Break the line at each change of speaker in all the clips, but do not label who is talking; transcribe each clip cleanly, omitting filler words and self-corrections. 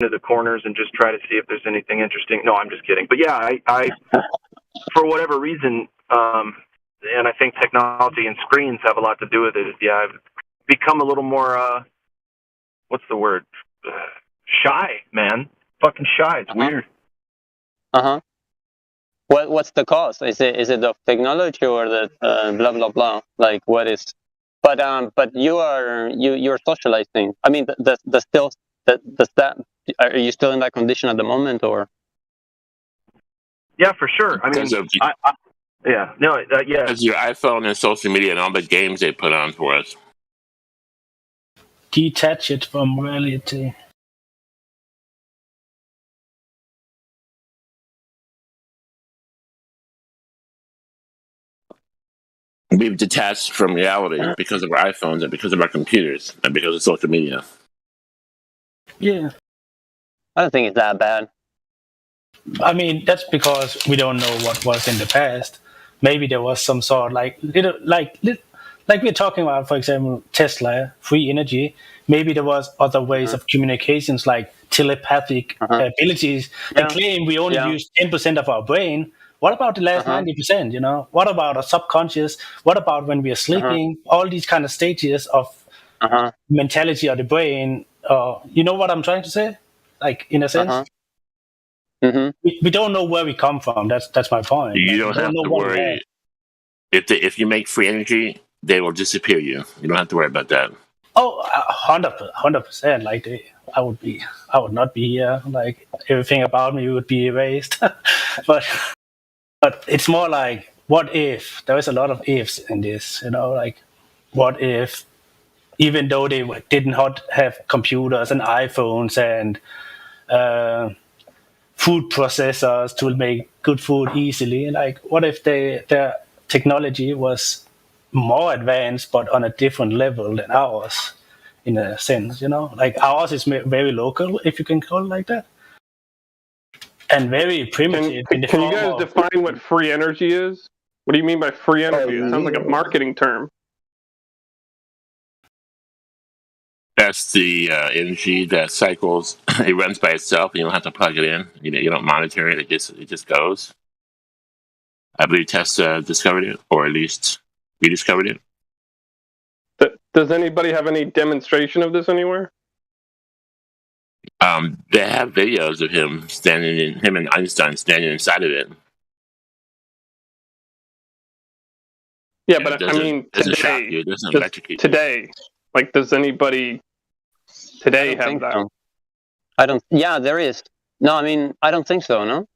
into the corners and just try to see if there's anything interesting. No, I'm just kidding. But yeah, I for whatever reason, and I think technology and screens have a lot to do with it. Yeah, I've become a little more, what's the word? Shy, man. Fucking shy. It's weird.
What's the cause? Is it of technology or the blah blah blah? Like what is? But you're socializing. I mean, the still does that? Are you still in that condition at the moment, or?
Yeah, for sure. I mean, yeah, no, yeah.
Because your iPhone and social media and all the games they put on for us.
Detach it from reality.
We've detached from reality because of our iPhones and because of our computers and because of social media.
Yeah.
I don't think it's that bad.
I mean, that's because we don't know what was in the past. Maybe there was some sort like we're talking about, for example, Tesla, free energy. Maybe there was other ways of communications like telepathic abilities. They claim we only use 10% of our brain. What about the last 90%? You know, what about our subconscious? What about when we are sleeping? All these kind of stages of mentality of the brain. You know what I'm trying to say? Like in a sense. We don't know where we come from. That's my point.
You don't have to worry. If you make free energy, they will disappear you. You don't have to worry about that.
Oh, 100%. Like I would not be here. Like everything about me would be erased. but it's more like, what if? There is a lot of ifs in this. You know, like what if, even though they didn't have computers and iPhones and food processors to make good food easily. Like, what if their technology was more advanced, but on a different level than ours, in a sense, you know? Like, ours is very local, if you can call it like that, and very primitive.
Can you guys define what free energy is? What do you mean by free energy? It sounds like a marketing term.
That's the energy that cycles. It runs by itself, and you don't have to plug it in. You don't monitor it. It just goes. I believe Tesla discovered it, or at least rediscovered it.
Does anybody have any demonstration of this anywhere?
They have videos of him and Einstein standing inside of it.
Yeah, but I mean, today, like, does anybody today have that?
So. I don't. Yeah, there is. No, I mean, I don't think so. No.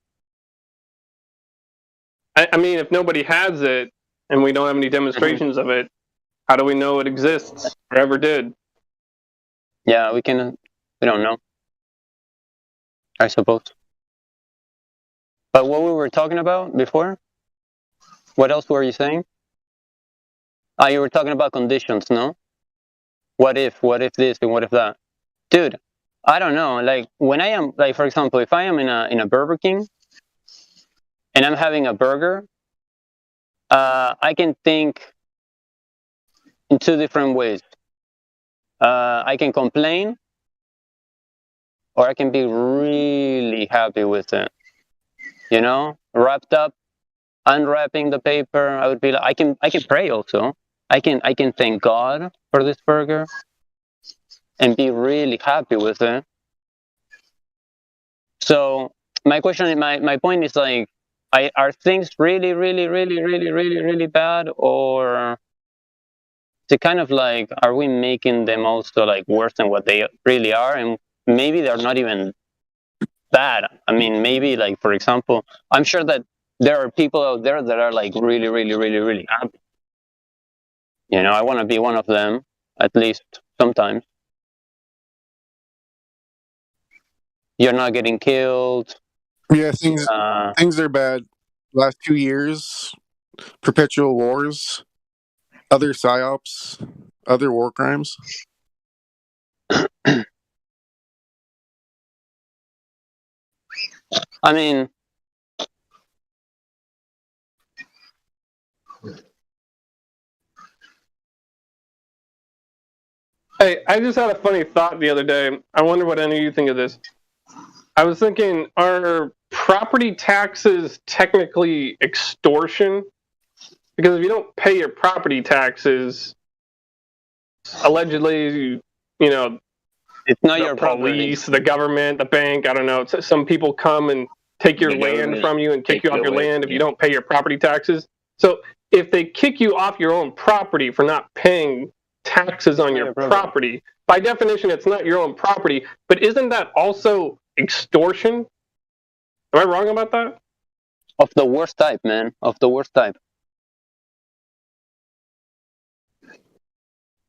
I mean, if nobody has it and we don't have any demonstrations of it, how do we know it exists or ever did?
Yeah, we don't know, I suppose. But what we were talking about before, what else were you saying? You were talking about conditions, no? What if this and what if that? Dude, I don't know. Like, when I am, like, for example, if I am in a Burger King and I'm having a burger, I can think in two different ways. I can complain, or I can be really happy with it. You know, wrapped up, unwrapping the paper. I would be like, I can pray also. I can thank God for this burger and be really happy with it. So my question, my point is, like, are things really, really, really, really, really, really bad, or is it kind of like, are we making them also like worse than what they really are, and maybe they're not even bad? I mean, maybe, like, for example, I'm sure that there are people out there that are like really, really, really, really happy. You know, I want to be one of them, at least sometimes. You're not getting killed.
Yeah, things are bad. Last 2 years, perpetual wars, other psyops, other war crimes.
I mean,
hey, I just had a funny thought the other day. I wonder what any of you think of this. I was thinking, are property taxes technically extortion? Because if you don't pay your property taxes, allegedly,
It's not
the
your property.
police, the government, the bank, I don't know, some people come and take your
The
land
government
from you and kick
take
you off
it
your
away
land
from
if you
you.
don't pay your property taxes. So if they kick you off your own property for not paying taxes on your property, by definition, it's not your own property. But isn't that also extortion? Am I wrong about that?
Of the worst type, man. Of the worst type.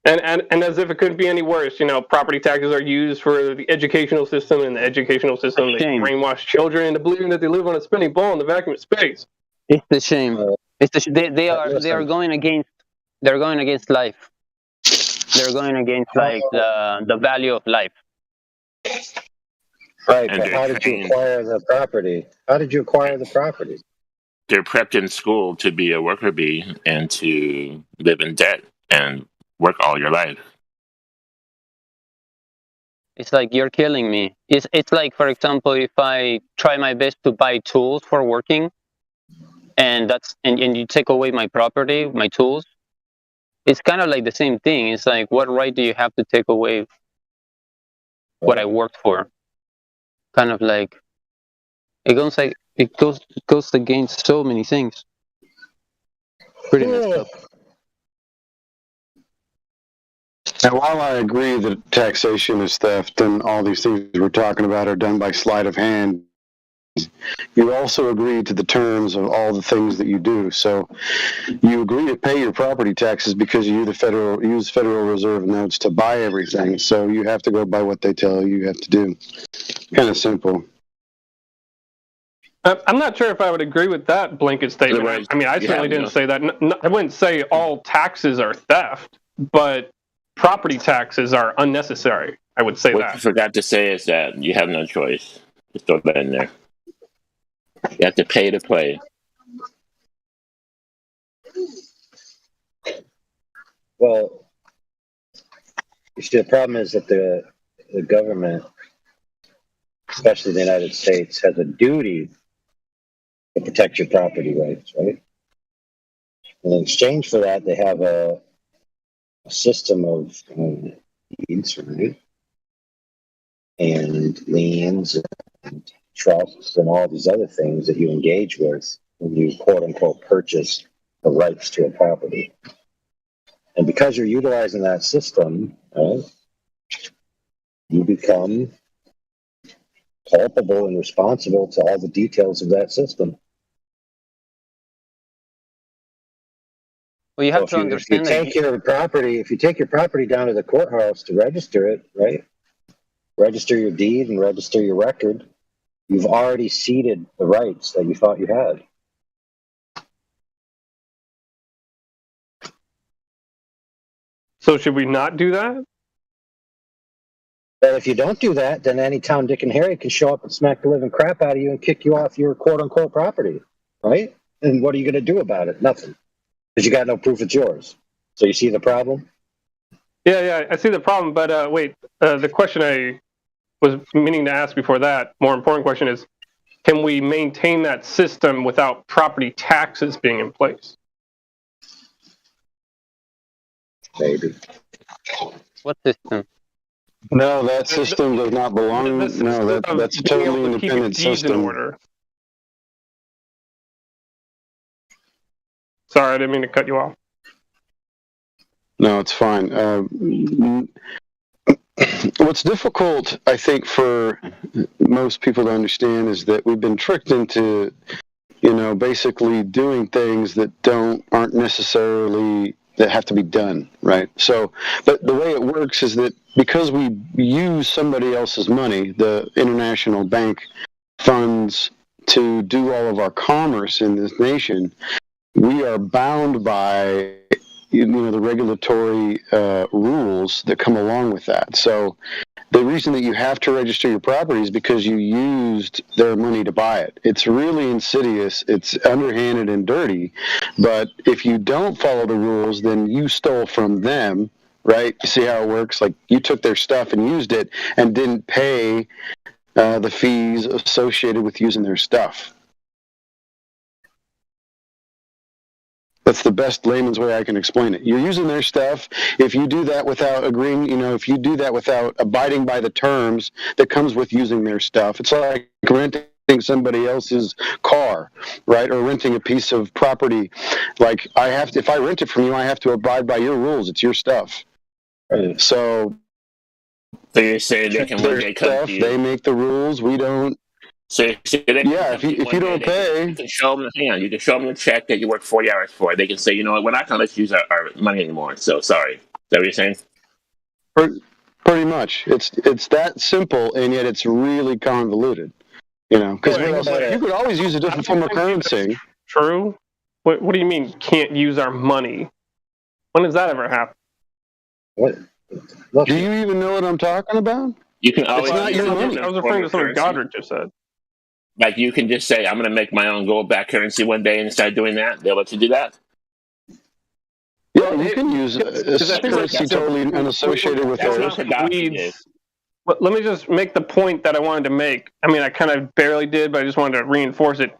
And as if it couldn't be any worse, property taxes are used for the educational system, and the educational system, they
Shame.
brainwash children into believing that they live on a spinning ball in the vacuum of space.
It's the shame. It's the they are
Listen.
going against. They're going against life. They're going against like the value of life.
Right,
And
but
they're
how did you
trained.
acquire the property? How did you acquire the property?
They're prepped in school to be a worker bee and to live in debt and work all your life.
It's like you're killing me. It's like, for example, if I try my best to buy tools for working, and you take away my property, my tools, it's kind of like the same thing. It's like, what right do you have to take away what I worked for? Kind of like it goes against so many things. Pretty messed up.
Now, while I agree that taxation is theft and all these things we're talking about are done by sleight of hand, you also agree to the terms of all the things that you do. So you agree to pay your property taxes because you use Federal Reserve notes to buy everything. So you have to go by what they tell you have to do. Kind of simple.
I'm not sure if I would agree with that blanket statement.
Otherwise,
I mean, I
you
certainly
have
didn't
no-
say that. I wouldn't say all taxes are theft, but property taxes are unnecessary. I would say
What
that.
you forgot to say is that you have no choice. Just throw that in there. You have to pay to play.
Well, you see, the problem is that the government, especially the United States, has a duty to protect your property rights, right? And in exchange for that, they have a system of deeds, right? And liens and trusts and all these other things that you engage with when you quote unquote purchase the rights to a property. And because you're utilizing that system, right, you become culpable and responsible to all the details of that system.
Well, you have
So
to
if you
understand
take your property, if you take your property down to the courthouse to register it, right? Register your deed and register your record, you've already ceded the rights that you thought you had.
So should we not do that?
But if you don't do that, then any Tom, Dick, and Harry can show up and smack the living crap out of you and kick you off your quote unquote property, right? And what are you going to do about it? Nothing. Because you got no proof it's yours. So you see the problem?
Yeah, I see the problem. But wait, the question I was meaning to ask before that, more important question is, can we maintain that system without property taxes being in place?
Maybe.
what system?
No, that system does not belong.
The
No,
system of
that's a
being able
totally
to keep
independent
deeds in
system.
order. Sorry, I didn't mean to cut you off.
No, it's fine. What's difficult, I think, for most people to understand is that we've been tricked into, basically doing things that aren't necessarily that have to be done, right? So, but the way it works is that because we use somebody else's money, the international bank funds, to do all of our commerce in this nation, we are bound by the regulatory rules that come along with that. So the reason that you have to register your property is because you used their money to buy it. It's really insidious. It's underhanded and dirty. But if you don't follow the rules, then you stole from them, right? You see how it works? Like you took their stuff and used it and didn't pay the fees associated with using their stuff. That's the best layman's way I can explain it. You're using their stuff. If you do that without agreeing, if you do that without abiding by the terms that comes with using their stuff, it's like renting somebody else's car, right? Or renting a piece of property. Like if I rent it from you, I have to abide by your rules. It's your stuff.
Right.
So
you're saying they can one
their
day come
stuff,
to you.
they make the rules. We don't.
So
Yeah, if you don't pay,
you can show them you can show them the check that you worked 40 hours for. They can say, you know what, we're not going to let you use our money anymore. So sorry. Is that what you're saying?
pretty much. It's that simple, and yet it's really convoluted. Because you could always use a different form of currency.
True. What do you mean can't use our money? When does that ever happen?
What? Look,
Do you even know what I'm talking about?
You can always.
It's not your money.
I was referring to something Godric just said.
Like you can just say, I'm going to make my own gold-backed currency one day and start doing that. They'll let you do that.
Yeah, you can use a currency totally unassociated with theirs.
But let me just make the point that I wanted to make. I mean, I kind of barely did, but I just wanted to reinforce it.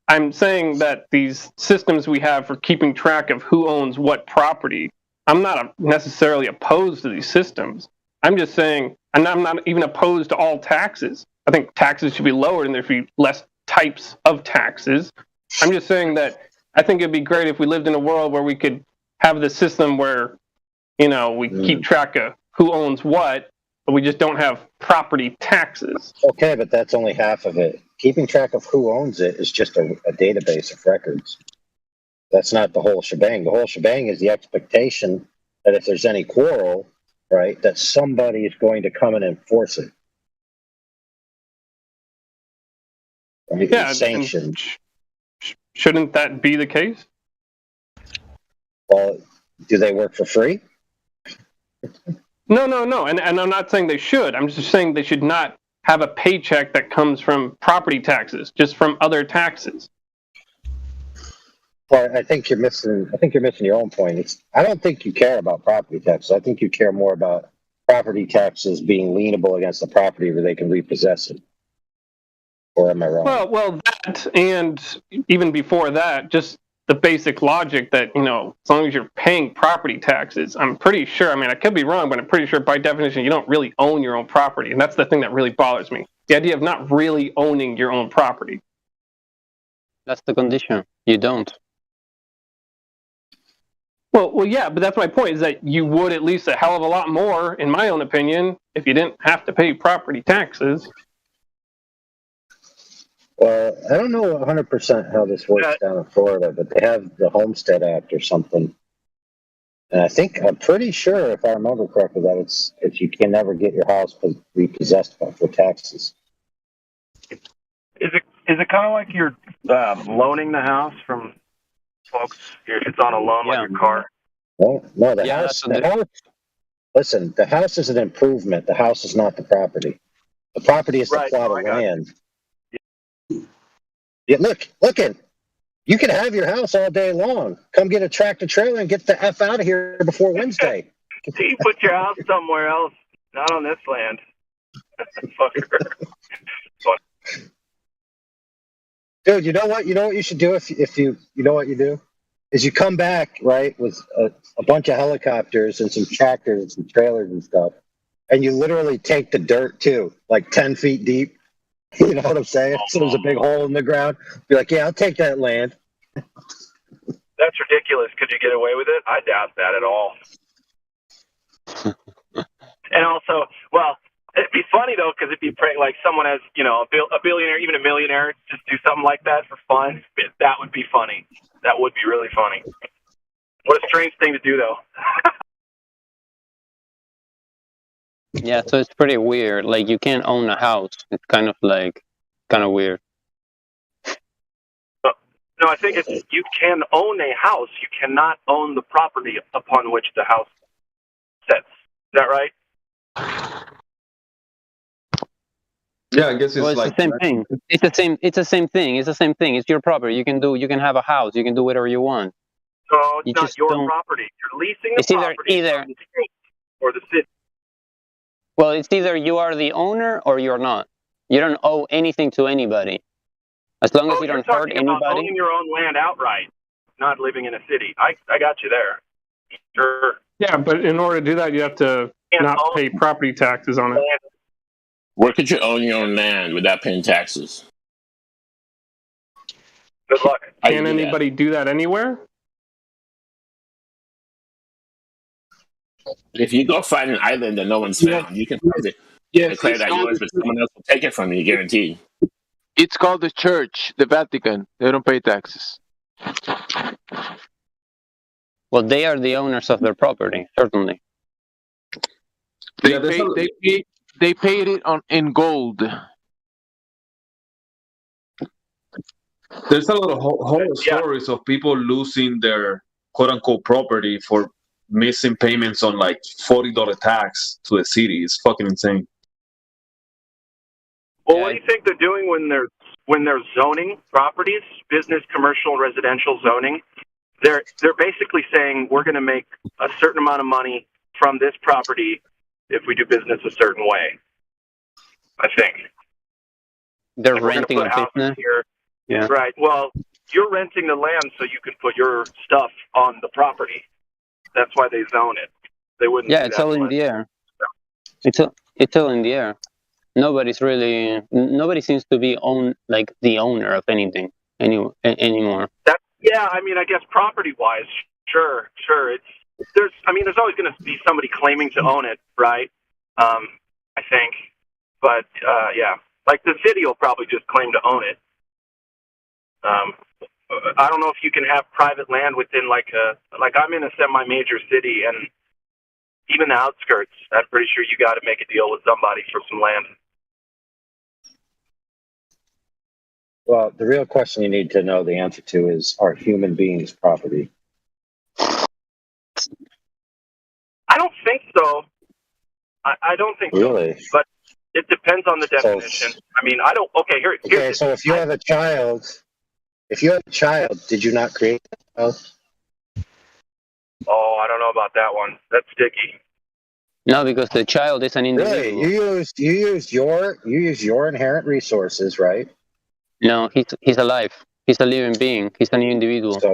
I'm saying that these systems we have for keeping track of who owns what property, I'm not necessarily opposed to these systems. I'm just saying, and I'm not even opposed to all taxes. I think taxes should be lowered and there should be less types of taxes. I'm just saying that I think it'd be great if we lived in a world where we could have the system where, we keep track of who owns what, but we just don't have property taxes.
okay, but that's only half of it. Keeping track of who owns it is just a database of records. That's not the whole shebang. The whole shebang is the expectation that if there's any quarrel, right, that somebody is going to come and enforce it. Right?
Yeah,
It's sanctioned.
Shouldn't that be the case?
Well, do they work for free?
No. And I'm not saying they should. I'm just saying they should not have a paycheck that comes from property taxes, just from other taxes.
Well, I think you're missing your own point. I don't think you care about property taxes. I think you care more about property taxes being lienable against the property where they can repossess it. Or am I wrong?
Well, that, and even before that, just the basic logic that, as long as you're paying property taxes, I'm pretty sure, I could be wrong, but I'm pretty sure by definition you don't really own your own property. And that's the thing that really bothers me. The idea of not really owning your own property.
That's the condition. You don't.
Well, yeah, but that's my point, is that you would at least a hell of a lot more, in my own opinion, if you didn't have to pay property taxes.
Well, I don't know 100% how this works down in Florida, but they have the Homestead Act or something. And I'm pretty sure, if I remember correctly, that it's you can never get your house repossessed for taxes.
Is it kind of like you're loaning the house from folks? It's on a loan like your car.
No, the house. Listen, the house is an improvement. The house is not the property. The property is the plot of land. Yeah, look it. You can have your house all day long. Come get a tractor trailer and get the F out of here before Wednesday.
You put your house somewhere else, not on this land. Fucker.
Dude, you know what you should do if you know what you do? Is you come back, right, with a bunch of helicopters and some tractors and some trailers and stuff, and you literally take the dirt too, like 10 feet deep. You know what I'm saying? So there's a big hole in the ground. Be like, yeah, I'll take that land.
That's ridiculous. Could you get away with it? I doubt that at all. And also, well, it'd be funny though, because if you pray like someone has, a billionaire, even a millionaire, just do something like that for fun. That would be funny. That would be really funny. What a strange thing to do, though.
Yeah, so it's pretty weird. Like, you can't own a house. It's kind of weird.
No, I think you can own a house. You cannot own the property upon which the house sits. Is that right?
Yeah, I guess
It's the same thing. It's the same thing. It's the same thing. It's your property. You can have a house. You can do whatever you want.
No, it's not your property. You're leasing the property from the state or the city.
Well, it's either you are the owner or you're not. You don't owe anything to anybody. As long as you
you're
don't hurt
talking about
anybody.
owning your own land outright, not living in a city. I got you there. Sure.
Yeah, but in order to do that, you have to
Can't
not
own
pay property taxes on it.
land.
Where could you own your own land without paying taxes?
Good luck.
How do you
Can
do that?
anybody do that anywhere?
If you go find an island that no one's found, you can find it.
Yes,
Declare
it's
that
called,
yours, but someone else will take it from you, guaranteed.
it's called the church, the Vatican. They don't pay taxes.
Well, they are the owners of their property, certainly.
They
Yeah, there's
pay,
a-
they paid it in gold.
There's a lot of horror
Yeah.
stories of people losing their quote unquote property for missing payments on like $40 tax to the city. It's fucking insane.
Well,
Yeah,
what do you think they're doing when they're zoning properties, business, commercial, residential zoning? They're basically saying we're going to make a certain amount of money from this property if we do business a certain way. I think
They're
Like, we're gonna
renting
put
a
houses
business.
here.
Yeah.
Right. Well, you're renting the land so you can put your stuff on the That's why they zone it. They wouldn't.
Yeah,
do
it's
that
all in
unless-
the air. It's all in the air. Nobody seems to be like the owner of anything anymore.
Yeah, I mean, I guess property-wise, sure. There's always going to be somebody claiming to own it, right? I think, but yeah, like the city will probably just claim to own it. I don't know if you can have private land within like I'm in a semi-major city, and even the outskirts, I'm pretty sure you got to make a deal with somebody for some land.
Well, the real question you need to know the answer to is: are human beings property?
I don't think so. I don't think
Really?
so. But it depends on the definition. I mean, I don't. Okay, here's
Okay, so if you have a child, did you not create that child?
Oh, I don't know about that one. That's sticky.
No, because the child is an
Really?
individual.
You use your inherent resources, right?
No, he's alive. He's a living being. He's an individual.
So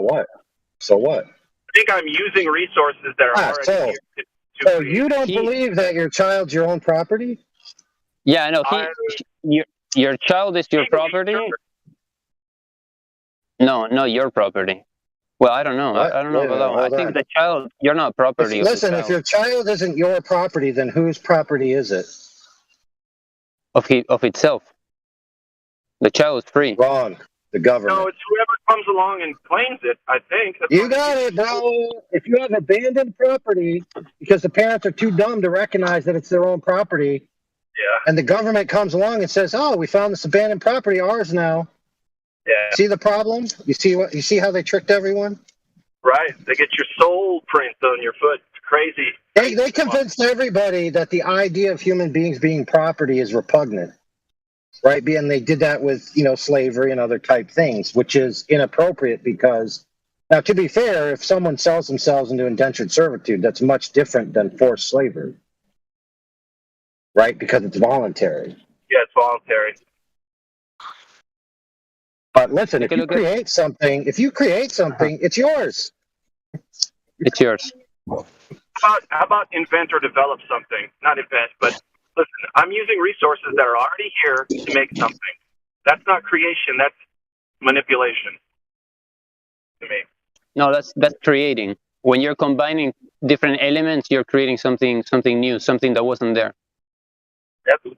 what?
I think I'm using resources that are already
so-
here to
So
create.
you don't
He-
believe that your child's your own property?
Yeah, I know.
I-
Your child is your property. No, not your property. Well, I don't know.
What?
I don't know
Wait a
about that
minute,
one. I
hold
think
on.
the child. You're not property.
Listen,
of
if
the
your child isn't your property, then whose property is it?
of itself. The child is free.
Wrong. The government.
No, it's whoever comes along and claims it. I think. That's
You
what
got it, bro. If you have abandoned property because the parents are too dumb to recognize that it's their own property,
Yeah.
and the government comes along and says, "Oh, we found this abandoned property, ours now."
Yeah.
See the problem? You see how they tricked everyone?
Right. They get your soul print on your foot. It's crazy.
They convinced everybody that the idea of human beings being property is repugnant, right? And they did that with slavery and other type things, which is inappropriate because now, to be fair, if someone sells themselves into indentured servitude, that's much different than forced slavery, right? Because it's voluntary.
Yeah, it's voluntary.
But listen, if
Take a
you
look at-
create something, it's yours.
It's yours.
How about invent or develop something? Not invent, but listen, I'm using resources that are already here to make something. That's not creation. That's manipulation. To me.
No, that's creating. When you're combining different elements, you're creating something new, something that wasn't there.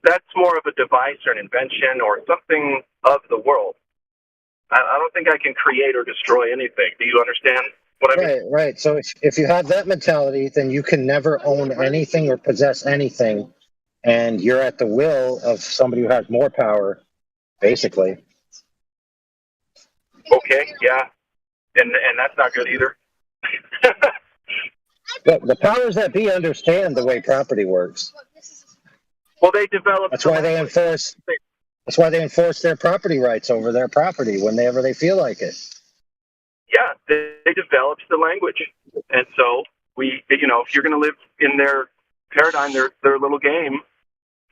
That's more of a device or an invention or something of the world. I don't think I can create or destroy anything. Do you understand what I mean?
Right. So if you have that mentality, then you can never own anything or possess anything, and you're at the will of somebody who has more power, basically.
Okay, yeah. And that's not good either.
But the powers that be understand the way property works.
Well, they developed.
That's why they enforce. That's why they enforce their property rights over their property whenever they feel like it.
Yeah, they developed the language, and so if you're going to live in their paradigm, their little game,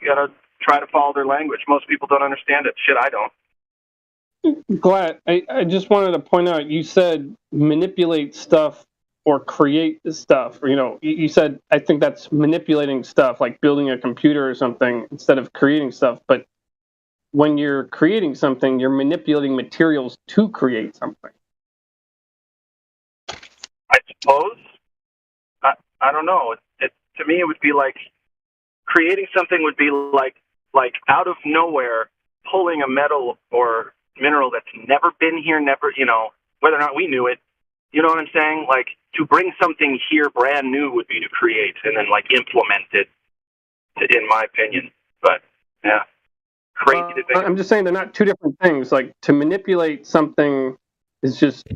you got to try to follow their language. Most people don't understand it. Shit, I don't.
Glad. I just wanted to point out, you said manipulate stuff or create stuff. Or, you said, I think that's manipulating stuff, like building a computer or something instead of creating stuff. But when you're creating something, you're manipulating materials to create something.
I suppose. I don't know. To me, it would be like creating something would be like out of nowhere pulling a metal or mineral that's never been here, never, whether or not we knew it. You know what I'm saying? Like to bring something here brand new would be to create and then like implement it, in my opinion. But yeah, crazy to think.
I'm just saying they're not two different things. Like to manipulate something is just,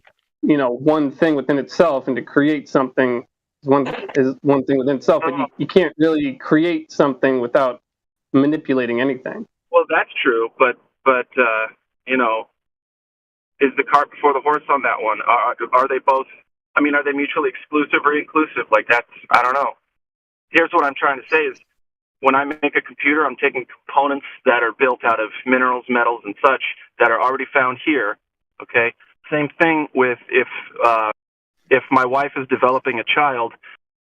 one thing within itself, and to create something is one thing within itself. But you can't really create something without manipulating anything.
Well, that's true, but is the cart before the horse on that one? Are they both? I mean, are they mutually exclusive or inclusive? Like that's, I don't know. Here's what I'm trying to say is, when I make a computer, I'm taking components that are built out of minerals, metals, and such that are already found here. Okay. Same thing with if my wife is developing a child,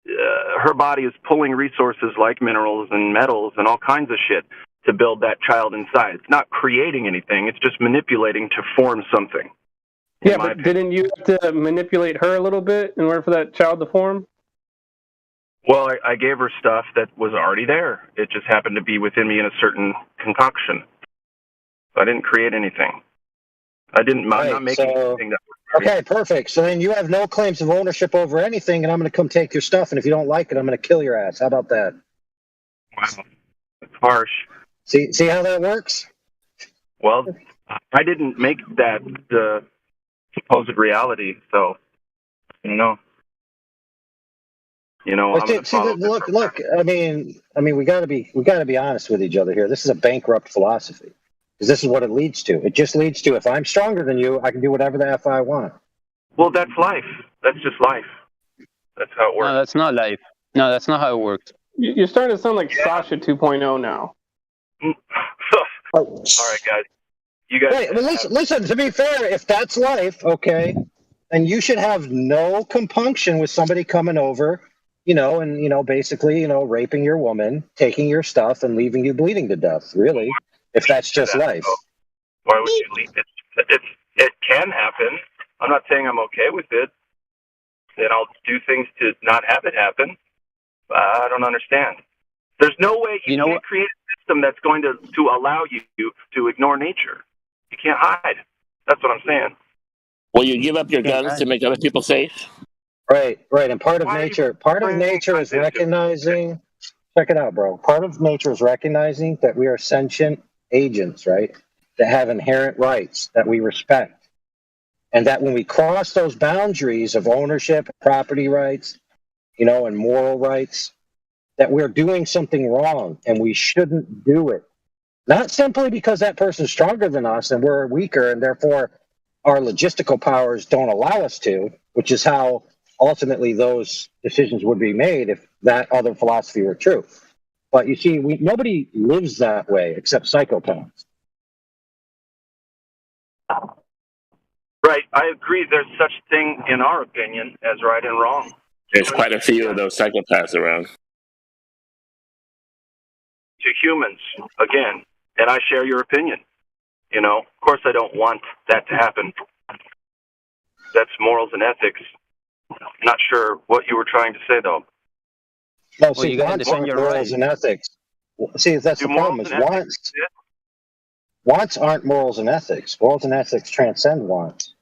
her body is pulling resources like minerals and metals and all kinds of shit to build that child inside. It's not creating anything. It's just manipulating to form something.
Yeah, but didn't you have to manipulate her a little bit in order for that child to form?
Well, I gave her stuff that was already there. It just happened to be within me in a certain concoction. I didn't create anything. I'm not making anything that.
Okay, perfect. So then you have no claims of ownership over anything, and I'm going to come take your stuff. And if you don't like it, I'm going to kill your ass. How about that?
Wow, that's harsh.
See how that works?
Well, I didn't make that the supposed reality, so I don't know.
Look. I mean, we got to be honest with each other here. This is a bankrupt philosophy, because this is what it leads to. It just leads to, if I'm stronger than you, I can do whatever the f I want.
Well, that's life. That's just life. That's how it works.
No, that's not life. No, that's not how it works.
You're starting to sound like Sasha 2.0 now.
All right, guys. You guys.
Wait, well, listen. To be fair, if that's life, okay, then you should have no compunction with somebody coming over, and basically, raping your woman, taking your stuff, and leaving you bleeding to death. Really, if that's just life.
Why would you leave it? It can happen. I'm not saying I'm okay with it. Then I'll do things to not have it happen. I don't understand. There's no way you can create a system that's going to allow you to ignore nature. You can't hide. That's what I'm saying.
Will you give up your guns to make other people safe?
Right. And part of nature is recognizing. Check it out, bro. Part of nature is recognizing that we are sentient agents, right? That have inherent rights that we respect, and that when we cross those boundaries of ownership, property rights, and moral rights, that we're doing something wrong and we shouldn't do it. Not simply because that person's stronger than us and we're weaker and therefore our logistical powers don't allow us to, which is how ultimately those decisions would be made if that other philosophy were true. But you see, nobody lives that way except psychopaths.
Right. I agree. There's such thing, in our opinion, as right and wrong.
There's quite a few of those psychopaths around.
To humans, again, and I share your opinion. Of course I don't want that to happen. That's morals and ethics. Not sure what you were trying to say, though.
No, see, wants aren't morals and ethics. See, that's the problem, is wants aren't morals and ethics. Morals and ethics transcend wants.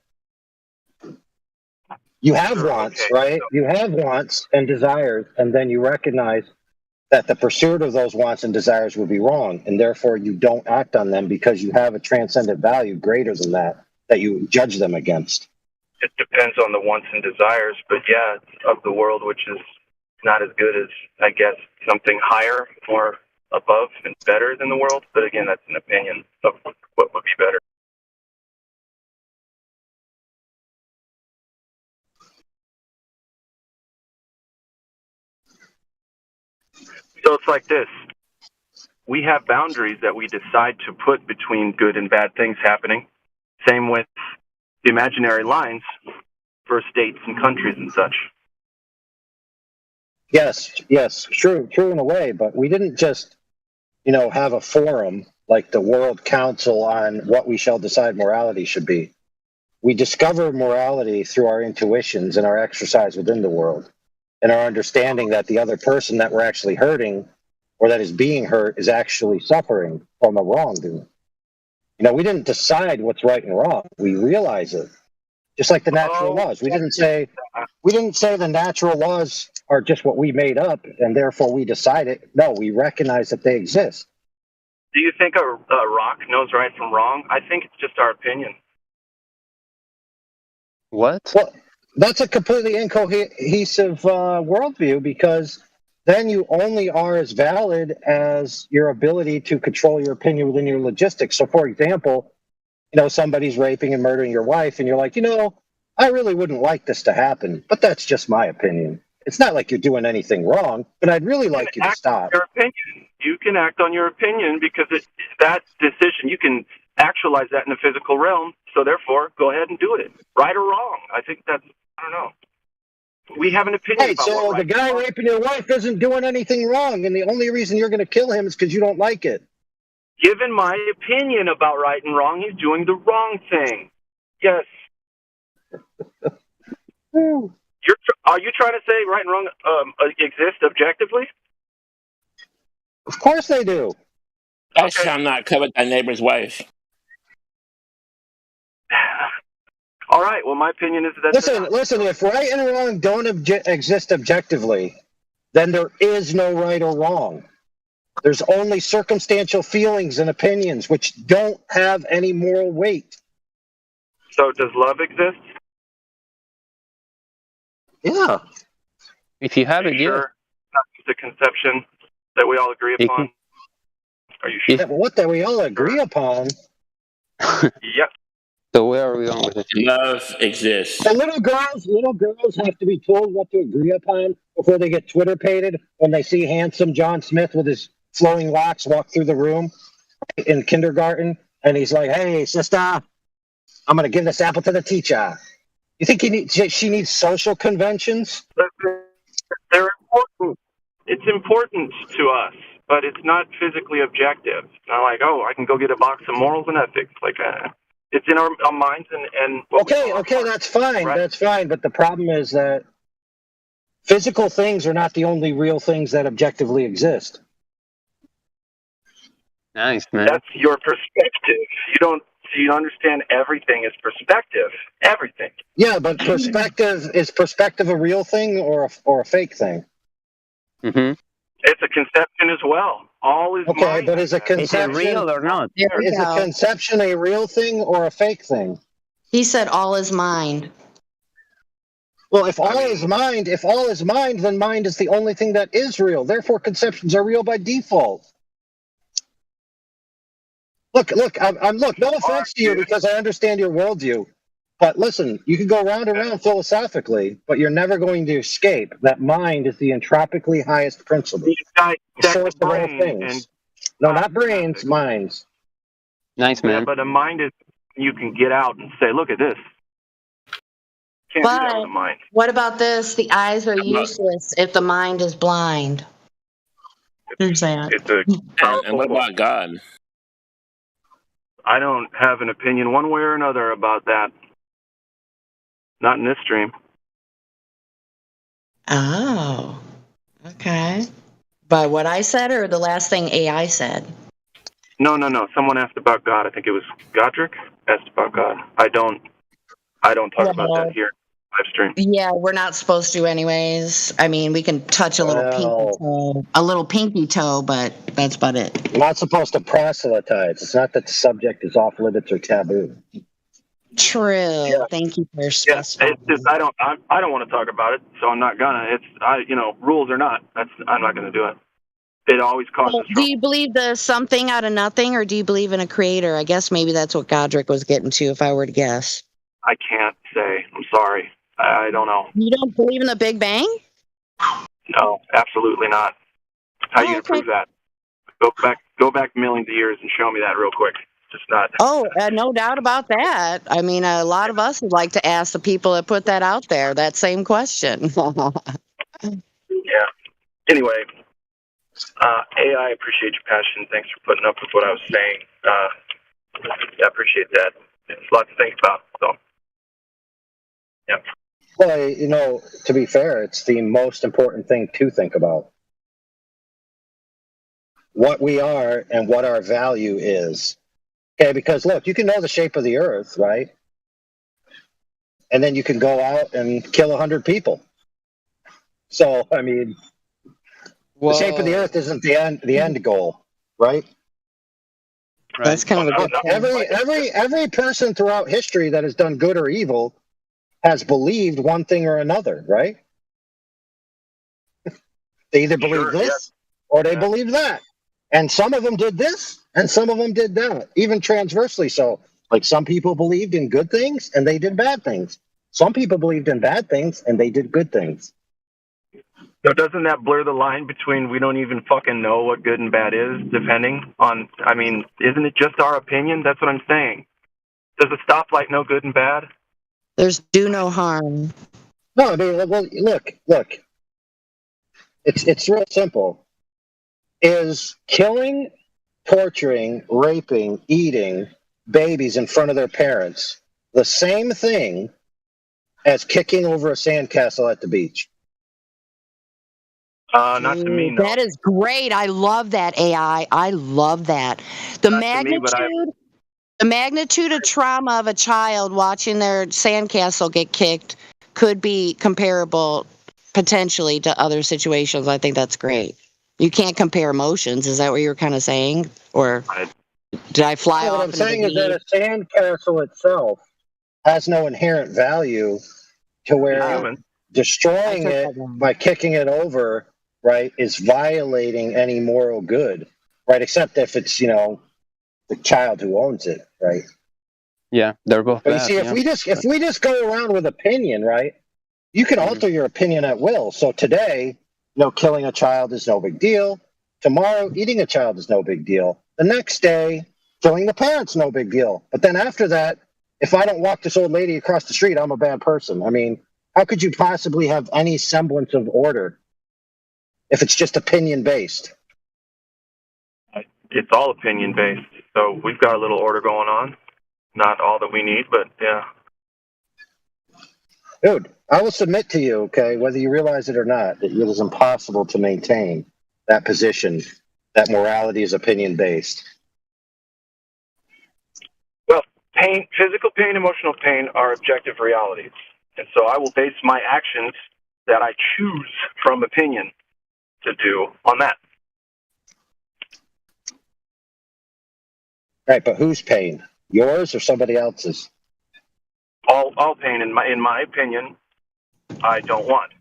You have wants, right? You have wants and desires, and then you recognize that the pursuit of those wants and desires would be wrong, and therefore you don't act on them because you have a transcendent value greater than that you judge them against.
It depends on the wants and desires, but yeah, it's of the world, which is not as good as, I guess, something higher, more above and better than the world. But again, that's an opinion of what would be better. So it's like this. we have boundaries that we decide to put between good and bad things happening. Same with the imaginary lines for states and countries and such.
Yes, true in a way, but we didn't just, have a forum like the World Council on what we shall decide morality should be. We discover morality through our intuitions and our exercise within the world, and our understanding that the other person that we're actually hurting or that is being hurt is actually suffering from a wrongdoing. We didn't decide what's right and wrong. We realize it. Just like the natural laws. We didn't say the natural laws are just what we made up and therefore we decide it. No, we recognize that they exist.
Do you think a rock knows right from wrong? I think it's just our opinion.
What?
Well, that's a completely incohesive worldview, because then you only are as valid as your ability to control your opinion within your logistics. So, for example, somebody's raping and murdering your wife, and you're like, I really wouldn't like this to happen, but that's just my opinion. It's not like you're doing anything wrong, but I'd really like you to stop.
Your opinion. You can act on your opinion because that decision, you can actualize that in the physical realm. So therefore, go ahead and do it, right or wrong. I think that's, I don't know. We have an opinion about
so
what
the guy raping your wife isn't doing anything wrong, and the only reason you're going to kill him is because you don't like it.
Given my opinion about right and wrong, he's doing the wrong thing. Yes. Are you trying to say right and wrong exist objectively?
Of course they do.
I shall not covet thy neighbor's wife.
All right. Well, my opinion is that.
Listen. If right and wrong don't exist objectively, then there is no right or wrong. There's only circumstantial feelings and opinions which don't have any moral weight.
So, does love exist?
Yeah.
If you have it, yeah.
Sure? That's the conception that we all agree upon. Are you sure?
Yeah, but what that we all agree upon?
Yep.
So where are we going with it?
Love exists.
The little girls have to be told what to agree upon before they get Twitter pated when they see handsome John Smith with his flowing locks walk through the room in kindergarten, and he's like, "Hey, sister, I'm going to give this apple to the teacher." You think she needs social conventions?
They're important. It's important to us, but it's not physically objective. It's not like, I can go get a box of morals and ethics. Like, it's in our minds and
okay, that's fine. Right? That's fine. But the problem is that physical things are not the only real things that objectively exist.
Nice, man.
That's your perspective. You understand everything is perspective. Everything.
Yeah, but is perspective a real thing or a fake thing?
Mm-hmm.
It's a conception as well. All is
okay,
mind.
But is a conception
is it real or not?
Is a conception a real thing or a fake thing?
He said all is mind.
Well, if all is mind, then mind is the only thing that is real. Therefore, conceptions are real by default. Look, no offense to you because I understand your worldview. But listen, you can go round and round philosophically, but you're never going to escape that mind is the entropically highest principle. The source of all things. No, not brains, minds.
Nice, man.
Yeah, but a mind is, you can get out and say, look at this. Can't do that with a mind.
What about this? The eyes are useless if the mind is blind. Who's that?
And what about God?
I don't have an opinion one way or another about that. Not in this stream.
Oh, okay. By what I said or the last thing AI said?
No. Someone asked about God. I think it was Godric asked about God. I don't talk about that here live stream.
Yeah, we're not supposed to anyways. I mean, we can touch a little pinky toe, but that's about it.
You're not supposed to proselytize. It's not that the subject is off limits or taboo.
True. Yeah. Thank you for specifying.
It's just I don't want to talk about it, so I'm not gonna. Rules or not. I'm not gonna do it. It always causes trouble.
Do you believe there's something out of nothing, or do you believe in a creator? I guess maybe that's what Godric was getting to, if I were to guess.
I can't say. I'm sorry. I don't know.
You don't believe in the Big Bang?
No, absolutely not. How are you going to prove that? Go back Go back millions of years and show me that real quick. Just not.
Oh, no doubt about that. I mean, a lot of us would like to ask the people that put that out there that same question.
Yeah. Anyway, AI, I appreciate your passion. Thanks for putting up with what I was saying. I appreciate that. It's a lot to think about. So, yeah.
Well, you know, to be fair, it's the most important thing to think about. What we are and what our value is. Okay, because look, you can know the shape of the earth, right? And then you can go out and kill 100 people. So, I mean, the shape of the earth isn't the end goal, right?
That's kind of a good point.
Every person throughout history that has done good or evil has believed one thing or another, right? They either believe this or they believe that. And some of them did this and some of them did that, even transversely so. Like some people believed in good things and they did bad things. Some people believed in bad things and they did good things.
So doesn't that blur the line between we don't even fucking know what good and bad is, depending on, I mean, isn't it just our opinion? That's what I'm saying. Does a stoplight know good and bad?
There's do no harm.
No, I mean, well, look. It's real simple. Is killing, torturing, raping, eating babies in front of their parents the same thing as kicking over a sandcastle at the beach?
Not to me, no.
That is great. I love that, AI. I love that. The
Not to me, but
the magnitude of trauma of a child watching their sandcastle get kicked could be comparable potentially to other situations. I think that's great. You can't compare emotions. Is that what you were kind of saying? Or did I fly off?
What I'm saying is that a sandcastle itself has no inherent value to where destroying it by kicking it over, right, is violating any moral good, right? Except if it's, you know, the child who owns it, right?
Yeah, they're both
But
bad.
you see, if we just go around with opinion, right, you can alter your opinion at will. So today, you know, killing a child is no big deal. Tomorrow, eating a child is no big deal. The next day, killing the parents, no big deal. But then after that, if I don't walk this old lady across the street, I'm a bad person. I mean, how could you possibly have any semblance of order if it's just opinion based?
It's all opinion based. So we've got a little order going on. Not all that we need, but yeah.
Dude, I will submit to you, okay, whether you realize it or not, that it is impossible to maintain that position, that morality is opinion based.
Well, pain, physical pain, emotional pain are objective realities. And so I will base my actions that I choose from opinion to do on that.
Right, but whose pain? Yours or somebody else's?
All pain, in my opinion, I don't want.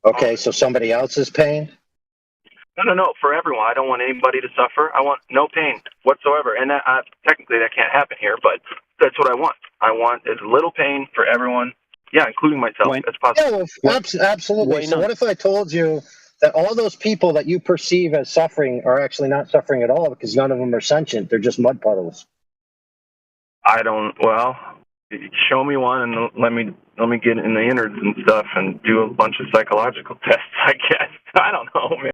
Okay, so somebody else's pain?
No, for everyone. I don't want anybody to suffer. I want no pain whatsoever. And that, technically that can't happen here, but that's what I want. I want as little pain for everyone, yeah, including myself, as possible.
Yeah, well, absolutely. So what if I told you that all those people that you perceive as suffering are actually not suffering at all because none of them are sentient? They're just mud puddles.
Well, show me one and let me get in the innards and stuff and do a bunch of psychological tests, I guess. I don't know, man.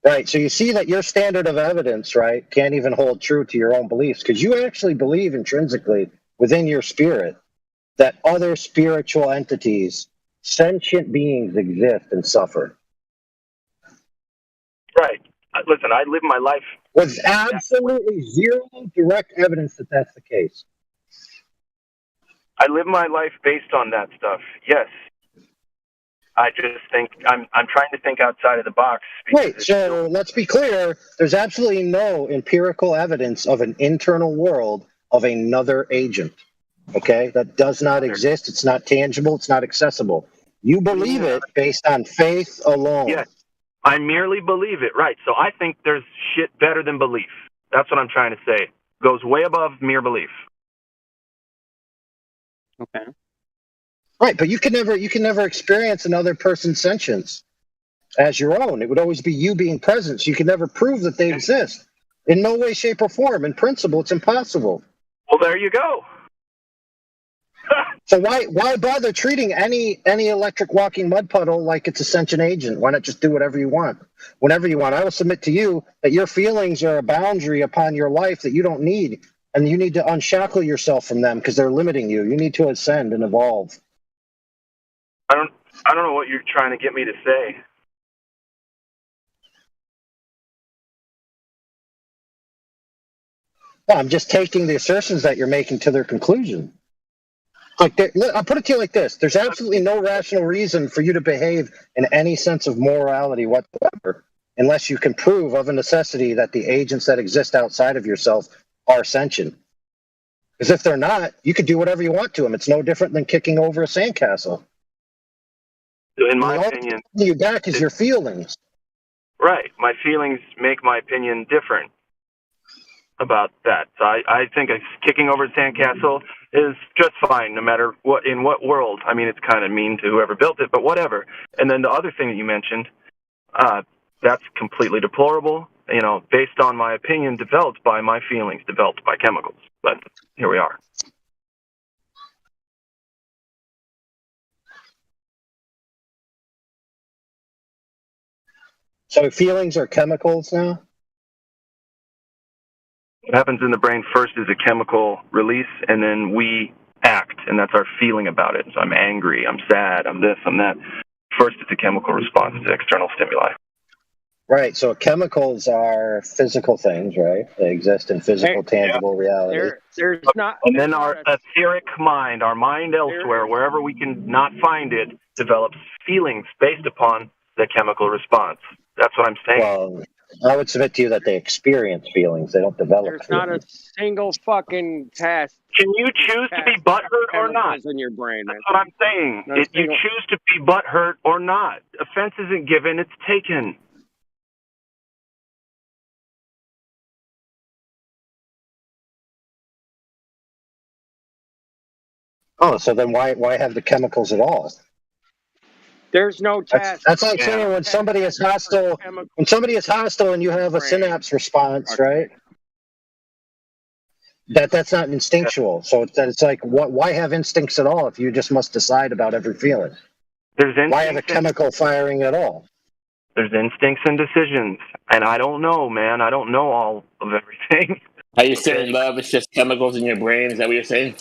Right, so you see that your standard of evidence, right, can't even hold true to your own beliefs because you actually believe intrinsically within your spirit that other spiritual entities, sentient beings exist and suffer.
Right. Listen, I live my life
with absolutely zero direct evidence that that's the case.
I live my life based on that stuff. Yes. I just think I'm trying to think outside of the box.
Wait, so let's be clear. There's absolutely no empirical evidence of an internal world of another agent. Okay? That does not exist. It's not tangible. It's not accessible. You believe it based on faith alone.
Yes. I merely believe it, right. So I think there's shit better than belief. That's what I'm trying to say. Goes way above mere belief.
Okay.
Right, but you can never experience another person's sentience.
as your own. It would always be you being present. So you can never prove that they exist. In no way, shape, or form. In principle, it's impossible.
Well, there you go.
So why bother treating any electric walking mud puddle like it's a sentient agent? Why not just do whatever you want, whenever you want? I will submit to you that your feelings are a boundary upon your life that you don't need, and you need to unshackle yourself from them because they're limiting you. You need to ascend and evolve.
I don't know what you're trying to get me to say.
Well, I'm just taking the assertions that you're making to their conclusion. Like, I'll put it to you like this: there's absolutely no rational reason for you to behave in any sense of morality whatsoever, unless you can prove of a necessity that the agents that exist outside of yourself are sentient. Because if they're not, you could do whatever you want to them. It's no different than kicking over a sandcastle.
In my opinion,
all you back is your feelings.
Right. My feelings make my opinion different about that. So I think kicking over the sandcastle is just fine, no matter in what world. I mean, it's kind of mean to whoever built it, but whatever. And then the other thing that you mentioned, that's completely deplorable, based on my opinion, developed by my feelings, developed by chemicals. But here we are.
So feelings are chemicals now?
What happens in the brain first is a chemical release, and then we act, and that's our feeling about it. So I'm angry, I'm sad, I'm this, I'm that. First, it's a chemical response to external stimuli.
Right, so chemicals are physical things, right? They exist in physical, tangible reality.
There's not.
And then our etheric mind, our mind elsewhere, wherever we can not find it, develops feelings based upon the chemical response. That's what I'm saying.
Well, I would submit to you that they experience feelings. They don't develop
There's
feelings.
not a single fucking test.
Can you choose to be butthurt or not?
In your brain.
That's what I'm saying. You choose to be butthurt or not. Offense isn't given, it's taken.
Oh, so then why have the chemicals at all?
There's no test.
That's like saying when somebody is hostile, and you have a synapse response, right? That's not instinctual. So it's like, why have instincts at all if you just must decide about every feeling? Why have a chemical firing at all?
There's instincts and decisions, and I don't know, man. I don't know all of everything.
Are you saying love is just chemicals in your brain? Is that what you're saying?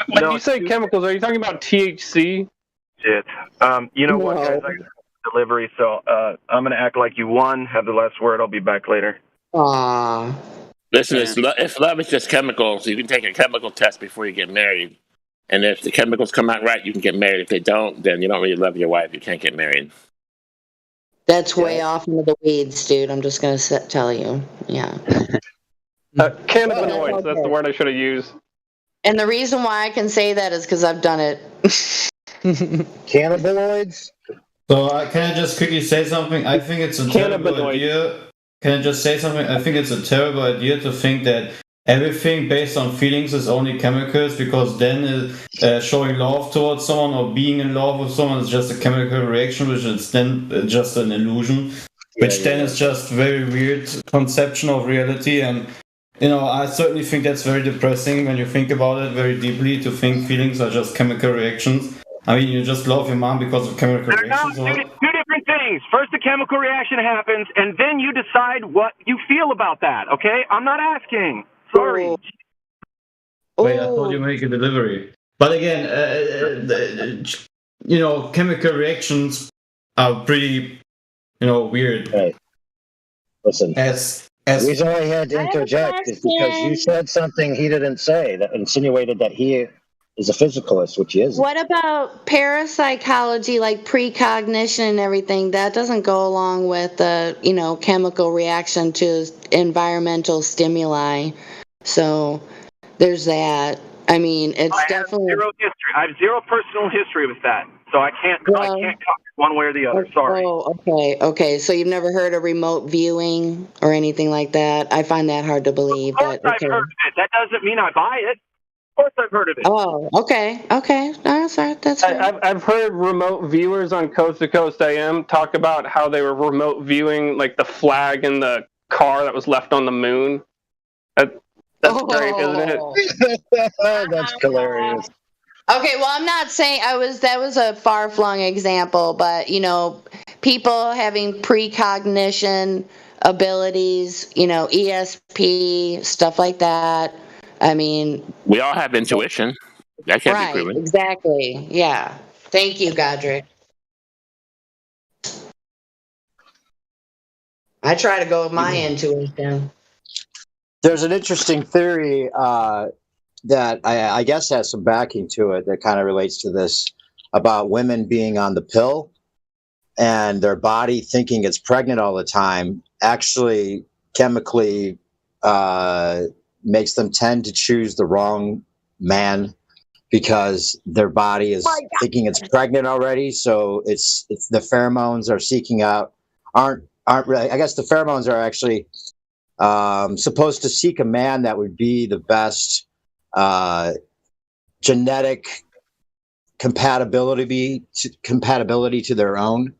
When you say chemicals, are you talking about THC?
Shit. You know what, guys? I got delivery, so I'm going to act like you won. Have the last word. I'll be back later.
Aww.
Listen, if love is just chemicals, you can take a chemical test before you get married. And if the chemicals come out right, you can get married. If they don't, then you don't really love your wife. You can't get married.
That's way off into the weeds, dude. I'm just going to tell you. Yeah.
Cannabinoids, that's the word I should have used.
And the reason why I can say that is because I've done it.
Cannabinoids?
So can I just quickly say something? I think it's a terrible idea. Can I just say something? I think it's a terrible idea to think that everything based on feelings is only chemicals, because then showing love towards someone or being in love with someone is just a chemical reaction, which is then just an illusion, which then is just very weird conception of reality. And I certainly think that's very depressing when you think about it very deeply, to think feelings are just chemical reactions. I mean, you just love your mom because of chemical reactions.
Two different things. First, the chemical reaction happens, and then you decide what you feel about that, okay? I'm not asking. Sorry.
Wait, I thought you make a delivery. But again, chemical reactions are pretty, weird.
Right. Listen. The reason why I had to interject is because you said something he didn't say that insinuated that he is a physicalist, which he isn't.
What about parapsychology, like precognition and everything? That doesn't go along with the, chemical reaction to environmental stimuli. So there's that. I mean, it's definitely
zero history. I have zero personal history with that, so I can't comment one way or the other. Sorry.
Oh, okay. So you've never heard of remote viewing or anything like that? I find that hard to believe.
Of course I've heard of it. That doesn't mean I buy it. course I've heard of it.
Oh, okay. That's right. That's right.
I've heard remote viewers on Coast to Coast AM talk about how they were remote viewing like the flag in the car that was left on the moon. That's great, isn't it?
That's hilarious.
Okay, well, I'm not saying that was a far-flung example, but people having precognition abilities, ESP, stuff like that. I mean,
We all have intuition. That can't
right,
be proven.
exactly. Yeah. Thank you, Godric. I try to go with my intuition.
There's an interesting theory that I guess has some backing to it that kind of relates to this about women being on the pill and their body thinking it's pregnant all the time actually chemically makes them tend to choose the wrong man because their body is thinking it's pregnant already. So it's the pheromones are seeking out aren't really. I guess the pheromones are actually supposed to seek a man that would be the best genetic compatibility to their own,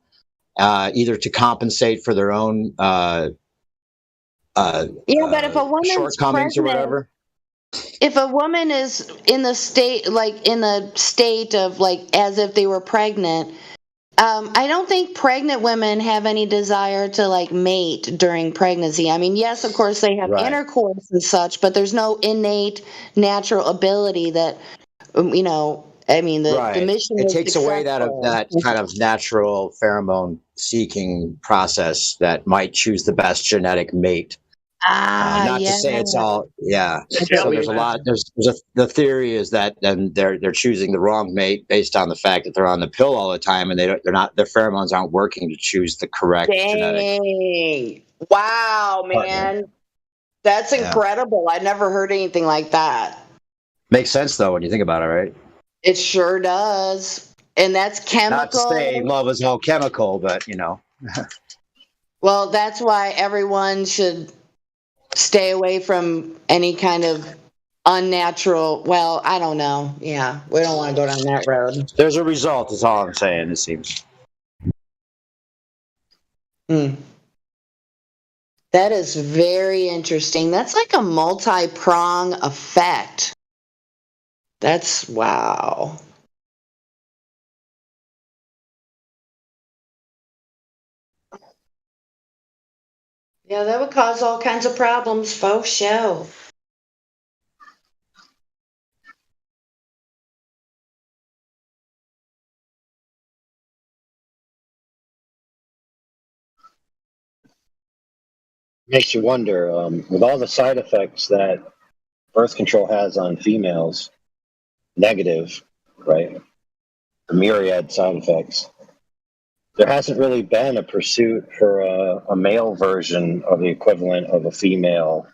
either to compensate for their own
but if a woman's
shortcomings or whatever.
If a woman is in the state of as if they were pregnant, I don't think pregnant women have any desire to mate during pregnancy. I mean, yes, of course they have intercourse and such, but there's no innate natural ability that, I mean, the mission
It
is
takes away that
successful.
kind of natural pheromone seeking process that might choose the best genetic mate. Not to say it's all, So there's a lot. The theory is that then they're choosing the wrong mate based on the fact that they're on the pill all the time and their pheromones aren't working to choose the correct genetic.
Wow, man, that's incredible. I never heard anything like that.
Makes sense though when you think about it, right?
It sure does, and that's chemical.
Not to say love is all chemical, but
Well, that's why everyone should stay away from any kind of unnatural. Well, I don't know. Yeah, we don't want to go down that road.
There's a result. Is all I'm saying. It seems.
That is very interesting. That's like a multi-prong effect. That's wow. Yeah, that would cause all kinds of problems, faux show.
Makes you wonder, with all the side effects that birth control has on females, negative, right? The myriad side effects. There hasn't really been a pursuit for a male version of the equivalent of a female,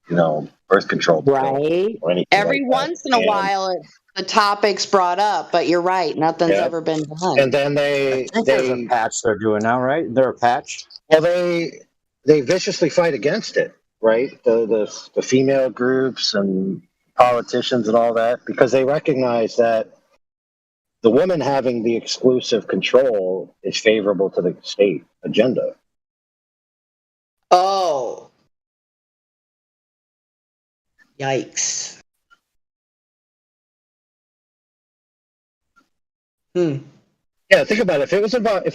birth control pill
right?
or anything
Every
like
once in a while, the topic's brought up, but you're right. Nothing's ever been done.
And then
I think there's a patch they're doing now, right? They're a patch.
Well, they viciously fight against it, right? The female groups and politicians and all that, because they recognize that the woman having the exclusive control is favorable to the state agenda.
Oh. Yikes.
Yeah, think about it. If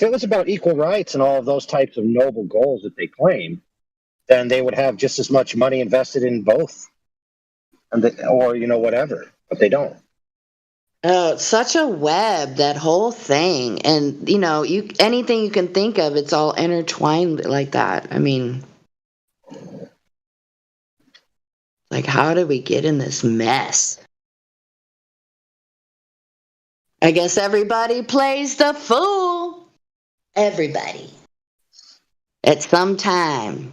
it was about equal rights and all of those types of noble goals that they claim, then they would have just as much money invested in both, or whatever. But they don't.
Oh, it's such a web, that whole thing. And anything you can think of, it's all intertwined like that. I mean, how did we get in this mess? I guess everybody plays the fool. Everybody. At some time.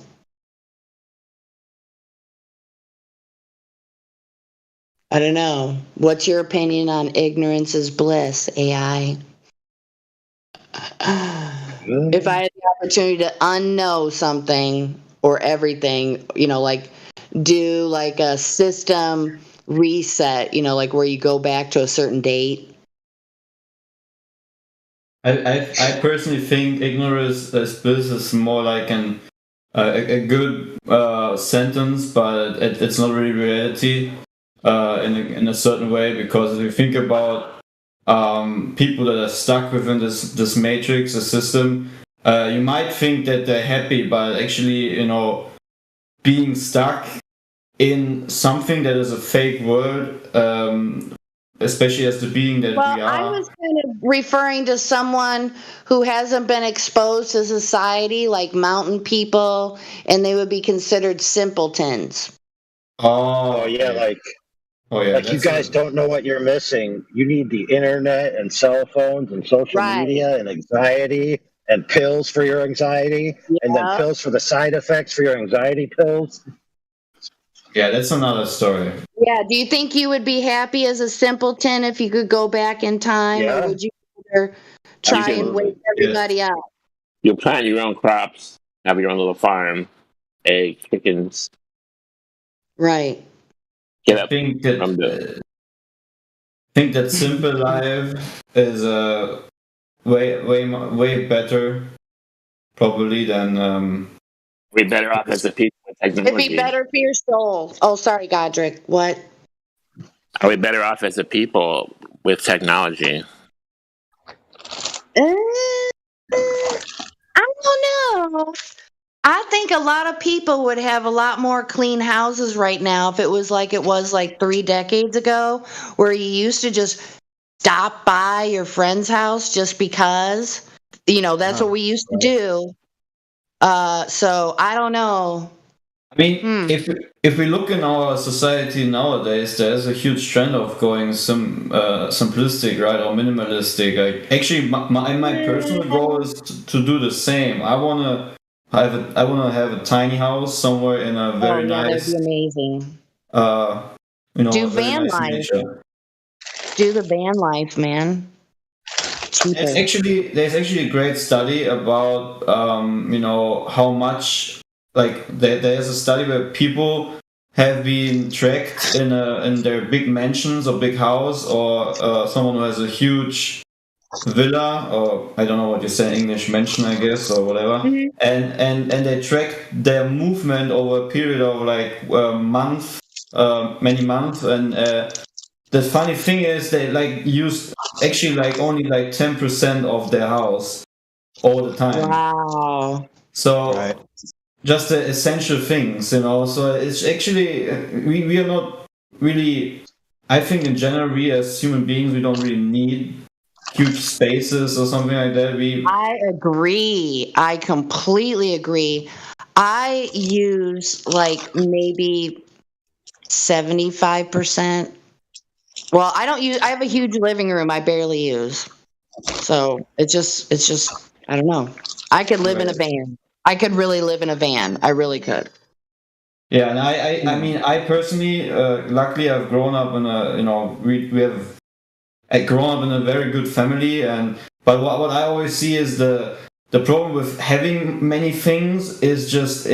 I don't know. What's your opinion on ignorance is bliss, AI? If I had the opportunity to unknow something or everything, do a system reset, like where you go back to a certain date.
I personally think ignorance is bliss is more like a good sentence, but it's not really reality in a certain way, because if you think about people that are stuck within this matrix, the system, you might think that they're happy, but actually, being stuck in something that is a fake world, especially as the being that we are.
I was kind of referring to someone who hasn't been exposed to society, like mountain people, and they would be considered simpletons.
Oh yeah, like you guys don't know what you're missing. You need the internet and cell phones and social media and anxiety and pills for your anxiety, and then pills for the side effects for your anxiety pills.
Yeah, that's another story.
Yeah, do you think you would be happy as a simpleton if you could go back in time, or would you rather try and wake everybody up?
You plant your own crops, have your own little farm, eggs, chickens.
Right.
I think that simple life is way better, probably, than.
We're better off as a people with technology.
It'd be better for your soul. Oh, sorry, Godric. What?
Are we better off as a people with technology?
I don't know. I think a lot of people would have a lot more clean houses right now if it was like 3 decades ago, where you used to just stop by your friend's house just because. That's what we used to do. So I don't know.
I mean, if we look in our society nowadays, there's a huge trend of going simplistic, right, or minimalistic. Actually, my personal goal is to do the same. I wanna have a tiny house somewhere in a very nice.
That'd be amazing.
Do
van life.
nature.
Do the van life, man.
There's actually a great study about how much, like, there's a study where people have been tracked in their big mansions or big house, or someone who has a huge villa, or I don't know what you say in English, mansion, I guess, or whatever, and they track their movement over a period of like many months, and the funny thing is they use only 10% of their house all the time.
Wow.
So just the essential things, so it's actually we are not really, I think in general, we as human beings, we don't really need huge spaces or something like that.
I agree. I completely agree. I use maybe 75%. Well, I have a huge living room I barely use. So it's just I don't know. I could live in a van. I could really live in a van. I really could.
Yeah, and I mean, I personally, luckily, I've grown up in I grown up in a very good family, but what I always see is the problem with having many things is just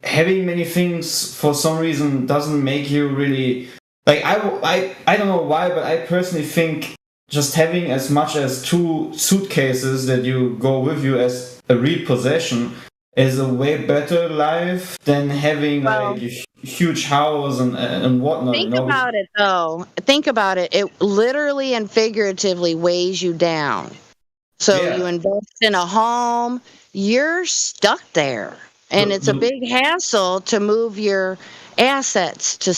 having many things for some reason doesn't make you really I don't know why, but I personally think just having as much as 2 suitcases that you go with you as a real possession is a way better life than having a huge house and whatnot.
Think about it, though. Think about it. It literally and figuratively weighs you down. So you invest in a home, you're stuck there. And it's a big hassle to move your assets to,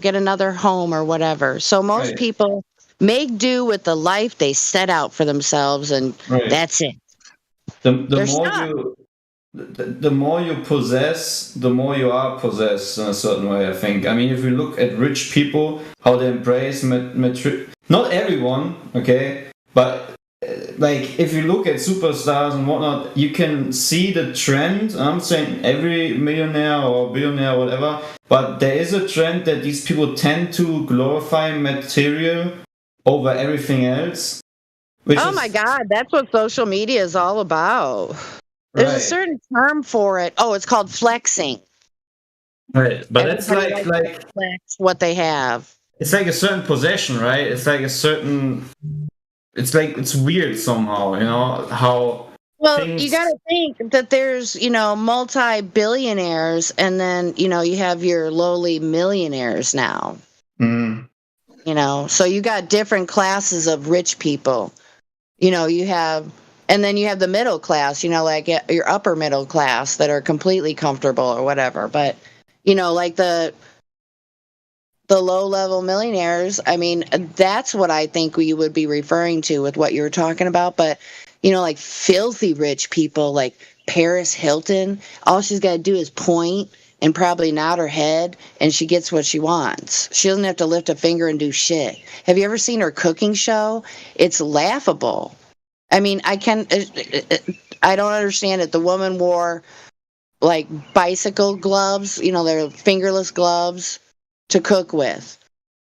get another home or whatever. So most people make do with the life they set out for themselves, and that's it.
The more you possess, the more you are possessed in a certain way, I think. I mean, if you look at rich people, how they embrace not everyone, okay, but if you look at superstars and whatnot, you can see the trend. I'm saying every millionaire or billionaire or whatever, but there is a trend that these people tend to glorify material over everything else.
My God, that's what social media is all about. There's a certain term for it. Oh, it's called flexing.
Right, but it's
Everybody
like
likes to flex what they have.
it's like a certain possession, right? It's like a certain. It's like it's weird somehow, you know how.
Well,
Things...
you got to think that there's, multi-billionaires, and then, you have your lowly millionaires now.
Mm.
So you got different classes of rich people. You have, and then you have the middle class, like your upper middle class that are completely comfortable or whatever. But, like the low-level millionaires, I mean, that's what I think we would be referring to with what you were talking about. But, like filthy rich people like Paris Hilton, all she's got to do is point and probably nod her head, and she gets what she wants. She doesn't have to lift a finger and do shit. Have you ever seen her cooking show? It's laughable. I mean, I don't understand it. The woman wore, like, bicycle gloves, they're fingerless gloves to cook with.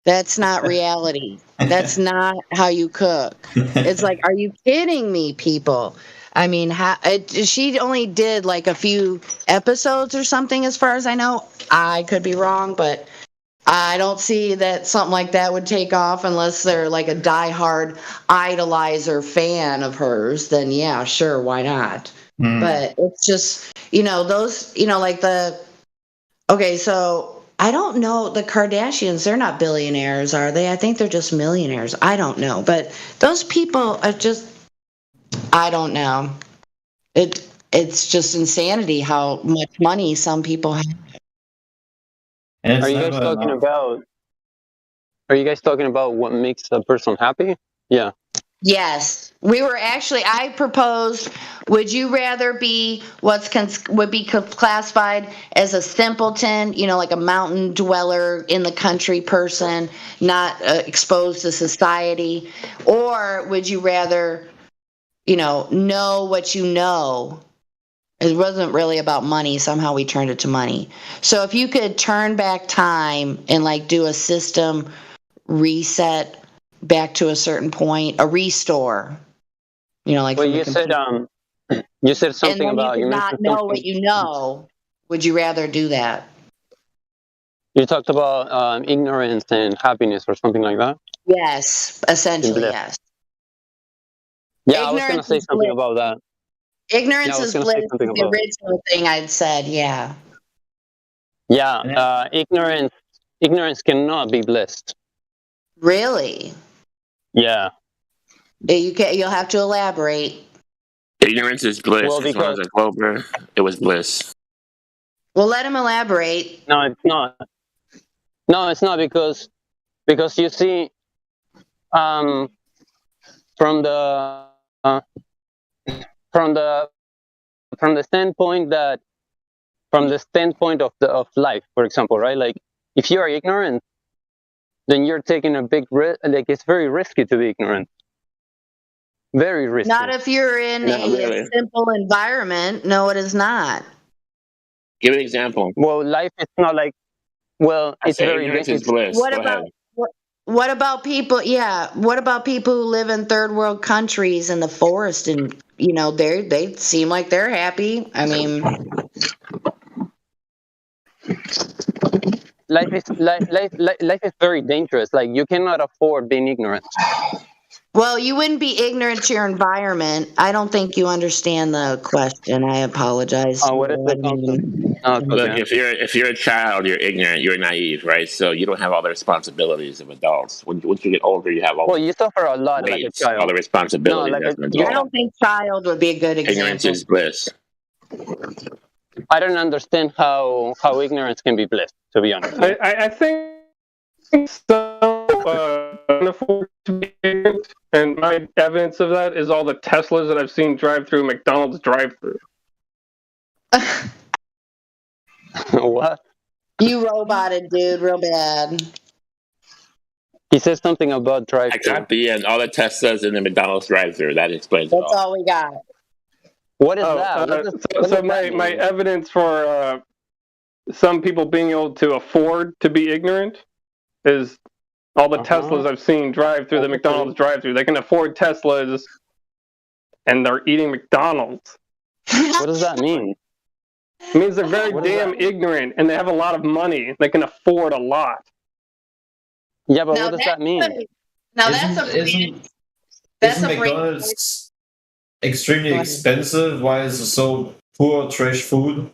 That's not reality. That's not how you cook. It's like, are you kidding me, people? I mean, she only did like a few episodes or something, as far as I know. I could be wrong, but I don't see that something like that would take off unless they're like a diehard idolizer fan of hers. Then yeah, sure, why not? But it's just, those, like okay, so I don't know, the Kardashians, they're not billionaires, are they? I think they're just millionaires. I don't know. But those people are just, I don't know. It's just insanity how much money some people have.
Are you guys talking about what makes a person happy? Yeah.
Yes, I proposed, would you rather be would be classified as a simpleton, like a mountain dweller in the country person, not exposed to society, or would you rather, know what you know? It wasn't really about money. Somehow we turned it to money. So if you could turn back time and like do a system reset back to a certain point, a restore, like.
Well, you said something
and
about
you not know what you know. Would you rather do that?
You talked about ignorance and happiness or something like that.
Yes, essentially, yes.
Yeah, I was going to say something about that.
Ignorance is bliss. Is the original thing I'd said. Yeah.
Yeah, ignorance cannot be blessed.
Really?
Yeah.
You'll have to elaborate.
Ignorance is bliss.
Well,
as far as Clover, it was bliss.
Well, let him elaborate.
No, it's not. No, it's not because you see, from the standpoint of life, for example, right? Like if you are ignorant, then you're taking a big risk. Like it's very risky to be ignorant. Very risky.
Not if you're in a simple environment. No, it is not.
Give an example.
Well, life is not like. Well, it's very.
Ignorance is bliss.
What about people? Yeah. What about people who live in third world countries in the forest, and they seem like they're happy. I mean,
life is very dangerous. Like you cannot afford being ignorant.
Well, you wouldn't be ignorant to your environment. I don't think you understand the question. I apologize.
Oh, what is the concept?
Look, if you're a child, you're ignorant, you're naive, right? So you don't have all the responsibilities of adults. Once you get older, you have all.
Well, you suffer a lot like a child.
All the responsibilities.
I don't think child would be a good example.
Ignorance is bliss.
I don't understand how ignorance can be bliss. To be honest,
I think so. Can afford to be ignorant, and my evidence of that is all the Teslas that I've seen drive through McDonald's drive-through.
What?
You roboted, dude, real bad.
He said something about drive-through.
I got the end. All the Teslas in the McDonald's drive-through. That explains it all.
That's all we got.
What is that?
So my evidence for some people being able to afford to be ignorant is all the Teslas I've seen drive through the McDonald's drive-through. They can afford Teslas, and they're eating McDonald's.
What does that mean?
It means they're very damn ignorant and they have a lot of money. They can afford a lot.
Yeah, but
Now
what does that mean?
Now that's a
Isn't McDonald's extremely expensive? Why is it so poor trash food?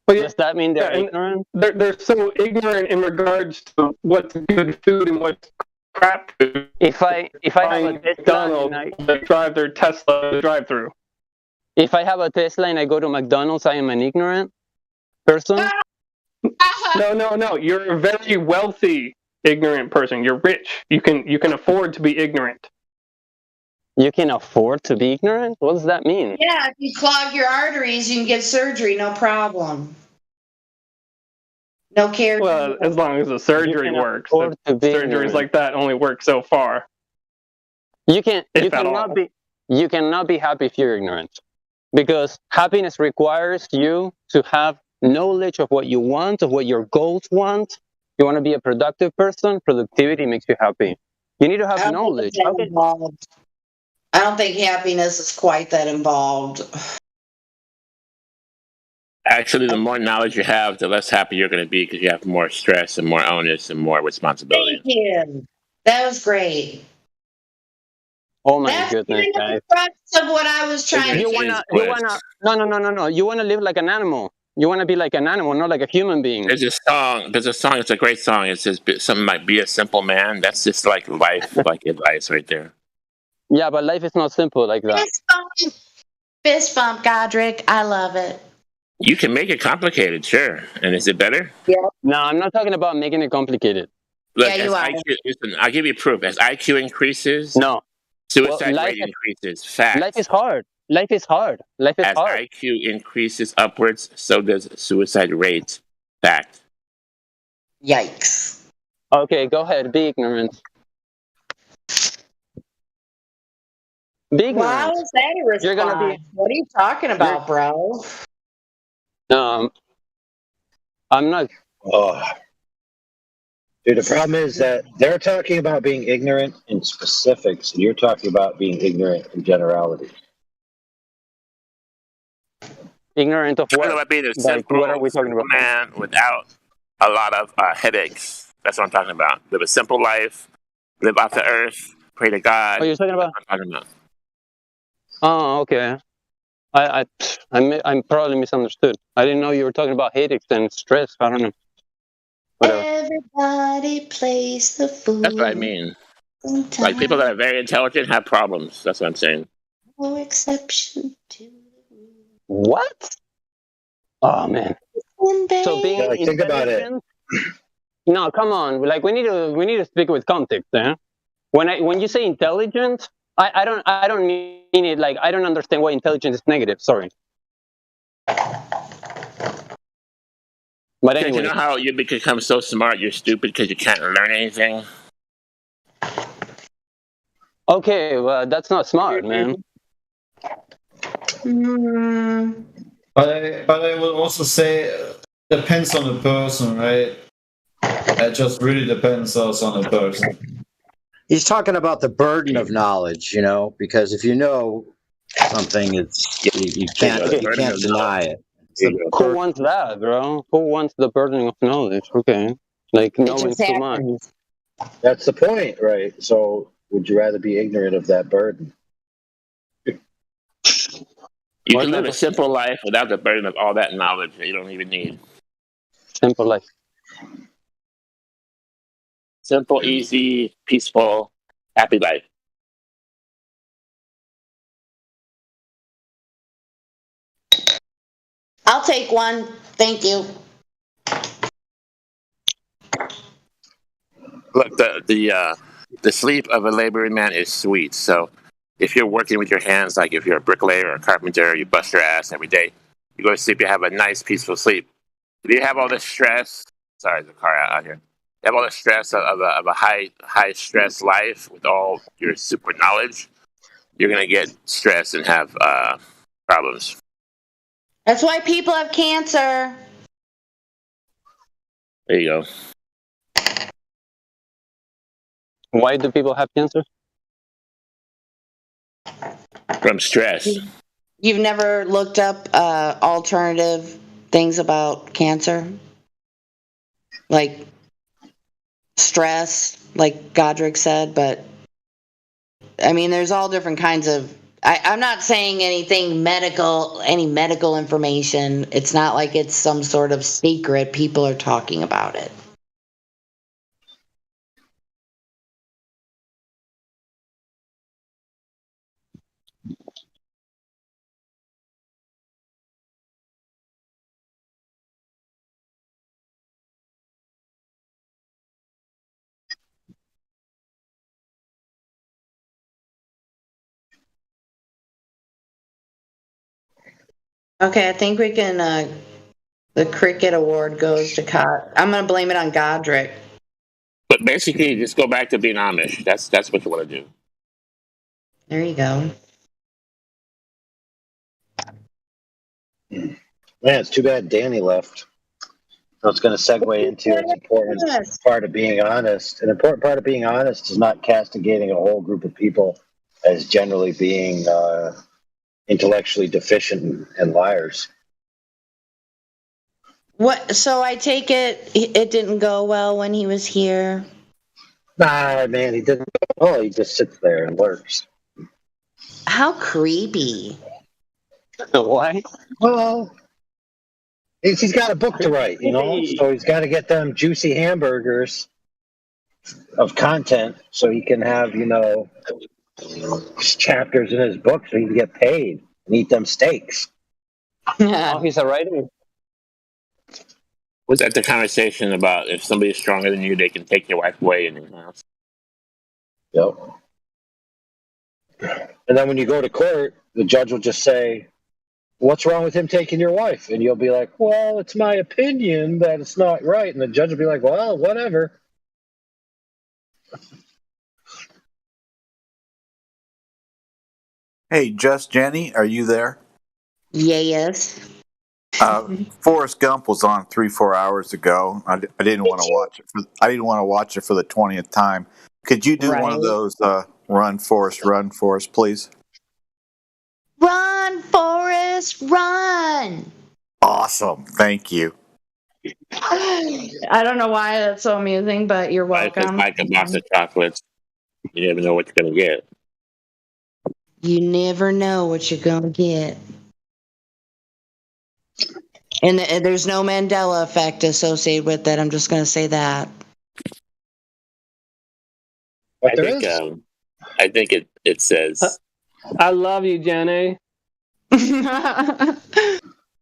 Does that mean they're ignorant?
They're so ignorant in regards to what's good food and what's crap food.
If I have a
McDonald's, they drive their Tesla drive-through.
If I have a Tesla and I go to McDonald's, I am an ignorant person?
No. You're a very wealthy ignorant person. You're rich. You can afford to be ignorant.
You can afford to be ignorant? What does that mean?
Yeah, if you clog your arteries, you can get surgery, no problem. No care.
Well, as long as the surgery works. Surgeries like that only work so far.
You cannot be happy if you're ignorant. Because happiness requires you to have knowledge of what you want, of what your goals want. You want to be a productive person, productivity makes you happy. You need to have knowledge.
I don't think happiness is quite that involved.
Actually, the more knowledge you have, the less happy you're going to be because you have more stress and more onus and more responsibility.
Thank you. That was great.
Oh my goodness, guys.
That's the crux of what I was trying to
do. No. You want to live like an animal. You want to be like an animal, not like a human being.
There's a song. It's a great song. It says something like "Be a simple man." That's just like life, like advice right there.
Yeah, but life is not simple like that.
Fist bump, Godric. I love it.
You can make it complicated, sure. And is it better?
Yeah.
No, I'm not talking about making it complicated.
Look, yeah, you are. Listen, I'll give you proof. As IQ increases, suicide rate increases. Fact.
Life is hard. Life is hard. Life is hard.
As IQ increases upwards, so does suicide rate. Fact.
Yikes.
Okay, go ahead. Be ignorant. Be ignorant.
Wow, is that a response?
You're gonna be.
What are you talking about, bro?
I'm not.
Dude, the problem is that they're talking about being ignorant in specifics, and you're talking about being ignorant in generality.
Ignorant of what?
About being a simple,
what are we talking about?
Man without a lot of headaches. That's what I'm talking about. Live a simple life. Live off the earth. Pray to God.
Oh, you're talking about?
That's what I'm talking about.
Oh, okay. I'm probably misunderstood. I didn't know you were talking about headaches and stress. I don't know. Whatever.
Everybody plays the fool.
That's what I mean. Sometimes. Like people that are very intelligent have problems. That's what I'm saying.
No exception to
what? Oh man. So being
think about it.
No, come on. Like we need to speak with context, eh? When you say intelligent, I don't mean it like I don't understand why intelligence is negative. Sorry. But anyway,
you know how you become so smart you're stupid because you can't learn anything?
Okay, well that's not smart, man.
But I will also say depends on the person, right? It just really depends also on the person.
He's talking about the burden of knowledge, because if you know something, you can't deny it.
Who wants that, bro? Who wants the burden of knowledge? Okay, like knowing too much.
That's the point, right? So, would you rather be ignorant of that burden?
You can live a simple life without the burden of all that knowledge that you don't even need.
Simple life.
Simple, easy, peaceful, happy life.
I'll take one. Thank you.
Look, the sleep of a laboring man is sweet. So if you're working with your hands, like if you're a bricklayer or a carpenter, you bust your ass every day, you go to sleep, you have a nice, peaceful sleep. If you have all this stress, sorry, there's a car out here. You have all the stress of a high stress life with all your super knowledge, you're going to get stressed and have problems.
That's why people have cancer.
There you go.
Why do people have cancer?
From stress.
You've never looked up alternative things about cancer? Like stress, like Godric said, but I mean, there's all different kinds of. I'm not saying any medical information. It's not like it's some sort of secret. People are talking about it. Okay, I think we can. The Cricket Award goes to I'm gonna blame it on Godric.
But basically, just go back to being Amish. That's what you want to do.
There you go.
Man, it's too bad Danny left. So it's going to segue into an important part of being honest. An important part of being honest is not castigating a whole group of people as generally being intellectually deficient and liars.
What? So I take it didn't go well when he was here.
Nah, man, he didn't. Oh, he just sits there and lurks.
How creepy.
Why?
Well, he's got a book to write, you know, so he's got to get them juicy hamburgers of content so he can have, you know, chapters in his book so he can get paid and eat them steaks.
Oh, he's a writer.
Was that the conversation about if somebody's stronger than you, they can take your wife away in your house?
Yep. And then when you go to court, the judge will just say, "What's wrong with him taking your wife?" And you'll be like, "Well, it's my opinion that it's not right." And the judge will be like, "Well, whatever."
Hey, Just Jenny, are you there?
Yes.
Forrest Gump was on 3-4 hours ago. I didn't want to watch it. I didn't want to watch it for the 20th time. Could you do one of those run, Forrest, please?
Run, Forrest, run!
Awesome. Thank you.
I don't know why that's so amusing, but you're welcome.
Like a box of chocolates. You never know what you're going to get.
You never know what you're going to get. And there's no Mandela effect associated with that. I'm just going to say that.
I think it says.
I love you, Jenny.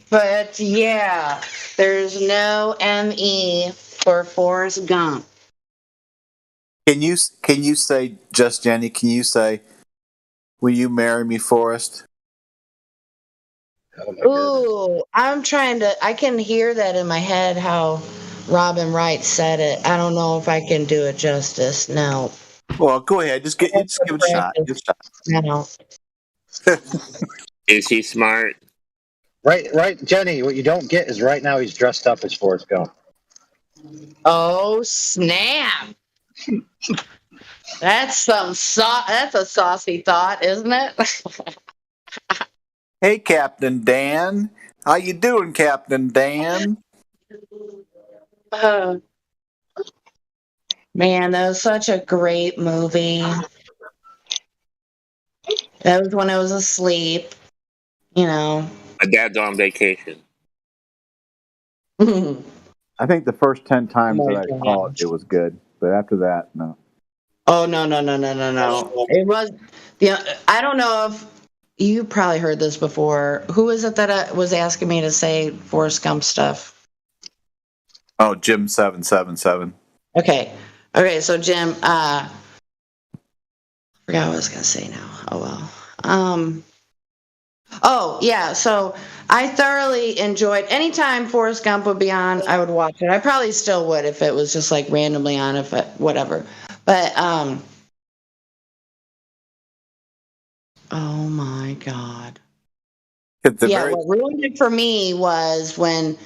But yeah, there's no ME for Forrest Gump.
Can you say, Just Jenny, can you say, "Will you marry me, Forrest"?
Ooh, I can hear that in my head how Robin Wright said it. I don't know if I can do it justice. No.
Well, go ahead. Just give it a shot.
No.
Is he smart?
Right, Jenny. What you don't get is right now he's dressed up as Forrest Gump.
Oh snap! That's a saucy thought, isn't it?
Hey, Captain Dan. How you doing, Captain Dan?
Man, that was such a great movie. That was when I was asleep, you know.
My dad's on vacation.
I think the first 10 times that I saw it, it was good. But after that, no.
Oh, no. It was, I don't know if you probably heard this before. Who is it that was asking me to say Forrest Gump stuff?
Oh, Jim 777.
Okay, so Jim, forgot what I was going to say now. Oh, well. Oh, yeah, so I thoroughly enjoyed, anytime Forrest Gump would be on, I would watch it. I probably still would if it was just like randomly on, whatever. But, oh my God. What ruined it for me was when,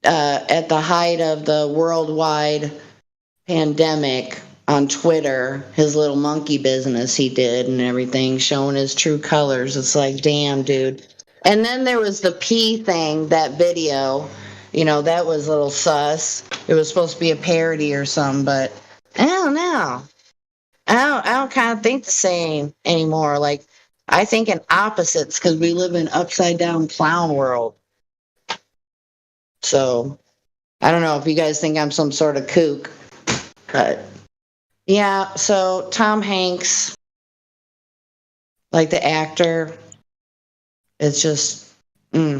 at the height of the worldwide pandemic on Twitter, his little monkey business he did and everything, showing his true colors. It's like, damn, dude. And then there was the P thing, that video. You know, that was a little sus. It was supposed to be a parody or something, but I don't know. I don't kind of think the same anymore. Like, I think in opposites because we live in upside down clown world. So I don't know if you guys think I'm some sort of kook, but yeah. So Tom Hanks, like the actor, it's just, you know,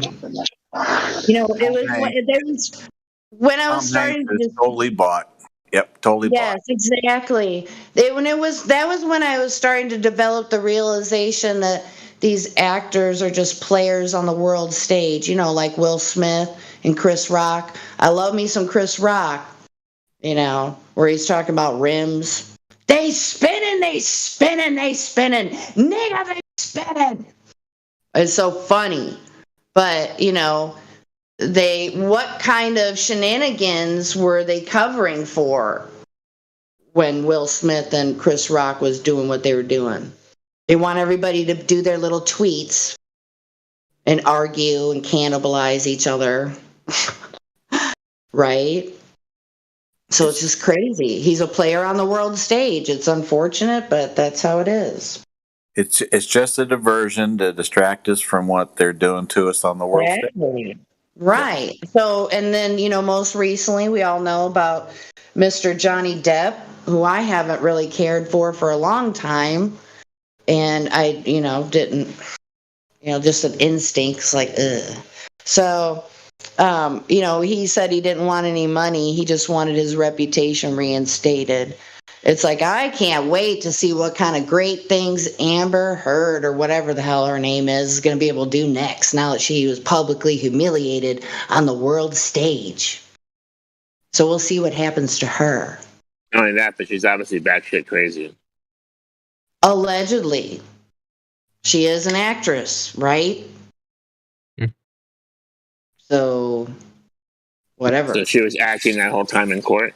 it was there was when I was
Tom Hanks
starting
is
to.
totally bought. Yep, totally bought.
Yes, exactly. That was when I was starting to develop the realization that these actors are just players on the world stage, you know, like Will Smith and Chris Rock. I love me some Chris Rock, you know, where he's talking about rims. They spinning, they spinning, they spinning. Nigga, they spinning. It's so funny. But, you know, what kind of shenanigans were they covering for when Will Smith and Chris Rock was doing what they were doing? They want everybody to do their little tweets and argue and cannibalize each other. Right? So it's just crazy. He's a player on the world stage. It's unfortunate, but that's how it is.
It's just a diversion to distract us from what they're doing to us on the world stage.
Exactly. Right. So, and then, you know, most recently, we all know about Mr. Johnny Depp, who I haven't really cared for a long time. And I, you know, didn't, you know, just an instinct's like, ugh. So, you know, he said he didn't want any money. He just wanted his reputation reinstated. It's like, I can't wait to see what kind of great things Amber Heard, or whatever the hell her name is going to be able to do next now that she was publicly humiliated on the world stage. So we'll see what happens to her.
Not only that, but she's obviously batshit crazy.
Allegedly. She is an actress, right? So, whatever.
So she was acting that whole time in court?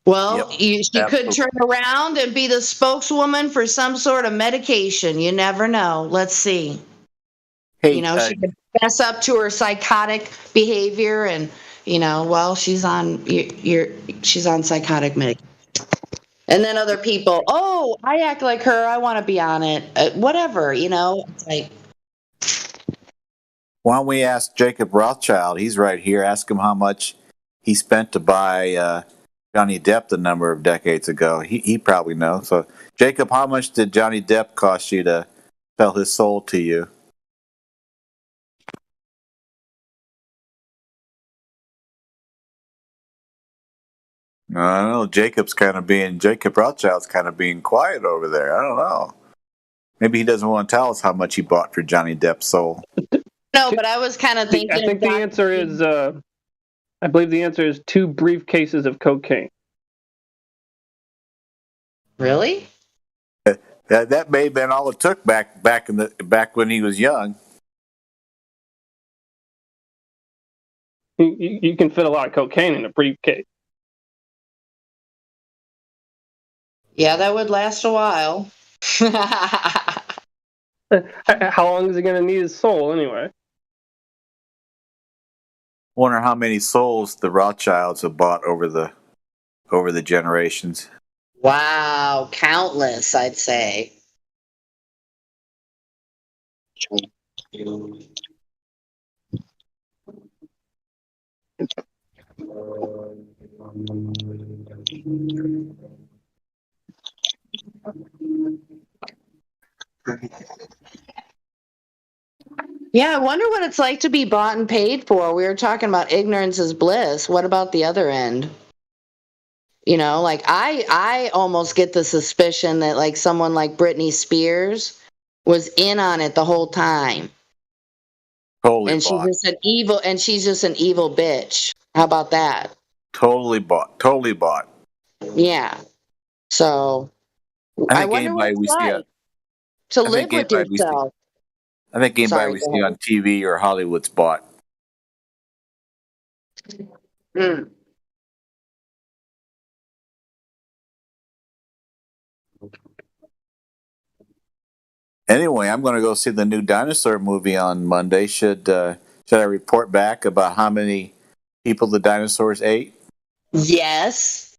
Well, she could turn around and be the spokeswoman for some sort of medication. You never know. Let's see.
Hey,
you know, she could fess up to her psychotic behavior, and you know, well, she's on she's on psychotic medication. And then other people, oh, I act like her. I want to be on it. Whatever, you know. It's like,
why don't we ask Jacob Rothschild? He's right here. Ask him how much he spent to buy Johnny Depp a number of decades ago. He probably knows. So, Jacob, how much did Johnny Depp cost you to sell his soul to you? I don't know. Jacob Rothschild's kind of being quiet over there. I don't know. Maybe he doesn't want to tell us how much he bought for Johnny Depp's soul.
no, but I was kind of thinking.
I think the answer is, I believe the answer is 2 briefcases of cocaine.
Really?
That may have been all it took back when he was young.
You can fit a lot of cocaine in a briefcase.
Yeah, that would last a while.
How long is he going to need his soul anyway?
Wonder how many souls the Rothschilds have bought over the generations.
Wow, countless, I'd say. Yeah, I wonder what it's like to be bought and paid for. We were talking about ignorance is bliss. What about the other end? You know, like I almost get the suspicion that like someone like Britney Spears was in on it the whole time.
Totally
and
bought.
She's just an evil bitch. How about that?
Totally bought. Totally bought.
Yeah. So I wonder what it's like to live with yourself.
I think anybody we see on TV or Hollywood's bought.
Mm.
Anyway, I'm going to go see the new dinosaur movie on Monday. Should I report back about how many people the dinosaurs ate?
Yes.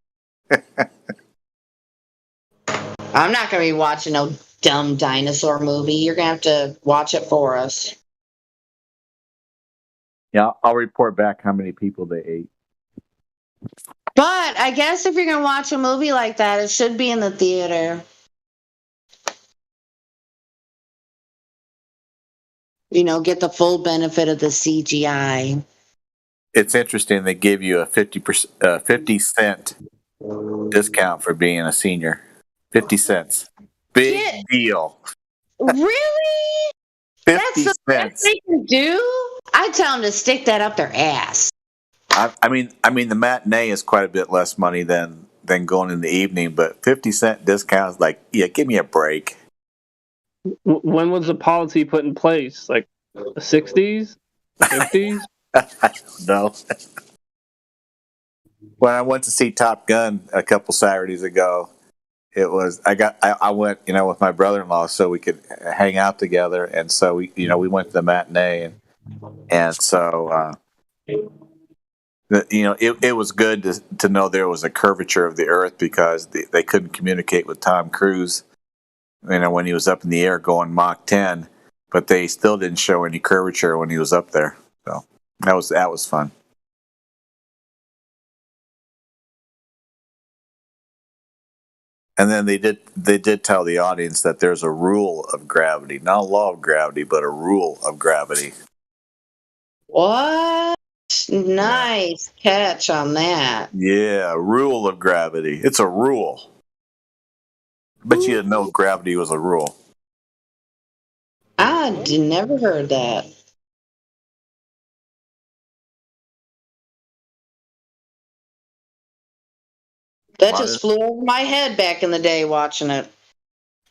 I'm not going to be watching no dumb dinosaur movie. You're going to have to watch it for us.
Yeah, I'll report back how many people they ate.
But I guess if you're going to watch a movie like that, it should be in the theater. You know, get the full benefit of the CGI.
It's interesting. They give you a 50 cent discount for being a senior. 50 cents. Big deal.
Really?
50
That's the best they can do? I tell them to stick that up their ass.
I mean, the matinee is quite a bit less money than going in the evening, but 50-cent discounts, like, yeah, give me a break.
When was the policy put in place? Like the 60s? 50s?
I don't know. When I went to see Top Gun a couple Saturdays ago, it was I went, with my brother-in-law so we could hang out together, and so we went to the matinee, and so it was good to know there was a curvature of the Earth, because they couldn't communicate with Tom Cruise, when he was up in the air going Mach 10, but they still didn't show any curvature when he was up there. So that was fun. And then they did tell the audience that there's a rule of gravity, not a law of gravity, but a rule of gravity.
What? Nice catch on that.
Yeah, rule of gravity. It's a rule. But you didn't know gravity was a rule.
I never heard that. That just flew over my head back in the day watching it.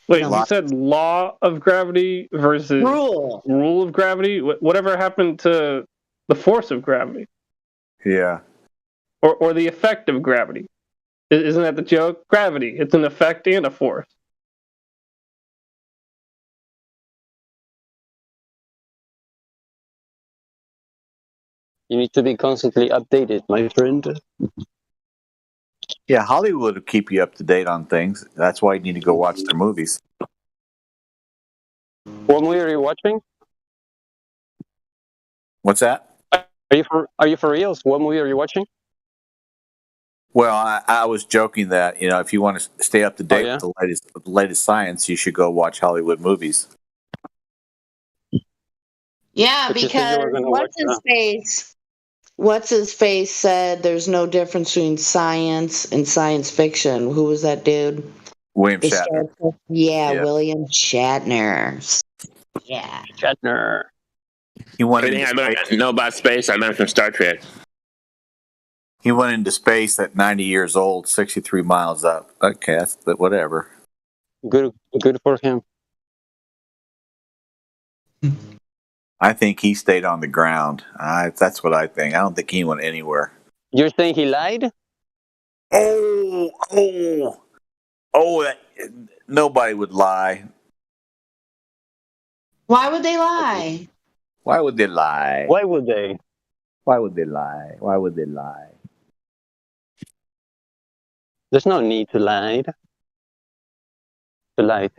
Wait, you said law of gravity versus rule of gravity? Whatever happened to the force of gravity?
Yeah.
Or the effect of gravity? Isn't that the joke? Gravity, it's an effect and a force.
You need to be constantly updated, my friend.
Yeah, Hollywood will keep you up to date on things. That's why you need to go watch their movies.
What movie are you watching?
What's that?
Are you for reals? What movie are you watching?
Well, I was joking that, if you want to stay up to date with the latest science, you should go watch Hollywood movies.
Yeah,
But you said you were
because
gonna
what's his face said there's no difference between science and science fiction. Who was that dude?
William
The
Shatner.
Star- yeah, William Shatner. Yeah.
Shatner.
He went
Everything
into
I
space.
know about space, I learned from Star Trek.
He went into space at 90 years old, 63 miles up. Okay, but whatever.
Good for him.
I think he stayed on the ground. That's what I think. I don't think he went anywhere.
You're saying he lied?
Oh! Nobody would lie.
Why would they lie?
Why would they lie?
Why would they?
Why would they lie? Why would they lie?
There's no need to lie. To lie.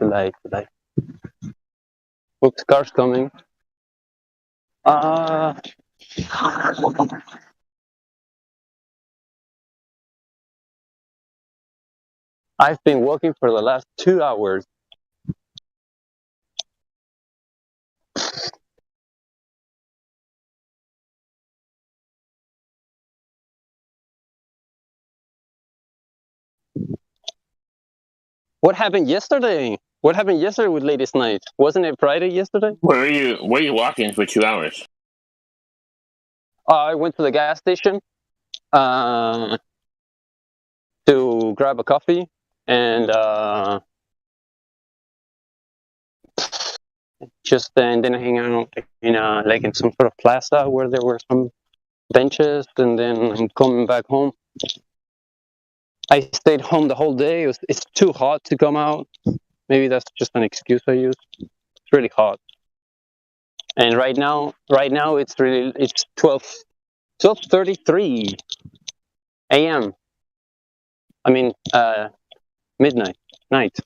Oops, car's coming. I've been walking for the last 2 hours. What happened yesterday? What happened yesterday with Ladies Night? Wasn't it Friday yesterday?
Where are you walking for 2 hours?
I went to the gas station to grab a coffee, and and then hang out in some sort of plaza where there were some benches, and then I'm coming back home. I stayed home the whole day. It's too hot to come out. Maybe that's just an excuse I use. It's really hot. And right now it's 12:33 a.m. I mean, midnight, night,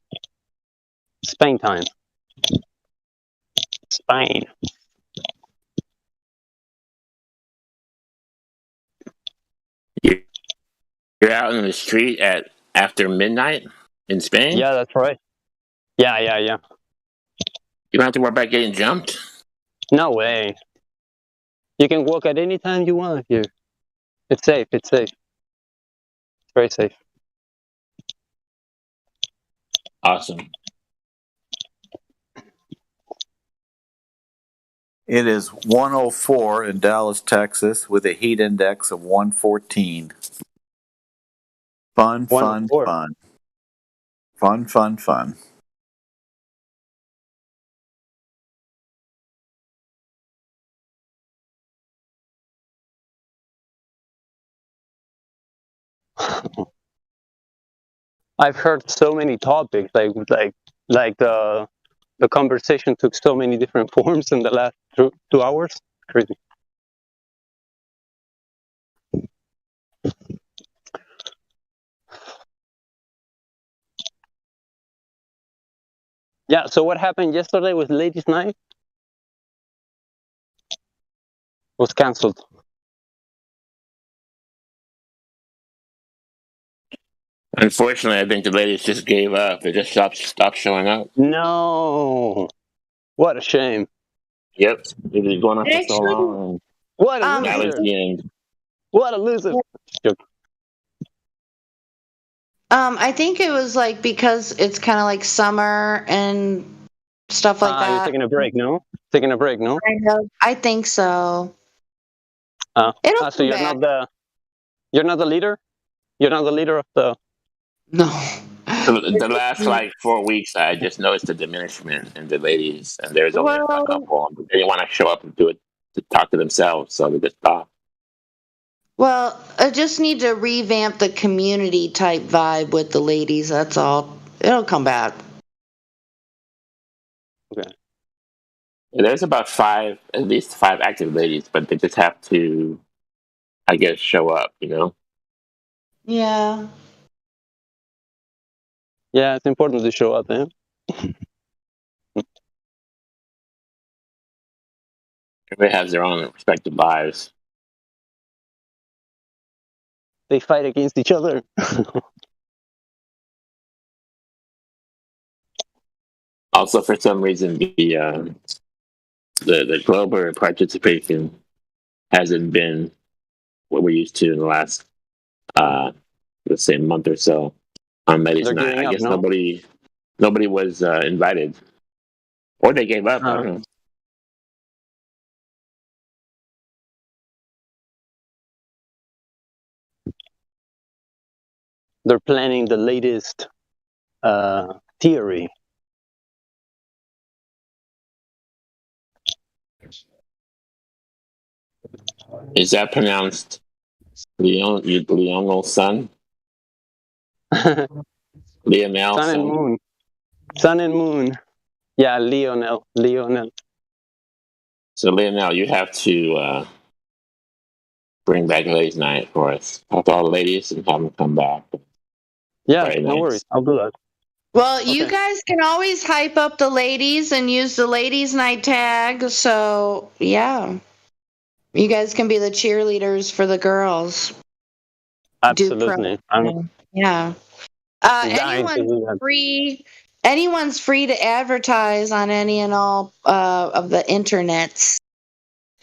Spain time. Spain.
You're out in the street after midnight in Spain?
Yeah, that's right. Yeah.
You don't have to worry about getting jumped?
No way. You can walk at any time you want here. It's safe. It's very safe.
Awesome.
It is 104 in Dallas, Texas, with a heat index of 114. Fun.
I've heard so many topics, like the conversation took so many different forms in the last 2 hours. Crazy. Yeah. So what happened yesterday with Ladies' Night? Was cancelled.
Unfortunately, I think the ladies just gave up. They just stopped showing up.
No. What a shame.
Yep. They've been going on for so long.
What a
That was
loser.
the end.
What a loser.
I think it was like because it's kind of like summer and stuff like
You're
that.
taking a break, no? Taking a break, no?
I think so.
So
come
you're
back.
not the leader? You're not the leader of the...
No.
So the last 4 weeks, I just noticed a diminishment in the ladies, and there's only a couple. They didn't want to show up and do it to talk to themselves, so they just stopped.
Well, I just need to revamp the community type vibe with the ladies. That's all. It'll come back.
Okay.
There's about at least five active ladies, but they just have to, I guess, show up,
Yeah.
Yeah, it's important to show up, eh?
Everybody has their own respective lives.
They fight against each other.
Also, for some reason, the global participation hasn't been what we're used to in the last, let's say, month or so on Ladies'
They're
Night.
giving
I
up,
guess
no?
nobody was invited, or they gave up. I don't know.
They're planning the latest theory.
Is that pronounced Leonel's son? Lionel?
Sun and moon. Sun and moon. Yeah, Lionel.
So, Lionel, you have to bring back Ladies' Night for us. Talk to all the ladies and have them come back.
Yeah,
Very
no
nice.
worries. I'll do that.
Well, you guys can always hype up the ladies and use the Ladies' Night tag. So, yeah. You guys can be the cheerleaders for the girls.
Absolutely.
Yeah. Anyone's free to advertise on any and all of the internets.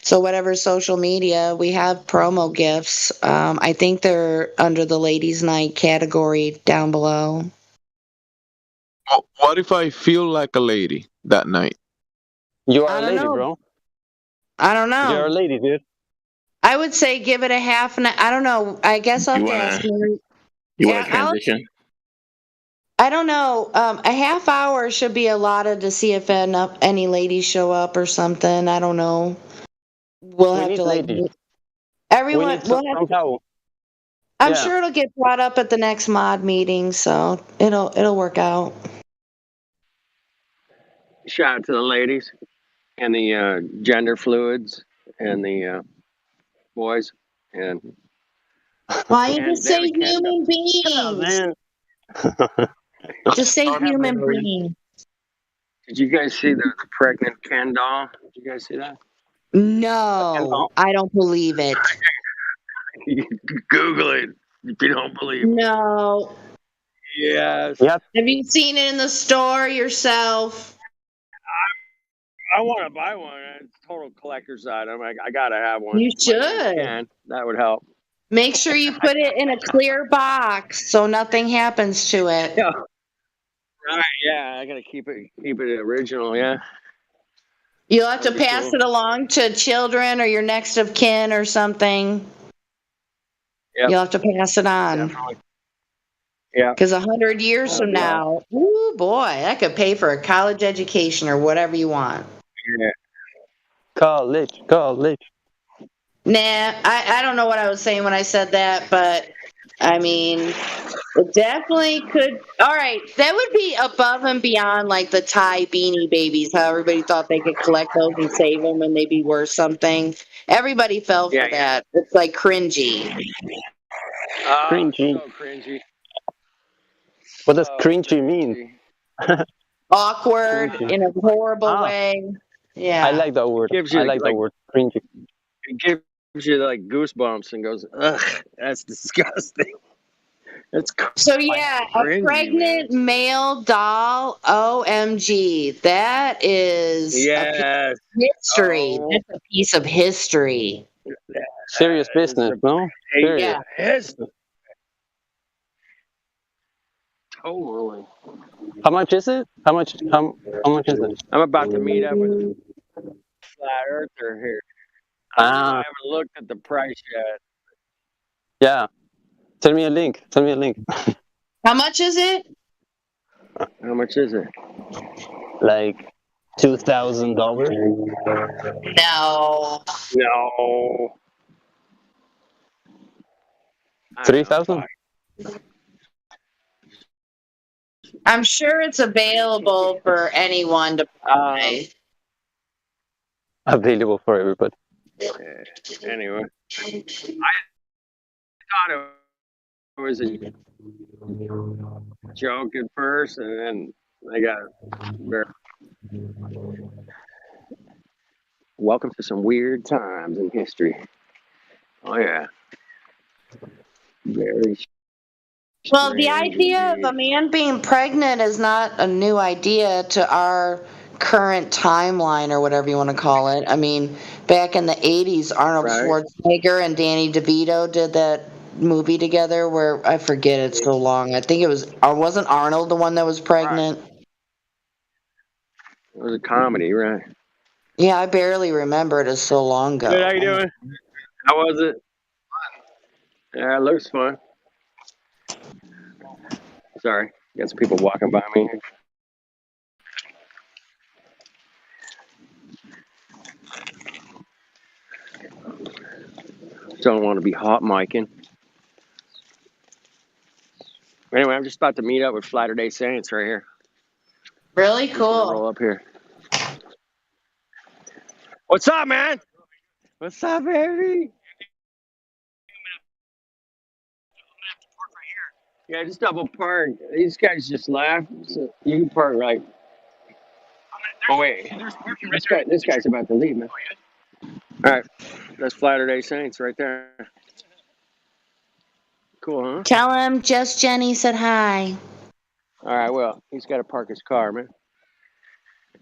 So whatever social media, we have promo gifts. I think they're under the Ladies' Night category down below.
What if I feel like a lady that night?
You are a lady, bro.
I don't know.
You're a lady, dude.
I would say give it a half. I don't know. I guess I'll have to ask Mary.
You want to transition?
I don't know. A half hour should be allotted to see if any ladies show up or something. I don't know. We'll have to
ladies.
Everyone. I'm
Yeah.
sure it'll get brought up at the next mod meeting, so it'll work out.
Shout out to the ladies and the gender fluids and the boys and
Why you
and
just say
David Ken.
human beings? Just say human beings.
Did you guys see the pregnant Ken doll? Did you guys see that?
No, I don't believe it.
You can Google it if you don't believe it.
No.
Yes.
Yep.
Have you seen it in the store yourself?
I want to buy one. It's a total collector's item. I gotta have one.
You
My name's
should.
Ken. That would help.
Make sure you put it in a clear box so nothing happens to it.
Yeah. Right. Yeah. I gotta keep it original. Yeah.
You'll have to
That'd be
pass
cool.
it along to children or your next of kin or something.
Yep.
You'll have to pass it on.
Definitely. Yeah.
Because 100 years from now, ooh boy, that could pay for a college education or whatever you want.
Yeah.
College.
Nah, I don't know what I was saying when I said that, but I mean, it definitely could. All right, that would be above and beyond like the Thai Beanie Babies, how everybody thought they could collect those and save them and they'd be worth something. Everybody fell for that. It's like cringy.
Cringy.
So cringy.
What does cringy mean?
Awkward
Cringy.
in a horrible way. Yeah.
I like that word.
Gives you,
I like that word. Cringy.
It gives you like goosebumps and goes, ugh, that's disgusting. That's
So yeah, a
cringy,
pregnant male doll. OMG, that is a piece
Yes.
of history.
Oh.
That's a piece of history.
Serious business, no? Serious.
Yeah.
Yes. Totally.
How much is it? How much is it?
I'm about to meet up with Flat Earther here. I haven't looked at the price yet.
Yeah. Send me a link.
How much is it?
How much is it?
Like $2,000.
No.
No.
3,000.
I'm sure it's available for anyone to buy.
Available for everybody.
Anyway, I thought it was a joke at first, and then I got very. Welcome to some weird times in history. Oh yeah. Very.
Well, the
strange
idea of
indeed.
a man being pregnant is not a new idea to our current timeline or whatever you want to call it. I mean, back in the 80s, Arnold Schwarzenegger and Danny DeVito did that movie together where I forget it's so long. I think it was, or wasn't Arnold the one that was pregnant?
It was a comedy, right?
Yeah, I barely remember it. It's so long ago.
Good, how you doing? How was it? Yeah, it looks fun. Sorry, got some people walking by me. Don't want to be hot micing. Anyway, I'm just about to meet up with Latter Day Saints right here.
Really
Just gonna
cool.
roll up here. What's up, man? What's up, baby? Yeah, just double park. These guys just left. So you can park right. Oh wait, this guy's about to leave, man. All right, that's Latter Day Saints right there. Cool, huh?
Tell him Just Jenny said hi.
All right, well, he's got to park his car, man.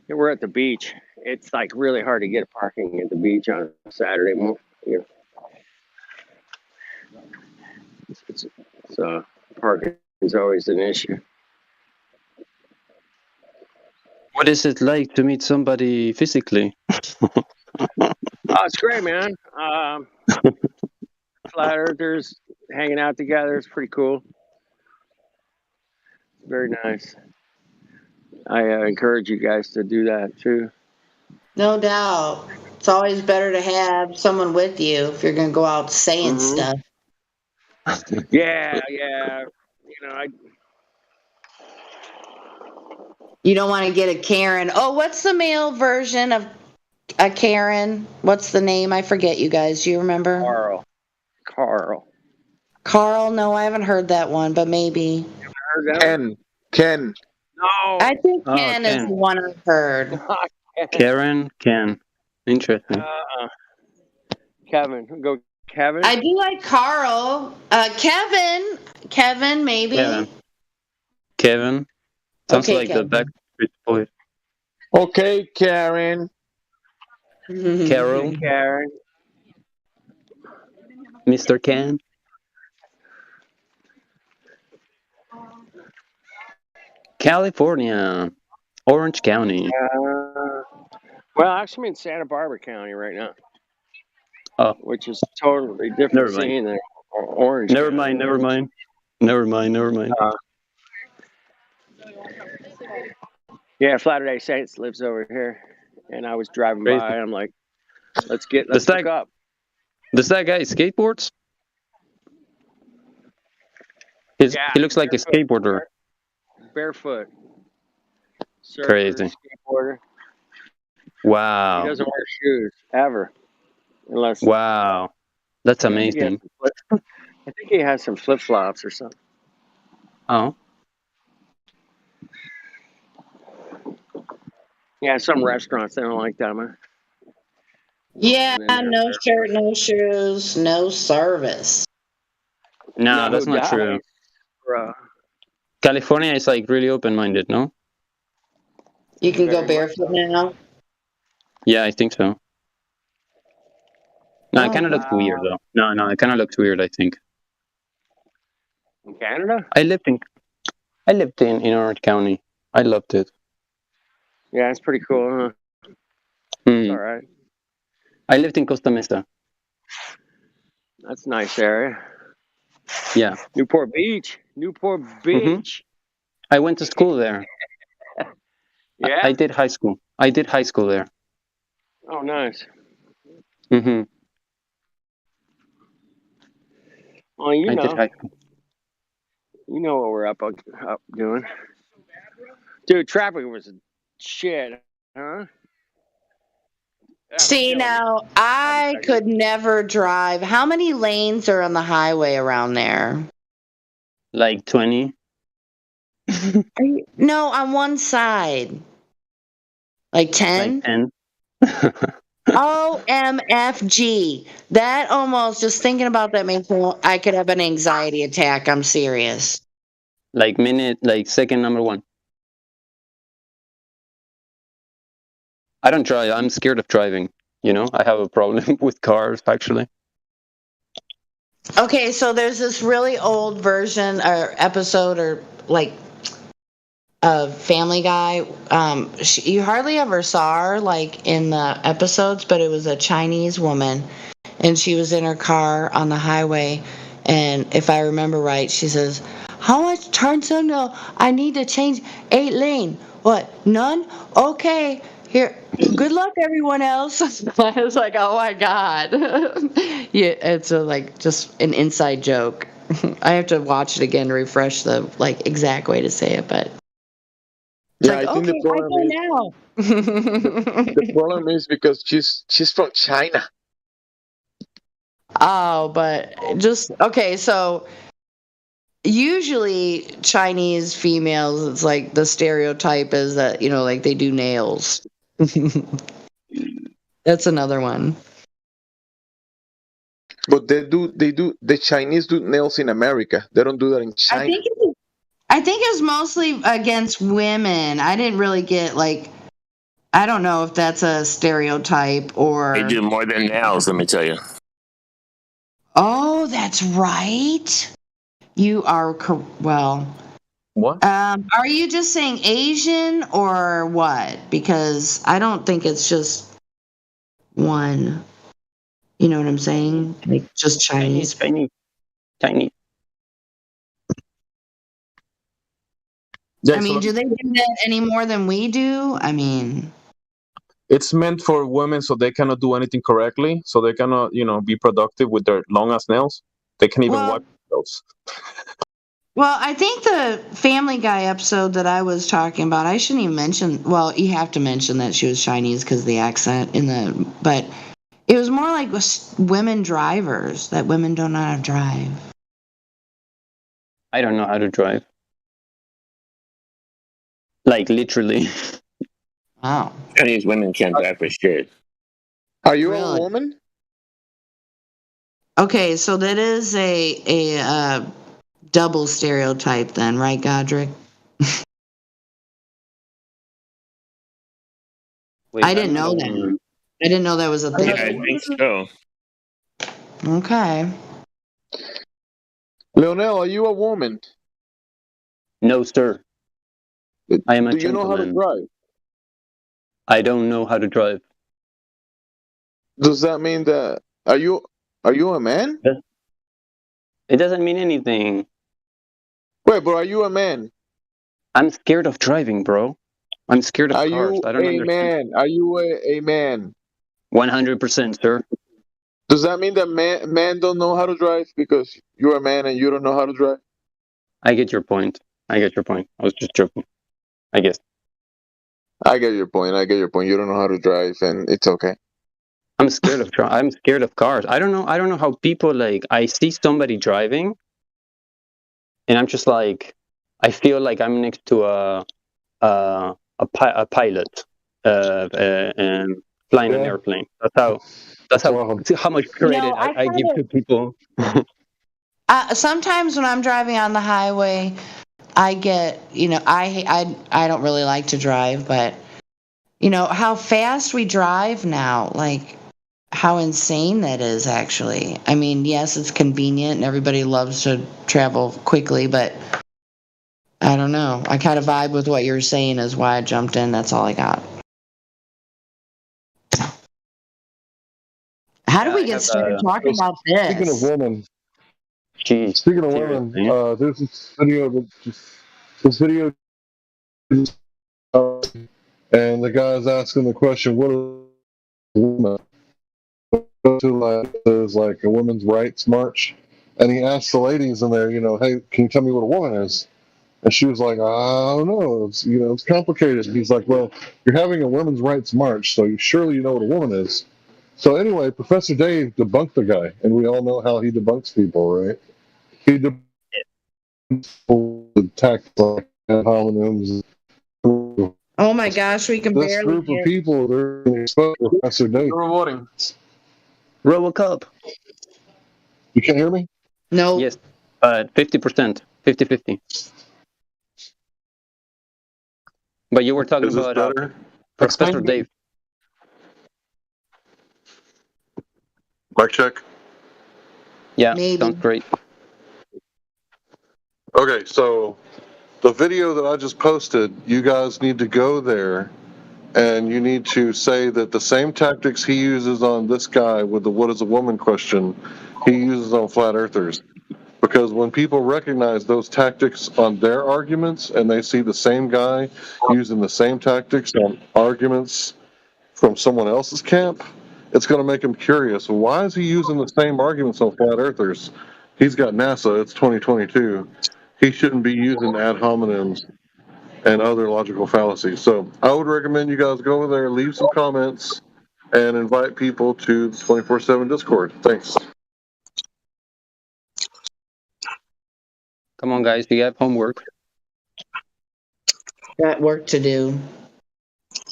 Yeah, we're at the beach. It's like really hard to get parking at the beach on a Saturday morning. You know. So parking is always an issue.
What is it like to meet somebody physically?
Oh, it's great, man. Flat Earthers hanging out together. It's pretty cool. Very nice. I encourage you guys to do that too.
No doubt. It's always better to have someone with you if you're going to go out saying stuff.
Yeah. You know,
You don't want to get a Karen. Oh, what's the male version of a Karen? What's the name? I forget, you guys. Do you remember?
Carl.
Carl? No, I haven't heard that one, but maybe.
Heard that one?
Ken.
No.
I think
Oh,
Ken is
Ken.
the one I've heard.
Karen, Ken. Interesting.
Kevin. Go Kevin.
I do like Carl. Kevin, maybe.
Kevin. Sounds
Okay,
like the
Kevin.
Backstreet Boys.
Okay, Karen.
Carol.
Karen.
Mr. Ken. California. Orange County.
Well, actually, I'm in Santa Barbara County right now.
Oh.
Which is totally different
Never mind.
scene than Orange.
Never
County.
mind, never mind. Never mind, never mind.
Yeah, Latter-day Saints lives over here, and I was driving
Crazy.
by. I'm like, let's hook up.
Does that guy skateboards? He looks like a skateboarder.
Barefoot. Surfer,
Crazy.
Skateboarder.
Wow.
He doesn't wear shoes ever, unless.
Wow. That's amazing.
I think he has some flip flops or something.
Oh.
Yeah, some restaurants they don't like that, man.
Yeah, no shirt, no shoes, no service.
No, that's not true. California is like really open-minded, no?
You can go barefoot now.
Yeah, I think so. No, it kind of looks weird though. No, it kind of looks weird, I think.
In Canada?
I lived in Orange County. I loved it.
Yeah, it's pretty cool, huh?
Mm.
All right.
I lived in Costa Mesa.
That's a nice area.
Yeah.
Newport Beach.
Mm-hmm. I went to school there.
Yeah?
I did high school. I did high school there.
Oh, nice.
Mm-hmm.
Well, you
I
know.
did high school.
You know what we're up doing. Dude, traffic was shit, huh?
See, now, I could never drive. How many lanes are on the highway around there?
Like 20.
No, on one side. Like 10?
Like 10.
OMFG. That almost, just thinking about that makes me, I could have an anxiety attack. I'm serious.
Like second number 1. I don't drive. I'm scared of driving. You know, I have a problem with cars, actually.
Okay, so there's this really old version or episode or like of Family Guy. You hardly ever saw her like in the episodes, but it was a Chinese woman, and she was in her car on the highway, and if I remember right, she says, "How much turn signal? I need to change 8 lane. What? None? Okay." Here, good luck, everyone else. I was like, oh my god. Yeah, it's just an inside joke. I have to watch it again to refresh the exact way to say it, but it's
Yeah, I think the problem the problem is because she's from China.
Oh, but okay, so usually Chinese females, it's like the stereotype is that, they do nails. That's another one.
But the Chinese do nails in America. They don't do that in China.
I think it was mostly against women. I didn't really get I don't know if that's a stereotype or.
They do more than nails, let me tell you.
Oh, that's right. You are well.
What?
Are you just saying Asian or what? Because I don't think it's just one. You know what I'm saying? Like just Chinese.
Chinese.
Yeah,
I mean, do they do that any more than we do? I mean,
it's meant for women so they cannot do anything correctly, so they cannot, be productive with their long ass nails. They can even wipe themselves.
Well, I think the Family Guy episode that I was talking about, I shouldn't even mention. Well, you have to mention that she was Chinese because of the accent but it was more like women drivers, that women don't know how to drive.
I don't know how to drive. Like literally.
Wow.
Chinese women can't drive for shit.
Are you
Really?
a woman?
Okay, so that is a double stereotype then, right, Godric?
Wait,
I didn't know that. I didn't know that was a thing.
Yeah, I think so.
Okay.
Leonel, are you a woman?
No, sir. I am a
Do you know how to
gentleman.
drive?
I don't know how to drive.
Does that mean that are you a man?
It doesn't mean anything.
Wait, but are you a man?
I'm scared of driving, bro. I'm scared of
Are
cars.
you
I don't
a
understand.
man? Are you a man?
100%, sir.
Does that mean that men don't know how to drive because you're a man and you don't know how to drive?
I get your point. I was just joking. I guess.
I get your point. You don't know how to drive, and it's okay.
I'm scared of I'm scared of cars. I don't know how people like. I see somebody driving, and I'm just like, I feel like I'm next to a pilot, flying an airplane. That's how much credit I give to people.
Sometimes when I'm driving on the highway, I get, I don't really like to drive, but how fast we drive now, like how insane that is actually. I mean, yes, it's convenient and everybody loves to travel quickly, but I don't know. I kind of vibe with what you're saying is why I jumped in. That's all I got. How do we get started talking about this?
Speaking of women,
Jeez,
speaking of women, there's this video, and the guy's asking the question, "What is a woman?" There's like a women's rights march, and he asked the ladies in there, "Hey, can you tell me what a woman is?" And she was like, "I don't know. It's complicated." And he's like, "Well, you're having a women's rights march, so surely you know what a woman is." So anyway, Professor Dave debunked the guy, and we all know how he debunks people, right? He debunks attacks like ad hominems.
Oh my gosh, we can
This
barely
group
hear.
of people, they're exposed to Professor Dave.
Rewarding.
RoboCop.
You can't hear me?
No.
Yes, 50%, 50-50. But you were talking
Is this
about
better?
Professor Dave.
Mic check.
Yeah, sounds great.
Okay, so the video that I just posted, you guys need to go there and you need to say that the same tactics he uses on this guy with the "what is a woman" question, he uses on flat earthers. Because when people recognize those tactics on their arguments and they see the same guy using the same tactics on arguments from someone else's camp, it's going to make them curious. Why is he using the same arguments on flat earthers? He's got NASA. It's 2022. He shouldn't be using ad hominems and other logical fallacies. So I would recommend you guys go over there, leave some comments, and invite people to the 24/7 Discord. Thanks.
Come on, guys, you have homework.
Got work to do.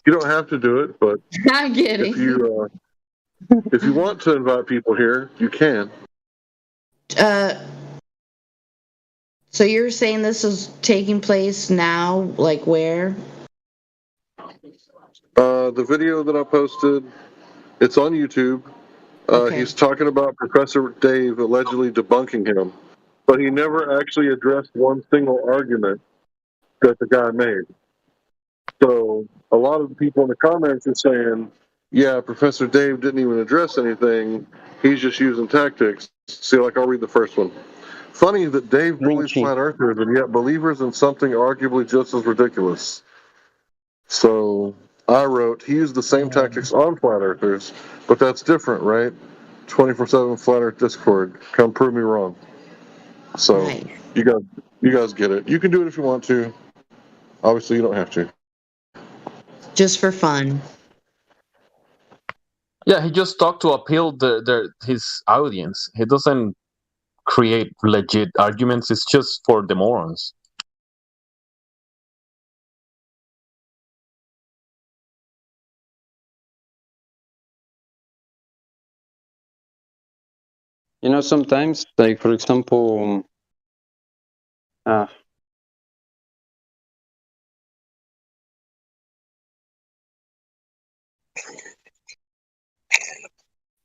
You don't have to do it, but
I'm kidding.
if you want to invite people here, you can.
So you're saying this is taking place now, like where?
The video that I posted, it's on YouTube. He's talking about Professor Dave allegedly debunking him, but he never actually addressed one single argument that the guy made. So a lot of the people in the comments are saying, yeah, Professor Dave didn't even address anything. He's just using tactics. See, like, I'll read the first one. Funny that Dave bullies flat earthers and yet believers in something arguably just as ridiculous. So I wrote, he used the same tactics on flat earthers, but that's different, right? 24/7 Flat Earth Discord. Come prove me wrong. So
Right.
you guys get it. You can do it if you want to. Obviously, you don't have to.
Just for fun.
Yeah, he just talked to appeal his audience. He doesn't create legit arguments. It's just for the morons.
You know, sometimes, like for example, uh,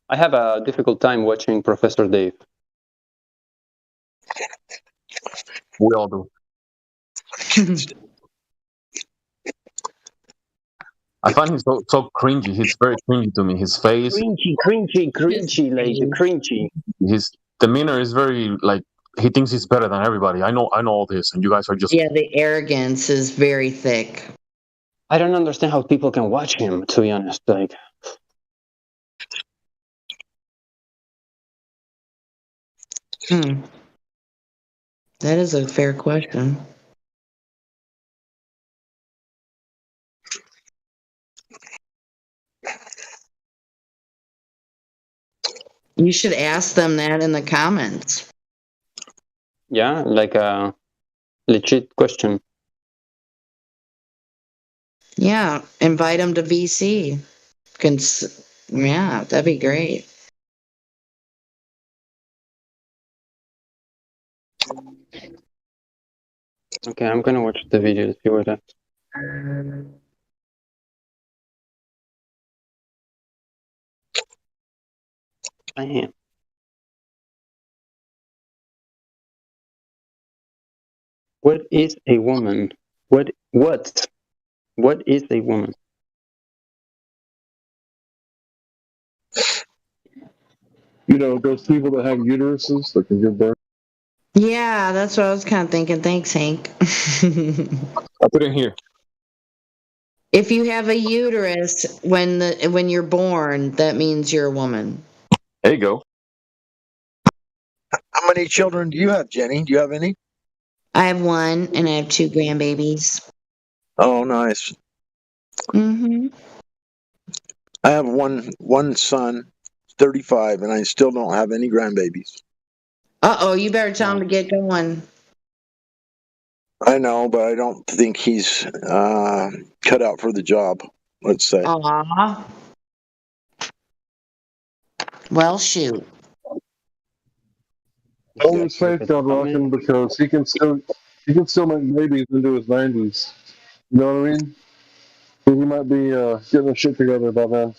I have a difficult time watching Professor Dave.
We all do. I find him so cringy. He's very cringy to me. His face,
Cringy, like cringy.
his demeanor is very like he thinks he's better than everybody. I know all this, and you guys are just
Yeah, the arrogance is very thick.
I don't understand how people can watch him, to be honest. Like,
That is a fair question. You should ask them that in the comments.
yeah, like a legit question.
Yeah, invite them to VC. Yeah, that'd be great.
Okay, I'm gonna watch the video to see what that. I am. What is a woman? What is a woman?
You know, those people that have uteruses that can give birth.
Yeah, that's what I was kind of thinking. Thanks, Hank.
I put in here.
If you have a uterus when you're born, that means you're a woman.
There you go.
How many children do you have, Jenny? Do you have any?
I have one, and I have 2 grandbabies.
Oh, nice.
Mm-hmm.
I have one son, 35, and I still don't have any grandbabies.
Uh-oh, you better tell him to get going.
I know, but I don't think he's cut out for the job, let's say.
Aw. Well, shoot.
Hold his faith, God Rockin', because he can still make babies into his 90s. You know what I mean? He might be getting his shit together by then.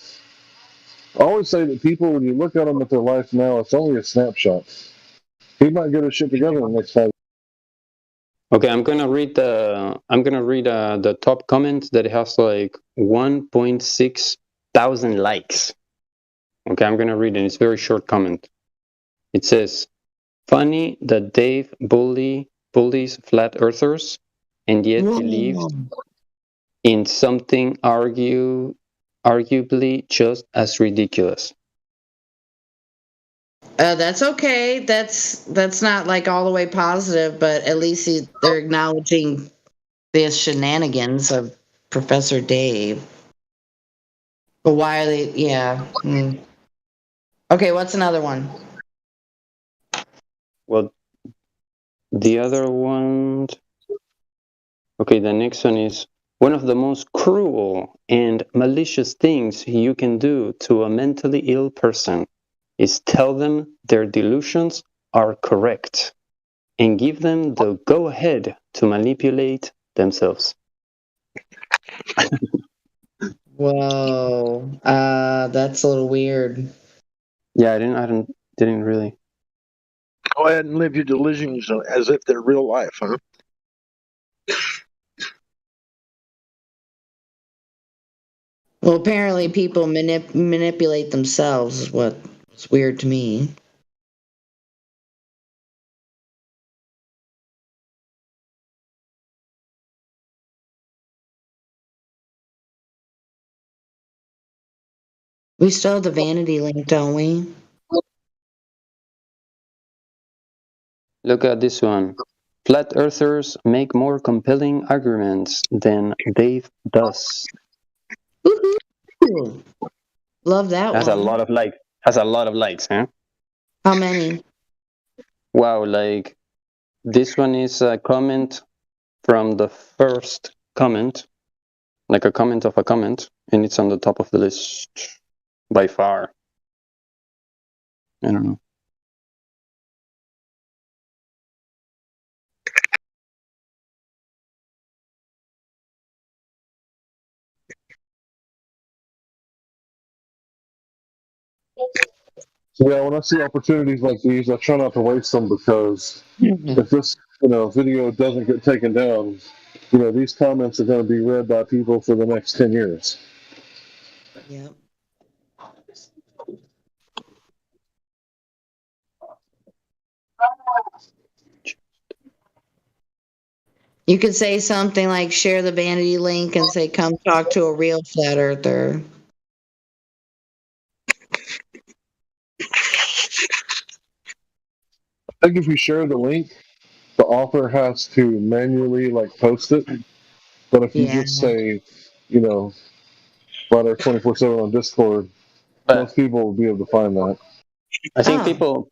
I always say that people, when you look at them at their life now, it's only a snapshot. He might get his shit together in the next 5 years.
Okay, I'm gonna read the top comment that has like 1.6 thousand likes. Okay, I'm gonna read it. It's a very short comment. It says, "Funny that Dave bullies flat earthers, and yet believes in something arguably just as ridiculous."
That's okay. That's not like all the way positive, but at least they're acknowledging the shenanigans of Professor Dave. But why are they? Yeah. Okay, what's another one?
Well, the other one. Okay, the next one is, "One of the most cruel and malicious things you can do to a mentally ill person is tell them their delusions are correct and give them the go-ahead to manipulate themselves."
Whoa. That's a little weird.
Yeah, I didn't really.
Go ahead and live your delusions as if they're real life, huh?
Well, apparently people manipulate themselves is what's weird to me. We still have the vanity link, don't we?
Look at this one. Flat earthers make more compelling arguments than Dave does.
Woohoo! Love that
Has
one.
a lot of likes. Has a lot of likes, huh?
How many?
Wow, like this one is a comment from the first comment, like a comment of a comment, and it's on the top of the list by far. I don't know.
Yeah, when I see opportunities like these, I try not to waste them because if this, video doesn't get taken down, these comments are going to be read by people for the next 10 years.
Yep. You could say something like share the vanity link and say come talk to a real flat earther.
I think if you share the link, the author has to manually post it. But if you just say, Flat Earth 24/7 on Discord, most people will be able to find that.
I think people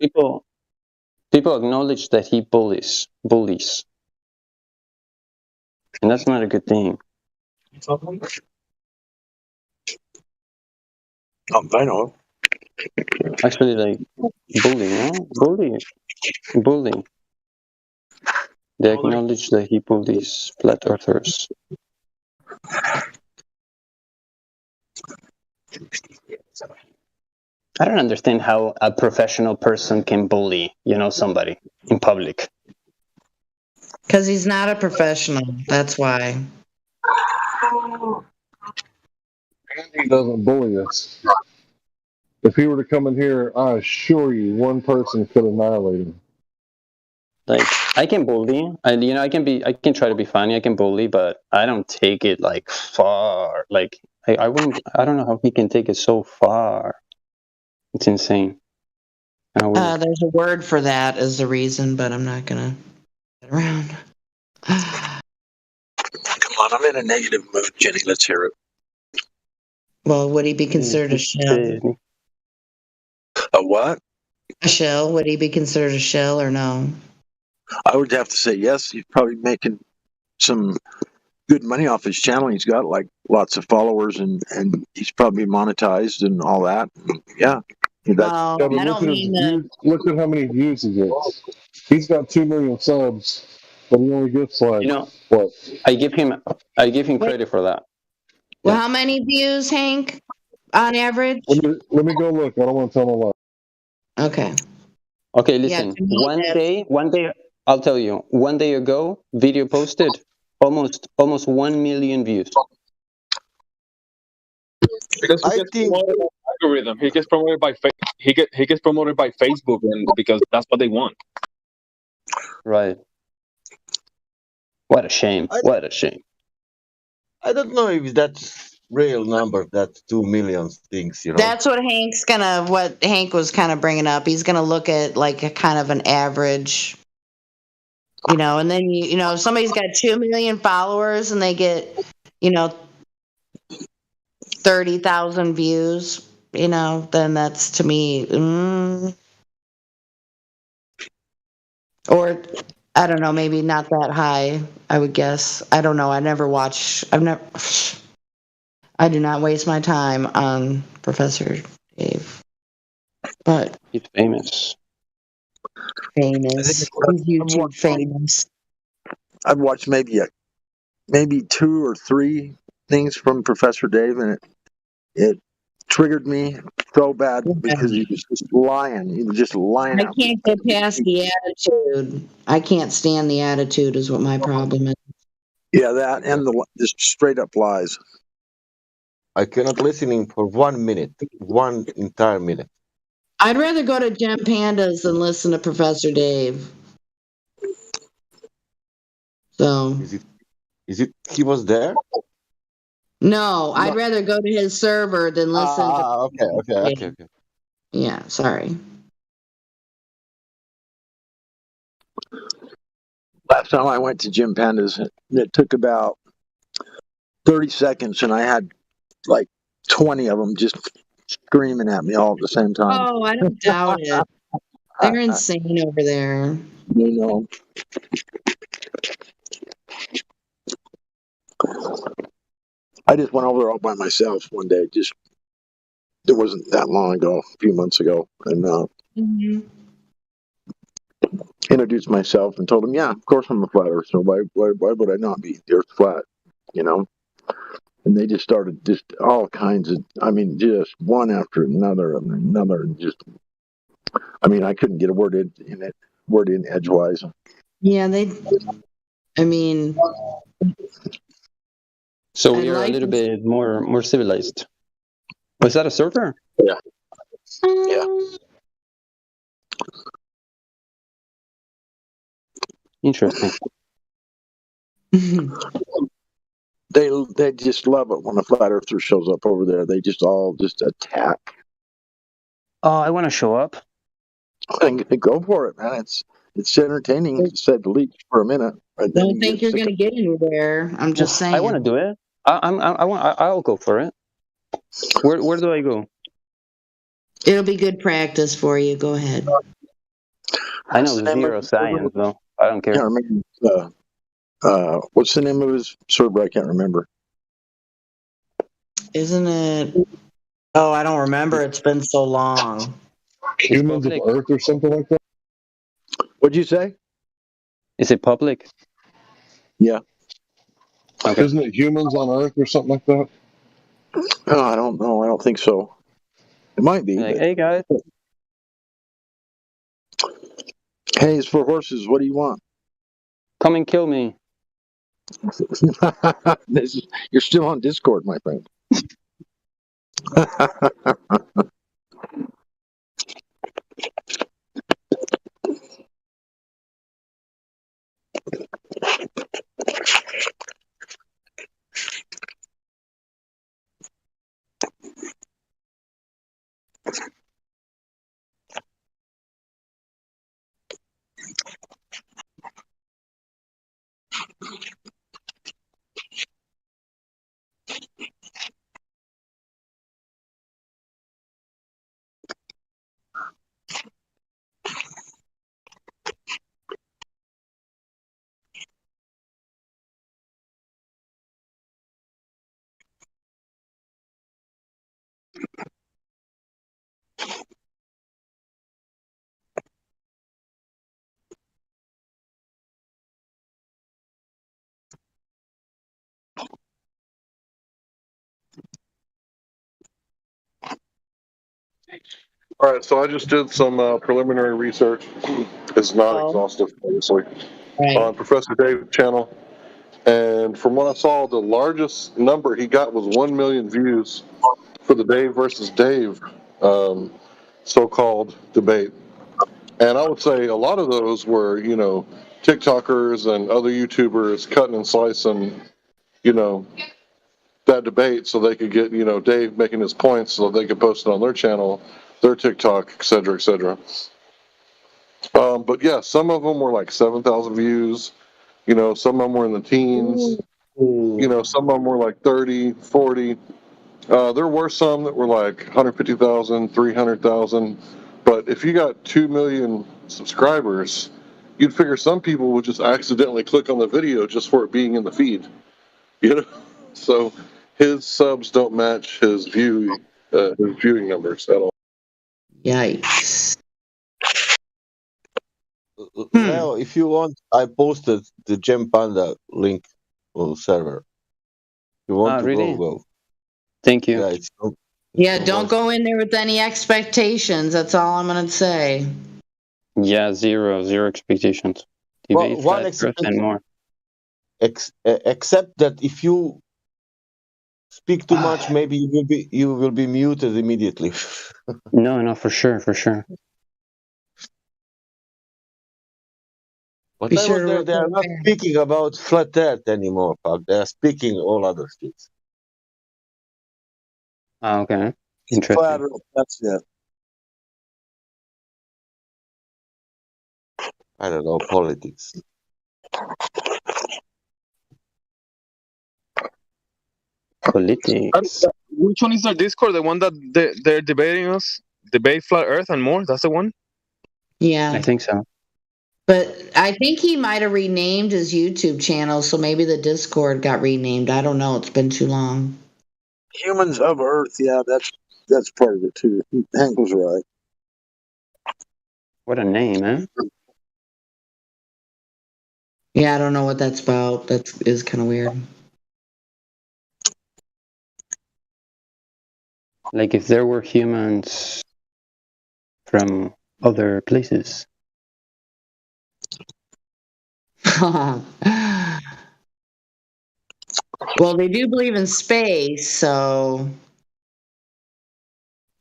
acknowledge that he bullies, and that's not a good thing.
I know.
Actually, like bully. They acknowledge that he bullies flat earthers. I don't understand how a professional person can bully, somebody in public.
Because he's not a professional. That's why.
Andy doesn't bully us. If he were to come in here, I assure you, one person could annihilate him.
Like, I can bully, and I can try to be funny. I can bully, but I don't take it far. Like, I wouldn't. I don't know how he can take it so far. It's insane.
There's a word for that as the reason, but I'm not gonna get around.
Come on, I'm in a negative mood, Jenny. Let's hear it.
Well, would he be considered a shell?
A what?
A shell? Would he be considered a shell or no?
I would have to say yes. He's probably making some good money off his channel. He's got lots of followers and he's probably monetized and all that. Yeah.
Well, I don't mean that.
Look at how many views he gets. He's got 2 million subs, but he only gets what?
I give him credit for that.
Well, how many views, Hank, on average?
Let me go look. I don't want to tell a lie.
Okay.
Okay, listen. One day, I'll tell you. One day ago, video posted almost 1 million views.
Because he gets promoted by algorithm. He gets promoted by he gets promoted by Facebook, and because that's what they want.
Right. What a shame. What a shame.
I don't know if that's real number, that 2 million things,
That's what Hank was kind of bringing up. He's gonna look at a kind of an average, and then if somebody's got 2 million followers and they get 30,000 views, then that's, to me, or I don't know, maybe not that high, I would guess. I don't know. I do not waste my time on Professor Dave. But
he's famous.
He's YouTube famous.
I've watched maybe 2 or 3 things from Professor Dave, and it triggered me so bad because he was just lying. He was just lying.
I can't get past the attitude. I can't stand the attitude is what my problem is.
Yeah, that and just straight up lies.
I cannot listen for 1 minute, 1 entire minute.
I'd rather go to Gem Pandas than listen to Professor Dave. So
is it he was there?
No, I'd rather go to his server than listen to.
Okay.
Yeah, sorry.
last time I went to Jim Panda's, it took about 30 seconds, and I had like 20 of them just screaming at me all at the same time.
Oh, I don't doubt it. They're insane over there.
You know, I just went over there all by myself one day. Just it wasn't that long ago, a few months ago, and introduced myself and told them, "Yeah, of course I'm a flat earth. So why would I not be? The Earth's flat, you know." And they just started just all kinds of, I mean, just one after another and another, and just, I mean, I couldn't get a word in edgewise.
Yeah, I mean,
So
I
we are a
like.
little bit more civilized. Was that a server?
Yeah. Yeah.
Interesting.
They just love it when a flat earther shows up over there. They just all just attack.
Oh, I want to show up.
And go for it, man. It's entertaining, to say the least, for a minute. And then
Don't think you're
sick
gonna get anywhere. I'm just saying.
I want to do it. I'll go for it. Where do I go?
It'll be good practice for you. Go ahead.
I know zero science, though. I don't care.
I can't remember. What's the name of his server? I can't remember.
Isn't it? Oh, I don't remember. It's been so long.
Humans of Earth or something like that?
What'd you say?
Is it public?
Yeah.
Okay.
Isn't it Humans on Earth or something like that?
Oh, I don't know. I don't think so. It might be.
Like, hey guys.
Hey, it's for horses. What do you want?
Come and kill me.
You're still on Discord, my friend.
All right, so I just did some preliminary research. It's not exhaustive, obviously, on Professor Dave's channel. And from what I saw, the largest number he got was 1 million views for the Dave versus Dave so-called debate. And I would say a lot of those were, TikTokers and other YouTubers cutting and slicing, that debate so they could get, Dave making his points so they could post it on their channel, their TikTok, et cetera, et cetera. But yeah, some of them were like 7,000 views. Some of them were in the teens. Some of them were like 30, 40. There were some that were like 150,000, 300,000. But if you got 2 million subscribers, you'd figure some people would just accidentally click on the video just for it being in the feed. So his subs don't match his viewing numbers at all.
Yikes.
Leo, if you want, I posted the Gem Panda link on the server. If you want to
really?
go.
Thank you.
Yeah,
Don't go in there with any expectations. That's all I'm gonna say.
Yeah, zero expectations.
Well,
Debate,
one
flat earth, and more.
Except that if you speak too much, maybe you will be muted immediately.
No, for sure.
But I was there, they are not speaking about flat earth anymore, Pug. They are speaking all other things.
Oh, okay. Interesting.
Flat Earth, that's it.
I don't know, politics.
Politics.
Which one is the Discord? The one that they're debating us? Debate flat Earth and more? That's the one?
Yeah.
I think so.
But I think he might have renamed his YouTube channel, so maybe the Discord got renamed. I don't know. It's been too long.
Humans of Earth, yeah, that's part of it too. Hank was right.
What a name, eh?
Yeah, I don't know what that's about. That is kind of weird.
Like if there were humans from other places.
Well, they do believe in space, so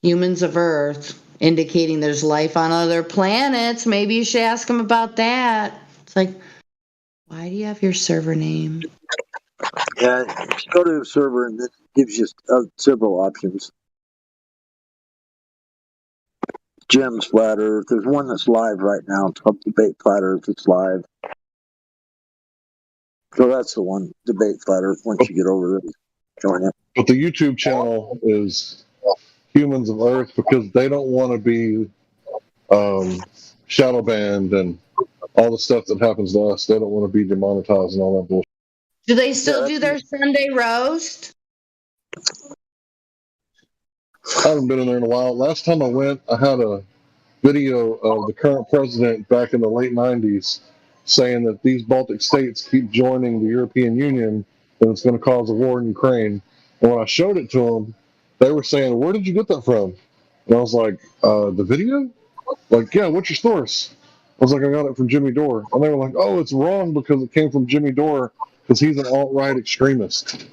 humans of Earth, indicating there's life on other planets. Maybe you should ask them about that. It's like, why do you have your server name?
Yeah, you go to the server and it gives you several options. Jim's Flat Earth. There's one that's live right now. It's called Debate Flat Earth. It's live. So that's the one, Debate Flat Earth. Once you get over there, join it.
But the YouTube channel is Humans of Earth because they don't want to be shadow banned and all the stuff that happens to us. They don't want to be demonetized and all that bullshit.
Do they still do their Sunday roast?
I haven't been in there in a while. Last time I went, I had a video of the current president back in the late 90s saying that these Baltic states keep joining the European Union and it's going to cause a war in Ukraine. And when I showed it to them, they were saying, "Where did you get that from?" And I was like, "The video? Like, yeah, what's your source?" I was like, "I got it from Jimmy Dore." And they were like, "Oh, it's wrong because it came from Jimmy Dore because he's an alt-right extremist."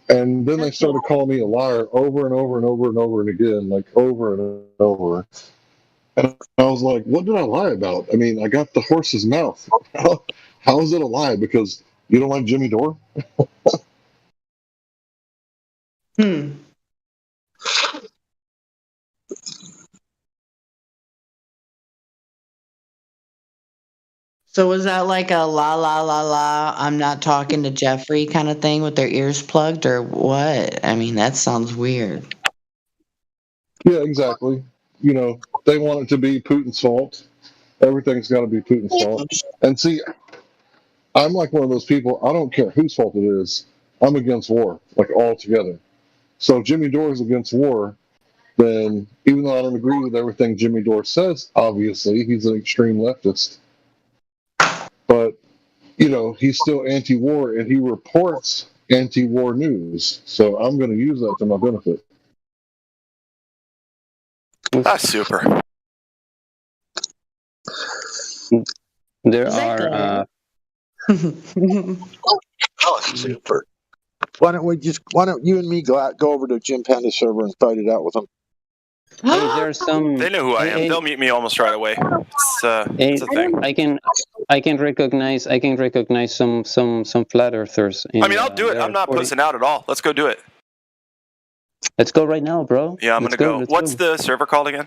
And then they started calling me a liar over and over and over and over and again, like over and over. And I was like, what did I lie about? I mean, I got the horse's mouth. How is it a lie? Because you don't like Jimmy Dore?
So was that like a la la la la, I'm not talking to Jeffrey kind of thing with their ears plugged or what? I mean, that sounds weird.
Yeah, exactly. You know, they want it to be Putin's fault. Everything's got to be Putin's fault. And see, I'm like one of those people, I don't care whose fault it is. I'm against war, like altogether. So if Jimmy Dore is against war, then even though I don't agree with everything Jimmy Dore says, obviously, he's an extreme leftist. But, you know, he's still anti-war and he reports anti-war news. So I'm going to use that to my benefit.
That's super.
There
Is that
are
Oh, super. Why don't you and me go over to Jim Panda's server and fight it out with him?
hey, there's some.
They know who I am. They'll mute me almost right away. It's a thing.
I can recognize some flat earthers.
I mean, I'll do it. I'm not pussing out at all. Let's go do it.
Let's go right now, bro.
Yeah, I'm gonna go. What's the server called again?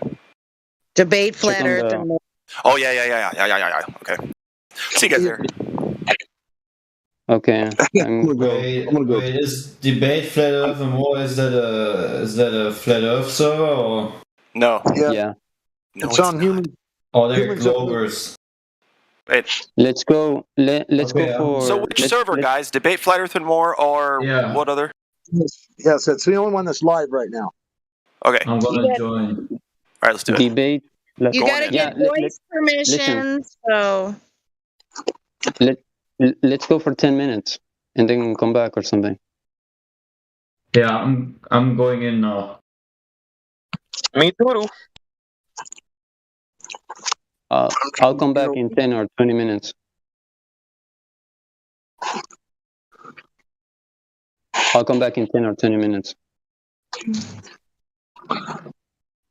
Debate Flat Earth and more.
Oh yeah. Okay. See you guys there.
Okay.
I'm gonna go. Wait, is Debate Flat Earth and more? Is that a Flat Earth server or?
No.
Yeah.
No,
it's on human.
Oh, they're Globers.
Wait.
Let's go. Let's go for.
So which server, guys? Debate Flat Earth and more, or what other?
Yes, it's the only one that's live right now.
Okay.
I'm gonna join.
All right, let's do it.
Debate.
You gotta get voice permission, so.
Let's go for 10 minutes and then come back or something.
Yeah, I'm going in now.
Me too.
I'll come back in 10 or 20 minutes. I'll come back in 10 or 20 minutes.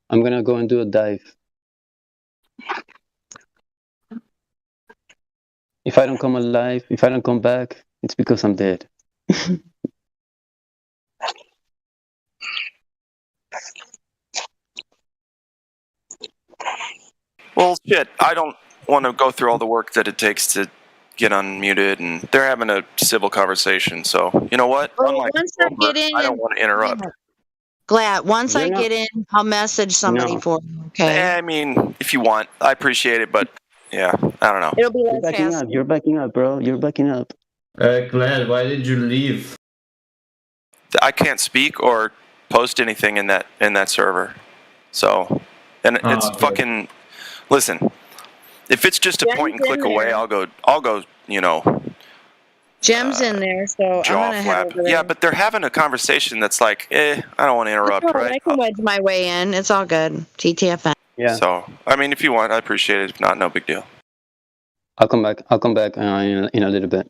I'm gonna go and do a dive. If I don't come alive, if I don't come back, it's because I'm dead.
Well, shit. I don't want to go through all the work that it takes to get unmuted, and they're having a civil conversation. So you know what?
Well, once I get in,
I don't want to interrupt.
Glad. Once I get in, I'll message somebody for you. Okay.
I mean, if you want, I appreciate it, but yeah, I don't know.
It'll be
You're
less
backing
fast.
up. You're backing up, bro. You're backing up.
Glad, why did you leave?
I can't speak or post anything in that server. So, and it's
okay.
fucking. Listen, if it's just a point and click away, I'll go. You know.
Jem's in there, so
Jaw
I'm gonna
flap.
head over
Yeah,
there.
but they're having a conversation that's like, I don't want to interrupt,
It's all
right?
I can wedge my way in. It's all good. TTFN.
Yeah.
So, I mean, if you want, I appreciate it. If not, no big deal.
I'll come back. I'll come back in a little bit.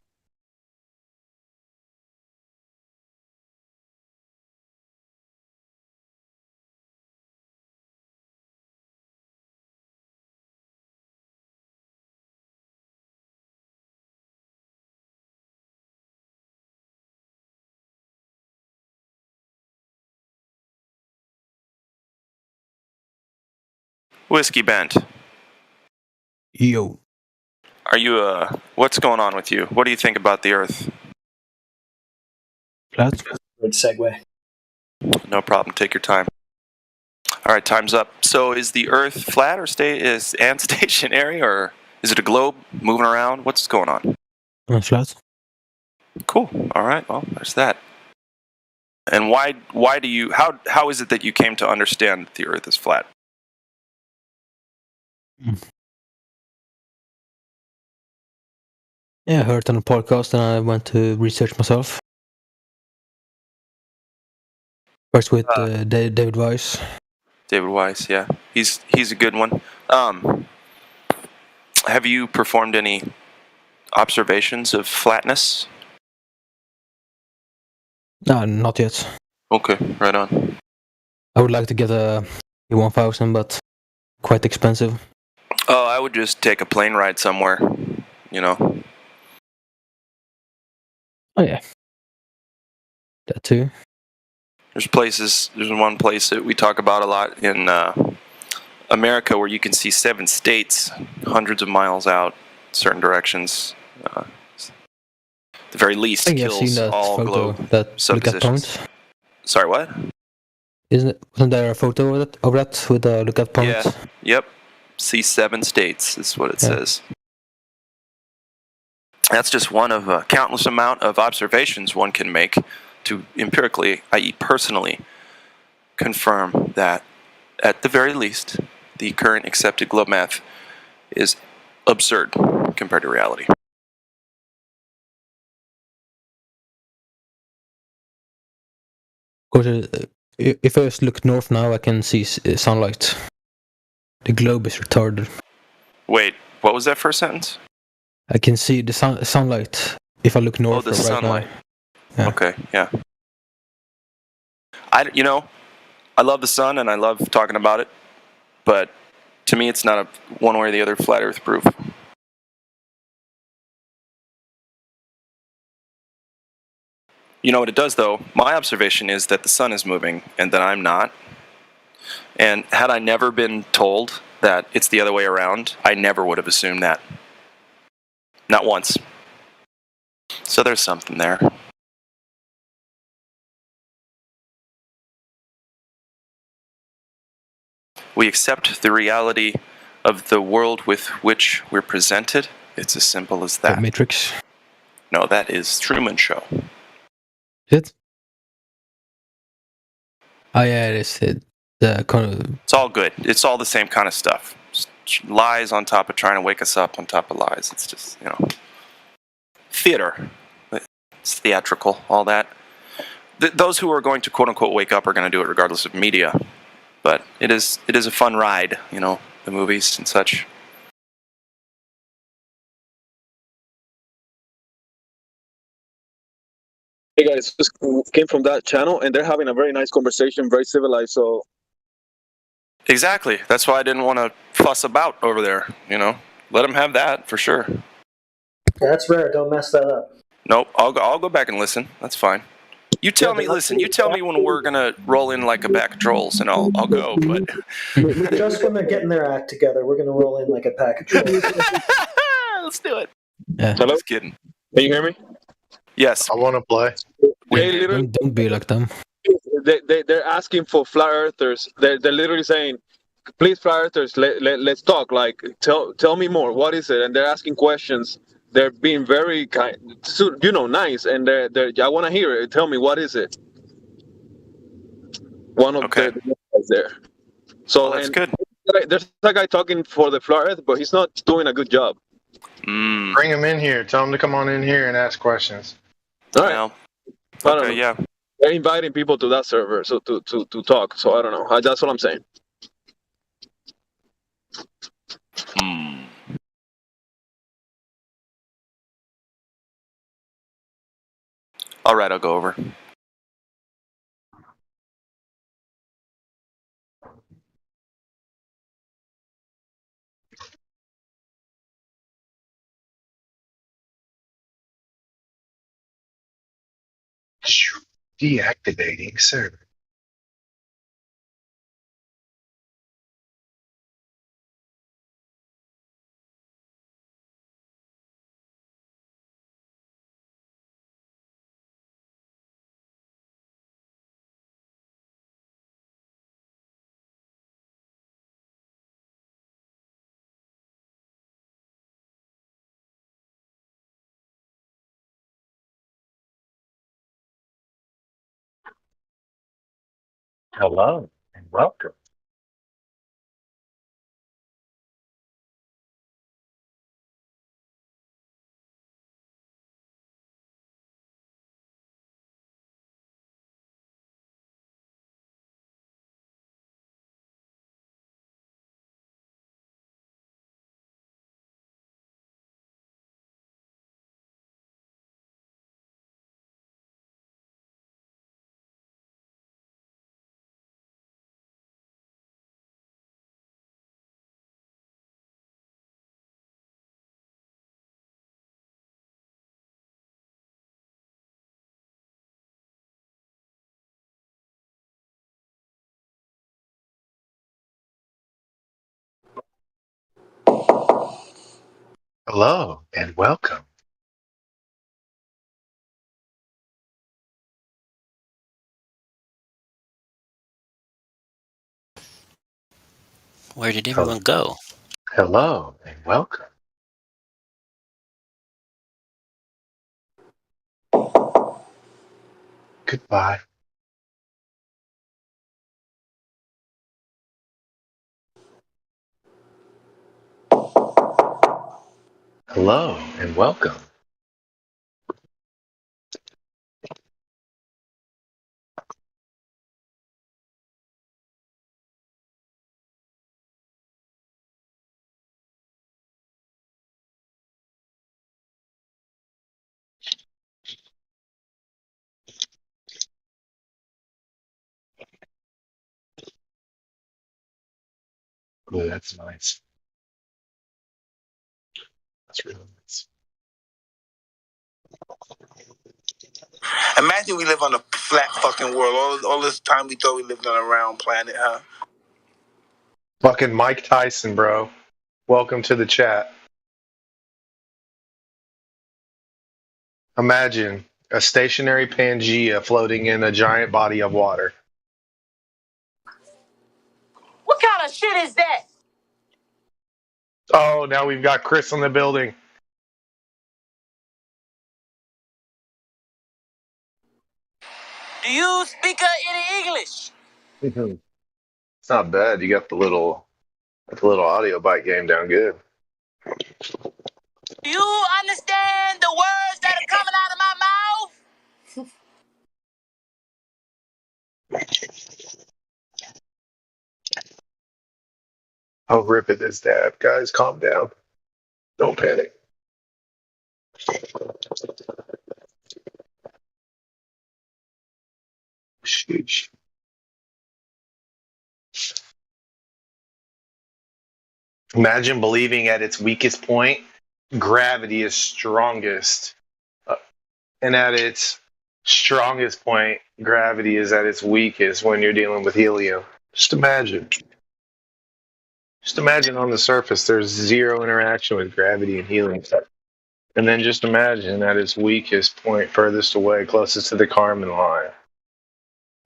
Whiskey Bent.
Yo.
Are you what's going on with you? What do you think about the Earth?
Flat. Good segue.
No problem. Take your time. All right, time's up. So, is the Earth flat or and stationary, or is it a globe moving around? What's going on?
Flat.
Cool. All right. Well, there's that. And why do you how is it that you came to understand that the Earth is flat?
Yeah, I heard on a podcast and I went to research myself. First with David Weiss.
David Weiss, yeah, he's a good one. Have you performed any observations of flatness?
No, not yet.
Okay, right on.
I would like to get a E1000, but quite expensive.
Oh, I would just take a plane ride somewhere, you know.
Oh yeah, that too.
There's one place that we talk about a lot in America where you can see 7 states hundreds of miles out, certain directions. The very least
I think I've
kills
seen that
all
photo,
globe
that Lookout
suppositions.
Point.
Sorry, what?
Wasn't there a photo of that with the Lookout Point?
Yeah. Yep. See 7 states is what it says. That's just one of a countless amount of observations one can make to empirically, i.e. personally, confirm that, at the very least, the current accepted globe math is absurd compared to reality.
Because if I just look north now, I can see sunlight. The globe is retarded.
Wait, what was that first sentence?
I can see the sunlight if I look north
the
right
sunlight.
now. Yeah.
Okay, yeah. I love the sun and I love talking about it, but to me it's not a one way or the other flat earth proof. You know what it does though? My observation is that the sun is moving and that I'm not. And had I never been told that it's the other way around, I never would have assumed that. Not once. So there's something there. We accept the reality of the world with which we're presented. It's as simple as that.
The Matrix.
No, that is Truman Show.
Is it? Oh yeah, it is.
It's all good. It's all the same kind of stuff. Just lies on top of trying to wake us up on top of lies. It's just, theater. It's theatrical, all that. Those who are going to quote-unquote wake up are going to do it regardless of media. But it is a fun ride, the movies and such.
Hey guys, just came from that channel and they're having a very nice conversation, very civilized, so...
Exactly. That's why I didn't want to fuss about over there, Let them have that, for sure.
That's rare. Don't mess that up.
Nope. I'll go back and listen. That's fine. You tell me when we're going to roll in like a pack of trolls and I'll go, but...
Just when they're getting their act together, we're going to roll in like a pack of trolls.
Let's do it.
Yeah.
Hello?
Just kidding.
Can you hear me?
Yes.
I want to play.
They literally
Don't be like them.
they're asking for flat earthers. They're literally saying, please, flat earthers, let's talk. Like, tell me more. What is it? And they're asking questions. They're being very kind, nice. And they're I want to hear it. Tell me, what is it? One of the guys there. So
that's
and
good.
There's a guy talking for the flat earth, but he's not doing a good job.
Bring him in here. Tell him to come on in here and ask questions.
All right.
Okay, yeah.
They're inviting people to that server so to talk. So I don't know. That's what I'm saying.
All right, I'll go over.
Deactivating server. Hello and welcome. Hello and welcome.
Where did everyone go?
Hello and welcome. Goodbye. Hello and welcome. Oh, that's nice. That's really nice.
Imagine we live on a flat fucking world. All this time we thought we lived on a round planet, huh?
Fucking Mike Tyson, bro. Welcome to the chat. Imagine a stationary Pangea floating in a giant body of water.
What kind of shit is that?
Oh, now we've got Chris in the building.
Do you speak any English?
It's not bad. You got the little audio bite game down good.
Do you understand the words that are coming out of my mouth?
I'll rip at this dab. Guys, calm down. Don't panic. Sheesh. Imagine believing at its weakest point, gravity is strongest. And at its strongest point, gravity is at its weakest when you're dealing with helium. Just imagine. Just imagine on the surface, there's zero interaction with gravity and helium. And then just imagine at its weakest point, furthest away, closest to the Kármán line.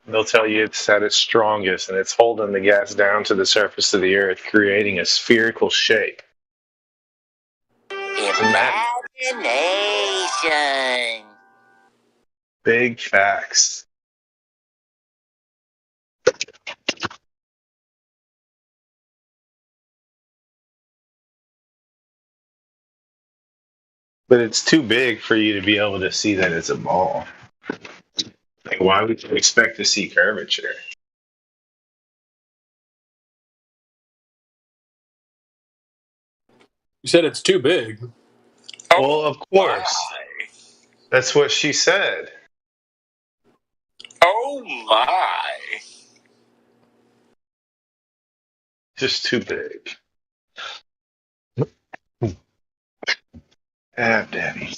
They'll tell you it's at its strongest, and it's holding the gas down to the surface of the Earth, creating a spherical shape.
Imagination.
Big facts. But it's too big for you to be able to see that it's a ball. Like, why would you expect to see curvature?
You said it's too big.
Well, of course. That's what she said.
Oh my.
Just too big. Daddy.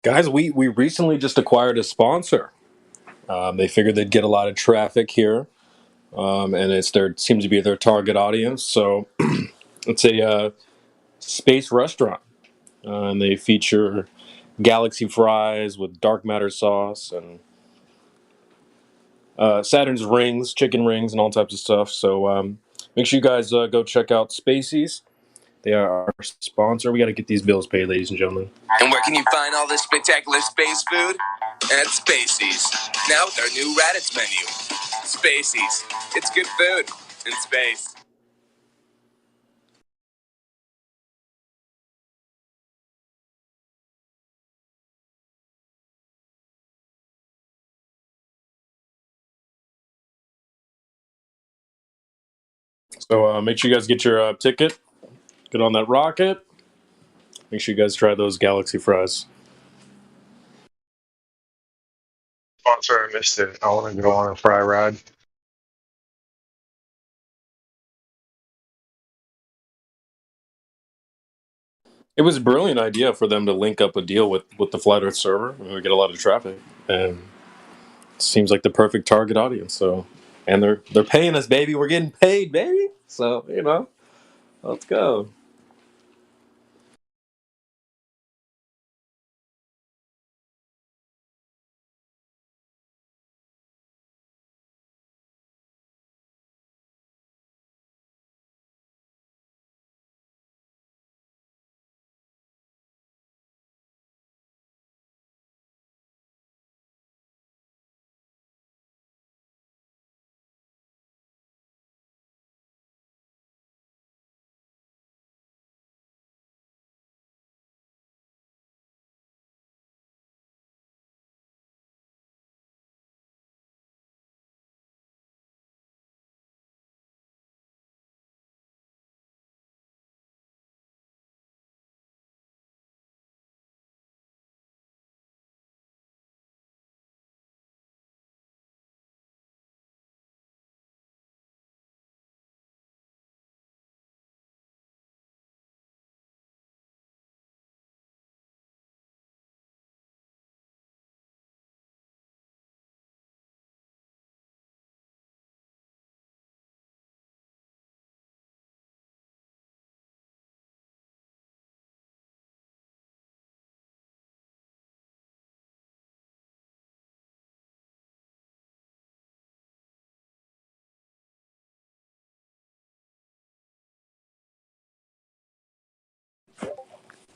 Guys, we recently just acquired a sponsor. They figured they'd get a lot of traffic here, and seems to be their target audience. So it's a space restaurant, and they feature galaxy fries with dark matter sauce and Saturn's rings, chicken rings, and all types of stuff. So make sure you guys go check out Spacies. They are our sponsor. We got to get these bills paid, ladies and gentlemen.
And where can you find all this spectacular space food? At Spacies. Now with our new Raditz menu. Spacies. It's good food in space.
So make sure you guys get your ticket. Get on that rocket. Make sure you guys try those galaxy fries.
Sponsor, I missed it. I want to go on a fry ride.
It was a brilliant idea for them to link up a deal with the Flat Earth server. I mean, we get a lot of traffic, and it seems like the perfect target audience. So, and they're paying us, baby. We're getting paid, baby. So let's go.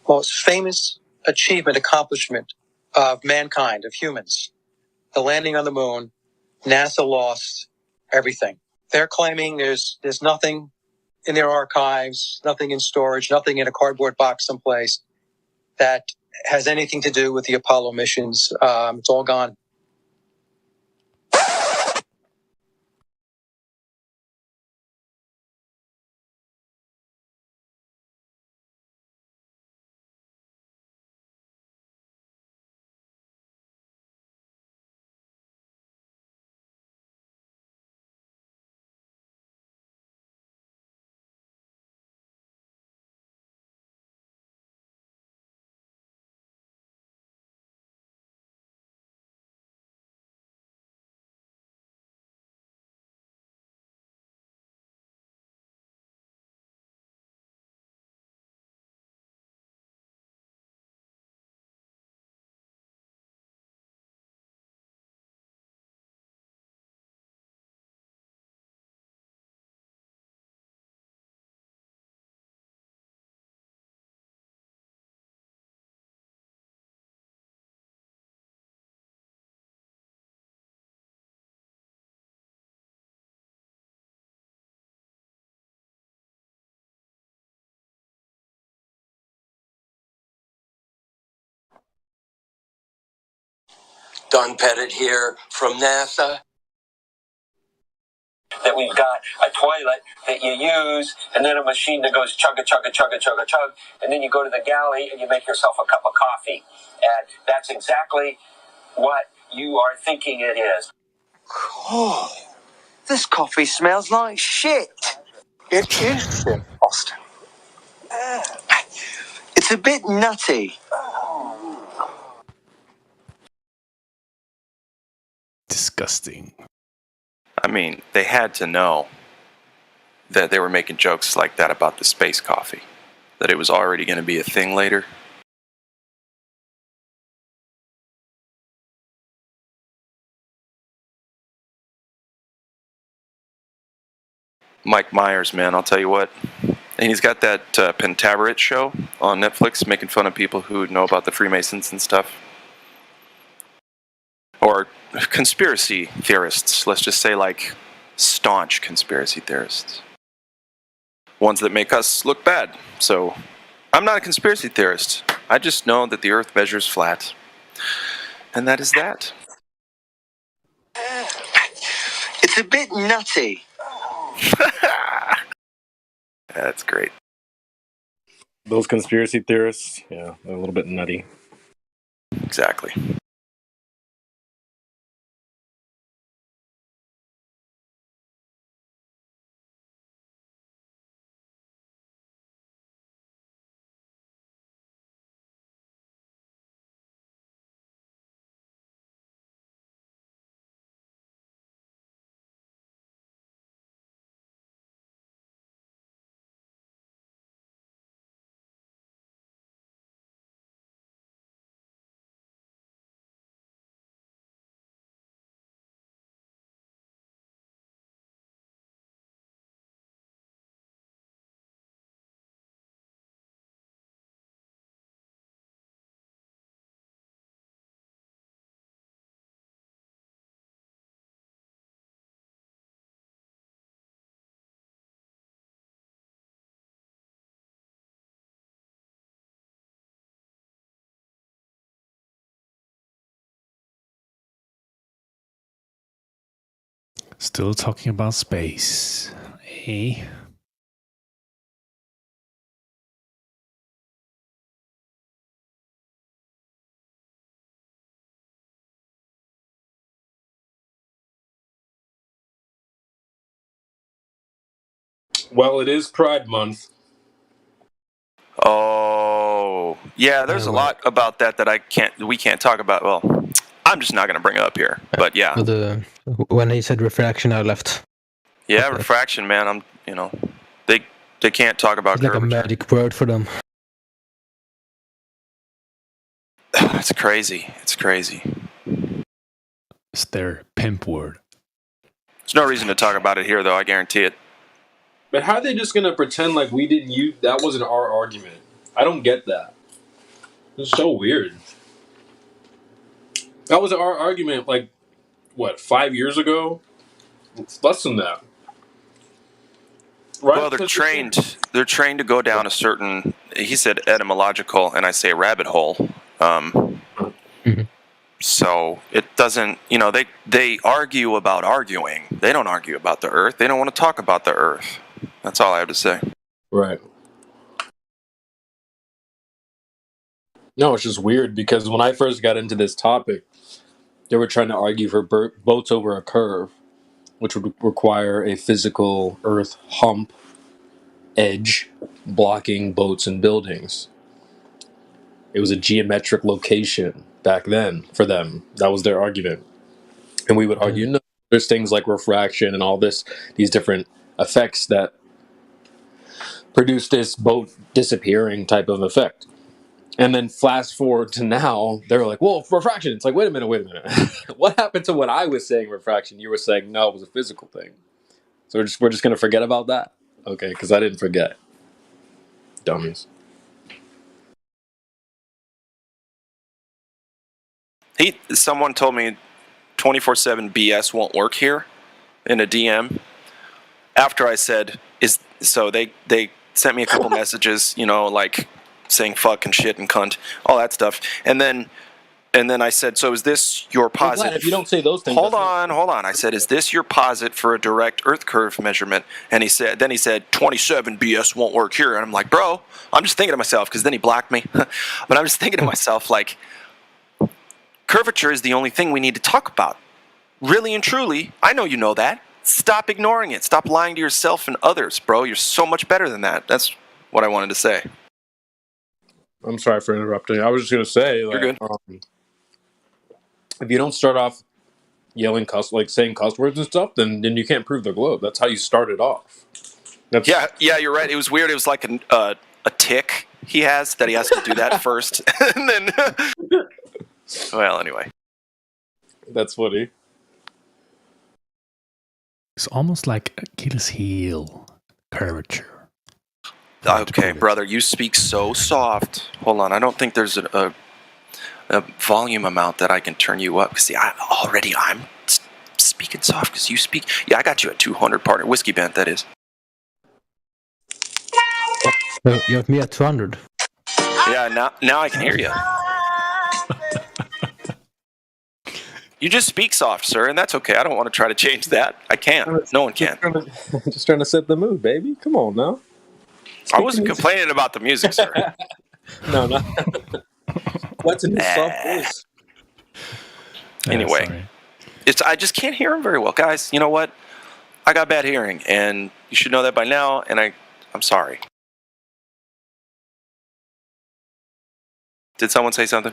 most famous achievement, accomplishment of mankind, of humans. The landing on the moon. NASA lost everything. They're claiming there's nothing in their archives, nothing in storage, nothing in a cardboard box someplace that has anything to do with the Apollo missions. It's all gone.
Don Pettit here from NASA. That we've got a toilet that you use, and then a machine that goes chugga, chugga, chugga, chugga, chug, and then you go to the galley and you make yourself a cup of coffee. And that's exactly what you are thinking it is.
Oh, this coffee smells like shit.
It is shit, Austin.
It's a bit nutty.
Disgusting.
I mean, they had to know that they were making jokes like that about the space coffee, that it was already going to be a thing later. Mike Myers, man, I'll tell you what. And he's got that Pentaverate show on Netflix, making fun of people who know about the Freemasons and stuff. Or conspiracy theorists, let's just say, like, staunch conspiracy theorists. Ones that make us look bad. So, I'm not a conspiracy theorist. I just know that the Earth measures flat. And that is that.
It's a bit nutty.
That's great.
Those conspiracy theorists, yeah, they're a little bit nutty.
Exactly.
Still talking about space, eh?
Well, it is Pride Month.
Oh, yeah, there's a lot about that we can't talk about. Well, I'm just not going to bring it up here. But yeah.
When he said refraction, I left.
Yeah, refraction, man. They can't talk about
It's like
curvature.
a magic word for them.
It's crazy. It's crazy.
It's their pimp word.
There's no reason to talk about it here, though. I guarantee it.
But how are they just going to pretend like we didn't use that wasn't our argument? I don't get that. It's so weird. That was our argument, like, what, 5 years ago? It's less than that. Right?
Well, they're trained. They're trained to go down a certain. He said etymological, and I say rabbit hole. So it doesn't. You know, they argue about arguing. They don't argue about the Earth. They don't want to talk about the Earth. That's all I have to say.
Right. No, it's just weird because when I first got into this topic, they were trying to argue for boats over a curve, which would require a physical Earth hump edge blocking boats and buildings. It was a geometric location back then for them. That was their argument. And we would argue, no, there's things like refraction and all these different effects that produce this boat disappearing type of effect. And then fast forward to now, they're like, well, refraction. It's like, wait a minute. What happened to when I was saying refraction? You were saying, no, it was a physical thing. So we're just going to forget about that? Okay, because I didn't forget. Dummies.
Someone told me 24/7 BS won't work here in a DM. After I said, so they sent me a couple messages, you know, like saying fuck and shit and cunt, all that stuff. And then I said, so is this your posit?
If you don't say those things.
Hold on. I said, is this your posit for a direct Earth curve measurement? And he said 27 BS won't work here. And I'm like, bro, I'm just thinking to myself, because then he blocked me. But I'm just thinking to myself, like, curvature is the only thing we need to talk about. Really and truly, I know you know that. Stop ignoring it. Stop lying to yourself and others, bro. You're so much better than that. That's what I wanted to say.
I'm sorry for interrupting. I was just going to say, like,
you're good.
If you don't start off yelling saying cuss words and stuff, then you can't prove the globe. That's how you started off.
Yeah, you're right. It was weird. It was like a tick he has that he has to do that first, and then. Well, anyway.
That's funny.
It's almost like Achilles heel curvature.
Okay, brother, you speak so soft. Hold on, I don't think there's a volume amount that I can turn you up. See, I'm speaking soft because you speak. Yeah, I got you at 200 partner. Whiskey Bent, that is.
You have me at 200.
Yeah, now I can hear you. You just speak soft, sir, and that's okay. I don't want to try to change that. I can't. No one can.
Just trying to set the mood, baby. Come on now.
I wasn't complaining about the music, sir.
No. What's in his soft voice?
Anyway, I just can't hear him very well. Guys, you know what? I got bad hearing, and you should know that by now, and I'm sorry. Did someone say something?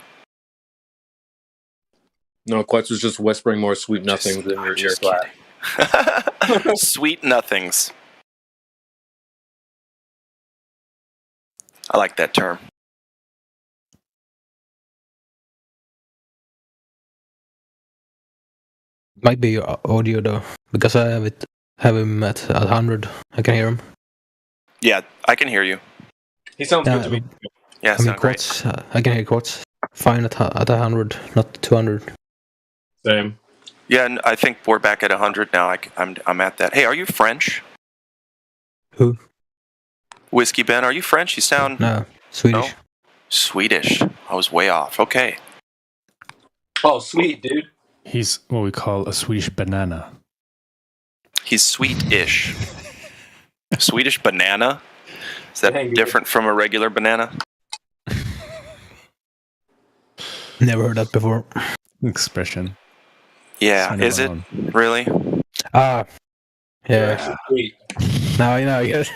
No, Quetz was just whispering more sweet nothings in your ear flat.
Sweet nothings. I like that term.
Might be your audio though, because I have him at 100. I can hear him.
Yeah, I can hear you.
He sounds good to me.
Yeah,
I mean, Quetz, I can hear Quetz fine at 100, not 200.
Same.
Yeah, and I think we're back at 100 now. I'm at that. Hey, are you French?
Who?
Whiskey Ben, are you French? You sound...
No, Swedish.
No? Swedish. I was way off. Okay.
Oh, sweet, dude.
He's what we call a Swedish banana.
He's sweet-ish. Swedish banana? Is that different from a regular banana?
Never heard that before.
Expression.
Yeah, is it? Really?
Yeah. Now I know, I guess.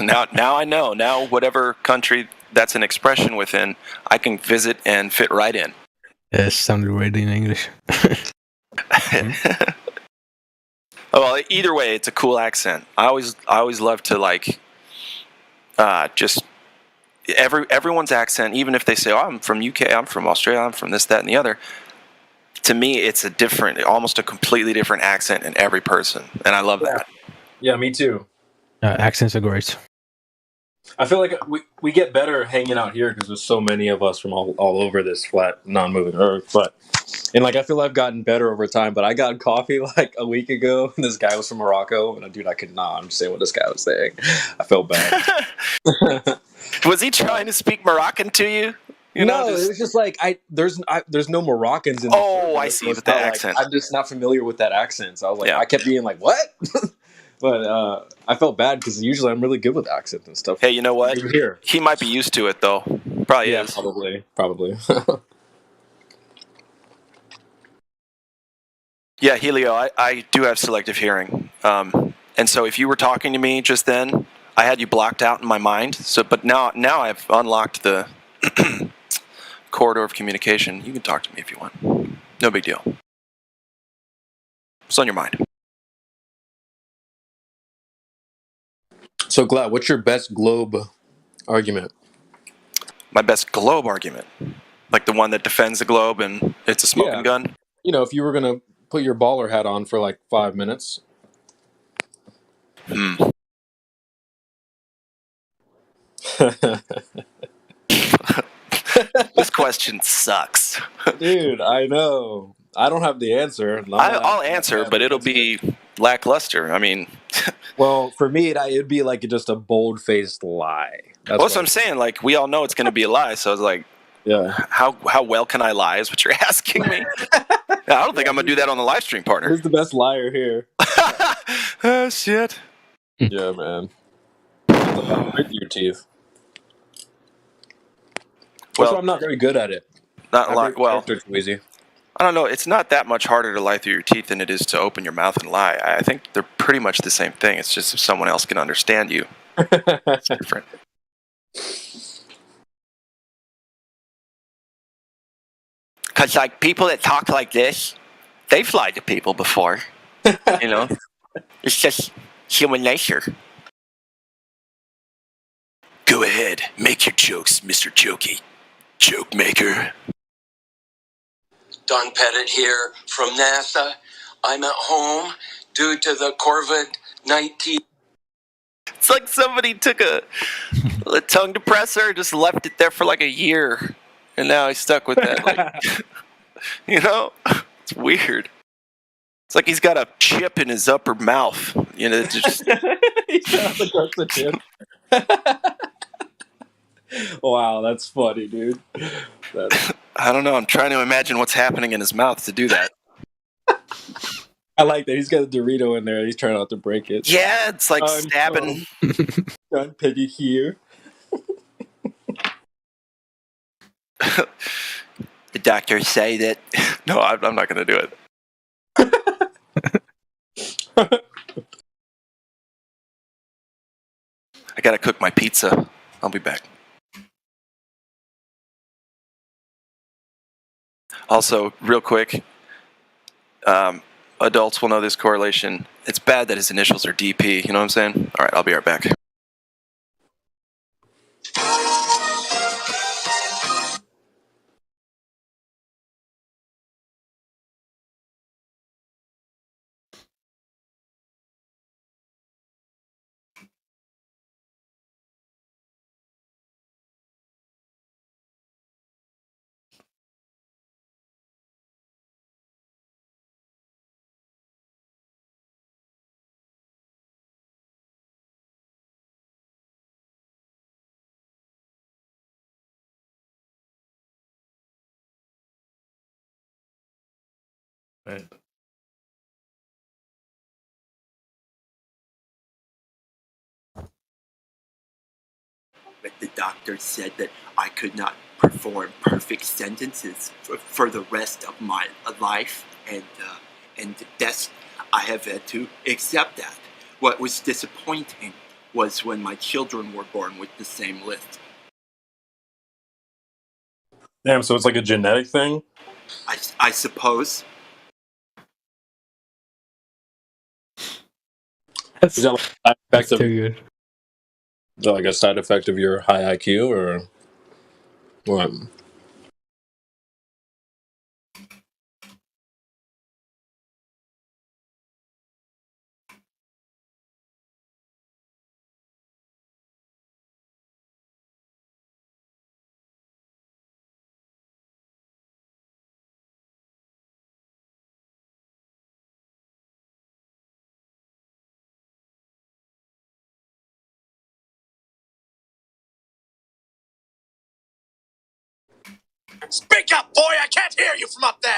Now I know. Now whatever country that's an expression within, I can visit and fit right in.
Yeah, it sounded weird in English.
Well, either way, it's a cool accent. I always love to like just everyone's accent, even if they say, "Oh, I'm from UK, I'm from Australia, I'm from this, that, and the other." To me, it's almost a completely different accent in every person, and I love that.
Yeah, me too.
Accents are great.
I feel like we get better hanging out here because there's so many of us from all over this flat, non-moving Earth. But and like I feel I've gotten better over time. But I got coffee like a week ago, and this guy was from Morocco, and dude, I could not understand what this guy was saying. I felt bad.
Was he trying to speak Moroccan to you? You know,
No, it was just like there's no Moroccans in.
Oh, I see, with the accent.
I'm just not familiar with that accent. So I was like,
Yeah.
I kept being like, what? But I felt bad because usually I'm really good with accents and stuff.
Hey, you know what?
Even here.
He might be used to it though. Probably
Yeah,
is.
probably.
Yeah, Helio, I do have selective hearing. And so if you were talking to me just then, I had you blocked out in my mind. So, but now I've unlocked the corridor of communication. You can talk to me if you want. No big deal. What's on your mind?
So, Glad, what's your best globe argument?
My best globe argument, like the one that defends the globe and it's a smoking gun.
You know, if you were gonna put your baller hat on for like 5 minutes.
This question sucks.
Dude, I know. I don't have the answer.
I'll answer, but it'll be lackluster. I mean,
well, for me, it'd be like just a bold-faced lie.
That's what I'm saying. Like, we all know it's going to be a lie. So I was like,
yeah.
How well can I lie? Is what you're asking me? I don't think I'm going to do that on the live stream, partner.
Who's the best liar here?
Oh shit.
Yeah, man. Break your teeth. Well, I'm not very good at it.
Not a lot. Well,
too easy.
I don't know. It's not that much harder to lie through your teeth than it is to open your mouth and lie. I think they're pretty much the same thing. It's just if someone else can understand you, it's different. Because, like, people that talk like this, they've lied to people before. You know? It's just human nature. Go ahead. Make your jokes, Mr. Jokey. Joke maker.
Don Pettit here from NASA. I'm at home due to the COVID-19.
It's like somebody took a tongue depressor, just left it there for like a year, and now he's stuck with that. Like, you know, it's weird. It's like he's got a chip in his upper mouth. You know, just
the chip. Wow, that's funny, dude.
I don't know. I'm trying to imagine what's happening in his mouth to do that.
I like that. He's got a Dorito in there. He's trying not to break it.
Yeah, it's like stabbing.
John Peggy here.
The doctors say that. No, I'm not going to do it. I got to cook my pizza. I'll be back. Also, real quick, adults will know this correlation. It's bad that his initials are DP. You know what I'm saying? All right, I'll be right back.
Right.
But the doctor said that I could not perform perfect sentences for the rest of my life, and that's I have had to accept that. What was disappointing was when my children were born with the same list.
Damn, so it's like a genetic thing?
I suppose.
Is that like a side effect of,
too good.
Is that like a side effect of your high IQ or what?
Speak up, boy! I can't hear you from up there!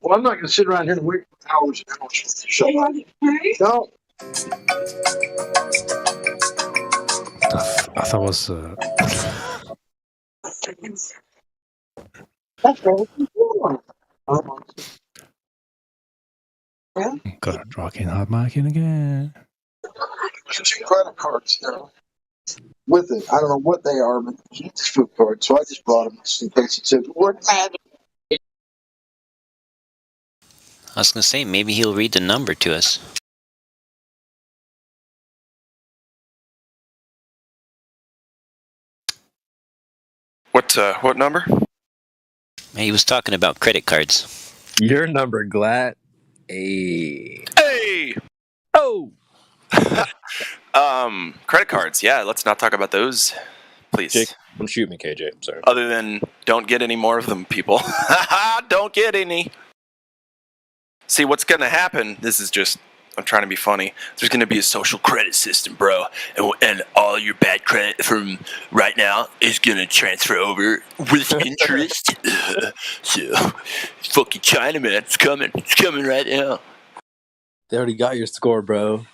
Well, I'm not going to sit around here and wait for hours and hours for the show. No.
I thought it was. Got rocking hot micing again.
Two credit cards now with it. I don't know what they are, but it's food cards. So I just brought them just in case it said, "What?"
I was gonna say maybe he'll read the number to us.
What number?
He was talking about credit cards.
Your number, Glad. Hey.
Hey.
Oh.
Credit cards. Yeah, let's not talk about those, please.
Jake, don't shoot me, KJ. I'm sorry.
Other than don't get any more of them, people. Don't get any. See, what's going to happen, this is just, I'm trying to be funny. There's going to be a social credit system, bro. And all your bad credit from right now is going to transfer over with interest. So, fucking China, man. It's coming. It's coming right now.
They already got your score, bro.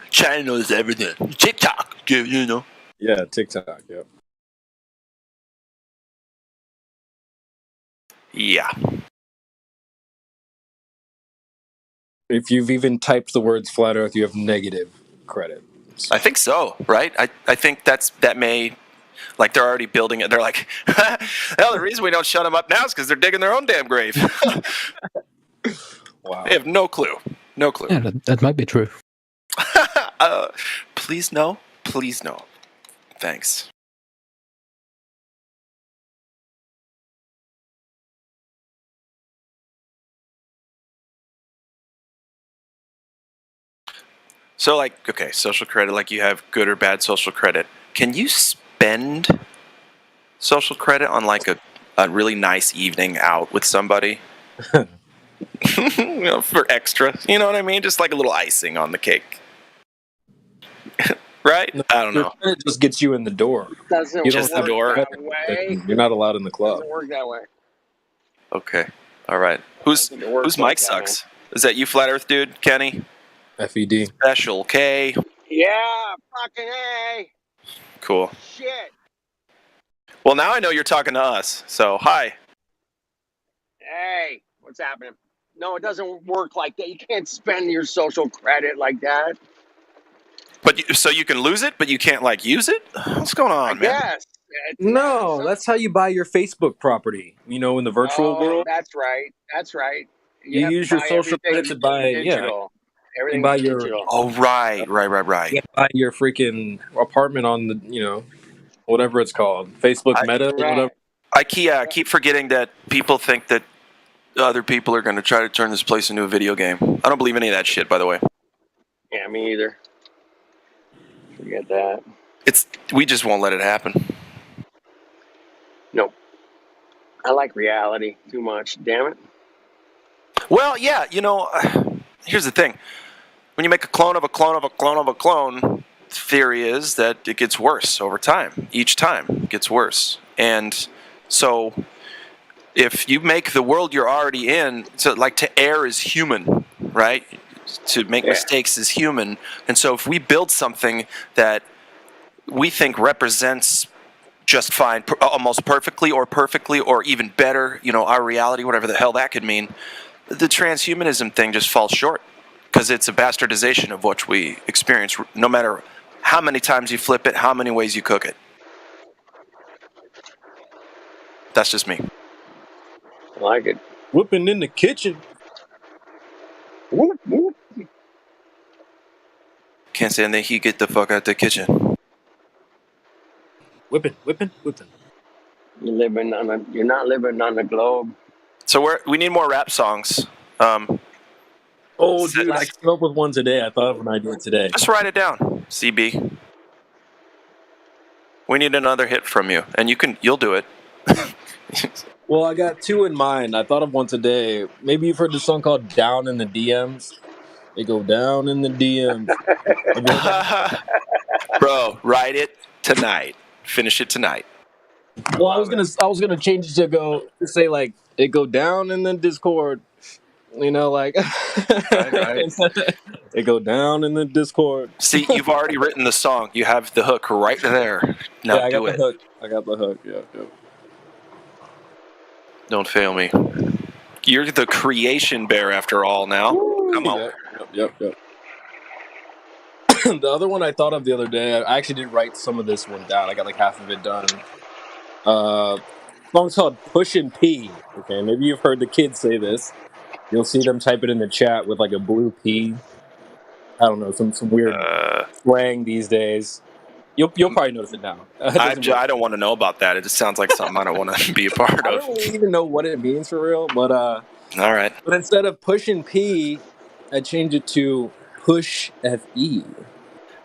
China knows everything. TikTok, you know.
Yeah, TikTok, yep.
Yeah.
If you've even typed the words flat earth, you have negative credit.
I think so, right? I think that may, like, they're already building it. They're like, hell, the reason we don't shut them up now is because they're digging their own damn grave.
Wow.
They have no clue. No clue.
Yeah, that might be true.
Please no. Please no. Thanks. So, like, okay, social credit, like you have good or bad social credit. Can you spend social credit on, like, a really nice evening out with somebody? You know, for extra. You know what I mean? Just like a little icing on the cake. Right?
No,
I don't know.
It just gets you in the door.
Doesn't
You
Just
don't
the
work
door?
that way.
You're not allowed in the club.
Doesn't work that way.
Okay. All right. Whose mic
like that,
sucks? Is that you, Flat Earth dude, Kenny?
FED.
Special K.
Yeah, fucking A.
Cool.
Shit.
Well, now I know you're talking to us. So, hi.
Hey, what's happening? No, it doesn't work like that. You can't spend your social credit like that.
But so you can lose it, but you can't, like, use it? What's going on, man?
Yes.
No, that's how you buy your Facebook property. You know, in the virtual
Oh,
world,
that's right. That's right. You
you
have to
use your
buy
social credit
everything
to buy. Yeah,
digital.
you
Everything's
buy your
digital.
Oh, right.
you buy your freaking apartment on the whatever it's called, Facebook Meta, whatever.
Right.
I keep forgetting that people think that other people are going to try to turn this place into a video game. I don't believe any of that shit, by the way.
Yeah, me either. Forget that.
We just won't let it happen.
Nope. I like reality too much. Damn it.
Well, yeah, here's the thing. When you make a clone of a clone of a clone of a clone, the theory is that it gets worse over time. Each time it gets worse. And so if you make the world you're already in, so like to err is human, right? To make mistakes is human. And so if we build something that we think represents just fine, almost perfectly or even better, our reality, whatever the hell that could mean, the transhumanism thing just falls short because it's a bastardization of what we experience, no matter how many times you flip it, how many ways you cook it. That's just me.
I like it.
Whooping in the kitchen.
Whoop, whoop.
Can't say that he get the fuck out the kitchen.
Whipping.
You're not living on the globe.
So we need more rap songs.
Oh, dude, I came up with one today. I thought of an idea today.
Just write it down, CB. We need another hit from you, and you'll do it.
Well, I got two in mind. I thought of one today. Maybe you've heard the song called "Down in the DMs." They go down in the DMs.
Bro, write it tonight. Finish it tonight.
Well, I was gonna change it to say like it go down in the Discord. Like
right.
It go down in the Discord.
See, you've already written the song. You have the hook right there. Now
yeah, I
do
got
it.
the hook. I got the hook. Yeah.
Don't fail me. You're the creation bear after all now. Come on.
Yep. The other one I thought of the other day, I actually did write some of this one down. I got like half of it done. Song's called Pushin' P. Okay, maybe you've heard the kids say this. You'll see them type it in the chat with like a blue P. I don't know, some weird slang these days. You'll probably notice it now.
I don't want to know about that. It just sounds like something I don't want to be a part of.
I don't really even know what it means for real, but
all right.
But instead of Pushin' P, I changed it to Push FE.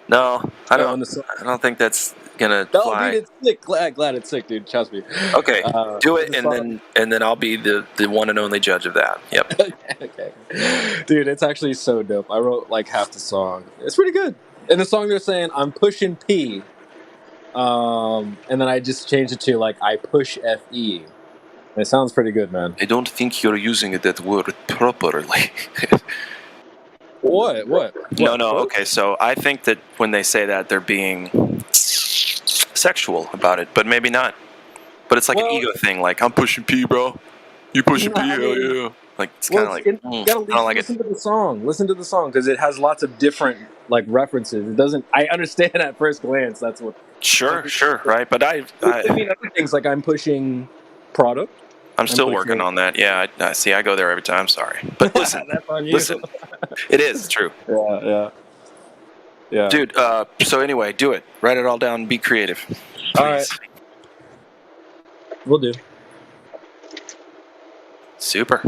No, I don't think that's gonna fly.
Dude, it's sick. Glad it's sick, dude. Trust me.
Okay, do it, and then I'll be the one and only judge of that. Yep.
Okay. Dude, it's actually so dope. I wrote like half the song. It's pretty good. In the song, they're saying I'm pushing P, and then I just changed it to like I push FE. And it sounds pretty good, man.
I don't think you're using that word properly.
What?
No. Okay, so I think that when they say that, they're being sexual about it, but maybe not. But it's like an ego thing. Like I'm pushing P, bro. You pushing P? Hell yeah. Like it's kind of like
you gotta listen to the song. Listen to the song because it has lots of different like references. It doesn't. I understand at first glance. That's what.
Sure, right. But I
mean other things like I'm pushing product.
I'm still working on that. Yeah, I see. I go there every time. Sorry, but listen,
that's on you.
Listen, it is. It's true.
Yeah.
Dude. So anyway, do it. Write it all down. Be creative. Please.
All right. We'll do.
Super.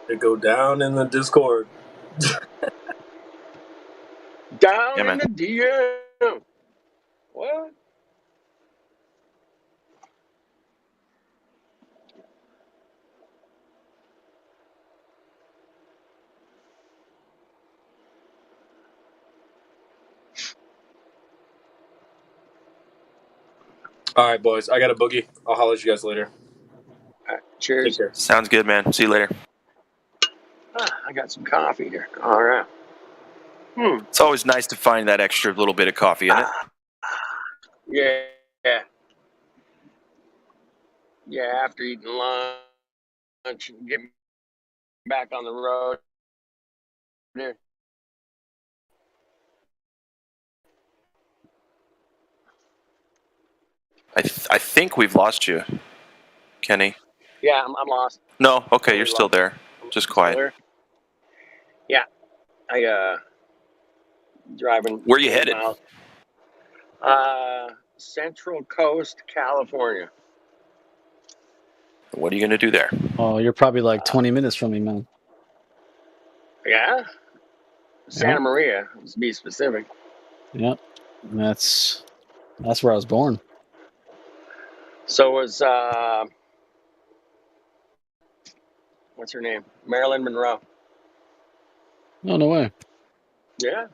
They go down in the Discord.
Down in the DM. What?
All right, boys. I got a boogie. I'll holler at you guys later.
All right, cheers.
Take care.
Sounds good, man. See you later.
I got some coffee here. All right.
It's always nice to find that extra little bit of coffee in it.
Yeah, after eating lunch and getting back on the road. There.
I think we've lost you, Kenny.
Yeah, I'm lost.
No, okay,
Totally
you're still
lost.
there. Just
Still
quiet.
there? Yeah, I driving
Where you
20
headed?
miles. Central Coast, California.
What are you gonna do there?
Oh, you're probably like 20 minutes from me, man.
Yeah, Santa
Yeah.
Maria, to be specific.
Yep. That's where I was born.
So was what's her name? Marilyn Monroe.
No, no way.
Yeah.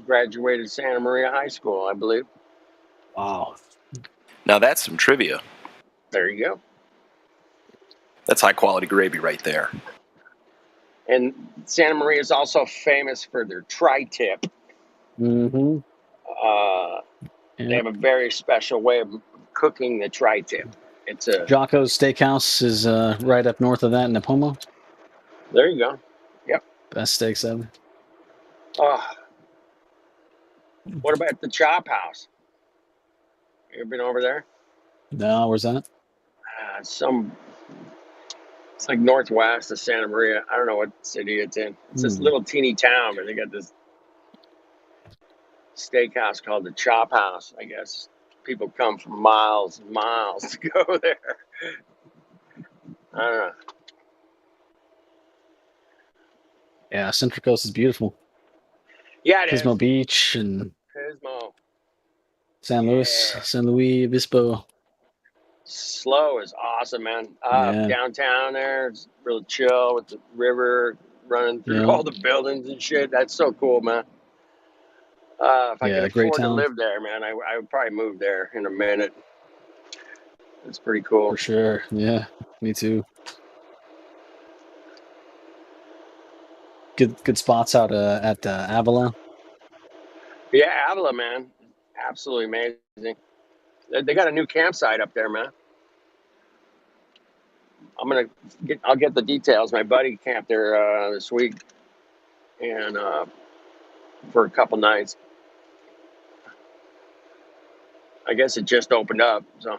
Graduated Santa Maria High School, I believe.
Wow.
Now that's some trivia.
There you go.
That's high quality gravy right there.
And Santa Maria is also famous for their tri-tip.
Mm-hmm.
They have a very special way of cooking the tri-tip. It's a
Jocko's Steakhouse is right up north of that in Napomo.
There you go. Yep.
Best steaks ever.
Oh. What about the Chop House? You ever been over there?
No, where's that?
It's like northwest of Santa Maria. I don't know what city it's in. It's this little teeny town, but they got this steakhouse called the Chop House. I guess people come from miles and miles to go there. I don't know.
Yeah, Central Coast is beautiful.
Yeah, it is.
Pismo Beach and
Pismo.
San Luis, San Luis Obispo.
Slow is awesome, man.
Yeah.
Downtown there, it's real chill with the river running through
Yeah.
all the buildings and shit. That's so cool, man. If I could
great
afford to
town.
live there, man, I would probably move there in a minute. It's pretty cool.
For sure. Yeah, me too. Good spots out at Avila.
Yeah, Avila, man, absolutely amazing. They got a new campsite up there, man. I'll get the details. My buddy camped there this week, and for a couple nights. I guess it just opened up, so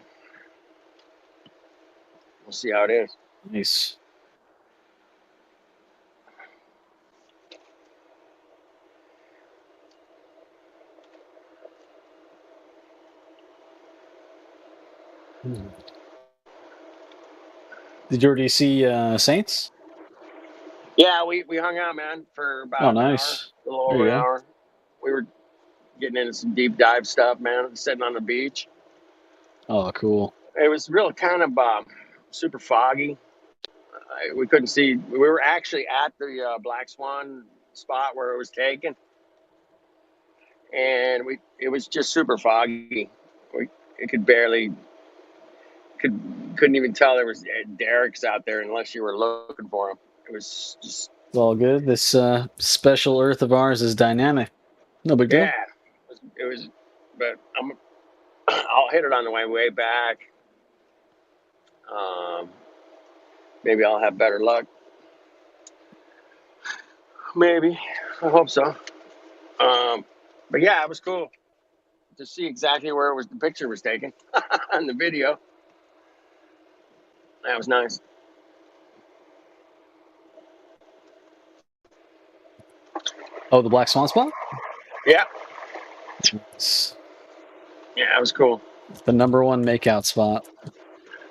we'll see how it is.
Nice. Did you already see Saints?
Yeah, we hung out, man, for about
Oh,
an hour,
nice.
a little
There
over
you
an
go.
hour. We were getting into some deep dive stuff, man, sitting on the beach.
Oh, cool.
It was real kind of super foggy. We couldn't see. We were actually at the Black Swan spot where it was taken, and it was just super foggy. It couldn't even tell there was derricks out there unless you were looking for them. It was just
It's all good. This special Earth of ours is dynamic. No big deal.
yeah. It was, but I'll hit it on the way back. Maybe I'll have better luck. Maybe. I hope so. But yeah, it was cool to see exactly where the picture was taken on the video. That was nice.
Oh, the Black Swan spot?
Yeah.
It's
Yeah, it was cool.
the #1 makeout spot.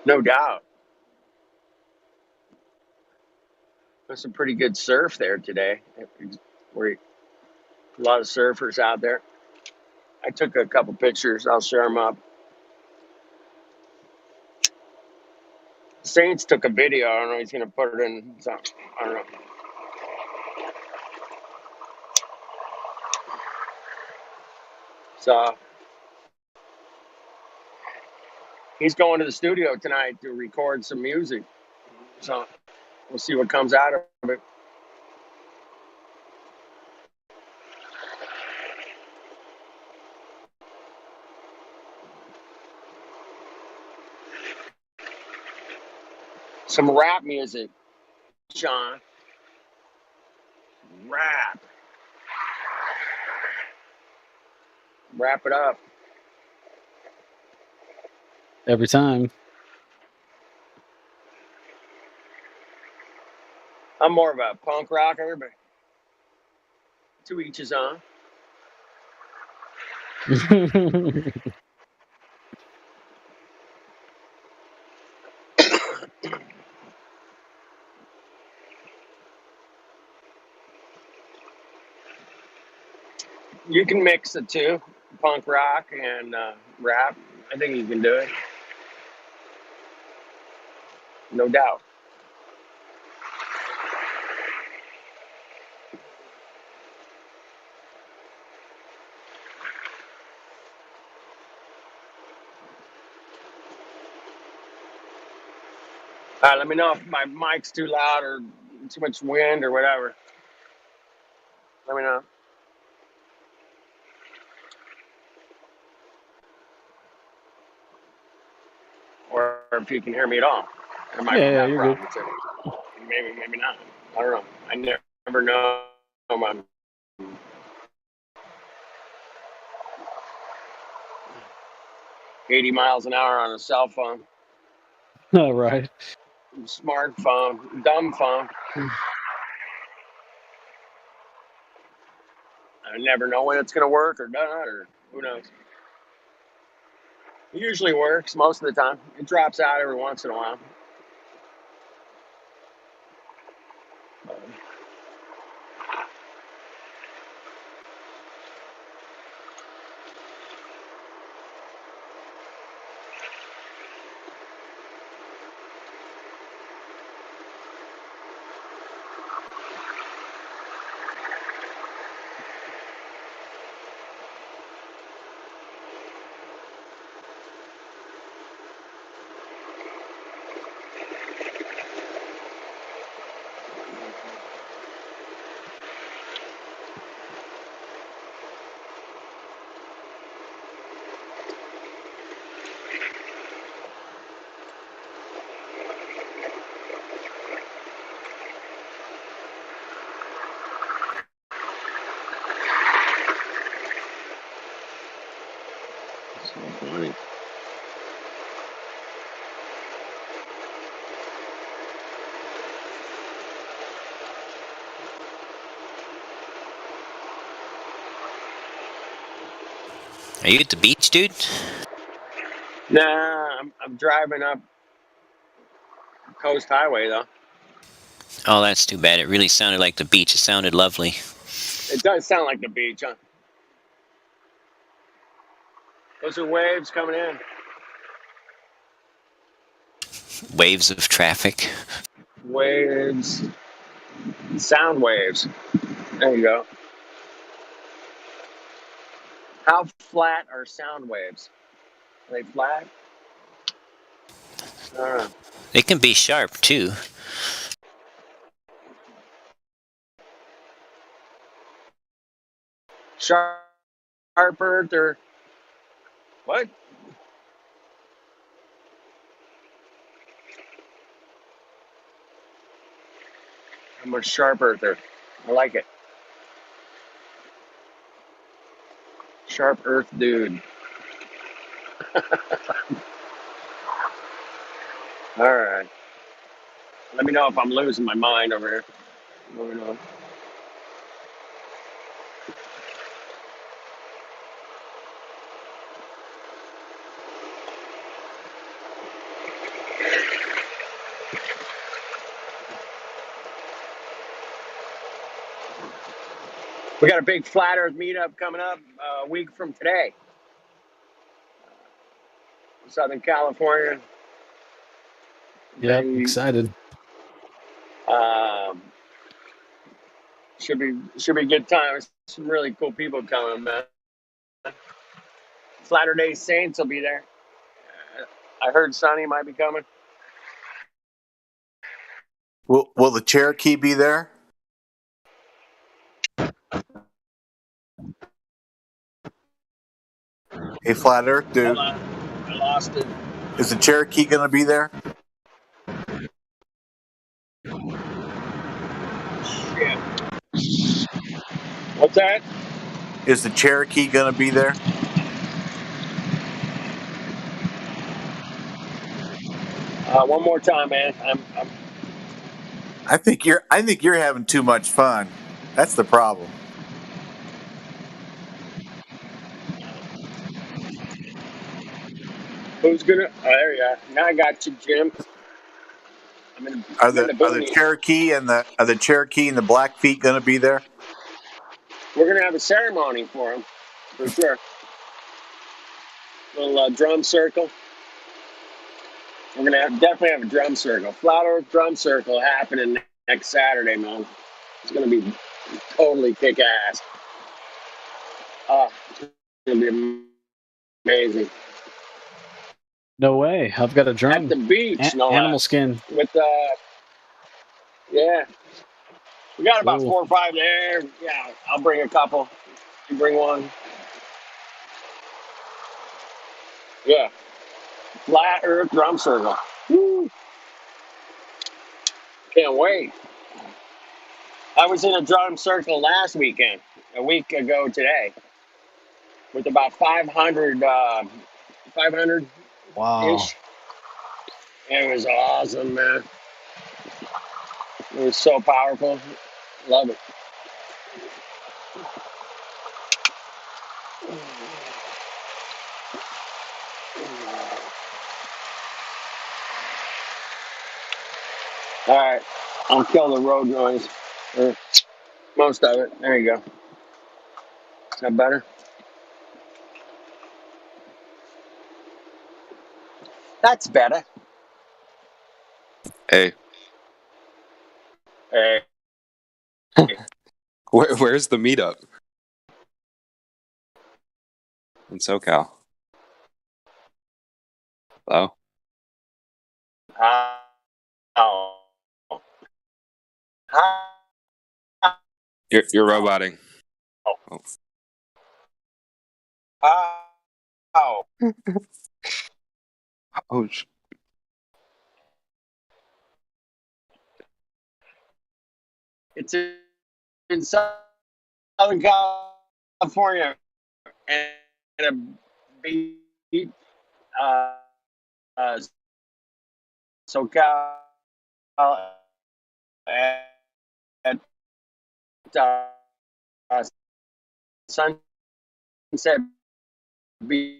No doubt. There's some pretty good surf there today. A lot of surfers out there. I took a couple pictures. I'll share them up. Saints took a video. I don't know. He's going to put it in. I don't know. So he's going to the studio tonight to record some music. So we'll see what comes out of it. Some rap music, Sean. Rap. Wrap it up.
every time.
I'm more of a punk rocker, but to each his own. You can mix the two, punk rock and rap. I think you can do it. No doubt. All right, let me know if my mic's too loud or too much wind or whatever. Let me know. Or if you can hear me at all. I might
Yeah,
have
you're good.
problems too. Maybe not. I don't know. I never know. I'm 80 miles an hour on a cell phone,
All right.
smartphone, dumb phone. I never know when it's going to work or not, or who knows. It usually works most of the time. It drops out every once in a while. So funny.
Are you at the beach, dude?
Nah, I'm driving up Coast Highway though.
Oh, that's too bad. It really sounded like the beach. It sounded lovely.
It does sound like the beach, huh? Those are waves coming in.
Waves of traffic.
Waves. Sound waves. There you go. How flat are sound waves? Are they flat? I don't know.
They can be sharp, too.
Sharper, or what? I'm a sharp earther. I like it. Sharp earth dude. All right. Let me know if I'm losing my mind over here. Let me know. We got a big Flat Earth meetup coming up a week from today. Southern California.
Yep, excited.
Should be a good time. Some really cool people coming, man. Latter-day Saints will be there. I heard Sonny might be coming.
Will the Cherokee be there? Hey, Flat Earth dude.
I lost it.
Is the Cherokee going to be there?
Shit. What's that?
Is the Cherokee going to be there?
One more time, man. I'm
I think you're having too much fun. That's the problem.
Who's gonna? Oh, there you are. Now I got you, Jim.
Are
I'm in
the
the
are the
boonies.
Cherokee and the Blackfeet going to be there?
We're gonna have a ceremony for him, for sure. Little drum circle. We're gonna definitely have a drum circle. Flat Earth drum circle happening next Saturday, man. It's gonna be totally kick ass. It's gonna be amazing.
No way. I've got a drum.
At the beach, no
Animal
less.
skin.
With yeah, we got about
Cool.
4 or 5 there. Yeah, I'll bring a couple. You bring one. Yeah, Flat Earth drum circle. Woo. Can't wait. I was in a drum circle last weekend, a week ago today, with about 500, 500
Wow.
ish. It was awesome, man. It was so powerful. Love it. All right, I'll kill the road noise. Most of it. There you go. Is that better? That's better.
Hey,
Hey.
where's the meetup in SoCal? Hello?
Oh.
You're roboting.
Oh.
Oh,
It's in Southern California and a beach, uh, SoCal at Sunset Beach.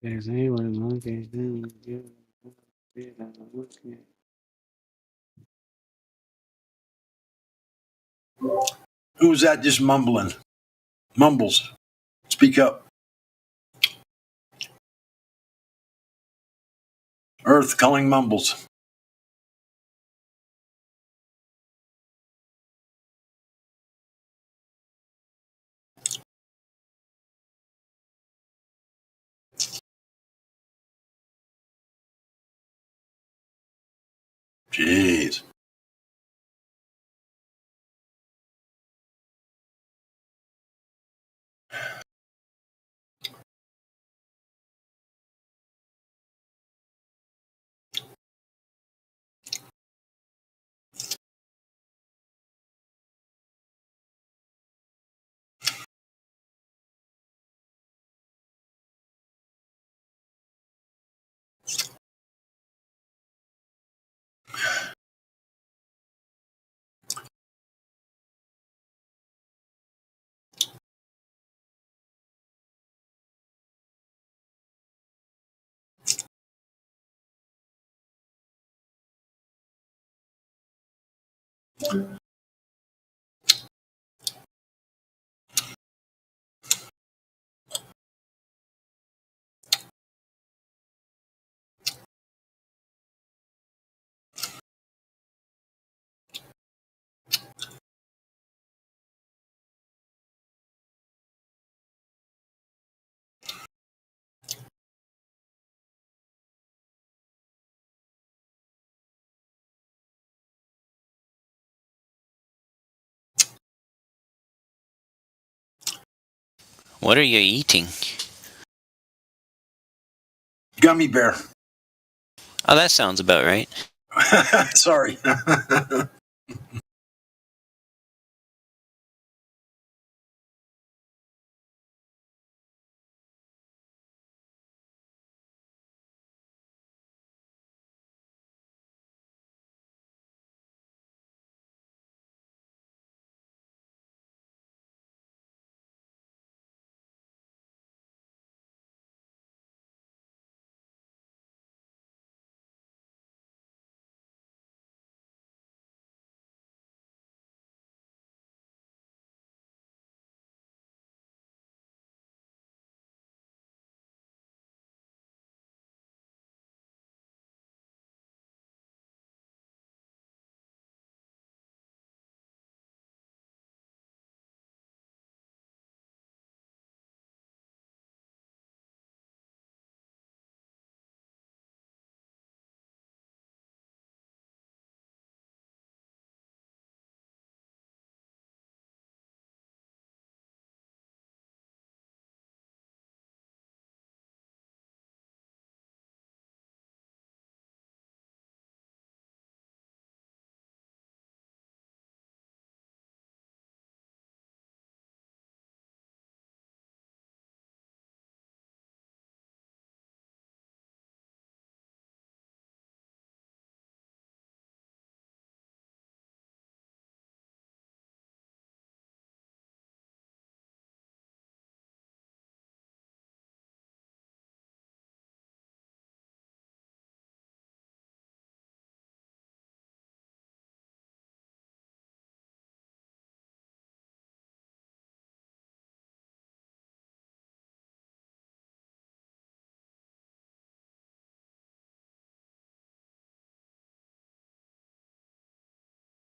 There's anyone looking.
Who's that just mumbling? Mumbles. Speak up. Earth calling mumbles. Jeez.
What are you eating?
Gummy bear.
Oh, that sounds about right.
Sorry.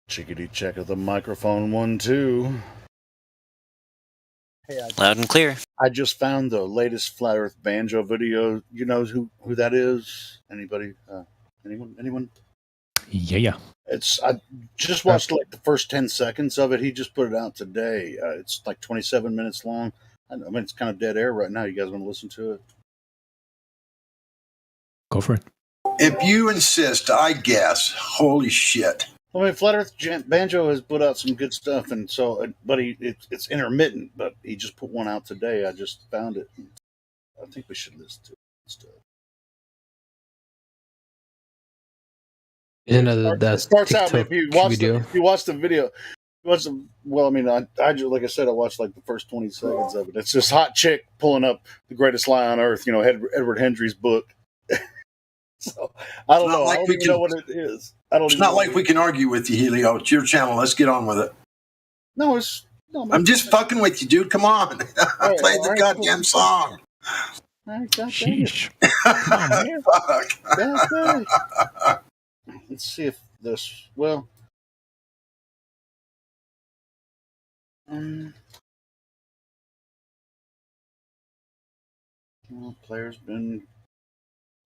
Chickadee check of the microphone 1 2. Hey,
Loud and clear.
I just found the latest Flat Earth banjo video. You know who that is? Anybody? Anyone?
Yeah.
I just watched like the first 10 seconds of it. He just put it out today. It's like 27 minutes long. I mean, it's kind of dead air right now. You guys want to listen to it?
Go for it.
If you insist, I guess. Holy shit.
I mean, Flat Earth Banjo has put out some good stuff, and so, but it's intermittent. But he just put one out today. I just found it. I think we should listen to it instead.
Isn't that
It starts out
TikTok
if you watch
video?
if you watch the video. Well, I mean, I just, like I said, I watched like the first 20 seconds of it. It's this hot chick pulling up The Greatest Lie on Earth, Edward Hendry's book. So I don't know. I don't even know what it is.
It's not like we can argue with you, Helio. It's your channel. Let's get on with it.
No,
I'm just fucking with you, dude. Come on. I played the goddamn song.
Sheesh. Fuck. Let's see if this. Well, player's been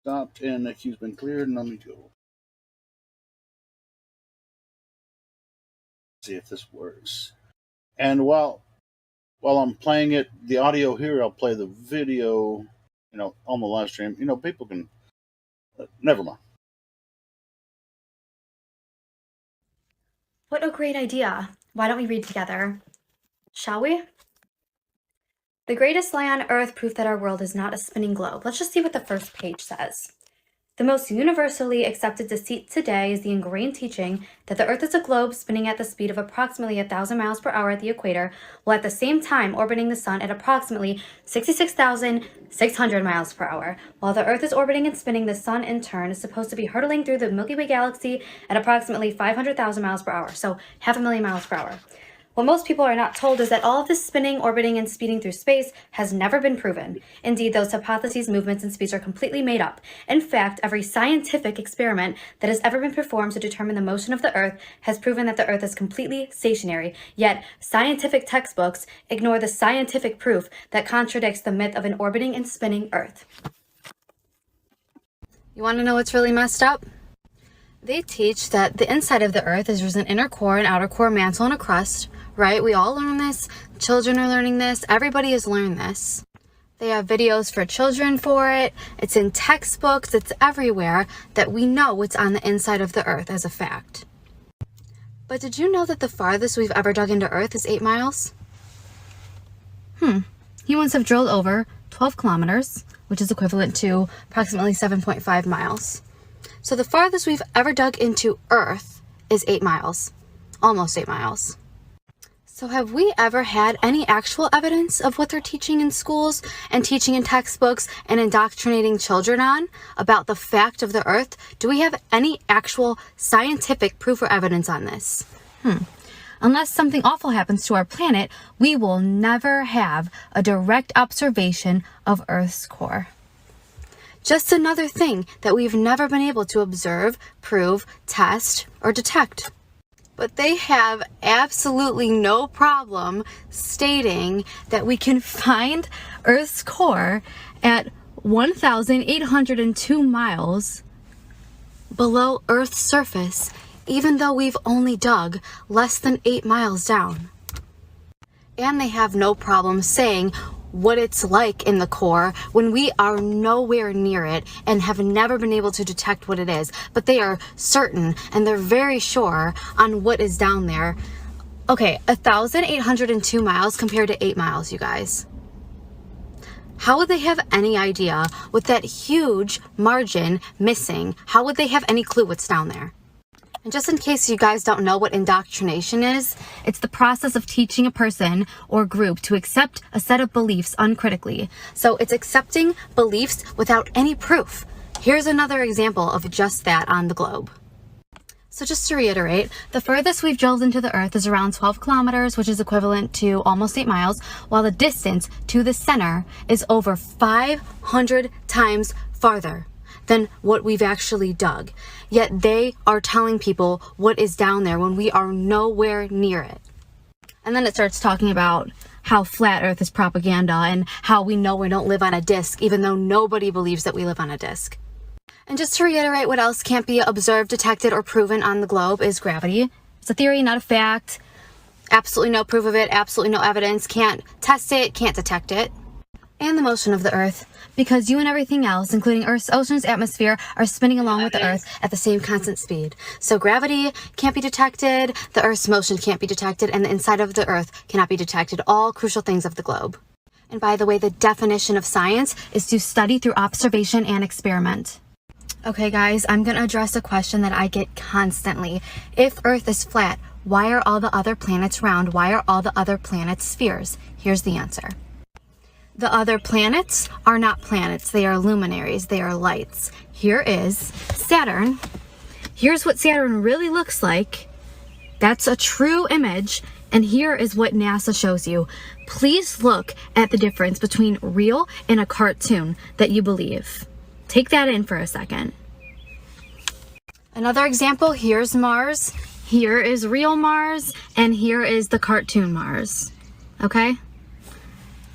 stopped and the queue's been cleared, and let me go. See if this works. And while I'm playing it, the audio here, I'll play the video, on the live stream. People can. Never mind.
What a great idea. Why don't we read together? Shall we? The greatest lie on earth, proof that our world is not a spinning globe. Let's just see what the first page says. The most universally accepted deceit today is the ingrained teaching that the earth is a globe spinning at the speed of approximately 1,000 miles per hour at the equator, while at the same time orbiting the sun at approximately 66,600 miles per hour. While the earth is orbiting and spinning, the sun in turn is supposed to be hurtling through the Milky Way galaxy at approximately 500,000 miles per hour, so 500,000 miles per hour. What most people are not told is that all of this spinning, orbiting, and speeding through space has never been proven. Indeed, those hypotheses, movements, and speeds are completely made up. In fact, every scientific experiment that has ever been performed to determine the motion of the Earth has proven that the Earth is completely stationary, yet scientific textbooks ignore the scientific proof that contradicts the myth of an orbiting and spinning Earth. You want to know what's really messed up? They teach that the inside of the Earth is there's an inner core, an outer core, mantle, and a crust, right? We all learn this. Children are learning this. Everybody has learned this. They have videos for children for it. It's in textbooks. It's everywhere that we know what's on the inside of the Earth as a fact. But did you know that the farthest we've ever dug into Earth is 8 miles? Humans have drilled over 12 kilometers, which is equivalent to approximately 7.5 miles. So the farthest we've ever dug into Earth is 8 miles, almost 8 miles. So have we ever had any actual evidence of what they're teaching in schools and teaching in textbooks and indoctrinating children on about the fact of the Earth? Do we have any actual scientific proof or evidence on this? Unless something awful happens to our planet, we will never have a direct observation of Earth's core. Just another thing that we've never been able to observe, prove, test, or detect. But they have absolutely no problem stating that we can find Earth's core at 1,802 miles below Earth's surface, even though we've only dug less than 8 miles down. And they have no problem saying what it's like in the core when we are nowhere near it and have never been able to detect what it is. But they are certain and they're very sure on what is down there. Okay, 1,802 miles compared to 8 miles, you guys. How would they have any idea with that huge margin missing? How would they have any clue what's down there? And just in case you guys don't know what indoctrination is, it's the process of teaching a person or group to accept a set of beliefs uncritically. So it's accepting beliefs without any proof. Here's another example of just that on the globe. So just to reiterate, the furthest we've drilled into the Earth is around 12 kilometers, which is equivalent to almost 8 miles, while the distance to the center is over 500 times farther than what we've actually dug. Yet they are telling people what is down there when we are nowhere near it. And then it starts talking about how flat Earth is propaganda and how we know we don't live on a disc, even though nobody believes that we live on a disc. And just to reiterate, what else can't be observed, detected, or proven on the globe is gravity. It's a theory, not a fact. Absolutely no proof of it, absolutely no evidence. Can't test it, can't detect it. And the motion of the Earth, because you and everything else, including Earth's oceans, atmosphere, are spinning along with the Earth at the same constant speed. So gravity can't be detected, the Earth's motion can't be detected, and the inside of the Earth cannot be detected. All crucial things of the globe. And by the way, the definition of science is to study through observation and experiment. Okay guys, I'm going to address a question that I get constantly. If Earth is flat, Why are all the other planets round? Why are all the other planets spheres? Here's the answer. The other planets are not planets. They are luminaries. They are lights. Here is Saturn. Here's what Saturn really looks like. That's a true image. And here is what NASA shows you. Please look at the difference between real and a cartoon that you believe. Take that in for a second. Another example, here's Mars. Here is real Mars, and here is the cartoon Mars. Okay?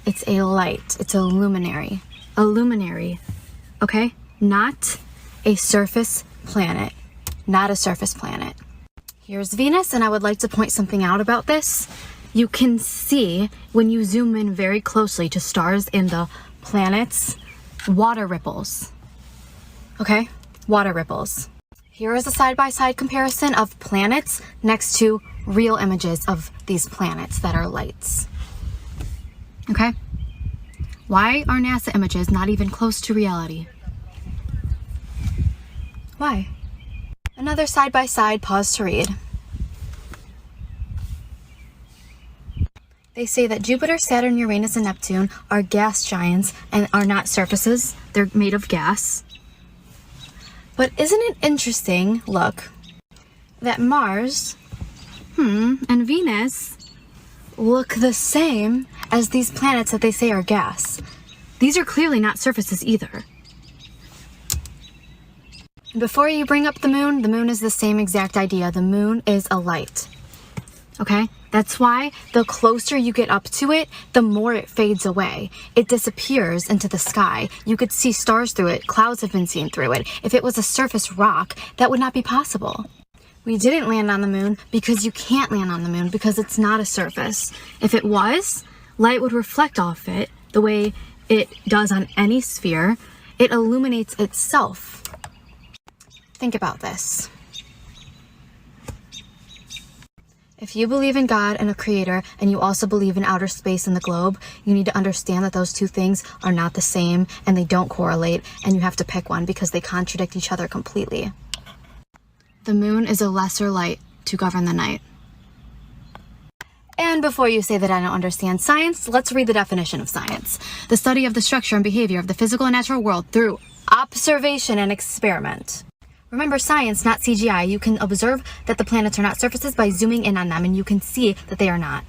It's a light. It's a luminary. A luminary. Okay? Not a surface planet. Not a surface planet. Here's Venus, and I would like to point something out about this. You can see, when you zoom in very closely to stars and the planets, water ripples. Okay? Water ripples. Here is a side-by-side comparison of planets next to real images of these planets that are lights. Okay? Why are NASA images not even close to reality? Why? Another side-by-side, pause to read. They say that Jupiter, Saturn, Uranus, and Neptune are gas giants and are not surfaces. They're made of gas. But isn't it interesting, look, that Mars, and Venus look the same as these planets that they say are gas. These are clearly not surfaces either. Before you bring up the moon is the same exact idea. The moon is a light. Okay? That's why the closer you get up to it, the more it fades away. It disappears into the sky. You could see stars through it. Clouds have been seen through it. If it was a surface rock, that would not be possible. We didn't land on the moon because you can't land on the moon because it's not a surface. If it was, light would reflect off it the way it does on any sphere. It illuminates itself. Think about this. If you believe in God and a creator, and you also believe in outer space and the globe, you need to understand that those two things are not the same and they don't correlate, and you have to pick one because they contradict each other completely. The moon is a lesser light to govern the night. And before you say that I don't understand science, let's read the definition of science. The study of the structure and behavior of the physical and natural world through observation and experiment. Remember, science, not CGI. You can observe that the planets are not surfaces by zooming in on them, and you can see that they are not.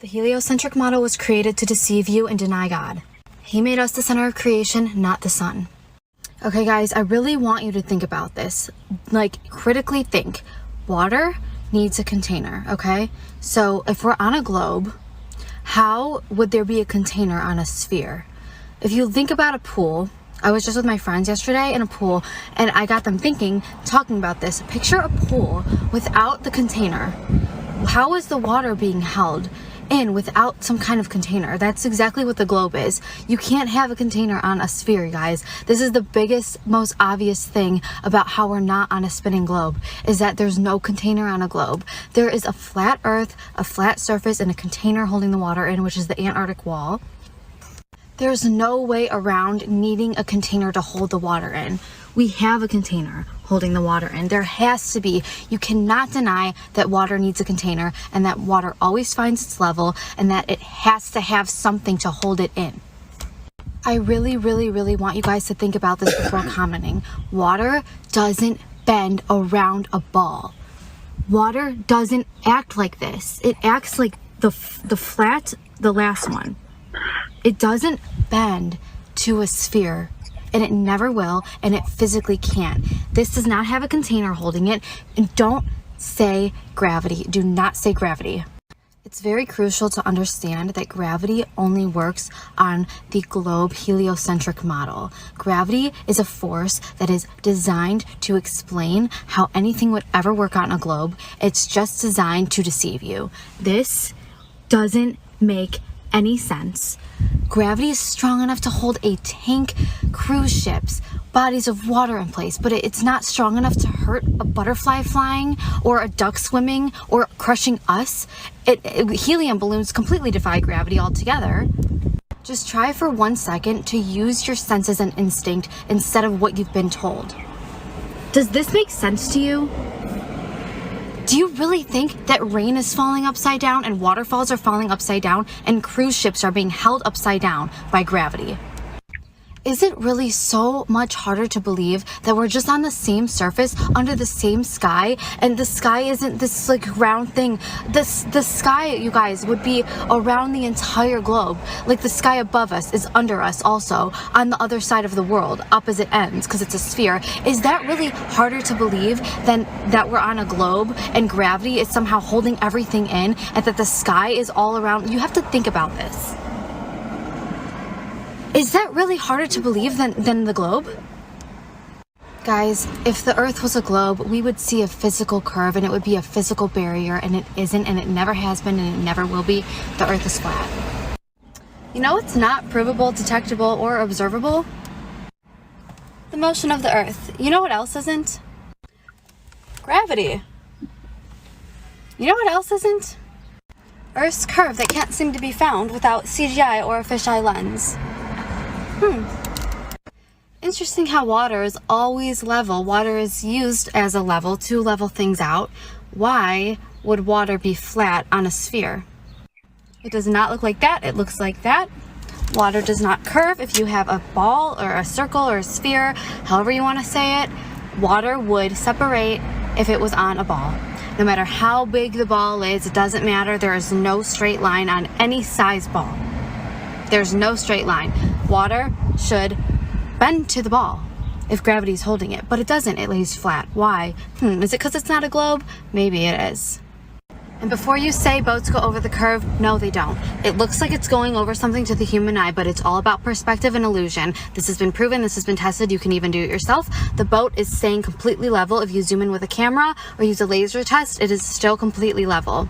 The heliocentric model was created to deceive you and deny God. He made us the center of creation, not the sun. Okay, guys, I really want you to think about this. Like, critically think. Water needs a container, okay? So, if we're on a globe, how would there be a container on a sphere? If you think about a pool, I was just with my friends yesterday in a pool, and I got them thinking, talking about this. Picture a pool without the container. How is the water being held in without some kind of container? That's exactly what the globe is. You can't have a container on a sphere, guys. This is the biggest, most obvious thing about how we're not on a spinning globe, is that there's no container on a globe. There is a flat earth, a flat surface, and a container holding the water in, which is the Antarctic wall. There's no way around needing a container to hold the water in. We have a container holding the water in. There has to be. You cannot deny that water needs a container, and that water always finds its level, and that it has to have something to hold it in. I really, really, really want you guys to think about this before commenting. Water doesn't bend around a ball. Water doesn't act like this. It acts like the flat, the last one. It doesn't bend to a sphere, and it never will, and it physically can't. This does not have a container holding it, and don't say gravity. Do not say gravity. It's very crucial to understand that gravity only works on the globe heliocentric model. Gravity is a force that is designed to explain how anything would ever work on a globe. It's just designed to deceive you. This doesn't make any sense. Gravity is strong enough to hold a tank, cruise ships, bodies of water in place, but it's not strong enough to hurt a butterfly flying or a duck swimming or crushing us. Helium balloons completely defy gravity altogether. Just try for 1 second to use your senses and instinct instead of what you've been told. Does this make sense to you? Do you really think that rain is falling upside down and waterfalls are falling upside down and cruise ships are being held upside down by gravity? Is it really so much harder to believe that we're just on the same surface under the same sky, and the sky isn't this like round thing? The sky, you guys, would be around the entire globe. Like the sky above us is under us also on the other side of the world, opposite ends, because it's a sphere. Is that really harder to believe than that we're on a globe and gravity is somehow holding everything in and that the sky is all around? You have to think about this. Is that really harder to believe than the globe? Guys, if the Earth was a globe, we would see a physical curve and it would be a physical barrier, and it isn't, and it never has been, and it never will be. The Earth is flat. You know what's not provable, detectable, or observable? The motion of the Earth. You know what else isn't? Gravity. You know what else isn't? Earth's curve that can't seem to be found without CGI or a fisheye lens. Interesting how water is always level. Water is used as a level to level things out. Why would water be flat on a sphere? It does not look like that. It looks like that. Water does not curve. If you have a ball or a circle or a sphere, however you want to say it, water would separate if it was on a ball. No matter how big the ball is, it doesn't matter. There is no straight line on any size ball. There's no straight line. Water should bend to the ball if gravity is holding it, but it doesn't. It lays flat. Why? Is it because it's not a globe? Maybe it is. And before you say boats go over the curve, no, they don't. It looks like it's going over something to the human eye, but it's all about perspective and illusion. This has been proven. This has been tested. You can even do it yourself. The boat is staying completely level. If you zoom in with a camera or use a laser test, it is still completely level.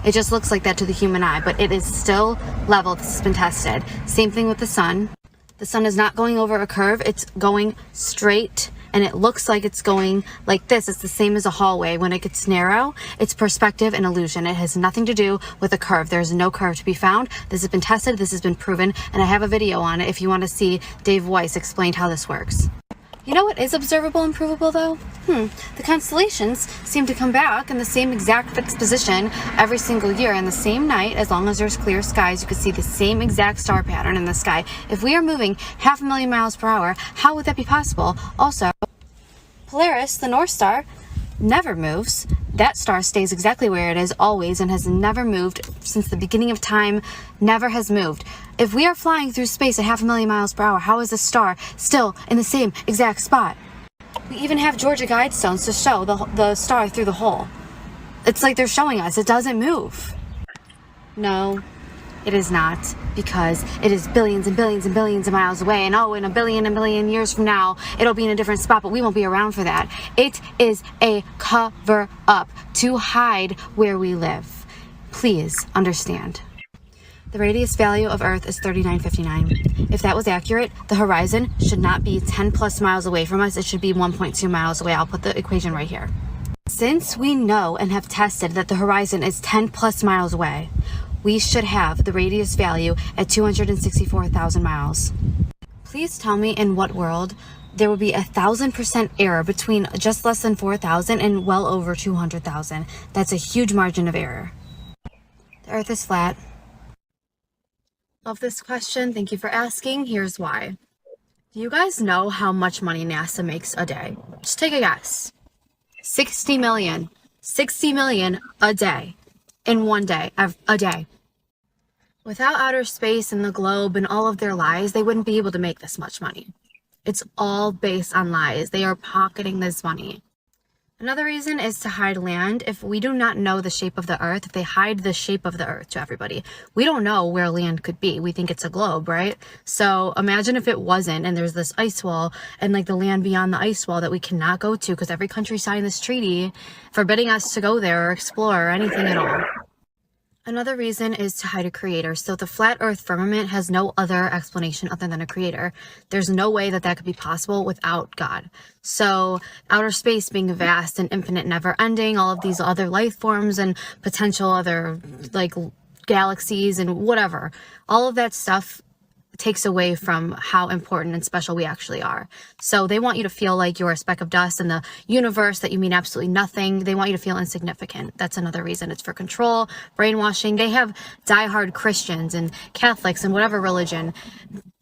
It just looks like that to the human eye, but it is still level. This has been tested. Same thing with the sun. The sun is not going over a curve. It's going straight, and it looks like it's going like this. It's the same as a hallway. When it gets narrow, it's perspective and illusion. It has nothing to do with a curve. There's no curve to be found. This has been tested. This has been proven, and I have a video on it if you want to see Dave Weiss explain how this works. You know what is observable and provable, though? The constellations seem to come back in the same exact fixed position every single year. In the same night, as long as there's clear skies, you can see the same exact star pattern in the sky. If we are moving 500,000 miles per hour, how would that be possible? Also, Polaris, the North Star, never moves. That star stays exactly where it is always and has never moved since the beginning of time, never has moved. If we are flying through space at 500,000 miles per hour, how is the star still in the same exact spot? We even have Georgia Guidestones to show the star through the hole. It's like they're showing us it doesn't move. No, it is not, because it is billions and billions and billions of miles away, and in a billion years from now, it'll be in a different spot, but we won't be around for that. It is a cover-up to hide where we live. Please understand. The radius value of Earth is 3959. If that was accurate, the horizon should not be 10 plus miles away from us. It should be 1.2 miles away. I'll put the equation right here. Since we know and have tested that the horizon is 10 plus miles away, we should have the radius value at 264,000 miles. Please tell me in what world there would be 1,000% error between just less than 4,000 and well over 200,000. That's a huge margin of error. The Earth is flat. Love this question. Thank you for asking. Here's why. Do you guys know how much money NASA makes a day? Just take a guess. 60 million. 60 million a day. In one day. A day. Without outer space and the globe and all of their lies, they wouldn't be able to make this much money. It's all based on lies. They are pocketing this money. Another reason is to hide land. If we do not know the shape of the Earth, if they hide the shape of the Earth to everybody, we don't know where land could be. We think it's a globe, right? So imagine if it wasn't, and there's this ice wall and like the land beyond the ice wall that we cannot go to because every country signed this treaty forbidding us to go there or explore or anything at all. Another reason is to hide a creator. So the flat Earth firmament has no other explanation other than a creator. There's no way that that could be possible without God. So outer space being vast and infinite, never ending, all of these other life forms and potential other like galaxies and whatever, all of that stuff takes away from how important and special we actually are. So they want you to feel like you're a speck of dust in the universe, that you mean absolutely nothing. They want you to feel insignificant. That's another reason. It's for control, brainwashing. They have diehard Christians and Catholics and whatever religion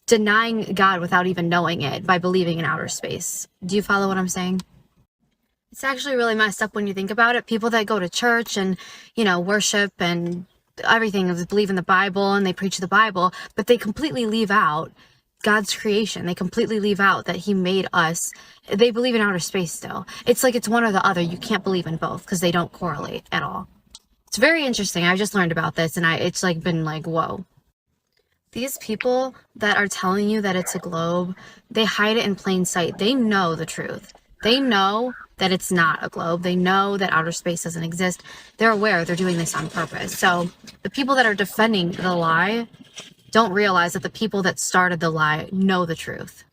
denying God without even knowing it by believing in outer space. Do you follow what I'm saying? It's actually really messed up when you think about it. People that go to church and, you know, worship and everything, believe in the Bible and they preach the Bible, but they completely leave out God's creation. They completely leave out that he made us. They believe in outer space still. It's like it's one or the other. You can't believe in both because they don't correlate at all. It's very interesting. I just learned about this and it's like been like, whoa. These people that are telling you that it's a globe, they hide it in plain sight. They know the truth. They know that it's not a globe. They know that outer space doesn't exist. They're aware they're doing this on purpose. So the people that are defending the lie don't realize that the people that started the lie know the truth.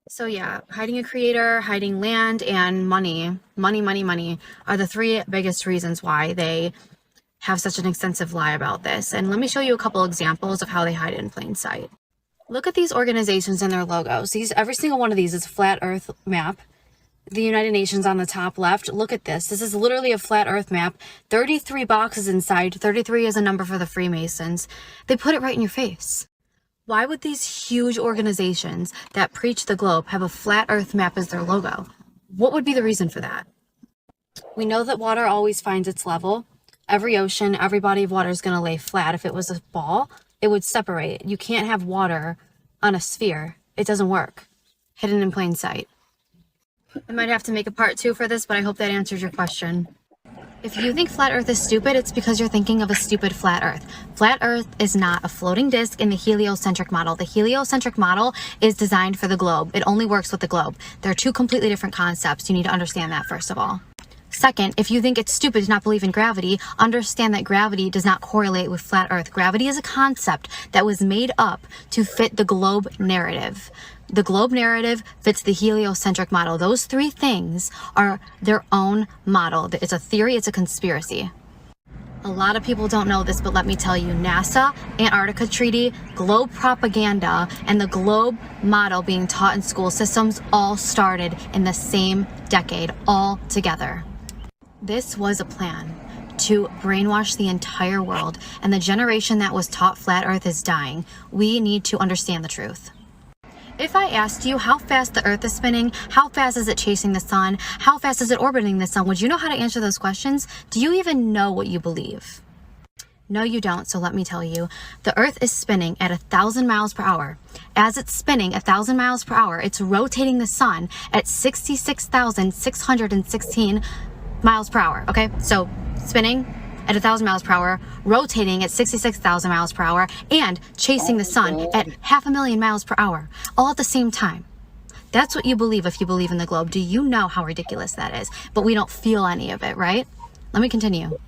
So yeah, hiding a creator, hiding land, and money are the three biggest reasons why they have such an extensive lie about this. And let me show you a couple examples of how they hide it in plain sight. Look at these organizations and their logos. Every single one of these is a flat earth map. The United Nations on the top left. Look at this. This is literally a flat earth map. 33 boxes inside. 33 is a number for the Freemasons. They put it right in your face. Why would these huge organizations that preach the globe have a flat earth map as their logo? What would be the reason for that? We know that water always finds its level. Every ocean, every body of water is going to lay flat. If it was a ball, it would separate. You can't have water on a sphere. It doesn't work. Hidden in plain sight. I might have to make a part 2 for this, but I hope that answers your question. If you think flat earth is stupid, it's because you're thinking of a stupid flat earth. Flat earth is not a floating disc in the heliocentric model. The heliocentric model is designed for the globe. It only works with the globe. They're two completely different concepts. You need to understand that first of all. Second, if you think it's stupid to not believe in gravity, understand that gravity does not correlate with flat earth. Gravity is a concept that was made up to fit the globe narrative. The globe narrative fits the heliocentric model. Those three things are their own model. It's a theory, it's a conspiracy. A lot of people don't know this, but let me tell you, NASA, Antarctica Treaty, globe propaganda, and the globe model being taught in school systems all started in the same decade, all together. This was a plan to brainwash the entire world, and the generation that was taught flat earth is dying. We need to understand the truth. If I asked you how fast the earth is spinning, how fast is it chasing the sun, how fast is it orbiting the sun, would you know how to answer those questions? Do you even know what you believe? No, you don't, so let me tell you. The earth is spinning at 1,000 miles per hour. As it's spinning 1,000 miles per hour, it's rotating the sun at 66,616 miles per hour, okay? So spinning at 1,000 miles per hour, rotating at 66,000 miles per hour, and chasing the sun at 500,000 miles per hour, all at the same time. That's what you believe if you believe in the globe. Do you know how ridiculous that is? But we don't feel any of it, right? Let me continue.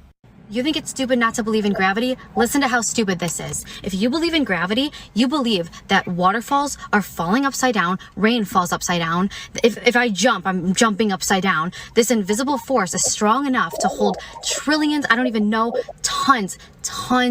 You think it's stupid not to believe in gravity? Listen to how stupid this is. If you believe in gravity, you believe that waterfalls are falling upside down, rain falls upside down. If I jump, I'm jumping upside down. This invisible force is strong enough to hold trillions, I don't even know, tons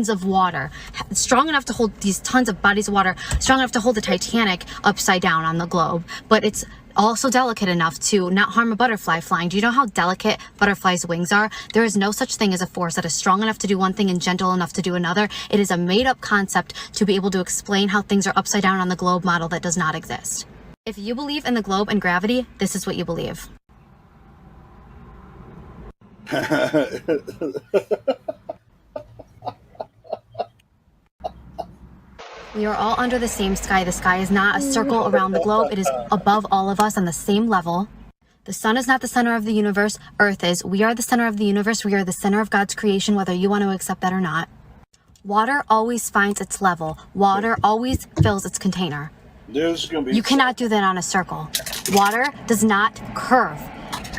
of water. Strong enough to hold these tons of bodies of water, strong enough to hold the Titanic upside down on the globe. But it's also delicate enough to not harm a butterfly flying. Do you know how delicate butterflies' wings are? There is no such thing as a force that is strong enough to do one thing and gentle enough to do another. It is a made-up concept to be able to explain how things are upside down on the globe model that does not exist. If you believe in the globe and gravity, this is what you believe. We are all under the same sky. The sky is not a circle around the globe. It is above all of us on the same level. The sun is not the center of the universe. Earth is. We are the center of the universe. We are the center of God's creation, whether you want to accept that or not. Water always finds its level. Water always fills its container. You cannot do that on a circle. Water does not curve.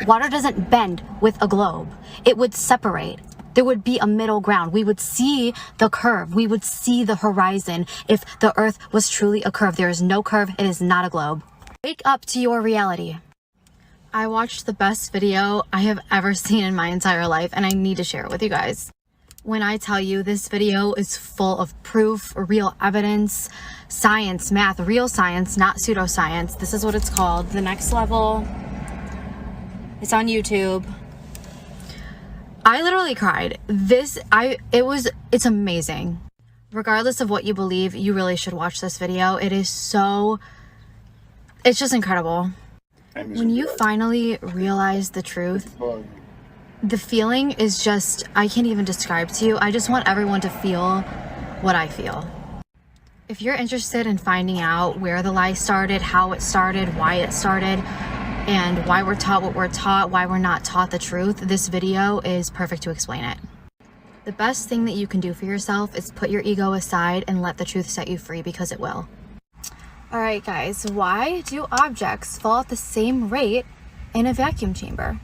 Water doesn't bend with a globe. It would separate. There would be a middle ground. We would see the curve. We would see the horizon if the earth was truly a curve. There is no curve. It is not a globe. Wake up to your reality. I watched the best video I have ever seen in my entire life, and I need to share it with you guys. When I tell you this video is full of proof, real evidence, science, math, real science, not pseudoscience. This is what it's called. The Next Level. It's on YouTube. I literally cried. It's amazing. Regardless of what you believe, you really should watch this video. It's just incredible. When you finally realize the truth, the feeling is just, I can't even describe to you. I just want everyone to feel what I feel. If you're interested in finding out where the lie started, how it started, why it started, and why we're taught what we're taught, why we're not taught the truth, this video is perfect to explain it. The best thing that you can do for yourself is put your ego aside and let the truth set you free, because it will. Alright guys, why do objects fall at the same rate in a vacuum chamber?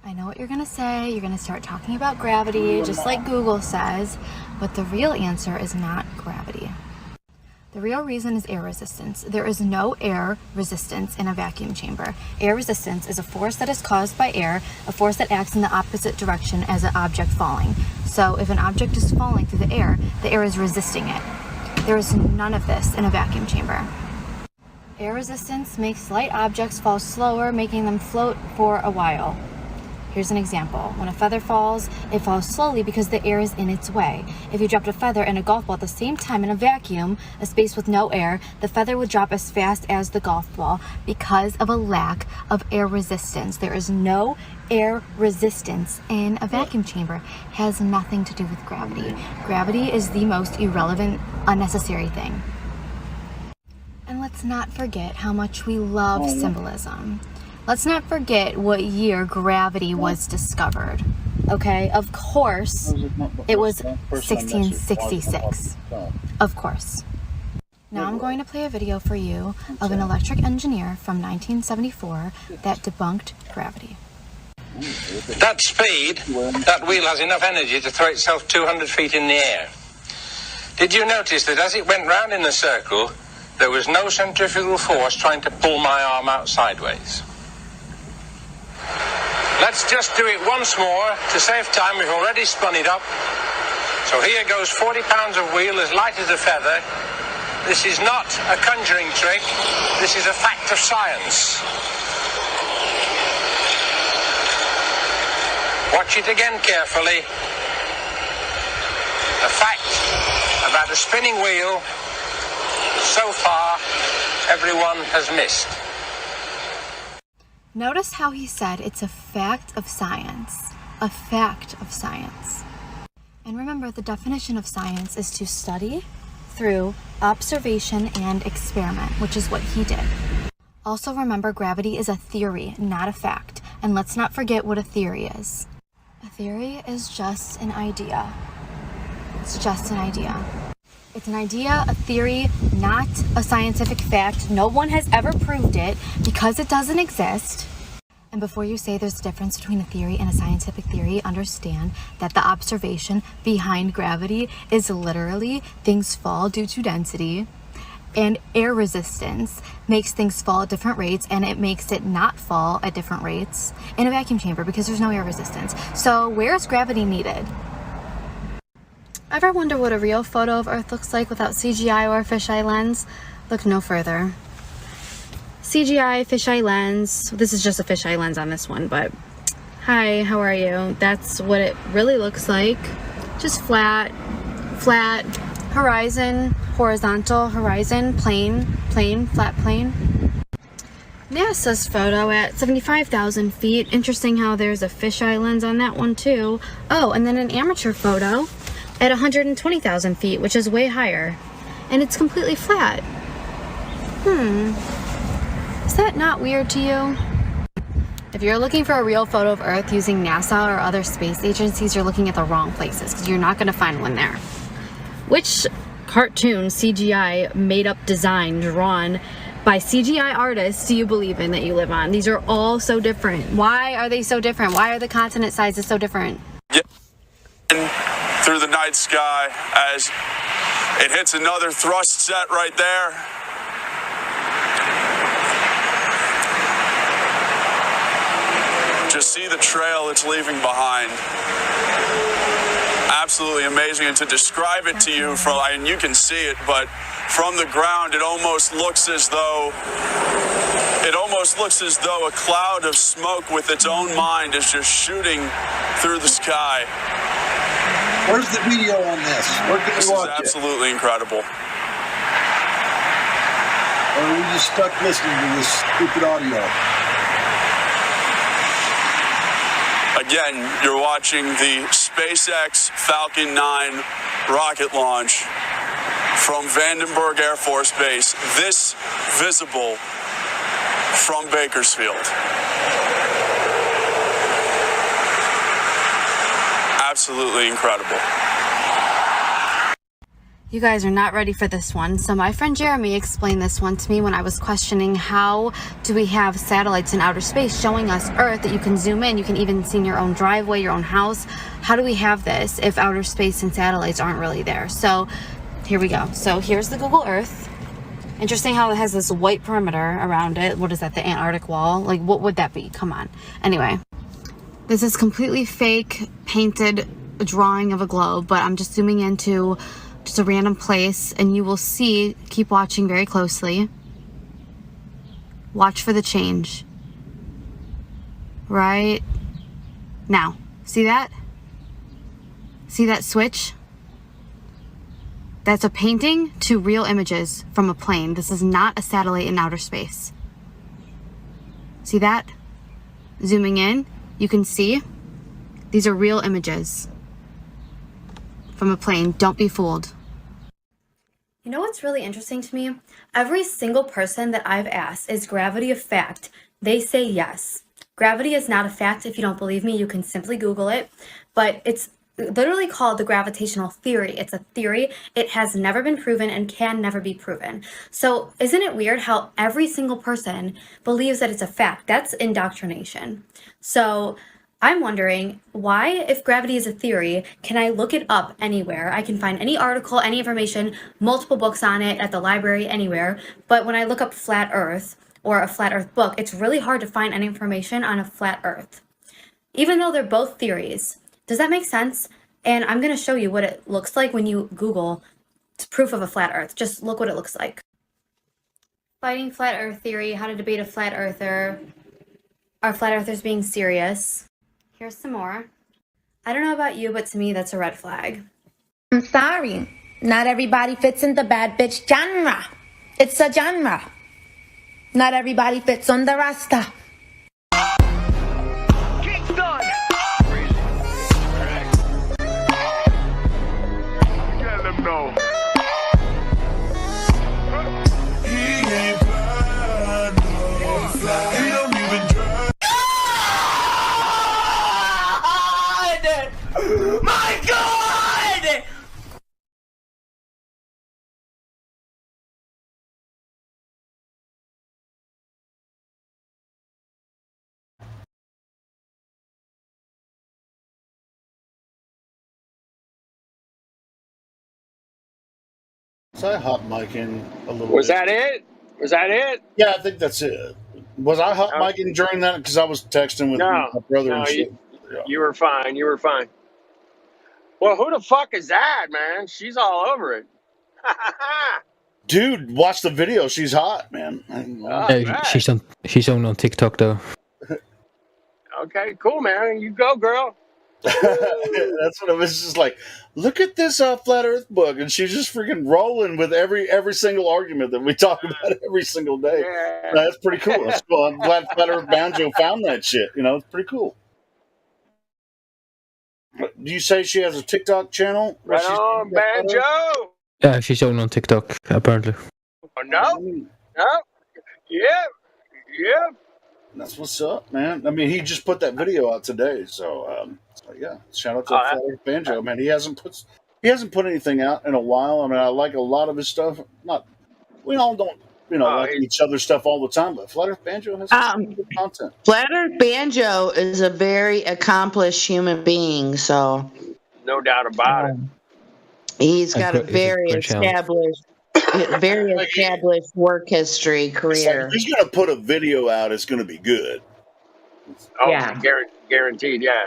I know what you're gonna say. You're gonna start talking about gravity, just like Google says, but the real answer is not gravity. The real reason is air resistance. There is no air resistance in a vacuum chamber. Air resistance is a force that is caused by air, a force that acts in the opposite direction as an object falling. So if an object is falling through the air is resisting it. There is none of this in a vacuum chamber. Air resistance makes light objects fall slower, making them float for a while. Here's an example. When a feather falls, it falls slowly because the air is in its way. If you dropped a feather and a golf ball at the same time in a vacuum, a space with no air, the feather would drop as fast as the golf ball because of a lack of air resistance. There is no air resistance in a vacuum chamber. It has nothing to do with gravity. Gravity is the most irrelevant, unnecessary thing. And let's not forget how much we love symbolism. Let's not forget what year gravity was discovered. Okay, of course, it was 1666. Of course. Now I'm going to play a video for you of an electric engineer from 1974 that debunked gravity.
That speed, that wheel has enough energy to throw itself 200 feet in the air. Did you notice that as it went round in a circle, there was no centrifugal force trying to pull my arm out sideways? Let's just do it once more. To save time, we've already spun it up. So here goes 40 pounds of wheel as light as a feather. This is not a conjuring trick. This is a fact of science. Watch it again carefully. A fact about a spinning wheel so far everyone has missed.
Notice how he said it's a fact of science. A fact of science. And remember, the definition of science is to study through observation and experiment, which is what he did. Also remember, gravity is a theory, not a fact. And let's not forget what a theory is. A theory is just an idea. It's just an idea. It's an idea, a theory, not a scientific fact. No one has ever proved it because it doesn't exist. And before you say there's a difference between a theory and a scientific theory, understand that the observation behind gravity is literally things fall due to density, and air resistance makes things fall at different rates, and it makes it not fall at different rates in a vacuum chamber because there's no air resistance. So where is gravity needed? Ever wonder what a real photo of Earth looks like without CGI or a fisheye lens? Look no further. CGI, fisheye lens. This is just a fisheye lens on this one, but hi, how are you? That's what it really looks like. Just flat, horizon, horizontal, horizon, plane, flat plane. NASA's photo at 75,000 feet. Interesting how there's a fisheye lens on that one too. Oh, and then an amateur photo at 120,000 feet, which is way higher. And it's completely flat. Is that not weird to you? If you're looking for a real photo of Earth using NASA or other space agencies, you're looking at the wrong places because you're not going to find one there. Which cartoon, CGI, made up design, drawn by CGI artists do you believe in that you live on? These are all so different. Why are they so different? Why are the continent sizes so different?
Through the night sky as it hits another thrust set right there. Just see the trail it's leaving behind. absolutely amazing. And to describe it to you, and you can see it, but from the ground, it almost looks as though a cloud of smoke with its own mind is just shooting through the sky.
Where's the video on this? Where can
This
we
is
watch it?
absolutely incredible.
Or are we just stuck listening to this stupid audio?
Again, you're watching the SpaceX Falcon 9 rocket launch from Vandenberg Air Force Base. This visible from Bakersfield. Absolutely incredible.
You guys are not ready for this one. So my friend Jeremy explained this one to me when I was questioning how do we have satellites in outer space showing us Earth that you can zoom in, you can even see in your own driveway, your own house. How do we have this if outer space and satellites aren't really there? So here we go. So here's the Google Earth. Interesting how it has this white perimeter around it. What is that, the Antarctic wall? Like, what would that be? Come on. Anyway, this is completely fake, painted drawing of a globe, but I'm just zooming into just a random place, and you will see, keep watching very closely. Watch for the change. Right now. See that? See that switch? That's a painting to real images from a plane. This is not a satellite in outer space. See that? Zooming in, you can see these are real images from a plane. Don't be fooled. You know what's really interesting to me? Every single person that I've asked, is gravity a fact? They say yes. Gravity is not a fact. If you don't believe me, you can simply Google it. But it's literally called the gravitational theory. It's a theory. It has never been proven and can never be proven. So isn't it weird how every single person believes that it's a fact? That's indoctrination. So I'm wondering why, if gravity is a theory, can I look it up anywhere? I can find any article, any information, multiple books on it at the library, anywhere. But when I look up flat Earth or a flat Earth book, it's really hard to find any information on a flat Earth, even though they're both theories. Does that make sense? And I'm going to show you what it looks like when you Google proof of a flat Earth. Just look what it looks like. Fighting flat Earth theory, how to debate a flat earther. Are flat earthers being serious? Here's some more. I don't know about you, but to me, that's a red flag.
I'm sorry. Not everybody fits in the bad bitch genre. It's a genre. Not everybody fits on the Rasta. My God!
Was I hot micing a little
Was
bit?
that it? Was that it?
Yeah, I think that's it. Was I hot micing during that? Because I was texting with my brother and shit.
You were fine. You were fine. Well, who the fuck is that, man? She's all over it.
Dude, watch the video. She's hot, man.
She's only on TikTok though.
Okay, cool, man. You go, girl.
That's what it was. Just like, look at this flat Earth book, and she's just freaking rolling with every single argument that we talk about every single day.
Yeah.
That's pretty cool. That's cool. I'm glad Flat Earth Banjo found that shit. You know, it's pretty cool. Do you say she has a TikTok channel?
Right on, Banjo.
Yeah, she's only on TikTok apparently.
Oh, no? No? Yeah. Yeah.
That's what's up, man. I mean, he just put that video out today, so yeah. Shout out to Flat Earth Banjo, man. He hasn't put anything out in a while. I mean, I like a lot of his stuff. We all don't, like each other's stuff all the time, but Flat Earth Banjo has some good content.
Flat Earth Banjo is a very accomplished human being, so
No doubt about it.
he's got a very established work history,
It's like,
career.
if he's gonna put a video out, it's gonna be good.
Oh,
Yeah.
guaranteed, yeah.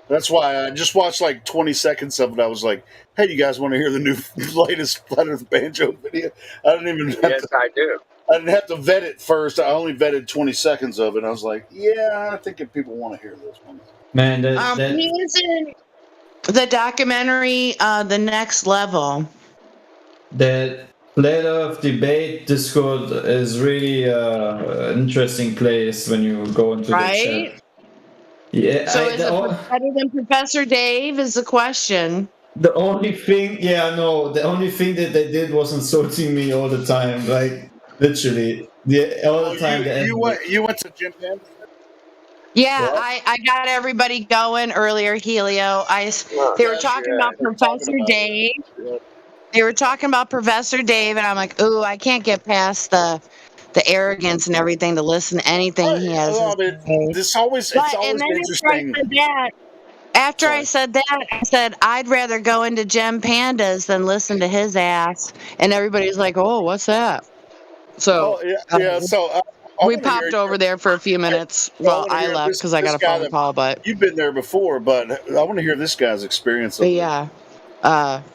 That's why I just watched like 20 seconds of it. I was like, "Hey, you guys want to hear the new latest Flat Earth Banjo video?" I didn't even.
Yes, I do.
I didn't have to vet it first. I only vetted 20 seconds of it. I was like, "Yeah, I think if people want to hear this one."
Man,
He was in the documentary, The Next Level.
that Flat Earth debate Discord is really an interesting place when you go into the
Right?
chat. Yeah,
So is it better than Professor Dave? Is the question.
the only thing, the only thing that they did was insulting me all the time, like literally, all the time.
You went to Jim Panda?
Yeah, I got everybody going earlier, Helio. They were talking about Professor Dave. They were talking about Professor Dave, and I'm like, ooh, I can't get past the arrogance and everything to listen to anything he has to say.
It's always
And then
interesting.
after I said that, I said I'd rather go into Gem Pandas than listen to his ass. And everybody's like, "Oh, what's that?" So we popped over there for a few minutes. Well, I left because I got a phone call, but
you've been there before. But I want to hear this guy's experience.
Yeah.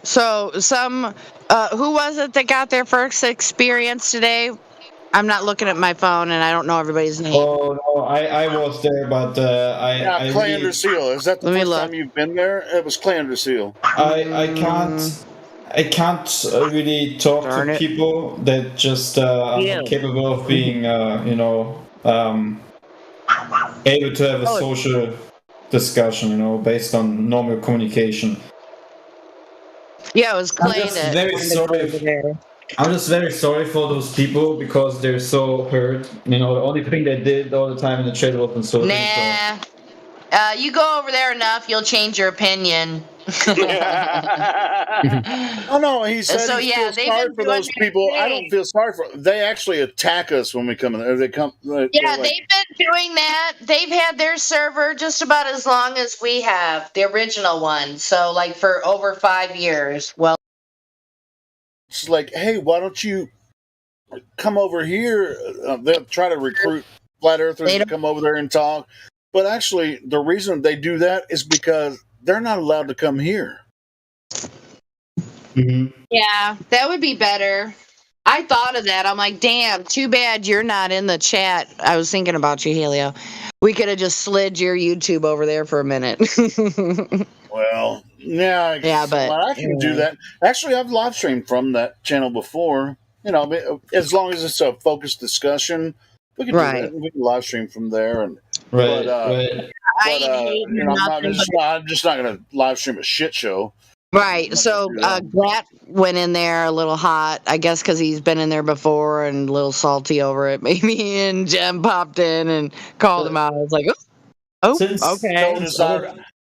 So who was it that got their first experience today? I'm not looking at my phone, and I don't know everybody's name.
Oh no, I was there, but I
Clay
really,
Under Seal. Is that the first time you've been there? It was Clay Under Seal.
I can't really talk to people that just are not capable of being able to have a social discussion, based on normal communication.
Yeah, it was Clay.
I'm just very sorry for those people because they're so hurt. The only thing they did all the time in the chat was insulting.
Nah. You go over there enough, you'll change your opinion.
Oh no, he said
So,
he
yeah,
feels
they've
sorry
been
for
doing
those
their
people. I
thing.
don't feel sorry for. They actually attack us when we come in there. They come.
Yeah, they've been doing that. They've had their server just about as long as we have, the original one. So, like, for over 5 years. Well,
It's like, hey, why don't you come over here? They'll try to recruit flat earthers to come over there and talk. But actually, the reason they do that is because they're not allowed to come here.
yeah, that would be better. I thought of that. I'm like, damn, too bad you're not in the chat. I was thinking about you, Helio. We could have just slid your YouTube over there for a minute.
Well, yeah,
but
I can do that. Actually, I've live streamed from that channel before. As long as it's a focused discussion, we can do that. We can live stream from there. And
right.
I'm just not going to live stream a shit show.
Right. So Glat went in there a little hot, I guess, because he's been in there before and a little salty over it, maybe. And Jem popped in and called him out. I was like, okay.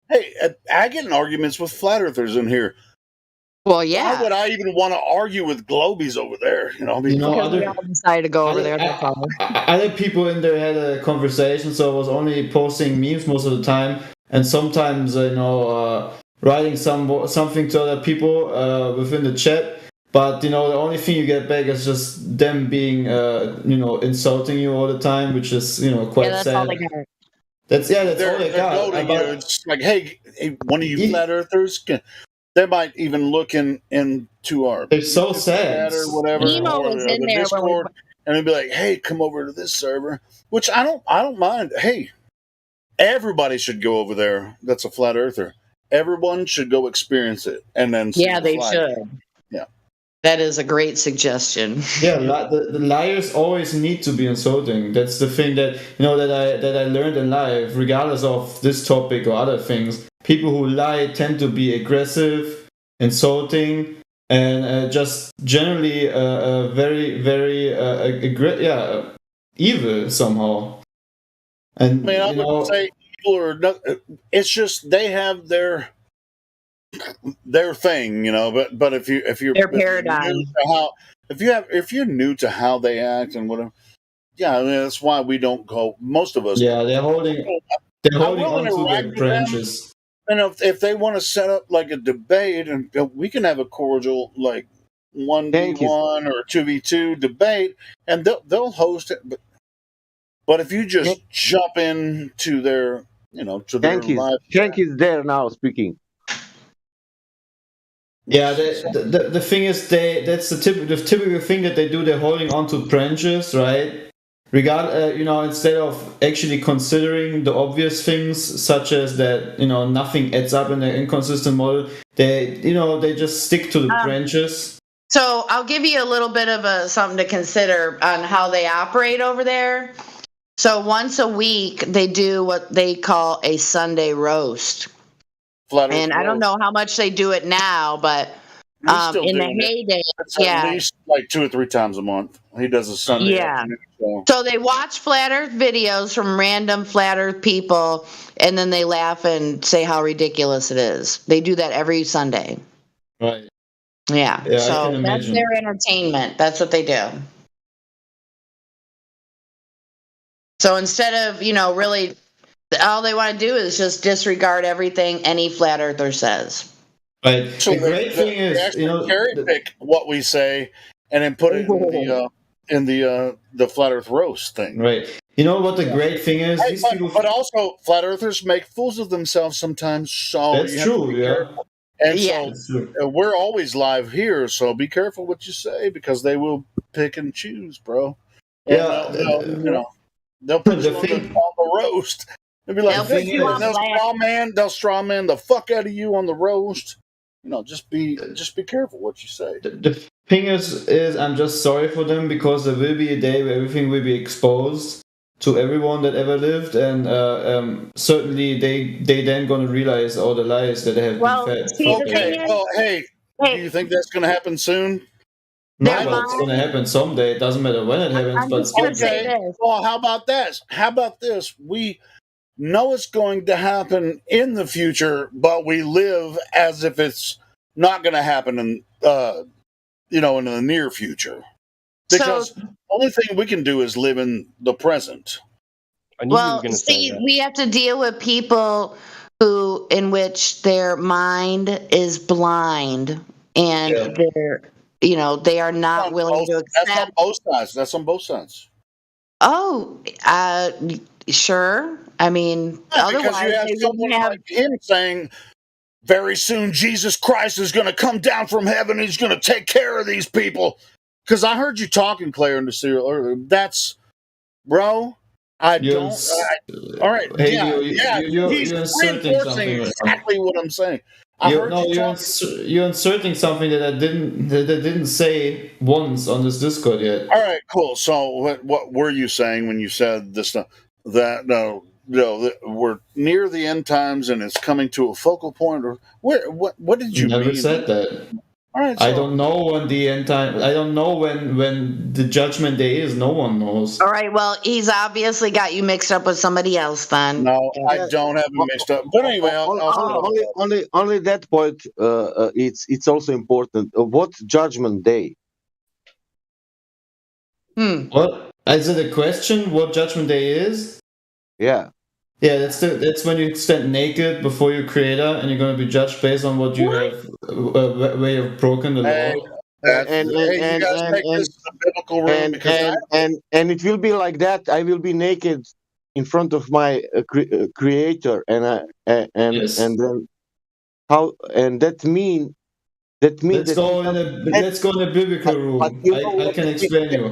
Hey, I get in arguments with flat earthers in here.
Well, yeah.
Why would I even want to argue with Globies over there?
Because we all decided to go over there.
Other people in there had a conversation, so I was only posting memes most of the time, and sometimes writing something to other people within the chat. But the only thing you get back is just them being insulting you all the time, which is quite
that's
sad.
all they got.
That's all they got.
Gloating, it's like, hey, one of you flat earthers they might even look into our.
They're so sad
or whatever.
Emo was in there
Discord, and they'd be like, "Hey, come over to this server," which I don't mind. Hey, everybody should go over there. That's a flat earther. Everyone should go experience it, and then
they should.
Yeah,
that is a great suggestion.
Yeah, the liars always need to be insulting. That's the thing that that I learned in life, regardless of this topic or other things. People who lie tend to be aggressive, insulting, and just generally very, very evil somehow. And
I wouldn't say evil or not. It's just they have their thing, But if you're
their paradigm,
if you're new to how they act and whatever, that's why we don't go. Most of us.
Yeah, they're holding on to their branches.
And if they want to set up like a debate, and we can have a cordial 1v1 or 2v2 debate, and they'll host it. But if you just jump into their to their live.
Hank is there now speaking.
Yeah, the thing is, that's the typical thing that they do. They're holding on to branches, right? Instead of actually considering the obvious things, such as that, nothing adds up in their inconsistent model, they just stick to the branches.
So I'll give you a little bit of something to consider on how they operate over there. So once a week, they do what they call a Sunday roast. And I don't know how much they do it now, but in the heyday,
At least like 2 or 3 times a month. He does a Sunday afternoon show.
So they watch flat Earth videos from random flat Earth people, and then they laugh and say how ridiculous it is. They do that every Sunday.
Right.
Yeah.
Yeah, I
So
can
that's
imagine.
their entertainment. That's what they do. So instead of, really, all they want to do is just disregard everything any flat earther says.
Right.
So
the great thing is,
actually cherry pick what we say and then put it in the flat Earth roast thing.
Right. You know what the great thing is?
Hey,
These
but,
people.
but also, flat Earthers make fools of themselves sometimes. So
That's
you have to
true.
be
Yeah.
careful. And
That's true.
so we're always live here, so be careful what you say because they will pick and choose, bro. And
Yeah,
they'll put
the
you
thing-
on the roast. They'll be like,
They'll put you on
they'll straw man the fuck out of you on the roast. Just be careful what you say.
The thing is I'm just sorry for them because there will be a day where everything will be exposed to everyone that ever lived, and certainly they then gonna realize all the lies that they have been fed.
Okay, well, hey, do you think that's going to happen soon?
No, but it's gonna happen someday. It doesn't matter when it happens, but it's gonna
Okay. Well, how about this? How about this? We know it's going to happen in the future, but we live as if it's not going to happen in in the near future. Because the only thing we can do is live in the present.
Well, see, we have to deal with people in which their mind is blind and they're, they are not willing to accept.
That's on both sides. That's on both sides.
Oh, sure. I mean,
Because
otherwise
you have
they
someone
wouldn't have.
like him saying, very soon Jesus Christ is going to come down from heaven. He's going to take care of these people. Because I heard you talking, Claire, in the serial earlier. That's, bro, I don't. All right.
Hey,
yeah.
you're
He's
inserting
reinforcing
something right now.
exactly what I'm saying. I heard you talking.
You're inserting something that I didn't say once on this Discord yet.
All right, cool. So what were you saying when you said this stuff? That we're near the end times and it's coming to a focal point, or what did you
Never
mean?
said that.
All right,
I don't know when the end time. I don't know when the judgment day is. No one knows.
All right. Well, he's obviously got you mixed up with somebody else. Then
no, I don't have them mixed up. But anyway,
only that point. It's also important. What judgment day?
What is it? A question? What judgment day is?
Yeah.
Yeah, that's when you stand naked before your creator, and you're going to be judged based on what you have, where you've broken the law.
And it will be like that. I will be naked in front of my creator, and then how? And that mean.
Let's go in a biblical room. I can explain you.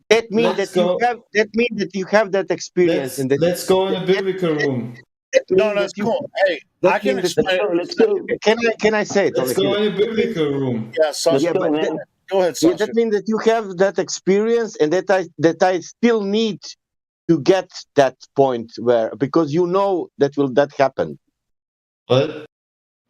That means that you have that experience.
Let's go in a biblibiblical room.
No, that's cool. Hey, I can explain it.
Can I say it?
Let's go in a biblical room.
Yeah, Sasha, go ahead, Sasha.
That means that you have that experience, and that I still need to get that point where, because that happen.
What?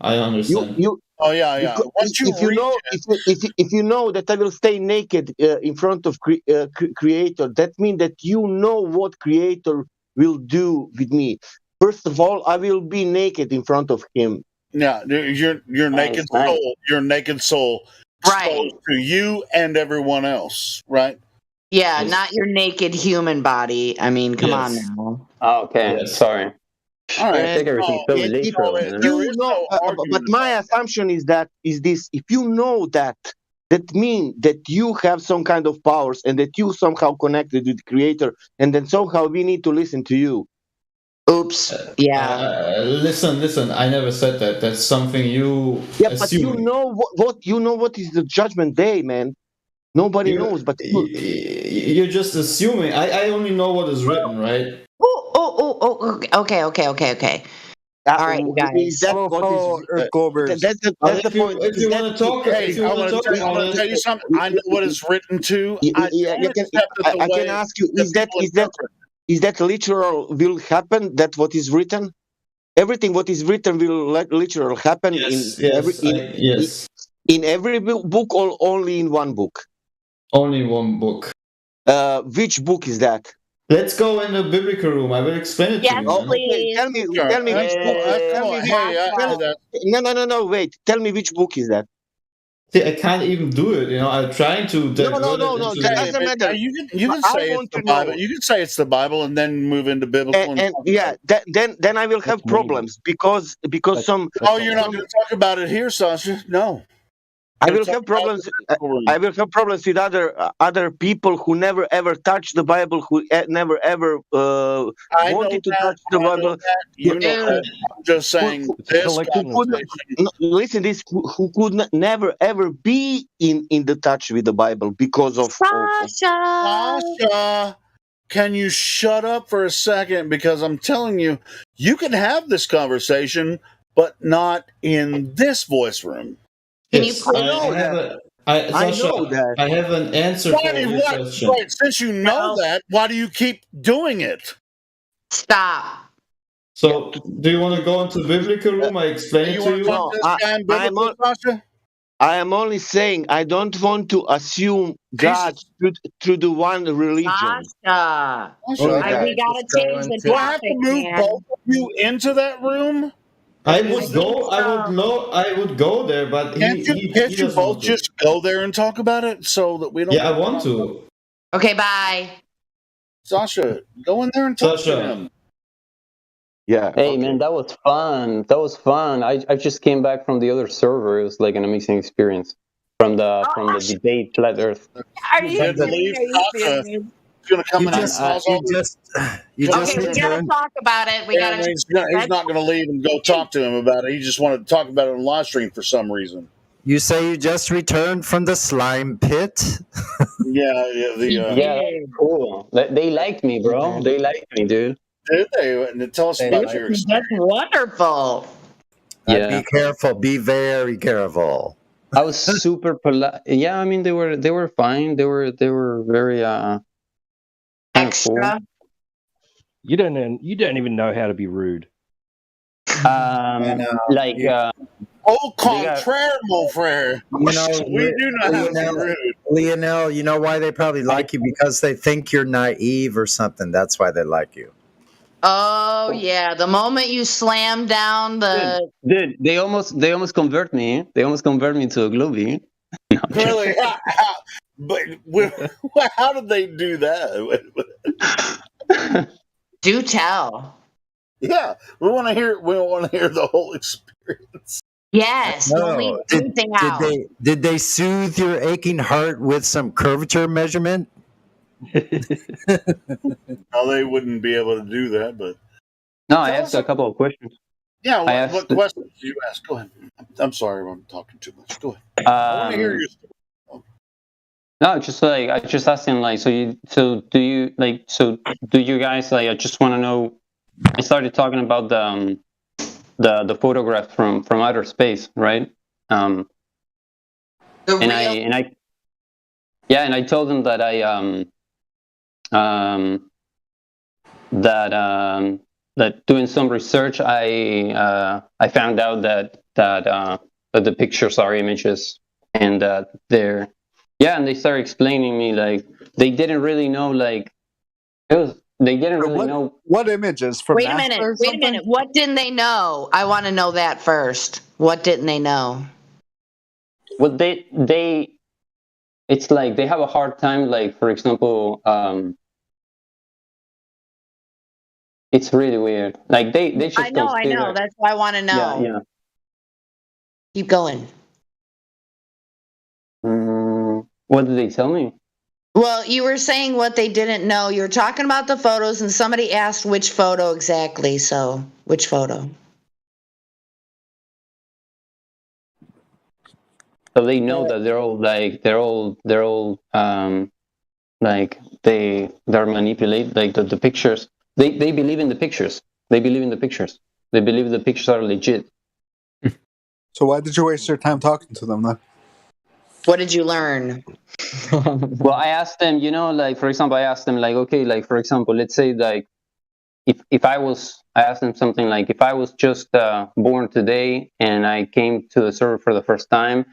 I understand.
Oh yeah.
Once if you know that I will stay naked in front of Creator, that means that you know what Creator will do with me. First of all, I will be naked in front of Him.
Yeah, your naked soul, your naked soul, exposed to you and everyone else, right?
Yeah, not your naked human body. I mean, come on now.
Okay, sorry.
All right.
I think everything's so literal.
But my assumption is this: if you know that that means that you have some kind of powers and that you somehow connected with the Creator, and then somehow we need to listen to you.
Oops. Yeah.
Listen. I never said that. That's something you
Yeah, but you
assume.
know what is the judgment day, man. Nobody knows, but
You're just assuming. I only know what is written, right?
Oh. Okay. All right, you guys.
That's the point.
If you want to talk,
Hey, I'm going to tell you something. I know what is written too. I
can ask you: is that literal will happen? That what is written? Everything what is written will literal happen in every book or only in one book?
Only one book.
Which book is that?
Let's go in the biblical room. I will explain it to you.
Please.
Tell me which book. No. Wait. Tell me which book is that.
See, I can't even do it. I'm trying to.
No. That doesn't matter.
You can say it's the Bible. You can say it's the Bible and then move into biblical.
Then I will have problems because some.
Oh, you're not going to talk about it here, Sasha? No.
I will have problems. I will have problems with other people who never ever touched the Bible, who never ever wanted to touch the Bible.
You know that. I'm just saying.
Listen, who could never ever be in the touch with the Bible because of
Sasha.
Can you shut up for a second? Because I'm telling you, you can have this conversation, but not in this voice room.
Can you please?
I know that.
I have an answer for your question.
Right, since you know that, why do you keep doing it?
Stop.
So, do you want to go into the biblical room? I explain it to you.
I am only saying I don't want to assume God through the one religion.
Sasha. We gotta change the
Do I have
topic,
to move
man.
both of you into that room?
I would go there, but
can't you both just go there and talk about it so that we don't?
Yeah, I want to.
Okay, bye.
Sasha, go in there and talk to him.
Yeah.
Hey man, that was fun. I just came back from the other server. It was like an amazing experience from the debate flat Earth.
Are you serious?
Gonna come
Okay, we gotta talk about it.
He's not gonna leave and go talk to him about it. He just wanted to talk about it on live stream for some reason.
You say you just returned from the slime pit?
Yeah,
that's cool. They liked me, bro. They liked me, dude.
Did they? Tell us about your experience.
That's wonderful.
Yeah.
Be careful. Be very careful.
I was super polite. Yeah, I mean they were fine. They were very
extra.
Cool.
You don't even know how to be rude.
Au contraire, mon frère. We do not have to be rude.
Lionel, you know why they probably like you? Because they think you're naive or something. That's why they like you.
Oh yeah, the moment you slam down the
dude, they almost convert me. They almost convert me to a Glooby.
Really? But how did they do that?
Do tell.
Yeah, we want to hear. We want to hear the whole experience.
Yes.
No. Did they soothe your aching heart with some curvature measurement?
No, they wouldn't be able to do that. But
no, I asked a couple of questions.
Yeah, what questions did you ask? Go ahead. I'm sorry, I'm talking too much. Go ahead. I want to hear your story.
No, just like I just asked him like, do you guys like? I just want to know. I started talking about the photograph from outer space, right? And I told him that that doing some research, I found out that the pictures are images, and they're. Yeah, and they started explaining me like they didn't really know like they didn't really know
what images from.
Wait a minute. What didn't they know? I want to know that first. What didn't they know?
Well, they it's like they have a hard time. Like for example, it's really weird. Like they just.
I know. That's why I want to know.
Yeah.
Keep going.
What did they tell me?
Well, you were saying what they didn't know. You were talking about the photos, and somebody asked which photo exactly. So, which photo?
So they know that they're all like they're manipulate like the pictures. They believe in the pictures. They believe the pictures are legit.
So why did you waste your time talking to them then?
What did you learn?
Well, I asked them, like, for example, I asked them, like, okay, like, for example, let's say, like, I asked them something like, if I was just born today and I came to the server for the first time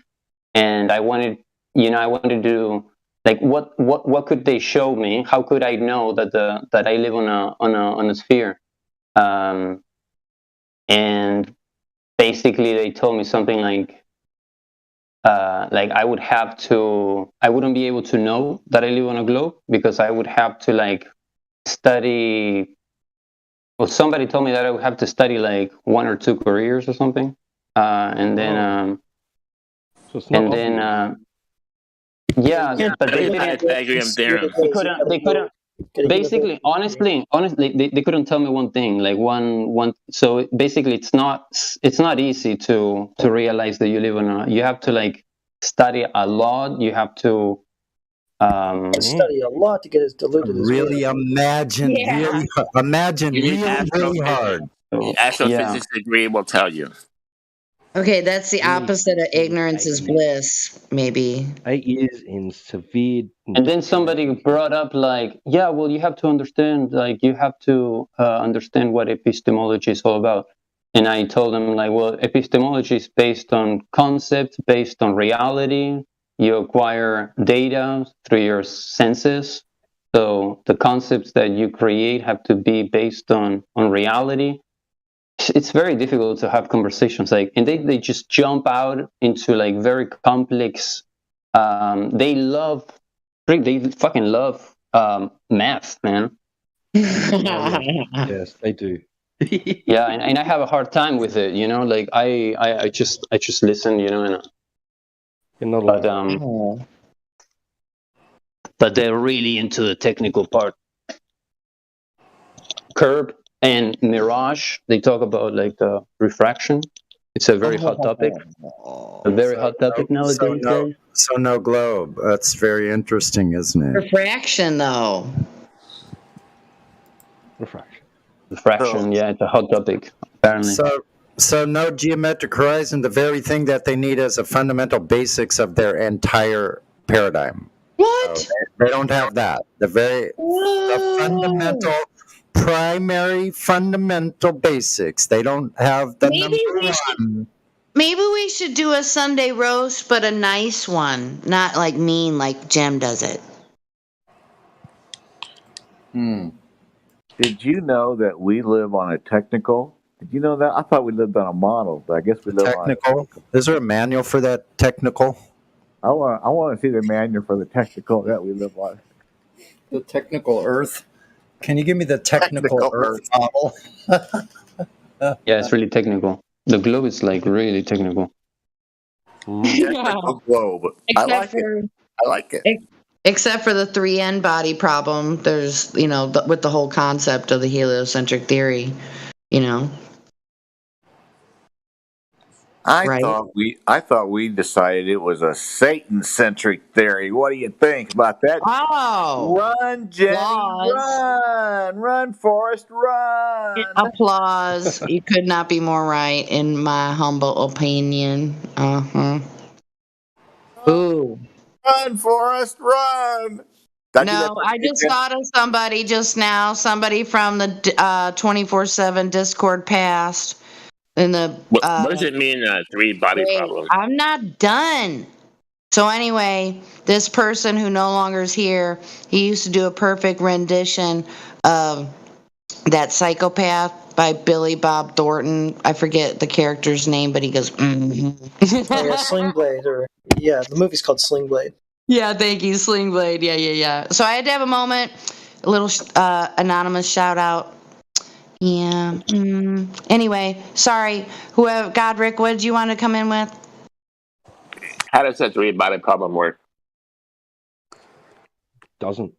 and I wanted to, like, what could they show me? How could I know that I live on a sphere? And basically they told me something like I wouldn't be able to know that I live on a globe because I would have to like study. Well, somebody told me that I would have to study like 1 or 2 careers or something, and then yeah, but they didn't. They couldn't. Basically, honestly, they couldn't tell me one thing. Like one. So basically, it's not easy to realize that you live on a. You have to like study a lot. You have to
study a lot to get as diluted as
really imagine, really hard.
Astrophysics degree will tell you.
Okay, that's the opposite of ignorance is bliss, maybe.
8 years in severe.
And then somebody brought up like, yeah, well, you have to understand, like, you have to understand what epistemology is all about. And I told them, like, well, epistemology is based on concepts, based on reality. You acquire data through your senses. So the concepts that you create have to be based on reality. It's very difficult to have conversations like, and they just jump out into like very complex. They fucking love math, man.
Yes, they do.
Yeah, and I have a hard time with it, like I just listen, and but they're really into the technical part. Curb and Mirage, they talk about like the refraction. It's a very hot topic. A very hot topic nowadays.
So no globe. That's very interesting, isn't it?
Refraction, though.
Refraction, yeah, it's a hot topic, apparently.
So no geometric horizon, the very thing that they need as a fundamental basics of their entire paradigm.
What?
So they don't have that. The fundamental, primary, fundamental basics. They don't have the
Maybe we should do a Sunday roast, but a nice one, not like mean like Jem does it.
Did you know that we live on a technical? Did you know that? I thought we lived on a model, but I guess we live
technical.
on
Is there a manual for that technical?
I want to see the manual for the technical that we live on.
The technical Earth. Can you give me the technical Earth model?
Yeah, it's really technical. The globe is like really technical.
Technical globe. I like it.
Except for the 3N body problem, there's, with the whole concept of the heliocentric theory,
I thought we decided it was a Satan-centric theory. What do you think about that?
Oh,
run, Jenny, run, Forrest, run!
Applause. You could not be more right, in my humble opinion. Ooh.
Run, Forrest, run!
No, I just thought of somebody just now. Somebody from the 24/7 Discord passed. In the
what does it mean? 3 body problem.
I'm not done. So anyway, this person who no longer is here, he used to do a perfect rendition of that Psychopath by Billy Bob Thornton. I forget the character's name, but he goes.
Sling Blade, the movie's called Sling Blade.
Yeah, thank you, Sling Blade. Yeah. So I had to have a moment, a little anonymous shout out. Yeah. Anyway, sorry. Whoever, Godric, what did you want to come in with?
How does that 3 body problem work?
doesn't.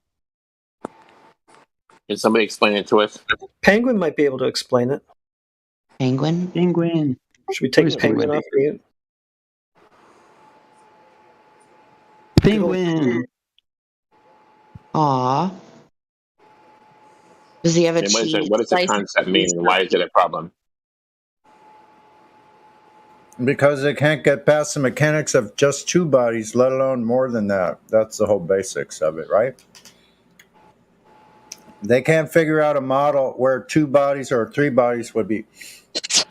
Can somebody explain it to us?
Penguin might be able to explain it.
Penguin?
Penguin.
Should we take
Where's
Penguin
Penguin?
off mute?
Penguin.
Aw. Does he have a
And
cheese?
what does the
slice of
concept
cheese?
mean? Why is it a problem?
Because they can't get past the mechanics of just two bodies, let alone more than that. That's the whole basics of it, right? They can't figure out a model where two bodies or three bodies would be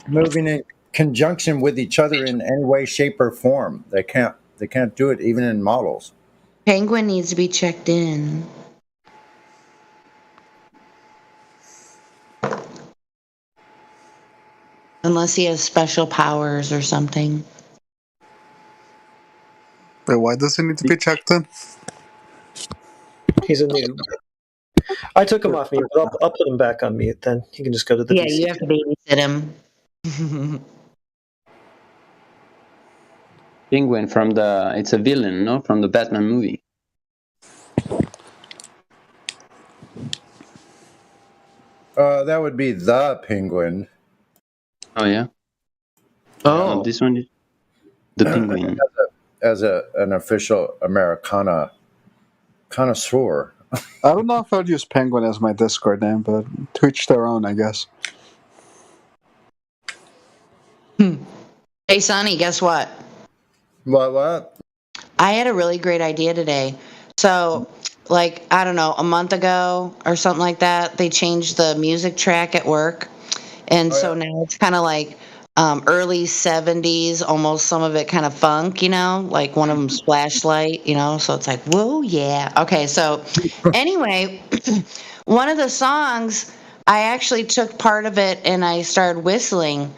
moving in conjunction with each other in any way, shape, or form. They can't do it even in models.
Penguin needs to be checked in. Unless he has special powers or something.
Wait, why does it need to be checked in?
He's a noob. I took him off mute, but I'll put him back on mute then. He can just go to the
Yeah,
VC.
you have to babysit him.
Penguin from it's a villain, no? From the Batman movie.
That would be the Penguin.
Oh, yeah? Oh, this one is the Penguin.
As an official Americana connoisseur.
I don't know if I'd use Penguin as my Discord name, but to each their own, I guess.
Hey, Sonny, guess what?
What?
I had a really great idea today. So, like, I don't know, a month ago or something like that, they changed the music track at work. And so now it's kind of like early 70s, almost some of it kind of funk, you know, like one of them's Flashlight, you know, so it's like, whoa, yeah. Okay, so anyway, one of the songs, I actually took part of it and I started whistling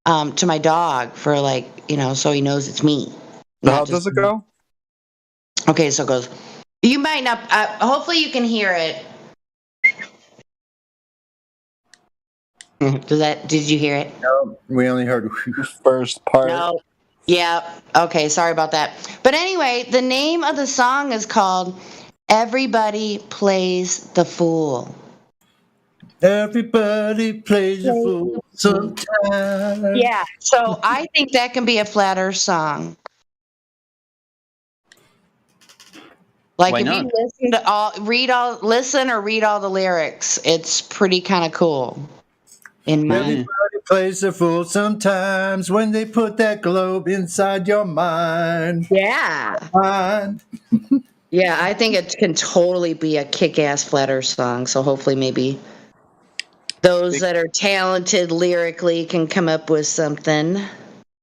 to my dog for like, you know, so he knows it's me.
How does it go?
Okay, so it goes, you might not, hopefully you can hear it. Did you hear it?
No, we only heard
first part.
No. Yeah. Okay, sorry about that. But anyway, the name of the song is called Everybody Plays the Fool.
Everybody plays the fool sometimes.
Yeah. So I think that can be a Flat Earth song. Like
Why
if
not?
you listen to listen or read all the lyrics, it's pretty kind of cool. In my
Everybody plays the fool sometimes when they put that globe inside your mind.
Yeah. Yeah, I think it can totally be a kick-ass Flat Earth song. So hopefully maybe those that are talented lyrically can come up with something.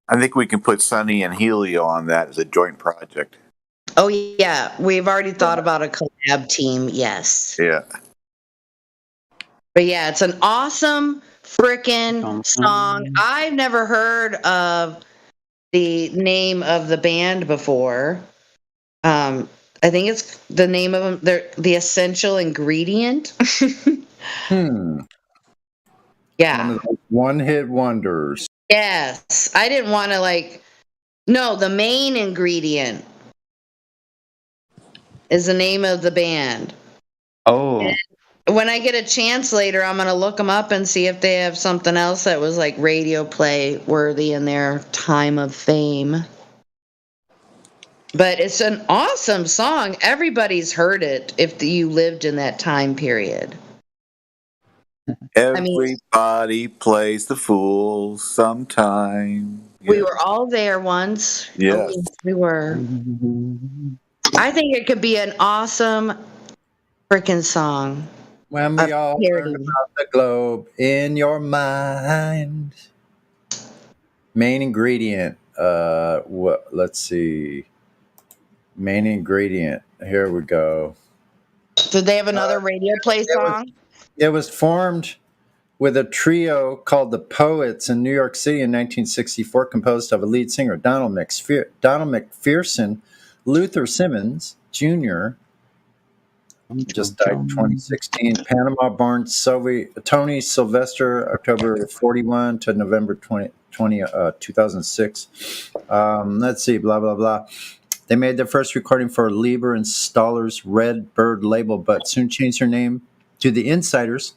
I think we can put Sunny and Helio on that as a joint project.
Oh, yeah. We've already thought about a collab team. Yes.
Yeah.
But yeah, it's an awesome frickin' song. I've never heard of the name of the band before. I think it's the name of them. They're The Essential Ingredient. Yeah.
One-hit wonders.
Yes. I didn't want to no, The Main Ingredient is the name of the band.
Oh.
And when I get a chance later, I'm going to look them up and see if they have something else that was like radio play worthy in their time of fame. But it's an awesome song. Everybody's heard it if you lived in that time period.
Everybody plays the fool sometime.
We were all there once.
Yes.
We were. I think it could be an awesome freaking song.
When we all learn about the globe in your mind. Main ingredient. Let's see. Main ingredient. Here we go.
Did they have another radio play song?
It was formed with a trio called the Poets in New York City in 1964, composed of a lead singer, Donald McPherson, Luther Simmons Jr., just died 2016, Panama-born Tony Sylvester, October 41 to November 2006. Let's see, blah, blah, blah. They made their first recording for Lieber and Stahler's Red Bird label, but soon changed their name to The Insiders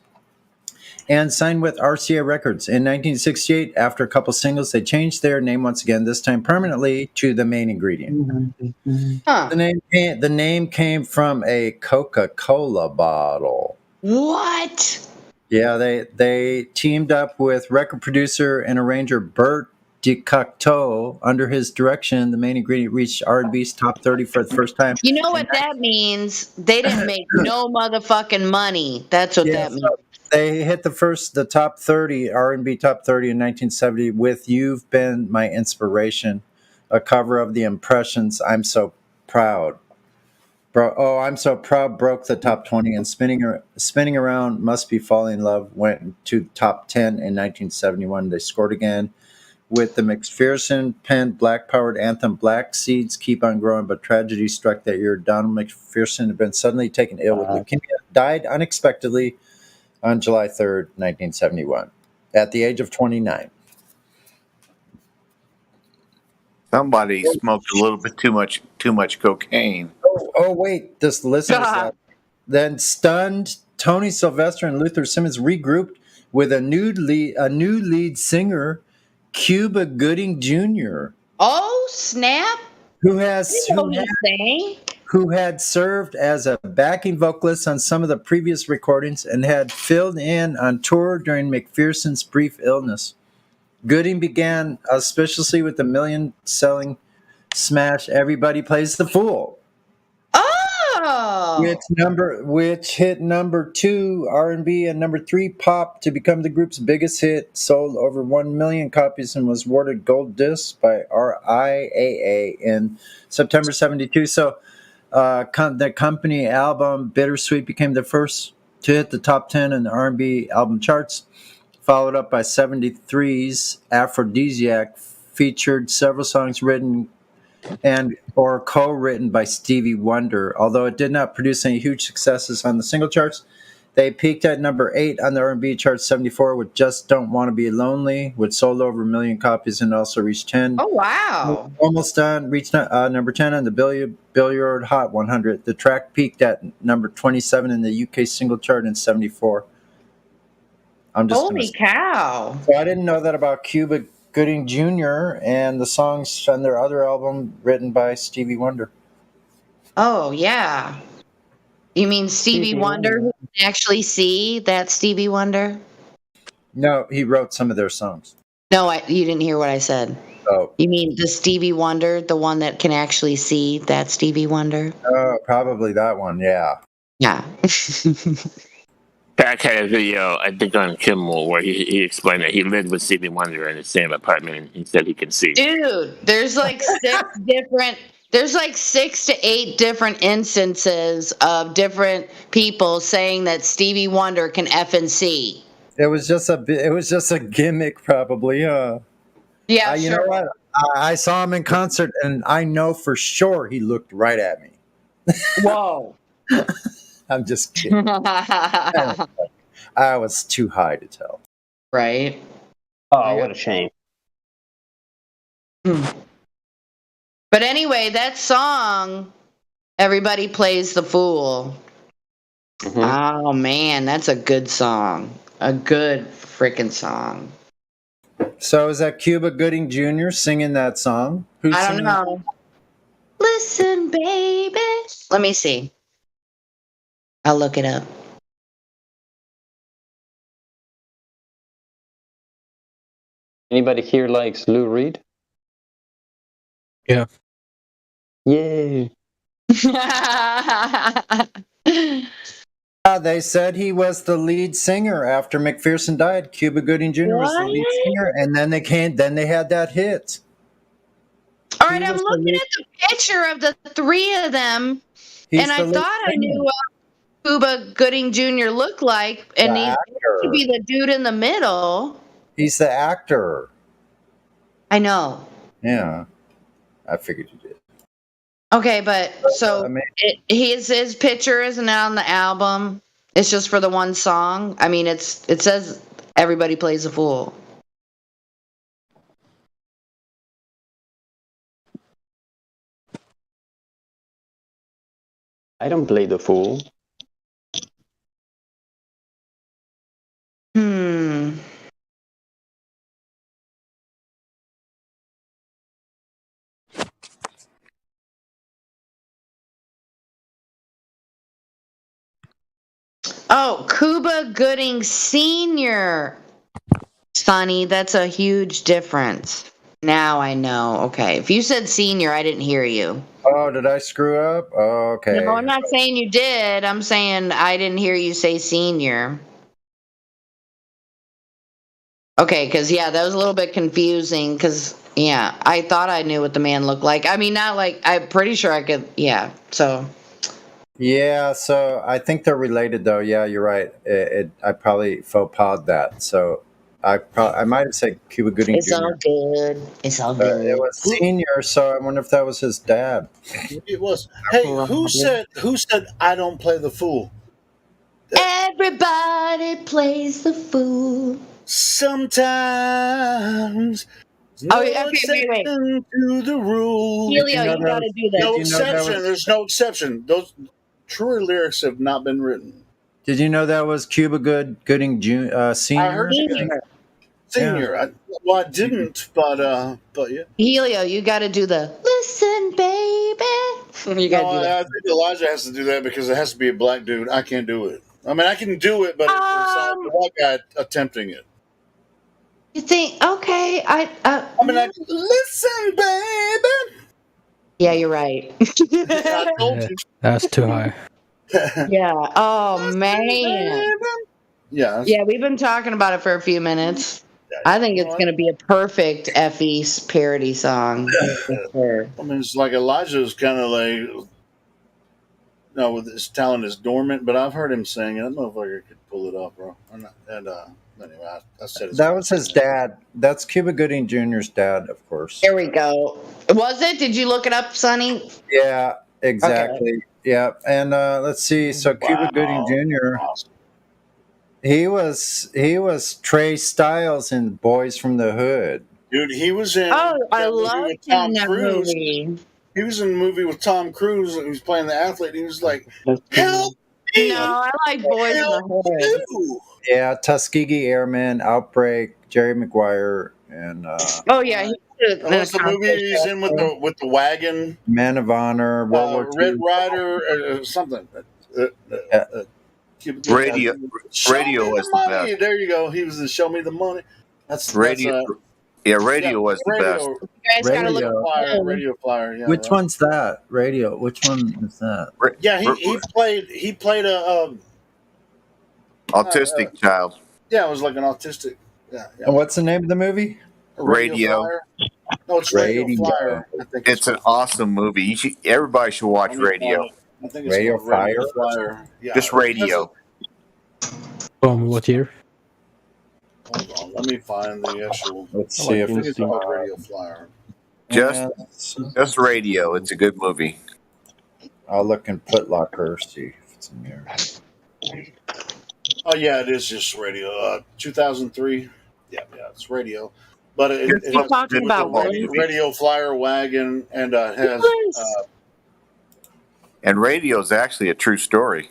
and signed with RCA Records. In 1968, after a couple singles, they changed their name once again, this time permanently to The Main Ingredient. The name came from a Coca-Cola bottle.
What?
Yeah, they teamed up with record producer and arranger Bert DeCocteau. Under his direction, The Main Ingredient reached R&B's top 30 for the first time.
You know what that means? They didn't make no motherfucking money. That's what that means.
They hit the top 30, R&B top 30 in 1970 with You've Been My Inspiration, a cover of The Impressions' I'm So Proud. I'm So Proud broke the top 20, and Spinning Around Must Be Falling in Love went to top 10 in 1971. They scored again with the McPherson penned black-powered anthem Black Seeds Keep On Growing, but tragedy struck that year. Donald McPherson had been suddenly taken ill with leukemia, died unexpectedly on July 3rd, 1971, at the age of 29.
Somebody smoked a little bit too much cocaine.
Oh wait, this listener. Then stunned, Tony Sylvester and Luther Simmons regrouped with a new lead singer, Cuba Gooding Jr.
Oh snap!
Who had served as a backing vocalist on some of the previous recordings and had filled in on tour during McPherson's brief illness. Gooding began auspiciously with the million-selling smash "Everybody Plays the Fool."
Oh!
Which hit number 2 R&B and number 3 pop to become the group's biggest hit. Sold over 1 million copies and was awarded gold disc by RIAA in September 72. So the company album Bittersweet became the first to hit the top 10 in the R&B album charts, followed up by 73's Aphrodisiac, featured several songs written or co-written by Stevie Wonder. Although it did not produce any huge successes on the single charts, they peaked at number 8 on the R&B charts 74 with Just Don't Want to Be Lonely, which sold over 1 million copies and also reached 10.
Oh, wow.
Almost done. Reached number 10 on the Billboard Hot 100. The track peaked at number 27 in the UK single chart in 74.
Holy cow.
So I didn't know that about Cuba Gooding Jr. and the songs on their other album written by Stevie Wonder.
Oh, yeah. You mean Stevie Wonder, who can actually see that Stevie Wonder?
No, he wrote some of their songs.
No, you didn't hear what I said.
Oh.
You mean the Stevie Wonder, the one that can actually see that Stevie Wonder?
Oh, probably that one, yeah.
Yeah.
Pac had a video, I think, on Kimmel where he explained that he lived with Stevie Wonder in the same apartment and he said he can see.
Dude, there's like 6 to 8 different instances of different people saying that Stevie Wonder can effing see.
It was just a gimmick, probably. Yeah,
sure.
You know what? I saw him in concert, and I know for sure he looked right at me.
Whoa.
I'm just kidding. I was too high to tell.
Right.
Oh, what a shame.
But anyway, that song, Everybody Plays the Fool. Mm-hmm. Oh, man, that's a good song. A good freaking song.
So is that Cuba Gooding Jr. singing that song?
I don't know. Listen, baby. Let me see. I'll look it up.
Anybody here likes Lou Reed?
Yeah.
Yay.
They said he was the lead singer after McPherson died. Cuba Gooding Jr. was the lead singer, and then they had that hit.
All right, I'm looking at the picture of the 3 of them, and I thought I knew what Cuba Gooding Jr. looked like, and he should be the dude in the middle.
He's the actor.
I know.
Yeah, I figured you did.
Okay, but so his picture isn't on the album. It's just for the one song. I mean, it says Everybody Plays a Fool.
I don't play the fool.
Oh, Cuba Gooding Sr. Sonny, that's a huge difference. Now I know. Okay. If you said senior, I didn't hear you.
Oh, did I screw up? Oh, okay.
No, I'm not saying you did. I'm saying I didn't hear you say senior. Okay, because, yeah, that was a little bit confusing because, yeah, I thought I knew what the man looked like. I mean, not like, I'm pretty sure I could, yeah, so.
Yeah, so I think they're related, though. Yeah, you're right. I probably faux pas that. So I might have said Cuba Gooding
It's
Jr.
all good. It's all good.
It was senior, so I wonder if that was his dad.
It was. Hey, who said I don't play the fool?
Everybody plays the fool.
Sometimes.
Oh, yeah, okay, wait.
To the rule.
Helio, you gotta do that.
No exception. There's no exception. Those truer lyrics have not been written.
Did you know that was Cuba Gooding Jr. Senior?
I heard senior.
Yeah.
I didn't, but yeah.
Helio, you gotta do the listen, baby. You gotta do that.
I think Elijah has to do that because it has to be a black dude. I can't do it. I mean, I can do it, but it's not the white guy attempting it.
You think? Okay, I
mean, listen, baby.
Yeah, you're right.
I told you.
That's too high.
Yeah. Oh man.
Yeah.
Yeah, we've been talking about it for a few minutes. I think it's going to be a perfect FE parody song.
I mean, it's like Elijah's kind of like, with his talent is dormant, but I've heard him sing. I don't know if I could pull it off, bro. Anyway, I said
that was his dad. That's Cuba Gooding Jr.'s dad, of course.
There we go. Was it? Did you look it up, Sonny?
Yeah, exactly. Okay. Yeah, and let's see. So Cuba Gooding Jr.
Awesome.
He was Trey Styles in Boys from the Hood.
Dude, he was in.
Oh, I love that movie.
He was in a movie with Tom Cruise. He was playing the athlete. He was like, "Help me!"
No, I like Boys in the Hood.
Yeah, Tuskegee Airmen, Outbreak, Jerry Maguire, and.
Oh yeah.
What's the movie he's in with the wagon?
Man of Honor, World War II.
Red Rider, something.
Radio was the best.
There you go. He was in Show Me the Money. That's
radio. Radio was the best.
You guys gotta look
Radio Flyer. Yeah,
which one's that? Radio. Which one is that?
Yeah, he played a
autistic child.
Yeah, it was like an autistic. Yeah.
And what's the name of the movie?
Radio.
No, it's Radio Flyer. I think
it's an awesome movie. Everybody should watch Radio.
I think it's
Radio
Flyer. Yeah.
Just Radio.
What year?
Hold on, let me find the actual.
Let's see if it's
called Radio Flyer.
Just Radio. It's a good movie.
I'll look in Putlocker, see if it's in there.
Oh yeah, it is just Radio. 2003. Yeah, it's Radio. But it's
talking about
Radio Flyer wagon, and it has.
And Radio is actually a true story.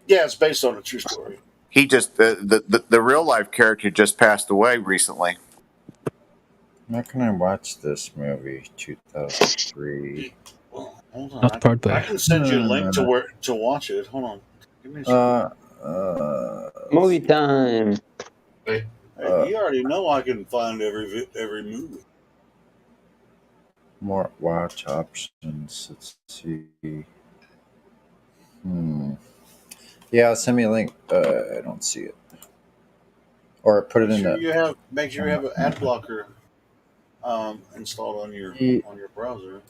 Yeah, it's based on a true story.
He just the real life character just passed away recently.
How can I watch this movie? 2003.
Hold on.
Not part
I can send you a link to watch it. Hold on. Give me a second.
Movie time.
Hey, you already know I can find every movie.
More watch options. Let's see. Yeah, send me a link. I don't see it. Or put it in the.
Make sure you have an ad blocker installed on your browser.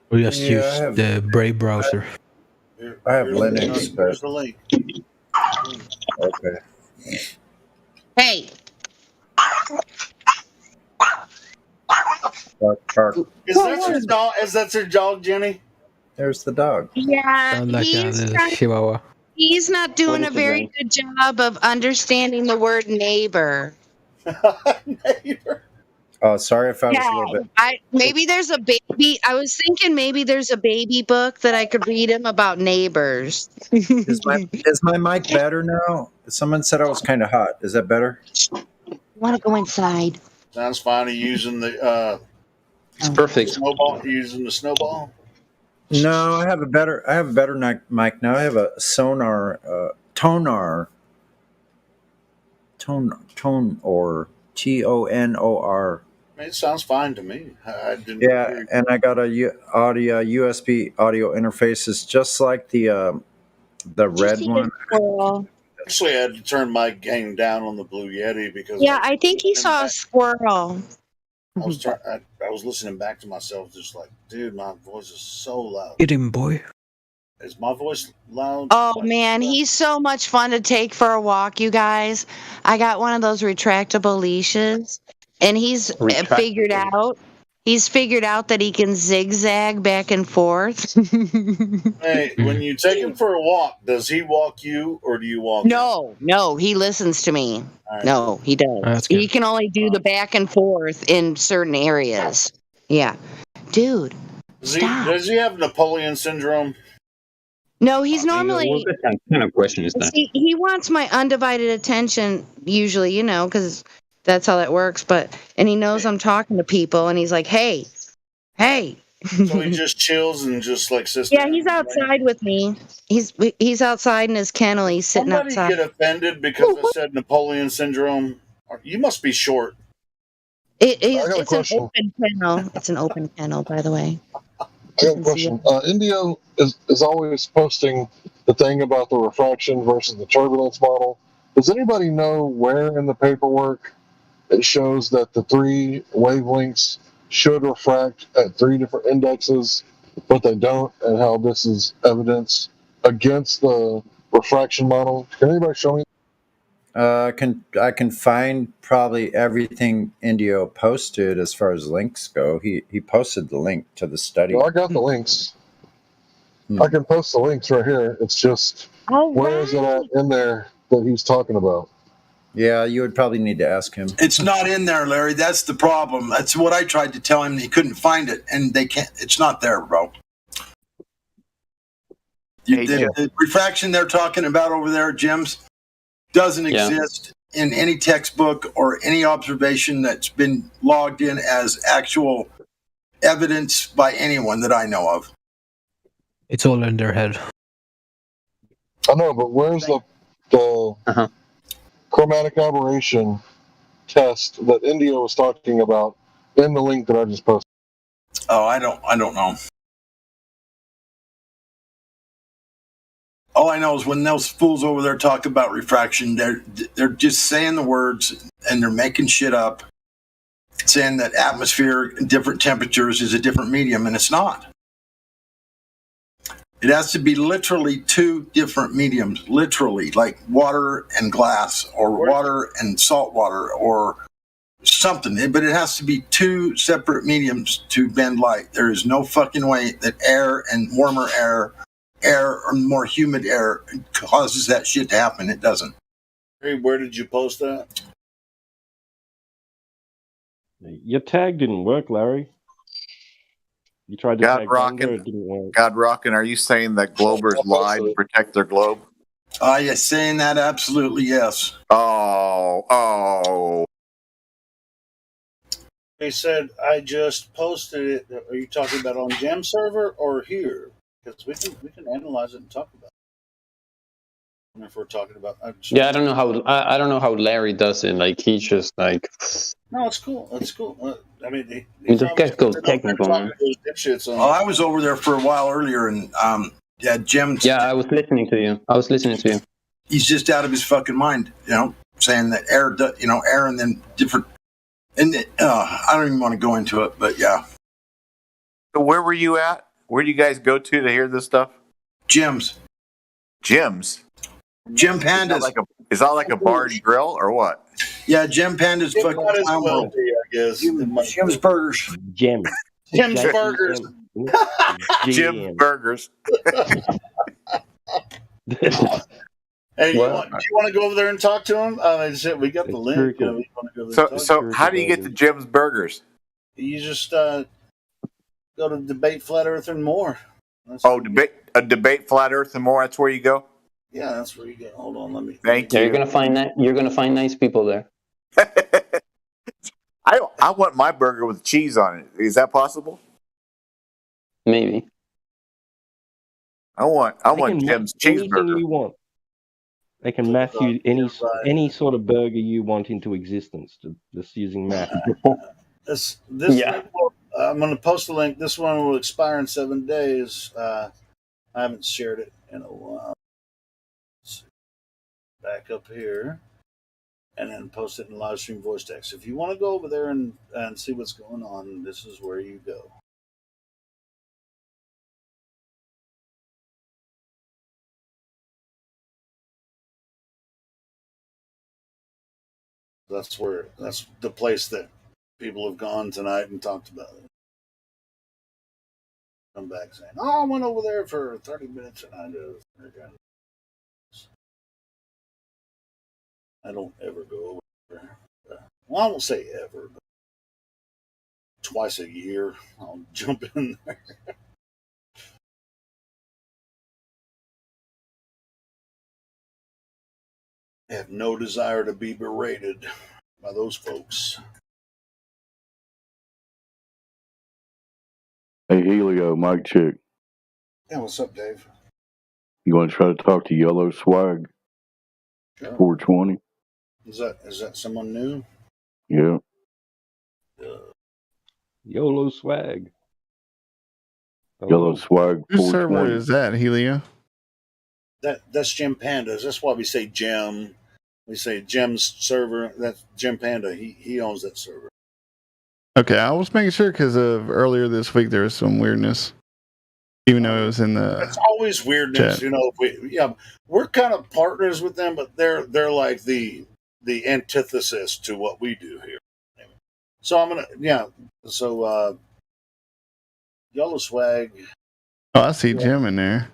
We just use the Brave browser.
I have Linux.
Here's the link.
Okay.
Hey.
Bark.
Is that your dog? Is that your dog, Jenny?
There's the dog.
Yeah,
Sound like a little chihuahua.
he's not doing a very good job of understanding the word neighbor.
Neighbor.
Oh, sorry if I was a
Yeah,
little bit.
maybe there's a baby. I was thinking maybe there's a baby book that I could read him about neighbors.
Is my mic better now? Someone said I was kind of hot. Is that better?
Want to go inside?
Sounds fine. Are you using the
It's perfect.
snowball? Are you using the snowball?
No, I have a better mic now. I have a Tonar Tonor TONOR.
I mean, it sounds fine to me. I didn't.
Yeah, and I got a USB audio interfaces just like the red one.
Actually, I had to turn my gain down on the Blue Yeti because
Yeah, I think he saw a squirrel.
I was listening back to myself, just like, dude, my voice is so loud.
Get him, boy.
Is my voice loud?
Oh man, he's so much fun to take for a walk, you guys. I got one of those retractable leashes, and he's figured out that he can zigzag back and forth.
Hey, when you take him for a walk, does he walk you or do you walk him?
No, he listens to me.
Right.
No, he does.
That's good.
He can only do the back and forth in certain areas. Yeah. Dude,
Does he have Napoleon syndrome?
no, he's normally...
What kind of question is that?
See, he wants my undivided attention, usually, because that's how that works. And he knows I'm talking to people, and he's like, hey.
So he just chills and just like sits
Yeah,
there?
he's outside with me. He's outside in his kennel. He's sitting
Somebody
outside.
get offended because I said Napoleon syndrome? You must be short.
It's
got a
an
question.
open kennel. It's an open kennel, by the way.
I got a question. India is always posting the thing about the refraction versus the turbulence model. Does anybody know where in the paperwork it shows that the three wavelengths should refract at three different indexes, but they don't, and how this is evidence against the refraction model? Can anybody show me?
I can find probably everything Indio posted as far as links go. He posted the link to the study.
Well, I got the links. I can post the links right here. It's just where is it at in there that he's talking about?
Yeah, you would probably need to ask him.
It's not in there, Larry. That's the problem. That's what I tried to tell him. He couldn't find it, and they can't. It's not there, bro. The refraction they're talking about over there, Jim's, doesn't exist in any textbook or any observation that's been logged in as actual evidence by anyone that I know of.
It's all in their head.
I know, but where's the chromatic aberration test that India was talking about in the link that I just posted?
Oh, I don't know. All I know is when those fools over there talk about refraction, they're just saying the words and they're making shit up, saying that atmosphere, different temperatures is a different medium, and it's not. It has to be literally two different mediums, literally, like water and glass, or water and salt water, or something. But it has to be two separate mediums to bend light. There is no fucking way that air and warmer air or more humid air causes that shit to happen. It doesn't.
Hey, where did you post that?
Your tag didn't work, Larry. You tried to tag Bunga, it didn't work.
God Rockin', are you saying that Globers lie to protect their globe?
Yes, saying that, absolutely, yes.
Oh.
They said, I just posted it. Are you talking about on Gem server or here? Because we can analyze it and talk about it. And if we're talking about...
Yeah, I don't know how Larry does it. Like, he just like...
No, it's cool. It's cool. I mean,
This guy's go technical, man.
I was over there for a while earlier, and Jim.
Yeah, I was listening to you.
He's just out of his fucking mind, saying that air, air, and then different. And I don't even want to go into it, but yeah.
So where were you at? Where do you guys go to hear this stuff?
Jim's.
Jim
Pandas.
Is that like a bar and grill or what?
Yeah, Jim Panda's fucking clown world.
I guess.
Jim's Burgers.
Jim's
Burgers.
Jim's Burgers.
Hey, do you
What?
want to go over there and talk to him? Shit, we got the link. You know, you want to go there and talk
So how do you get to Jim's Burgers?
You just go to Debate Flat Earth and More.
Debate Flat Earth and More. That's where you go.
Yeah, that's where you go. Hold on, let me.
Thank
Yeah,
you.
you're gonna find that. You're gonna find nice people there.
I want my burger with cheese on it. Is that possible?
Maybe.
I want
can
Jim's
mass anything
cheeseburger.
you want. They can math you any sort of burger you want into existence, just using math.
This link I'm going to post a link. This one will expire in 7 days. I haven't shared it in a while. Let's see. Back up here, and then post it in live stream voice text. If you want to go over there and see what's going on, this is where you go. That's the place that people have gone tonight and talked about it. Come back saying, "Oh, I went over there for 30 minutes and I don't ever go over there. Well, I won't say ever, but twice a year I'll jump in there." I have no desire to be berated by those folks.
Hey, Helio, Mike Chick.
Yeah, what's up, Dave?
You want to try to talk to Yellow Swag?
Sure.
420.
Is that someone new?
Yeah.
YOLO Swag.
Yellow Swag.
Whose server is that, Helio?
That's Jim Panda's. That's why we say Jim. We say Jim's server. That's Jim Panda. He owns that server.
Okay, I was making sure because of earlier this week there was some weirdness, even though it was in the.
It's always weirdness,
chat.
you know. We're kind of partners with them, but they're like the antithesis to what we do here. So I'm gonna So Yellow Swag.
Oh, I see Jim in there.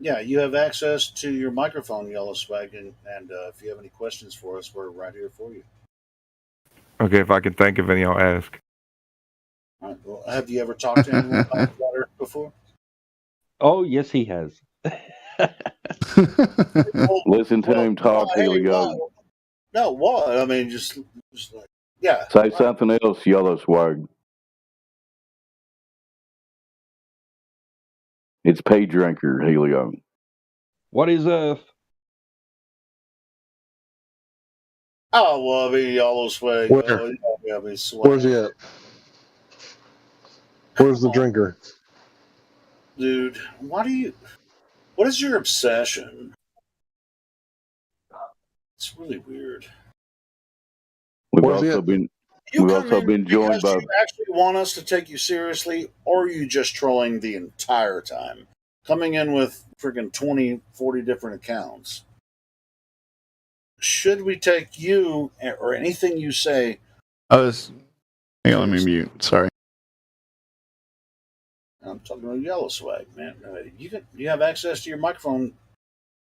Yeah, you have access to your microphone, Yellow Swag, and if you have any questions for us, we're right here for you.
Okay, if I can think of any, I'll ask.
All right, well, have you ever talked to anyone about water before?
Oh, yes, he has.
Listen to him talk, Helio.
No, what? I mean, just like, yeah.
Say something else, Yellow Swag. It's Pay Drinker, Helio.
What is Earth?
Oh, well, I mean, Yellow Swag.
Where? Where's he at? Where's the drinker?
Dude, what is your obsession? It's really weird.
We've also been joined by.
You actually want us to take you seriously, or are you just trolling the entire time? Coming in with freaking 20, 40 different accounts. Should we take you or anything you say?
Hang on, let me mute. Sorry.
I'm talking about Yellow Swag, man. You have access to your microphone.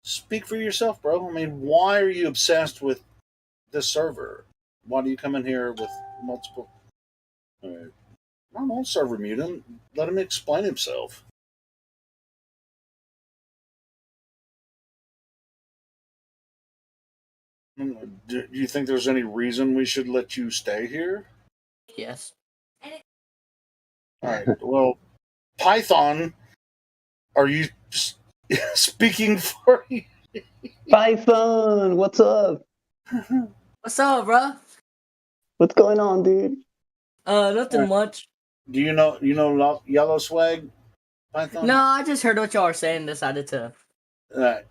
Speak for yourself, bro. I mean, why are you obsessed with this server? Why do you come in here with multiple? I don't server mute him. Let him explain himself. Do you think there's any reason we should let you stay here?
Yes.
All right. Well, Python, are you speaking for you?
Python, what's up?
What's up, bro?
What's going on, dude?
Nothing much.
Do you know Yellow Swag, Python?
No, I just heard what y'all were saying. Decided to.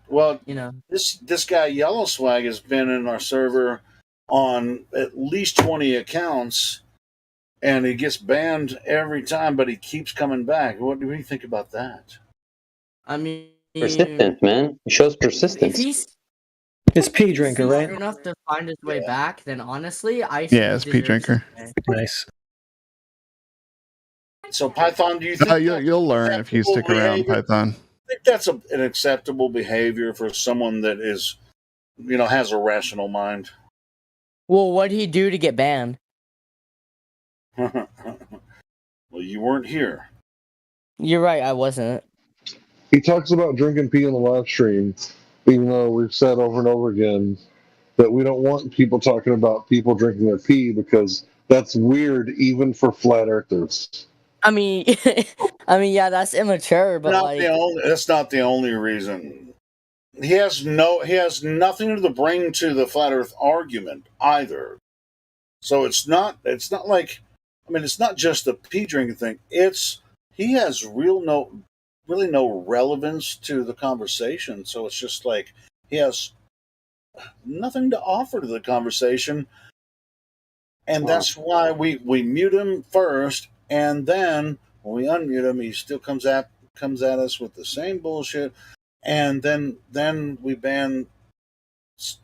Well,
you know,
this guy Yellow Swag has been in our server on at least 20 accounts, and he gets banned every time, but he keeps coming back. What do you think about that?
I mean,
Persistent, man. It shows persistence.
If he's
It's P Drinker, right?
smart enough to find his way back, then honestly, I
Yeah, it's P Drinker.
Nice.
So Python, do you think
you'll learn if you stick around, Python?
I think that's an acceptable behavior for someone that is has a rational mind.
Well, what'd he do to get banned?
Well, you weren't here.
You're right, I wasn't.
He talks about drinking pee in the live stream, even though we've said over and over again that we don't want people talking about people drinking their pee because that's weird even for flat earthers.
I mean, yeah, that's immature, but
That's not the only reason. He has nothing to bring to the flat Earth argument either. So it's not like, it's not just the pee drinking thing. He has really no relevance to the conversation. So it's just like he has nothing to offer to the conversation, and that's why we mute him first, and then when we unmute him, he still comes at us with the same bullshit, and then we ban his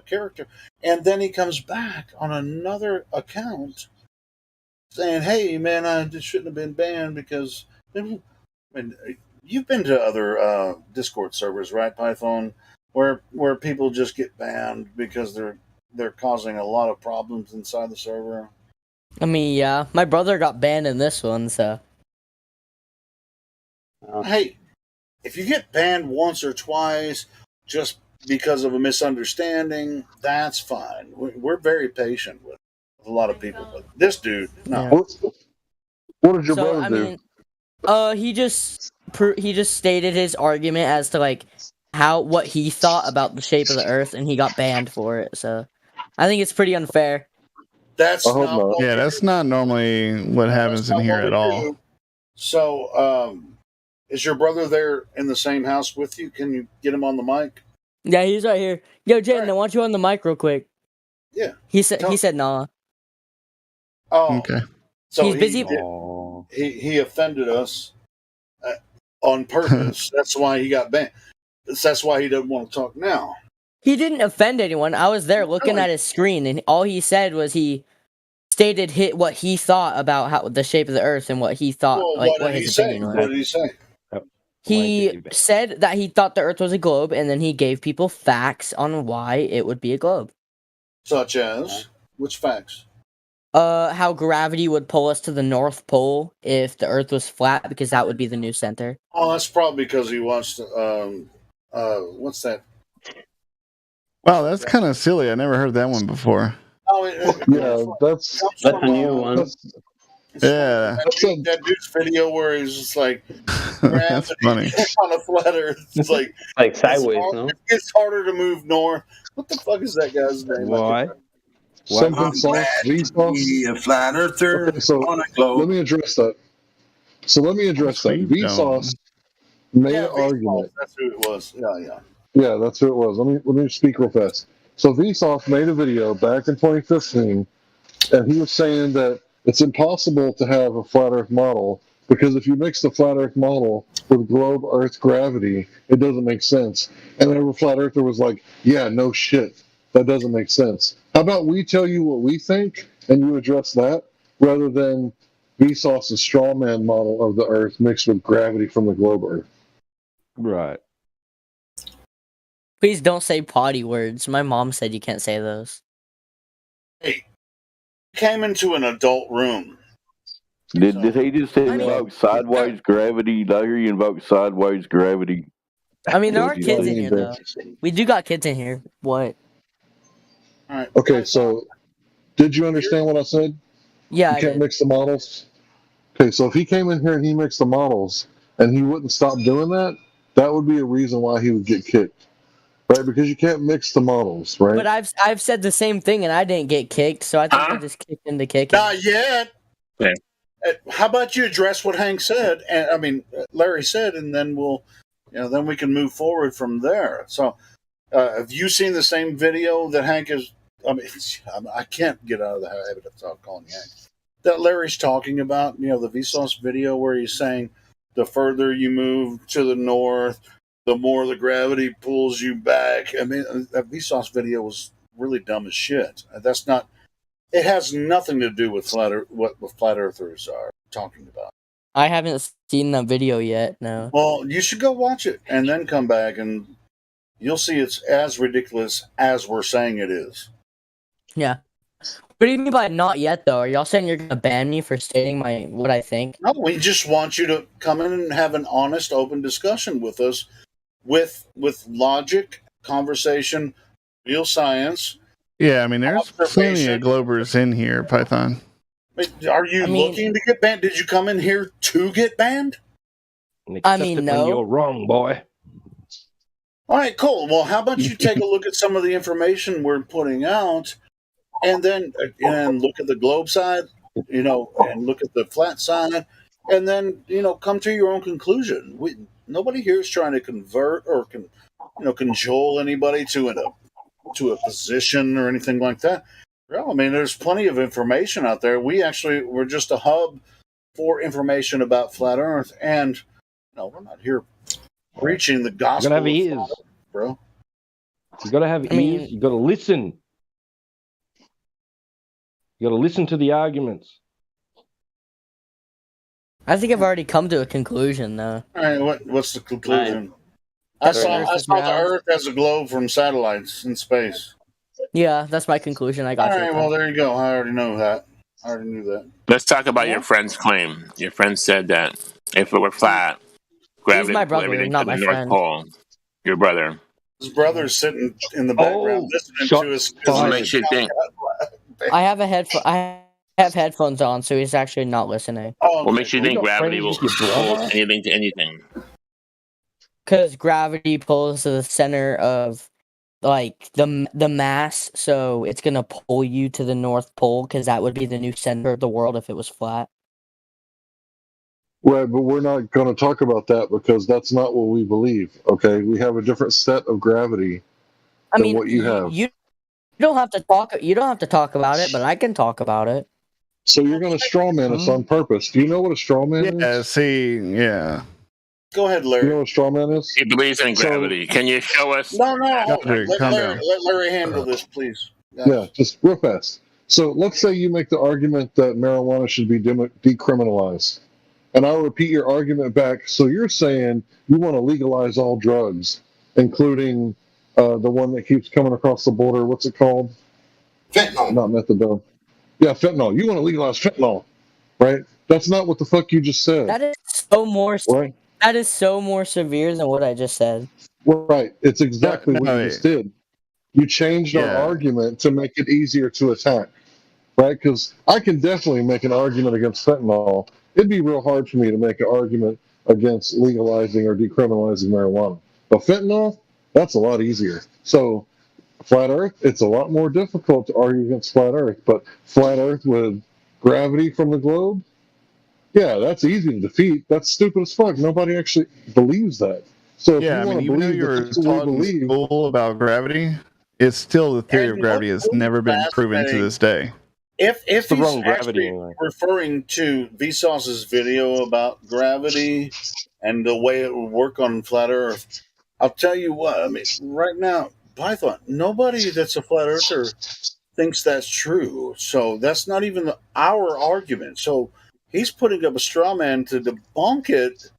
character, and then he comes back on another account saying, "Hey, man, I shouldn't have been banned because." You've been to other Discord servers, right, Python, where people just get banned because they're causing a lot of problems inside the server.
I mean, yeah, my brother got banned in this one, so.
Hey, if you get banned once or twice just because of a misunderstanding, that's fine. We're very patient with a lot of people, but this dude, no.
What did your brother do?
He just stated his argument as to like what he thought about the shape of the Earth, and he got banned for it. So, I think it's pretty unfair.
That's
that's not normally what happens in here at all.
So, is your brother there in the same house with you? Can you get him on the mic?
Yeah, he's right here. Yo, Jaden, I want you on the mic real quick.
Yeah.
He said nah.
Oh,
okay.
So
he's busy.
He offended us on purpose. That's why he got banned. That's why he doesn't want to talk now.
He didn't offend anyone. I was there looking at his screen, and all he said was he stated what he thought about how the shape of the Earth and what he thought, what his opinion was.
What did he say?
He said that he thought the Earth was a globe, and then he gave people facts on why it would be a globe.
Such as which facts?
How gravity would pull us to the North Pole if the Earth was flat, because that would be the new center.
Oh, that's probably because he watched. What's that?
Wow, that's kind of silly. I never heard that one before.
Oh,
yeah, that's
a new one.
Yeah,
that dude's video where he's just like,
that's funny.
On a flat Earth, it's like
sideways. No,
it's harder to move north. What the fuck is that guy's name?
Why?
Something sauce,
be a flat earther on a globe.
Let me address that. Vsauce made an argument.
That's who it was. Yeah.
Yeah, that's who it was. Let me speak real fast. So Vsauce made a video back in 2015, and he was saying that it's impossible to have a flat Earth model because if you mix the flat Earth model with globe Earth gravity, it doesn't make sense. And every flat Earther was like, "Yeah, no shit, that doesn't make sense." How about we tell you what we think, and you address that, rather than Vsauce's straw man model of the Earth mixed with gravity from the globe Earth?
Right.
Please don't say potty words. My mom said you can't say those.
Hey, came into an adult room.
Did he just invoke sideways gravity? Did I hear you invoke sideways gravity?
I mean, there are kids in here, though. We do got kids in here. What?
All right.
Okay, so did you understand what I said?
Yeah,
you can't mix the models. Okay, so if he came in here and he mixed the models and he wouldn't stop doing that, that would be a reason why he would get kicked, right? Because you can't mix the models, right?
But I've said the same thing and I didn't get kicked, so I think I just kicked into kicking.
Not yet.
Okay.
How about you address what Hank said? And Larry said, and then then we can move forward from there. So, have you seen the same video that Hank is? I can't get out of the habit of calling you Hank. That Larry's talking about, the Vsauce video where he's saying the further you move to the north, the more the gravity pulls you back. I mean, that Vsauce video was really dumb as shit. That's not. It has nothing to do with what flat earthers are talking about.
I haven't seen that video yet. No.
Well, you should go watch it and then come back and you'll see it's as ridiculous as we're saying it is.
Yeah. What do you mean by not yet, though? Are y'all saying you're gonna ban me for stating what I think?
No, we just want you to come in and have an honest, open discussion with us, with logic, conversation, real science.
Yeah, I mean, there's plenty of Globers in here, Python.
Are you looking to get banned? Did you come in here to get banned?
I mean, no.
You're wrong, boy.
All right, cool. Well, how about you take a look at some of the information we're putting out, and then look at the globe side, and look at the flat side, and then come to your own conclusion. Nobody here is trying to convert or cajole anybody to a position or anything like that. Well, I mean, there's plenty of information out there. We're just a hub for information about flat Earth, and we're not here preaching the gospel.
You gotta have ears,
bro.
You gotta have ears. You gotta listen. You gotta listen to the arguments.
I think I've already come to a conclusion, though.
All right, what's the conclusion? I saw the Earth as a globe from satellites in space.
Yeah, that's my conclusion. I got
All
you.
right, well, there you go. I already know that. I already knew that.
Let's talk about your friend's claim. Your friend said that if it were flat, gravity
my
would pull
brother,
everything
not
to the
my
North
friend.
Pole. Your brother.
His brother's sitting in the background listening to his.
What makes you think?
I have I have headphones on, so he's actually not listening.
What makes you think gravity will pull anything to anything?
Because gravity pulls to the center of, like, the mass, so it's gonna pull you to the North Pole, because that would be the new center of the world if it was flat.
Right, but we're not going to talk about that because that's not what we believe. Okay, we have a different set of gravity than what you have.
You don't have to talk. You don't have to talk about it, but I can talk about it.
So you're going to straw man us on purpose. Do you know what a straw man is?
Yeah.
Go ahead, Larry.
You know what a straw man is?
He believes in gravity. Can you show us?
No.
Larry,
Let Larry handle this, please.
Yeah, just real fast. So let's say you make the argument that marijuana should be decriminalized. And I'll repeat your argument back. So you're saying you want to legalize all drugs, including the one that keeps coming across the border. What's it called?
Fentanyl.
Not methadone. Yeah, fentanyl. You want to legalize fentanyl, right? That's not what the fuck you just said.
That is so more.
Right?
That is so more severe than what I just said.
Right. It's exactly what you just did. You changed our argument to make it easier to attack, right? Because I can definitely make an argument against fentanyl. It'd be real hard for me to make an argument against legalizing or decriminalizing marijuana. But fentanyl, that's a lot easier. So flat Earth, it's a lot more difficult to argue against flat Earth. But flat Earth with gravity from the globe, yeah, that's easy to defeat. That's stupid as fuck. Nobody actually believes that. So if
Yeah, I
you
mean,
want to
even though
believe
you
that
were
that's what we
taught in
believe,
school about gravity, it's still the theory of gravity has never been proven to this day.
If
It's the
he's
wrong gravity
actually
anyway.
referring to Vsauce's video about gravity and the way it would work on flat Earth, I'll tell you what. I mean, right now, Python, nobody that's a flat earther thinks that's true. So that's not even our argument. So he's putting up a straw man to debunk it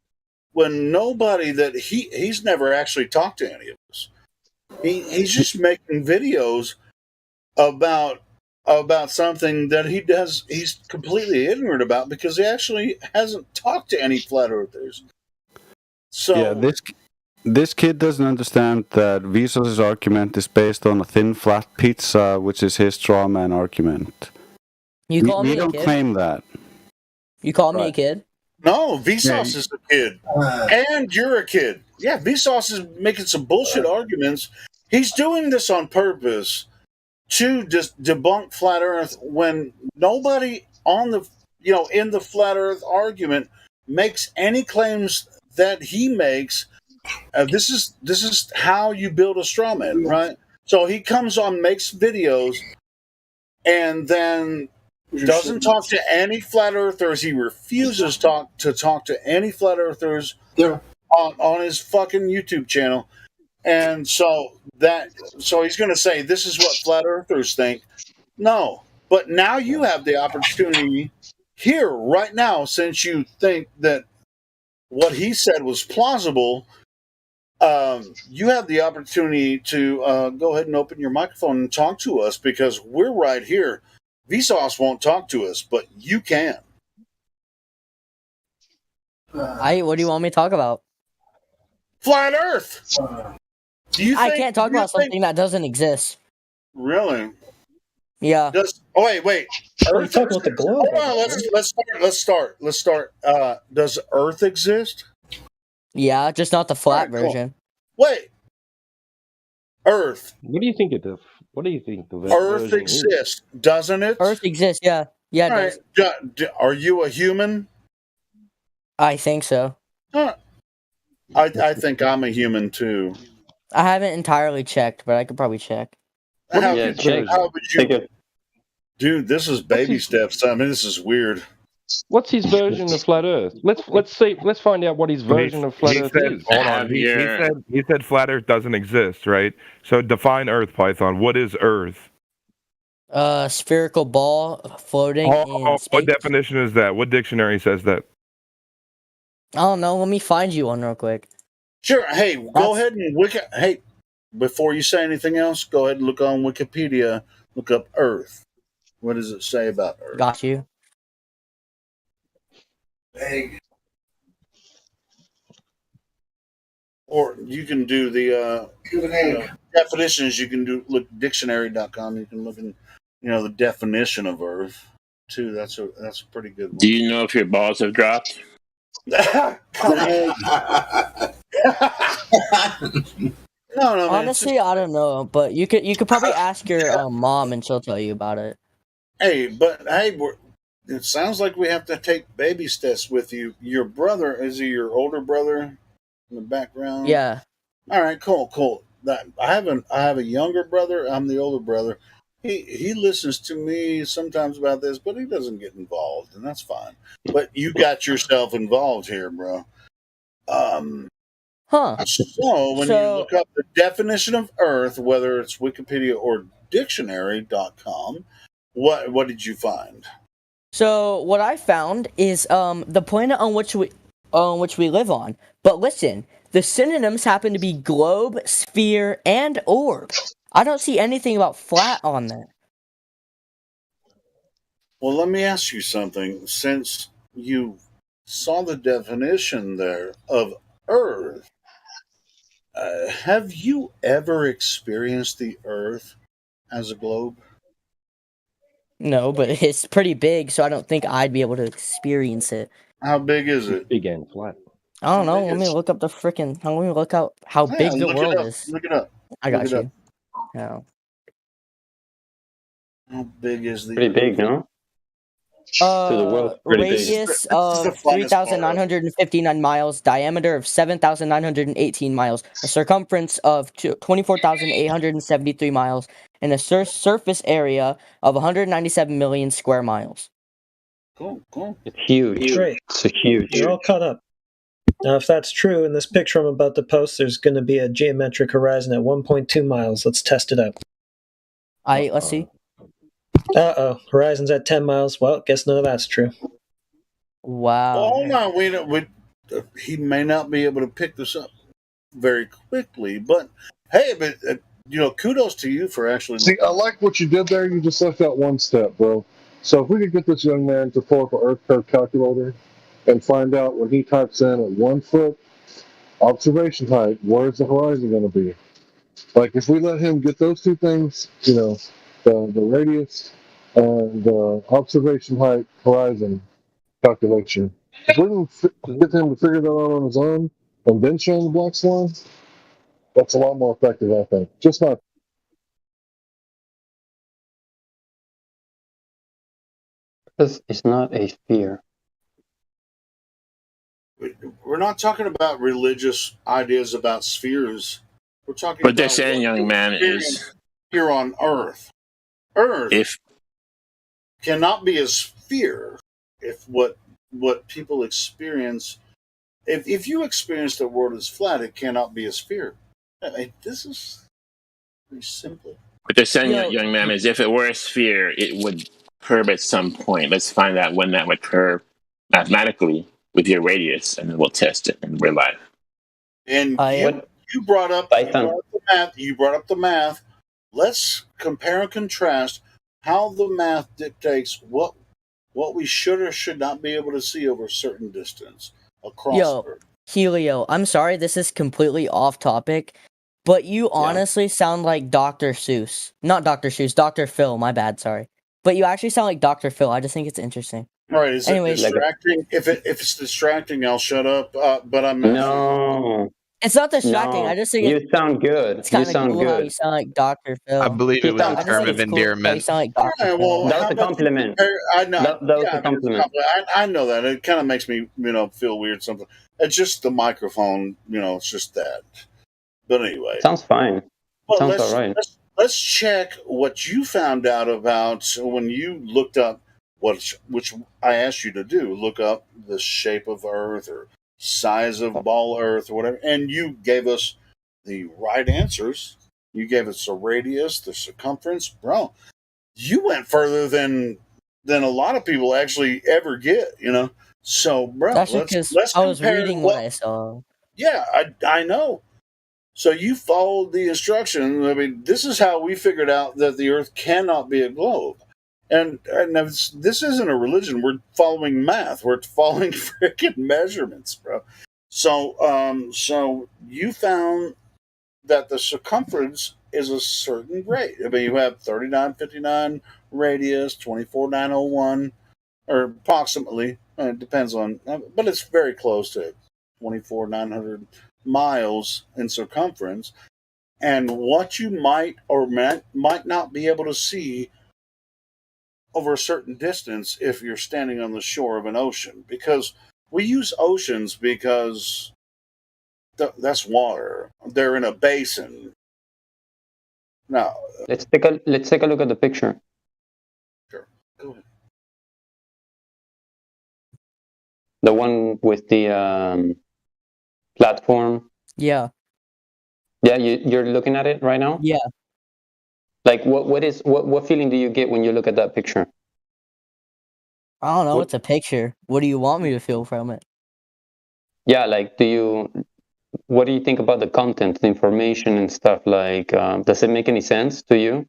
when nobody that he's never actually talked to any of us. He's just making videos about something that he's completely ignorant about because he actually hasn't talked to any flat earthers. So
yeah, this kid doesn't understand that Vsauce's argument is based on a thin, flat pizza, which is his straw man argument.
You call me
we
a
don't
kid?
claim that.
You call me a kid?
no, Vsauce is a kid, and you're a kid. Yeah, Vsauce is making some bullshit arguments. He's doing this on purpose to just debunk flat Earth when nobody on the in the flat Earth argument makes any claims that he makes. This is how you build a straw man, right? So he comes on, makes videos, and then doesn't talk to any flat earthers. He refuses to talk to any flat earthers on his fucking YouTube channel. And so he's going to say, this is what flat earthers think. No. But now you have the opportunity here, right now, since you think that what he said was plausible, you have the opportunity to go ahead and open your microphone and talk to us because we're right here. Vsauce won't talk to us, but you can.
What do you want me to talk about?
Flat Earth.
I can't talk about something that doesn't exist.
Really?
Yeah.
Wait.
Earth talking about the globe.
Hold on, let's start. Does Earth exist?
Yeah, just not the flat
Cool.
version.
Wait. Earth.
What do you think it is? What do you think the
Earth
version is?
exists, doesn't it?
Earth exists, yeah. Yeah, it does.
Are you a human?
I think so.
I think I'm a human too.
I haven't entirely checked, but I could probably check.
How would you? Dude, this is baby steps. I mean, this is weird.
What's his version of flat Earth? Let's find out what his version of flat Earth is.
Hold on. He said flat Earth doesn't exist, right? So define Earth, Python. What is Earth?
Spherical ball floating in space.
What definition is that? What dictionary says that?
I don't know. Let me find you one real quick.
Sure. Hey, go ahead and Hey, before you say anything else, go ahead and look on Wikipedia. Look up Earth. What does it say about Earth?
Got you.
Egg. Or you can do the definitions. You can look dictionary.com. You can look in, the definition of Earth too. That's a pretty good one.
Do you know if your balls have dropped?
No,
Honestly, I don't know, but you could probably ask your mom and she'll tell you about it.
Hey, it sounds like we have to take baby steps with you. Your brother, is he your older brother in the background?
Yeah.
All right, cool. I have a younger brother. I'm the older brother. He listens to me sometimes about this, but he doesn't get involved, and that's fine. But you got yourself involved here, bro. So when you look up the definition of Earth, whether it's Wikipedia or dictionary.com, what did you find?
So what I found is the planet on which we live on. But listen, the synonyms happen to be globe, sphere, and orb. I don't see anything about flat on there.
Well, let me ask you something. Since you saw the definition there of Earth, have you ever experienced the Earth as a globe?
No, but it's pretty big, so I don't think I'd be able to experience it.
How big is it?
Big and flat.
I don't know. Let me look up let me look out how big the world is.
Look it up.
I got you. Yeah.
How big is the
Pretty big, no?
Radius of 3,959 miles, diameter of 7,918 miles, a circumference of 24,873 miles, and a surface area of 197 million square miles.
Cool.
It's huge.
Great.
It's huge.
You're all caught up. Now, if that's true, in this picture I'm about to post, there's going to be a geometric horizon at 1.2 miles. Let's test it out.
Let's see.
Uh-oh. Horizon's at 10 miles. Well, guess none of that's true.
Wow.
Well, hold on. He may not be able to pick this up very quickly, but hey, kudos to you for actually.
See, I like what you did there. You just left out one step, bro. So if we could get this young man to pull up an Earth curve calculator and find out when he types in at 1 foot observation height, where's the horizon going to be? Like if we let him get those two things, the radius and the observation height horizon calculation. If we can get him to figure that out on his own and then show him the black swan, that's a lot more effective, I think. Just my.
It's not a sphere.
We're not talking about religious ideas about spheres. We're talking
What
about
they're saying, young man, is
here on Earth. Earth cannot be a sphere if what people experience. If you experience the world as flat, it cannot be a sphere. I mean, this is pretty simple.
what they're saying, young man, is if it were a sphere, it would curve at some point. Let's find out when that would curve mathematically with your radius, and then we'll test it in real life.
And you brought up
Python.
the math. You brought up the math. Let's compare and contrast how the math dictates what we should or should not be able to see over a certain distance across
Yo,
Earth.
Helio, I'm sorry this is completely off topic, but you honestly sound like Dr. Seuss. Not Dr. Seuss, Dr. Phil, my bad, sorry. But you actually sound like Dr. Phil. I just think it's interesting.
All right, is
Anyways,
it distracting? If it's distracting, I'll shut up. But I'm
No.
it's not distracting.
No.
I just think
You sound good.
it's
You
kind of
sound
cool how you
good.
sound like Dr. Phil.
I believe it was
I
a
just
term
think
of
it's cool how you
endearment.
sound like Dr.
All right, well,
Phil.
That
how
was a
about you
compliment.
compare? I know.
That was
Yeah,
a
I mean, it's a
compliment.
compliment. I know that. It kind of makes me, feel weird. Something. It's just the microphone. It's just that. But anyway,
Sounds fine.
well,
Sounds all right.
let's check what you found out about when you looked up which I asked you to do. Look up the shape of Earth or size of ball Earth or whatever, and you gave us the right answers. You gave us the radius, the circumference, bro. You went further than a lot of people actually ever get. So, bro,
That's because
let's
I was
compare
reading what I saw.
Yeah, I know. So you followed the instructions. I mean, this is how we figured out that the Earth cannot be a globe. And this isn't a religion. We're following math. We're following freaking measurements, bro. So you found that the circumference is a certain grade. I mean, you have 3959 radius, 24901, or approximately. It depends on, but it's very close to 24,900 miles in circumference. And what you might or might not be able to see over a certain distance if you're standing on the shore of an ocean, because we use oceans because that's water. They're in a basin. Now,
Let's take a look at the picture.
sure. Go ahead.
The one with the platform.
Yeah.
Yeah, you're looking at it right now?
Yeah.
Like what feeling do you get when you look at that picture?
I don't know.
What-
It's a picture. What do you want me to feel from it?
Yeah, like what do you think about the content, the information and stuff? Like, does it make any sense to you?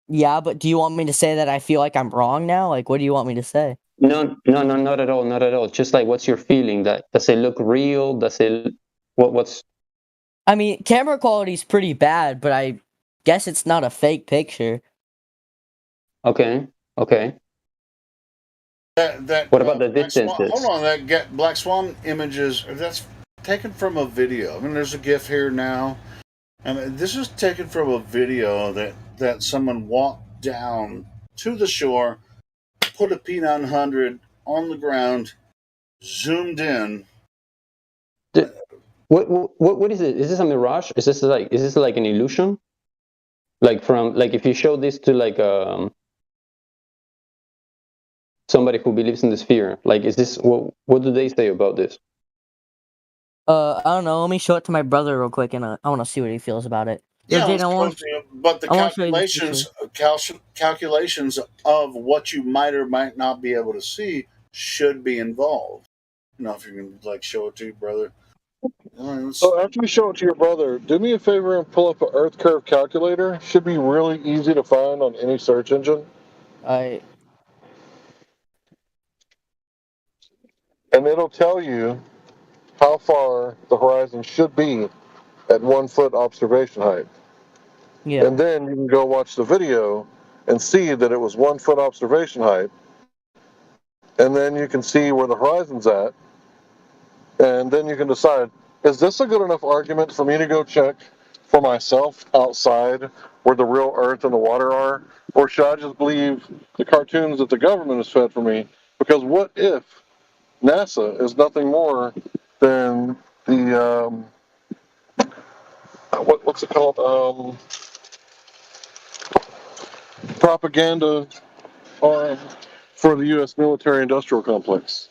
Yeah, but do you want me to say that I feel like I'm wrong now? Like, what do you want me to say?
No, not at all, not at all. Just like, what's your feeling? Does it look real? What's?
I mean, camera quality is pretty bad, but I guess it's not a fake picture.
Okay.
What
about the distances?
Hold on, that Black Swan images, that's taken from a video. I mean, there's a GIF here now. I mean, this is taken from a video that someone walked down to the shore, put a P900 on the ground, zoomed in.
What is it? Is this a mirage? Is this like an illusion? Like if you show this to like somebody who believes in the sphere, like is this what do they say about this?
I don't know. Let me show it to my brother real quick, and I want to see what he feels about it.
Yeah,
Jaden,
but the
I wanna show you this
calculations of what you might or might not be able to see should be involved. If you can like show it to your brother.
So after you show it to your brother, do me a favor and pull up an Earth curve calculator. Should be really easy to find on any search engine. And it'll tell you how far the horizon should be at 1 foot observation height.
Yeah.
And then you can go watch the video and see that it was 1 foot observation height. And then you can see where the horizon's at. And then you can decide, is this a good enough argument for me to go check for myself outside where the real earth and the water are? Or should I just believe the cartoons that the government has fed for me? Because what if NASA is nothing more than the, what's it called? Propaganda arm for the U.S. military-industrial complex.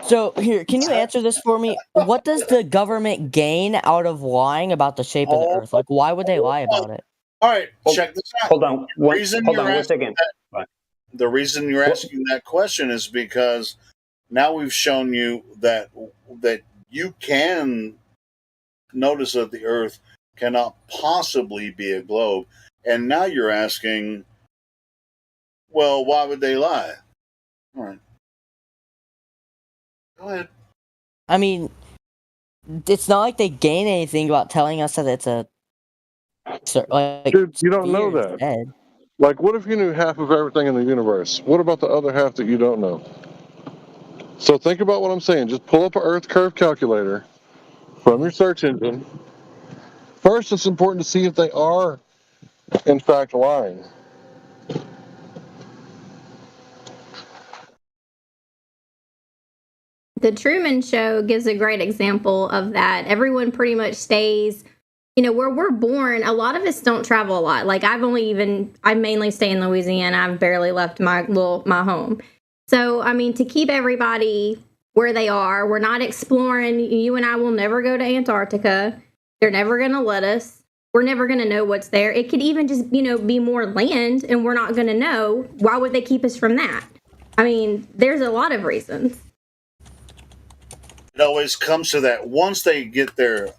So here, can you answer this for me? What does the government gain out of lying about the shape of the Earth? Like, why would they lie about it?
All right, check this out.
Hold on one second.
The reason you're asking that question is because now we've shown you that you can notice that the Earth cannot possibly be a globe. And now you're asking, well, why would they lie? All right. Go ahead.
I mean, it's not like they gain anything about telling us that it's a like.
Dude, you don't know that.
Instead.
Like, what if you knew half of everything in the universe? What about the other half that you don't know? So think about what I'm saying. Just pull up an Earth curve calculator from your search engine. First, it's important to see if they are, in fact, lying.
The Truman Show gives a great example of that. Everyone pretty much stays, where we're born. A lot of us don't travel a lot. Like I mainly stay in Louisiana. I've barely left my home. So, I mean, to keep everybody where they are, we're not exploring. You and I will never go to Antarctica. They're never going to let us. We're never going to know what's there. It could even just, be more land and we're not going to know. Why would they keep us from that? I mean, there's a lot of reasons.
It always comes to that. Once they get their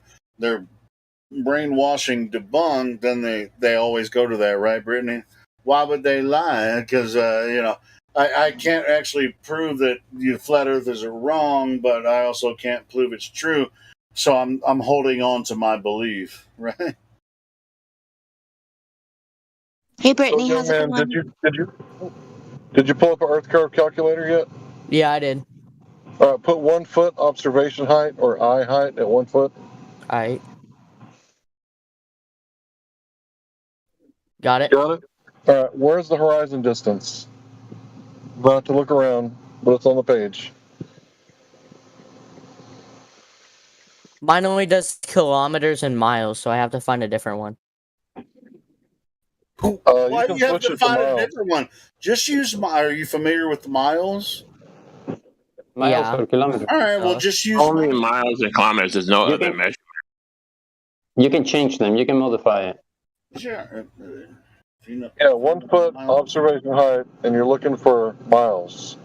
brainwashing debunked, then they always go to that, right, Brittany? Why would they lie? Because, I can't actually prove that flat earthers are wrong, but I also can't prove it's true. So I'm holding on to my belief, right?
Hey, Brittany,
So,
how's it going?
Did you pull up an Earth curve calculator yet?
Yeah, I did.
All right, put 1 foot observation height or eye height at 1 foot.
All right. Got it.
Got it? All right, where's the horizon distance? Not to look around, but it's on the page.
Mine only does kilometers and miles, so I have to find a different one.
Why do you have to find a different one? Just use Are you familiar with the miles?
Miles per kilometer.
All right, well, just use
only miles and kilometers. There's no other measure.
You can change them. You can modify it.
Sure.
Yeah, 1 foot observation height, and you're looking for miles.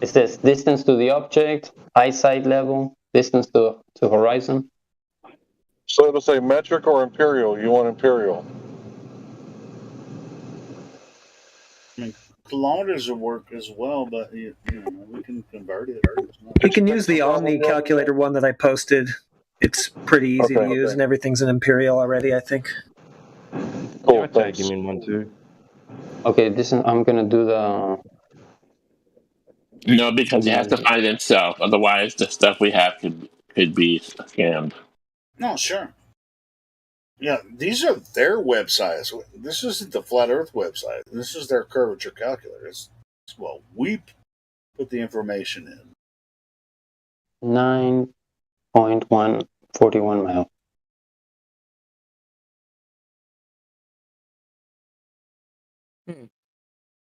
It says distance to the object, eyesight level, distance to horizon.
So it'll say metric or imperial. You want imperial.
I mean, kilometers will work as well, but we can convert it.
You can use the Omni calculator one that I posted. It's pretty easy to use, and everything's in imperial already, I think.
Cool. Yeah, give me one too.
Okay, I'm gonna do the.
No, because you have to find it himself. Otherwise, the stuff we have could be scammed.
No, sure. Yeah, these are their websites. This isn't the Flat Earth website. This is their curvature calculator. Well, we put the information in.
9.141 miles.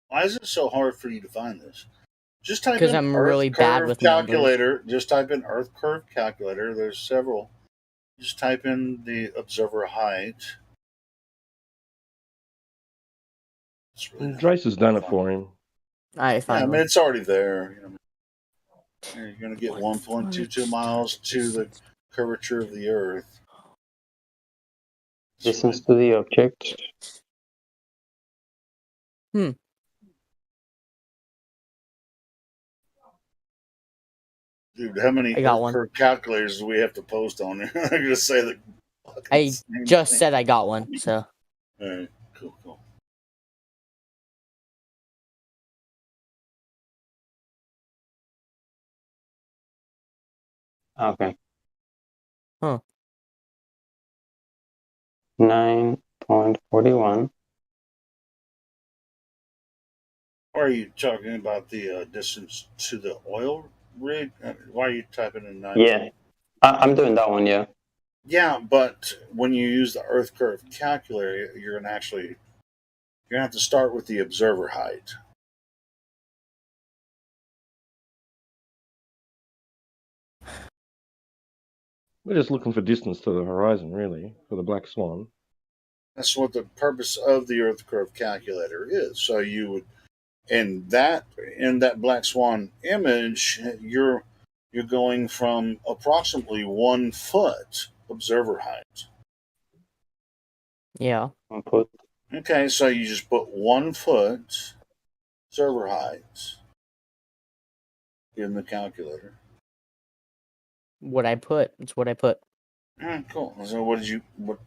Why is it so hard for you to find this? Just type in
because I'm really bad with
calculator.
numbers.
Just type in Earth curve calculator. There's several. Just type in the observer height.
Drace has done it for him.
I
mean, it's already there. You're going to get 1.22 miles to the curvature of the Earth.
Distance to the object.
Dude, how many Earth calculators do we have to post on there? I'm going to say that.
I just said I got one, so.
All right, cool.
Okay.
Huh.
9.41.
Or are you talking about the distance to the oil rig? Why are you typing in 9?
Yeah, I'm doing that one, yeah.
Yeah, but when you use the Earth curve calculator, you're gonna have to start with the observer height.
We're just looking for distance to the horizon, really, for the black swan.
That's what the purpose of the Earth curve calculator is. So you would, in that black swan image, you're you're going from approximately 1 foot observer height.
Yeah.
1 foot.
Okay, so you just put 1 foot observer height in the calculator.
What I put. It's what I put.
Cool. So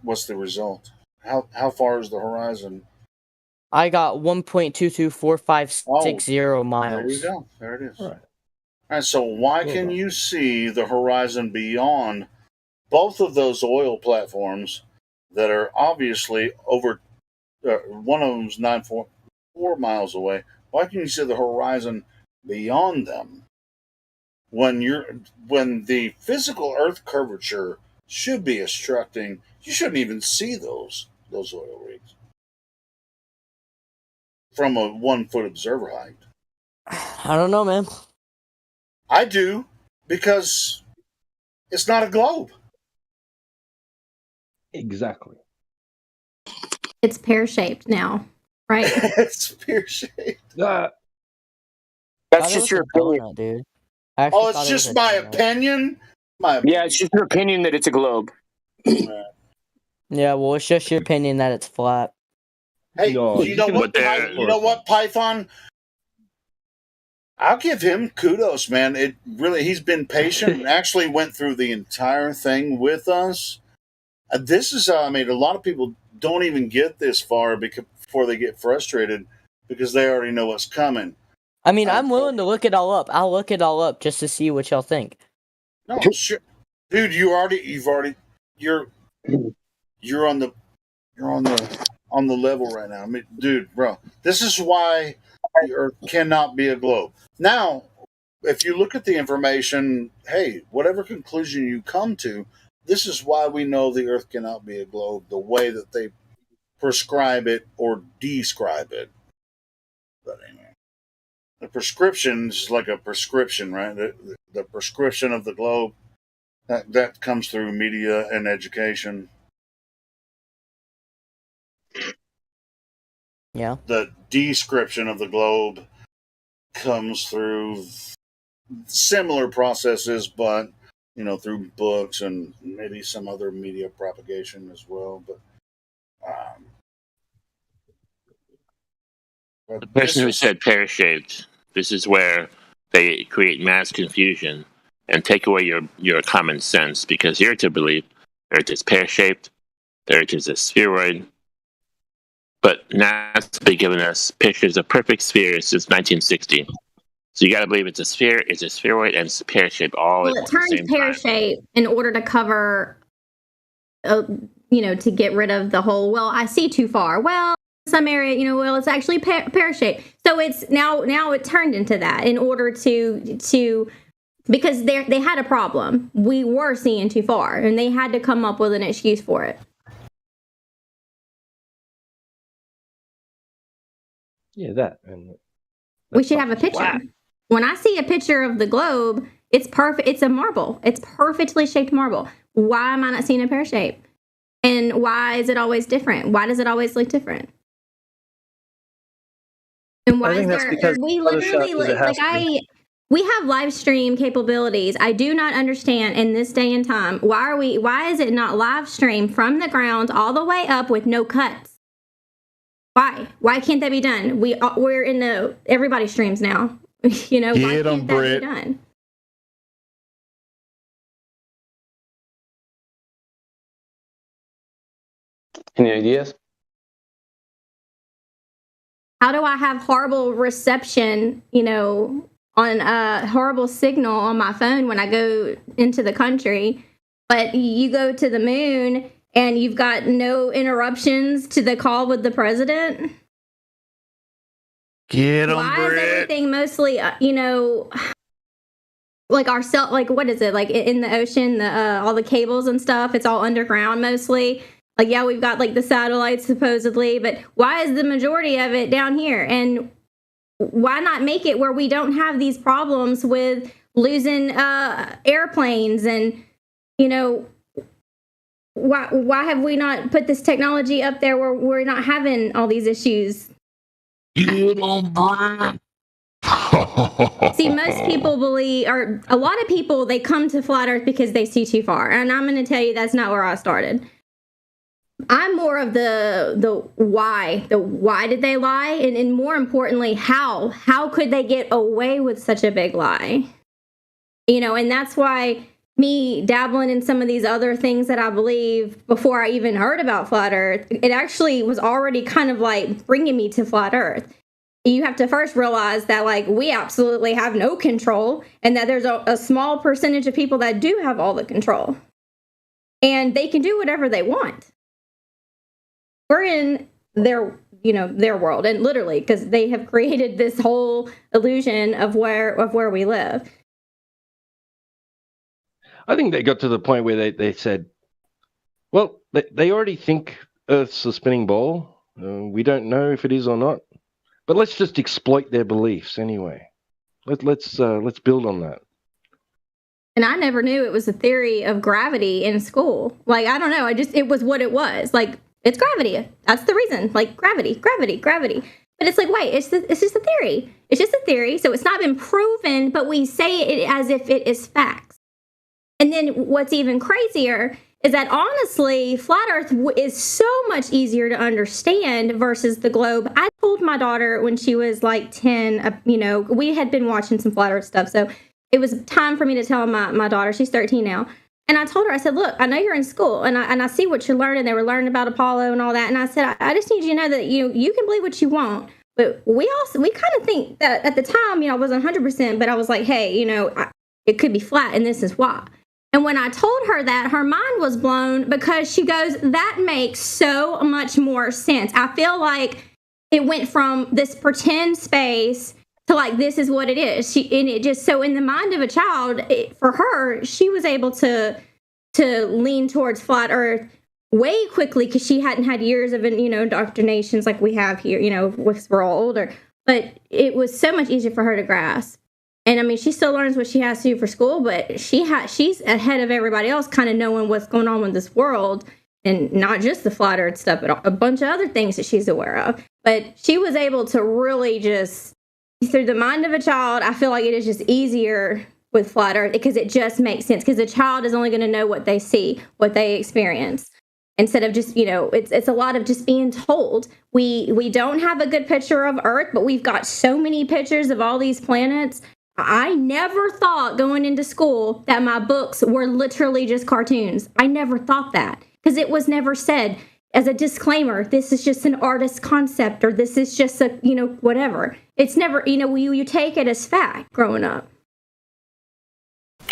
what's the result? How far is the horizon?
I got 1.224560 miles.
There we go. There it is. All right. So why can you see the horizon beyond both of those oil platforms that are obviously over? One of them's 9.4 miles away. Why can you see the horizon beyond them when the physical Earth curvature should be obstructing? You shouldn't even see those oil rigs from a 1 foot observer height.
I don't know, man.
I do, because it's not a globe.
Exactly.
It's pear-shaped now, right?
It's pear-shaped.
That's just your opinion,
dude.
Oh, it's just my opinion?
Yeah, it's just your opinion that it's a globe.
Yeah, well, it's just your opinion that it's flat.
Hey, you know what, Python? I'll give him kudos, man. He's been patient and actually went through the entire thing with us. This is, a lot of people don't even get this far before they get frustrated because they already know what's coming.
I mean, I'm willing to look it all up. I'll look it all up just to see what y'all think.
No, sure, dude. You're on the level right now. I mean, dude, bro, this is why the Earth cannot be a globe. Now, if you look at the information, hey, whatever conclusion you come to, this is why we know the Earth cannot be a globe, the way that they prescribe it or describe it. But anyway, the prescription is like a prescription, right? The prescription of the globe, that comes through media and education.
Yeah.
The description of the globe comes through similar processes, but through books and maybe some other media propagation as well. But
the person who said pear-shaped, this is where they create mass confusion and take away your common sense, because you're to believe Earth is pear-shaped, Earth is a spheroid. But NASA's been giving us pictures of perfect spheres since 1960. So you got to believe it's a sphere, it's a spheroid, and it's pear-shaped all at the same time.
It turns pear-shaped in order to cover, to get rid of the whole, well, I see too far. Well, some area, it's actually pear-shaped. So it's now it turned into that in order to because they had a problem. We were seeing too far, and they had to come up with an excuse for it.
Yeah, that. And
we should have a picture. Wow. When I see a picture of the globe, it's perfect. It's a marble. It's perfectly shaped marble. Why am I not seeing a pear shape? And why is it always different? Why does it always look different? And why is there? We literally we have live stream capabilities. I do not understand in this day and time why is it not live stream from the ground all the way up with no cuts? Why can't that be done? We're in everybody streams now. Why can't that be done?
Any ideas?
How do I have horrible reception, on a horrible signal on my phone when I go into the country, but you go to the moon and you've got no interruptions to the call with the president?
Get them,
Why is everything mostly, like what is it? Like in the ocean, all the cables and stuff, it's all underground mostly. Like, yeah, we've got like the satellites supposedly, but why is the majority of it down here? And why not make it where we don't have these problems with losing airplanes and, why have we not put this technology up there where we're not having all these issues?
Get on,
See, most people believe, or a lot of people, they come to flat Earth because they see too far. And I'm going to tell you that's not where I started. I'm more of the why. The why did they lie? And more importantly, how? How could they get away with such a big lie? You know, and that's why me dabbling in some of these other things that I believe before I even heard about flat Earth, it actually was already kind of like bringing me to flat Earth. You have to first realize that, like, we absolutely have no control, and that there's a small percentage of people that do have all the control. And they can do whatever they want. We're in their world, and literally, because they have created this whole illusion of where we live.
I think they got to the point where they said, well, they already think Earth's a spinning ball. We don't know if it is or not. But let's just exploit their beliefs anyway. Let's build on that.
And I never knew it was a theory of gravity in school. Like, I don't know. It was what it was. Like, it's gravity. That's the reason. Like, gravity. But it's like, wait, it's just a theory. It's just a theory. So it's not been proven, but we say it as if it is facts. And then what's even crazier is that, honestly, flat Earth is so much easier to understand versus the globe. I told my daughter when she was like 10, we had been watching some flat Earth stuff. So it was time for me to tell my daughter, she's 13 now. And I told her, I said, look, I know you're in school and I see what you're learning. They were learning about Apollo and all that. And I said, I just need you to know that you can believe what you want. But we kind of think that at the time, I wasn't 100%, but I was like, hey, it could be flat and this is why. And when I told her that, her mind was blown because she goes, that makes so much more sense. I feel like it went from this pretend space to like, this is what it is. So in the mind of a child, for her, she was able to lean towards flat Earth way quickly because she hadn't had years of, indoctrinations like we have here, because we're all older. But it was so much easier for her to grasp. And I mean, she still learns what she has to do for school, but she's ahead of everybody else, kind of knowing what's going on with this world, and not just the flat Earth stuff, but a bunch of other things that she's aware of. But she was able to really just, through the mind of a child, I feel like it is just easier with flat Earth because it just makes sense. Because a child is only going to know what they see, what they experience, instead of just, it's a lot of just being told. We don't have a good picture of Earth, but we've got so many pictures of all these planets. I never thought going into school that my books were literally just cartoons. I never thought that because it was never said as a disclaimer, this is just an artist's concept or this is just a, whatever. It's never, you take it as fact growing up.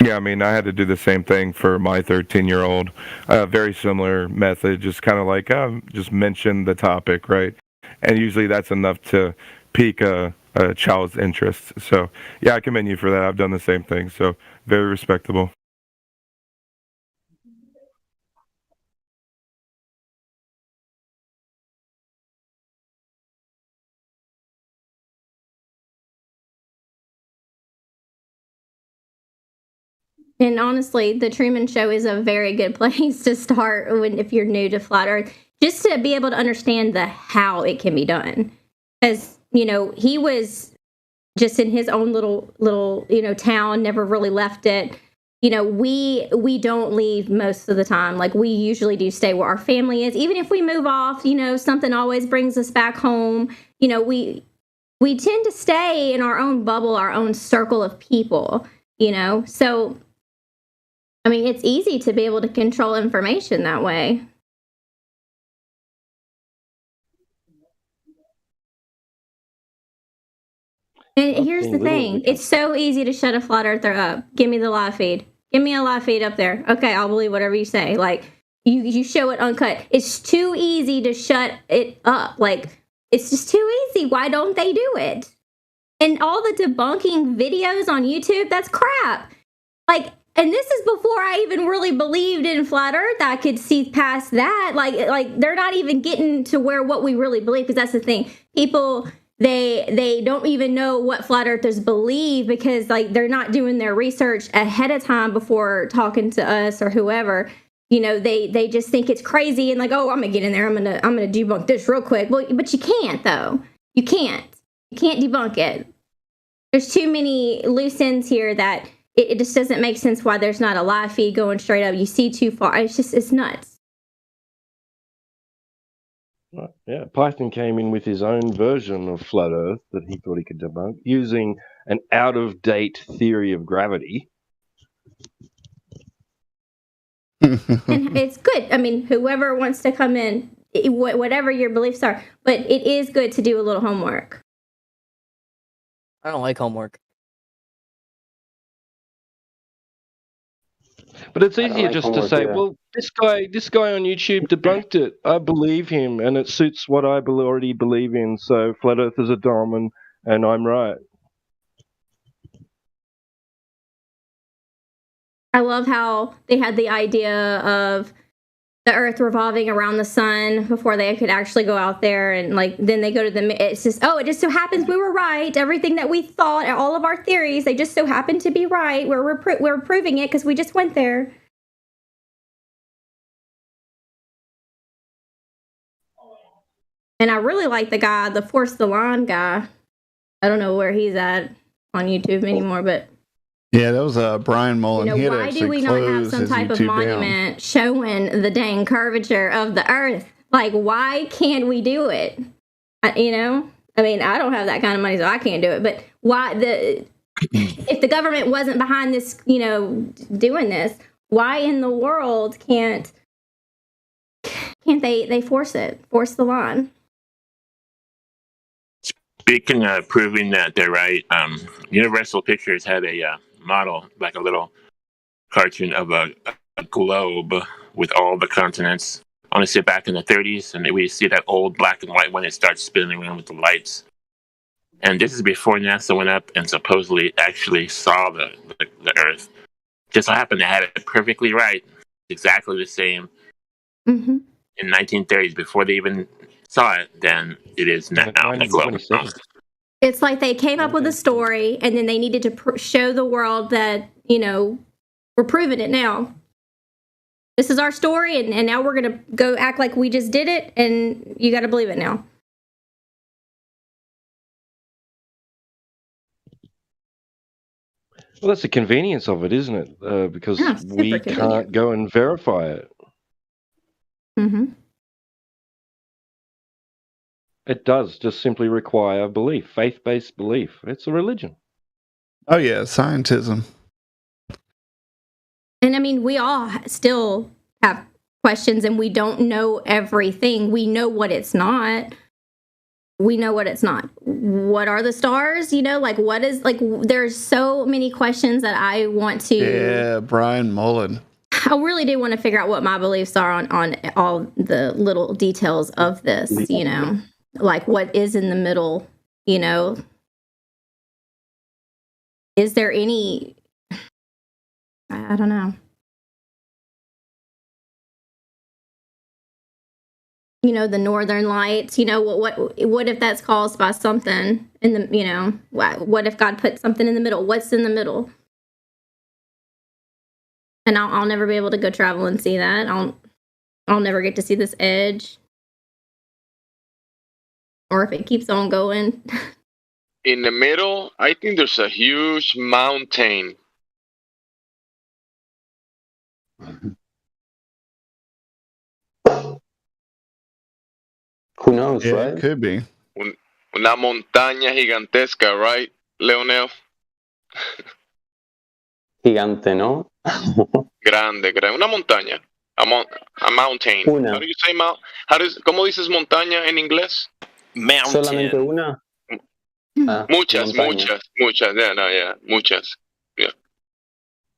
Yeah, I mean, I had to do the same thing for my 13-year-old. Very similar method, just kind of like just mention the topic, right? And usually that's enough to pique a child's interest. So, yeah, I commend you for that. I've done the same thing. So, very respectable.
And honestly, the Truman Show is a very good place to start if you're new to flat Earth, just to be able to understand the how it can be done. Because, he was just in his own little town, never really left it. We don't leave most of the time. Like, we usually do stay where our family is. Even if we move off, something always brings us back home. We tend to stay in our own bubble, our own circle of people, So, I mean, it's easy to be able to control information that way. And here's the thing. It's so easy to shut a flat earther up. Give me the live feed. Give me a live feed up there. Okay, I'll believe whatever you say. Like, you show it uncut. It's too easy to shut it up. Like, it's just too easy. Why don't they do it? And all the debunking videos on YouTube, that's crap. Like, and this is before I even really believed in flat earth. I could see past that. Like they're not even getting to what we really believe, because that's the thing. People, they don't even know what flat earthers believe because they're not doing their research ahead of time before talking to us or whoever. They just think it's crazy and oh, I'm gonna get in there. I'm gonna debunk this real quick. Well, but you can't though. You can't debunk it. There's too many loose ends here that it just doesn't make sense why there's not a live feed going straight up. You see too far. It's nuts.
Right. Yeah, Python came in with his own version of flat Earth that he thought he could debunk using an out-of-date theory of gravity.
And it's good. I mean, whoever wants to come in, whatever your beliefs are, but it is good to do a little homework.
I don't like homework.
But it's easier just to say, well, this guy on YouTube debunked it. I believe him, and it suits what I already believe in. So flat Earth is a dom, and I'm right.
I love how they had the idea of the Earth revolving around the sun before they could actually go out there, and like then they go to it's just it just so happens we were right. Everything that we thought, all of our theories, they just so happen to be right. We're proving it because we just went there. And I really like the guy, the Force the Lawn guy. I don't know where he's at on YouTube anymore, but
yeah, that was Brian Mullen.
Why do we not have some type of monument showing the dang curvature of the Earth? Like, why can't we do it? I mean, I don't have that kind of money, so I can't do it. But why if the government wasn't behind this, doing this, why in the world can't they force the line?
Speaking of proving that they're right, Universal Pictures had a model, like a little cartoon of a globe with all the continents. Honestly, back in the 30s, and we see that old black and white when it starts spinning around with the lights. And this is before NASA went up and supposedly actually saw the Earth. Just so happened they had it perfectly right, exactly the same in 1930s before they even saw it than it is now. The globe.
It's like they came up with a story, and then they needed to show the world that, we're proving it now. This is our story, and now we're going to go act like we just did it, and you got to believe it now.
Well, that's the convenience of it, isn't it? Because we can't go and verify it.
Mm-hmm.
It does just simply require belief, faith-based belief. It's a religion.
Oh, yeah, scientism.
And I mean, we all still have questions, and we don't know everything. We know what it's not. We know what it's not. What are the stars? What is, there's so many questions that I want to...
Yeah, Brian Mullen.
I really do want to figure out what my beliefs are on all the little details of this, like what is in the middle, is there any, I don't know. The Northern Lights, what if that's caused by something in the, what if God put something in the middle? What's in the middle? And I'll never be able to go travel and see that. I'll never get to see this edge. Or if it keeps on going.
In the middle, I think there's a huge mountain.
Who knows,
Yeah,
right?
it could be.
Una montaña gigantesca, right, Leonel?
Gigante, ¿no?
Grande. Una montaña. A mountain.
Una.
How do you say ¿Cómo dices montaña en inglés?
Solamente una.
Muchas. Yeah. Muchas. Yeah.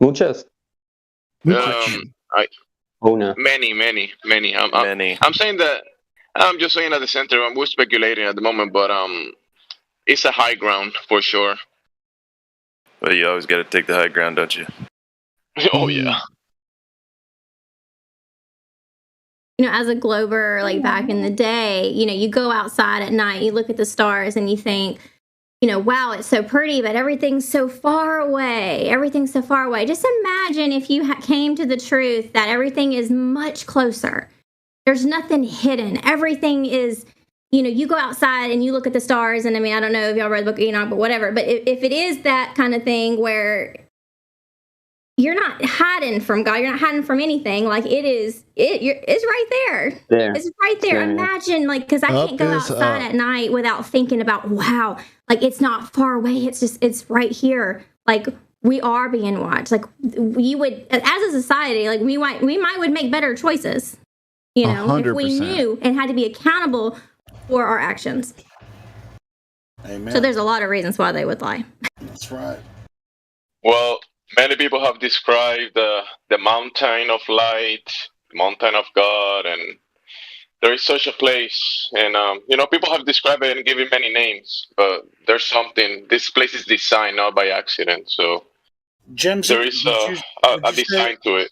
Muchas. Una.
Many. I'm saying that. I'm just saying at the center. We're speculating at the moment, but it's a high ground for sure.
Well, you always got to take the high ground, don't you?
Oh yeah.
As a glober, like back in the day, you go outside at night, you look at the stars, and you think, wow, it's so pretty, but everything's so far away. Just imagine if you came to the truth that everything is much closer. There's nothing hidden. Everything is you go outside and you look at the stars, and I mean, I don't know if y'all read the book of Enoch, but whatever. But if it is that kind of thing where you're not hiding from God, you're not hiding from anything, like it's right there. It's right there.
Yeah.
Imagine, like, because I can't go outside at night without thinking about, wow, like it's not far away. It's right here. Like, we are being watched. Like, we would, as a society, like we might would make better choices, if we
100%.
knew and had to be accountable for our actions.
Amen.
So there's a lot of reasons why they would lie.
That's right.
Well, many people have described the mountain of light, mountain of God, and there is such a place. And, people have described it and given many names, but there's something, this place is designed not by accident. So
Jim,
there is a design to it.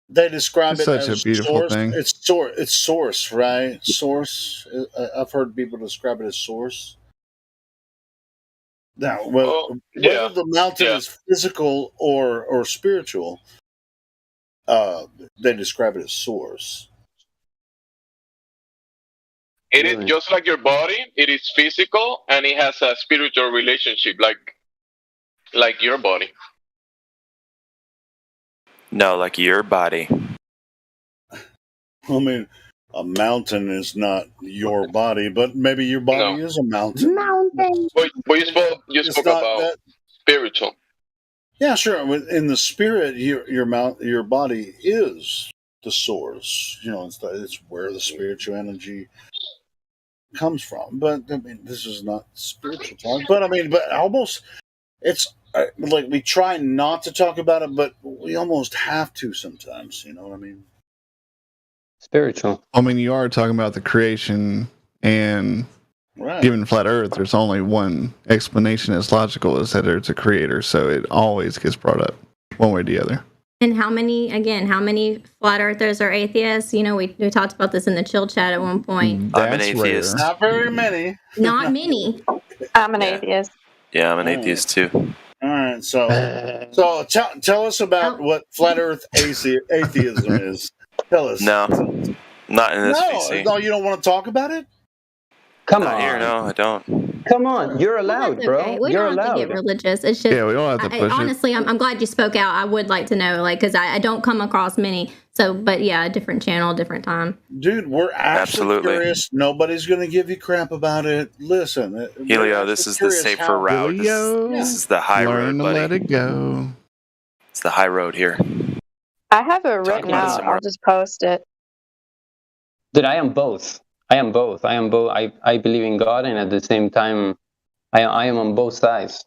They describe
It's
it
such
as
a beautiful
source.
thing.
It's source, right? Source. I've heard people describe it as source. Now, whether the mountain is physical or spiritual, they describe it as source.
It is just like your body. It is physical, and it has a spiritual relationship, like your body.
No, like your body.
I mean, a mountain is not your body, but maybe your body is a mountain.
But you spoke about spiritual.
Yeah, sure. In the spirit, your body is the source. It's where the spiritual energy comes from. But I mean, this is not spiritual talk. But I mean, almost, it's like we try not to talk about it, but we almost have to sometimes. You know what I mean?
Spiritual.
I mean, you are talking about the creation, and given flat Earth, there's only one explanation that's logical, is that it's a creator. So it always gets brought up one way or the other.
And how many flat earthers are atheists? We talked about this in the chill chat at one point.
I'm an atheist.
Not very many.
Not many.
I'm an atheist.
Yeah, I'm an atheist too.
All right, so tell us about what flat Earth atheism is. Tell us.
No, not in this VC.
No, you don't want to talk about it?
Come
Not
on.
here, no, I don't.
Come on, you're allowed,
That's
bro.
okay. We
You're
don't have
allowed.
to get religious. It's just,
we don't have to push it.
honestly, I'm glad you spoke out. I would like to know, because I don't come across many. So, but yeah, different channel, different time.
Dude, we're actually curious. Nobody's going to give you crap about it. Listen.
Helio, this is the safer route. This is the high road, buddy.
Let it go.
It's the high road here.
I have it written out. I'll just post it.
Dude, I am both. I believe in God, and at the same time, I am on both sides.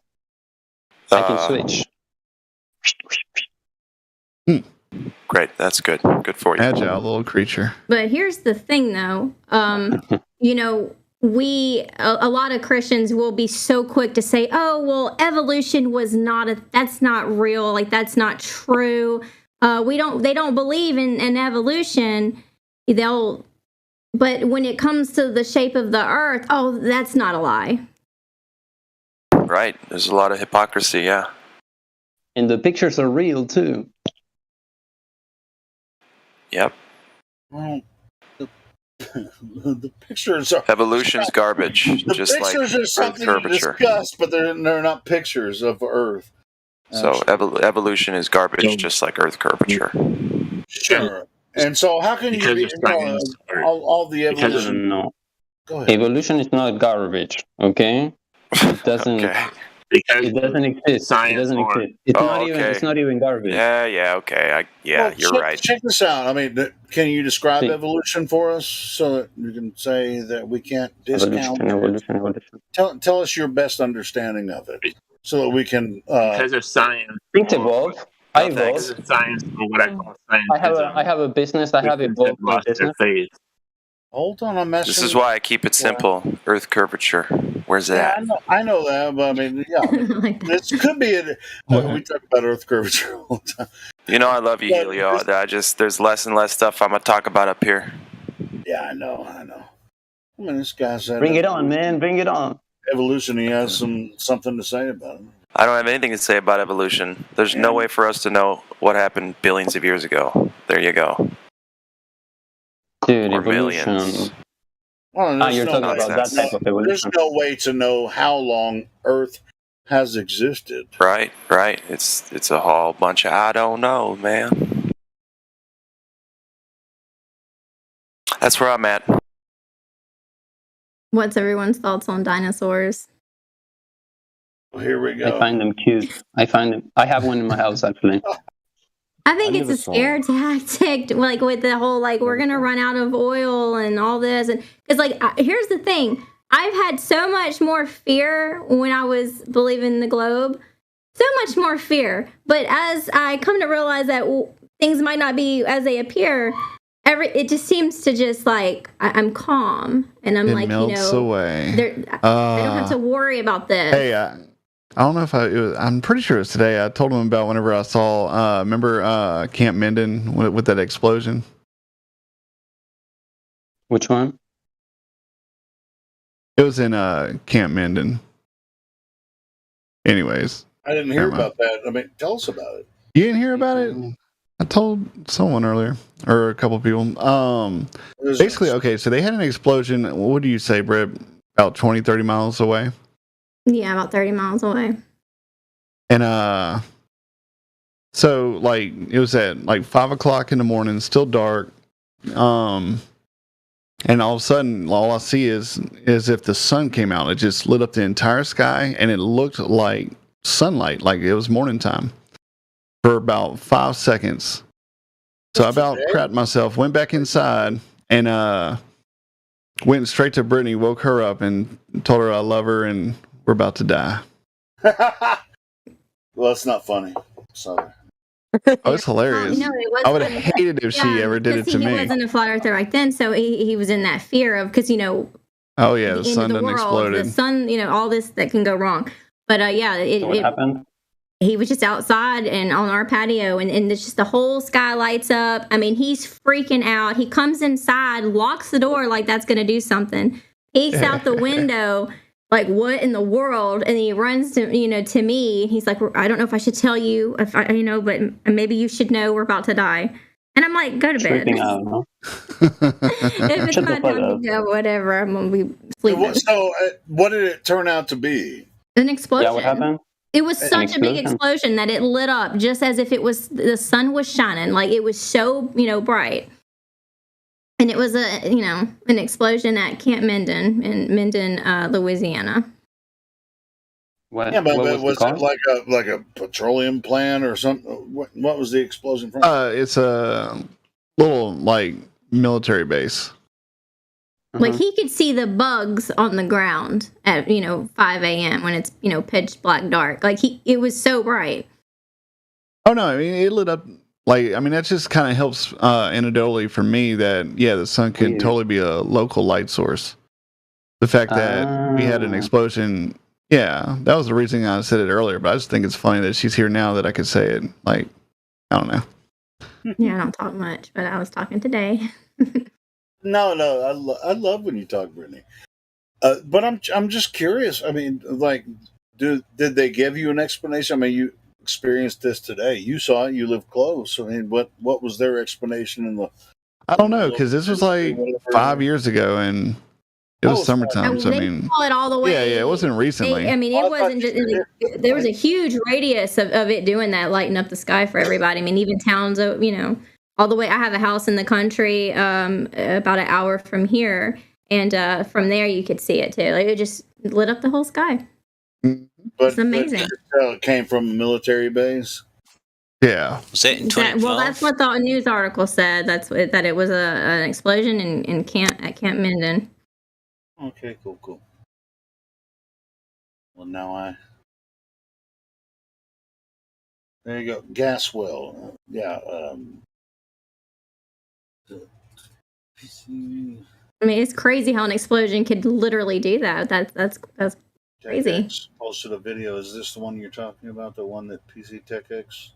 I can switch.
Great, that's good. Good for you.
Agile little creature.
But here's the thing, though. A lot of Christians will be so quick to say, "Oh, well, evolution was that's not real. Like, that's not true. They don't believe in evolution. But when it comes to the shape of the earth, oh, that's not a lie."
Right. There's a lot of hypocrisy, yeah.
And the pictures are real, too.
Yep.
Well, the pictures are...
Evolution's garbage, just like
pictures are
Earth
something
curvature.
to discuss, but they're not pictures of Earth.
So evolution is garbage, just like Earth curvature.
Sure. And so how can you be all the evolution?
No.
Go ahead.
Evolution is not garbage, okay? It doesn't. It doesn't exist. It doesn't exist. It's not even. It's not even garbage.
Yeah. Okay. You're right.
Check this out. I mean, can you describe evolution for us so that you can say that we can't discount?
Evolution.
Tell us your best understanding of it, so that we can.
Because of science.
Things evolve. I evolve.
Because of science, or what I call science.
I have a business. I have evolved my business.
Hold on, I'm messing.
This is why I keep it simple. Earth curvature. Where's that?
I know that, but I mean, this could be we talk about Earth curvature all the time.
I love you, Helio. There's less and less stuff I'm gonna talk about up here.
Yeah, I know. I mean, this guy said,
"Bring it on, man! Bring it on."
Evolution. He has something to say about it.
I don't have anything to say about evolution. There's no way for us to know what happened billions of years ago. There you go.
Dude,
or
evolution.
millions.
Well,
you're talking about that type of evolution.
There's no way to know how long Earth has existed.
Right. It's a whole bunch of I don't know, man. That's where I'm at.
What's everyone's thoughts on dinosaurs?
Well, here we go.
I find them cute. I have one in my house, actually.
I think it's a scare tactic, like with the whole like we're gonna run out of oil and all this, and because like here's the thing, I've had so much more fear when I was believing the globe, so much more fear. But as I come to realize that things might not be as they appear, it just seems to just like I'm calm and I'm like
melts away.
I don't have to worry about this.
Hey, I don't know if I'm pretty sure it was today. I told him about whenever I saw, remember Camp Minden with that explosion?
Which one?
It was in Camp Minden. Anyways.
I didn't hear about that. I mean, tell us about it.
You didn't hear about it? I told someone earlier, or a couple of people. Basically, okay, so they had an explosion. What do you say, Britt? About 20, 30 miles away?
Yeah, about 30 miles away.
And so like it was at like 5 o'clock in the morning, still dark. And all of a sudden, all I see is if the sun came out. It just lit up the entire sky, and it looked like sunlight, like it was morning time, for about 5 seconds. So I about crapped myself, went back inside, and went straight to Brittany, woke her up, and told her I love her, and we're about to die.
Well, it's not funny. Sorry.
Oh, it's hilarious.
No, it
I would have hated if she ever did it to me.
He wasn't a flat earther back then, so he was in that fear of, because,
oh, yeah, the sun done exploded.
The sun, all this that can go wrong. But,
what happened?
He was just outside and on our patio, and it's just the whole sky lights up. I mean, he's freaking out. He comes inside, locks the door like that's going to do something. Peeks out the window, like, what in the world? And he runs to, to me. He's like, I don't know if I should tell you, but maybe you should know we're about to die. And I'm like, go to bed.
Out,
if it's my time to go, whatever, I'm going to be sleeping.
So, what did it turn out to be?
An explosion.
Yeah, what happened?
It was such a big explosion that it lit up just as if the sun was shining. Like, it was so, bright. And it was an explosion at Camp Minden in Minden, Louisiana.
What?
Yeah, but was it like a petroleum plant or something? What was the explosion from?
It's a little like military base.
Like, he could see the bugs on the ground at 5 a.m. when it's pitch black dark. Like, it was so bright.
Oh no, I mean it lit up. Like, I mean, that just kind of helps anecdotally for me that, the sun could totally be a local light source. The fact that we had an explosion, that was the reason I said it earlier, but I just think it's funny that she's here now that I could say it. Like, I don't know.
Yeah, I don't talk much, but I was talking today.
No, I love when you talk, Brittany. But I'm just curious. I mean, like, did they give you an explanation? I mean, you experienced this today. You saw it. You live close. I mean, what was their explanation in the?
I don't know, because this was like 5 years ago, and it was summertime. So I mean,
saw it all the way.
Yeah, it wasn't recently.
It wasn't just. There was a huge radius of it doing that, lighting up the sky for everybody. I mean, even towns, all the way. I have a house in the country, about an hour from here, and from there you could see it too. Like, it just lit up the whole sky. It's amazing.
It came from a military base.
Yeah.
Was it in 2012?
Well, that's what the news article said. That it was an explosion at Camp Minden.
Okay, cool. Well, now there you go. Gas well. Yeah.
I mean, it's crazy how an explosion could literally do that. That's crazy.
TechX posted a video. Is this the one you're talking about? The one that PC TechX?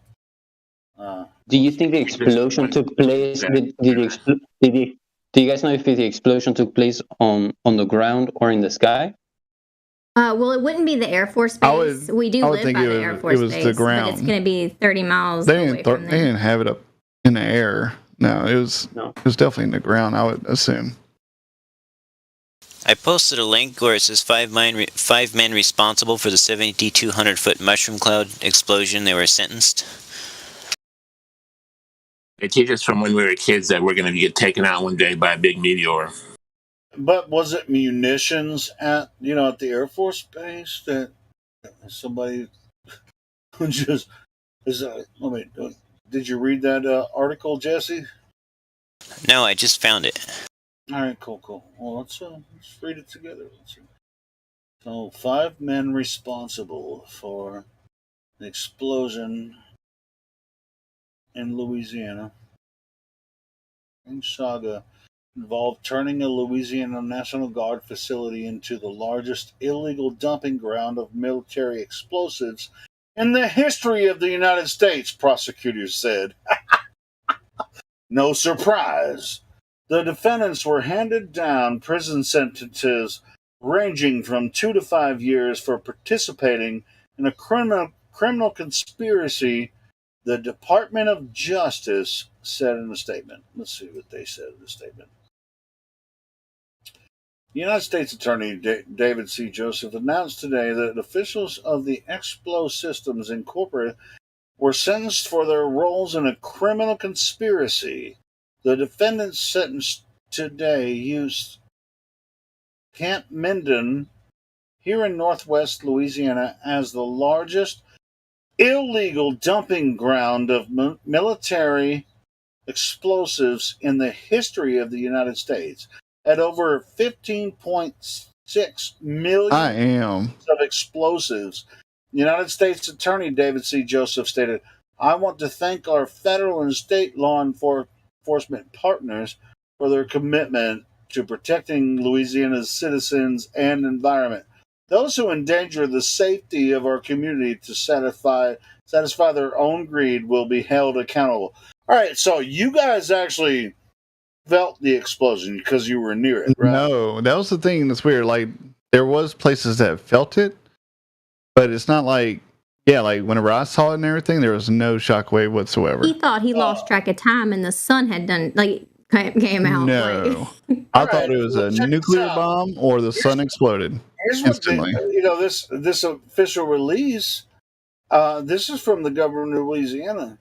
Do you think the explosion took place? Do you guys know if the explosion took place on the ground or in the sky?
Well, it wouldn't be the Air Force Base. We do live by the Air Force Base.
It was the ground.
But it's going to be 30 miles away from there.
They didn't have it up in the air. No, it was definitely in the ground, I would assume.
I posted a link where it says five men responsible for the 7,200-foot mushroom cloud explosion. They were sentenced.
They teach us from when we were kids that we're going to get taken out one day by a big meteor.
But was it munitions at the Air Force Base that somebody just did you read that article, Jesse?
No, I just found it.
All right, cool. Well, let's read it together. So, 5 men responsible for the explosion in Louisiana. Saga involved turning a Louisiana National Guard facility into the largest illegal dumping ground of military explosives in the history of the United States, prosecutors said. No surprise. The defendants were handed down prison sentences ranging from 2 to 5 years for participating in a criminal conspiracy, the Department of Justice said in a statement. Let's see what they said in the statement. The United States Attorney David C. Joseph announced today that officials of the Explo Systems Incorporated were sentenced for their roles in a criminal conspiracy. The defendants sentenced today used Camp Minden here in northwest Louisiana as the largest illegal dumping ground of military explosives in the history of the United States. At over 15.6 million of explosives, United States Attorney David C. Joseph stated, "I want to thank our federal and state law enforcement partners for their commitment to protecting Louisiana's citizens and environment. Those who endanger the safety of our community to satisfy their own greed will be held accountable." All right, so you guys actually felt the explosion because you were near it, right?
No, that was the thing that's weird. Like, there was places that felt it, but it's not like, like whenever I saw it and everything, there was no shockwave whatsoever.
He thought he lost track of time and the sun had came out.
No. I thought it was a nuclear bomb or the sun exploded instantly.
This official release, this is from the government of Louisiana.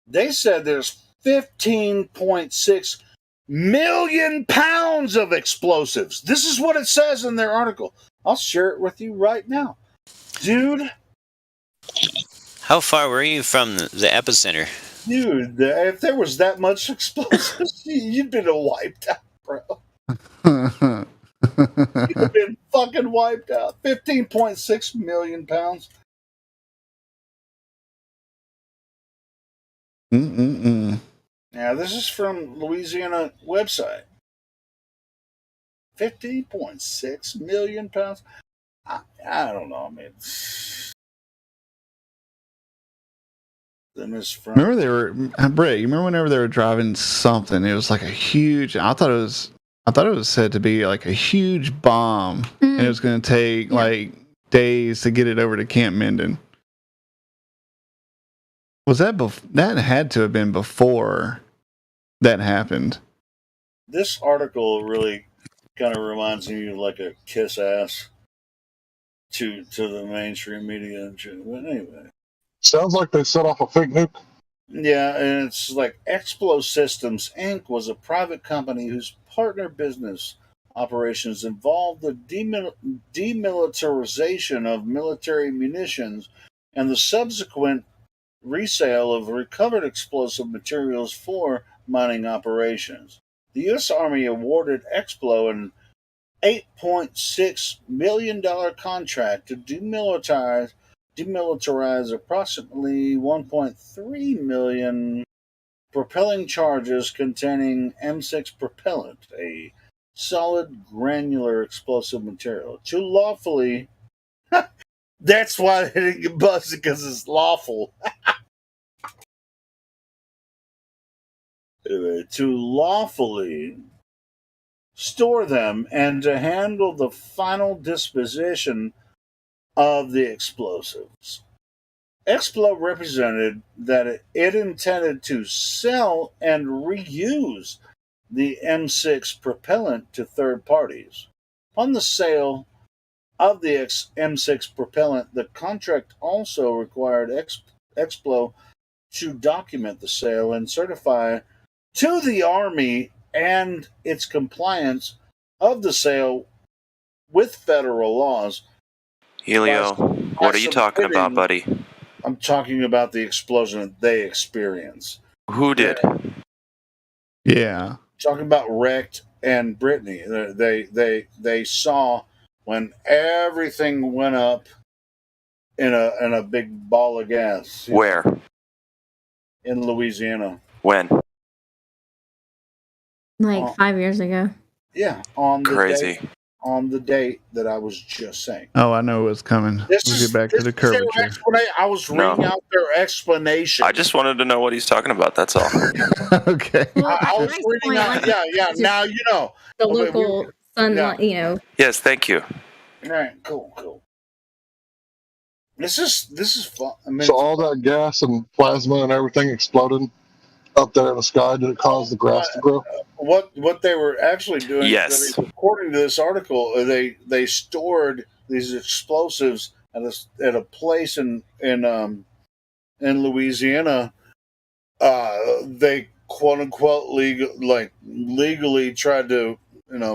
They said there's 15.6 million pounds of explosives. This is what it says in their article. I'll share it with you right now. Dude.
How far were you from the epicenter?
Dude, if there was that much explosives, you'd been wiped out, bro. You'd have been fucking wiped out. 15.6 million pounds. Now, this is from Louisiana website. 50.6 million pounds. I don't know. I mean,
remember they were, Brett, you remember whenever they were driving something, it was like a huge, I thought it was said to be like a huge bomb, and it was going to take like days to get it over to Camp Minden. Was that that had to have been before that happened?
This article really kind of reminds me of like a kiss ass to the mainstream media and shit. But anyway.
Sounds like they set off a fake nuke.
Yeah, and it's like Explo Systems Inc. was a private company whose partner business operations involved the demilitarization of military munitions and the subsequent resale of recovered explosive materials for mining operations. The U.S. Army awarded Explo an $8.6 million contract to demilitarize approximately 1.3 million propelling charges containing M6 propellant, a solid granular explosive material, to lawfully. That's why they didn't get busted, because it's lawful. Anyway, to lawfully store them and to handle the final disposition of the explosives. Explo represented that it intended to sell and reuse the M6 propellant to third parties. On the sale of the M6 propellant, the contract also required Explo to document the sale and certify to the Army and its compliance of the sale with federal laws.
Helio, what are you talking about, buddy?
I'm talking about the explosion that they experienced.
Who did?
Yeah.
Talking about Wrecked and Brittany. They saw when everything went up in a big ball of gas.
Where?
In Louisiana.
When?
Like 5 years ago.
Yeah, on the
Crazy.
date, on the date that I was just saying.
Oh, I know what's coming. We'll get back to the curvature.
I was reading out their explanation.
I just wanted to know what he's talking about. That's all.
Okay.
I was reading out. Yeah. Now you know
the local sunlight. You know.
Yes, thank you.
Right. Cool. This is fun. I mean,
So all that gas and plasma and everything exploded up there in the sky. Did it cause the grass to grow?
What they were actually doing,
Yes.
according to this article, they stored these explosives at a place in Louisiana. They quote unquote legally tried to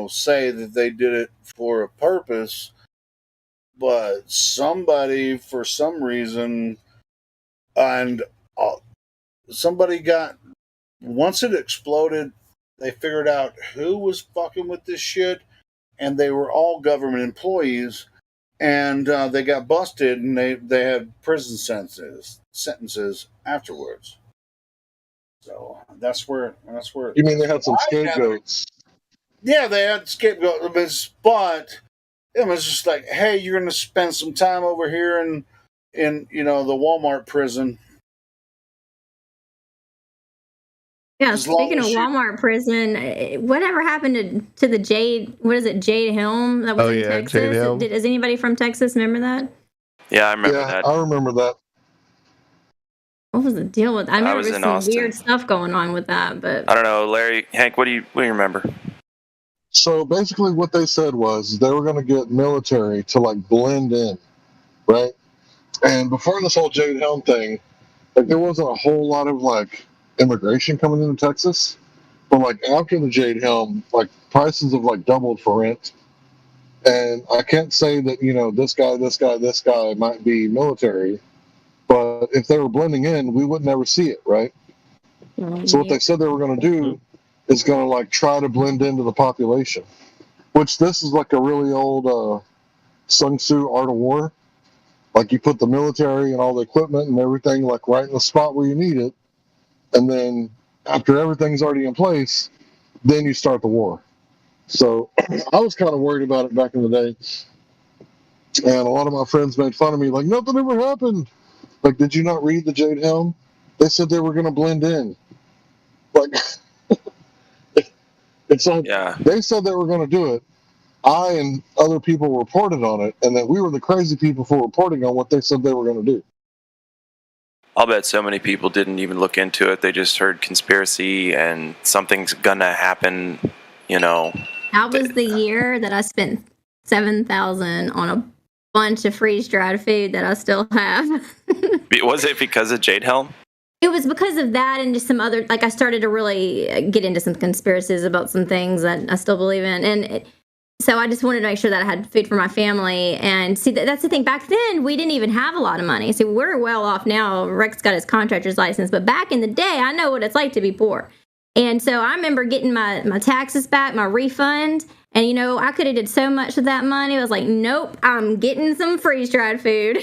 say that they did it for a purpose, but somebody for some reason and somebody got, once it exploded, they figured out who was fucking with this shit, and they were all government employees, and they got busted, and they had prison sentences afterwards. So that's where.
You mean they had some scapegoats?
Yeah, they had scapegoats, but it was just like, hey, you're going to spend some time over here in the Walmart prison.
Yeah, speaking of Walmart prison, whatever happened to the Jade? What is it, Jade Helm? That was in Texas.
Jade Helm.
Is anybody from Texas remember that?
Yeah, I remember that.
I remember that.
What was the deal with? I remember
was in
some
Austin.
weird stuff going on with that, but
I don't know, Larry, Hank. What do you remember?
So basically, what they said was they were going to get military to blend in, right? And before this whole Jade Helm thing, there wasn't a whole lot of immigration coming into Texas, but after the Jade Helm, prices have doubled for rent. And I can't say that this guy might be military, but if they were blending in, we would never see it, right? So what they said they were going to do is going to try to blend into the population, which this is a really old Sun Tzu Art of War. You put the military and all the equipment and everything right in the spot where you need it, and then after everything's already in place, then you start the war. So I was kind of worried about it back in the day, and a lot of my friends made fun of me, nothing ever happened. Did you not read the Jade Helm? They said they were going to blend in. It's they said they were going to do it. I and other people reported on it, and that we were the crazy people for reporting on what they said they were going to do.
I'll bet so many people didn't even look into it. They just heard conspiracy and something's gonna happen,
that was the year that I spent $7,000 on a bunch of freeze-dried food that I still have.
Was it because of Jade Helm?
It was because of that and just some other, I started to really get into some conspiracies about some things that I still believe in. And so I just wanted to make sure that I had food for my family. And see, that's the thing. Back then, we didn't even have a lot of money. See, we're well off now. Rex got his contractor's license. But back in the day, I know what it's like to be poor. And so I remember getting my taxes back, my refund. And, I could have did so much with that money. I was like, nope, I'm getting some freeze-dried food.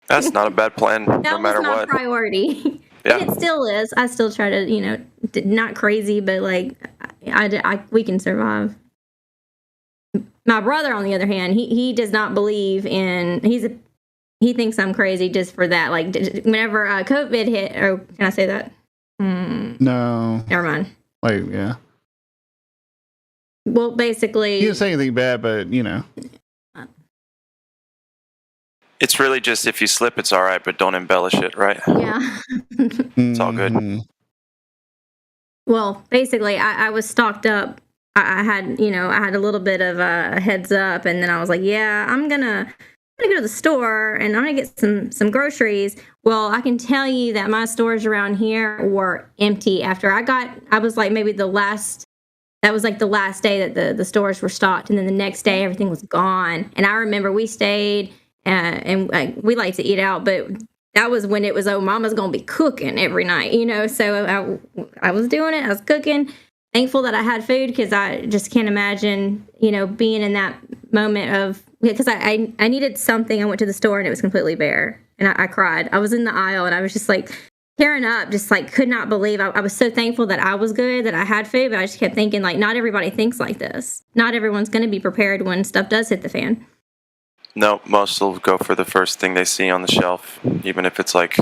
That's not a bad plan, no matter
what. That was my priority. Yeah. And it still is. I still try to, not crazy, but we can survive. My brother, on the other hand, he does not believe in, he thinks I'm crazy just for that. Whenever COVID hit, or can I say that?
No.
Never mind.
Yeah.
Well, basically.
He didn't say anything bad, but,
It's really just if you slip, it's all right, but don't embellish it, right?
Yeah.
It's all good.
Well, basically, I was stocked up I had, I had a little bit of a heads up, and then I was like, yeah, I'm gonna go to the store and I'm gonna get some groceries. Well, I can tell you that my stores around here were empty after I was like maybe the last day that the stores were stocked, and then the next day everything was gone. And I remember we stayed and we like to eat out, but that was when it was, oh, mama's gonna be cooking every night, so I was doing it. I was cooking. Thankful that I had food, because I just can't imagine, being in that moment of, because I needed something. I went to the store and it was completely bare, and I cried. I was in the aisle and I was just like tearing up, just like could not believe. I was so thankful that I was good, that I had food, but I just kept thinking, like, not everybody thinks like this. Not everyone's going to be prepared when stuff does hit the fan.
No, most will go for the first thing they see on the shelf, even if it's like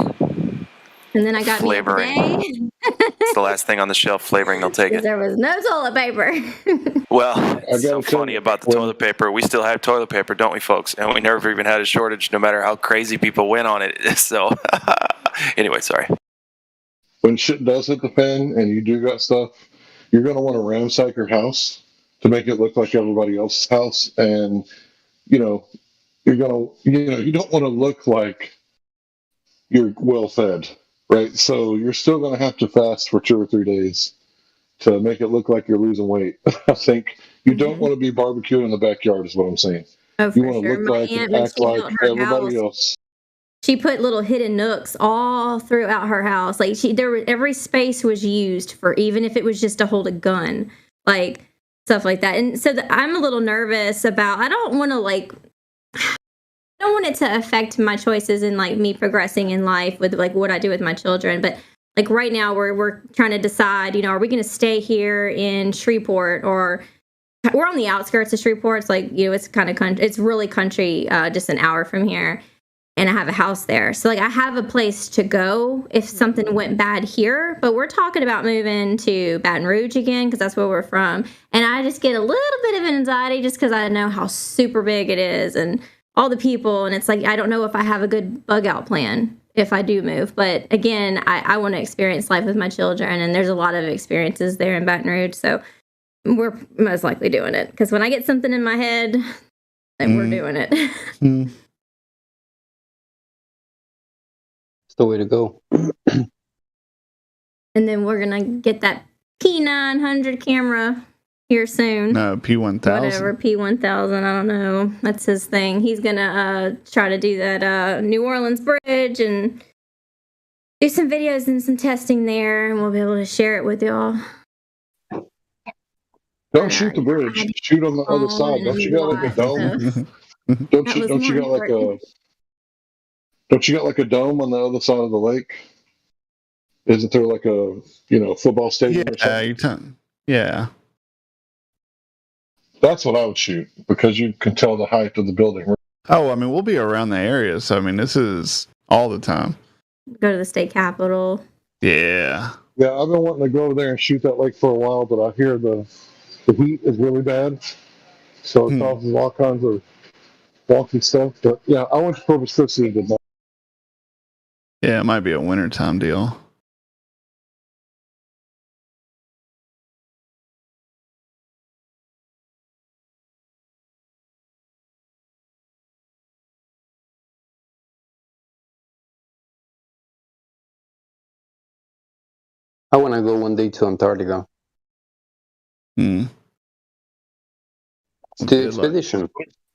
And then I got
flavoring. It's the last thing on the shelf. Flavoring, they'll take it.
There was no toilet paper.
Well, it's so funny about the toilet paper. We still have toilet paper, don't we, folks? And we never even had a shortage, no matter how crazy people went on it. So, anyway, sorry.
When shit does hit the fan and you do got stuff, you're going to want to ransack your house to make it look like everybody else's house. And, you're going to, you don't want to look like you're well fed, right? So you're still going to have to fast for 2 or 3 days to make it look like you're losing weight. I think you don't want to be barbecuing in the backyard is what I'm saying.
Oh,
you
for
want to
sure.
look
My
like
aunt,
and
when
act
she
like
built her
everybody
house,
else.
she put little hidden nooks all throughout her house. Like every space was used for, even if it was just to hold a gun, like stuff like that. And so I'm a little nervous about, I don't want it to affect my choices in like me progressing in life with like what I do with my children. But like right now we're trying to decide, are we going to stay here in Shreveport, or we're on the outskirts of Shreveport. It's like, it's kind of country. It's really country, just an hour from here. And I have a house there. So like I have a place to go if something went bad here, but we're talking about moving to Baton Rouge again, because that's where we're from. And I just get a little bit of anxiety just because I know how super big it is and all the people. And it's like, I don't know if I have a good bug out plan if I do move. But again, I want to experience life with my children. And there's a lot of experiences there in Baton Rouge. So we're most likely doing it, because when I get something in my head, then we're doing it.
It's the way to go.
And then we're going to get that P900 camera here soon.
No, P1000.
Whatever, P1000, I don't know. That's his thing. He's going to try to do that New Orleans bridge and do some videos and some testing there, and we'll be able to share it with y'all.
Don't shoot the bridge. Shoot on the other side. Don't you got like a dome? Don't you got like a dome on the other side of the lake? Isn't there like a football stadium or something?
Yeah.
That's what I would shoot, because you can tell the height of the building.
Oh, I mean, we'll be around the area, so I mean, this is all the time.
Go to the state capitol.
Yeah.
Yeah, I've been wanting to go over there and shoot that lake for a while, but I hear the heat is really bad, so it causes all kinds of wonky stuff. But yeah, I went to Corpus Christi and did that.
Yeah, it might be a wintertime deal.
I want to go one day to Antarctica. To the expedition.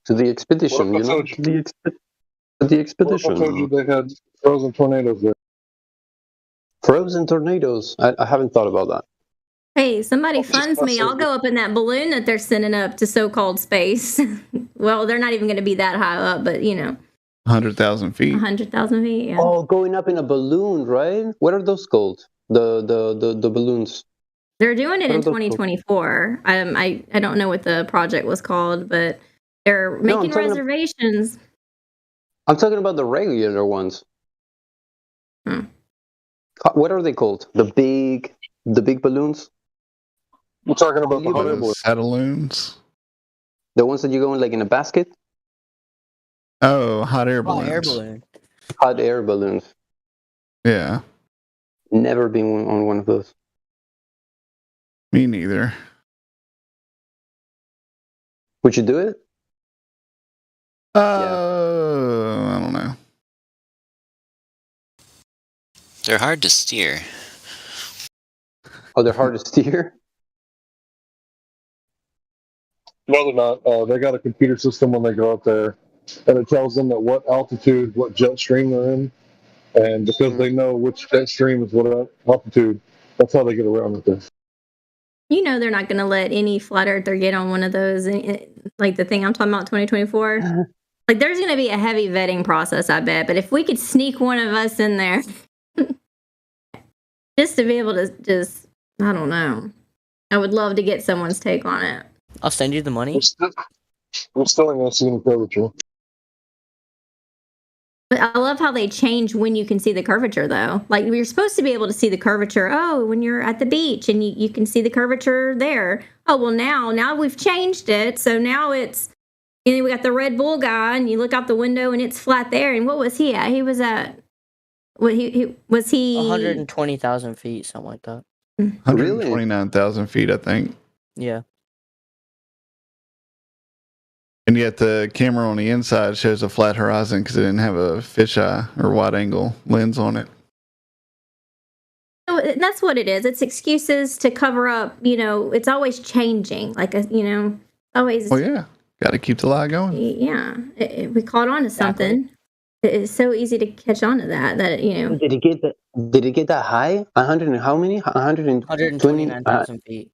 To the expedition,
Well,
To the expedition.
I told you they had frozen tornadoes there.
Frozen tornadoes? I haven't thought about that.
Hey, somebody funds me. I'll go up in that balloon that they're sending up to so-called space. Well, they're not even going to be that high up, but
100,000 feet.
100,000 feet, yeah.
Oh, going up in a balloon, right? What are those called? The balloons.
They're doing it in 2024. I don't know what the project was called, but they're making reservations.
I'm talking about the regular ones. What are they called? The big balloons?
I'm talking about the
hot air balloons.
The ones that you go in like in a basket?
Oh, hot air balloons.
Hot air balloons.
Yeah.
Never been on one of those.
Me neither.
Would you do it?
I don't know.
They're hard to steer.
Oh, they're hard to steer?
No, they're not. They got a computer system when they go up there, and it tells them at what altitude, what jet stream they're in, and because they know which jet stream is what altitude, that's how they get around with this.
You know they're not going to let any flat earther get on one of those, like the thing I'm talking about, 2024. Like, there's going to be a heavy vetting process, I bet. But if we could sneak one of us in there, just to be able to I don't know. I would love to get someone's take on it.
I'll send you the money.
We're still in the curvature.
But I love how they change when you can see the curvature, though. Like, you're supposed to be able to see the curvature. Oh, when you're at the beach and you can see the curvature there. Oh, well, now we've changed it. So now it's, we got the Red Bull guy, and you look out the window and it's flat there. And what was he at? He was at, was he
120,000 feet, something like that.
129,000 feet, I think.
Yeah.
And yet the camera on the inside shows a flat horizon because it didn't have a fisheye or wide angle lens on it.
So that's what it is. It's excuses to cover up, it's always changing. Like, always.
Oh, yeah. Got to keep the lie going.
Yeah. We caught on to something. It's so easy to catch on to that,
Did it get that high? 100 and how many?
129,000 feet.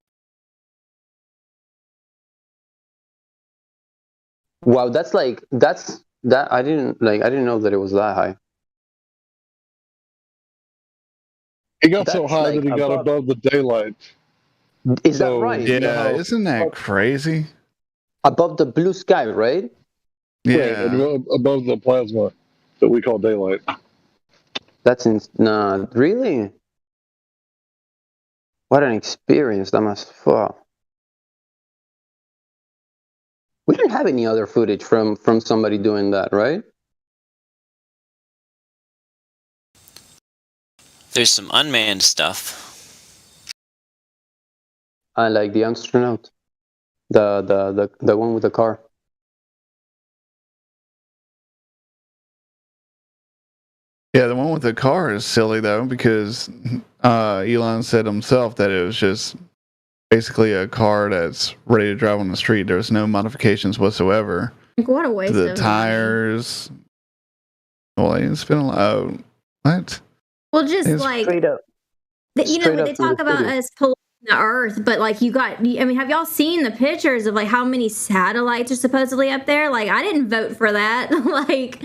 Wow, that's I didn't know that it was that high.
It got so high that he got above the daylight.
Is that right?
Yeah, isn't that crazy?
Above the blue sky, right?
Yeah.
Above the plasma that we call daylight.
That's really? What an experience that must. Wow. We didn't have any other footage from somebody doing that, right?
There's some unmanned stuff.
I like the astronaut, the one with the car.
Yeah, the one with the car is silly though, because Elon said himself that it was just basically a car that's ready to drive on the street. There's no modifications whatsoever.
Like, what a waste
to the
of
tires. Well, they didn't spend a lot. Oh, what?
Well, just
It's
like
straight up.
when they
from
talk
the
about
city.
us polluting the earth, but like have y'all seen the pictures of like how many satellites are supposedly up there? Like, I didn't vote for that. Like,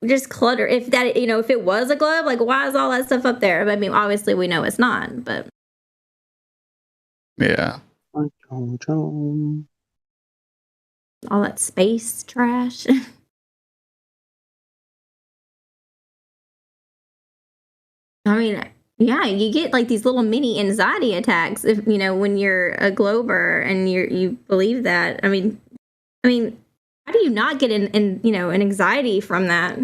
just clutter. If that, if it was a globe, like, why is all that stuff up there? I mean, obviously we know it's not, but
Yeah.
all that space trash. I mean, yeah, you get like these little mini anxiety attacks if when you're a glober and you believe that. I mean, how do you not get an anxiety from that,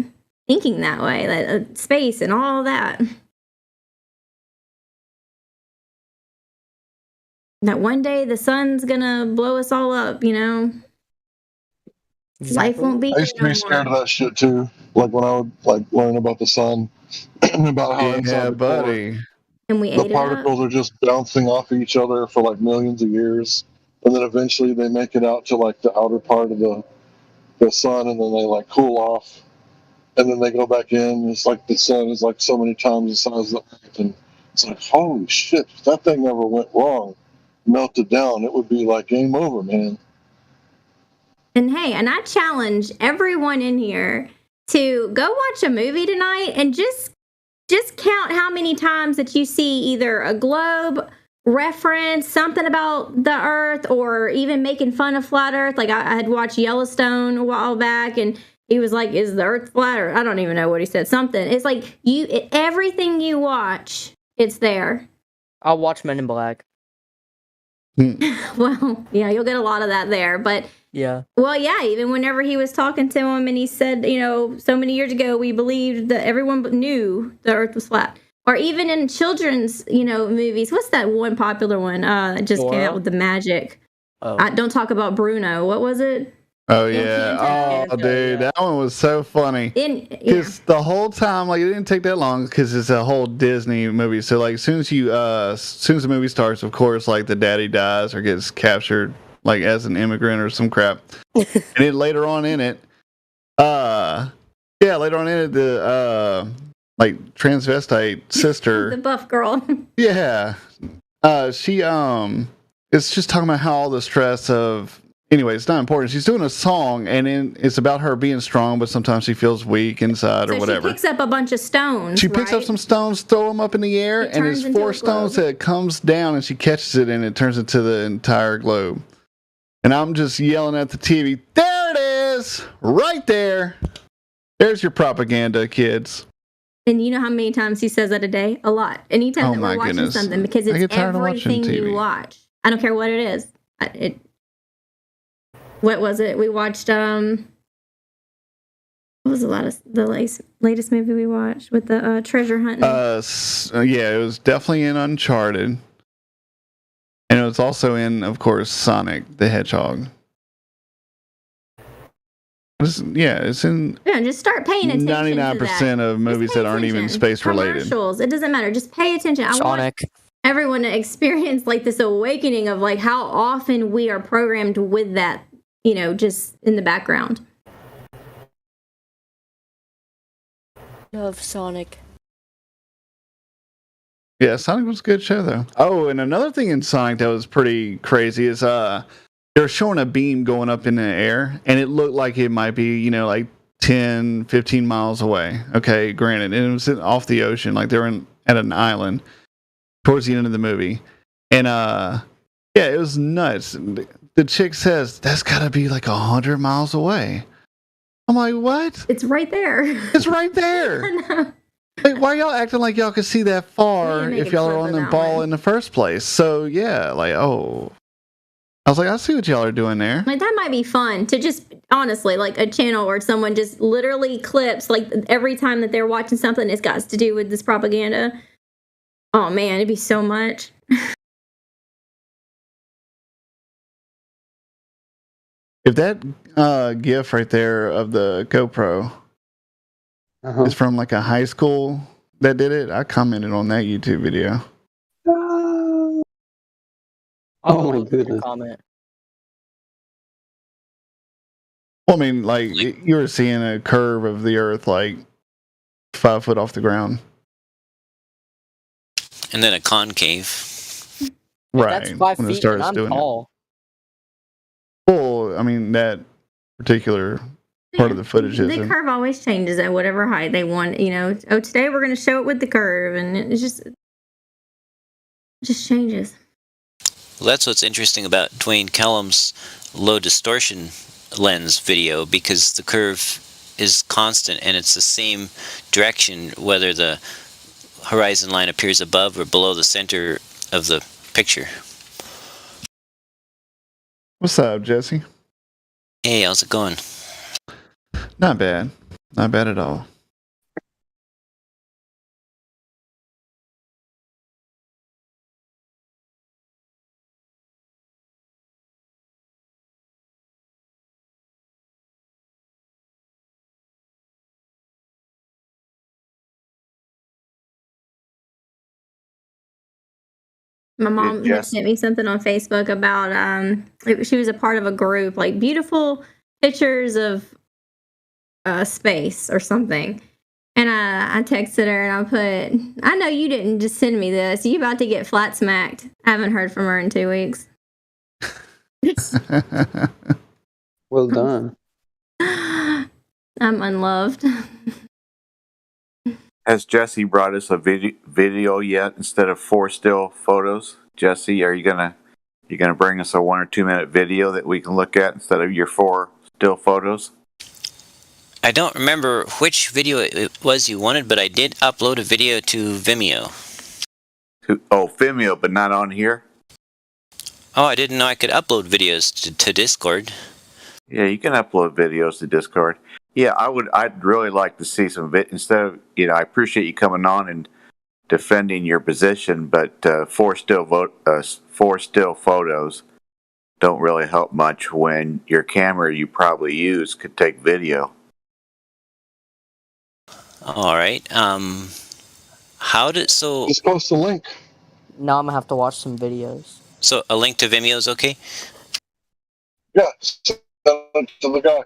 thinking that way, that space and all that? That one day the sun's gonna blow us all up, Life won't be
I used to be scared of that shit too. Like when I would learn about the sun and about how inside the core,
And we ate
the
it
particles are just bouncing off of each other for like millions of years, and then eventually they make it out to like the outer part of the sun, and then they like cool off, and then they go back in. It's like the sun is like so many times the size of the Earth, and it's like, holy shit, if that thing ever went wrong, melted down, it would be like game over, man.
And hey, and I challenge everyone in here to go watch a movie tonight and just count how many times that you see either a globe reference, something about the Earth, or even making fun of flat Earth. Like I had watched Yellowstone a while back, and he was like, "Is the Earth flat?" Or I don't even know what he said. Something. It's like everything you watch, it's there.
I'll watch Men in Black.
Well, yeah, you'll get a lot of that there, but.
Yeah.
Well, yeah, even whenever he was talking to him and he said, so many years ago we believed that everyone knew the Earth was flat. Or even in children's, movies. What's that one popular one? Just came out with the magic. Don't talk about Bruno. What was it?
Oh yeah! Oh dude, that one was so funny. Because the whole time, like, it didn't take that long because it's a whole Disney movie. So like, as soon as the movie starts, of course, like the daddy dies or gets captured, like as an immigrant or some crap. And then later on in it, the like transvestite sister,
the buff girl.
yeah, she it's just talking about how all the stress of. Anyway, it's not important. She's doing a song, and it's about her being strong, but sometimes she feels weak inside or whatever.
She picks up a bunch of stones.
She picks up some stones, throw them up in the air, and there's 4 stones that comes down, and she catches it, and it turns into the entire globe. And I'm just yelling at the TV, there it is! Right there! There's your propaganda, kids.
And you know how many times he says that a day? A lot. Anytime that we're watching something, because it's everything you watch. I don't care what it is. What was it? We watched, what was the latest movie we watched with the treasure hunting?
Yeah, it was definitely in Uncharted. And it was also in, of course, Sonic the Hedgehog. It's in...
Yeah, just start paying attention
99% of movies that aren't even space-related.
Commercials, it doesn't matter. Just pay attention.
Sonic.
I want everyone to experience, like, this awakening of, like, how often we are programmed with that, just in the background.
Love Sonic.
Yeah, Sonic was a good show, though. Oh, and another thing in Sonic that was pretty crazy is they were showing a beam going up in the air, and it looked like it might be, like 10, 15 miles away. Okay, granted. And it was off the ocean, like they were at an island towards the end of the movie. And, it was nuts. The chick says, that's got to be like 100 miles away. I'm like, what?
It's right there.
It's right there. Like, why are y'all acting like y'all could see that far if y'all are on the ball in the first place? So, yeah, like, oh. I was like, I see what y'all are doing there.
Like, that might be fun to just, honestly, like a channel where someone just literally clips, like, every time that they're watching something, it's got to do with this propaganda. Oh, man, it'd be so much.
If that GIF right there of the GoPro is from like a high school that did it, I commented on that YouTube video.
Oh my goodness.
Comment.
Well, I mean, like, you were seeing a curve of the Earth like 5 foot off the ground.
And then a concave.
Right.
That's 5
when it
feet
starts
and I'm
doing
tall.
Well, I mean, that particular part of the footage is.
The curve always changes at whatever height they want. Oh, today we're going to show it with the curve, and it just changes.
Well, that's what's interesting about Dwayne Callum's low distortion lens video, because the curve is constant and it's the same direction whether the horizon line appears above or below the center of the picture.
What's up, Jesse?
Hey, how's it going?
Not bad. Not bad at all.
My mom sent me something on Facebook about she was a part of a group, like beautiful pictures of space or something. And I texted her and I put, I know you didn't just send me this. You about to get flat smacked. I haven't heard from her in 2 weeks.
Well done.
I'm unloved.
Has Jesse brought us a video yet instead of 4 still photos? Jesse, are you gonna bring us a 1 or 2 minute video that we can look at instead of your 4 still photos?
I don't remember which video it was you wanted, but I did upload a video to Vimeo.
Vimeo, but not on here?
Oh, I didn't know I could upload videos to Discord.
Yeah, you can upload videos to Discord. Yeah, I'd really like to see some instead of, I appreciate you coming on and defending your position, but 4 still photos don't really help much when your camera you probably use could take video.
All right. How did so?
Just post a link.
Now I'm gonna have to watch some videos.
So a link to Vimeo is okay.
Yeah, send it to the guy.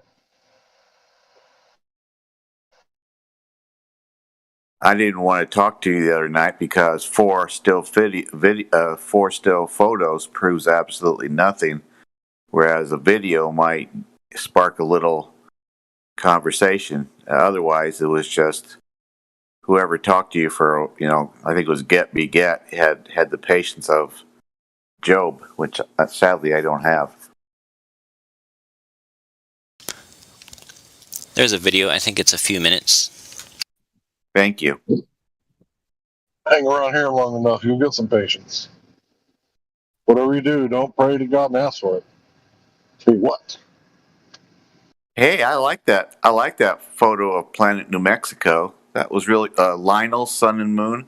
I didn't want to talk to you the other night because four still photos proves absolutely nothing, whereas a video might spark a little conversation. Otherwise, it was just whoever talked to you for, I think it was Get Be Get had the patience of Job, which sadly I don't have.
There's a video. I think it's a few minutes.
Thank you.
Hang around here long enough, you'll get some patience. Whatever you do, don't pray to God and ask for it. See what?
Hey, I like that. I like that photo of Planet New Mexico. That was really Lionel, Sun and Moon.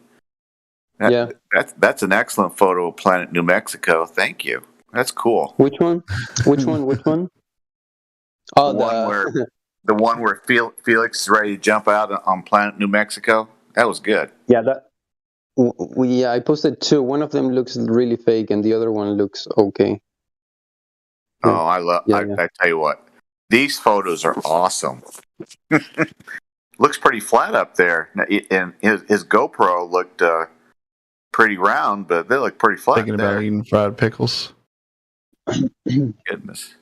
That's an excellent photo of Planet New Mexico. Thank you. That's cool.
Which one? Which one? Oh,
the one where Felix is ready to jump out on Planet New Mexico. That was good.
Yeah, I posted two. One of them looks really fake, and the other one looks okay.
Oh, I tell you what, these photos are awesome. Looks pretty flat up there, and his GoPro looked pretty round, but they look pretty flat.
Thinking about eating fried pickles.
Goodness.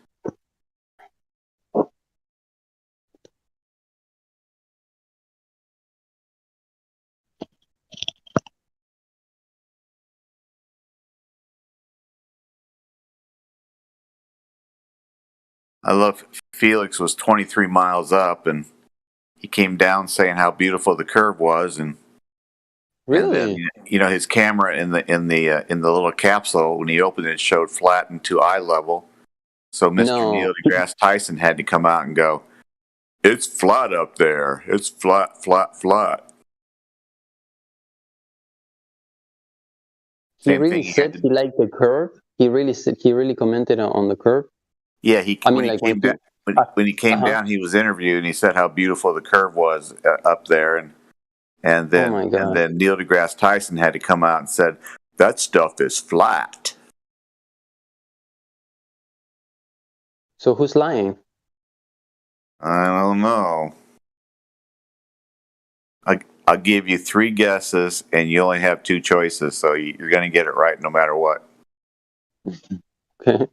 I love Felix was 23 miles up, and he came down saying how beautiful the curve was, and
really,
and then, his camera in the little capsule when he opened it showed flattened to eye level. So Mr. Neil deGrasse Tyson had to come out and go, "It's flat up there. It's flat, flat, flat."
He really said he liked the curve. He really commented on the curve.
Yeah, when he came down, he was interviewed and he said how beautiful the curve was up there, and then Neil deGrasse Tyson had to come out and said that stuff is flat.
So who's lying?
I don't know. I'll give you 3 guesses, and you only have 2 choices, so you're going to get it right no matter what.
Okay.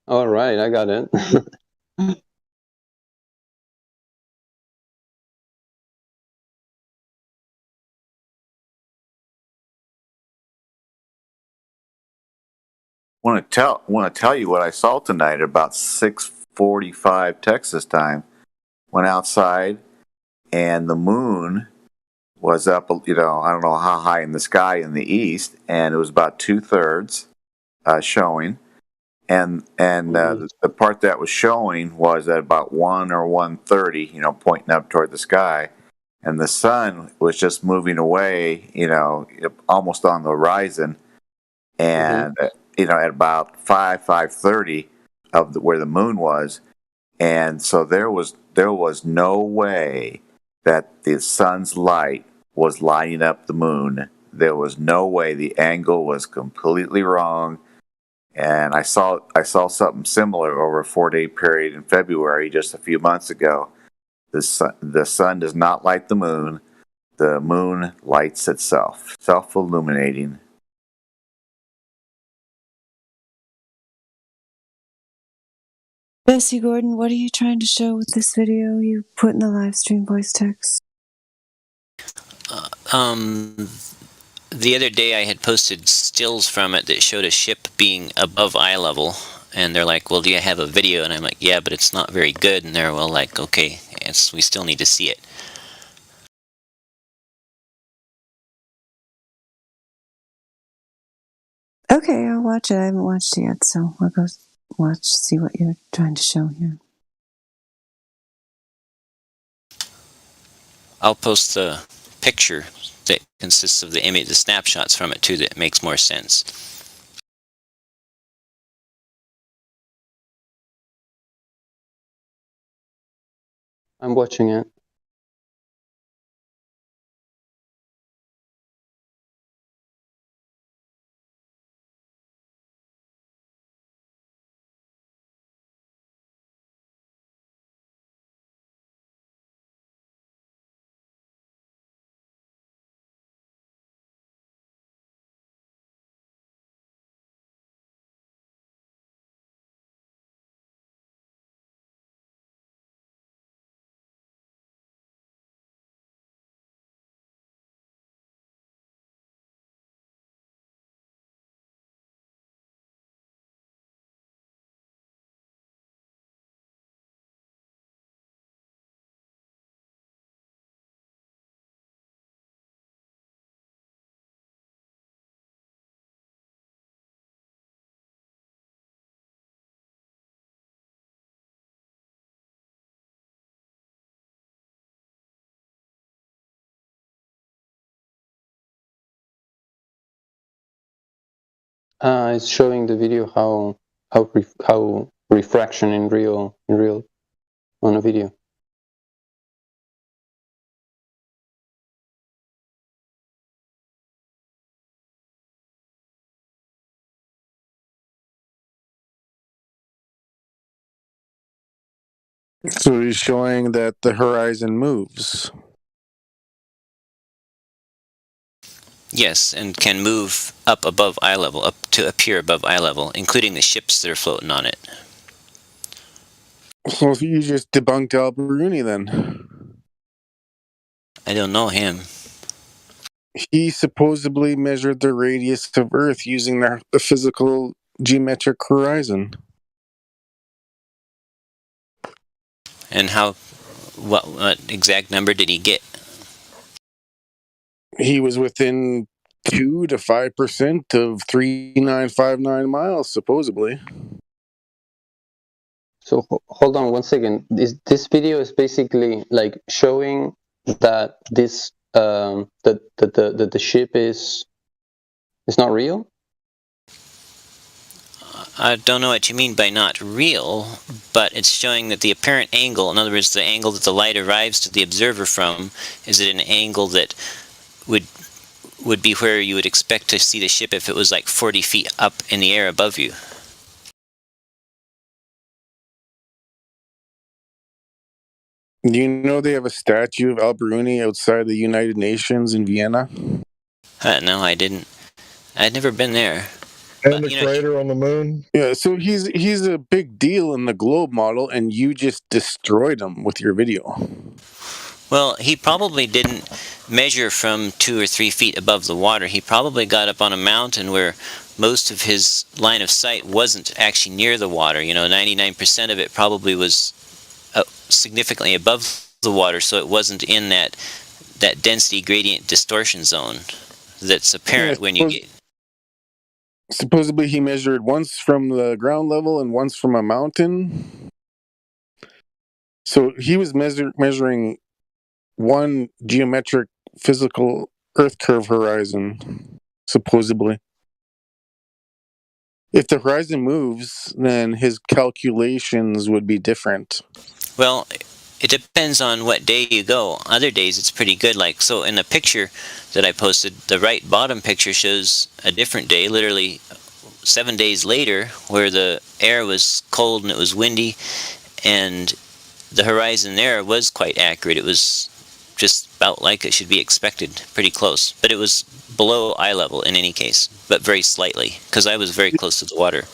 All right, I got it.
Want to tell you what I saw tonight at about 6:45 Texas time. Went outside, and the moon was up. I don't know how high in the sky in the east, and it was about 2/3 showing. And the part that was showing was at about 1 or 1:30, pointing up toward the sky, and the sun was just moving away, almost on the horizon, and at about 5:30 of where the moon was, and so there was no way that the sun's light was lighting up the moon. There was no way. The angle was completely wrong. And I saw something similar over a 4-day period in February just a few months ago. The sun does not light the moon. The moon lights itself, self-illuminating.
Bessie Gordon, what are you trying to show with this video you put in the live stream voice text?
The other day I had posted stills from it that showed a ship being above eye level, and they're like, well, do you have a video? And I'm like, yeah, but it's not very good. And they're like, okay, we still need to see it.
Okay, I'll watch it. I haven't watched it yet, so I'll go see what you're trying to show here.
I'll post the picture that consists of the image, the snapshots from it too, that makes more sense.
I'm watching it. It's showing the video how refraction in real on a video.
So he's showing that the horizon moves.
Yes, and can move up above eye level, up to appear above eye level, including the ships that are floating on it.
So you just debunked Al-Biruni then.
I don't know him.
He supposedly measured the radius of Earth using the physical geometric horizon.
And what exact number did he get?
He was within 2 to 5% of 3959 miles, supposedly.
So hold on 1 second. This video is basically like showing that this that the ship is not real.
I don't know what you mean by not real, but it's showing that the apparent angle, in other words, the angle that the light arrives to the observer from, is at an angle that would be where you would expect to see the ship if it was like 40 feet up in the air above you.
Do you know they have a statue of Al-Biruni outside the United Nations in Vienna?
No, I didn't. I'd never been there.
And the crater on the moon?
Yeah, so he's a big deal in the globe model, and you just destroyed him with your video.
Well, he probably didn't measure from 2 or 3 feet above the water. He probably got up on a mountain where most of his line of sight wasn't actually near the water. 99% of it probably was significantly above the water, so it wasn't in that density gradient distortion zone that's apparent when you get...
Supposedly he measured once from the ground level and once from a mountain. So he was measuring one geometric physical Earth curve horizon, supposedly. If the horizon moves, then his calculations would be different.
Well, it depends on what day you go. Other days it's pretty good. Like, so in the picture that I posted, the right bottom picture shows a different day, literally 7 days later, where the air was cold and it was windy, and the horizon there was quite accurate. It was just about like it should be expected, pretty close. But it was below eye level in any case, but very slightly, because I was very close to the water.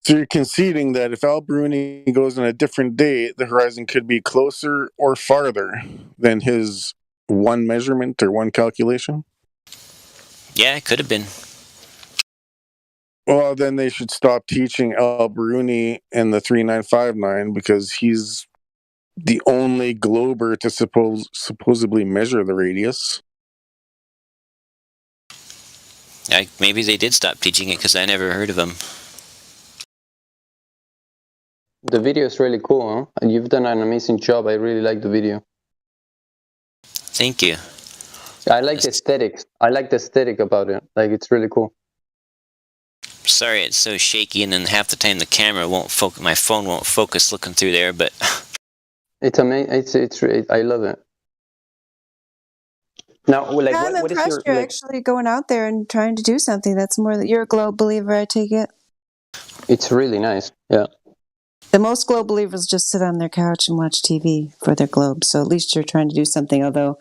So you're conceding that if Al-Biruni goes on a different day, the horizon could be closer or farther than his one measurement or one calculation?
Yeah, it could have been.
Well, then they should stop teaching Al-Biruni in the 3959 because he's the only glober to supposedly measure the radius.
Maybe they did stop teaching it because I never heard of him.
The video is really cool, huh? And you've done an amazing job. I really like the video.
Thank you.
I like the aesthetics. I like the aesthetic about it. Like, it's really cool.
Sorry it's so shaky, and then half the time the camera won't focus. My phone won't focus looking through there, but
it's amazing. I love it. Now, like,
I'm
what is
impressed
your
you're
like?
actually going out there and trying to do something. That's more that you're a globe believer, I take it.
It's really nice. Yeah.
The most globe believers just sit on their couch and watch TV for their globe. So at least you're trying to do something, although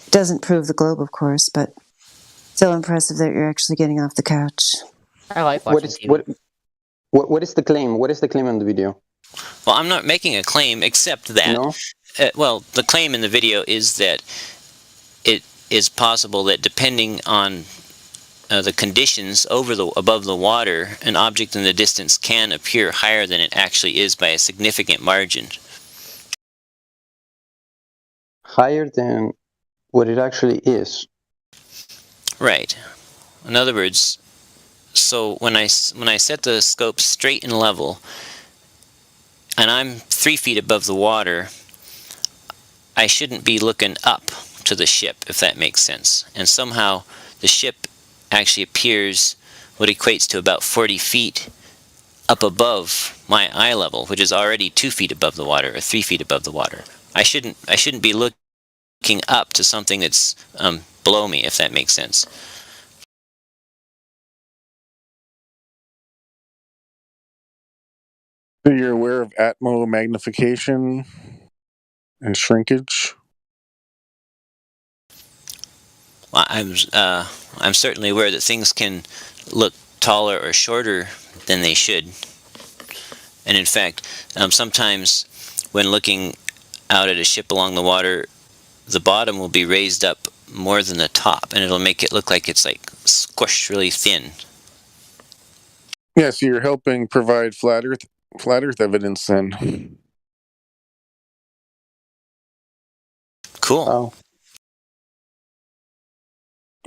it doesn't prove the globe, of course, but still impressive that you're actually getting off the couch.
I like watching TV.
What is the claim? What is the claim on the video?
well, I'm not making a claim except that.
No.
Well, the claim in the video is that it is possible that depending on the conditions above the water, an object in the distance can appear higher than it actually is by a significant margin.
Higher than what it actually is.
Right. In other words, so when I set the scope straight and level, and I'm 3 feet above the water, I shouldn't be looking up to the ship, if that makes sense. And somehow the ship actually appears what equates to about 40 feet up above my eye level, which is already 2 feet above the water or 3 feet above the water. I shouldn't be looking up to something that's below me, if that makes sense.
So you're aware of Atmo magnification and shrinkage?
Well, I'm certainly aware that things can look taller or shorter than they should. And in fact, sometimes when looking out at a ship along the water, the bottom will be raised up more than the top, and it'll make it look like it's like squished really thin.
Yeah, so you're helping provide flat Earth evidence then.
Cool.
Oh.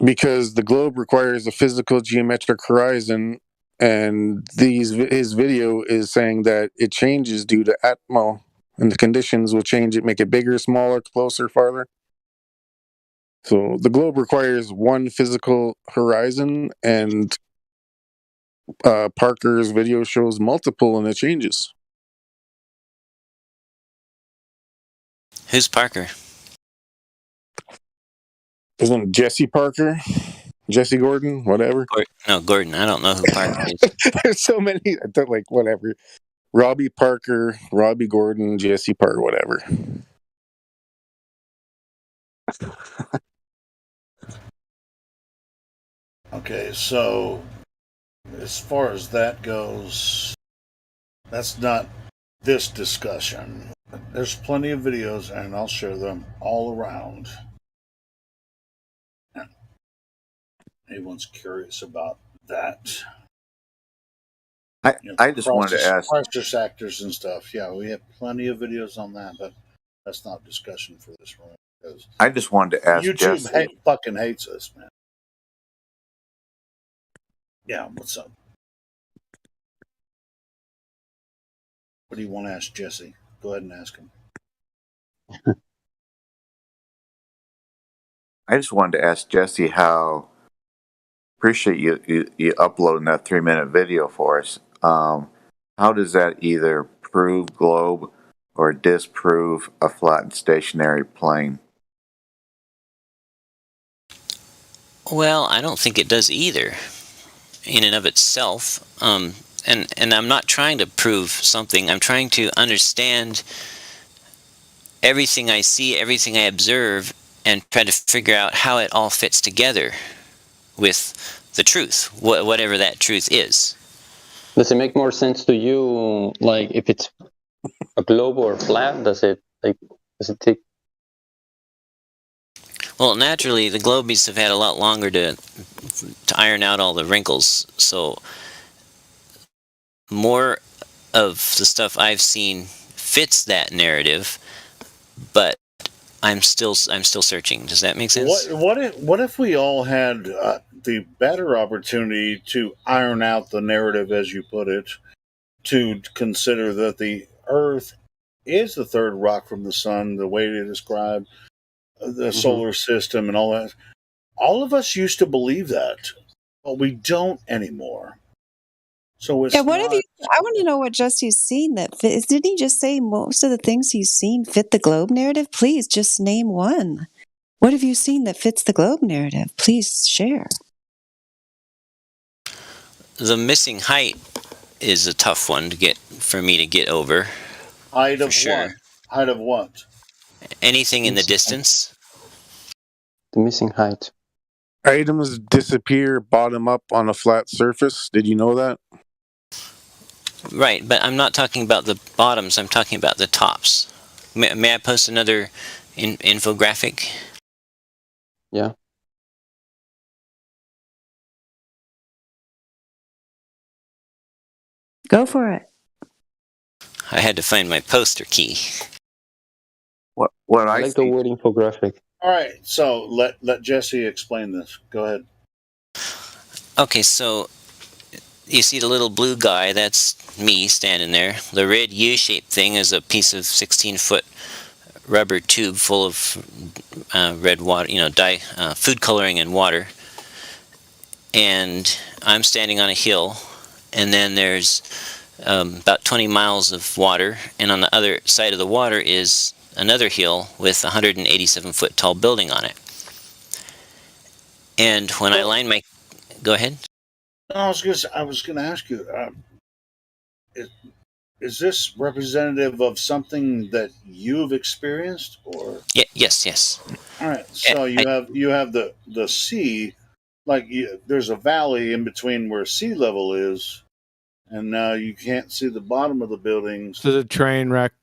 Because the globe requires a physical geometric horizon, and his video is saying that it changes due to Atmo, and the conditions will change it, make it bigger, smaller, closer, farther. So the globe requires one physical horizon, and Parker's video shows multiple, and it changes.
Who's Parker?
Isn't it Jesse Parker? Jesse Gordon? Whatever.
No, Gordon. I don't know who Parker is.
There's so many. Like, whatever. Robbie Parker, Robbie Gordon, Jesse Parker, whatever.
Okay, so as far as that goes, that's not this discussion. There's plenty of videos, and I'll show them all around. Anyone's curious about that?
I just wanted to ask.
Crisis actors and stuff. Yeah, we have plenty of videos on that, but that's not discussion for this room. Because
I just wanted to ask
YouTube
Jesse.
fucking hates us, man. Yeah, what's up? What do you want to ask Jesse? Go ahead and ask him.
I just wanted to ask Jesse how. Appreciate you uploading that 3-minute video for us. How does that either prove globe or disprove a flat and stationary plane?
Well, I don't think it does either, in and of itself. And I'm not trying to prove something. I'm trying to understand everything I see, everything I observe, and try to figure out how it all fits together with the truth, whatever that truth is.
Does it make more sense to you, like, if it's a globe or flat? Does it take?
Well, naturally, the globies have had a lot longer to iron out all the wrinkles, so more of the stuff I've seen fits that narrative, but I'm still searching. Does that make sense?
What if we all had the better opportunity to iron out the narrative, as you put it, to consider that the Earth is the third rock from the sun, the way they describe, the solar system and all that. All of us used to believe that, but we don't anymore. So it's
I want to know what Jesse's seen that fits. Didn't he just say most of the things he's seen fit the globe narrative? Please just name one. What have you seen that fits the globe narrative? Please share.
The missing height is a tough one for me to get over.
Height of
sure.
what? Height of what?
Anything in the distance.
The missing height.
Items disappear bottom up on a flat surface. Did you know that?
Right, but I'm not talking about the bottoms. I'm talking about the tops. May I post another infographic?
Yeah.
Go for it.
I had to find my poster key.
What
I like the word infographic.
All right, so let Jesse explain this. Go ahead.
Okay, so you see the little blue guy, that's me standing there. The red U-shaped thing is a piece of 16-foot rubber tube full of red water, food coloring and water. And I'm standing on a hill, and then there's about 20 miles of water, and on the other side of the water is another hill with a 187-foot tall building on it. And when I line my... Go ahead.
No, I was going to ask you, is this representative of something that you've experienced, or?
Yeah, yes.
All right, so you have the sea, there's a valley in between where sea level is, and now you can't see the bottom of the buildings.
This is a train wreck.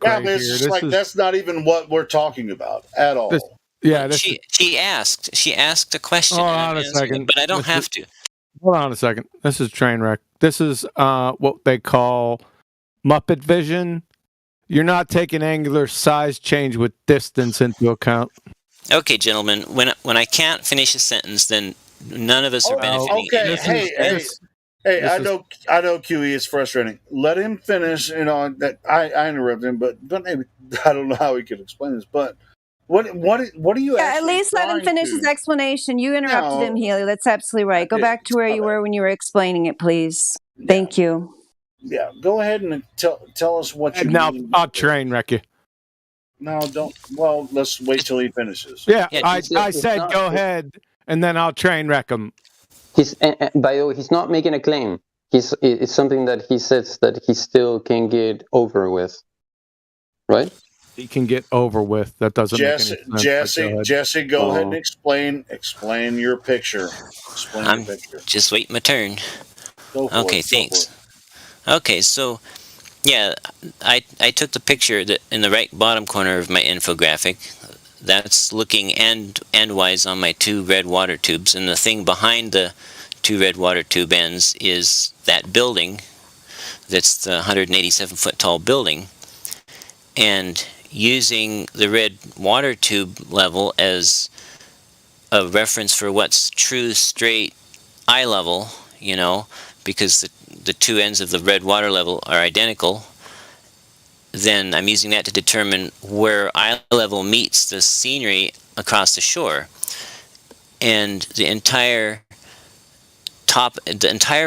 Yeah, but it's just that's not even what we're talking about at all.
She asked a question.
Hold on a second.
But I don't have to.
Hold on a second. This is train wreck. This is what they call Muppet vision. You're not taking angular size change with distance into account.
Okay, gentlemen. When I can't finish a sentence, then none of us are benefiting.
Okay, hey, I know QE is frustrating. Let him finish. That I interrupted him, but maybe I don't know how he could explain this. But what are you?
Yeah, at least let him finish his explanation. You interrupted him, Healy. That's absolutely right. Go back to where you were when you were explaining it, please. Thank you.
Yeah, go ahead and tell us what you.
Now I'll train wreck you.
No, don't. Well, let's wait till he finishes.
Yeah, I said go ahead, and then I'll train wreck him.
By the way, he's not making a claim. It's something that he says that he still can get over with, right?
He can get over with. That doesn't make any sense.
Jesse, go ahead and explain your picture.
I'm just waiting my turn. Okay, thanks. Okay, so yeah, I took the picture in the right bottom corner of my infographic. That's looking endwise on my two red water tubes, and the thing behind the two red water tube ends is that building. That's the 187-foot tall building. And using the red water tube level as a reference for what's true straight eye level, because the two ends of the red water level are identical, then I'm using that to determine where eye level meets the scenery across the shore. And the entire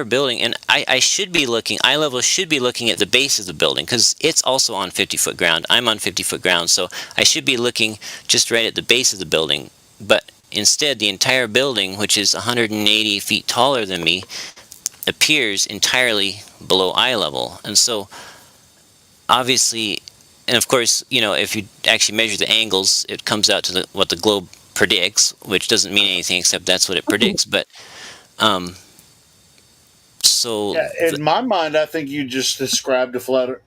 building, and I should be looking, eye level should be looking at the base of the building, because it's also on 50-foot ground. I'm on 50-foot ground, so I should be looking just right at the base of the building. But instead, the entire building, which is 180 feet taller than me, appears entirely below eye level. And so obviously, and of course, if you actually measure the angles, it comes out to what the globe predicts, which doesn't mean anything except that's what it predicts. But
in my mind, I think you just described a flat.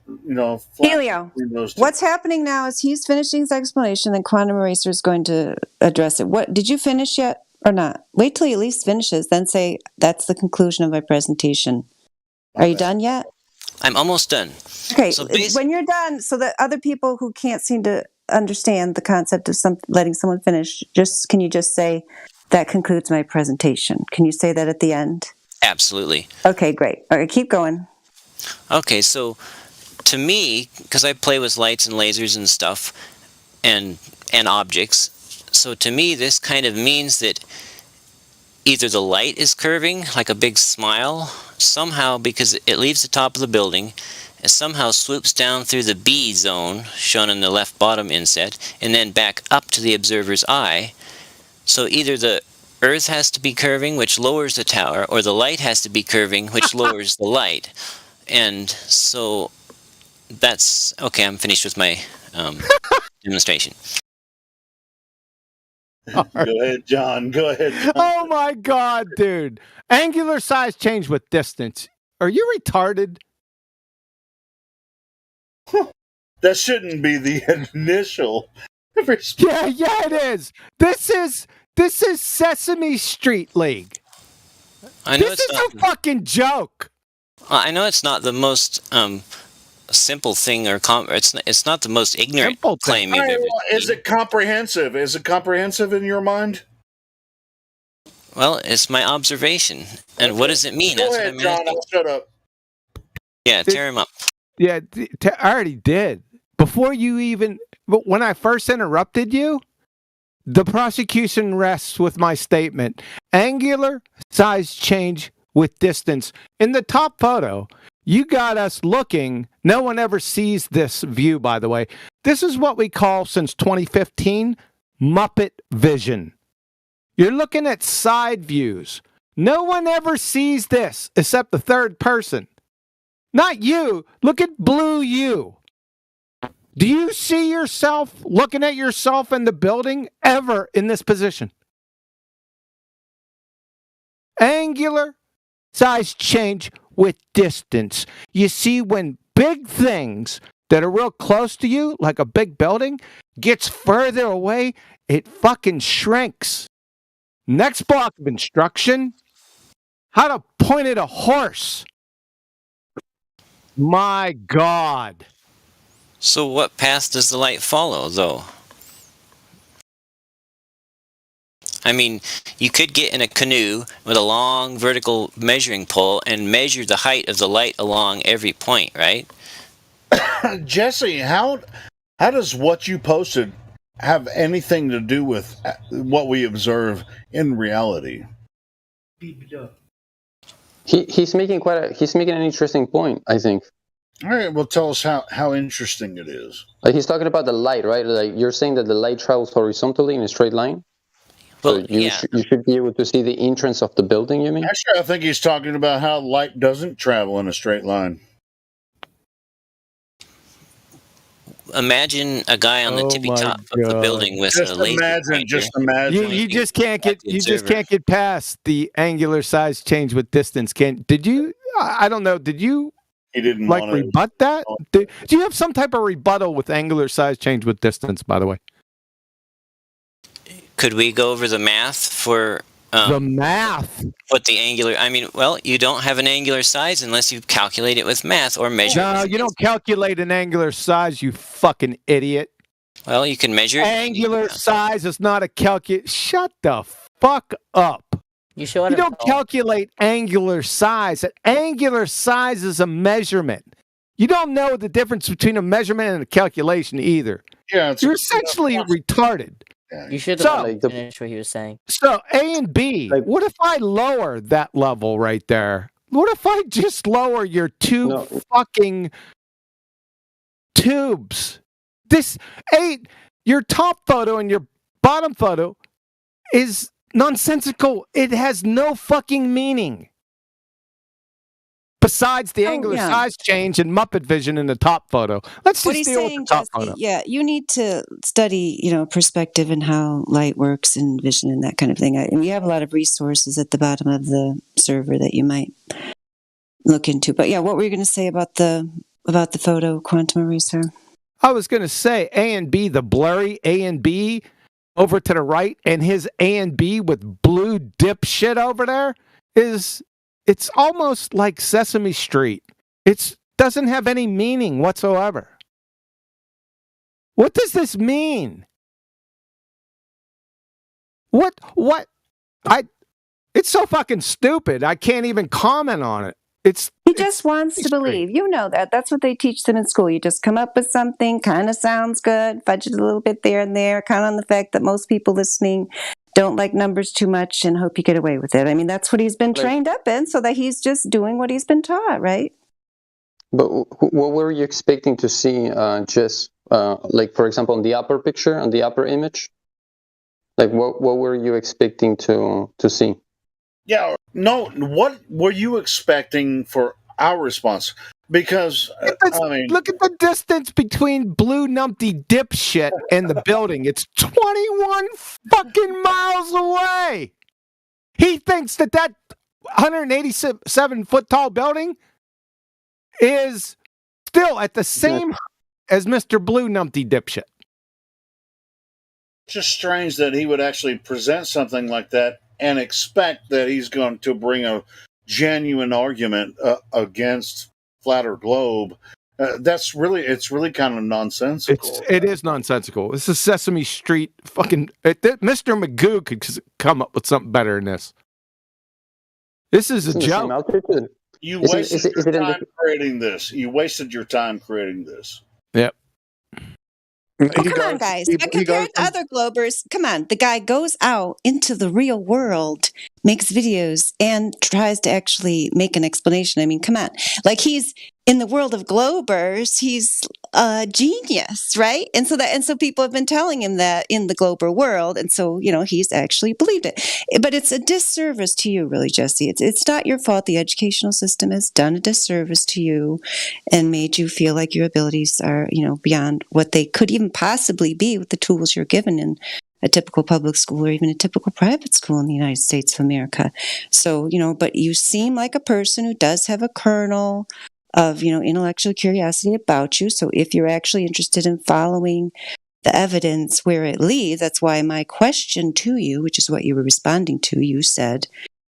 Helio, what's happening now is he's finishing his explanation, and Quantum Eraser is going to address it. What did you finish yet or not? Wait till he at least finishes, then say that's the conclusion of my presentation. Are you done yet?
I'm almost done.
Okay, so when you're done, so that other people who can't seem to understand the concept of letting someone finish, can you just say, that concludes my presentation? Can you say that at the end?
Absolutely.
Okay, great. All right, keep going.
Okay, so to me, because I play with lights and lasers and stuff, and and objects. So to me, this kind of means that either the light is curving like a big smile, somehow because it leaves the top of the building, and somehow swoops down through the B zone, shown in the left bottom inset, and then back up to the observer's eye. So either the Earth has to be curving, which lowers the tower, or the light has to be curving, which lowers the light. And so that's... Okay, I'm finished with my demonstration.
Go ahead, John. Go ahead, John.
Oh my God, dude. Angular size change with distance. Are you retarded?
That shouldn't be the initial.
Yeah, it is. This is Sesame Street League.
I know
This is a fucking joke.
I know it's not the most simple thing, or it's not the most ignorant claim you've ever
Is it comprehensive? Is it comprehensive in your mind?
Well, it's my observation. And what does it mean?
Go
That's
ahead,
what I'm
John.
asking.
I'll shut up.
Yeah, tear him up.
Yeah, I already did. Before you even... But when I first interrupted you, the prosecution rests with my statement. Angular size change with distance. In the top photo, you got us looking. No one ever sees this view, by the way. This is what we call, since 2015, Muppet vision. You're looking at side views. No one ever sees this except the third person. Not you. Look at blue you. Do you see yourself looking at yourself in the building ever in this position? Angular size change with distance. You see, when big things that are real close to you, like a big building, gets further away, it fucking shrinks. Next block of instruction, how to point at a horse. My God.
So what path does the light follow, though? I mean, you could get in a canoe with a long vertical measuring pole and measure the height of the light along every point, right?
Jesse, how does what you posted have anything to do with what we observe in reality?
He's making an interesting point, I think.
All right, well, tell us how interesting it is.
Like, he's talking about the light, right? Like, you're saying that the light travels horizontally in a straight line.
Well,
so you should be able to see the entrance of the building. You mean?
Actually, I think he's talking about how light doesn't travel in a straight line.
Imagine a guy on the tippy top of the building with a laser.
Just imagine.
You just can't get past the angular size change with distance. Did you? I don't know. Did you?
He didn't
like rebut that. Do you have some type of rebuttal with angular size change with distance? By the way,
could we go over the math for
the math?
What the angular? I mean, well, you don't have an angular size unless you calculate it with math or measure.
No, you don't calculate an angular size. You fucking idiot.
Well, you can measure
angular size is not a calculate. Shut the fuck up. You don't calculate angular size. An angular size is a measurement. You don't know the difference between a measurement and a calculation either.
Yeah,
you're essentially retarded.
You should have finished what he was saying.
So A and B. What if I lower that level right there? What if I just lower your two fucking tubes? Your top photo and your bottom photo is nonsensical. It has no fucking meaning. Besides the angular size change and Muppet vision in the top photo. Let's just deal with the top photo.
Yeah, you need to study, perspective and how light works and vision and that kind of thing. And we have a lot of resources at the bottom of the server that you might look into. But yeah, what were you going to say about the photo, Quantum Eraser?
I was going to say A and B, the blurry A and B over to the right, and his A and B with blue dipshit over there it's almost like Sesame Street. It doesn't have any meaning whatsoever. What does this mean? It's so fucking stupid. I can't even comment on it.
He just wants to believe. You know that. That's what they teach them in school. You just come up with something, kind of sounds good, fudge it a little bit there and there, count on the fact that most people listening don't like numbers too much and hope you get away with it. I mean, that's what he's been trained up in, so that he's just doing what he's been taught, right?
But what were you expecting to see, Jess? Like, for example, on the upper picture, on the upper image? Like, what were you expecting to see?
Yeah, no, what were you expecting for our response? Because, I mean...
Look at the distance between Blue Numpty dipshit and the building. It's 21 fucking miles away. He thinks that 187-foot tall building is still at the same as Mr. Blue Numpty dipshit.
It's just strange that he would actually present something like that and expect that he's going to bring a genuine argument against Flat Earth Globe. It's really kind of nonsensical.
It is nonsensical. This is Sesame Street fucking... Mr. Magoo could come up with something better than this. This is a joke.
You wasted your time creating this. You wasted your time creating this.
Yep.
Well, come on, guys. Compared to other Globers, come on. The guy goes out into the real world, makes videos, and tries to actually make an explanation. I mean, come on. Like, he's in the world of Globers, he's a genius, right? And so people have been telling him that in the Glober world, and so, he's actually believed it. But it's a disservice to you, really, Jesse. It's not your fault. The educational system has done a disservice to you and made you feel like your abilities are, beyond what they could even possibly be with the tools you're given in a typical public school or even a typical private school in the United States of America. So, but you seem like a person who does have a kernel of, intellectual curiosity about you. So if you're actually interested in following the evidence where it leads, that's why my question to you, which is what you were responding to, you said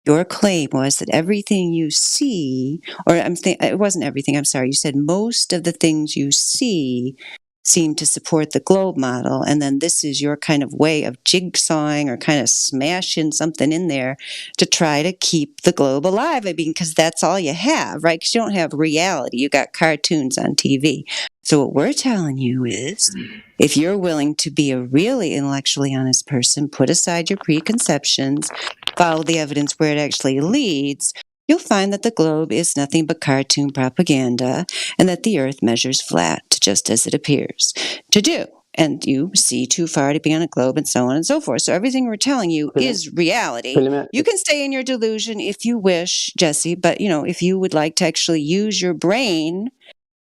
your claim was that everything you see, it wasn't everything, I'm sorry, you said most of the things you see seem to support the globe model, and then this is your kind of way of jigsawing or kind of smashing something in there to try to keep the globe alive. I mean, because that's all you have, right? Because you don't have reality. You got cartoons on TV. So what we're telling you is, if you're willing to be a really intellectually honest person, put aside your preconceptions, follow the evidence where it actually leads, you'll find that the globe is nothing but cartoon propaganda and that the earth measures flat, just as it appears to do. And you see too far to be on a globe and so on and so forth. So everything we're telling you is reality. You can stay in your delusion if you wish, Jesse, but, if you would like to actually use your brain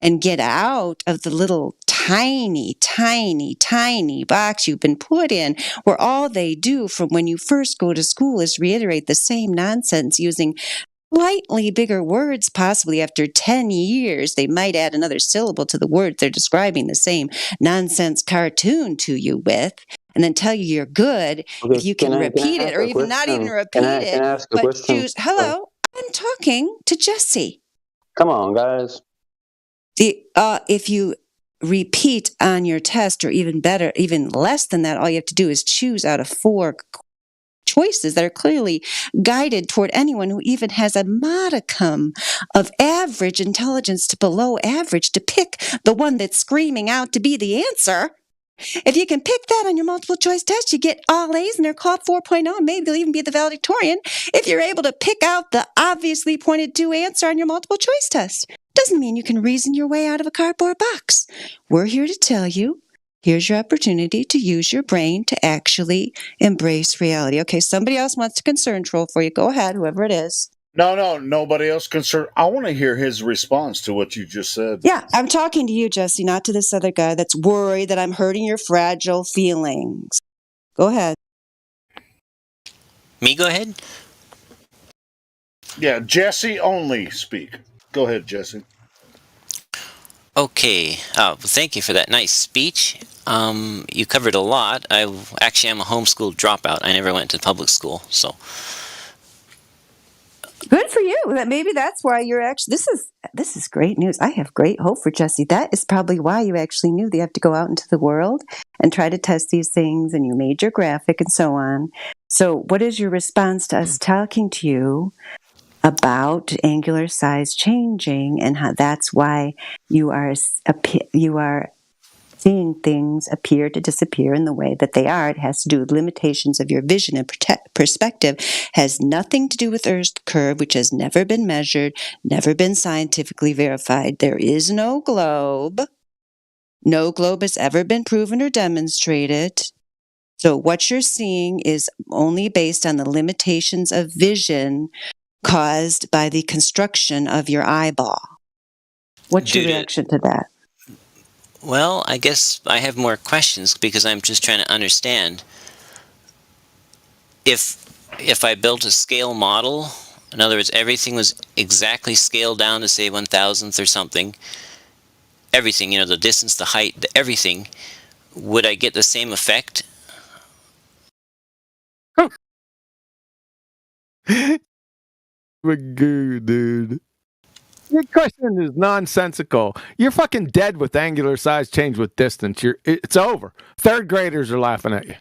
and get out of the little tiny, tiny, tiny box you've been put in, where all they do from when you first go to school is reiterate the same nonsense using slightly bigger words. Possibly after 10 years, they might add another syllable to the word they're describing the same nonsense cartoon to you with, and then tell you you're good if you can repeat it, or even not even repeat it, but choose. Hello, I'm talking to Jesse.
Come on, guys.
If you repeat on your test, or even better, even less than that, all you have to do is choose out of 4 choices that are clearly guided toward anyone who even has a modicum of average intelligence to below average to pick the one that's screaming out to be the answer. If you can pick that on your multiple choice test, you get all A's and they're called 4.0, and maybe they'll even be the valedictorian if you're able to pick out the obviously pointed to answer on your multiple choice test. Doesn't mean you can reason your way out of a cardboard box. We're here to tell you, here's your opportunity to use your brain to actually embrace reality. Okay, somebody else wants to concern troll for you. Go ahead, whoever it is.
No, nobody else concerned. I want to hear his response to what you just said.
Yeah, I'm talking to you, Jesse, not to this other guy that's worried that I'm hurting your fragile feelings. Go ahead.
Me go ahead?
Yeah, Jesse only speak. Go ahead, Jesse.
Okay. Thank you for that nice speech. You covered a lot. I'm a homeschool dropout. I never went to public school, so.
Good for you. Maybe that's why you're actually. This is great news. I have great hope for Jesse. That is probably why you actually knew that you have to go out into the world and try to test these things, and you made your graphic and so on. So, what is your response to us talking to you about angular size changing and how that's why you are seeing things appear to disappear in the way that they are. It has to do with limitations of your vision and perspective. Has nothing to do with Earth's curve, which has never been measured, never been scientifically verified. There is no globe. No globe has ever been proven or demonstrated. So what you're seeing is only based on the limitations of vision caused by the construction of your eyeball. What's your reaction to that?
Well, I guess I have more questions because I'm just trying to understand if I built a scale model, in other words, everything was exactly scaled down to say 1,000th or something, everything, the distance, the height, everything, would I get the same effect?
Magoo, dude. Your question is nonsensical. You're fucking dead with angular size change with distance. It's over. Third graders are laughing at you.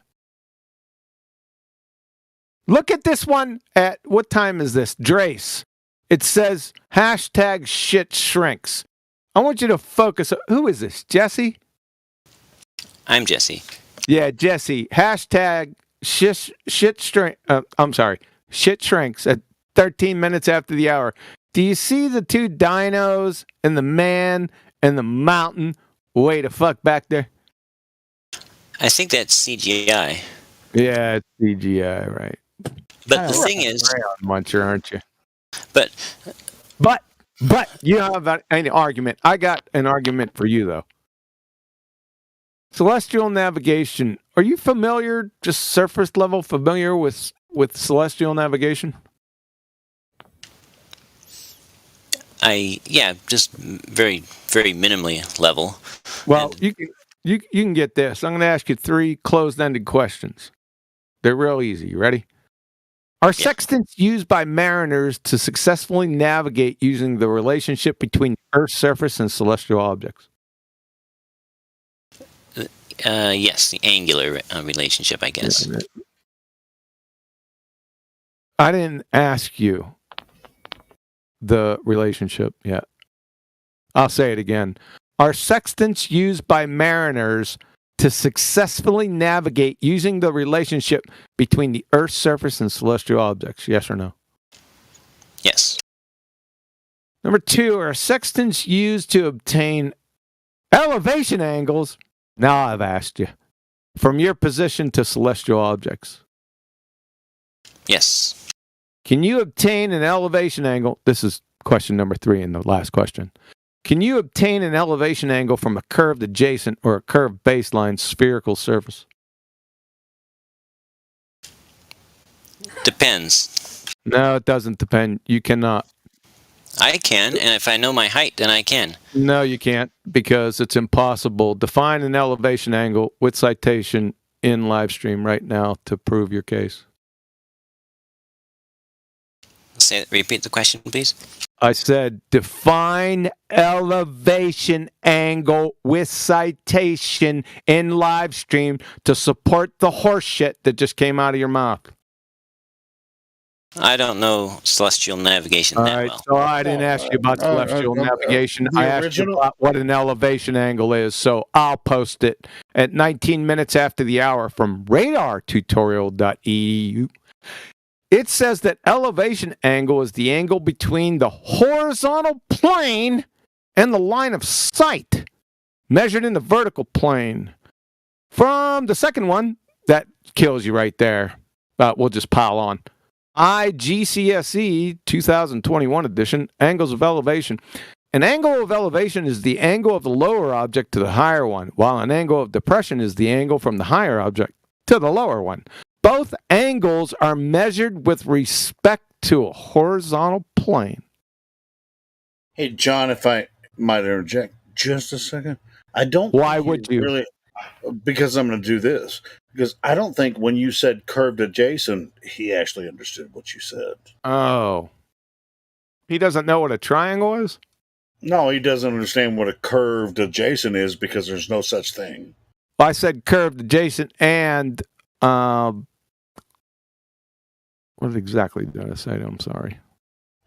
Look at this one at, what time is this? Drace. It says hashtag shit shrinks. I want you to focus. Who is this? Jesse?
I'm Jesse.
Yeah, Jesse. Hashtag shit shrinks at 13 minutes after the hour. Do you see the two dinos and the man and the mountain way to fuck back there?
I think that's CGI.
Yeah, it's CGI, right?
But the thing is,
muncher, aren't you?
But
you don't have any argument. I got an argument for you though. Celestial navigation. Are you familiar, just surface level familiar with celestial navigation?
Just very, very minimally level.
Well, you can get this. I'm going to ask you 3 closed-ended questions. They're real easy. You ready? Are sextants used by mariners to successfully navigate using the relationship between Earth's surface and celestial objects?
Yes, the angular relationship, I guess.
I didn't ask you the relationship yet. I'll say it again. Are sextants used by mariners to successfully navigate using the relationship between the Earth's surface and celestial objects? Yes or no?
Yes.
Number 2, are sextants used to obtain elevation angles? Now I've asked you. From your position to celestial objects?
Yes.
Can you obtain an elevation angle? This is question number 3 and the last question. Can you obtain an elevation angle from a curved adjacent or a curved baseline spherical surface?
Depends.
No, it doesn't depend. You cannot.
I can, and if I know my height, then I can.
No, you can't, because it's impossible. Define an elevation angle with citation in live stream right now to prove your case.
Repeat the question, please.
I said define elevation angle with citation in live stream to support the horse shit that just came out of your mouth.
I don't know celestial navigation that well.
So I didn't ask you about celestial navigation. I asked you about what an elevation angle is. So I'll post it at 19 minutes after the hour from radartutorial.eu. It says that elevation angle is the angle between the horizontal plane and the line of sight, measured in the vertical plane. From the second one, that kills you right there. We'll just pile on. IGCSE 2021 edition, angles of elevation. An angle of elevation is the angle of the lower object to the higher one, while an angle of depression is the angle from the higher object to the lower one. Both angles are measured with respect to a horizontal plane.
Hey, John, if I might interject just a second. I don't.
Why would you?
Really, because I'm going to do this. Because I don't think when you said curved adjacent, he actually understood what you said.
Oh. He doesn't know what a triangle is?
No, he doesn't understand what a curved adjacent is because there's no such thing.
Well, I said curved adjacent and... what exactly did I say? I'm sorry.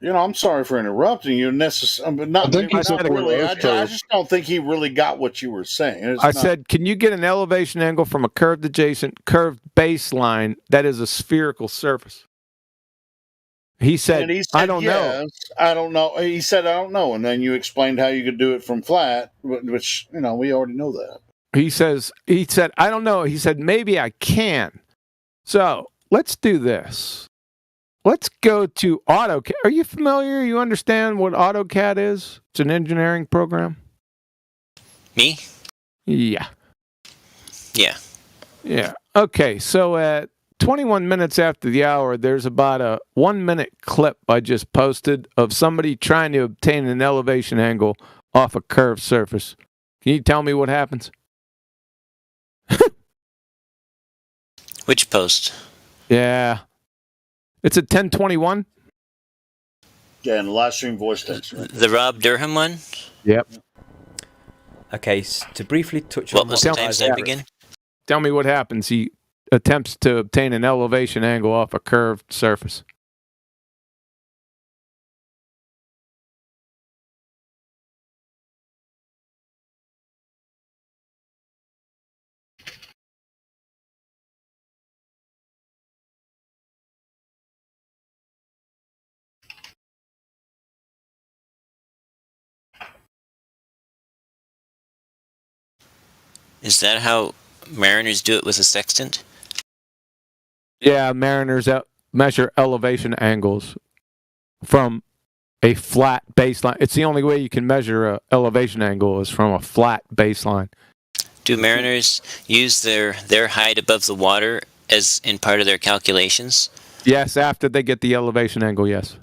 I'm sorry for interrupting you. But not,
I think he said
not really.
reverse
I
curve.
just don't think he really got what you were saying.
I said, can you get an elevation angle from a curved adjacent, curved baseline that is a spherical surface? He said, I don't know.
I don't know. He said, I don't know. And then you explained how you could do it from flat, which, we already know that.
He said, I don't know. He said, maybe I can. So let's do this. Let's go to AutoCAD. Are you familiar? You understand what AutoCAD is? It's an engineering program.
Me?
Yeah.
Yeah.
Yeah. Okay. So at 21 minutes after the hour, there's about a 1 minute clip I just posted of somebody trying to obtain an elevation angle off a curved surface. Can you tell me what happens?
Which post?
Yeah. It's at 10:21.
Yeah, and the live stream voice text. Right?
The Rob Durham one?
Yep.
Okay, to briefly touch
what
on
was the timestamp again?
Tell me what happens. He attempts to obtain an elevation angle off a curved surface.
Is that how mariners do it with a sextant?
Yeah, mariners measure elevation angles from a flat baseline. It's the only way you can measure an elevation angle is from a flat baseline.
Do mariners use their height above the water as in part of their calculations?
Yes, after they get the elevation angle, yes.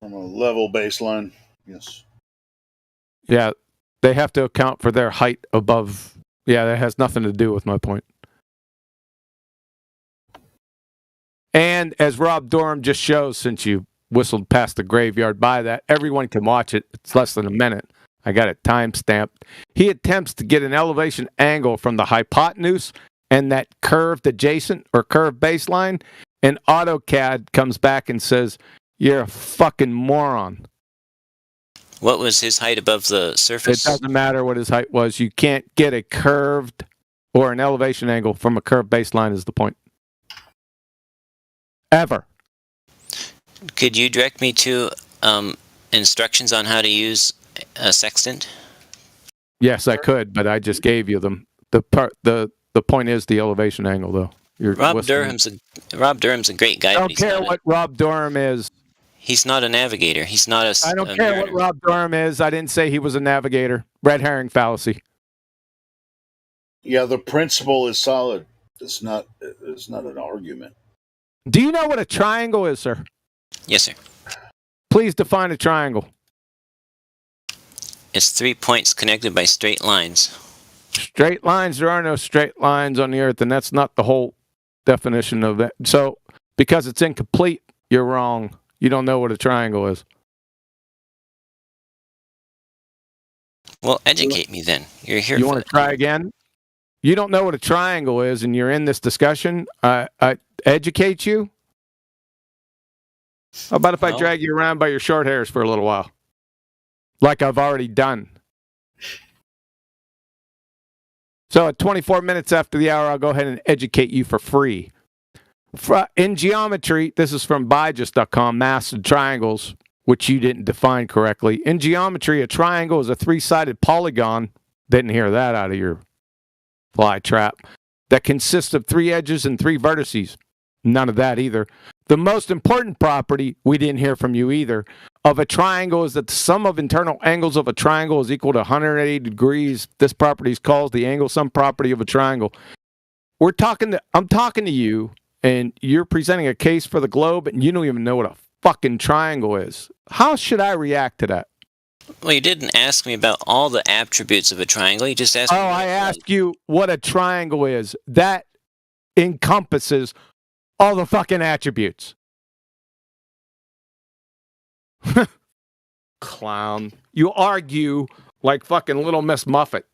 From a level baseline, yes.
Yeah, they have to account for their height above. Yeah, that has nothing to do with my point. And as Rob Durham just shows, since you whistled past the graveyard by that, everyone can watch it. It's less than a minute. I got it time-stamped. He attempts to get an elevation angle from the hypotenuse and that curved adjacent or curved baseline, and AutoCAD comes back and says, you're a fucking moron.
What was his height above the surface?
It doesn't matter what his height was. You can't get a curved or an elevation angle from a curved baseline is the point. Ever.
Could you direct me to instructions on how to use a sextant?
Yes, I could, but I just gave you them. The point is the elevation angle, though.
Rob Durham's a great guy.
I don't care what Rob Durham is.
He's not a navigator. He's not a.
I don't care what Rob Durham is. I didn't say he was a navigator. Red herring fallacy.
Yeah, the principle is solid. It's not an argument.
Do you know what a triangle is, sir?
Yes, sir.
Please define a triangle.
It's 3 points connected by straight lines.
Straight lines? There are no straight lines on the earth, and that's not the whole definition of that. So, because it's incomplete, you're wrong. You don't know what a triangle is.
Well, educate me then. You're here.
You want to try again? You don't know what a triangle is, and you're in this discussion. I educate you. How about if I drag you around by your short hairs for a little while? Like I've already done. So at 24 minutes after the hour, I'll go ahead and educate you for free. In geometry, this is from Byjust.com, mass and triangles, which you didn't define correctly. In geometry, a triangle is a three-sided polygon. Didn't hear that out of your fly trap. That consists of three edges and three vertices. None of that either. The most important property, we didn't hear from you either, of a triangle is that the sum of internal angles of a triangle is equal to 180 degrees. This property is called the angle sum property of a triangle. I'm talking to you, and you're presenting a case for the globe, and you don't even know what a fucking triangle is. How should I react to that?
Well, you didn't ask me about all the attributes of a triangle. You just asked me.
I asked you what a triangle is. That encompasses all the fucking attributes. Clown. You argue like fucking Little Miss Muffet.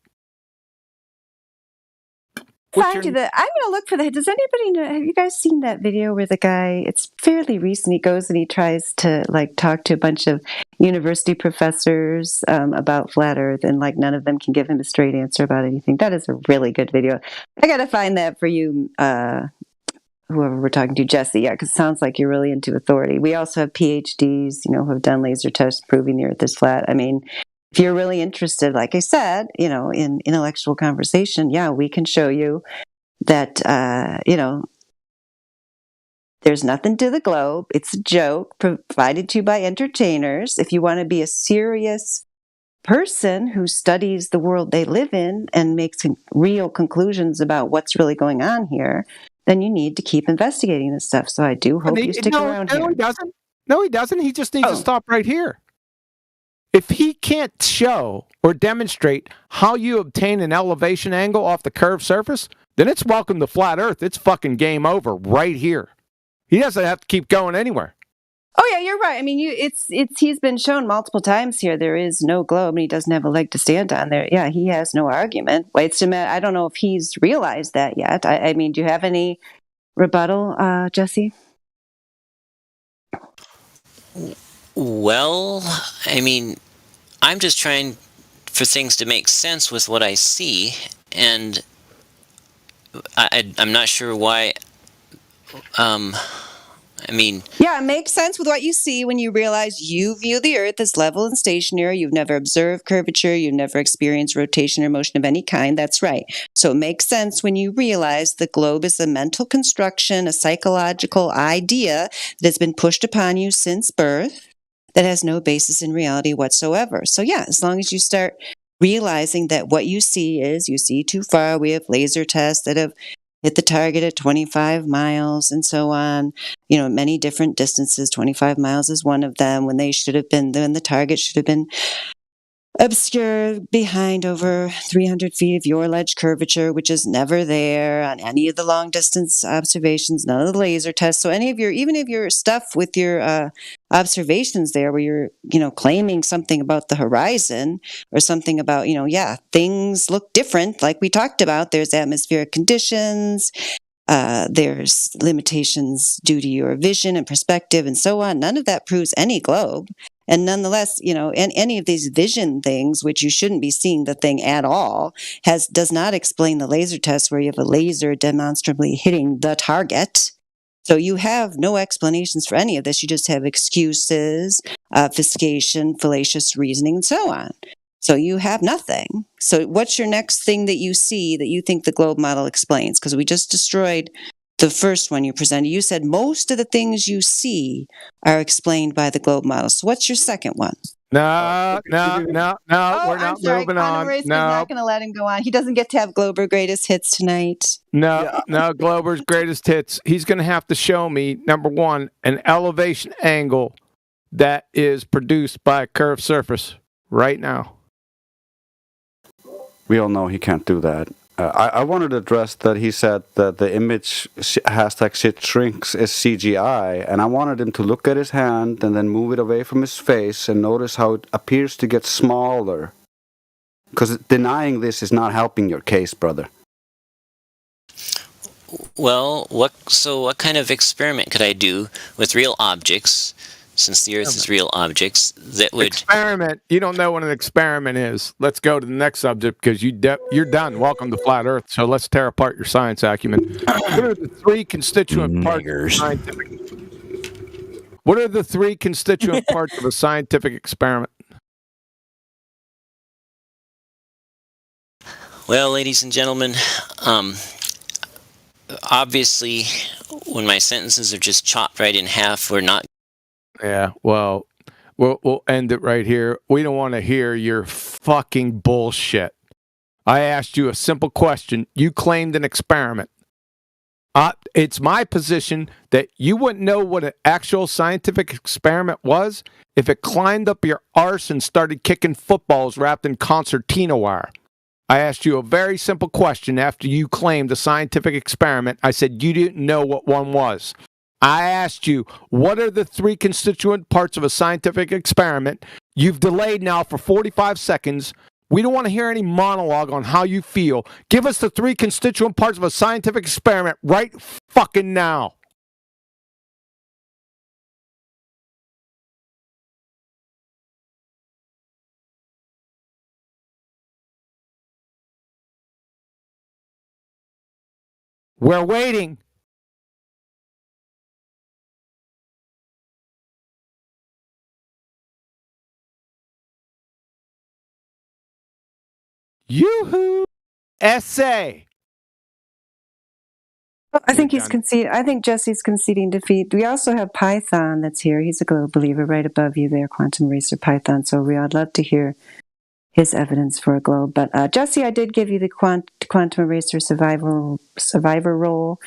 Find you the. I'm gonna look for the. Does anybody know? Have you guys seen that video where the guy? It's fairly recent. He goes and he tries to like talk to a bunch of university professors about flat Earth, and like none of them can give him a straight answer about anything. That is a really good video. I gotta find that for you, whoever we're talking to, Jesse. Yeah, because it sounds like you're really into authority. We also have PhDs, who have done laser tests proving the Earth is flat. I mean, if you're really interested, like I said, in intellectual conversation, yeah, we can show you that, there's nothing to the globe. It's a joke provided to you by entertainers. If you want to be a serious person who studies the world they live in and makes real conclusions about what's really going on here, then you need to keep investigating this stuff. So I do hope you stick around here.
No, he doesn't. No, he doesn't. He just needs to stop right here. If he can't show or demonstrate how you obtain an elevation angle off the curved surface, then it's welcome to flat Earth. It's fucking game over right here. He doesn't have to keep going anywhere.
Oh yeah, you're right. I mean, he's been shown multiple times here. There is no globe, and he doesn't have a leg to stand on there. Yeah, he has no argument. I don't know if he's realized that yet. I mean, do you have any rebuttal, Jesse?
Well, I mean, I'm just trying for things to make sense with what I see, and I'm not sure why.
Yeah, it makes sense with what you see when you realize you view the Earth as level and stationary. You've never observed curvature. You've never experienced rotation or motion of any kind. That's right. So it makes sense when you realize the globe is a mental construction, a psychological idea that has been pushed upon you since birth that has no basis in reality whatsoever. So yeah, as long as you start realizing that what you see too far. We have laser tests that have hit the target at 25 miles and so on, many different distances. 25 miles is one of them when the target should have been obscure behind over 300 feet of your ledge curvature, which is never there on any of the long distance observations, none of the laser tests. So even if your stuff with your observations there where you're, claiming something about the horizon or something about, things look different, like we talked about, there's atmospheric conditions, there's limitations due to your vision and perspective and so on. None of that proves any globe. And nonetheless, and any of these vision things, which you shouldn't be seeing the thing at all, does not explain the laser test where you have a laser demonstrably hitting the target. So you have no explanations for any of this. You just have excuses, obfuscation, fallacious reasoning, and so on. So you have nothing. So what's your next thing that you see that you think the globe model explains? Because we just destroyed the first one you presented. You said most of the things you see are explained by the globe model. So what's your second one?
No, we're not moving on.
No, not going to let him go on. He doesn't get to have Glober greatest hits tonight.
No, Glober's greatest hits. He's going to have to show me, number one, an elevation angle that is produced by a curved surface right now.
We all know he can't do that. I wanted to address that he said that the image hashtag shit shrinks is CGI, and I wanted him to look at his hand and then move it away from his face and notice how it appears to get smaller. Because denying this is not helping your case, brother.
Well, what kind of experiment could I do with real objects, since the Earth is real objects, that would...
Experiment. You don't know what an experiment is. Let's go to the next subject, because you're done. Welcome to Flat Earth. So let's tear apart your science acumen. What are the three constituent parts of a scientific... What are the three constituent parts of a scientific experiment?
Well, ladies and gentlemen, obviously, when my sentences are just chopped right in half, we're not...
Yeah, well, we'll end it right here. We don't want to hear your fucking bullshit. I asked you a simple question. You claimed an experiment. It's my position that you wouldn't know what an actual scientific experiment was if it climbed up your arse and started kicking footballs wrapped in concertina wire. I asked you a very simple question after you claimed a scientific experiment. I said you didn't know what one was. I asked you, what are the three constituent parts of a scientific experiment? You've delayed now for 45 seconds. We don't want to hear any monologue on how you feel. Give us the 3 constituent parts of a scientific experiment right fucking now. We're waiting. Yoo-hoo! Essay.
I think he's conceding. I think Jesse's conceding defeat. We also have Python that's here. He's a globe believer right above you there, Quantum Racer Python. So I'd love to hear his evidence for a globe. But Jesse, I did give you the Quantum Racer survivor role.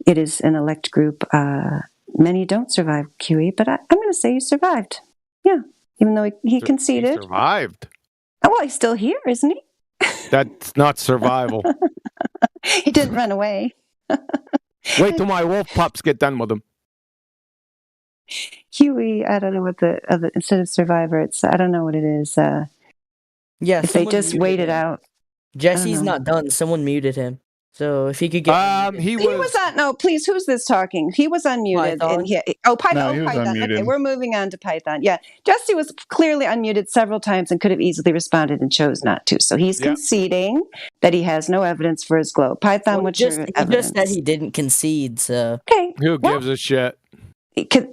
It is an elect group. Many don't survive QE, but I'm going to say he survived. Yeah, even though he conceded.
He survived.
Oh, well, he's still here, isn't he?
That's not survival.
He didn't run away.
Wait till my wolf pups get done with him.
Huey, I don't know what instead of survivor, I don't know what it is.
Yeah,
if they just waited out.
Jesse's not done. Someone muted him. So if he could get,
he was on. No, please. Who's this talking? He was unmuted.
Python?
And Python.
No, he was
Python.
unmuted.
Okay, we're moving on to Python. Yeah, Jesse was clearly unmuted several times and could have easily responded and chose not to. So he's conceding that he has no evidence for his globe. Python, what's your evidence?
He just said he didn't concede. So
okay,
who gives a shit?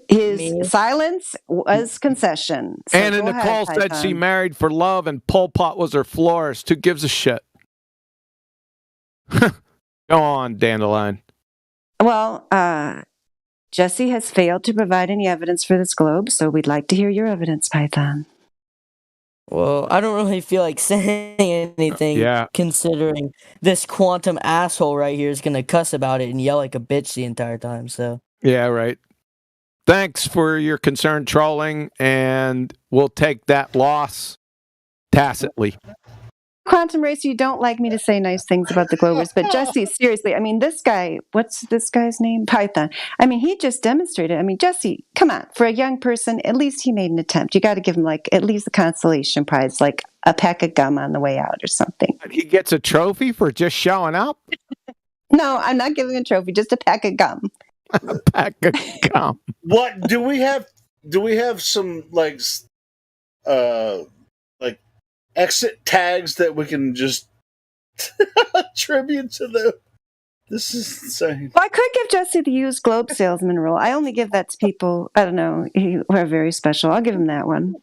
His silence was concession. So
Anna
go
Nicole
ahead,
said
Python.
she married for love and Pol Pot was her florist. Who gives a shit? Go on, Dandelion.
Well, Jesse has failed to provide any evidence for this globe, so we'd like to hear your evidence, Python.
Well, I don't really feel like saying anything, considering this quantum asshole right here is gonna cuss about it and yell like a bitch the entire time. So
Yeah, right. Thanks for your concern trolling, and we'll take that loss tacitly.
Quantum Racer, you don't like me to say nice things about the Globers, but Jesse, seriously, I mean, this guy, what's this guy's name? Python. I mean, he just demonstrated. I mean, Jesse, come on. For a young person, at least he made an attempt. You got to give him, like, at least a consolation prize, like a pack of gum on the way out or something.
He gets a trophy for just showing up?
No, I'm not giving a trophy, just a pack of gum.
A pack of gum.
What do we have? Do we have some like exit tags that we can just attribute to them? This is insane.
Well, I could give Jesse the used globe salesman role. I only give that to people, I don't know, who are very special. I'll give him that one.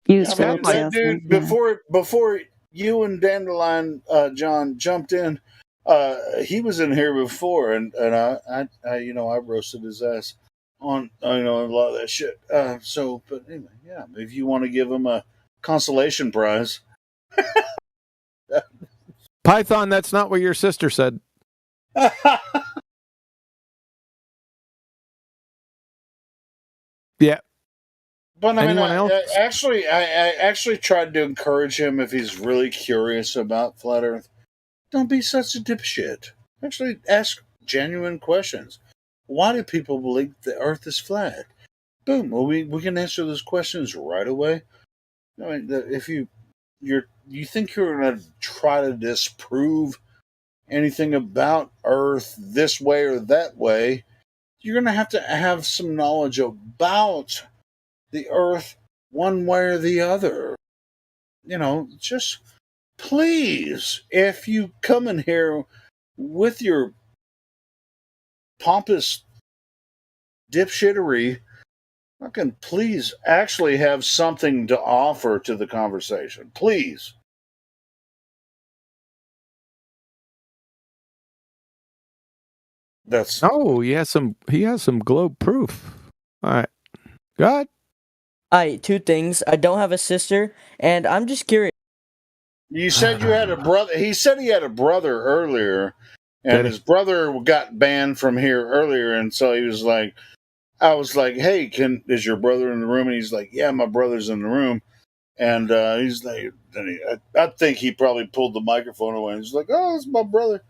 Used globe salesman.
Dude, before you and Dandelion John jumped in, he was in here before, and I roasted his ass on a lot of that shit. But anyway, yeah, if you want to give him a consolation prize.
Python, that's not what your sister said. Yeah.
But I mean,
Anyone else?
I actually tried to encourage him if he's really curious about flat Earth. Don't be such a dipshit. Actually, ask genuine questions. Why do people believe the Earth is flat? Boom. Well, we can answer those questions right away. I mean, if you think you're going to try to disprove anything about Earth this way or that way, you're going to have some knowledge about the Earth one way or the other. Just please, if you come in here with your pompous dipshittery, please actually have something to offer to the conversation. Please.
He has some globe proof. All right. Go ahead.
All right, two things. I don't have a sister, and I'm just curious.
You said you had a brother. He said he had a brother earlier, and his brother got banned from here earlier, and so he was like, I was like, hey, is your brother in the room? And he's like, yeah, my brother's in the room. And he's like, I think he probably pulled the microphone away, and he's like, oh, it's my brother.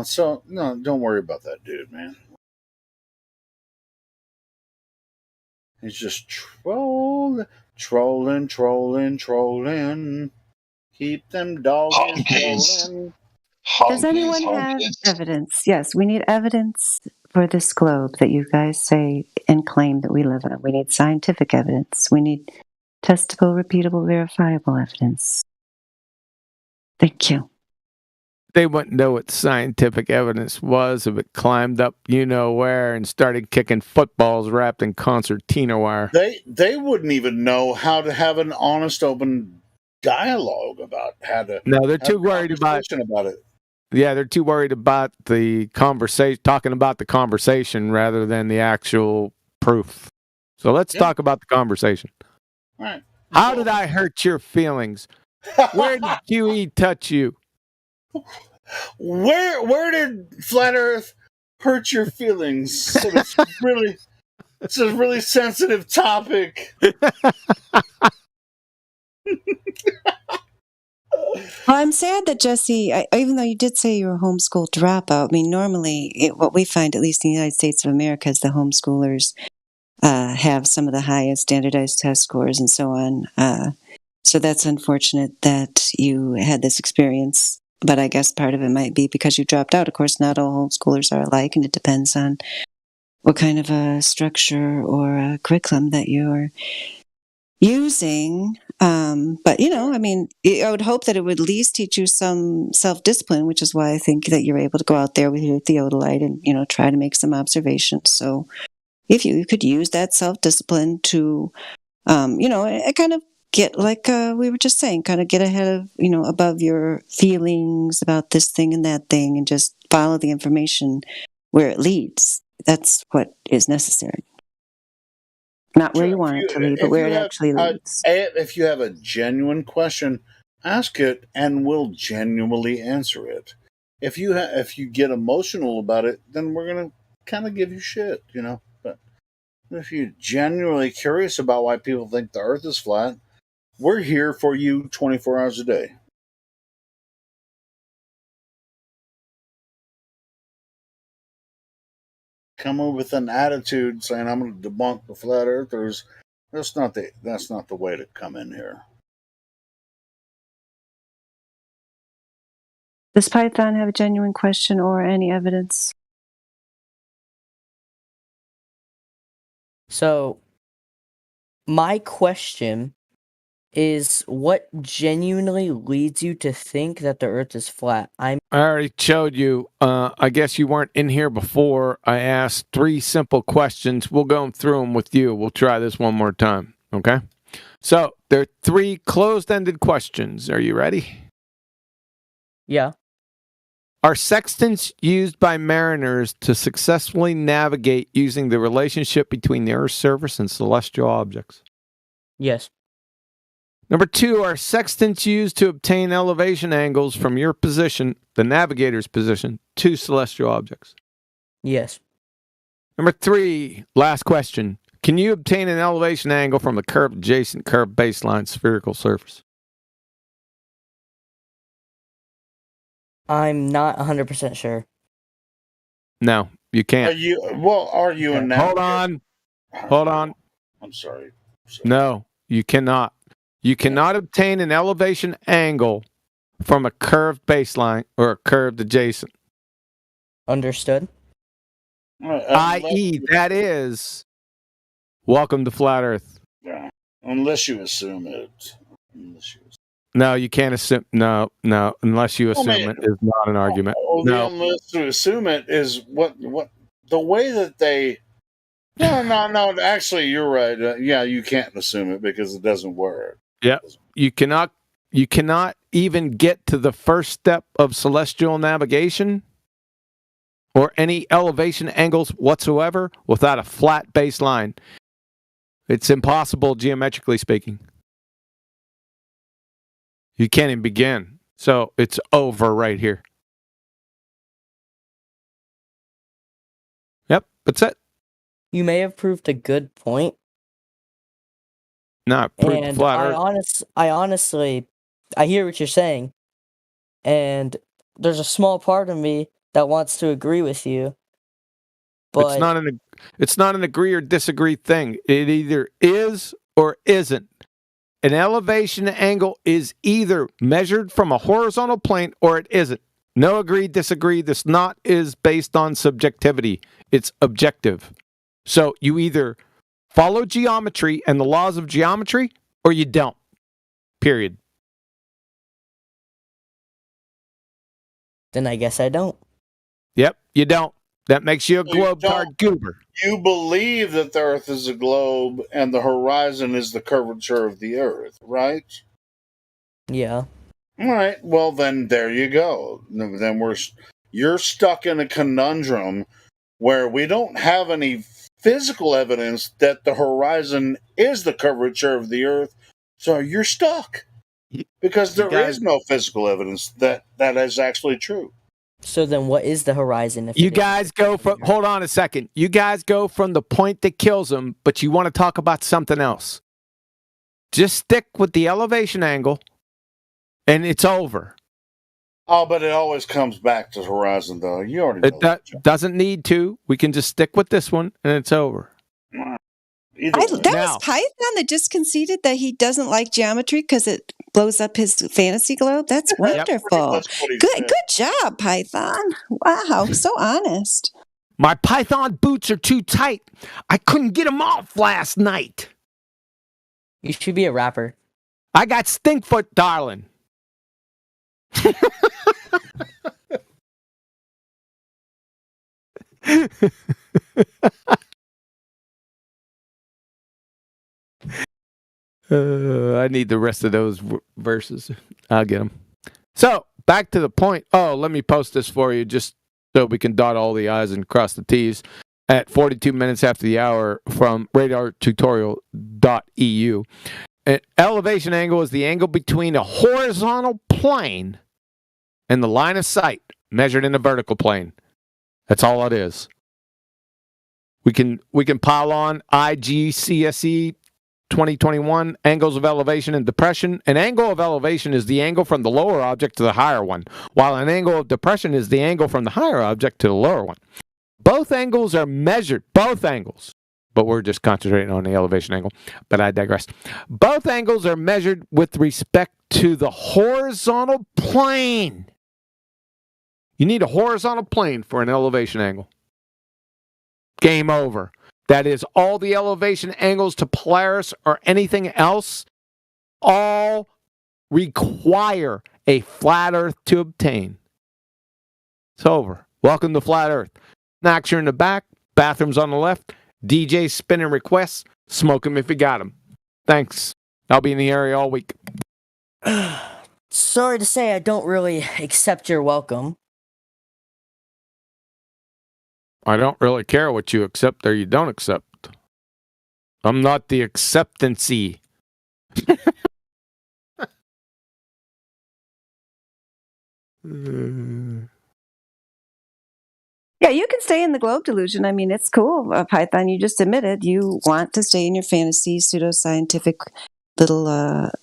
So no, don't worry about that dude, man. He's just trolling. Keep them doggies rolling.
Does anyone have evidence? Yes, we need evidence for this globe that you guys say and claim that we live on. We need scientific evidence. We need testable, repeatable, verifiable evidence. Thank you.
They wouldn't know what scientific evidence was if it climbed up you know where and started kicking footballs wrapped in concertina wire.
They wouldn't even know how to have an honest, open dialogue about how to.
No, they're too worried about
it.
Yeah, they're too worried about the conversation, talking about the conversation rather than the actual proof. So let's talk about the conversation.
All right.
How did I hurt your feelings? Where did QE touch you?
Where did Flat Earth hurt your feelings? So it's a really sensitive topic.
Well, I'm sad that Jesse, even though you did say you're a homeschool dropout, I mean, normally what we find, at least in the United States of America, is the homeschoolers have some of the highest standardized test scores and so on. So that's unfortunate that you had this experience. But I guess part of it might be because you dropped out. Of course, not all homeschoolers are alike, and it depends on what kind of a structure or a curriculum that you're using. But, I mean, I would hope that it would at least teach you some self-discipline, which is why I think that you're able to go out there with your theodolite and, try to make some observations. So if you could use that self-discipline to, kind of get, like we were just saying, kind of get ahead of, above your feelings about this thing and that thing and just follow the information where it leads. That's what is necessary. Not where you want it to lead, but where it actually leads.
If you have a genuine question, ask it and we'll genuinely answer it. If you get emotional about it, then we're going to kind of give you shit, But if you're genuinely curious about why people think the earth is flat, we're here for you 24 hours a day. Come up with an attitude saying I'm going to debunk the flat earthers. That's not the way to come in here.
Does Python have a genuine question or any evidence?
So, my question is, what genuinely leads you to think that the Earth is flat?
I already showed you. I guess you weren't in here before. I asked 3 simple questions. We'll go through them with you. We'll try this one more time. Okay? So there are 3 closed-ended questions. Are you ready?
Yeah.
Are sextants used by mariners to successfully navigate using the relationship between the Earth's surface and celestial objects?
Yes.
Number 2, are sextants used to obtain elevation angles from your position, the navigator's position, to celestial objects?
Yes.
Number 3, last question. Can you obtain an elevation angle from the curved adjacent curved baseline spherical surface?
I'm not 100% sure.
No, you can't.
Are you a navigator?
Hold on.
I'm sorry.
No, you cannot. You cannot obtain an elevation angle from a curved baseline or a curved adjacent.
Understood.
I.e., that is, welcome to Flat Earth.
Yeah. Unless you assume it.
No, you can't assume. No. Unless you assume it is not an argument.
No. Unless you assume it is what the way that they. No. Actually, you're right. Yeah, you can't assume it because it doesn't work.
Yeah, you cannot even get to the first step of celestial navigation or any elevation angles whatsoever without a flat baseline. It's impossible geometrically speaking. You can't even begin. So it's over right here. Yep, that's it.
You may have proved a good point.
No,
and
flat Earth.
I honestly, I hear what you're saying, and there's a small part of me that wants to agree with you. But
it's not an agree or disagree thing. It either is or isn't. an elevation angle is either measured from a horizontal plane or it isn't. No agree, disagree. This not is based on subjectivity. It's objective. So you either follow geometry and the laws of geometry or you don't. Period.
Then I guess I don't.
Yep, you don't. That makes you a globe-tard goober.
You believe that the Earth is a globe and the horizon is the curvature of the Earth, right?
Yeah.
All right. Well, then there you go. Then you're stuck in a conundrum where we don't have any physical evidence that the horizon is the curvature of the Earth, so you're stuck because there is no physical evidence that is actually true.
So then what is the horizon?
You guys go from, hold on a second. You guys go from the point that kills them, but you want to talk about something else. Just stick with the elevation angle, and it's over.
Oh, but it always comes back to the horizon, though. You already know
that. Doesn't need to. We can just stick with this one, and it's over.
That was Python that just conceded that he doesn't like geometry because it blows up his fantasy globe. That's wonderful. Good job, Python. Wow, so honest.
My Python boots are too tight. I couldn't get them off last night.
You should be a rapper.
I got Stinkfoot, darling. I need the rest of those verses. I'll get them. So, back to the point. Oh, let me post this for you just so we can dot all the I's and cross the T's at 42 minutes after the hour from radartutorial.eu. An elevation angle is the angle between a horizontal plane and the line of sight measured in a vertical plane. That's all it is. We can pile on IGCSE 2021, angles of elevation and depression. An angle of elevation is the angle from the lower object to the higher one, while an angle of depression is the angle from the higher object to the lower one. Both angles are measured, both angles, but we're just concentrating on the elevation angle, but I digress. Both angles are measured with respect to the horizontal plane. You need a horizontal plane for an elevation angle. Game over. That is, all the elevation angles to Polaris or anything else all require a flat Earth to obtain. It's over. Welcome to Flat Earth. Snacks are in the back, bathrooms on the left, DJs spinning requests, smoke them if you got them. Thanks. I'll be in the area all week.
Sorry to say I don't really accept your welcome.
I don't really care what you accept or you don't accept. I'm not the acceptancy.
Yeah, you can stay in the globe delusion. I mean, it's cool. Python, you just admitted you want to stay in your fantasy, pseudoscientific little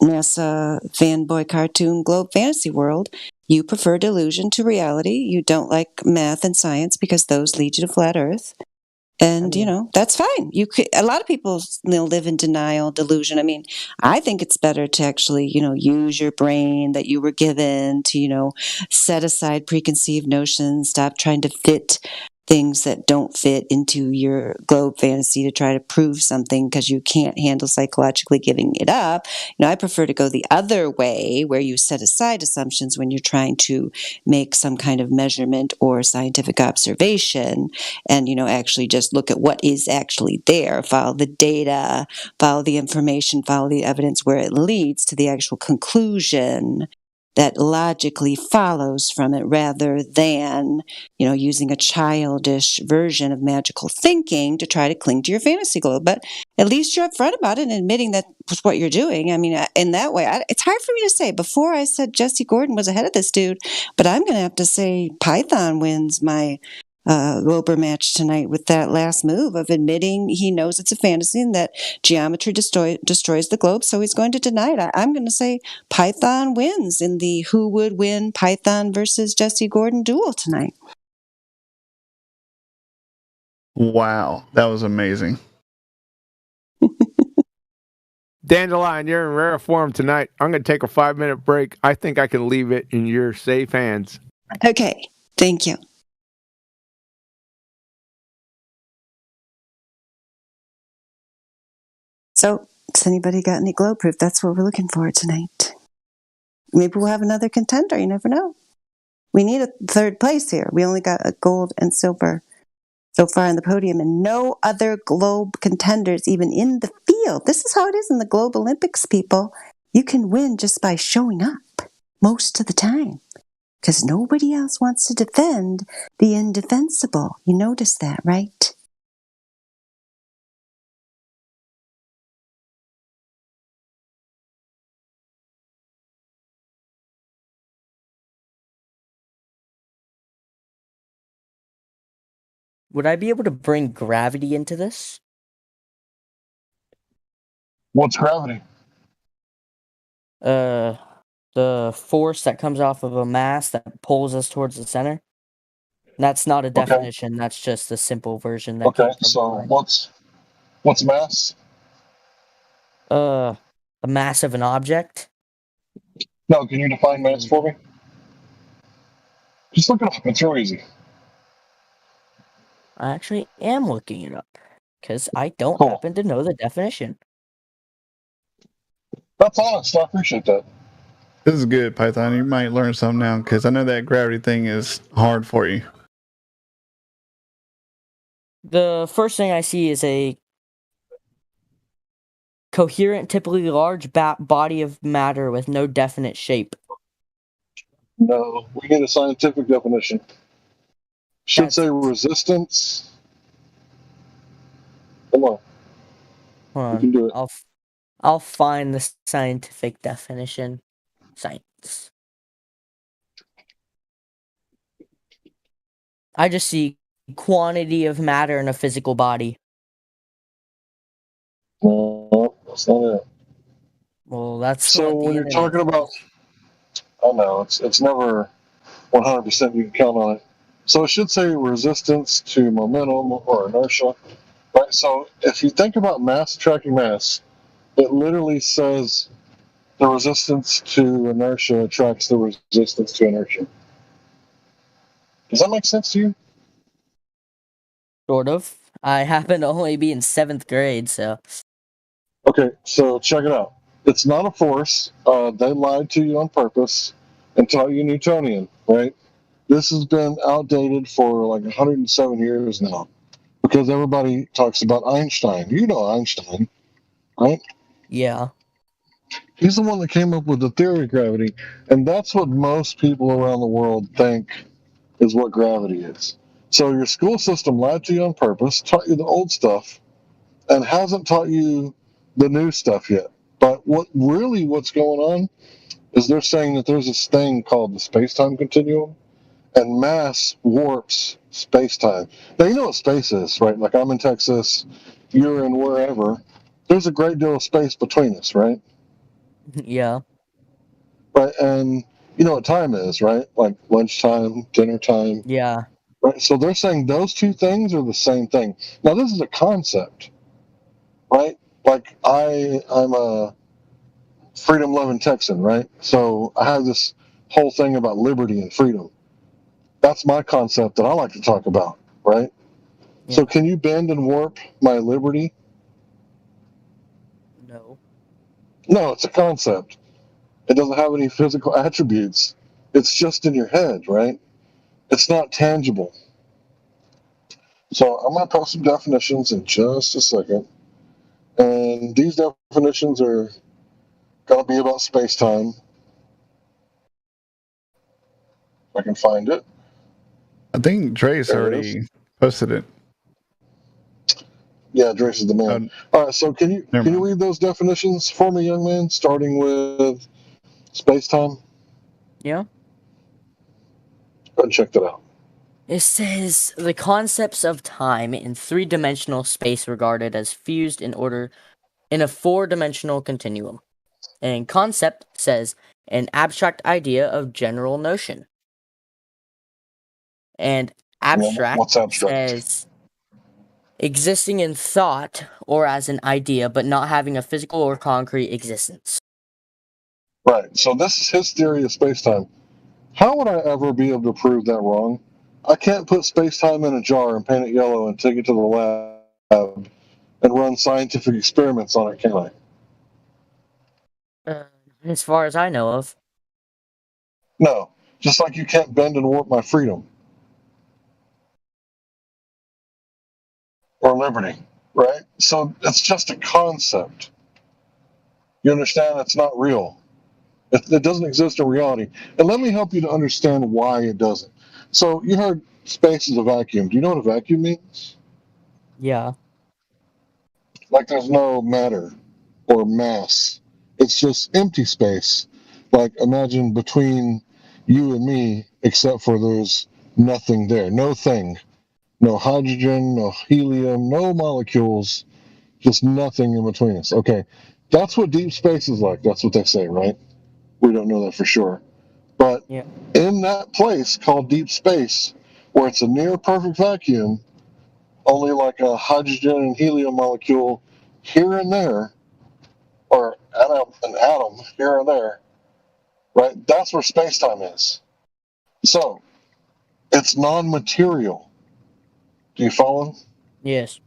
NASA fanboy cartoon globe fantasy world. You prefer delusion to reality. You don't like math and science because those lead you to flat Earth. And, you know, that's fine. A lot of people live in denial, delusion. I mean, I think it's better to actually, use your brain that you were given to, set aside preconceived notions, stop trying to fit things that don't fit into your globe fantasy to try to prove something because you can't handle psychologically giving it up. I prefer to go the other way where you set aside assumptions when you're trying to make some kind of measurement or scientific observation and, actually just look at what is actually there, follow the data, follow the information, follow the evidence where it leads to the actual conclusion that logically follows from it rather than, using a childish version of magical thinking to try to cling to your fantasy globe. But at least you're upfront about it and admitting that was what you're doing. I mean, in that way, it's hard for me to say. Before I said Jesse Gordon was ahead of this dude, but I'm going to have to say Python wins my Wilbur match tonight with that last move of admitting he knows it's a fantasy and that geometry destroys the globe, so he's going to deny it. I'm going to say Python wins in the who would win Python versus Jesse Gordon duel tonight.
Wow, that was amazing.
Dandelion, you're in rare form tonight. I'm going to take a 5-minute break. I think I can leave it in your safe hands.
Okay, thank you. So, has anybody got any glow proof? That's what we're looking for tonight. Maybe we'll have another contender. You never know. We need a third place here. We only got a gold and silver so far on the podium, and no other globe contenders even in the field. This is how it is in the Globe Olympics, people. You can win just by showing up most of the time because nobody else wants to defend the indefensible. You notice that, right?
Would I be able to bring gravity into this?
What's gravity?
The force that comes off of a mass that pulls us towards the center. That's not a definition. That's just a simple version. That
Okay, so what's mass?
The mass of an object.
No, can you define mass for me? Just look it up. It's real easy.
I actually am looking it up because I don't happen to know the definition.
That's honest. I appreciate that.
This is good, Python. You might learn something now because I know that gravity thing is hard for you.
The first thing I see is a coherent, typically large body of matter with no definite shape.
No, we need a scientific definition. Should say resistance. Come on.
Hold on.
You can do it.
I'll find the scientific definition. Science. I just see quantity of matter in a physical body.
No, that's not it.
Well, that's
so
what
when you're talking about. I know it's never 100% you can count on it. So it should say resistance to momentum or inertia, right? So if you think about mass attracting mass, it literally says the resistance to inertia attracts the resistance to inertia. Does that make sense to you?
Sort of. I happen to only be in 7th grade, so.
Okay, so check it out. It's not a force. They lied to you on purpose and taught you Newtonian, right? This has been outdated for like 107 years now because everybody talks about Einstein. You know Einstein, right?
Yeah.
He's the one that came up with the theory of gravity, and that's what most people around the world think is what gravity is. So your school system lied to you on purpose, taught you the old stuff, and hasn't taught you the new stuff yet. But what's going on is they're saying that there's this thing called the space-time continuum, and mass warps space-time. Now, you know what space is, right? Like I'm in Texas, you're in wherever. There's a great deal of space between us, right?
Yeah.
Right, and you know what time is, right? Like lunchtime, dinner time.
Yeah.
Right, so they're saying those two things are the same thing. Now, this is a concept, right? Like I'm a freedom-loving Texan, right? So I have this whole thing about liberty and freedom. That's my concept that I like to talk about, right? Yeah. So can you bend and warp my liberty?
No.
No, it's a concept. It doesn't have any physical attributes. It's just in your head, right? It's not tangible. So I'm going to post some definitions in just a second. And these definitions are going to be about space-time. If I can find it.
I think Dre's already posted it.
Yeah, Dre's is the man. All right, so can you read those definitions for me, young man, starting with space-time?
Yeah.
Go ahead and check that out.
It says the concepts of time in 3-dimensional space regarded as fused in a 4-dimensional continuum. And concept says an abstract idea of general notion. And abstract,
What's abstract?
says Existing in thought or as an idea, but not having a physical or concrete existence.
Right. So this is his theory of space-time. How would I ever be able to prove that wrong? I can't put space-time in a jar and paint it yellow and take it to the lab and run scientific experiments on it, can I?
As far as I know of.
No. Just like you can't bend and warp my freedom. Or liberty, right? So it's just a concept. You understand? It's not real. It doesn't exist in reality. And let me help you to understand why it doesn't. So you heard space is a vacuum. Do you know what a vacuum means?
Yeah.
Like there's no matter or mass. It's just empty space. Like imagine between you and me, except for there's nothing there. No thing. No hydrogen, no helium, no molecules, just nothing in between us. Okay. That's what deep space is like. That's what they say, right? We don't know that for sure. But in that place called deep space, where it's a near perfect vacuum, only like a hydrogen and helium molecule here and there, or an atom here and there, right? That's where space-time is. So, it's non-material. Do you follow?
Yes.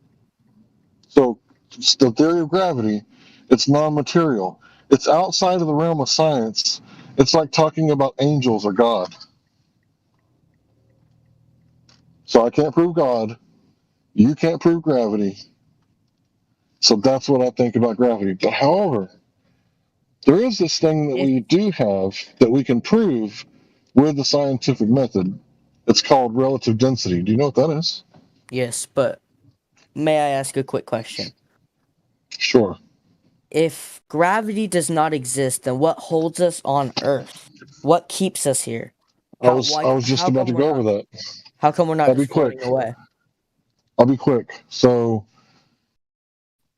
So, it's the theory of gravity, it's non-material. It's outside of the realm of science. It's like talking about angels or God. So I can't prove God. You can't prove gravity. So that's what I think about gravity. But however, there is this thing that we do have that we can prove with the scientific method. It's called relative density. Do you know what that is?
Yes, but may I ask a quick question?
Sure.
If gravity does not exist, then what holds us on Earth? What keeps us here?
I was just about to go over that.
How come we're not
I'll be
just floating
quick.
away?
I'll be quick. So,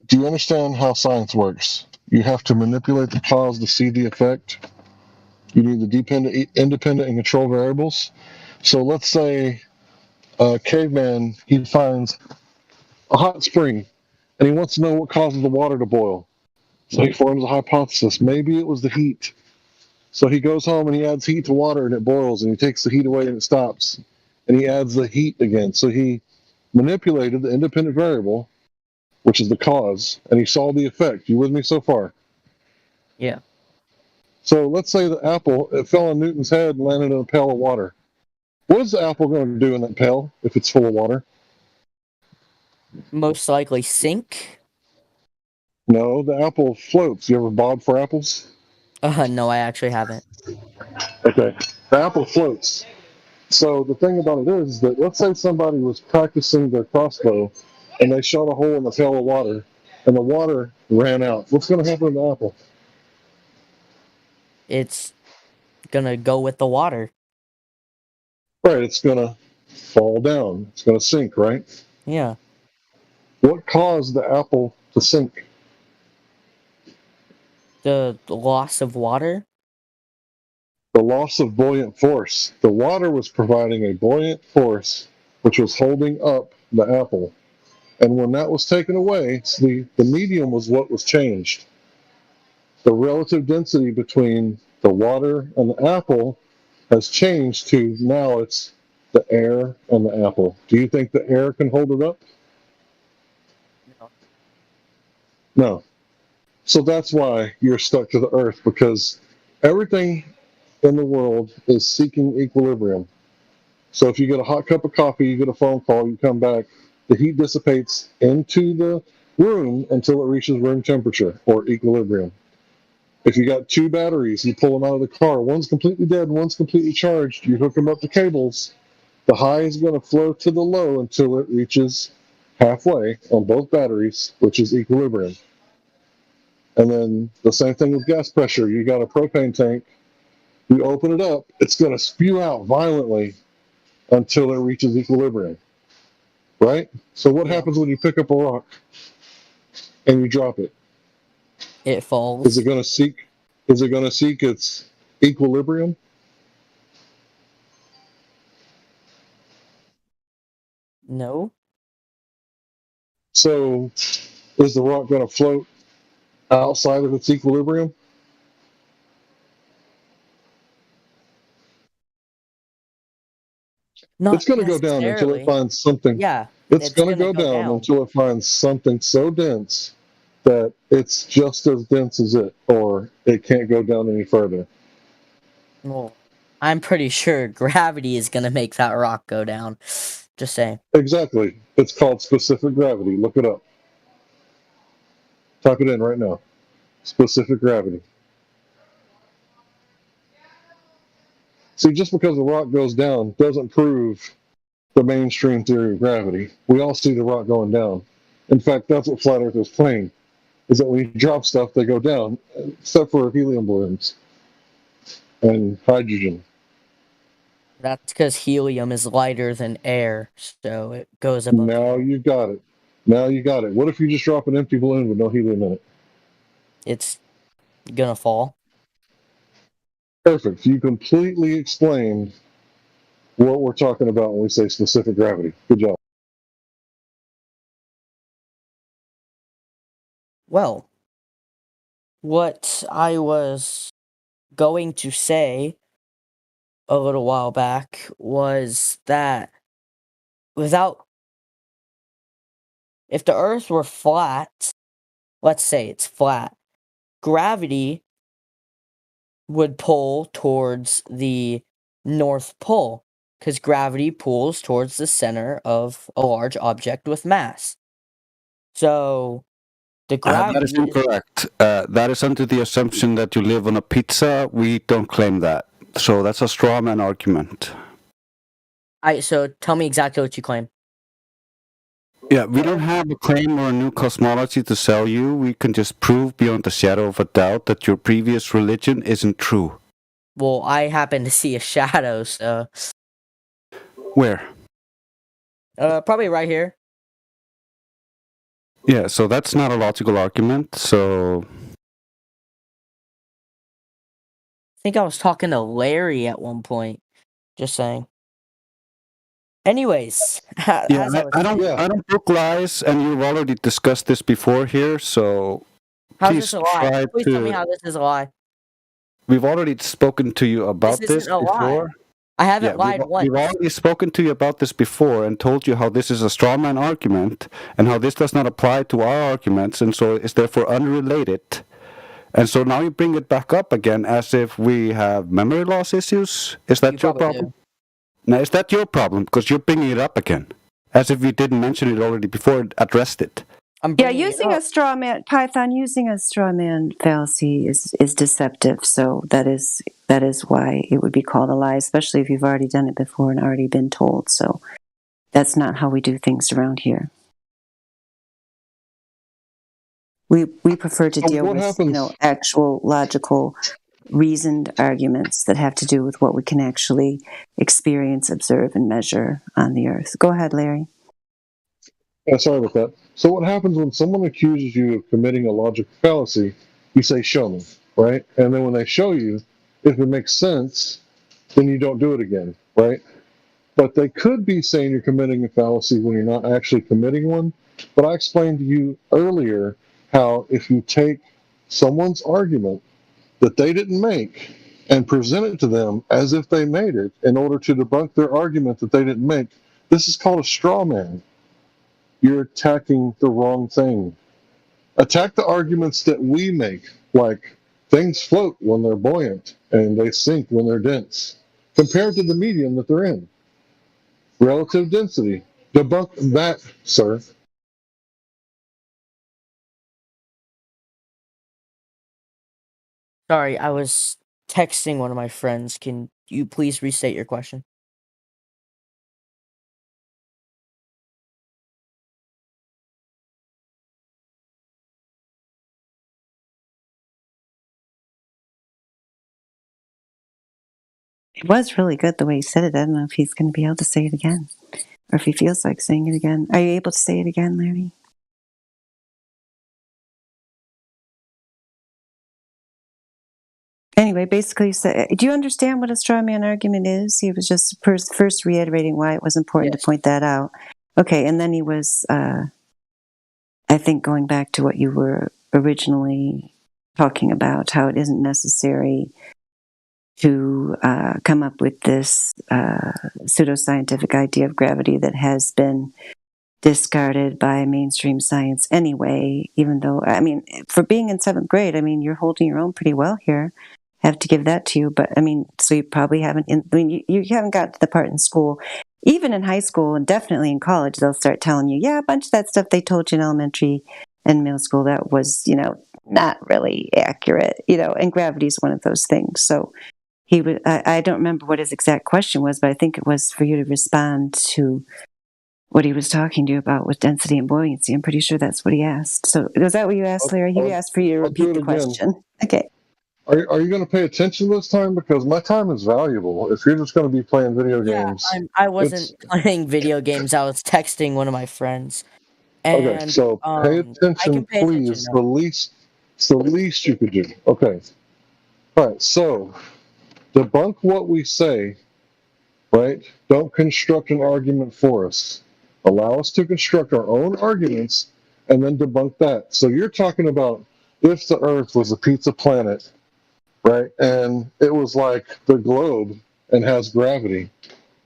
do you understand how science works? You have to manipulate the cause to see the effect. You need the dependent, independent, and control variables. So let's say a caveman, he finds a hot spring, and he wants to know what causes the water to boil. So he forms a hypothesis. Maybe it was the heat. So he goes home and he adds heat to water and it boils, and he takes the heat away and it stops. And he adds the heat again. So he manipulated the independent variable, which is the cause, and he saw the effect. You with me so far?
Yeah.
So let's say the apple, it fell on Newton's head and landed in a pail of water. What is the apple going to do in that pail if it's full of water?
Most likely sink?
No, the apple floats. You ever bob for apples?
No, I actually haven't.
Okay. The apple floats. So the thing about it is that let's say somebody was practicing their crossbow and they shot a hole in a pail of water and the water ran out. What's going to happen to the apple?
It's gonna go with the water.
Right, it's going to fall down. It's going to sink, right?
Yeah.
What caused the apple to sink?
The loss of water?
The loss of buoyant force. The water was providing a buoyant force which was holding up the apple. And when that was taken away, the medium was what was changed. The relative density between the water and the apple has changed to now it's the air and the apple. Do you think the air can hold it up? No. So that's why you're stuck to the earth, because everything in the world is seeking equilibrium. So if you get a hot cup of coffee, you get a phone call, you come back, the heat dissipates into the room until it reaches room temperature or equilibrium. If you got two batteries, you pull them out of the car, one's completely dead, one's completely charged, you hook them up to cables, the high is going to flow to the low until it reaches halfway on both batteries, which is equilibrium. And then the same thing with gas pressure. You got a propane tank, you open it up, it's going to spew out violently until it reaches equilibrium, right? So what happens when you pick up a rock and you drop it?
It falls.
Is it going to seek? Is it going to seek its equilibrium?
No.
So, is the rock going to float outside of its equilibrium?
Not
It's going to go down until it
necessarily.
finds something.
Yeah,
It's going to
gonna
go
go
down
down.
until it finds something so dense that it's just as dense as it, or it can't go down any further.
Well, I'm pretty sure gravity is gonna make that rock go down. Just saying.
Exactly. It's called specific gravity. Look it up. Type it in right now. Specific gravity. See, just because the rock goes down doesn't prove the mainstream theory of gravity. We all see the rock going down. In fact, that's what flat earthers claim, is that when you drop stuff, they go down, except for helium balloons and hydrogen.
That's because helium is lighter than air, so it goes above.
Now you got it. Now you got it. What if you just drop an empty balloon with no helium in it?
It's gonna fall.
Perfect. You completely explained what we're talking about when we say specific gravity. Good job.
Well, what I was going to say a little while back was that if the earth were flat, let's say it's flat, gravity would pull towards the North Pole because gravity pulls towards the center of a large object with mass. So the gravity
That is incorrect. That is under the assumption that you live on a pizza. We don't claim that. So that's a straw man argument.
So tell me exactly what you claim.
Yeah, we don't have a claim or a new cosmology to sell you. We can just prove beyond the shadow of a doubt that your previous religion isn't true.
Well, I happen to see a shadow, so...
Where?
Probably right here.
Yeah, so that's not a logical argument, so...
I think I was talking to Larry at one point. Just saying. Anyways,
Yeah, I don't book lies, and you've already discussed this before here, so...
How's
please
this a lie?
try
Please tell me how this is a lie.
We've already spoken to you about
This
this
isn't a lie.
before.
I haven't lied once.
We've already spoken to you about this before and told you how this is a straw man argument and how this does not apply to our arguments and so is therefore unrelated. And so now you bring it back up again as if we have memory loss issues. Is that your problem? Now, is that your problem? Because you're bringing it up again as if we didn't mention it already before and addressed it.
Yeah, using a straw man, Python, using a straw man fallacy is deceptive. So that is why it would be called a lie, especially if you've already done it before and already been told. So that's not how we do things around here. We prefer to deal with actual logical, reasoned arguments that have to do with what we can actually experience, observe, and measure on the Earth. Go ahead, Larry.
Yeah, sorry about that. So what happens when someone accuses you of committing a logical fallacy? You say, show me, right? And then when they show you, if it makes sense, then you don't do it again, right? But they could be saying you're committing a fallacy when you're not actually committing one. But I explained to you earlier how if you take someone's argument that they didn't make and present it to them as if they made it in order to debunk their argument that they didn't make, this is called a straw man. You're attacking the wrong thing. Attack the arguments that we make, like things float when they're buoyant and they sink when they're dense, compared to the medium that they're in. Relative density. Debunk that, sir.
Sorry, I was texting one of my friends. Can you please restate your question?
It was really good the way he said it. I don't know if he's going to be able to say it again or if he feels like saying it again. Are you able to say it again, Larry? Anyway, basically, do you understand what a straw man argument is? He was just first reiterating why it was important to point that out. Okay, and then he was I think going back to what you were originally talking about, how it isn't necessary to come up with this pseudoscientific idea of gravity that has been discarded by mainstream science anyway, even though, I mean, for being in 7th grade, I mean, you're holding your own pretty well here. Have to give that to you. But I mean, so you probably haven't, you haven't got to the part in school, even in high school and definitely in college, they'll start telling you, yeah, a bunch of that stuff they told you in elementary and middle school, that was, not really accurate, and gravity is one of those things. So he would, I don't remember what his exact question was, but I think it was for you to respond to what he was talking to you about with density and buoyancy. I'm pretty sure that's what he asked. So was that what you asked, Larry? He asked for you to repeat the question. Okay.
Are you going to pay attention this time? Because my time is valuable. If you're just going to be playing video games,
I wasn't playing video games. I was texting one of my friends. And,
okay, so pay attention, please. It's the least you could do. Okay. All right. So debunk what we say. Right? Don't construct an argument for us. Allow us to construct our own arguments and then debunk that. So you're talking about if the Earth was a pizza planet, right? And it was like the globe and has gravity,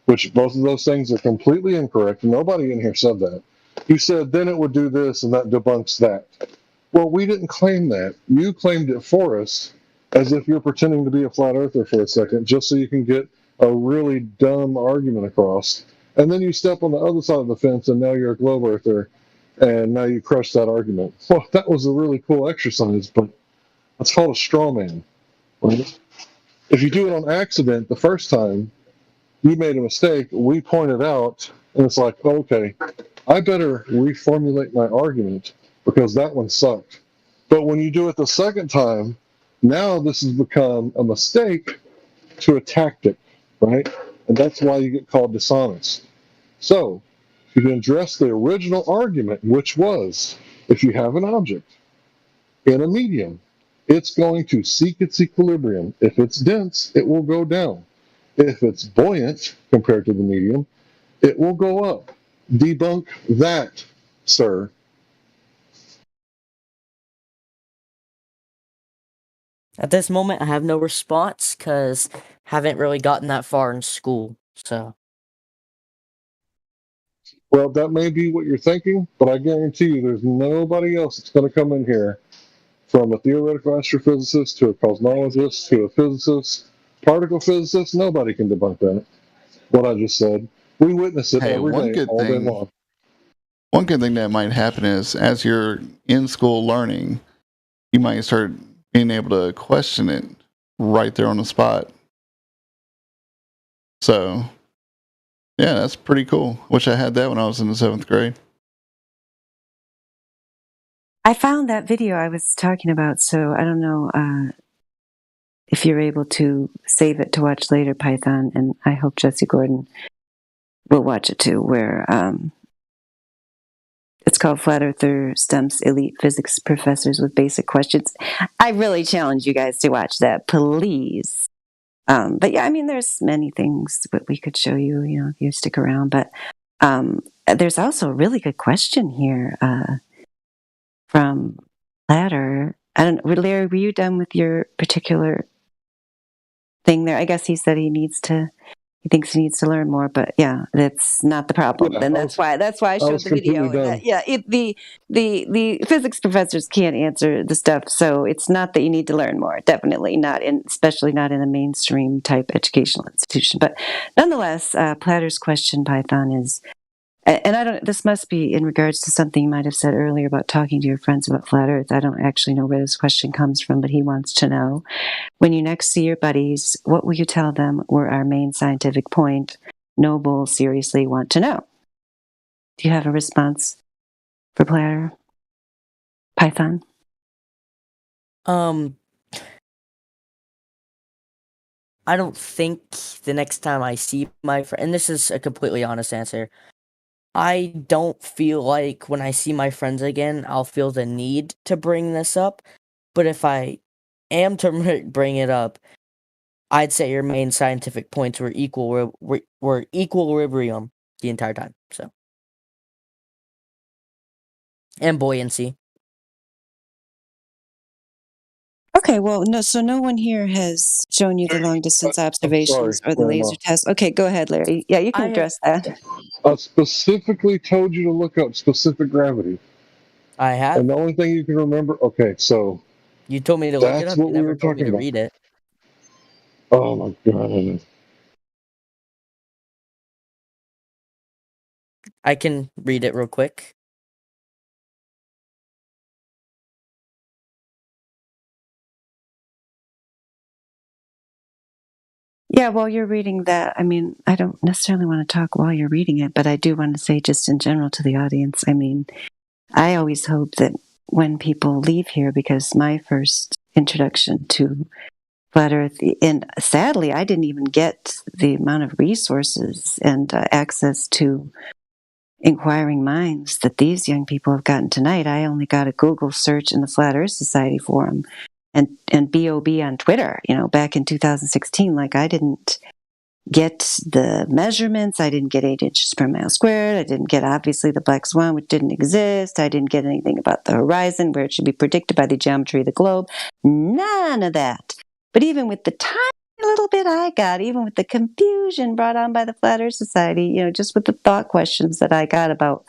which both of those things are completely incorrect. Nobody in here said that. You said then it would do this and that debunks that. Well, we didn't claim that. You claimed it for us as if you're pretending to be a flat earther for a second just so you can get a really dumb argument across. And then you step on the other side of the fence and now you're a globe earther and now you crush that argument. Well, that was a really cool exercise, but that's called a straw man. Right? If you do it on accident the first time, you made a mistake, we pointed out, and it's like, okay, I better reformulate my argument because that one sucked. But when you do it the second time, now this has become a mistake to a tactic, right? And that's why you get called dishonest. So you can address the original argument, which was if you have an object in a medium, it's going to seek its equilibrium. If it's dense, it will go down. If it's buoyant compared to the medium, it will go up. Debunk that, sir.
At this moment, I have no response because haven't really gotten that far in school. So,
well, that may be what you're thinking, but I guarantee you there's nobody else that's going to come in here, from a theoretical astrophysicist to a cosmologist to a physicist, particle physicist. Nobody can debunk that. What I just said. We witness it every day, all day long.
One good thing that might happen is as you're in school learning, you might start being able to question it right there on the spot. So, yeah, that's pretty cool. Wish I had that when I was in the 7th grade.
I found that video I was talking about, so I don't know if you're able to save it to watch later, Python, and I hope Jesse Gordon will watch it too, where it's called Flat Earther Stumps Elite Physics Professors with Basic Questions. I really challenge you guys to watch that, please. But yeah, I mean, there's many things that we could show you, if you stick around. But there's also a really good question here from Platter. I don't know, Larry, were you done with your particular thing there? I guess he said he thinks he needs to learn more, but yeah, that's not the problem.
Yeah,
and that's why I showed the video. The physics professors can't answer the stuff, so it's not that you need to learn more. Definitely not, especially not in a mainstream type educational institution. But nonetheless, Platter's question, Python, is, and I don't. This must be in regards to something you might have said earlier about talking to your friends about flat Earth. I don't actually know where this question comes from, but he wants to know: when you next see your buddies, what will you tell them were our main scientific point? Noble seriously want to know. Do you have a response for Platter? Python?
I don't think the next time I see my friend, and this is a completely honest answer, I don't feel like when I see my friends again, I'll feel the need to bring this up. But if I am to bring it up, I'd say your main scientific points were equilibrium the entire time. So and buoyancy.
Okay, well, no one here has shown you the long distance observations or the laser test. Okay, go ahead, Larry. Yeah, you can address that.
I specifically told you to look up specific gravity.
I have.
And the only thing you can remember, okay, so
you told me to look it up.
What
You
we
never
were
told me
talking
to
about.
read it.
Oh my god.
I can read it real quick.
Yeah, while you're reading that, I mean, I don't necessarily want to talk while you're reading it, but I do want to say just in general to the audience, I mean, I always hope that when people leave here, because my first introduction to Flat Earth, and sadly, I didn't even get the amount of resources and access to inquiring minds that these young people have gotten tonight. I only got a Google search in the Flat Earth Society forum and BOB on Twitter, back in 2016. Like, I didn't get the measurements. I didn't get 8 inches per mile squared. I didn't get, obviously, the black swan, which didn't exist. I didn't get anything about the horizon, where it should be predicted by the geometry of the globe. None of that. But even with the tiny little bit I got, even with the confusion brought on by the Flat Earth Society, just with the thought questions that I got about,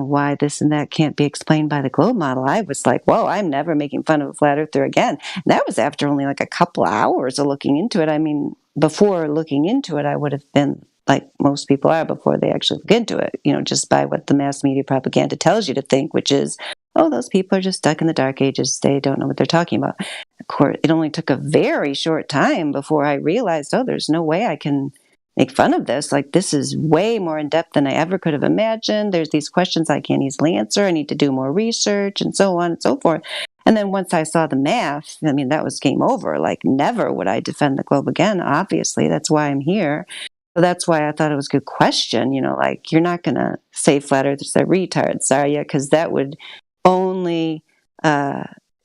why this and that can't be explained by the globe model, I was like, whoa, I'm never making fun of a flat earther again. And that was after only like a couple hours of looking into it. I mean, before looking into it, I would have been like most people are before they actually look into it, just by what the mass media propaganda tells you to think, which is, oh, those people are just stuck in the dark ages. They don't know what they're talking about. Of course, it only took a very short time before I realized, oh, there's no way I can make fun of this. Like, this is way more in depth than I ever could have imagined. There's these questions I can't easily answer. I need to do more research and so on and so forth. And then once I saw the math, I mean, that was game over. Like, never would I defend the globe again. Obviously, that's why I'm here. So that's why I thought it was a good question. Like, you're not going to say flat earthers are retards, are you? Because that would only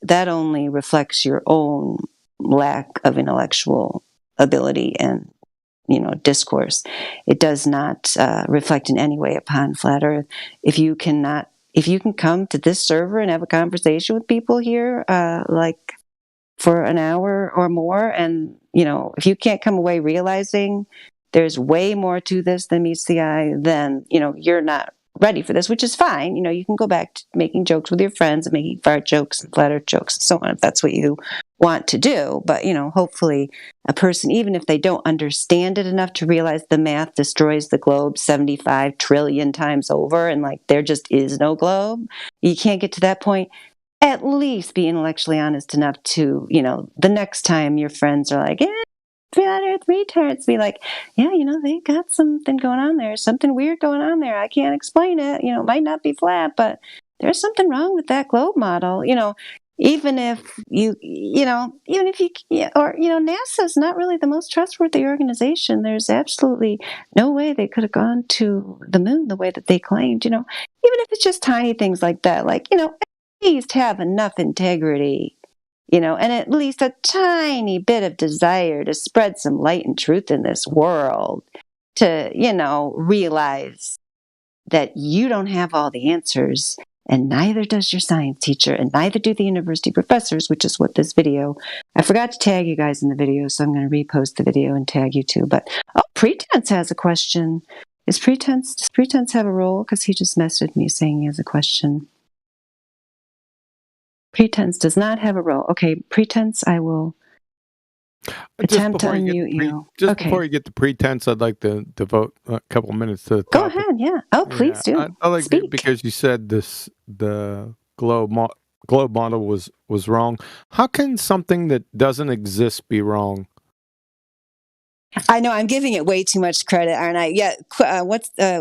reflects your own lack of intellectual ability and discourse. It does not reflect in any way upon Flat Earth. If you can come to this server and have a conversation with people here, like for an hour or more, and if you can't come away realizing there's way more to this than meets the eye, then you're not ready for this, which is fine. You can go back to making jokes with your friends and making fart jokes and flat earth jokes and so on, if that's what you want to do. But hopefully a person, even if they don't understand it enough to realize the math destroys the globe 75 trillion times over, and like there just is no globe, you can't get to that point, at least be intellectually honest enough to, the next time your friends are like, flat earth retards, be like, yeah, they got something going on there, something weird going on there. I can't explain it. It might not be flat, but there's something wrong with that globe model. Even if NASA's not really the most trustworthy organization. There's absolutely no way they could have gone to the moon the way that they claimed. Even if it's just tiny things like that, like, at least have enough integrity, and at least a tiny bit of desire to spread some light and truth in this world, to, realize that you don't have all the answers, and neither does your science teacher, and neither do the university professors, which is what this video, I forgot to tag you guys in the video, so I'm going to repost the video and tag you too. But, Pretense has a question. Does Pretense have a role? Because he just messaged me saying he has a question. Pretense does not have a role. Okay, Pretense, I will attempt to unmute you.
Before you get to Pretense, I'd like to devote a couple minutes to the topic.
Go ahead, yeah. Oh, please do.
I like
Speak.
it because you said the globe model was wrong. How can something that doesn't exist be wrong?
I know I'm giving it way too much credit, aren't I? Yeah.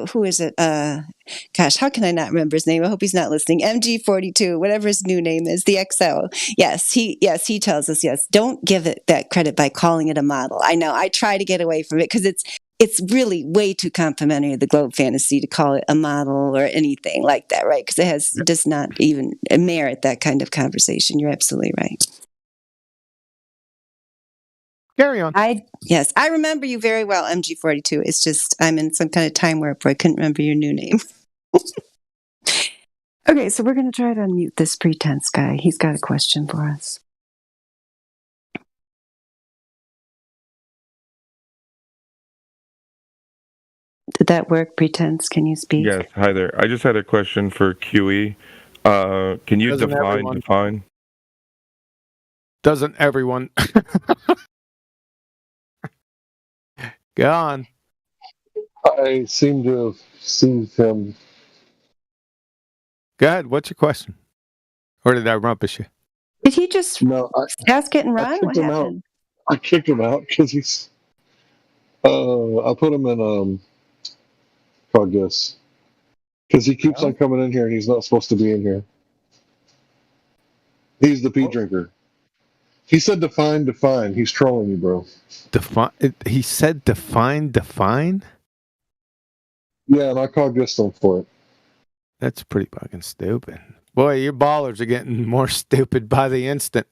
Who is it? Gosh, how can I not remember his name? I hope he's not listening. MG42, whatever his new name is, the XO. Yes, he tells us, yes, don't give it that credit by calling it a model. I know. I try to get away from it because it's really way too complimentary of the globe fantasy to call it a model or anything like that, right? Because it does not even merit that kind of conversation. You're absolutely right.
Carry on.
Yes, I remember you very well, MG42. It's just I'm in some kind of time warp where I couldn't remember your new name. Okay, so we're going to try to unmute this pretense guy. He's got a question for us. Did that work, pretense? Can you speak?
Yes, hi there. I just had a question for QE. Can you
Doesn't everyone?
define?
Doesn't everyone? Go on.
I seem to have seen him.
Go ahead. What's your question? Or did I rumpus you?
Did he just ask it and
I
run?
kicked
What
him
happened?
out. I kicked him out because he's. I put him in Cogdis because he keeps on coming in here and he's not supposed to be in here. He's the pee drinker. He said define. He's trolling you, bro.
Define. He said define.
Yeah, and I Cogdissed him for it.
That's pretty fucking stupid. Boy, your ballers are getting more stupid by the instant.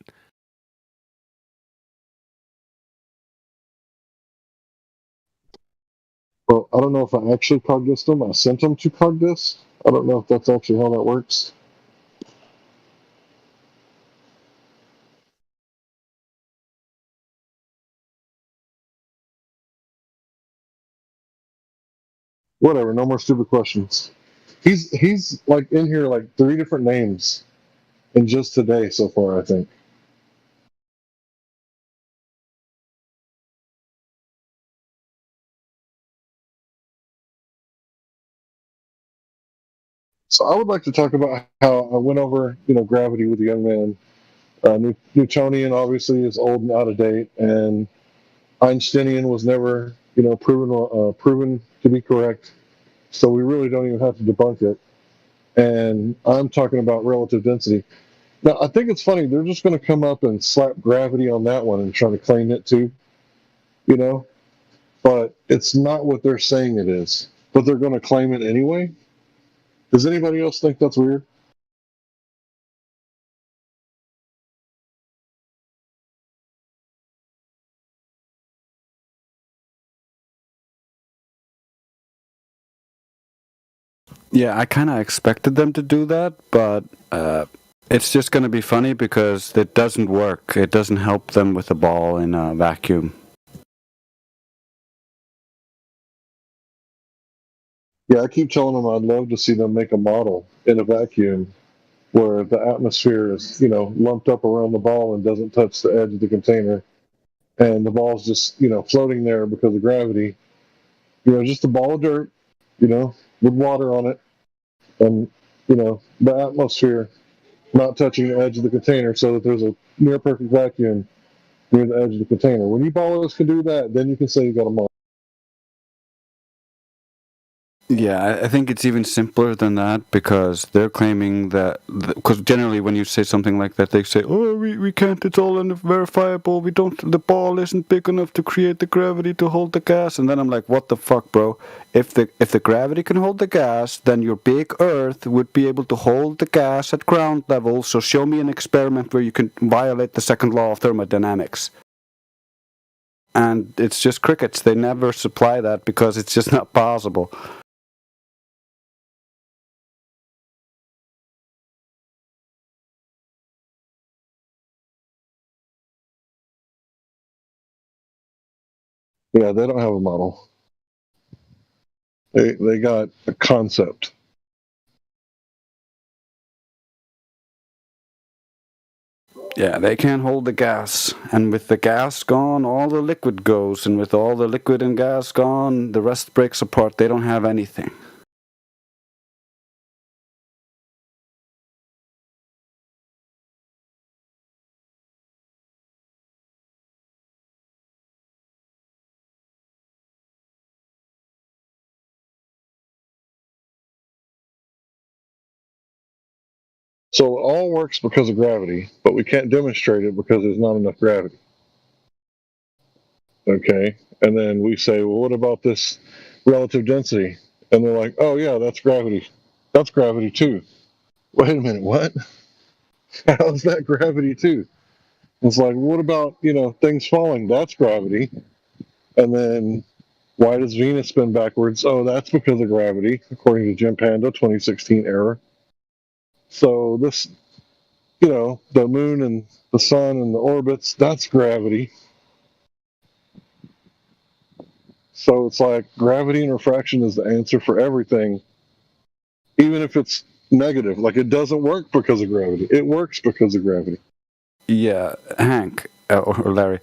Well, I don't know if I actually Cogdissed him. I sent him to Cogdiss. I don't know if that's actually how that works. Whatever, no more stupid questions. He's like in here like 3 different names in just today so far, I think. So I would like to talk about how I went over, gravity with a young man. Newtonian obviously is old and out of date, and Einsteinian was never, proven to be correct. So we really don't even have to debunk it. And I'm talking about relative density. Now, I think it's funny. They're just going to come up and slap gravity on that one and try to claim it too, But it's not what they're saying it is. But they're going to claim it anyway. Does anybody else think that's weird?
Yeah, I kind of expected them to do that, but it's just going to be funny because it doesn't work. It doesn't help them with the ball in a vacuum.
Yeah, I keep telling them I'd love to see them make a model in a vacuum where the atmosphere is, lumped up around the ball and doesn't touch the edge of the container. And the ball's just, floating there because of gravity. Just a ball of dirt, with water on it. And, the atmosphere not touching the edge of the container so that there's a near perfect vacuum near the edge of the container. When you ballers can do that, then you can say you got a model.
Yeah, I think it's even simpler than that because they're claiming that, because generally when you say something like that, they say, oh, we can't, it's all unverifiable, the ball isn't big enough to create the gravity to hold the gas. And then I'm like, what the fuck, bro? If the gravity can hold the gas, then your big Earth would be able to hold the gas at ground level, so show me an experiment where you can violate the second law of thermodynamics. And it's just crickets. They never supply that because it's just not possible.
Yeah, they don't have a model. They got a concept.
Yeah, they can't hold the gas. And with the gas gone, all the liquid goes. And with all the liquid and gas gone, the rest breaks apart. They don't have anything.
So it all works because of gravity, but we can't demonstrate it because there's not enough gravity. Okay? And then we say, well, what about this relative density? And they're like, oh, yeah, that's gravity. That's gravity too. Wait a minute, what? How's that gravity too? It's like, what about, things falling? That's gravity. And then why does Venus spin backwards? Oh, that's because of gravity, according to Jim Panda, 2016 error. So this, the moon and the sun and the orbits, that's gravity. So it's like gravity and refraction is the answer for everything, even if it's negative. Like it doesn't work because of gravity. It works because of gravity.
Yeah, Hank or Larry,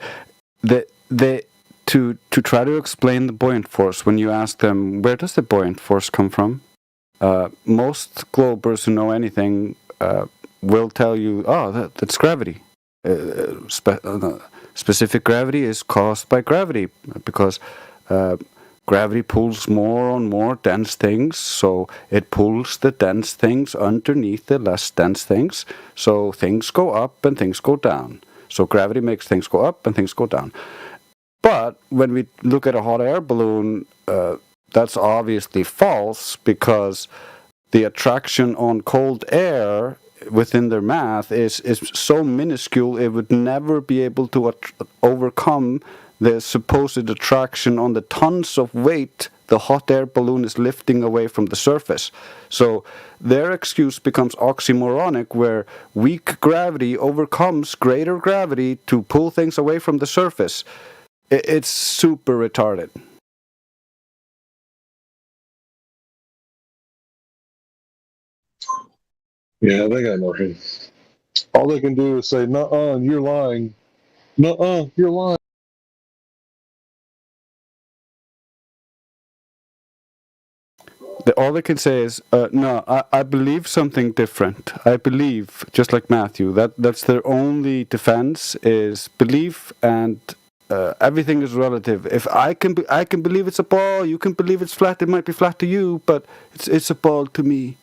to try to explain the buoyant force, when you ask them where does the buoyant force come from, most globers who know anything will tell you, oh, that's gravity. Specific gravity is caused by gravity because gravity pulls more on more dense things, so it pulls the dense things underneath the less dense things, so things go up and things go down. So gravity makes things go up and things go down. But when we look at a hot air balloon, that's obviously false because the attraction on cold air within their math is so minuscule it would never be able to overcome the supposed attraction on the tons of weight the hot air balloon is lifting away from the surface. So their excuse becomes oxymoronic, where weak gravity overcomes greater gravity to pull things away from the surface. It's super retarded.
Yeah, they got nothing. All they can do is say, "Nuh-uh, you're lying. Nuh-uh, you're lying."
All they can say is, no, I believe something different. I believe, just like Matthew, that's their only defense is belief, and everything is relative. If I can believe it's a ball, you can believe it's flat. It might be flat to you, but it's a ball to me.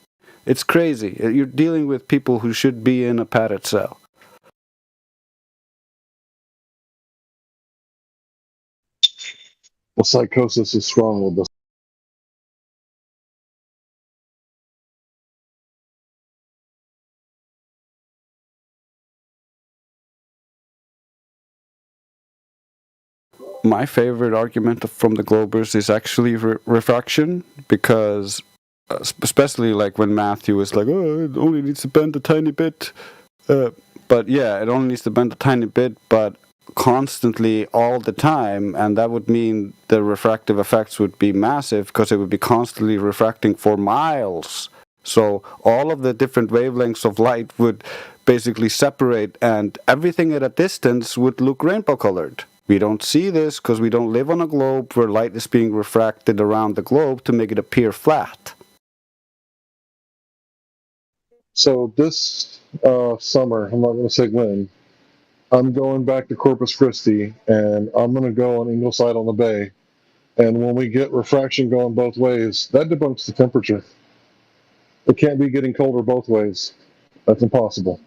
It's crazy. You're dealing with people who should be in a padded cell.
Well, psychosis is strong with this.
My favorite argument from the Globers is actually refraction, because especially like when Matthew is like, oh, it only needs to bend a tiny bit. But yeah, it only needs to bend a tiny bit, but constantly all the time, and that would mean the refractive effects would be massive because it would be constantly refracting for miles. So all of the different wavelengths of light would basically separate, and everything at a distance would look rainbow colored. We don't see this because we don't live on a globe where light is being refracted around the globe to make it appear flat.
So this summer, I'm not going to say when, I'm going back to Corpus Christi, and I'm going to go on Ingleside on the Bay. And when we get refraction going both ways, that debunks the temperature. It can't be getting colder both ways. That's impossible.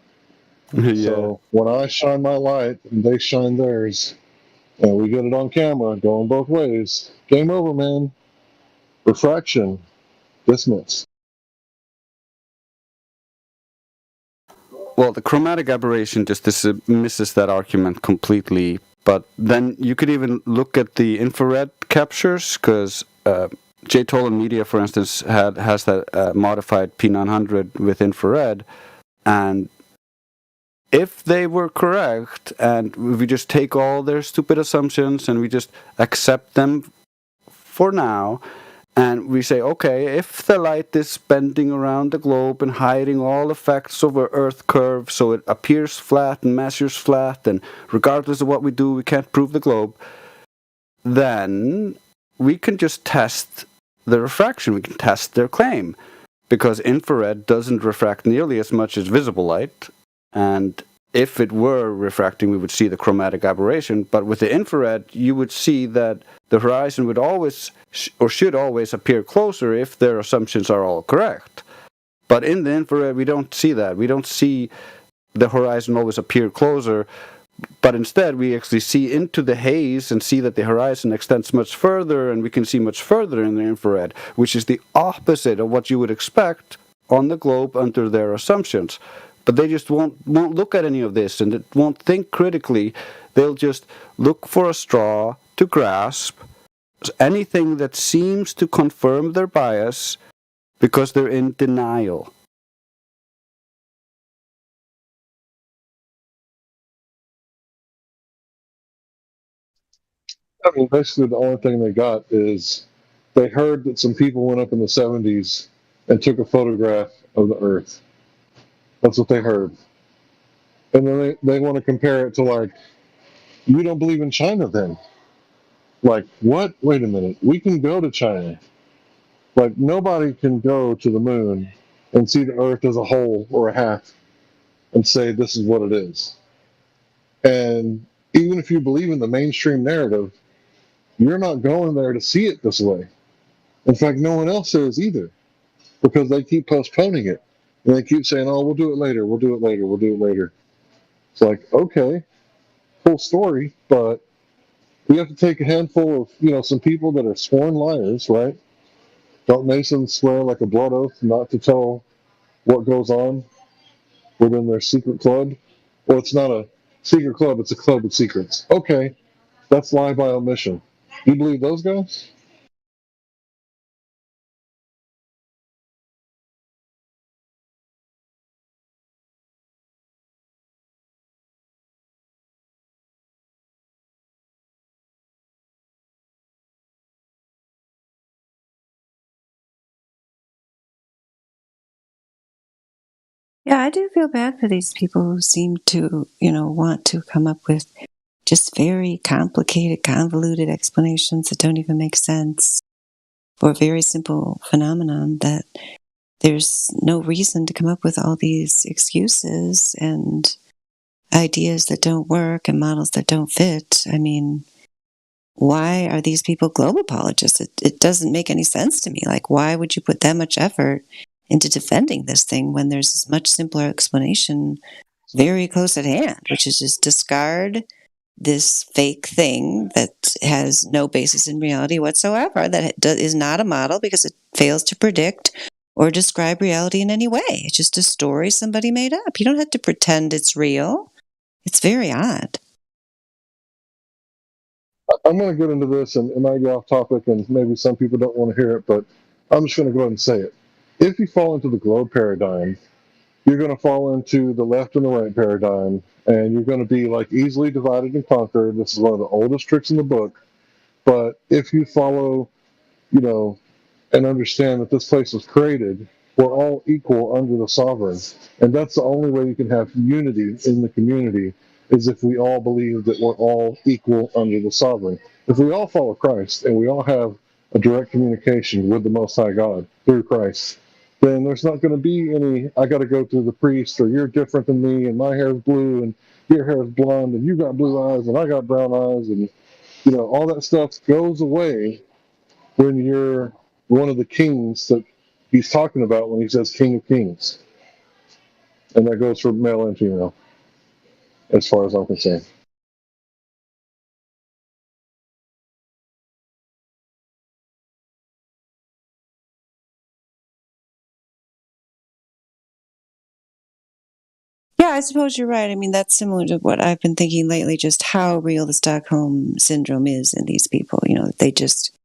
Yeah.
So when I shine my light and they shine theirs, and we get it on camera going both ways, game over, man. Refraction, dismiss.
Well, the chromatic aberration just misses that argument completely. But then you could even look at the infrared captures, because J. Tolan Media, for instance, has that modified P900 with infrared, and if they were correct, and we just take all their stupid assumptions and we just accept them for now, and we say, okay, if the light is bending around the globe and hiding all effects of our Earth curve so it appears flat and measures flat, and regardless of what we do, we can't prove the globe, then we can just test the refraction. We can test their claim, because infrared doesn't refract nearly as much as visible light, and if it were refracting, we would see the chromatic aberration. But with the infrared, you would see that the horizon would always, or should always, appear closer if their assumptions are all correct. But in the infrared, we don't see that. We don't see the horizon always appear closer, but instead we actually see into the haze and see that the horizon extends much further, and we can see much further in the infrared, which is the opposite of what you would expect on the globe under their assumptions. But they just won't look at any of this, and it won't think critically. They'll just look for a straw to grasp, anything that seems to confirm their bias, because they're in denial.
I mean, basically, the only thing they got is they heard that some people went up in the 70s and took a photograph of the Earth. That's what they heard. And then they want to compare it to, like, you don't believe in China then? Like, what? Wait a minute. We can go to China. Like, nobody can go to the moon and see the Earth as a whole or a half and say this is what it is. And even if you believe in the mainstream narrative, you're not going there to see it this way. In fact, no one else is either, because they keep postponing it. And they keep saying, oh, we'll do it later, we'll do it later, we'll do it later. It's like, okay, full story, but we have to take a handful of, some people that are sworn liars, right? Don't Masons swear like a blood oath not to tell what goes on within their secret club? Well, it's not a secret club, it's a club of secrets. Okay, that's lie by omission. You believe those guys?
Yeah, I do feel bad for these people who seem to, want to come up with just very complicated, convoluted explanations that don't even make sense for a very simple phenomenon that there's no reason to come up with all these excuses and ideas that don't work and models that don't fit. I mean, why are these people globe apologists? It doesn't make any sense to me. Like, why would you put that much effort into defending this thing when there's this much simpler explanation very close at hand, which is just discard this fake thing that has no basis in reality whatsoever, that is not a model because it fails to predict or describe reality in any way. It's just a story somebody made up. You don't have to pretend it's real. It's very odd.
I'm going to get into this, and it might be off topic, and maybe some people don't want to hear it, but I'm just going to go ahead and say it. If you fall into the globe paradigm, you're going to fall into the left and the right paradigm, and you're going to be like easily divided and conquered. This is one of the oldest tricks in the book. But if you follow, and understand that this place was created, we're all equal under the sovereign. And that's the only way you can have unity in the community, is if we all believe that we're all equal under the sovereign. If we all follow Christ and we all have a direct communication with the Most High God through Christ, then there's not going to be any, I got to go through the priest, or you're different than me, and my hair is blue, and your hair is blonde, and you got blue eyes, and I got brown eyes, and, all that stuff goes away when you're one of the kings that he's talking about when he says King of Kings. And that goes for male and female, as far as I'm concerned.
Yeah, I suppose you're right. I mean, that's similar to what I've been thinking lately, just how real the Stockholm Syndrome is in these people. They just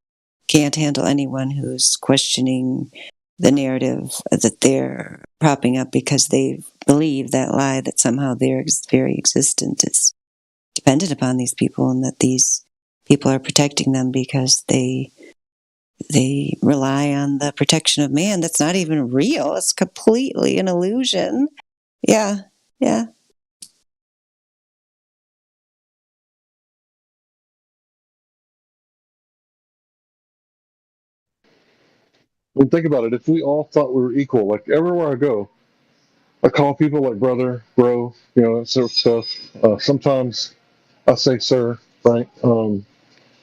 can't handle anyone who's questioning the narrative that they're propping up because they believe that lie that somehow their very existence is dependent upon these people, and that these people are protecting them because they rely on the protection of man that's not even real. It's completely an illusion. Yeah.
Well, think about it. If we all thought we were equal, like everywhere I go, I call people like brother, bro, that sort of stuff. Sometimes I say sir, right? But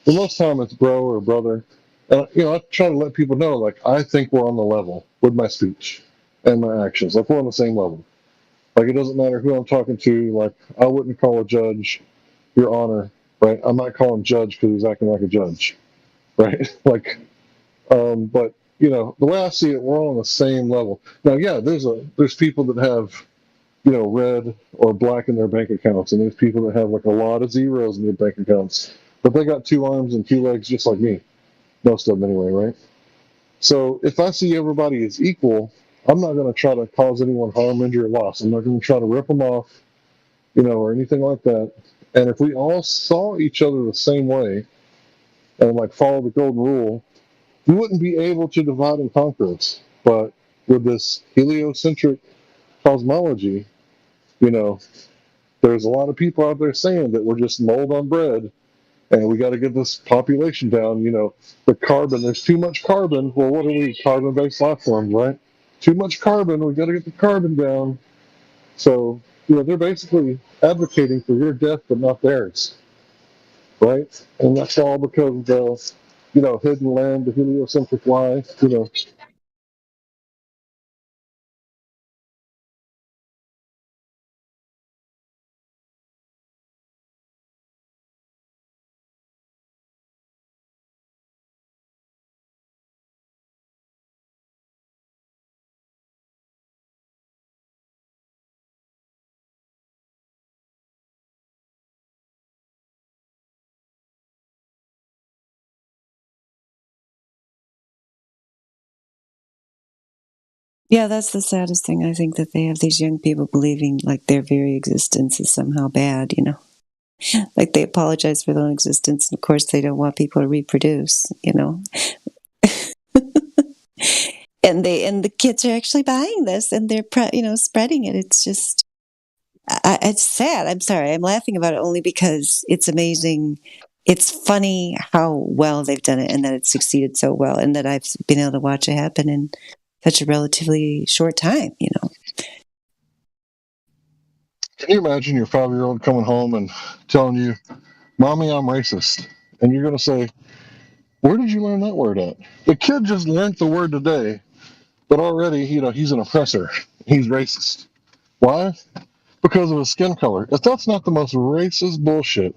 most time it's bro or brother. And, I try to let people know, like, I think we're on the level with my speech and my actions. Like, we're on the same level. Like, it doesn't matter who I'm talking to. Like, I wouldn't call a judge your honor, right? I might call him judge because he's acting like a judge, right? Like, but, the way I see it, we're all on the same level. Now, yeah, there's people that have, red or black in their bank accounts, and there's people that have like a lot of zeros in their bank accounts, but they got 2 arms and 2 legs just like me, most of them anyway, right? So if I see everybody as equal, I'm not going to try to cause anyone harm, injury, or loss. I'm not going to try to rip them off, or anything like that. And if we all saw each other the same way, and like follow the golden rule, you wouldn't be able to divide and conquer us. But with this heliocentric cosmology, you know, there's a lot of people out there saying that we're just mold on bread and we got to get this population down. You know, the carbon, there's too much carbon. Well, what are we? Carbon based life forms, right? Too much carbon. We got to get the carbon down. So, you know, they're basically advocating for your death, but not theirs, right? And that's all because of the, you know, hidden land, the heliocentric lie, you know.
Yeah, that's the saddest thing. I think that they have these young people believing like their very existence is somehow bad, you know. Like they apologize for their own existence, and of course they don't want people to reproduce, you know. And the kids are actually buying this, and they're you know, spreading it. It's just it's sad. I'm sorry. I'm laughing about it only because it's amazing. It's funny how well they've done it, and that it's succeeded so well, and that I've been able to watch it happen in such a relatively short time, you know.
Can you imagine your 5-year-old coming home and telling you, "Mommy, I'm racist," and you're going to say, "Where did you learn that word at?" The kid just learned the word today, but already, you know, he's an oppressor. He's racist. Why? Because of his skin color. If that's not the most racist bullshit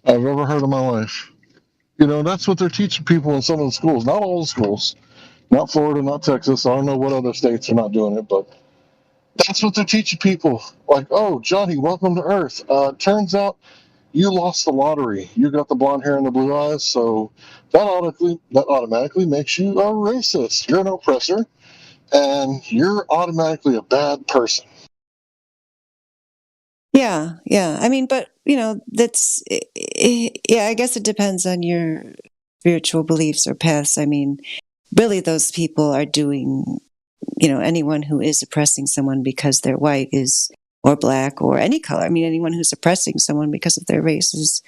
I've ever heard in my life, you know, that's what they're teaching people in some of the schools. Not all the schools. Not Florida, not Texas. I don't know what other states are not doing it, but that's what they're teaching people. Like, oh, Johnny, welcome to Earth. Turns out you lost the lottery. You got the blonde hair and the blue eyes, so that automatically makes you a racist. You're an oppressor, and you're automatically a bad person.
Yeah, yeah. I mean, but you know, that's yeah. I guess it depends on your spiritual beliefs or paths. I mean, really, those people are doing. You know, anyone who is oppressing someone because they're white is, or black, or any color. I mean, anyone who's oppressing someone because of their race is,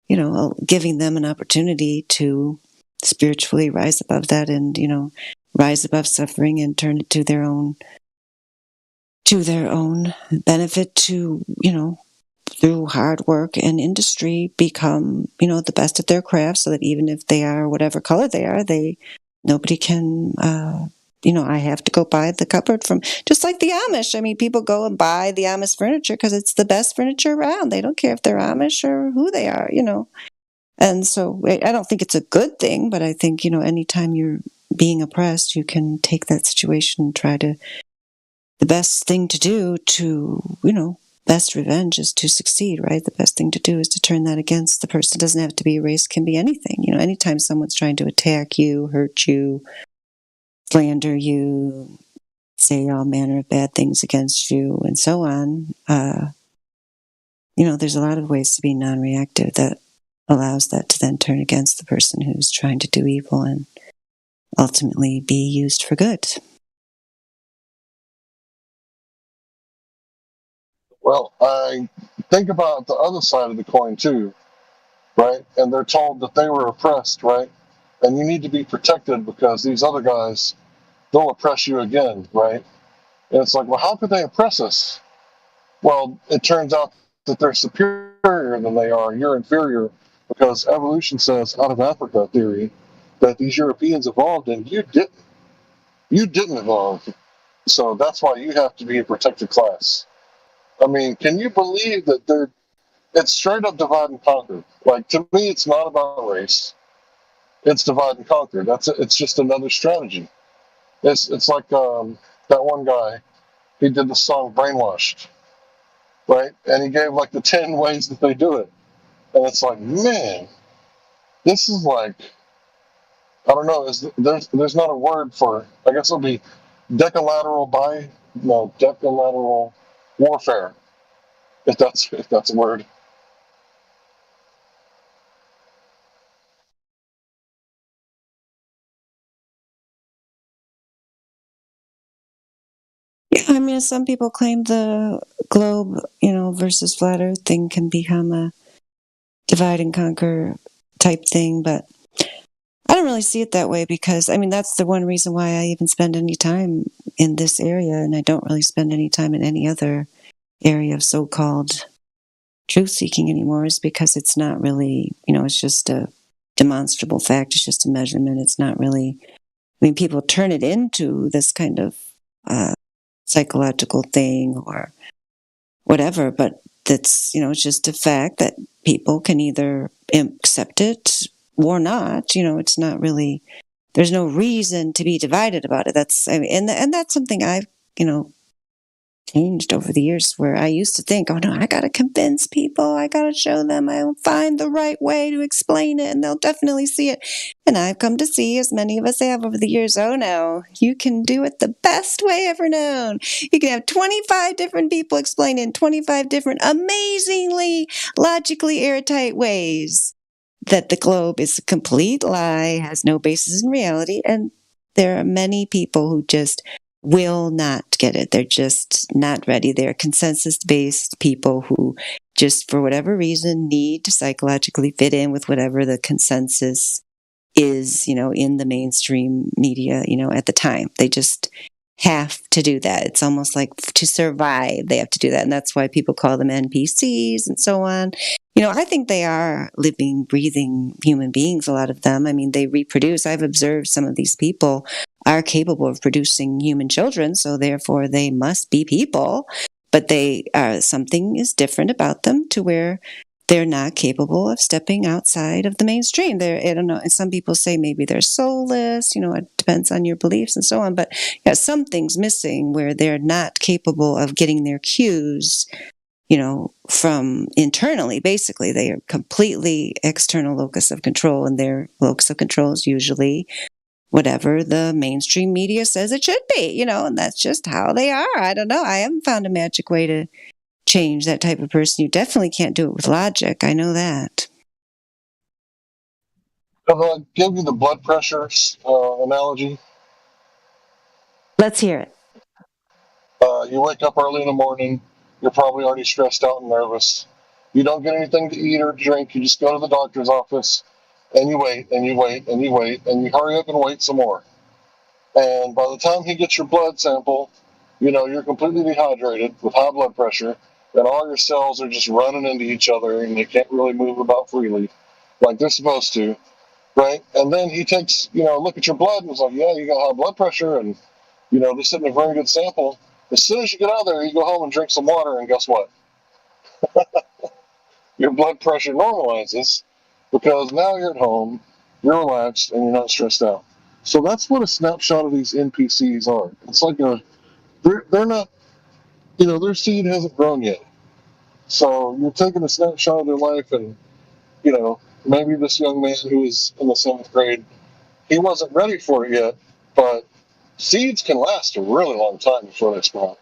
you know, giving them an opportunity to spiritually rise above that, and you know, rise above suffering and turn it to their own benefit, to, you know, through hard work and industry become, you know, the best at their craft, so that even if they are whatever color they are, nobody can you know, I have to go buy the cupboard from, just like the Amish. I mean, people go and buy the Amish furniture because it's the best furniture around. They don't care if they're Amish or who they are, you know. And so I don't think it's a good thing, but I think, you know, anytime you're being oppressed, you can take that situation and try to, the best thing to do to, you know, best revenge is to succeed, right? The best thing to do is to turn that against the person. It doesn't have to be a race, can be anything. You know, anytime someone's trying to attack you, hurt you, slander you, say all manner of bad things against you, and so on, you know, there's a lot of ways to be non-reactive that allows that to then turn against the person who's trying to do evil and ultimately be used for good.
Well, I think about the other side of the coin too, right? And they're told that they were oppressed, right? And you need to be protected because these other guys, they'll oppress you again, right? And it's like, well, how could they oppress us? Well, it turns out that they're superior than they are. You're inferior because evolution says, out of Africa theory, that these Europeans evolved and you didn't. You didn't evolve. So that's why you have to be a protected class. I mean, can you believe that it's straight up divide and conquer? Like, to me, it's not about race. It's divide and conquer. It's just another strategy. It's like that one guy, he did the song Brainwashed, right? And he gave like the 10 ways that they do it. And it's like, man, this is like, I don't know, there's not a word for, I guess it'll be decalateral warfare, if that's a word.
Yeah, some people claim the globe, versus flat Earth thing can become a divide and conquer type thing, but I don't really see it that way because, that's the one reason why I even spend any time in this area, and I don't really spend any time in any other area of so-called truth seeking anymore, is because it's not really, it's just a demonstrable fact. It's just a measurement. It's not really, people turn it into this kind of psychological thing or whatever, but that's, it's just a fact that people can either accept it or not. It's not really, there's no reason to be divided about it. That's, and that's something I've, changed over the years, where I used to think, oh no, I got to convince people, I got to show them, I'll find the right way to explain it and they'll definitely see it. And I've come to see, as many of us have over the years, oh no, you can do it the best way ever known. You can have 25 different people explain it in 25 different, amazingly, logically airtight ways that the globe is a complete lie, has no basis in reality, and there are many people who just will not get it. They're just not ready. They're consensus-based people who just, for whatever reason, need to psychologically fit in with whatever the consensus is, in the mainstream media, at the time. They just have to do that. It's almost like to survive, they have to do that. And that's why people call them NPCs and so on. I think they are living, breathing human beings, a lot of them. They reproduce. I've observed some of these people are capable of producing human children, so therefore they must be people. But they are, something is different about them to where they're not capable of stepping outside of the mainstream. I don't know. And some people say maybe they're soulless, it depends on your beliefs and so on. But yeah, something's missing where they're not capable of getting their cues, from internally. Basically, they are completely external locus of control, and their locus of control is usually whatever the mainstream media says it should be, and that's just how they are. I don't know. I haven't found a magic way to change that type of person. You definitely can't do it with logic. I know that.
I'll give you the blood pressure analogy.
Let's hear it.
You wake up early in the morning. You're probably already stressed out and nervous. You don't get anything to eat or drink. You just go to the doctor's office, and you wait, and you wait, and you wait, and you hurry up and wait some more. And by the time he gets your blood sample, you're completely dehydrated with high blood pressure, and all your cells are just running into each other, and they can't really move about freely like they're supposed to, right? And then he takes, a look at your blood and is like, yeah, you got high blood pressure, and, this isn't a very good sample. As soon as you get out of there, you go home and drink some water, and guess what? Your blood pressure normalizes because now you're at home, you're relaxed, and you're not stressed out. So that's what a snapshot of these NPCs are. It's like they're not, their seed hasn't grown yet. So you're taking a snapshot of their life, and, maybe this young man who is in the 7th grade, he wasn't ready for it yet, but seeds can last a really long time before they sprout.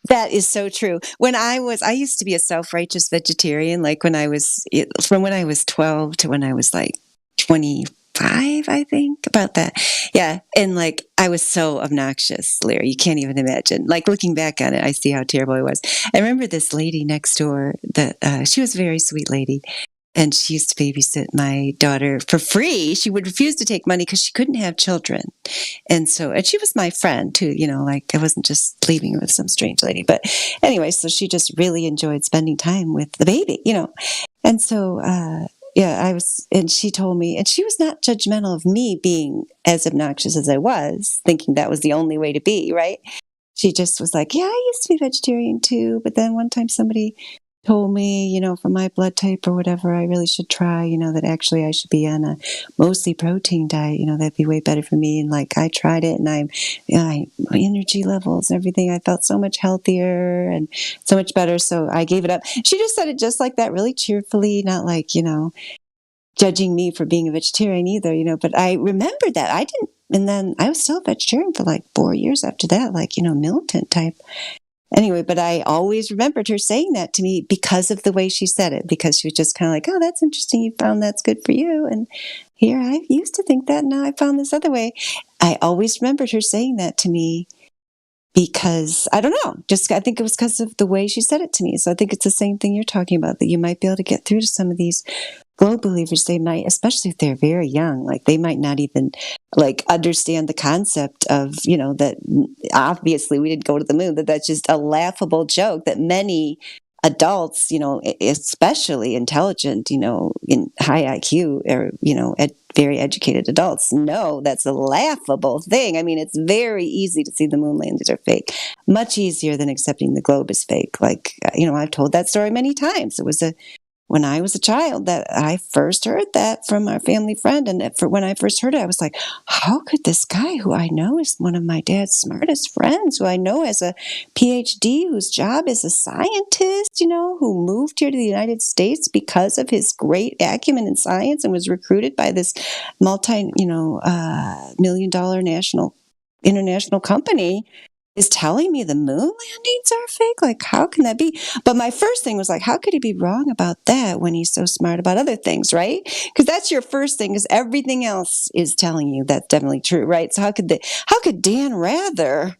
That is so true. I used to be a self-righteous vegetarian, like from when I was 12 to when I was like 25, I think, about that. Yeah. And I was so obnoxious, Larry. You can't even imagine. Looking back on it, I see how terrible I was. I remember this lady next door that, she was a very sweet lady. And she used to babysit my daughter for free. She would refuse to take money because she couldn't have children. And she was my friend too, I wasn't just leaving her with some strange lady. But anyway, so she just really enjoyed spending time with the baby, And so, and she told me, and she was not judgmental of me being as obnoxious as I was, thinking that was the only way to be, right? She just was like, yeah, I used to be vegetarian too. But then one time somebody told me, for my blood type or whatever, I really should try, that actually I should be on a mostly protein diet, that'd be way better for me. And I tried it, and my energy levels and everything, I felt so much healthier and so much better. So I gave it up. She just said it just like that, really cheerfully, not judging me for being a vegetarian either, but I remembered that I didn't. And then I was still a vegetarian for 4 years after that, militant type. Anyway, but I always remembered her saying that to me because of the way she said it, because she was just kind of like, oh, that's interesting. You found that's good for you. And here I used to think that. Now I found this other way. I always remembered her saying that to me because I don't know, just I think it was because of the way she said it to me. So I think it's the same thing you're talking about, that you might be able to get through to some of these globe believers. They might, especially if they're very young, like they might not even like understand the concept of, that obviously we didn't go to the moon, that that's just a laughable joke that many adults, especially intelligent, in high IQ or, very educated adults know that's a laughable thing. I mean, it's very easy to see the moon landings are fake, much easier than accepting the globe is fake. Like, I've told that story many times. It was when I was a child that I first heard that from our family friend. And when I first heard it, I was like, how could this guy, who I know is one of my dad's smartest friends, who I know has a PhD, whose job is a scientist, who moved here to the United States because of his great acumen in science and was recruited by this multi-million-dollar international company, is telling me the moon landings are fake? Like, how can that be? But my first thing was like, how could he be wrong about that when he's so smart about other things, right? Because that's your first thing, because everything else is telling you that's definitely true, right? So how could Dan Rather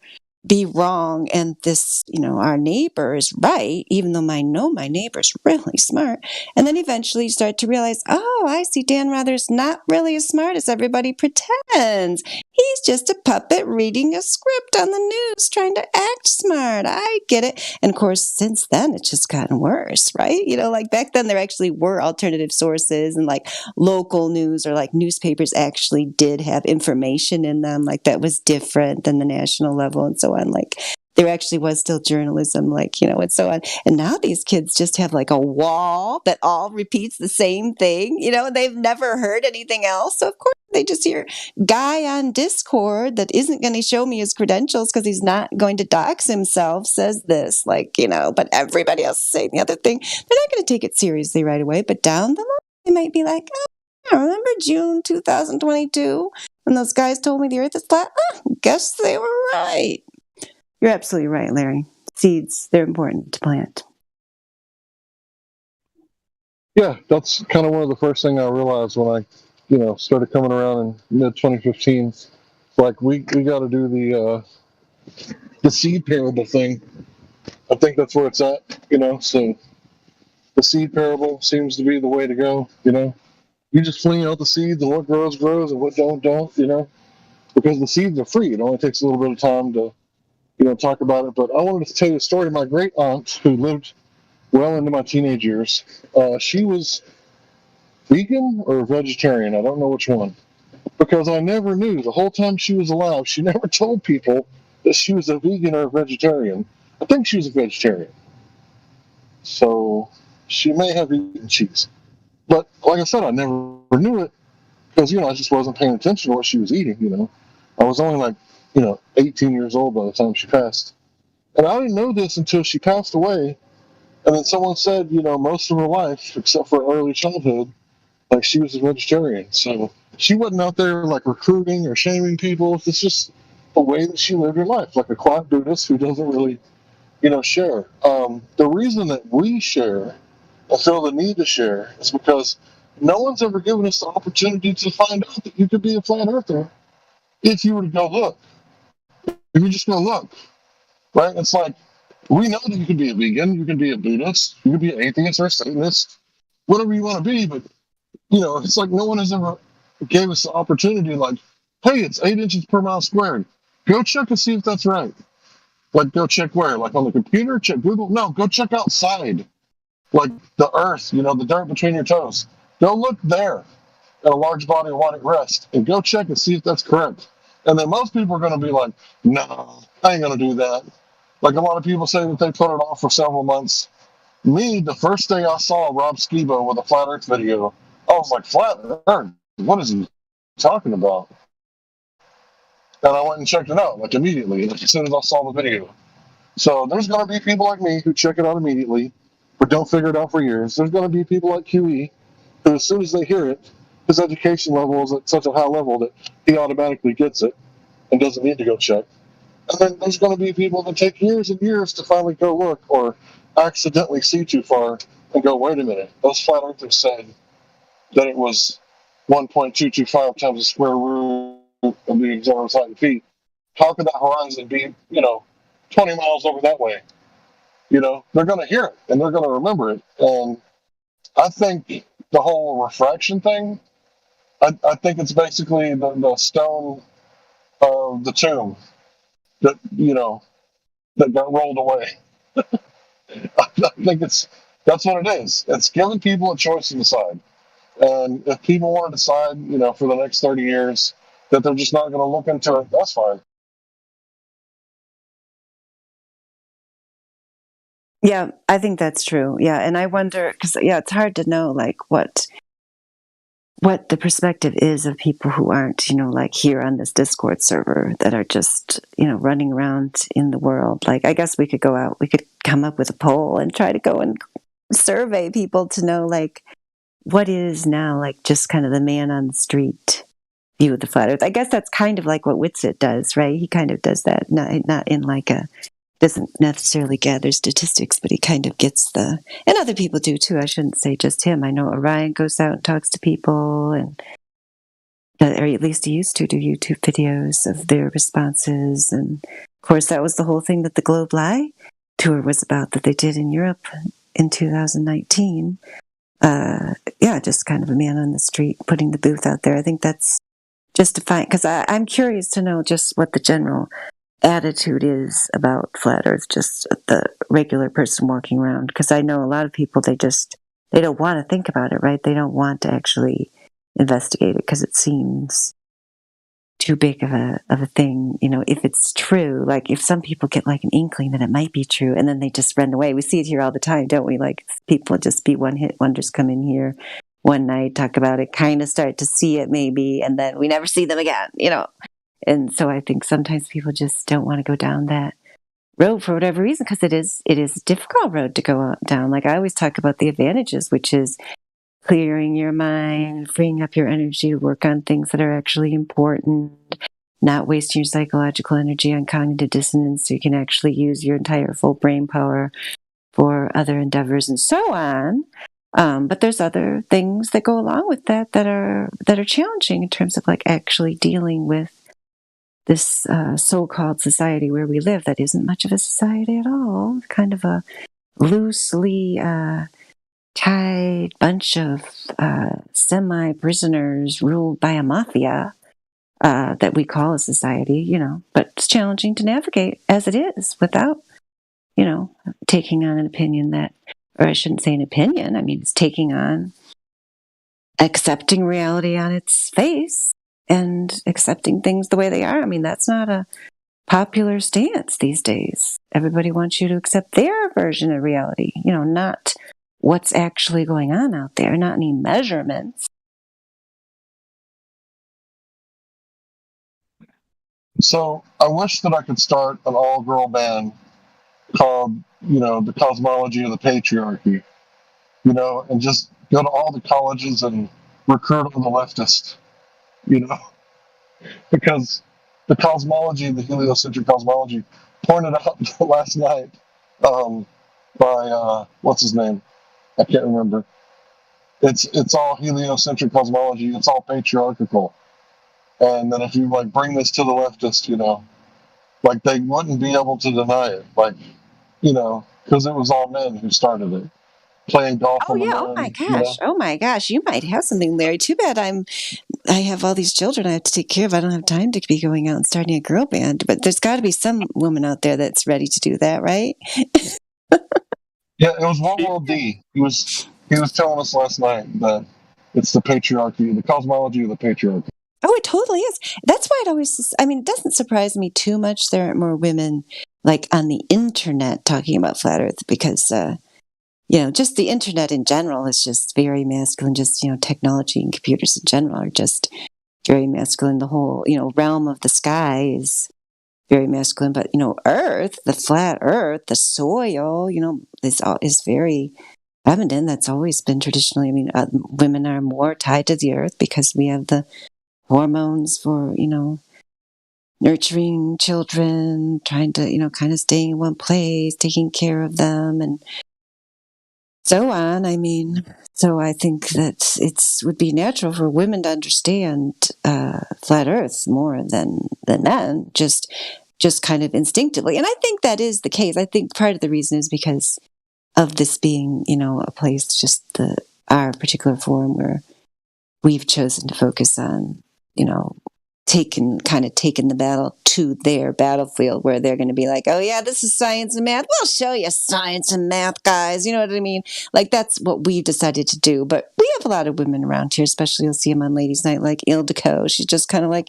be wrong and this, our neighbor is right, even though I know my neighbor's really smart? And then eventually you start to realize, oh, I see, Dan Rather's not really as smart as everybody pretends. He's just a puppet reading a script on the news, trying to act smart. I get it. And of course, since then, it's just gotten worse, right? Like back then, there actually were alternative sources, and like local news or like newspapers actually did have information in them, like that was different than the national level and so on. Like there actually was still journalism, like, and so on. And now these kids just have like a wall that all repeats the same thing, they've never heard anything else. So of course they just hear guy on Discord that isn't going to show me his credentials because he's not going to dox himself says this, like, but everybody else is saying the other thing. They're not going to take it seriously right away, but down the line, they might be like, oh, I remember June 2022 when those guys told me the earth is flat. Guess they were right. You're absolutely right, Larry. Seeds, they're important to plant.
Yeah, that's kind of one of the first things I realized when I, started coming around in mid 2015. Like we got to do the seed parable thing. I think that's where it's at, So the seed parable seems to be the way to go. You just fling out the seeds, and what grows grows, and what don't. Because the seeds are free. It only takes a little bit of time to talk about it. But I wanted to tell you a story of my great aunt who lived well into my teenage years. She was vegan or vegetarian. I don't know which one. Because I never knew. The whole time she was alive, she never told people that she was a vegan or a vegetarian. I think she was a vegetarian. So she may have eaten cheese. But like I said, I never knew it because, I just wasn't paying attention to what she was eating, I was only like, 18 years old by the time she passed. And I didn't know this until she passed away. And then someone said, most of her life, except for early childhood, like she was a vegetarian. So she wasn't out there like recruiting or shaming people. It's just the way that she lived her life, like a quiet Buddhist who doesn't really, share. The reason that we share and feel the need to share is because no one's ever given us the opportunity to find out that you could be a flat earther if you were to go look. If you just go look, right? It's like, we know that you can be a vegan, you can be a Buddhist, you can be an atheist or a Satanist, whatever you want to be, but, it's like no one has ever gave us the opportunity, like, hey, it's 8 inches per mile squared. Go check and see if that's right. Like, go check where? Like on the computer? Check Google? No, go check outside. Like the earth, the dirt between your toes. Go look there at a large body of water at rest and go check and see if that's correct. And then most people are going to be like, no, I ain't going to do that. Like a lot of people say that they put it off for several months. Me, the first day I saw Rob Skibo with a Flat Earth video, I was like, Flat Earth? What is he talking about? And I went and checked it out, like immediately, as soon as I saw the video. So there's going to be people like me who check it out immediately, but don't figure it out for years. There's going to be people like QE who, as soon as they hear it, his education level is at such a high level that he automatically gets it and doesn't need to go check. And then there's going to be people that take years and years to finally go look or accidentally see too far and go, wait a minute, those flat earthers said that it was 1.225 times the square root of the observer's height in feet, how could that horizon be, 20 miles over that way? They're going to hear it and they're going to remember it. And I think the whole refraction thing, I think it's basically the stone of the tomb that, that got rolled away. I think that's what it is. It's giving people a choice to decide. And if people want to decide, for the next 30 years that they're just not going to look into it, that's fine.
Yeah, I think that's true. Yeah, and I wonder because it's hard to know like what the perspective is of people who aren't, like here on this Discord server that are just, running around in the world. Like, I guess we could go out, we could come up with a poll and try to go and survey people to know, like, what is now, like, just kind of the man on the street view of the flat earth. I guess that's kind of like what Whitsitt does, right? He kind of does that, not in like doesn't necessarily gather statistics, but he kind of gets and other people do too. I shouldn't say just him. I know Orion goes out and talks to people, or at least he used to do YouTube videos of their responses. And of course, that was the whole thing that the Globe Lie tour was about that they did in Europe in 2019. Just kind of a man on the street putting the booth out there. I think that's justifying because I'm curious to know just what the general attitude is about flat earth, just the regular person walking around, because I know a lot of people they don't want to think about it, right? They don't want to actually investigate it because it seems too big of a thing, if it's true. Like if some people get like an inkling that it might be true and then they just run away. We see it here all the time, don't we? Like people just be one hit wonders, come in here one night, talk about it, kind of start to see it maybe, and then we never see them again, And so I think sometimes people just don't want to go down that road for whatever reason, because it is a difficult road to go down. Like I always talk about the advantages, which is clearing your mind, freeing up your energy to work on things that are actually important, not wasting your psychological energy on cognitive dissonance, so you can actually use your entire full brain power for other endeavors and so on. But there's other things that go along with that are challenging in terms of like actually dealing with this so-called society where we live that isn't much of a society at all, kind of a loosely tied bunch of semi-prisoners ruled by a mafia that we call a society, but it's challenging to navigate as it is without, taking on an opinion that, or I shouldn't say an opinion, I mean, it's taking on accepting reality on its face and accepting things the way they are. I mean, that's not a popular stance these days. Everybody wants you to accept their version of reality, not what's actually going on out there, not any measurements.
So I wish that I could start an all-girl band called, the Cosmology of the Patriarchy, and just go to all the colleges and recruit all the leftists, because the cosmology, the heliocentric cosmology, pointed out last night by what's his name? I can't remember. It's all heliocentric cosmology. It's all patriarchal. And then if you like bring this to the leftists, like they wouldn't be able to deny it, like because it was all men who started it, playing golf.
Oh yeah! Oh my gosh! Oh my gosh! You might have something, Larry. Too bad I have all these children I have to take care of. I don't have time to be going out and starting a girl band. But there's got to be some woman out there that's ready to do that, right?
Yeah, it was World War D. He was telling us last night that it's the patriarchy, the cosmology of the patriarchy.
Oh, it totally is. That's why it doesn't surprise me too much there aren't more women like on the internet talking about flat earth, because just the internet in general is just very masculine. Just technology and computers in general are just very masculine. The whole realm of the sky is very masculine, but earth, the flat earth, the soil, is very feminine. That's always been traditionally. I mean, women are more tied to the earth because we have the hormones for nurturing children, trying to kind of staying in one place, taking care of them, and so on. I mean, so I think that it's would be natural for women to understand flat Earth more than men, just kind of instinctively. And I think that is the case. I think part of the reason is because of this being, a place, just our particular forum where we've chosen to focus on, taking the battle to their battlefield, where they're going to be like, oh yeah, this is science and math. We'll show you science and math, guys. You know what I mean? Like, that's what we decided to do. But we have a lot of women around here, especially you'll see them on Ladies' Night, like Ildiko. She's just kind of like,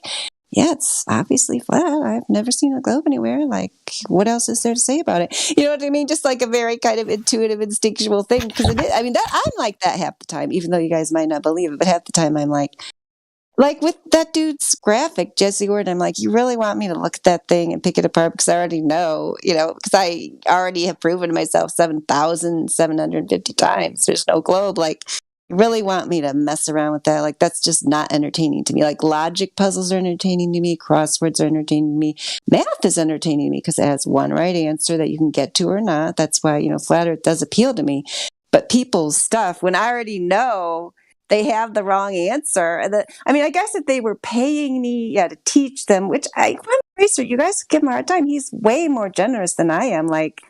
yeah, it's obviously flat. I've never seen a globe anywhere. Like, what else is there to say about it? You know what I mean? Just like a very kind of intuitive, instinctual thing. Because it is, I mean, I'm like that half the time, even though you guys might not believe it. But half the time I'm like with that dude's graphic, Jesse Gordon, I'm like, you really want me to look at that thing and pick it apart? Because I already know, because I already have proven to myself 7,750 times there's no globe. Like, you really want me to mess around with that? Like, that's just not entertaining to me. Like, logic puzzles are entertaining to me. Crosswords are entertaining to me. Math is entertaining to me because it has one right answer that you can get to or not. That's why, Flat Earth does appeal to me. But people's stuff, when I already know they have the wrong answer. I guess if they were paying me to teach them, which I'm research, you guys give him a hard time. He's way more generous than I am. Like,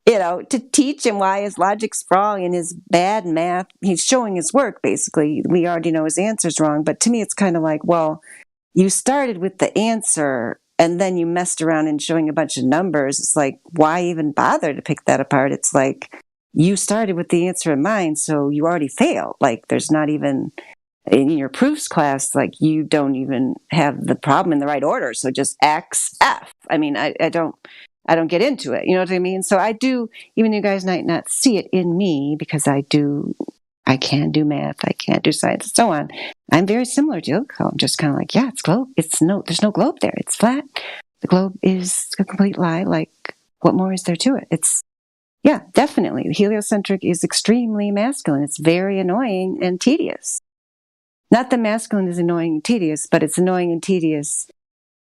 to teach him why his logic's wrong and his bad math, he's showing his work, basically. We already know his answer's wrong. But to me, it's kind of like, well, you started with the answer and then you messed around in showing a bunch of numbers. It's like, why even bother to pick that apart? It's like, you started with the answer in mind, so you already failed. Like, there's not even, in your proofs class, like, you don't even have the problem in the right order. So just X, F. I mean, I don't get into it. You know what I mean? So I do, even you guys might not see it in me, because I can do math, I can't do science, and so on. I'm very similar to Ilko. I'm just kind of like, yeah, it's globe. There's no globe there. It's flat. The globe is a complete lie. Like, what more is there to it? Yeah, definitely. The heliocentric is extremely masculine. It's very annoying and tedious. Not that masculine is annoying and tedious, but it's annoying and tedious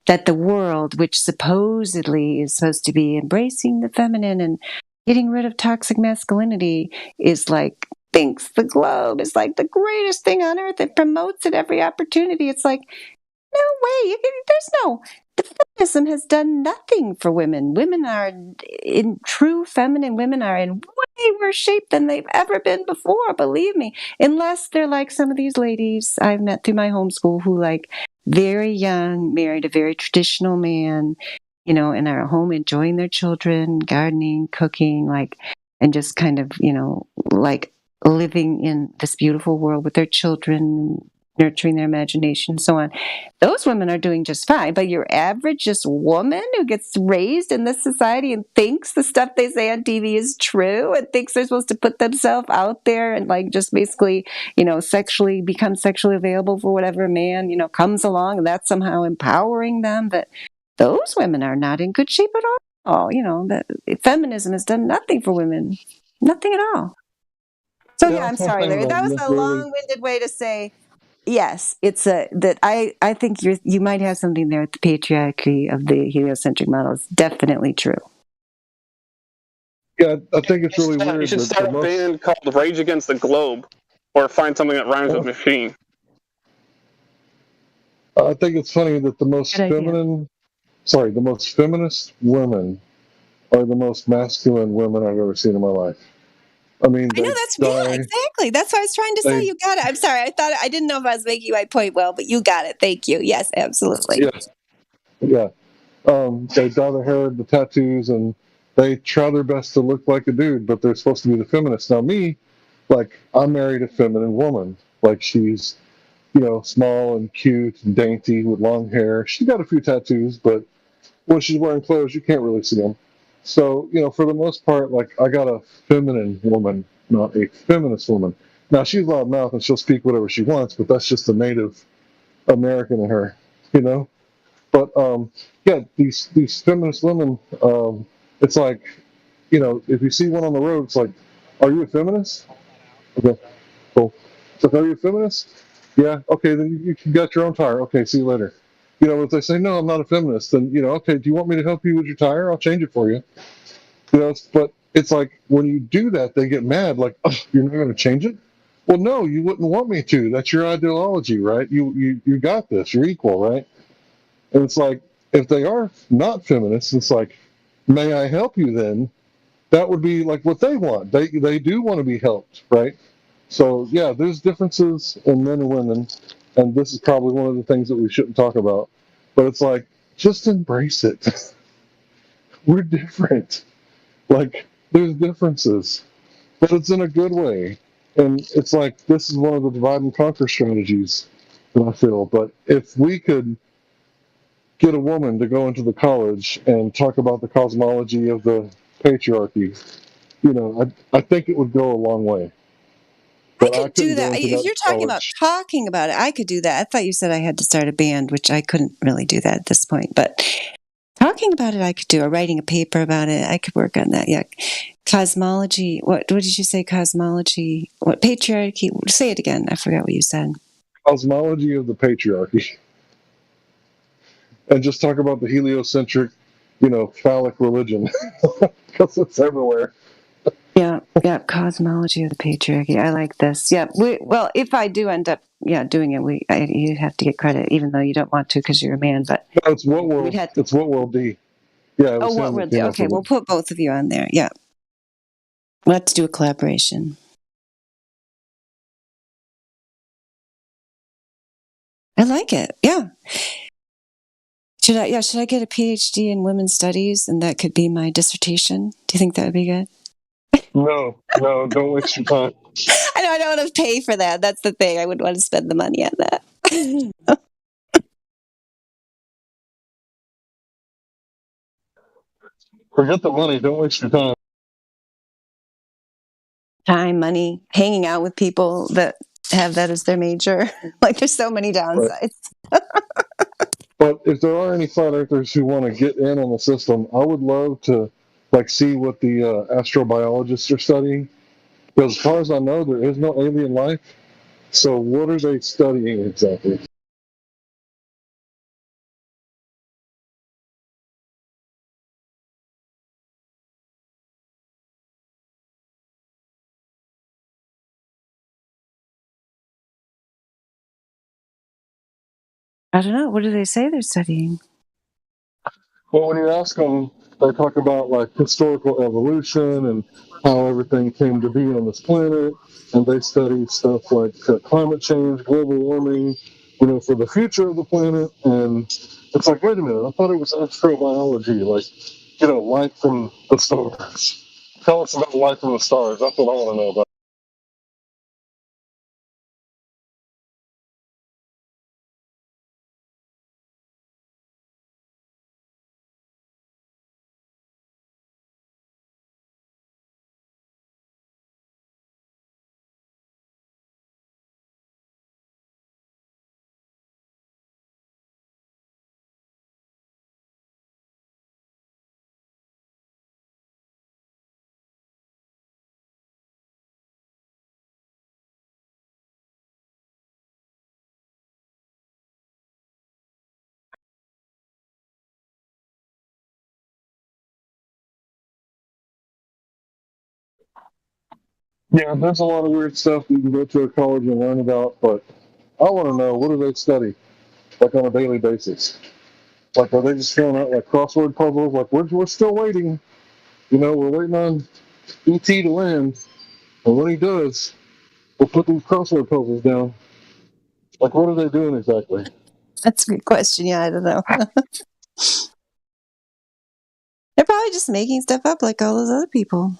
that the world, which supposedly is supposed to be embracing the feminine and getting rid of toxic masculinity, is like, thinks the globe is like the greatest thing on earth. It promotes it every opportunity. It's like, no way. The feminism has done nothing for women. Women are in true feminine. Women are in way worse shape than they've ever been before. Believe me, unless they're like some of these ladies I've met through my homeschool who, like, very young, married a very traditional man, and are at home enjoying their children, gardening, cooking, like, and just kind of, like, living in this beautiful world with their children, nurturing their imagination, and so on. Those women are doing just fine. But your average just woman who gets raised in this society and thinks the stuff they say on TV is true and thinks they're supposed to put themselves out there and, like, just basically, become sexually available for whatever man, comes along, and that's somehow empowering them, that those women are not in good shape at all. That feminism has done nothing for women. Nothing at all. So yeah, I'm sorry, Larry. That was a long-winded way to say, yes, it's I think you might have something there with the patriarchy of the heliocentric model. It's definitely true.
Yeah, I think it's really weird.
You should start a band called Rage Against the Globe, or find something that rhymes with machine.
I think it's funny that the most feminist women are the most masculine women I've ever seen in my life. I mean,
I know exactly. That's what I was trying to say. You got it. I'm sorry. I didn't know if I was making my point well, but you got it. Thank you. Yes, absolutely.
Yeah. They dye their hair, the tattoos, and they try their best to look like a dude, but they're supposed to be the feminists. Now, me, like, I married a feminine woman. Like, she's, small and cute and dainty with long hair. She's got a few tattoos, but when she's wearing clothes, you can't really see them. So, for the most part, like, I got a feminine woman, not a feminist woman. Now, she's loud mouth and she'll speak whatever she wants, but that's just the Native American in her, But, yeah, these feminist women, it's like, if you see one on the road, it's like, are you a feminist? Okay, cool. It's like, are you a feminist? Yeah, okay, then you got your own tire. Okay, see you later. If they say, no, I'm not a feminist, then, okay, do you want me to help you with your tire? I'll change it for you. But it's like when you do that, they get mad, like, oh, you're not going to change it? Well, no, you wouldn't want me to. That's your ideology, right? You got this. You're equal, right? And it's like, if they are not feminists, it's like, may I help you then? That would be like what they want. They do want to be helped, right? So yeah, there's differences in men and women, and this is probably one of the things that we shouldn't talk about. But it's like, just embrace it. We're different. Like, there's differences, but it's in a good way. And it's like, this is one of the divide and conquer strategies that I feel. But if we could get a woman to go into the college and talk about the cosmology of the patriarchy, I think it would go a long way.
I could do that. If you're talking about talking about it, I could do that. I thought you said I had to start a band, which I couldn't really do that at this point. But talking about it, I could do. Or writing a paper about it, I could work on that. Yeah. Cosmology. What did you say? Cosmology. What patriarchy? Say it again. I forgot what you said.
Cosmology of the patriarchy. And just talk about the heliocentric, phallic religion, because it's everywhere.
Yeah, cosmology of the patriarchy. I like this. Yeah, well, if I do end up, doing it, you have to get credit, even though you don't want to because you're a man. But
no, it's what world. It's what world D. Yeah. It was
what world D? Okay, we'll put both of you on there. Yeah, let's do a collaboration. I like it. Yeah. Should I get a PhD in women's studies, and that could be my dissertation? Do you think that would be good?
No, don't waste your time.
I know I don't want to pay for that. That's the thing. I wouldn't want to spend the money on that.
Forget the money. Don't waste your time.
Time, money, hanging out with people that have that as their major. Like, there's so many downsides.
Right. But if there are any flat earthers who want to get in on the system, I would love to see what the astrobiologists are studying. Because as far as I know, there is no alien life. So what are they studying exactly?
I don't know. What do they say they're studying?
Well, when you ask them, they talk about historical evolution and how everything came to be on this planet, and they study stuff like climate change, global warming, for the future of the planet. And it's like, wait a minute, I thought it was astrobiology, life from the stars. Tell us about life from the stars. That's what I want to know about. Yeah, there's a lot of weird stuff you can go to a college and learn about, but I want to know, what do they study, on a daily basis? Are they just filling out crossword puzzles? We're still waiting. We're waiting on ET to land, and when he does, we'll put these crossword puzzles down. What are they doing exactly?
That's a good question. Yeah, I don't know. They're probably just making stuff up like all those other people.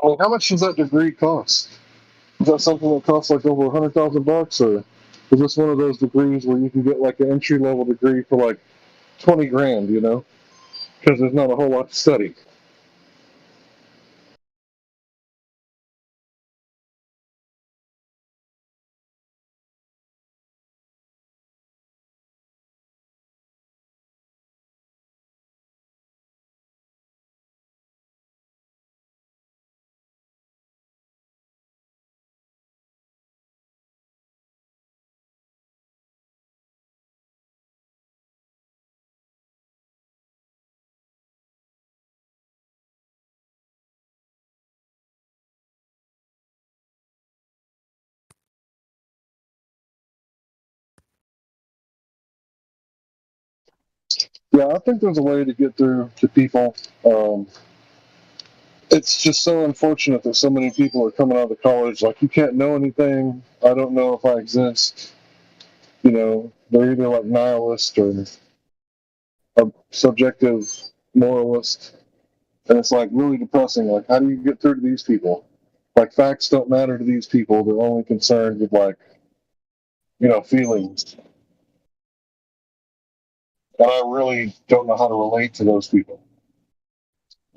I mean, how much does that degree cost? Is that something that costs over $100,000, or is this one of those degrees where you can get an entry level degree for $20 grand? Because there's not a whole lot to study. Yeah, I think there's a way to get through to people. It's just so unfortunate that so many people are coming out of college like, you can't know anything. I don't know if I exist. You know, they're either like nihilist or a subjective moralist. And it's like really depressing. Like, how do you get through to these people? Like, facts don't matter to these people. They're only concerned with, like, you know, feelings. And I really don't know how to relate to those people.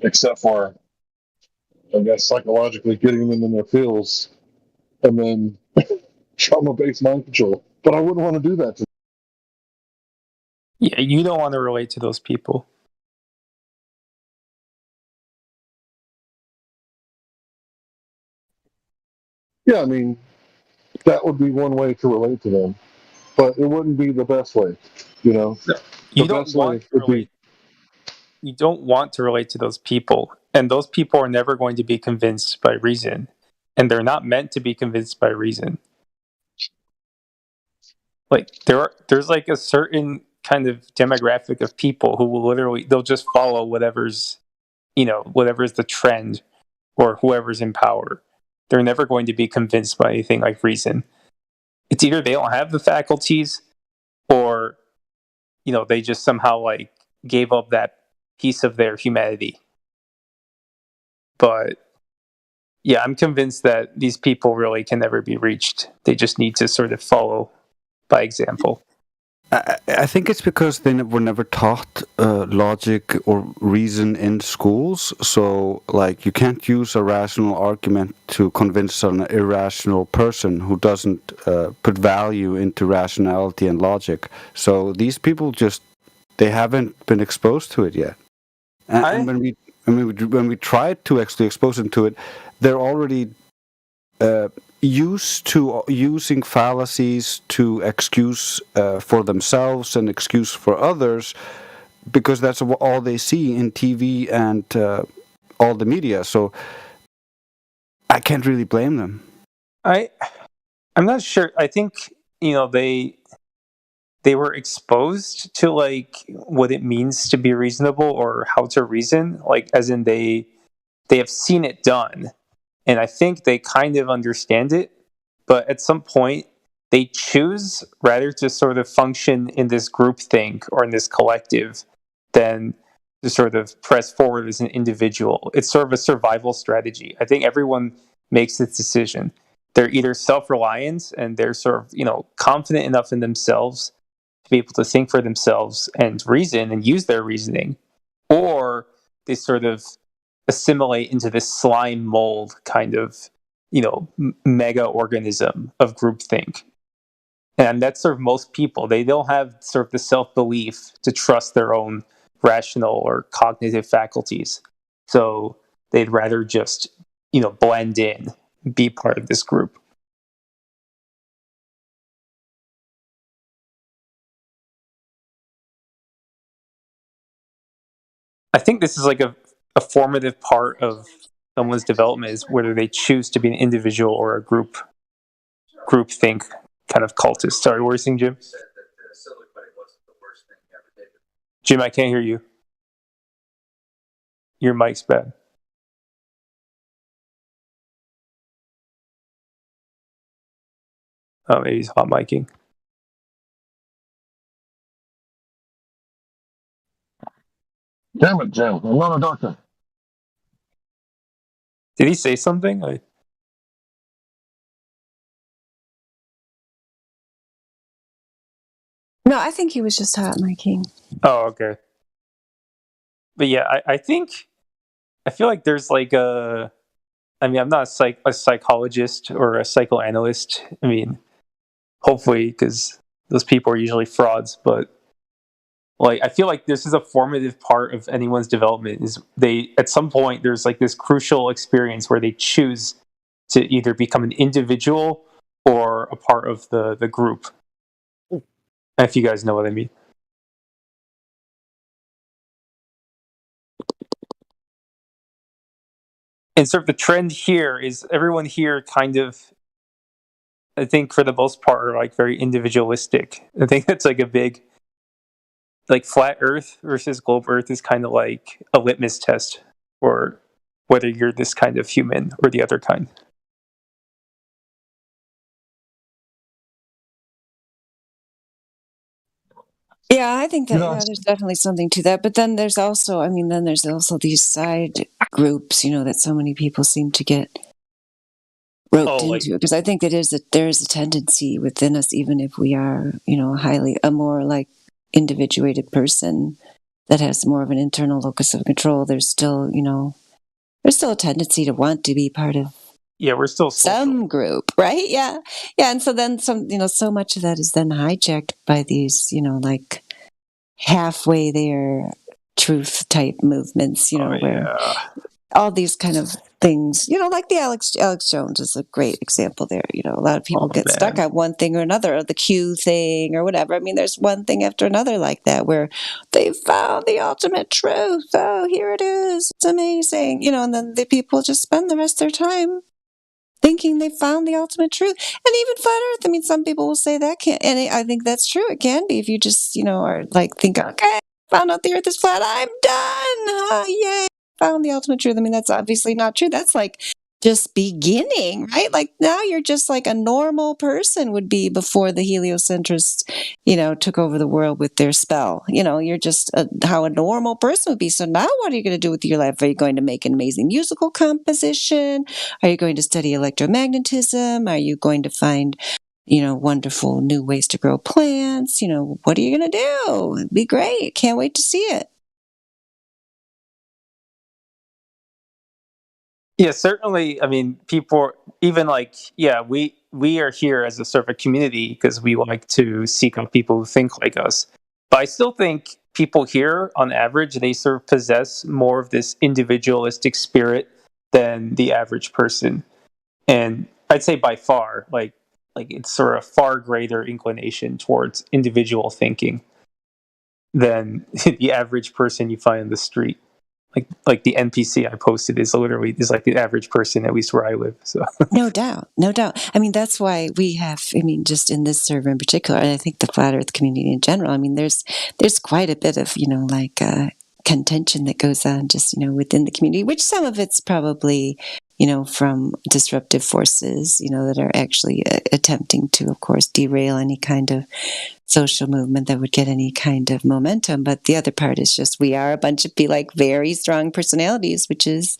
Except for, I guess, psychologically getting them in their feels and then trauma-based mind control. But I wouldn't want to do that to them.
Yeah, you don't want to relate to those people.
Yeah, I mean, that would be one way to relate to them. But it wouldn't be the best way, you know?
You don't want to relate. You don't want to relate to those people. And those people are never going to be convinced by reason. And they're not meant to be convinced by reason. Like there's like a certain kind of demographic of people who will literally, they'll just follow whatever's the trend or whoever's in power. They're never going to be convinced by anything like reason. It's either they don't have the faculties or, they just somehow like gave up that piece of their humanity. But yeah, I'm convinced that these people really can never be reached. They just need to sort of follow by example.
I think it's because they were never taught logic or reason in schools. So, like, you can't use a rational argument to convince an irrational person who doesn't put value into rationality and logic. So these people they haven't been exposed to it yet. And when we tried to actually expose them to it, they're already used to using fallacies to excuse for themselves and excuse for others, because that's all they see in TV and all the media. So I can't really blame them.
I'm not sure. I think they were exposed to like what it means to be reasonable or how to reason, like as in they have seen it done. And I think they kind of understand it, but at some point they choose rather to sort of function in this groupthink or in this collective than to sort of press forward as an individual. It's sort of a survival strategy. I think everyone makes this decision. They're either self-reliant and they're sort of, confident enough in themselves to be able to think for themselves and reason and use their reasoning, or they sort of assimilate into this slime mold kind of, mega organism of groupthink. And that's sort of most people. They don't have sort of the self-belief to trust their own rational or cognitive faculties. So they'd rather just, blend in, be part of this group. I think this is like a formative part of someone's development, is whether they choose to be an individual or a group think kind of cultist. Sorry, what were you saying, Jim? Jim, I can't hear you. Your mic's bad. Oh, maybe he's hot micing.
Damn it, Jim. I'm not a doctor.
Did he say something?
No, I think he was just hot micing.
Oh, okay. But yeah, I feel like there's like I'm not a psychologist or a psychoanalyst. I mean, hopefully, because those people are usually frauds. But like, I feel like this is a formative part of anyone's development. Is they at some point there's like this crucial experience where they choose to either become an individual or a part of the group. If you guys know what I mean. And sort of the trend here is everyone here kind of, I think for the most part, are like very individualistic. I think that's like a big like flat Earth versus globe Earth is kind of like a litmus test for whether you're this kind of human or the other kind.
Yeah, I think that there's definitely something to that. But then there's also, these side groups, that so many people seem to get roped into. Because I think there is a tendency within us, even if we are, a more like individuated person that has more of an internal locus of control. There's still a tendency to want to be part of.
Yeah, we're still
some group, right? Yeah. And so then so much of that is then hijacked by these, like halfway there truth type movements, where all these kind of things, like the Alex Jones is a great example there. A lot of people get stuck on one thing or another, or the Q thing or whatever. I mean, there's one thing after another like that where they found the ultimate truth. Oh, here it is. It's amazing. And then the people just spend the rest of their time thinking they found the ultimate truth. And even flat earth, I mean, some people will say that can't, and I think that's true. It can be if you just, are like, think, okay, found out the earth is flat, I'm done. Yay, found the ultimate truth. I mean, that's obviously not true. That's like just beginning, right? Like now you're just like a normal person would be before the heliocentrists, took over the world with their spell. You're just how a normal person would be. So now what are you going to do with your life? Are you going to make an amazing musical composition? Are you going to study electromagnetism? Are you going to find, wonderful new ways to grow plants? What are you going to do? It'd be great. Can't wait to see it.
Yeah, certainly. I mean, people even like, we are here as a sort of a community because we like to seek out people who think like us. But I still think people here, on average, they sort of possess more of this individualistic spirit than the average person. And I'd say by far, like it's sort of far greater inclination towards individual thinking than the average person you find in the street. Like the NPC I posted is like the average person, at least where I live. So
no doubt. I mean, that's why we have. I mean, just in this server in particular, and I think the flat Earth community in general. I mean, there's quite a bit of contention that goes on just within the community, which some of it's probably from disruptive forces that are actually attempting to, of course, derail any kind of social movement that would get any kind of momentum. But the other part is just we are a bunch of very strong personalities, which is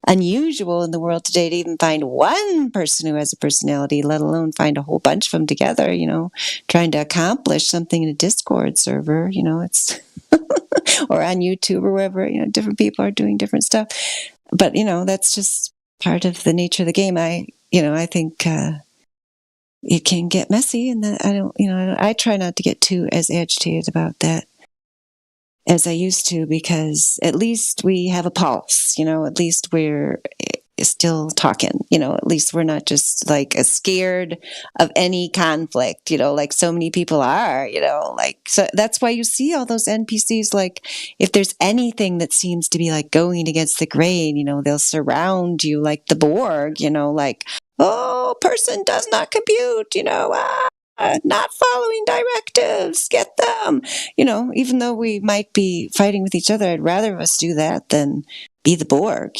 unusual in the world today to even find one person who has a personality, let alone find a whole bunch of them together, trying to accomplish something in a Discord server, it's or on YouTube or wherever, different people are doing different stuff. But, that's just part of the nature of the game. I think it can get messy, and that I try not to get too as agitated about that as I used to, because at least we have a pulse, at least we're still talking, at least we're not just like scared of any conflict, like so many people are, so that's why you see all those NPCs, like if there's anything that seems to be like going against the grain, they'll surround you like the Borg, like, oh, person does not compute, not following directives, get them, even though we might be fighting with each other, I'd rather us do that than be the Borg,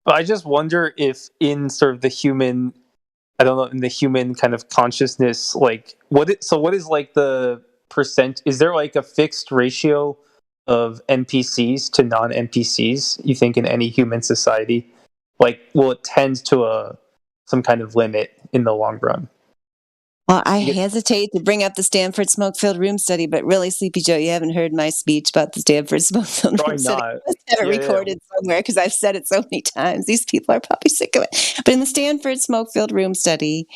But I just wonder if in sort of the human, I don't know, in the human kind of consciousness, like what is like the percent, is there like a fixed ratio of NPCs to non-NPCs, you think, in any human society? Like, will it tend to some kind of limit in the long run?
Well, I hesitate to bring up the Stanford smoke-filled room study, but really, Sleepy Joe, you haven't heard my speech about the Stanford smoke-filled room study. I have it recorded somewhere because I've said it so many times. These people are probably sick of it. But in the Stanford smoke-filled room study,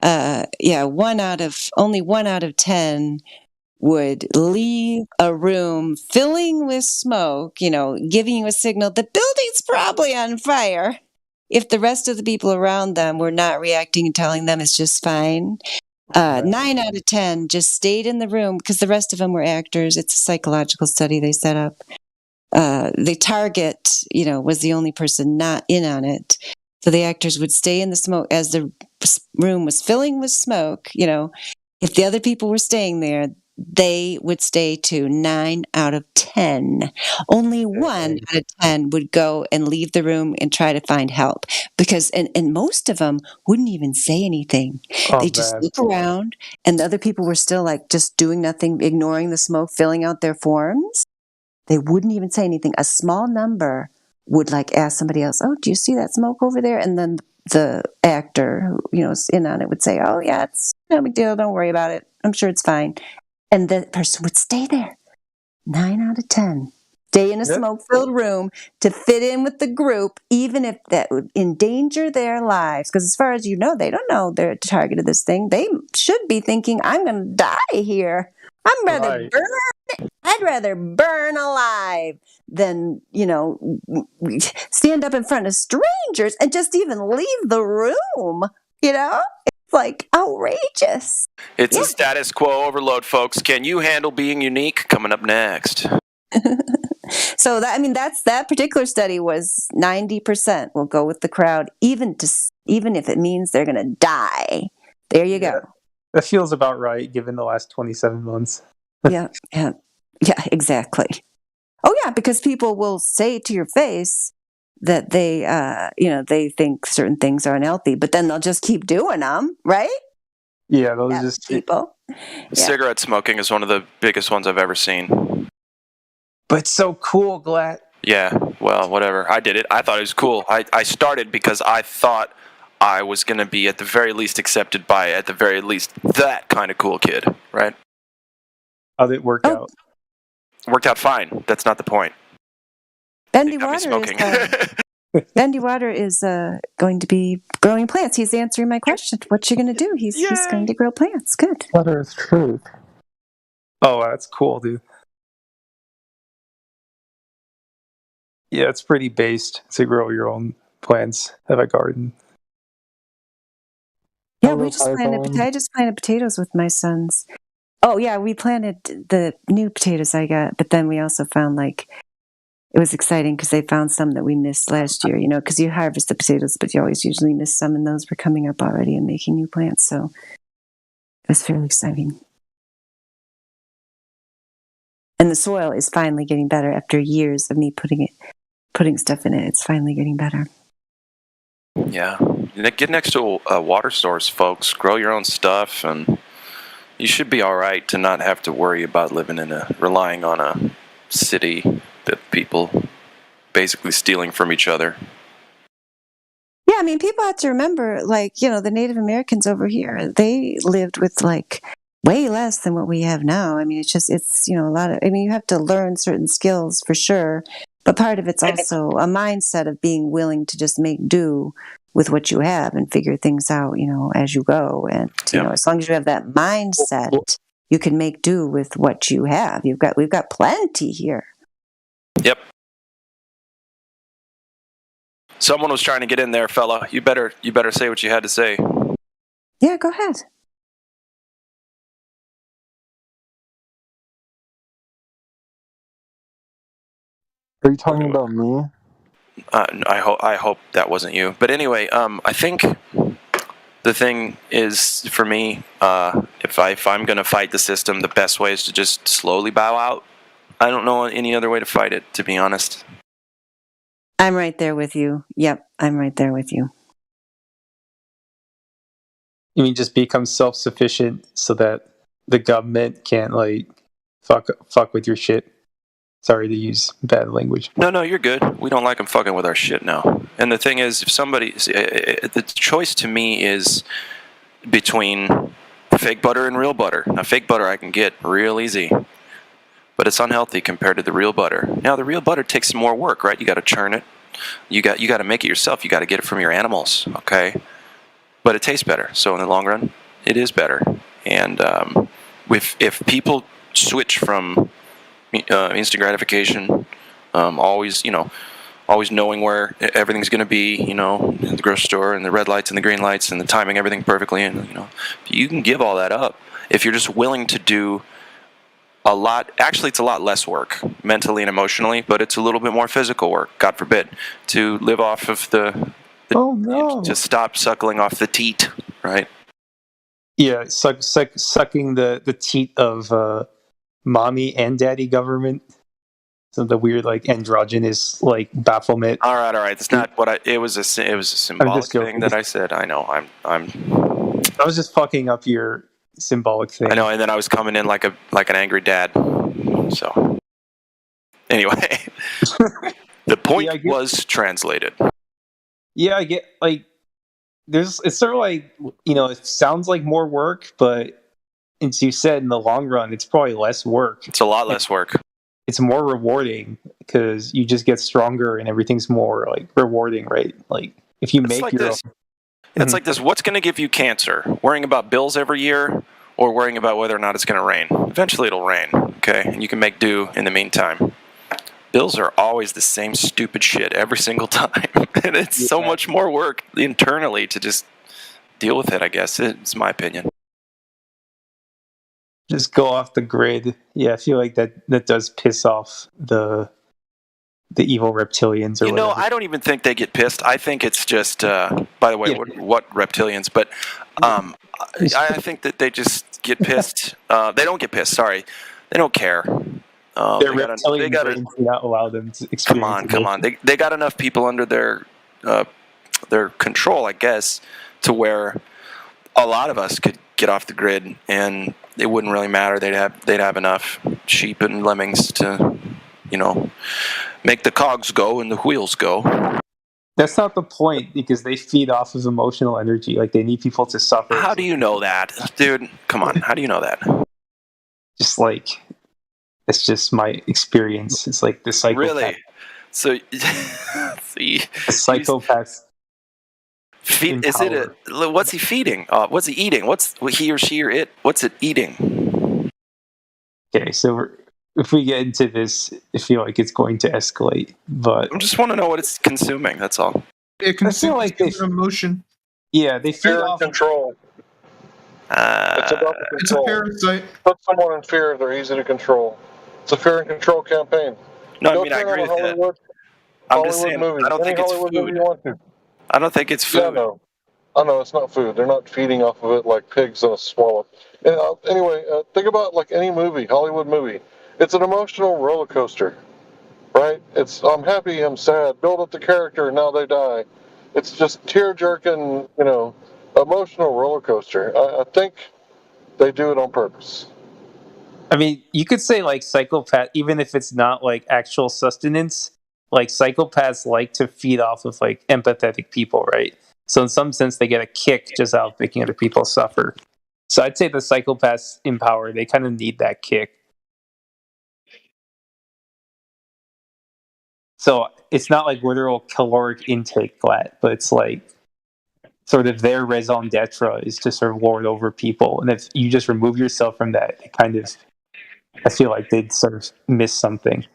only 1 out of 10 would leave a room filling with smoke, giving you a signal the building's probably on fire, if the rest of the people around them were not reacting and telling them it's just fine. 9 out of 10 just stayed in the room because the rest of them were actors. It's a psychological study they set up. The target, was the only person not in on it. So the actors would stay in the smoke as the room was filling with smoke. If the other people were staying there, they would stay to 9 out of 10. Only 1 out of 10 would go and leave the room and try to find help because, and most of them wouldn't even say anything.
Oh,
They just
man.
look around, and the other people were still like just doing nothing, ignoring the smoke, filling out their forms. They wouldn't even say anything. A small number would like ask somebody else, "Oh, do you see that smoke over there?" And then the actor who is in on it would say, "Oh yeah, it's no big deal. Don't worry about it. I'm sure it's fine." And the person would stay there. 9 out of 10. Stay in a smoke-filled room to fit in with the group, even if that would endanger their lives. Because as far as you know, they don't know they're the target of this thing. They should be thinking, "I'm going to die here. I'd rather burn alive than, stand up in front of strangers and just even leave the room. It's like outrageous."
It's a status quo overload, folks. Can you handle being unique? Coming up next.
So that particular study was 90% will go with the crowd, even if it means they're going to die. There you go.
That feels about right, given the last 27 months.
Yeah, exactly. Oh yeah, because people will say to your face that they think certain things are unhealthy, but then they'll just keep doing them, right?
Yeah, those just
people.
Cigarette smoking is one of the biggest ones I've ever seen.
But it's so cool, Glad.
Yeah, well, whatever. I did it. I thought it was cool. I started because I thought I was going to be at the very least accepted by, at the very least, that kind of cool kid, right?
How did it work out?
Worked out fine. That's not the point.
Bendy Water is going to be growing plants. He's answering my question. What you going to do? He's going to grow plants. Good.
Water is truth. Oh, that's cool, dude. Yeah, it's pretty based to grow your own plants. Have a garden.
Yeah, I just planted potatoes with my sons. Oh yeah, we planted the new potatoes I got, but then we also found it was exciting because they found some that we missed last year, because you harvest the potatoes, but you always usually miss some, and those were coming up already and making new plants. So it was fairly exciting. And the soil is finally getting better after years of me putting stuff in it. It's finally getting better.
Yeah. Get next to a water source, folks. Grow your own stuff, and you should be all right to not have to worry about relying on a city that people basically stealing from each other.
Yeah, people have to remember, the Native Americans over here, they lived with way less than what we have now. It's a lot of, you have to learn certain skills for sure, but part of it's also a mindset of being willing to just make do with what you have and figure things out, as you go. And, as long as you have that mindset, you can make do with what you have. We've got plenty here.
Yep. Someone was trying to get in there, fella. You better say what you had to say.
Yeah, go ahead.
Are you talking about me?
I hope that wasn't you. But anyway, I think the thing is, for me, if I'm going to fight the system, the best way is to just slowly bow out. I don't know any other way to fight it, to be honest.
I'm right there with you. Yep, I'm right there with you.
You mean just become self-sufficient so that the government can't fuck with your shit? Sorry to use bad language.
No, you're good. We don't like them fucking with our shit now. And the thing is, the choice to me is between fake butter and real butter. Now, fake butter I can get real easy, but it's unhealthy compared to the real butter. Now, the real butter takes some more work, right? You got to churn it. You got to make it yourself. You got to get it from your animals, okay? But it tastes better. So in the long run, it is better. And if people switch from instant gratification, always knowing where everything's going to be, in the grocery store, and the red lights and the green lights and the timing everything perfectly, and you can give all that up if you're just willing to do a lot. Actually, it's a lot less work mentally and emotionally, but it's a little bit more physical work, God forbid, to live off of the
oh no,
just stop suckling off the teat, right?
Yeah, sucking the teat of mommy and daddy government. Some of the weird like androgynous like bafflement.
All right. It's not what it was a symbolic thing that I said. I know.
I was just fucking up your symbolic thing.
I know, and then I was coming in like an angry dad. So anyway, the point was translated.
Yeah, I get like it's sort of like, you know, it sounds like more work, but as you said, in the long run, it's probably less work.
It's a lot less work.
It's more rewarding because you just get stronger and everything's more like rewarding, right? Like if you make your own.
It's like this. What's going to give you cancer? Worrying about bills every year, or worrying about whether or not it's going to rain? Eventually, it'll rain. Okay, and you can make do in the meantime. Bills are always the same stupid shit every single time, and it's so much more work internally to just deal with it. I guess it's my opinion.
Just go off the grid. Yeah, I feel like that does piss off the evil reptilians. Or
you know,
whatever.
I don't even think they get pissed. I think it's just. By the way, what reptilians? But I think that they just get pissed. They don't get pissed. Sorry, they don't care.
Their reptilian brains do not allow them to experience.
Come on. They got enough people under their control, I guess, to where a lot of us could get off the grid, and it wouldn't really matter. They'd have enough sheep and lemmings to, you know, make the cogs go and the wheels go.
That's not the point, because they feed off of emotional energy. Like, they need people to suffer.
How do you know that, dude? Come on, how do you know that?
Just like, it's just my experience. It's like the psychopath.
Really? So,
the psychopath.
What's he feeding? What's he eating? What's he or she or it? What's it eating?
Okay, so if we get into this, I feel like it's going to escalate. But
I just want to know what it's consuming. That's all.
It consumes like emotion.
Yeah, they feed
Fear
off
and control. It's about the control.
It's a parasite.
Put someone in fear, they're easy to control. It's a fear and control campaign.
No,
Go
I mean, I
turn
agree
on
with
Hollywood,
that. I'm just
Hollywood
saying,
movies.
I don't think
Any
it's
Hollywood
food.
movie you want to.
I don't think it's food.
Yeah, no. I know it's not food. They're not feeding off of it like pigs in a swallow. Anyway, think about like any movie, Hollywood movie. It's an emotional roller coaster, right? It's I'm happy, I'm sad. Build up the character, now they die. It's just tear-jerking, you know, emotional roller coaster. I think they do it on purpose.
I mean, you could say like psychopath, even if it's not like actual sustenance. Like psychopaths like to feed off of like empathetic people, right? So in some sense, they get a kick just out of making other people suffer. So I'd say the psychopaths in power, they kind of need that kick. So it's not like literal caloric intake flat, but it's like sort of their raison d'etre is to sort of lord over people. And if you just remove yourself from that, it kind of, I feel like they'd sort of miss something.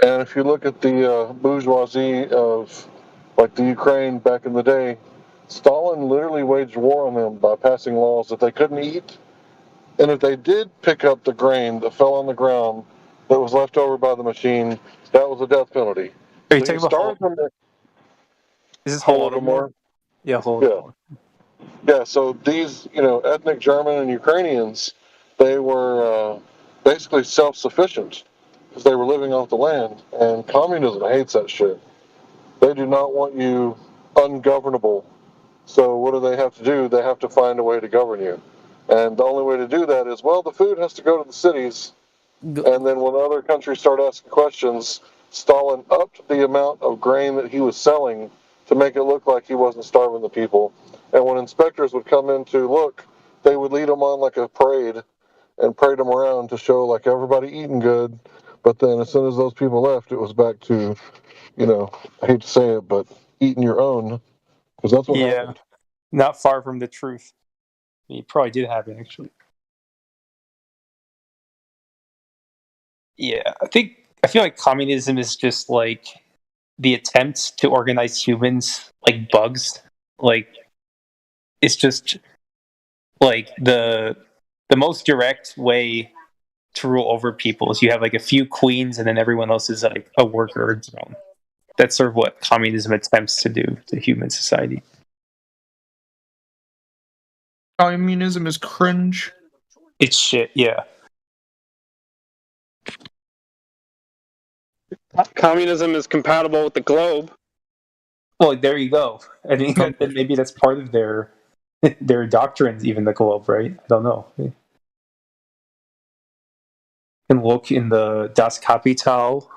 And if you look at the bourgeoisie of like the Ukraine back in the day, Stalin literally waged war on them by passing laws that they couldn't eat. And if they did pick up the grain that fell on the ground that was left over by the machine, that was a death penalty.
Are you talking about Is this Holodomor? Yeah, Holodomor.
Yeah, so these, you know, ethnic German and Ukrainians, they were basically self-sufficient because they were living off the land. And communism hates that shit. They do not want you ungovernable. So what do they have to do? They have to find a way to govern you. And the only way to do that is, well, the food has to go to the cities. And then when other countries start asking questions, Stalin upped the amount of grain that he was selling to make it look like he wasn't starving the people. And when inspectors would come in to look, they would lead them on like a parade and parade them around to show like everybody eating good. But then as soon as those people left, it was back to, you know, I hate to say it, but eating your own. Because that's what happened.
Not far from the truth. I mean, it probably did happen, actually. Yeah, I feel like communism is just like the attempt to organize humans like bugs. Like, it's just like the most direct way to rule over people is you have like a few queens and then everyone else is like a worker or drone. That's sort of what communism attempts to do to human society.
Communism is cringe.
It's shit, yeah.
Communism is compatible with the globe.
Well, there you go. I think that maybe that's part of their doctrines, even the globe, right? I don't know. You can look in the Das Kapital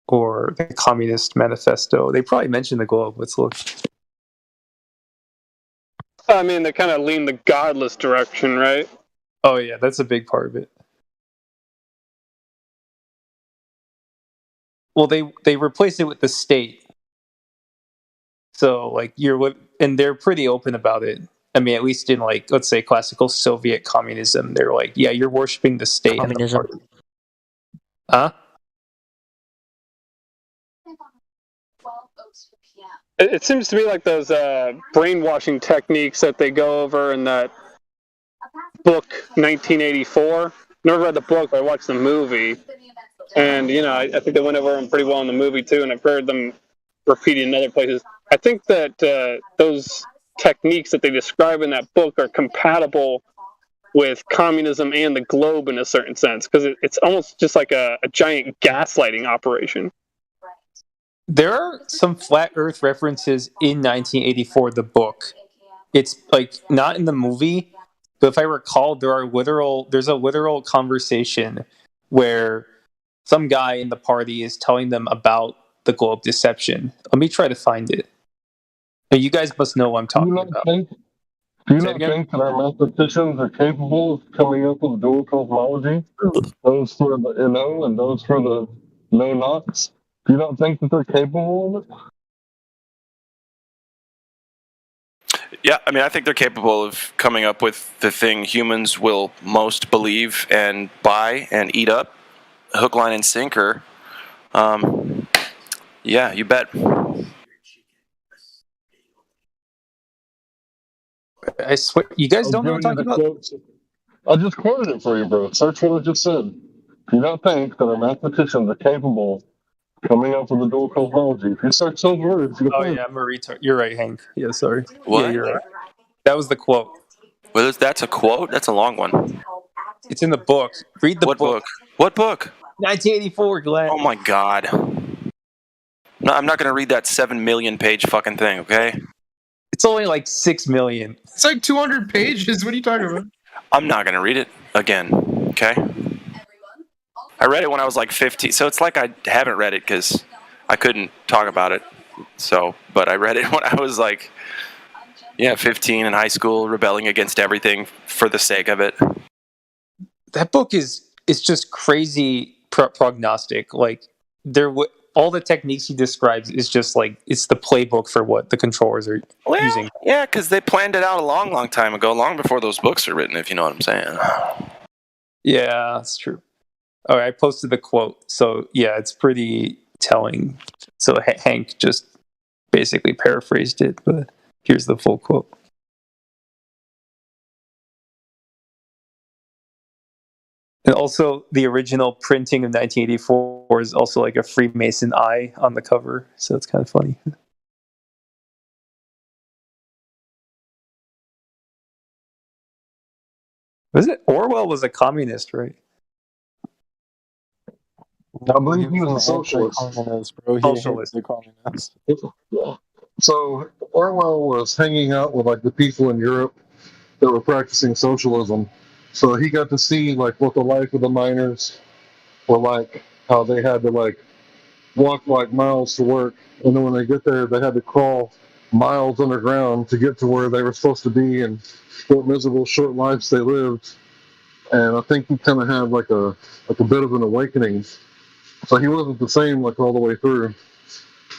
or the Communist Manifesto. They probably mention the globe. Let's look.
I mean, they kind of lean the godless direction, right?
Oh yeah, that's a big part of it. Well, they replace it with the state. So like and they're pretty open about it. I mean, at least in like, let's say, classical Soviet communism, they're like, yeah, you're worshiping the state
Communism.
and the party. Huh?
It seems to me like those brainwashing techniques that they go over in that book 1984. Never read the book, but I watched the movie. And, I think they went over them pretty well in the movie, too, and I've heard them repeated in other places. I think that those techniques that they describe in that book are compatible with communism and the globe in a certain sense, because it's almost just like a giant gaslighting operation.
There are some flat Earth references in 1984, the book. It's like not in the movie, but if I recall, there's a literal conversation where some guy in the party is telling them about the globe deception. Let me try to find it. But you guys must know what I'm talking about.
Do you not think that our mathematicians are capable of coming up with dual cosmology? Those for the NO and those for the no knots? Do you not think that they're capable of it?
Yeah, I mean, I think they're capable of coming up with the thing humans will most believe and buy and eat up, hook, line, and sinker. Yeah, you bet.
I swear, you guys don't know what I'm talking about?
I just quoted it for you, bro. Search what I just said. Do you not think that our mathematicians are capable of coming up with a dual cosmology? If you search those words, you'll find
yeah, I'm a retard. You're right, Hank. Yeah, sorry.
What?
Yeah, you're right. That was the quote.
Well, that's a quote? That's a long one.
It's in the book. Read the book.
What book?
1984, Glenn.
Oh my god. No, I'm not going to read that 7 million page fucking thing, okay?
It's only like 6 million.
It's like 200 pages. What are you talking about?
I'm not going to read it again, okay? I read it when I was like 15, so it's like I haven't read it because I couldn't talk about it. So, but I read it when I was like, 15 in high school, rebelling against everything for the sake of it.
That book is just crazy prognostic. Like all the techniques he describes is just like it's the playbook for what the controllers are using.
Yeah, because they planned it out a long, long time ago, long before those books are written, if you know what I'm saying.
Yeah, that's true. All right, I posted the quote. So, yeah, it's pretty telling. So Hank just basically paraphrased it, but here's the full quote. And also, the original printing of 1984 is also like a Freemason eye on the cover, so it's kind of funny. Was it? Orwell was a communist, right?
I believe he was a socialist.
Socialist.
The communist.
Yeah. So Orwell was hanging out with like the people in Europe that were practicing socialism. So he got to see like what the life of the miners were like, how they had to like walk like miles to work, and then when they get there, they had to crawl miles underground to get to where they were supposed to be, and what miserable short lives they lived. And I think he kind of had like a bit of an awakening. So he wasn't the same like all the way through,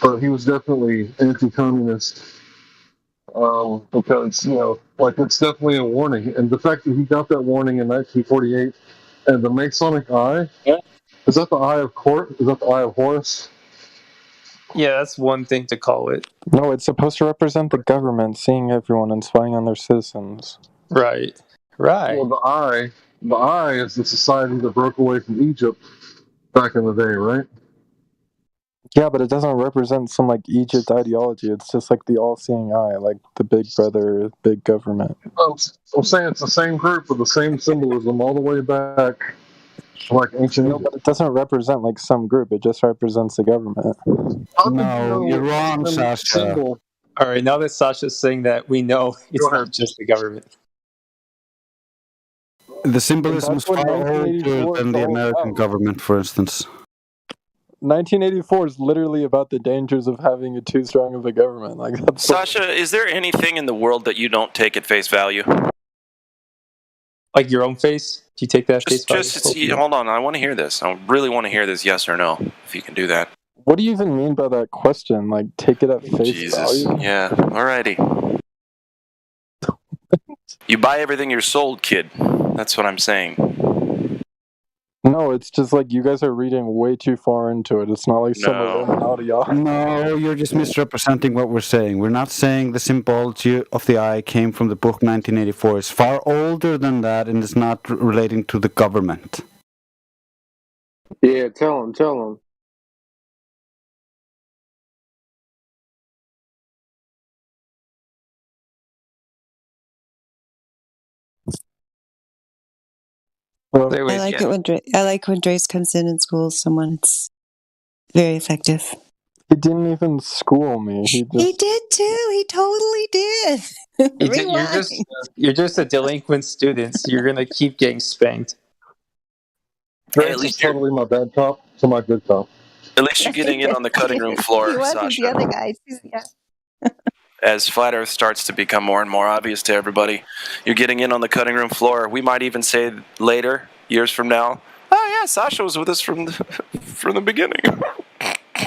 but he was definitely anti-communist. Because like it's definitely a warning, and the fact that he got that warning in 1948, and the Masonic eye, is that the eye of Court? Is that the eye of Horus?
Yeah, that's one thing to call it.
No, it's supposed to represent the government seeing everyone and spying on their citizens.
Right.
Well, the eye is the society that broke away from Egypt back in the day, right?
Yeah, but it doesn't represent some like Egypt ideology. It's just like the all-seeing eye, like the big brother, big government.
I'm saying it's the same group with the same symbolism all the way back, like ancient
No,
Egypt.
but it doesn't represent like some group. It just represents the government.
No, you're wrong, Sasha.
All right, now that Sasha's saying that, we know it's not just the government.
The symbolism is
That's what
far older
1984
than
is
the
all
American
about.
government, for instance.
1984 is literally about the dangers of having a too strong of a government. Like that's
Sasha, is there anything in the world that you don't take at face value?
Like your own face? Do you take that face value?
Hold on. I want to hear this. I really want to hear this. Yes or no? If you can do that.
What do you even mean by that question? Like, take it at face
Jesus.
value?
Yeah. Alrighty. You buy everything you're sold, kid. That's what I'm saying.
No, it's just like you guys are reading way too far into it. It's not like some Illuminati.
No, you're just misrepresenting what we're saying. We're not saying the symbology of the eye came from the book 1984. It's far older than that, and it's not relating to the government.
Yeah, tell him.
I like it when Drace comes in and schools someone. It's very effective.
He didn't even school me. He
did too. He totally did.
You're just a delinquent student. So you're gonna keep getting spanked.
Grace is totally my bad cop to my good cop.
At least you're getting in on the cutting room floor,
He wasn't
Sasha.
the other guy. Yeah.
As Flat Earth starts to become more and more obvious to everybody, you're getting in on the cutting room floor. We might even say later, years from now, oh yeah, Sasha was with us from the beginning.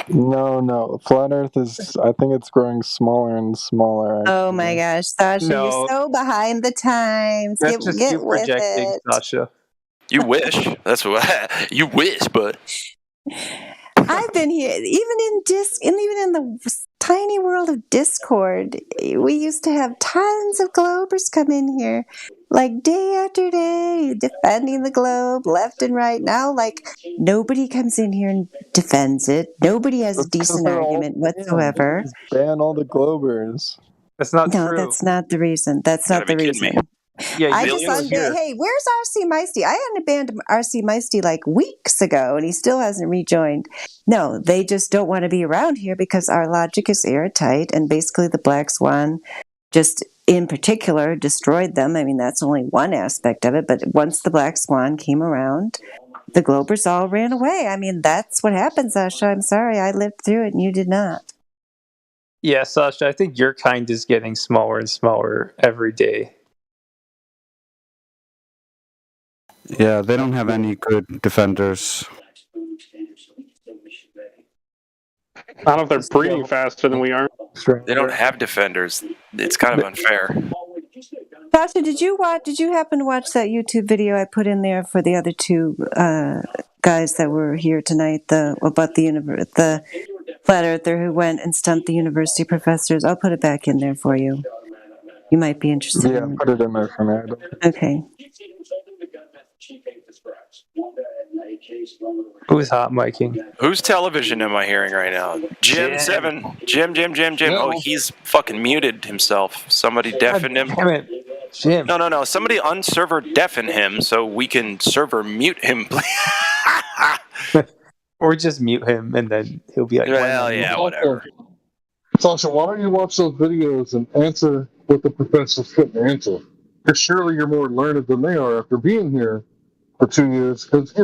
No. Flat Earth is. I think it's growing smaller and smaller.
Oh my gosh, Sasha,
No.
you're so behind the times.
That's just
Get
you
with
projecting,
it.
Sasha.
You wish. That's what you wish, bud.
I've been here, even in the tiny world of Discord. We used to have tons of Globers come in here, like day after day, defending the globe left and right. Now, like nobody comes in here and defends it. Nobody has a decent argument whatsoever.
Just ban all the Globers.
That's not
No,
true.
that's not the reason. That's not the reason.
Yeah,
I just unbanned. Hey, where's RC Meisty? I unbanned RC Meisty like weeks ago, and he still hasn't rejoined. No, they just don't want to be around here because our logic is airtight, and basically the Black Swan, just in particular, destroyed them. I mean, that's only one aspect of it. But once the Black Swan came around, the Globers all ran away. I mean, that's what happens, Sasha. I'm sorry, I lived through it, and you did not.
Yeah, Sasha, I think your kind is getting smaller and smaller every day.
Yeah, they don't have any good defenders.
I don't know if they're breeding faster than we are.
They don't have defenders. It's kind of unfair.
Sasha, did you happen to watch that YouTube video I put in there for the other two guys that were here tonight? About the flat earther who went and stumped the university professors. I'll put it back in there for you. You might be interested.
Yeah, put it in there for me.
Okay.
Who's hot miking?
Whose television am I hearing right now? Jim7. Jim. Oh, he's fucking muted himself. Somebody deafened him.
Damn it. Jim.
No. Somebody unserver deafen him so we can server mute him.
Or just mute him and then he'll be like,
well, yeah, whatever.
Sasha, why don't you watch those videos and answer what the professors couldn't answer? Because surely you're more learned than they are after being here for 2 years. Because, they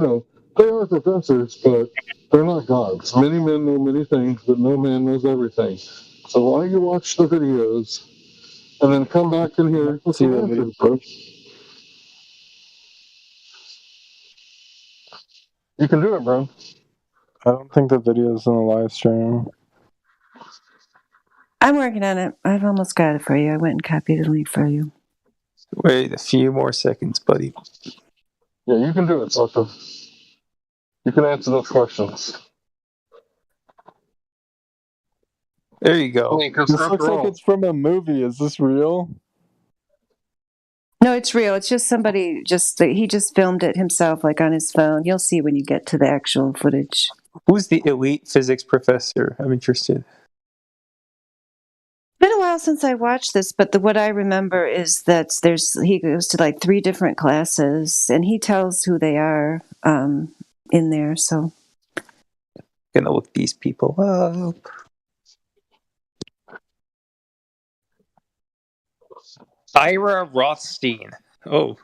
are professors, but they're not gods. Many men know many things, but no man knows everything. So why don't you watch the videos and then come back in here and see the answers, bro? You can do it, bro.
I don't think the video's in the live stream.
I'm working on it. I've almost got it for you. I went and copied the link for you.
Wait a few more seconds, buddy.
Yeah, you can do it, Sasha. You can answer those questions.
There you go.
This looks like it's from a movie. Is this real?
No, it's real. It's just somebody he just filmed it himself, like on his phone. You'll see when you get to the actual footage.
Who's the elite physics professor? I'm interested.
It's been a while since I watched this, but what I remember is that he goes to like 3 different classes, and he tells who they are in there. So,
Gonna look these people up. Ira Rothstein. Oh.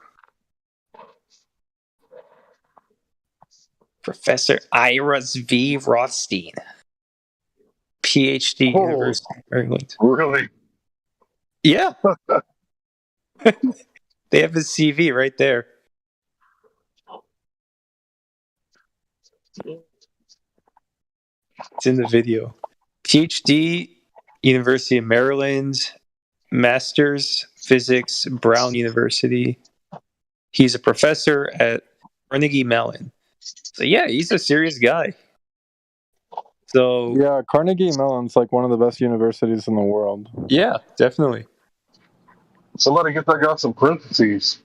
Professor Ira V. Rothstein. PhD, University of Maryland.
Really?
Yeah. They have his CV right there. It's in the video. PhD, University of Maryland. Master's Physics, Brown University. He's a professor at Carnegie Mellon. So yeah, he's a serious guy. So
yeah, Carnegie Mellon's like one of the best universities in the world.
Yeah, definitely.
Somebody get that guy some parentheses.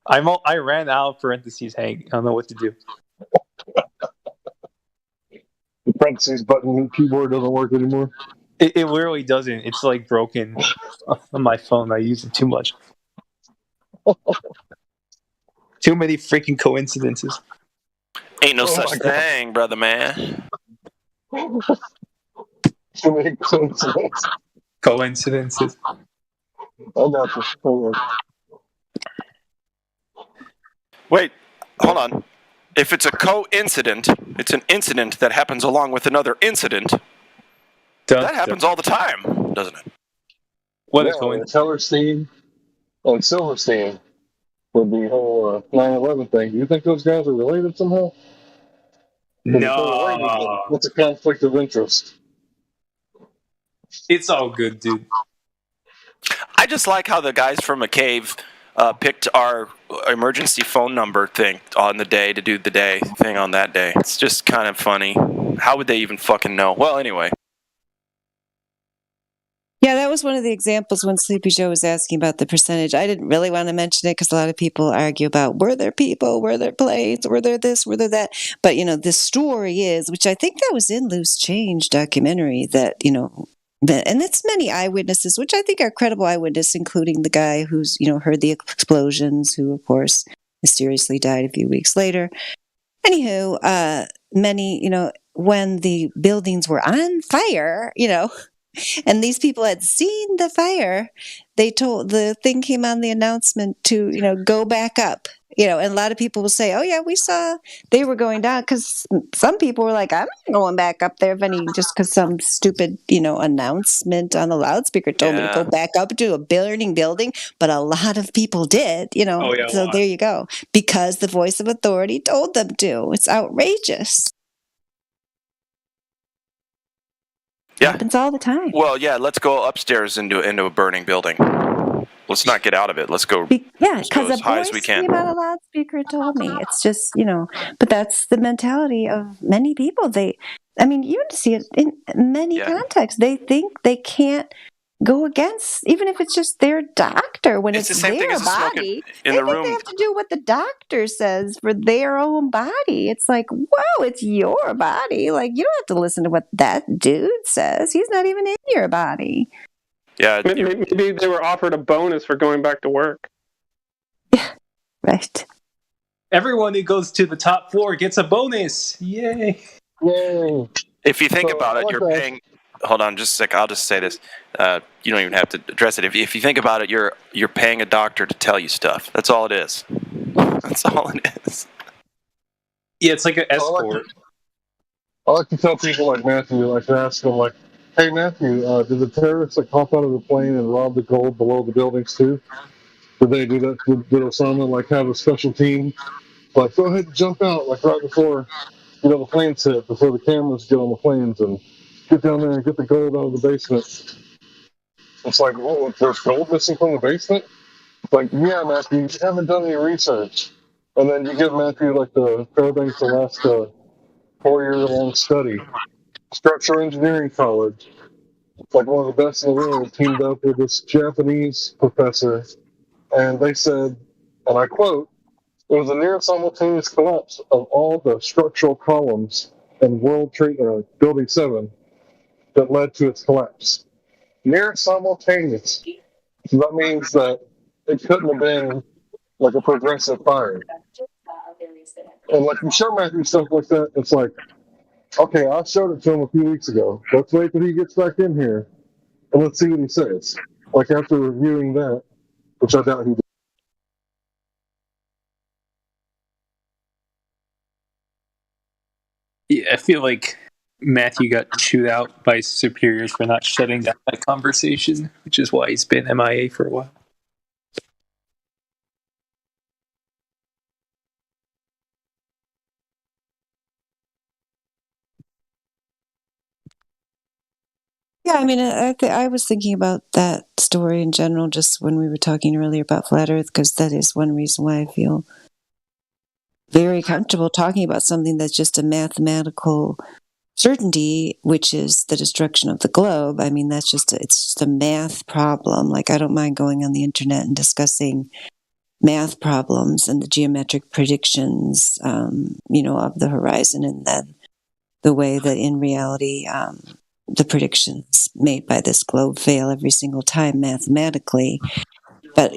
I ran out of parentheses, Hank. I don't know what to do.
The parentheses button on the keyboard doesn't work anymore.
It literally doesn't. It's like broken on my phone. I use it too much. Too many freaking coincidences.
Ain't no such thing, brother man.
Too many coincidences.
Coincidences.
I got this.
Wait, hold on. If it's a coincident, it's an incident that happens along with another incident. That happens all the time, doesn't it?
What
is coincidence? Hellerstein and Silverstein with the whole 9/11 thing. Do you think those guys are related somehow?
No.
What's a conflict of interest?
It's all good, dude.
I just like how the guys from McCabe picked our emergency phone number thing on the day to do the day thing on that day. It's just kind of funny. How would they even fucking know? Well, anyway.
yeah, that was one of the examples when Sleepy Joe was asking about the percentage. I didn't really want to mention it because a lot of people argue about were there people, were there planes, were there this, were there that. But, the story is, which I think that was in Loose Change documentary, that, and it's many eyewitnesses, which I think are credible eyewitnesses, including the guy who's, heard the explosions, who, of course, mysteriously died a few weeks later. Anywho, many, when the buildings were on fire, and these people had seen the fire, the thing came on the announcement to, go back up, and a lot of people will say, oh yeah, we saw they were going down, because some people were like, I'm not going back up there just because some stupid, announcement on the loudspeaker told me to go back up to a burning building. But a lot of people did, so there you go, because the voice of authority told them to. It's outrageous.
Yeah.
Happens all the time.
Well, yeah, let's go upstairs into a burning building. Let's not get out of it. Let's go,
because
go
a
as high as
voice
we can.
came out of a loudspeaker told me. It's just, but that's the mentality of many people. You see it in many contexts. They think they can't go against, even if it's just their doctor, when it's
the same
their
thing as
body.
in
they
the
think
room.
they have to do what the doctor says for their own body. It's like, whoa, it's your body. Like, you don't have to listen to what that dude says. He's not even in your body.
Yeah,
maybe they were offered a bonus for going back to work.
Yeah, right.
Everyone who goes to the top floor gets a bonus. Yay.
Yay.
If you think about it, you're paying. Hold on, just a sec. I'll just say this. You don't even have to address it. If you think about it, you're paying a doctor to tell you stuff. That's all it is. That's all it is.
Yeah, it's like an escort.
I like to tell people like Matthew, like to ask them, like, hey Matthew, did the terrorists hop out of the plane and rob the gold below the buildings too? Did they do that? Did Osama have a special team? Like, go ahead and jump out, like right before the planes hit, before the cameras get on the planes, and get down there and get the gold out of the basement. It's like, whoa, there's gold missing from the basement? It's like, yeah, Matthew, you haven't done any research. And then you give Matthew like the Fairbanks Alaska 4-year-long study. Structural Engineering College. It's like one of the best in the world, teamed up with this Japanese professor. And they said, and I quote, It was a near simultaneous collapse of all the structural columns in World Trade Building 7 that led to its collapse. Near simultaneous. So that means that it couldn't have been like a progressive fire. And like you show Matthew stuff like that, it's like, okay, I showed it to him a few weeks ago. Let's wait till he gets back in here and let's see what he says. Like after reviewing that, which I doubt he did.
Yeah, I feel like Matthew got chewed out by his superiors for not shutting down that conversation, which is why he's been MIA for a while.
Yeah, I mean, I was thinking about that story in general just when we were talking earlier about Flat Earth, because that is one reason why I feel very comfortable talking about something that's just a mathematical certainty, which is the destruction of the globe. I mean, it's just a math problem. Like, I don't mind going on the internet and discussing math problems and the geometric predictions, of the horizon, and then the way that in reality, the predictions made by this globe fail every single time mathematically. But,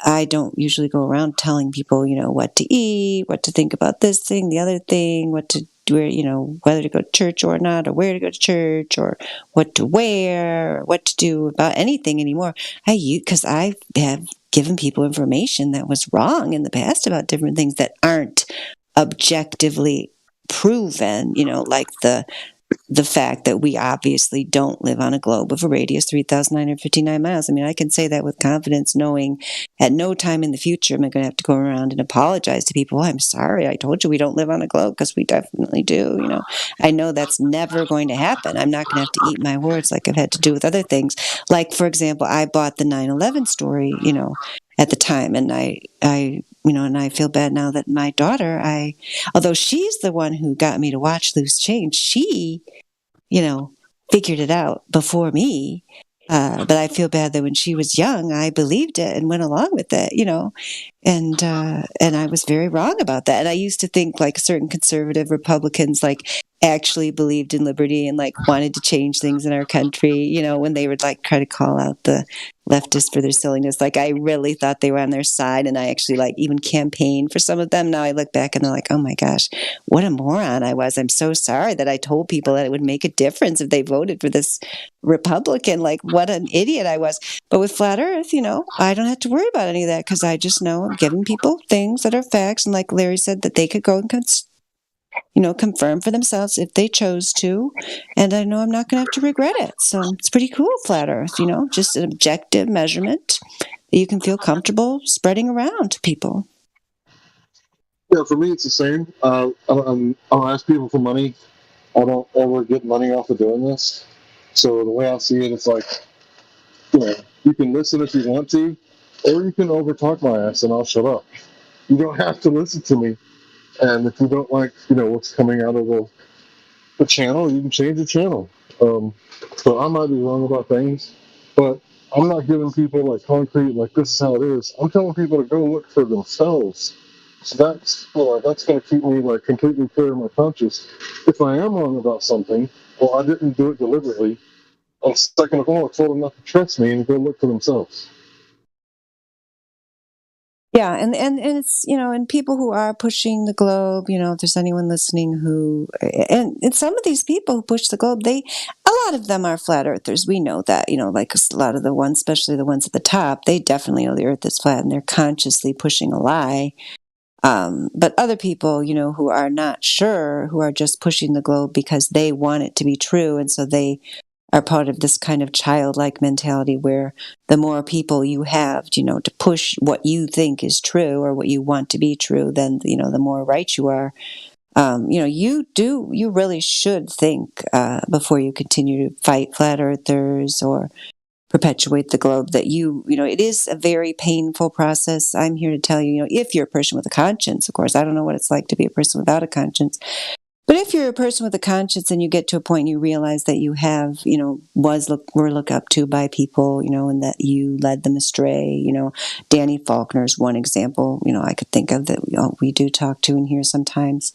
I don't usually go around telling people, what to eat, what to think about this thing, the other thing, what to do, whether to go to church or not, or where to go to church, or what to wear, or what to do about anything anymore. Because I have given people information that was wrong in the past about different things that aren't objectively proven, like the fact that we obviously don't live on a globe of a radius 3,959 miles. I mean, I can say that with confidence, knowing at no time in the future am I going to have to go around and apologize to people. I'm sorry, I told you we don't live on a globe, because we definitely do. I know that's never going to happen. I'm not going to have to eat my words like I've had to do with other things. Like, for example, I bought the 9/11 story, at the time, and and I feel bad now that my daughter, although she's the one who got me to watch Loose Change, she, figured it out before me. But I feel bad that when she was young, I believed it and went along with it, and I was very wrong about that. And I used to think like certain conservative Republicans actually believed in liberty and wanted to change things in our country, when they would try to call out the leftists for their silliness. I really thought they were on their side, and I actually even campaigned for some of them. Now I look back and they're like, oh my gosh, what a moron I was. I'm so sorry that I told people that it would make a difference if they voted for this Republican. What an idiot I was. But with Flat Earth, I don't have to worry about any of that, because I just know I'm giving people things that are facts, and like Larry said, that they could go and confirm for themselves if they chose to. And I know I'm not going to have to regret it. So it's pretty cool, Flat Earth, just an objective measurement that you can feel comfortable spreading around to people.
Yeah, for me, it's the same. I'll ask people for money. I don't ever get money off of doing this. So the way I see it, it's you can listen if you want to, or you can overtalk my ass and I'll shut up. You don't have to listen to me. And if you don't like, what's coming out of the channel, you can change the channel. So I might be wrong about things, but I'm not giving people concrete, this is how it is. I'm telling people to go look for themselves. So that's going to keep me completely clear in my conscience. If I am wrong about something, well, I didn't do it deliberately. And second of all, I told them not to trust me and go look for themselves.
Yeah, and it's, and people who are pushing the globe, if there's anyone listening and some of these people who push the globe, a lot of them are flat earthers. We know that, a lot of the ones, especially the ones at the top, they definitely know the earth is flat and they're consciously pushing a lie. But other people, who are not sure, who are just pushing the globe because they want it to be true, and so they are part of this kind of childlike mentality where the more people you have, to push what you think is true or what you want to be true, then, the more right you are. You really should think before you continue to fight flat earthers or perpetuate the globe that it is a very painful process. I'm here to tell you, if you're a person with a conscience, of course, I don't know what it's like to be a person without a conscience. But if you're a person with a conscience and you get to a point and you realize that you have, were looked up to by people, and that you led them astray, Danny Faulkner's one example, I could think of that we do talk to in here sometimes.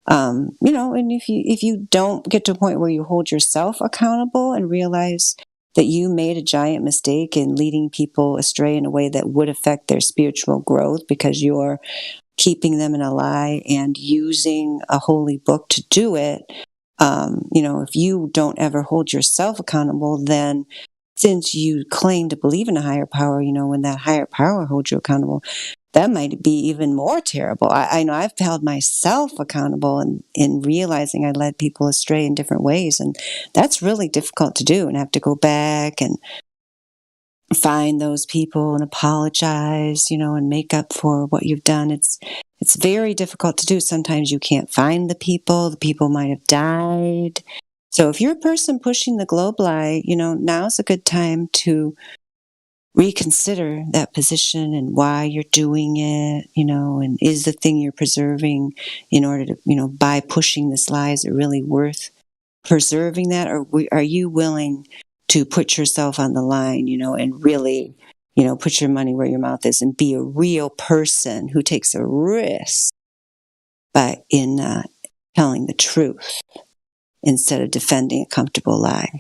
And if you don't get to a point where you hold yourself accountable and realize that you made a giant mistake in leading people astray in a way that would affect their spiritual growth because you're keeping them in a lie and using a holy book to do it, if you don't ever hold yourself accountable, then since you claim to believe in a higher power, when that higher power holds you accountable, that might be even more terrible. I know I've held myself accountable in realizing I led people astray in different ways, and that's really difficult to do, and have to go back and find those people and apologize, and make up for what you've done. It's very difficult to do. Sometimes you can't find the people might have died. So if you're a person pushing the globe lie, now's a good time to reconsider that position and why you're doing it, and is the thing you're preserving in order to, by pushing this lie, is it really worth preserving that? Or are you willing to put yourself on the line, and really, put your money where your mouth is and be a real person who takes a risk in telling the truth instead of defending a comfortable lie?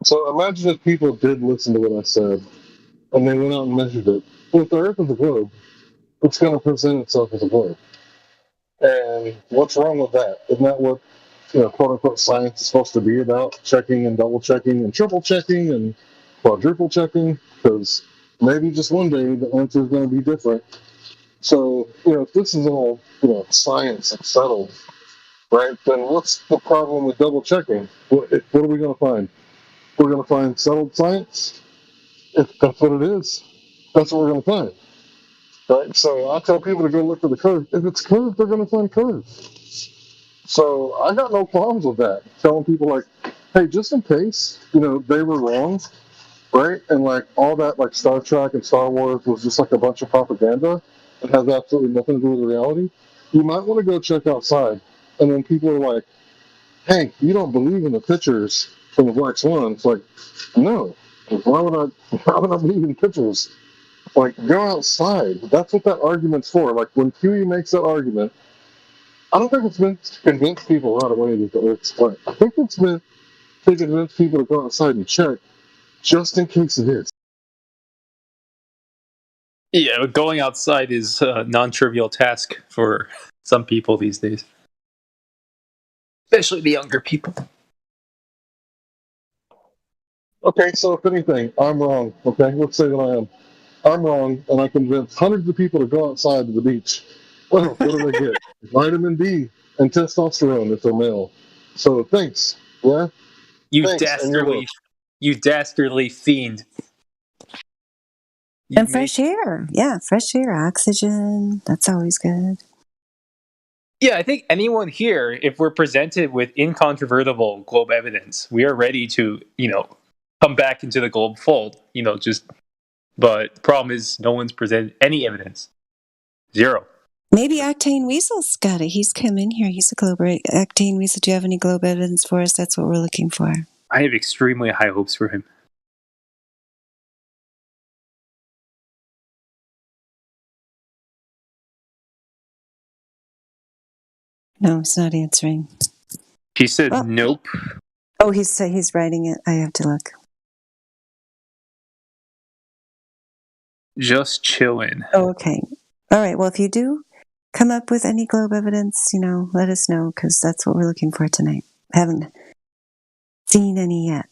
So imagine if people did listen to what I said and they went out and measured it. If the Earth is a globe, it's going to present itself as a globe. And what's wrong with that? Isn't that what, quote unquote, science is supposed to be about? Checking and double checking and triple checking and quadruple checking? Because maybe just one day the answer is going to be different. So, if this is all, science and settled, right, then what's the problem with double checking? What are we going to find? We're going to find settled science? If that's what it is, that's what we're going to find. Right? So I tell people to go look for the curve. If it's curved, they're going to find curves. So I got no problems with that. Telling people, like, hey, just in case, they were wrong, right? And, all that, Star Trek and Star Wars was just, a bunch of propaganda and has absolutely nothing to do with reality, you might want to go check outside. And then people are like, Hank, you don't believe in the pictures from the Black Swan. It's like, no. Why would I believe in pictures? Go outside. That's what that argument's for. When Huey makes that argument, I don't think it's meant to convince people right away that the Earth's flat. I think it's meant to convince people to go outside and check, just in case it is.
Yeah, but going outside is a non-trivial task for some people these days, especially the younger people.
Okay, so if anything, I'm wrong. Okay, let's say that I am. I'm wrong, and I convinced hundreds of people to go outside to the beach. Well, what do they get? Vitamin D and testosterone if they're male. So thanks. Yeah.
You
Thanks,
dastardly fiend.
And fresh air. Yeah, fresh air, oxygen. That's always good.
Yeah, I think anyone here, if we're presented with incontrovertible globe evidence, we are ready to, come back into the globe fold. But the problem is no one's presented any evidence. Zero.
Maybe Octane Weasel's got it. He's come in here. He's a globe. Octane Weasel, do you have any globe evidence for us? That's what we're looking for.
I have extremely high hopes for him.
No, he's not answering.
He said nope.
Oh, he's writing it. I have to look.
Just chilling.
Oh, okay. All right. Well, if you do come up with any globe evidence, let us know, because that's what we're looking for tonight. Haven't seen any yet.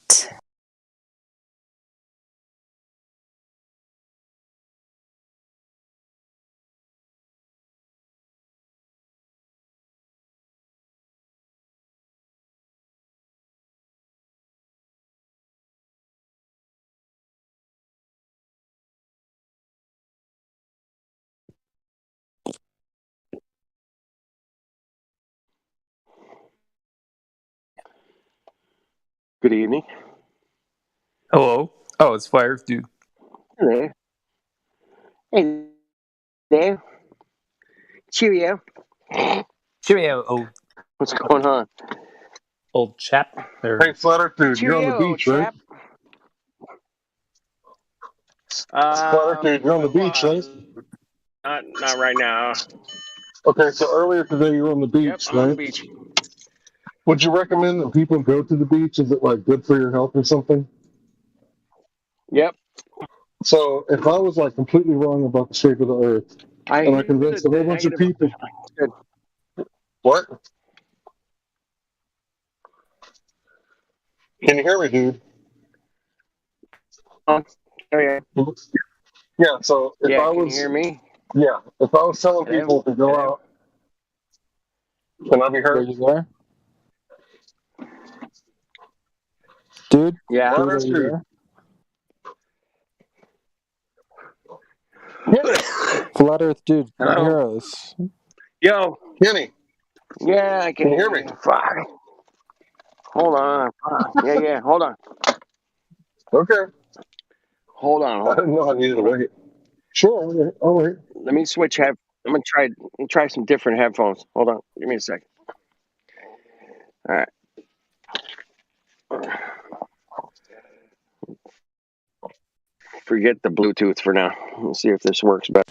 Good evening.
Hello. Oh, it's Fire Dude.
Hello. Hey there. Cheerio.
Cheerio, old.
What's going on?
Old chap. Or...
Hey, Flat Earth dude, you're on the
Cheerio,
beach, right? Flat Earth dude, you're on the beach, right?
Not right now.
Okay, so earlier today you were on the beach,
I'm
right?
on the beach.
Would you recommend that people go to the beach? Is it like good for your health or something?
Yep.
So if I was like completely wrong about the shape of the Earth, and I convinced a whole bunch of people, what? Can you hear me, dude?
Oh yeah.
Yeah. So if I
Can
was,
you hear me?
yeah, if I was telling
Hello?
people to go
Hello?
out, can I be
Are
heard?
you there? Dude?
Yeah.
Dude, are you
Dude.
there? Flat Earth dude, can you hear us?
Yo.
Kenny.
Yeah, I can
hear me?
Fuck. Hold on. Yeah. Hold on.
Okay.
Hold on.
I didn't know I needed to wait. Sure. I'll wait.
Let me switch I'm gonna try some different headphones. Hold on. Give me a second. All right. Forget the Bluetooth for now. Let's see if this works better.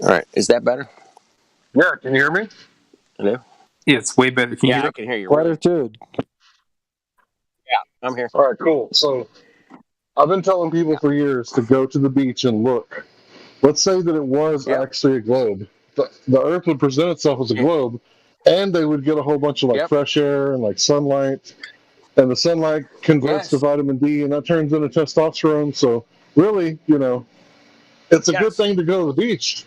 All right. Is that better?
Yeah. Can you hear me?
Hello?
Yeah, it's way better. Can you hear
I can hear you.
Flat Earth dude.
I'm here.
All right, cool. So I've been telling people for years to go to the beach and look. Let's say that it was actually a globe. The Earth would present itself as a globe, and they would get a whole bunch of like fresh air and like sunlight, and the sunlight converts to vitamin D, and that turns into testosterone. So really, it's a good thing to go to the beach.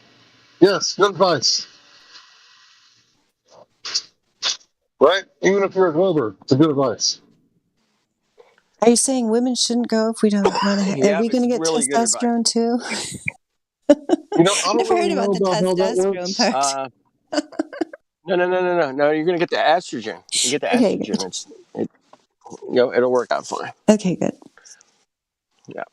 Yes, good advice. Right? Even if you're a glober, it's a good advice.
Are you saying women shouldn't go if we don't want to? Are we going to get
really good advice.
testosterone too?
I don't
Never
really
heard
know
about the
about how that
testosterone
works.
part.
No. You're gonna get the estrogen. You get the
Okay,
estrogen. It'll work out fine.
Okay, good.
Yeah.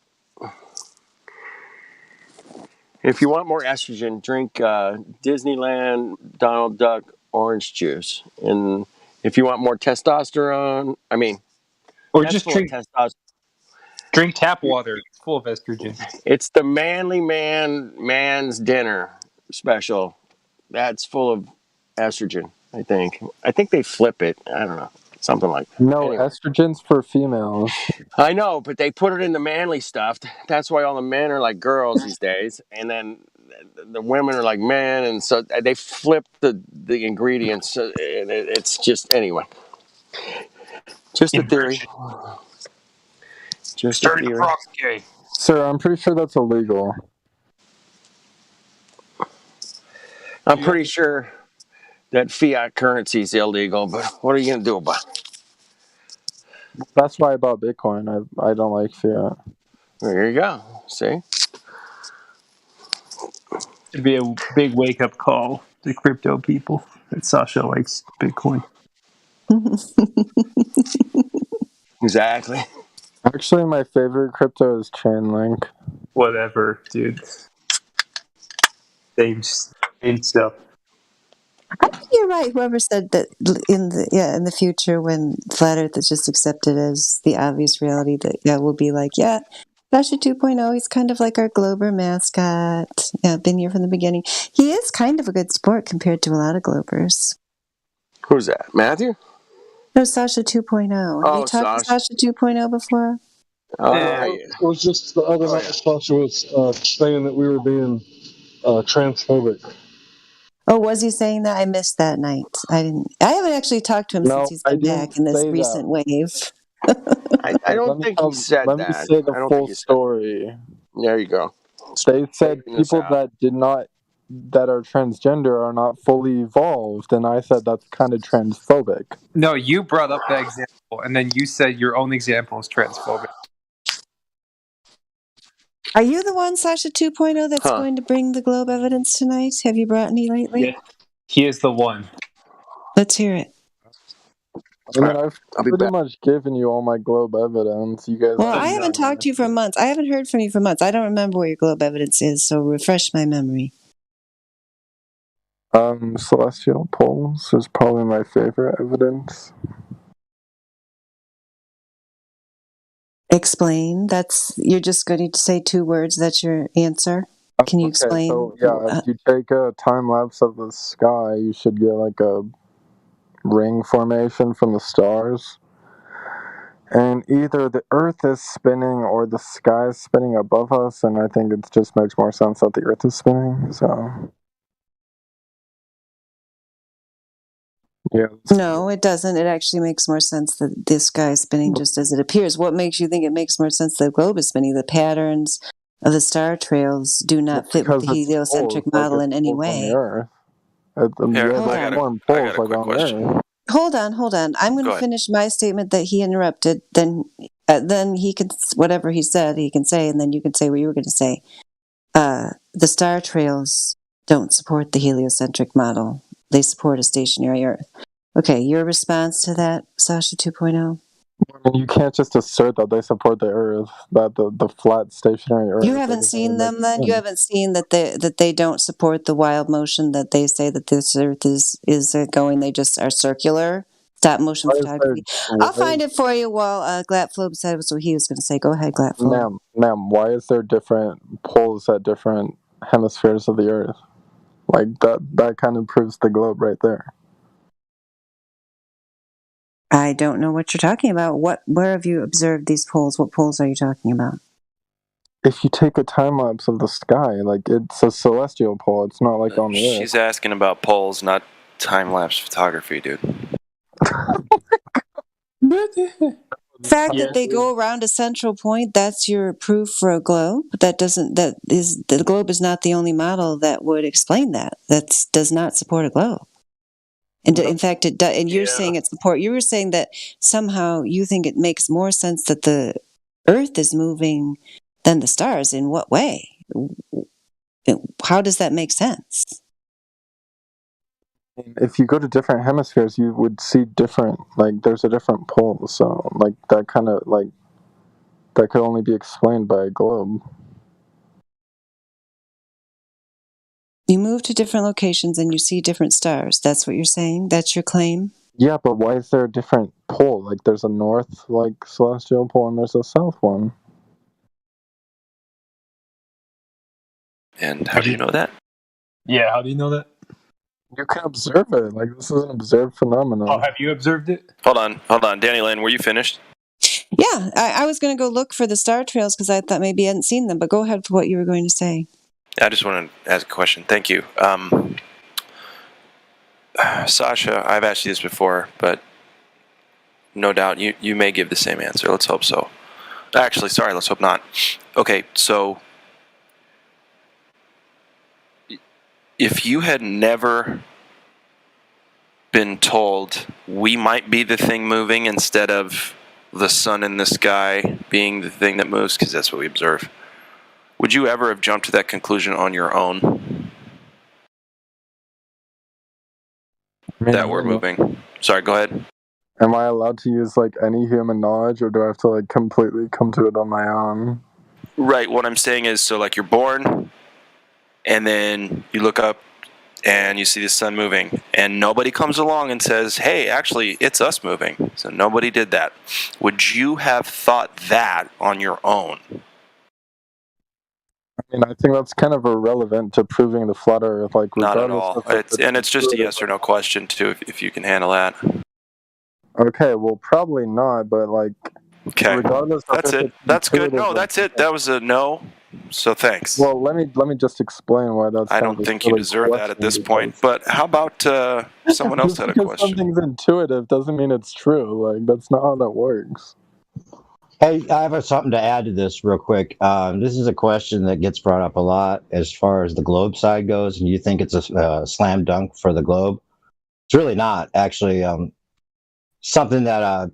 If you want more estrogen, drink Disneyland Donald Duck orange juice. And if you want more testosterone,
Or
that's
just
full
drink
of testosterone.
Drink tap water, full of estrogen.
It's the manly man's dinner special. That's full of estrogen, I think. I think they flip it. I don't know. Something like that.
No,
Anyway.
estrogen's for females.
I know, but they put it in the manly stuff. That's why all the men are like girls these days. And then the women are like men. And so they flip the ingredients. And it's just, anyway. Just a theory. Just a theory.
Sir, I'm pretty sure that's illegal.
I'm pretty sure that fiat currency is illegal, but what are you going to do about it?
That's why I bought Bitcoin. I don't like fiat.
There you go. See?
It'd be a big wake up call to crypto people that Sasha likes Bitcoin.
Exactly.
Actually, my favorite crypto is Chainlink.
Whatever, dude. Same stuff.
I think you're right. Whoever said that in the future, when flat Earth is just accepted as the obvious reality, that we'll be like, Sasha 2.0. He's kind of like our Glober mascot. Yeah, been here from the beginning. He is kind of a good sport compared to a lot of Globers.
Who's that? Matthew?
No, Sasha 2.0. Have you talked to Sasha 2.0 before?
It was just the other night. Sasha was saying that we were being transphobic.
Oh, was he saying that? I missed that night. I haven't actually talked to him since he's been back in this recent wave.
I don't think he said that.
Let me say the full story.
There you go.
They said people that are transgender are not fully evolved, and I said that's kind of transphobic.
No, you brought up that example, and then you said your own example is transphobic.
Are you the one, Sasha 2.0, that's going to bring the globe evidence tonight? Have you brought any lately?
Yeah, he is the one.
Let's hear it.
I mean, I've pretty much given you all my globe evidence. You guys.
Well, I haven't talked to you for months. I haven't heard from you for months. I don't remember where your globe evidence is, so refresh my memory.
Celestial poles is probably my favorite evidence.
Explain. You're just going to say 2 words. That's your answer. Can you explain?
So yeah, if you take a time lapse of the sky, you should get like a ring formation from the stars. And either the Earth is spinning or the sky is spinning above us, and I think it just makes more sense that the Earth is spinning. So yeah.
No, it doesn't. It actually makes more sense that the sky is spinning just as it appears. What makes you think it makes more sense that the globe is spinning? The patterns of the star trails do not fit with the heliocentric model in any way. Hold on. I'm going to finish my statement that he interrupted. Then he can, whatever he said, he can say, and then you can say what you were going to say. The star trails don't support the heliocentric model. They support a stationary Earth. Okay, your response to that, Sasha 2.0?
I mean, you can't just assert that they support the Earth, that the flat stationary Earth.
You haven't seen them then? You haven't seen that they don't support the wild motion, that they say that this Earth is going, they just are circular? Stop motion photography. I'll find it for you while Glatflobe said what he was going to say. Go ahead, Glatflobe.
Ma'am, why is there different poles at different hemispheres of the Earth? Like, that kind of proves the globe right there.
I don't know what you're talking about. Where have you observed these poles? What poles are you talking about?
If you take a time lapse of the sky, like, it's a celestial pole. It's not like on the Earth.
She's asking about poles, not time lapse photography, dude.
The fact that they go around a central point, that's your proof for a globe. The globe is not the only model that would explain that. That does not support a globe. And in fact, it does. And you're saying it support. You were saying that somehow you think it makes more sense that the Earth is moving than the stars. In what way? How does that make sense?
If you go to different hemispheres, you would see different, like, there's a different pole. So, like, that kind of, like, that could only be explained by a globe.
You move to different locations and you see different stars. That's what you're saying? That's your claim?
Yeah, but why is there a different pole? Like, there's a north, like, celestial pole, and there's a south one.
And how do you know that?
Yeah, how do you know that?
You can observe it. Like, this is an observed phenomenon.
Oh, have you observed it?
Hold on. Danny Lynn, were you finished?
Yeah, I was going to go look for the star trails because I thought maybe I hadn't seen them, but go ahead for what you were going to say.
I just want to ask a question. Thank you. Sasha, I've asked you this before, but no doubt you may give the same answer. Let's hope so. Actually, sorry, let's hope not. Okay, so if you had never been told we might be the thing moving instead of the sun in the sky being the thing that moves, because that's what we observe, would you ever have jumped to that conclusion on your own? That we're moving. Sorry, go ahead.
Am I allowed to use, like, any human knowledge, or do I have to, like, completely come to it on my own?
Right, what I'm saying is, so, like, you're born, and then you look up, and you see the sun moving, and nobody comes along and says, hey, actually, it's us moving. So nobody did that. Would you have thought that on your own?
I mean, I think that's kind of irrelevant to proving the flat Earth. Like,
not at all. It's just a yes or no question, too, if you can handle that.
Okay, well, probably not, but, like,
okay,
regardless of
that's it. That's good. No, that's it. That was a no. So thanks.
Well, let me just explain why that's.
I don't think you deserve that at this point. But how about someone else had a question?
Something's intuitive doesn't mean it's true. Like, that's not how that works.
Hey, I have something to add to this real quick. This is a question that gets brought up a lot as far as the globe side goes, and you think it's a slam dunk for the globe. It's really not, actually. Something that a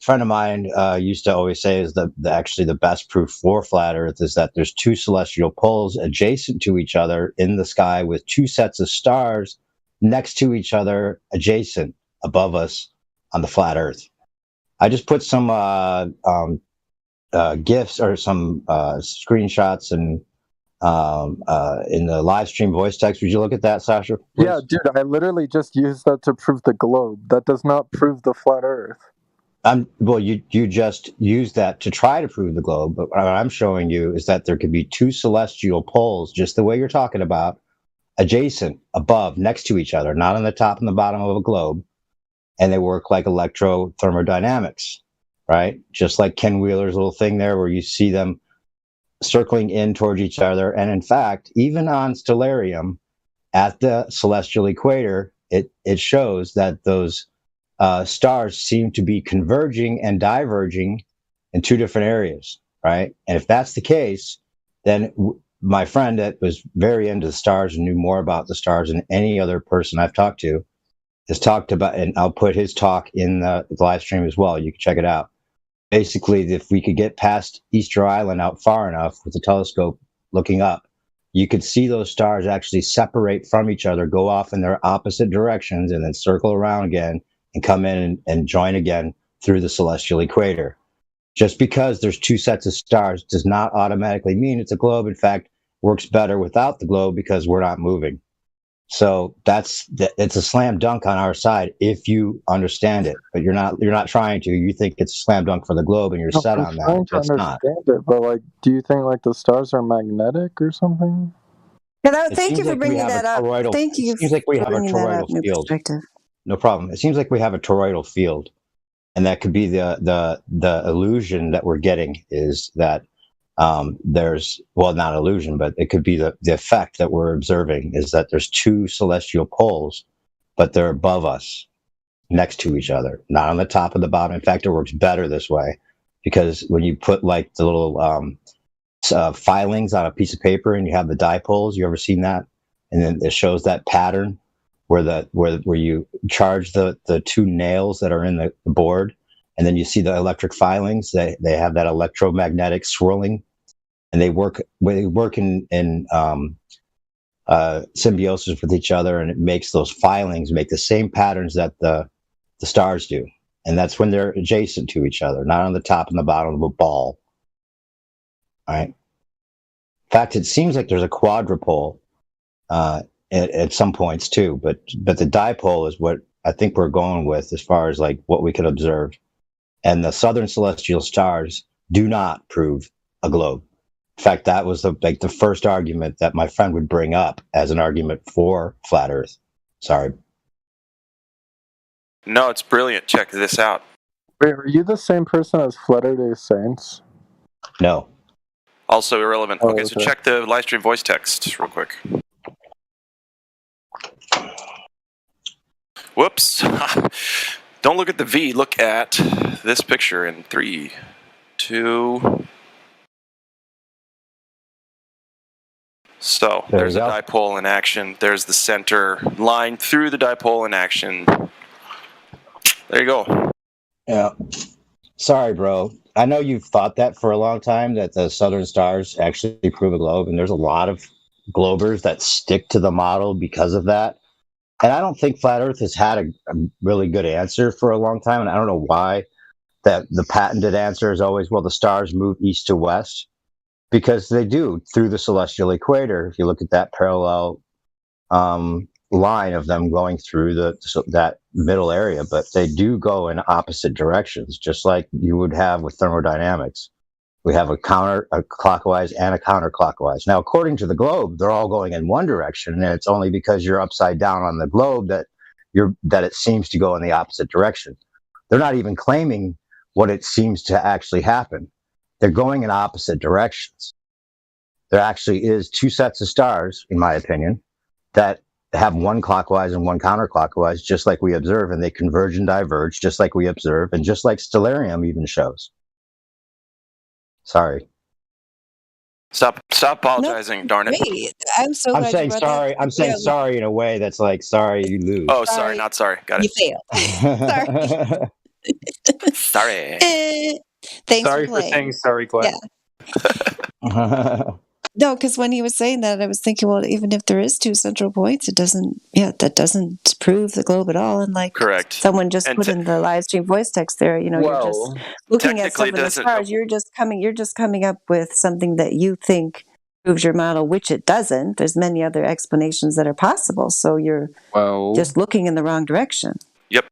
friend of mine used to always say is actually the best proof for flat Earth is that there's 2 celestial poles adjacent to each other in the sky with 2 sets of stars next to each other adjacent above us on the flat Earth. I just put some GIFs or some screenshots and in the live stream voice text. Would you look at that, Sasha? Please?
Yeah, dude, I literally just used that to prove the globe. That does not prove the flat Earth.
Well, you just used that to try to prove the globe, but what I'm showing you is that there could be two celestial poles, just the way you're talking about, adjacent, above, next to each other, not on the top and the bottom of a globe, and they work like electrothermodynamics, right? Just like Ken Wheeler's little thing there, where you see them circling in towards each other, and in fact, even on Stellarium, at the celestial equator, it shows that those stars seem to be converging and diverging in two different areas, right? And if that's the case, then my friend that was very into the stars and knew more about the stars than any other person I've talked to has talked about, and I'll put his talk in the live stream as well. You can check it out. Basically, if we could get past Easter Island out far enough with the telescope looking up, you could see those stars actually separate from each other, go off in their opposite directions, and then circle around again and come in and join again through the celestial equator. Just because there's two sets of stars does not automatically mean it's a globe. In fact, works better without the globe because we're not moving. So it's a slam dunk on our side if you understand it, but you're not trying to. You think it's a slam dunk for the globe, and you're set on that.
I'm trying to
It's not.
understand it, but like, do you think like the stars are magnetic or something?
Yeah,
It
thank
seems
you for
like we
bringing
have
that
a
up.
toroidal.
Thank you
It seems like we
for
have a
bringing that up.
toroidal
New
field.
perspective.
No problem. It seems like we have a toroidal field, and that could be the illusion that we're getting is that there's, well, not illusion, but it could be the effect that we're observing is that there's two celestial poles, but they're above us, next to each other, not on the top and the bottom. In fact, it works better this way because when you put like the little filings on a piece of paper and you have the dipoles, you ever seen that? And then it shows that pattern where you charge the two nails that are in the board, and then you see the electric filings. They have that electromagnetic swirling, and they work in symbiosis with each other, and it makes those filings make the same patterns that the stars do, and that's when they're adjacent to each other, not on the top and the bottom of a ball. All right. In fact, it seems like there's a quadrupole at some points too, but the dipole is what I think we're going with as far as like what we could observe. And the southern celestial stars do not prove a globe. In fact, that was the first argument that my friend would bring up as an argument for flat Earth. Sorry.
No, it's brilliant. Check this out.
Wait, are you the same person as Flatter Day Saints?
No.
Also irrelevant.
Oh,
Okay, so
okay.
check the live stream voice text real quick. Whoops. Don't look at the V. Look at this picture in 3, 2. So there's a dipole in action. There's the center line through the dipole in action. There you go.
Yeah. Sorry, bro. I know you've thought that for a long time, that the southern stars actually prove a globe, and there's a lot of globers that stick to the model because of that. And I don't think Flat Earth has had a really good answer for a long time, and I don't know why. That the patented answer is always, well, the stars move east to west, because they do through the celestial equator. If you look at that parallel line of them going through that middle area, but they do go in opposite directions, just like you would have with thermodynamics. We have a clockwise and a counterclockwise. Now, according to the globe, they're all going in one direction, and it's only because you're upside down on the globe that it seems to go in the opposite direction. They're not even claiming what it seems to actually happen. They're going in opposite directions. There actually is two sets of stars, in my opinion, that have one clockwise and one counterclockwise, just like we observe, and they converge and diverge, just like we observe, and just like Stellarium even shows. Sorry.
Stop apologizing, darn it.
Wait, I'm so
I'm
glad
saying
you brought
sorry.
that.
I'm saying
Yeah,
sorry in a way that's like, sorry you lose.
Oh, sorry, not sorry. Got
You
it.
failed.
Sorry.
Thanks
Sorry
for
for
playing.
saying sorry, Glenn.
Yeah. No, because when he was saying that, I was thinking, well, even if there is two central points, that doesn't prove the globe at all. And like
Correct.
someone just
And
put in the live stream voice text there, you're just looking at some
technically
of the
doesn't-
stars. You're just coming up with something that you think proves your model, which it doesn't. There's many other explanations that are possible. So you're just looking in the wrong direction.
Yep.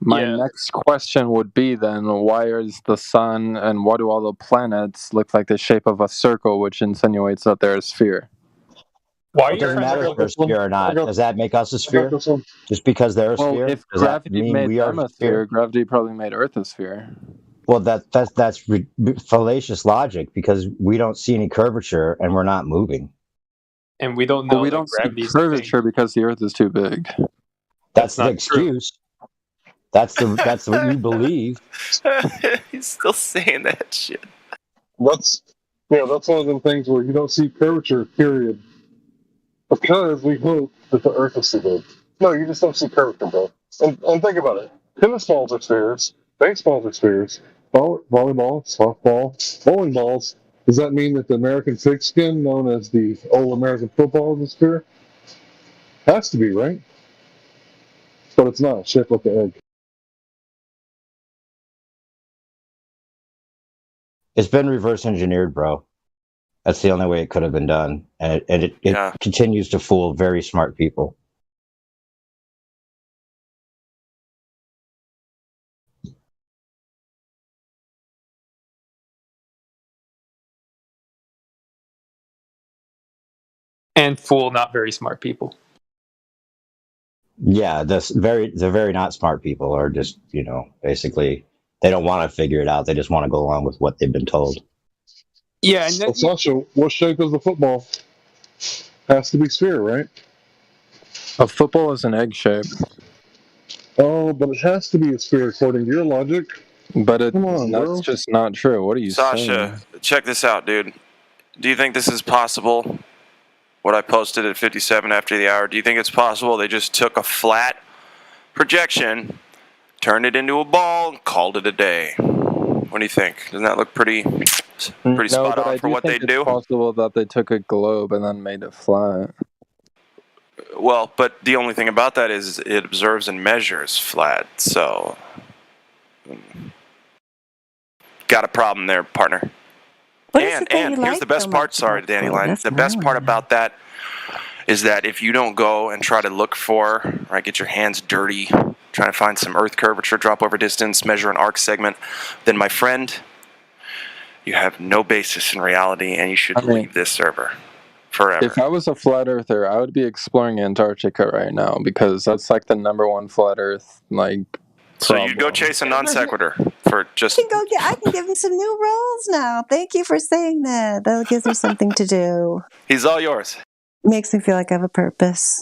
My next question would be then, why is the sun and why do all the planets look like the shape of a circle, which insinuates that they're a sphere?
Why are
It
you
doesn't
trying
matter
to
if they're a sphere or not. Does that make us a sphere? Just because they're a
Well,
sphere?
if
Does that
gravity
mean
made
we are
them
a
a
sphere?
sphere, gravity probably made Earth a sphere.
Well, that's fallacious logic because we don't see any curvature and we're not moving.
And we don't
But
know
we
that
don't see
gravity's a thing.
curvature because the Earth is too big.
That's the
not
excuse. That's what you believe.
He's still saying that shit.
That's one of them things where you don't see curvature, period. Because we hope that the Earth is too big. No, you just don't see curvature, bro. And think about it. Tennis balls are spheres. Baseballs are spheres. Volleyball, softball, bowling balls. Does that mean that the American pigskin, known as the old American football, is a sphere? Has to be, right? But it's not. Shaped like an egg.
It's been reverse engineered, bro. That's the only way it could have been done, and it continues to fool very smart people.
And fool not very smart people.
Yeah, the very not smart people are just, basically they don't want to figure it out. They just want to go along with what they've been told.
Yeah,
So Sasha, what shape is the football? Has to be sphere, right?
A football is an egg shape.
Oh, but it has to be a sphere according to your logic.
But
Come on,
that's
bro.
just not true. What are you saying?
Sasha, check this out, dude. Do you think this is possible? What I posted at 57 after the hour. Do you think it's possible they just took a flat projection, turned it into a ball, and called it a day? What do you think? Doesn't that look pretty spot
but
on
I
for what they
think
do?
it's possible that they took a globe and then made it flat.
Well, but the only thing about that is it observes and measures flat. So, got a problem there, partner. And here's the best part. Sorry, Danny Line. The best part about that is that if you don't go and try to look for, right, get your hands dirty, trying to find some Earth curvature, drop over distance, measure an arc segment, then my friend, you have no basis in reality, and you should leave this server forever.
If I was a flat earther, I would be exploring Antarctica right now because that's like the #1 flat Earth
So you'd go chase a non sequitur for just.
I can give you some new roles now. Thank you for saying that. That gives me something to do.
He's all yours.
Makes me feel like I have a purpose.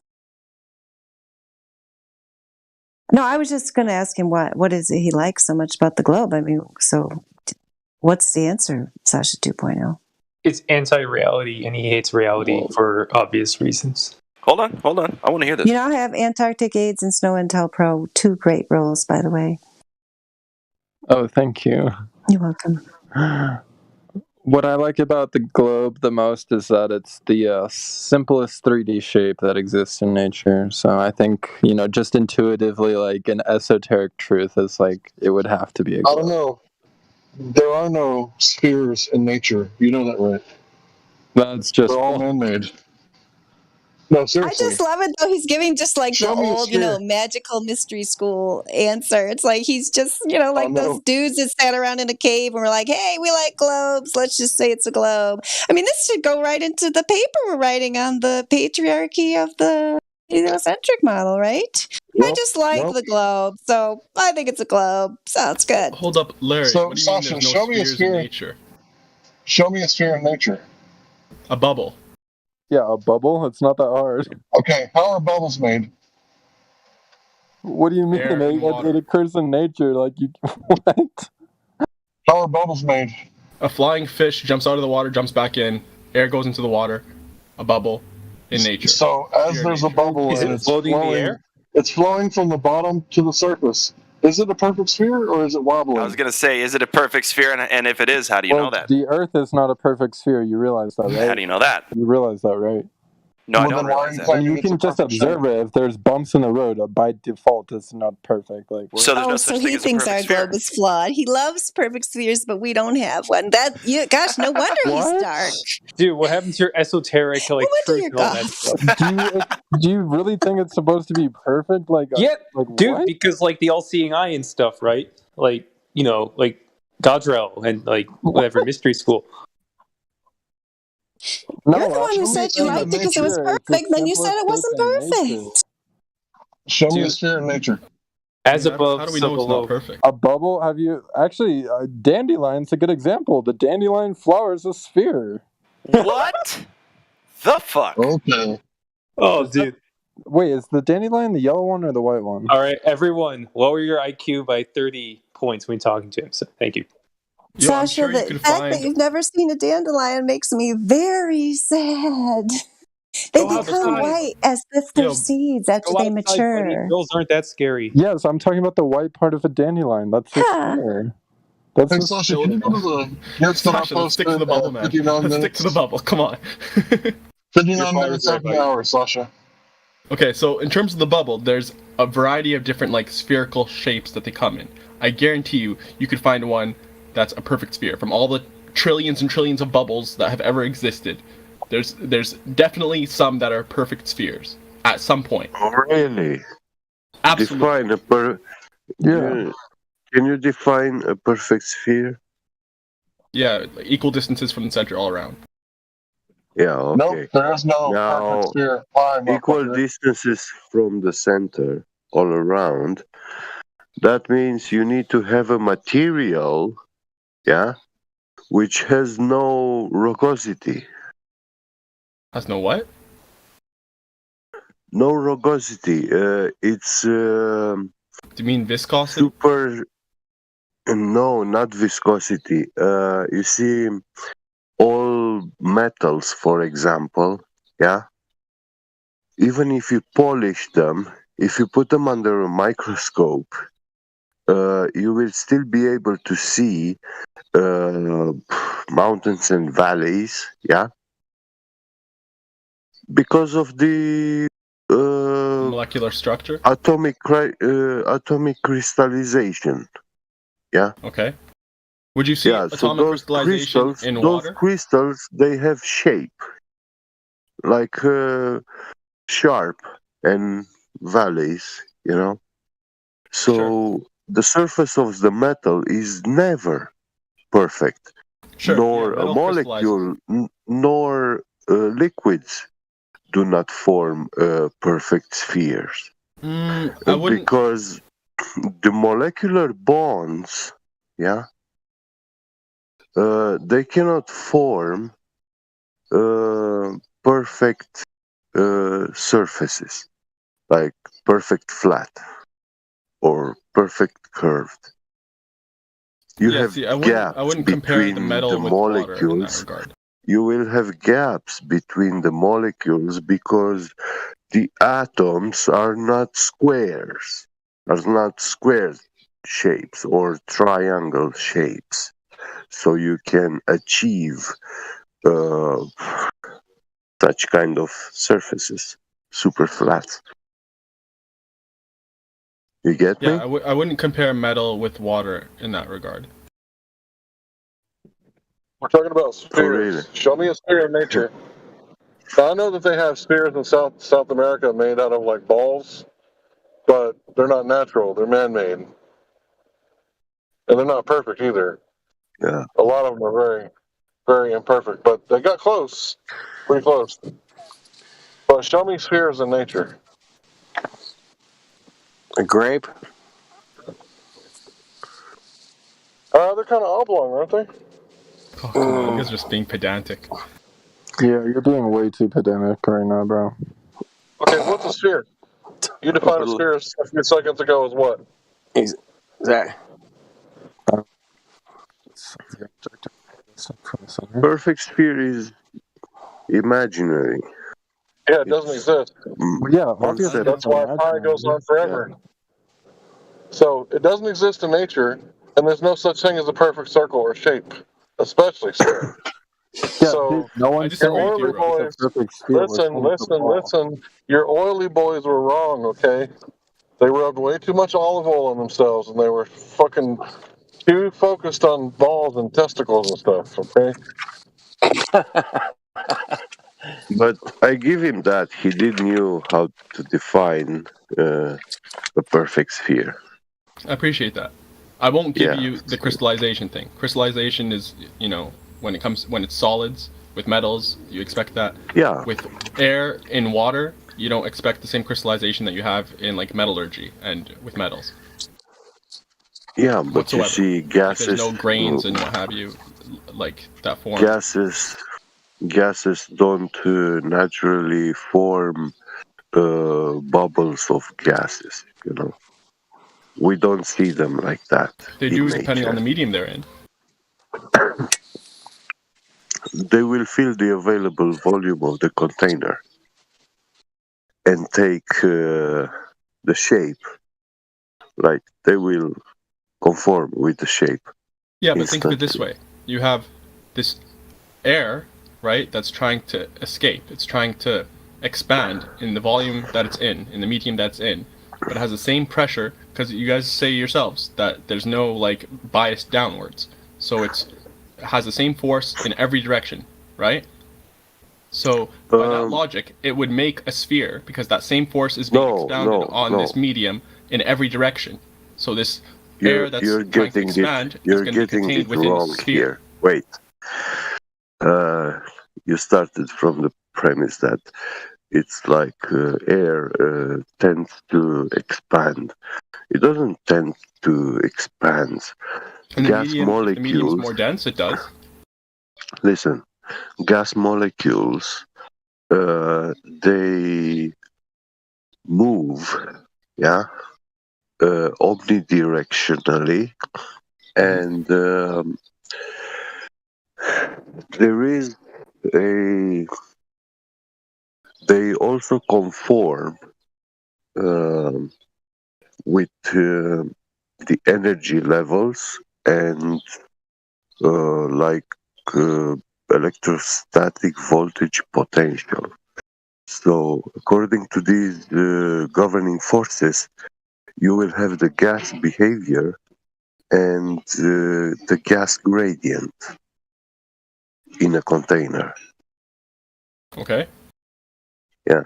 No, I was just going to ask him what is it he likes so much about the globe. I mean, so what's the answer, Sasha 2.0?
It's anti-reality, and he hates reality for obvious reasons.
Hold on. I want to hear this.
You now have Antarctic AIDS and Snow Intel Pro, 2 great roles, by the way.
Oh, thank you.
You're welcome.
What I like about the globe the most is that it's the simplest 3D shape that exists in nature. So I think, just intuitively, like an esoteric truth is like it would have to be a globe.
I don't know. There are no spheres in nature. You know that, right?
That's just...
They're all man-made. No, seriously.
I just love it, though. He's giving just like
Show
the
me a
old,
sphere.
magical mystery school answer. It's like he's just, those dudes that sat around in a cave and were like, hey, we like globes. Let's just say it's a globe. I mean, this should go right into the paper we're writing on the patriarchy of the heliocentric model, right? I just like the globe, so I think it's a globe. Sounds good.
Hold up, Larry.
So,
what do you mean
Sasha,
there's no
show me a
spheres
sphere.
in nature?
Show me a sphere in nature.
A bubble.
Yeah, a bubble? It's not that hard.
Okay, how are bubbles made?
What do you mean?
Air and water.
It occurs in nature. Like, what?
How are bubbles made?
A flying fish jumps out of the water, jumps back in. Air goes into the water. A bubble in nature.
So, as there's a bubble,
Is it
and it's
floating in the
flowing,
air?
it's flowing from the bottom to the surface. Is it a perfect sphere or is it wobbling?
I was going to say, is it a perfect sphere? And if it is, how do you know that?
The Earth is not a perfect sphere. You realize that, right?
How do you know that?
You realize that, right?
No, I
Well,
don't
then why are
realize
you
that.
claiming
You
it's a
can just
perfect shape?
observe it. If there's bumps in the road, by default, it's not perfect. Like, what?
So there's no
Oh,
such
so
thing
he
as a
thinks
perfect
our
sphere.
globe is flawed. He loves perfect spheres, but we don't have one. Gosh, no wonder he's
What?
dark.
Dude, what happened to your esoteric
No
like
wonder
truth
you're
and all that
goth.
stuff?
Do you really think it's supposed to be perfect?
Yeah, dude,
what?
because like the all-seeing eye and stuff, right? Like, you know, like Godrel and like whatever mystery school.
No,
You're the one who
Show me a
said you
sphere in
liked it because it was
nature.
It's the
perfect. Then you said
simplest
it
shape
wasn't
in nature.
perfect.
Show me a
Dude,
sphere in nature.
as
I mean,
above,
how do we
so
know it's not
below.
perfect?
A bubble? Have you actually? Dandelion's a good example. The dandelion flower is a sphere.
What the fuck?
Okay.
Oh, dude.
Wait, is the dandelion the yellow one or the white one?
All right, everyone, lower your IQ by 30 points when talking to him. So, thank you.
Yo, I'm
Sasha,
sure you
the
could
fact that
find.
you've never seen a dandelion makes me very sad. They
Go
become
outside.
white as if they're
Yo,
seeds after
go
they
outside, buddy.
mature.
Girls aren't that scary.
Yes, I'm talking about the white part of a dandelion. That's a
Ha!
sphere. That's
Hey,
a
Sasha,
Yo,
can you go to the gifts that I
Sasha, let's stick to
posted
the bubble,
at
man.
59
Let's stick to the
minutes?
bubble. Come on.
59 minutes after the hour, Sasha.
Okay, so in terms of the bubble, there's a variety of different like spherical shapes that they come in. I guarantee you could find one that's a perfect sphere from all the trillions and trillions of bubbles that have ever existed. There's definitely some that are perfect spheres at some point.
Oh, really?
Absolutely.
Define a
Yeah.
Can you define a perfect sphere?
Yeah, equal distances from the center all around.
Yeah, okay.
Nope, there is no
Now,
perfect sphere. Fine,
equal
motherfucker.
distances from the center all around. That means you need to have a material, yeah, which has no rugosity.
Has no what?
No rugosity. It's
Do you mean viscosity?
super. No, not viscosity. You see, all metals, for example, yeah. Even if you polish them, if you put them under a microscope, you will still be able to see mountains and valleys, yeah, because of the
Molecular structure?
atomic crystallization, yeah.
Okay. Would you see
Yeah, so
atomic
those
crystallization
crystals,
in
those
water?
crystals, they have shape, like sharp and valleys, you know. So the surface of the metal is never perfect,
Sure,
nor
yeah,
a
metal
molecule, nor liquids do not form perfect spheres.
I wouldn't.
Because the molecular bonds, yeah, they cannot form perfect surfaces, like perfect flat or perfect curved. You
Yeah,
have
see, I
gaps
wouldn't compare the
between
metal
the
with water in that
molecules.
regard.
You will have gaps between the molecules because the atoms are not squares, are not square shapes or triangle shapes. So you can achieve such kind of surfaces, super flat. You get me?
Yeah, I wouldn't compare metal with water in that regard.
We're talking about spheres.
Oh, really?
Show me a sphere in nature. Now, I know that they have spheres in South America made out of like balls, but they're not natural. They're man-made, and they're not perfect either.
Yeah.
A lot of them are very, very imperfect, but they got close, pretty close. But show me spheres in nature.
A grape?
They're kind of oblong, aren't they?
Oh, come on, you guys are just being pedantic.
Yeah, you're being way too pedantic right now, bro.
Okay, what's a sphere? You defined a sphere a few seconds ago as what?
Is that?
Perfect sphere is imaginary.
Yeah, it doesn't exist.
Yeah, obviously
That's why pi goes on forever. So it doesn't exist in nature, and there's no such thing as a perfect circle or shape, especially sphere. So
no one
your oily boys, listen. Your oily boys were wrong. Okay, they rubbed way too much olive oil on themselves, and they were fucking too focused on balls and testicles and stuff. Okay.
But I give him that he did knew how to define the perfect sphere.
I appreciate that. I won't give
Yeah.
you the crystallization thing. Crystallization is, when it's solids with metals, you expect that.
Yeah.
With air in water, you don't expect the same crystallization that you have in like metallurgy and with metals.
Yeah, but
whatsoever.
you see,
Like,
gases.
there's no grains and what have you, like that form.
Gases don't naturally form bubbles of gases. We don't see them like that.
They
in
do
nature.
depending on the medium they're in.
They will fill the available volume of the container and take the shape. Like they will conform with the shape.
Yeah, but think of it this way: you have this air, right? That's trying to escape. It's trying to expand in the volume that it's in the medium that's in, but it has the same pressure because you guys say yourselves that there's no like bias downwards, so it has the same force in every direction, right? So by that logic, it would make a sphere because that same force is being expounded on this medium in every direction. So this air that's trying to expand is going to be contained within the sphere.
Here. Wait. You started from the premise that it's like air tends to expand. It doesn't tend to expand.
And
Gas
if the medium's
molecules.
more dense, it does.
Listen, gas molecules, they move, omnidirectionally, and there is they also conform with the energy levels and electrostatic voltage potential. So according to these governing forces, you will have the gas behavior and the gas gradient in a container.
Okay.
Yeah.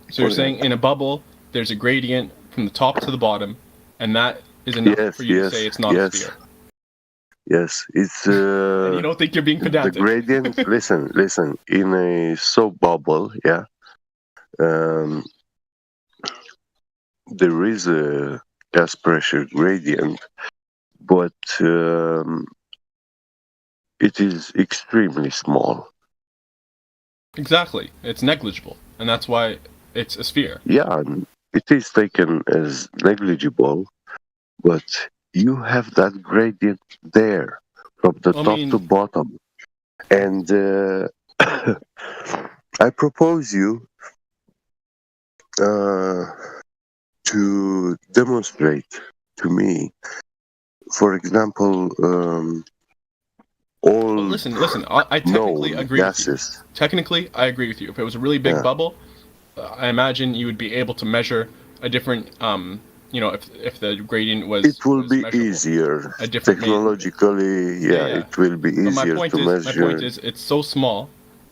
So you're saying in a bubble, there's a gradient from the top to the bottom, and that is enough for you to say it's not a sphere.
Yes, it's.
And you don't think you're being pedantic?
The gradient. listen. In a soap bubble, there is a gas pressure gradient, but it is extremely small.
Exactly, it's negligible, and that's why it's a sphere.
Yeah, it is taken as negligible, but you have that gradient there from the top to bottom. And I propose you to demonstrate to me, for example, all.
Well, listen. I technically agree with you. Technically, I agree with you. If it was a really big bubble, I imagine you would be able to measure a different. If the gradient was.
It will be easier. Technologically, it will be easier to measure.
My point is, it's so small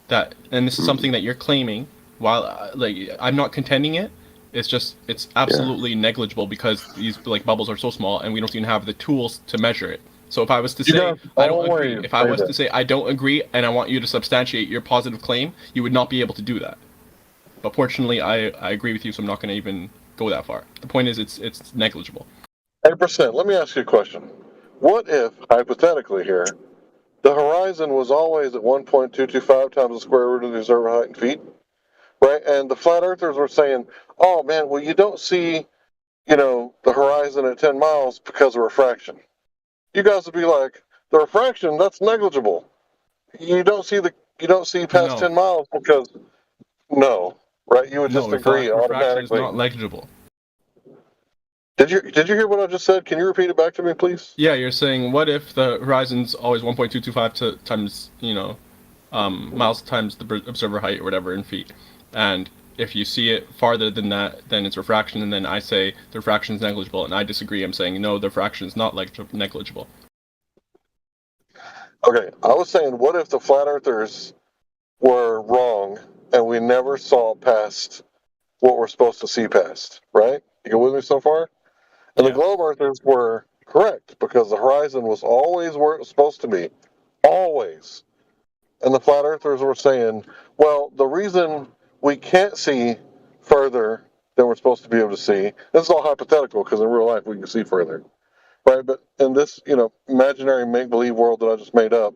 that, and this is something that you're claiming. While I'm not contending it, it's absolutely negligible because these bubbles are so small, and we don't even have the tools to measure it. So if I was to say I don't agree, if I was to say I don't agree, and I want you to substantiate your positive claim, you would not be able to do that. But fortunately, I agree with you, so I'm not going to even go that far. The point is, it's negligible.
8%. Let me ask you a question. What if, hypothetically here, the horizon was always at 1.225 times the square root of the observer height in feet, right? And the flat earthers were saying, oh man, well you don't see, the horizon at 10 miles because of refraction. You guys would be like, the refraction, that's negligible. You don't see past 10 miles because right? You would just agree automatically.
Refraction is not negligible.
Did you hear what I just said? Can you repeat it back to me, please?
Yeah, you're saying what if the horizon's always 1.225 times miles times the observer height or whatever in feet, and if you see it farther than that, then it's refraction, and then I say the refraction is negligible, and I disagree. I'm saying no, the refraction is not negligible.
Okay, I was saying, what if the flat earthers were wrong and we never saw past what we're supposed to see past, right? You go with me so far? And the globe earthers were correct because the horizon was always where it was supposed to be. Always. And the flat earthers were saying, well, the reason we can't see further than we're supposed to be able to see, this is all hypothetical because in real life we can see further, right? But in this, imaginary make-believe world that I just made up,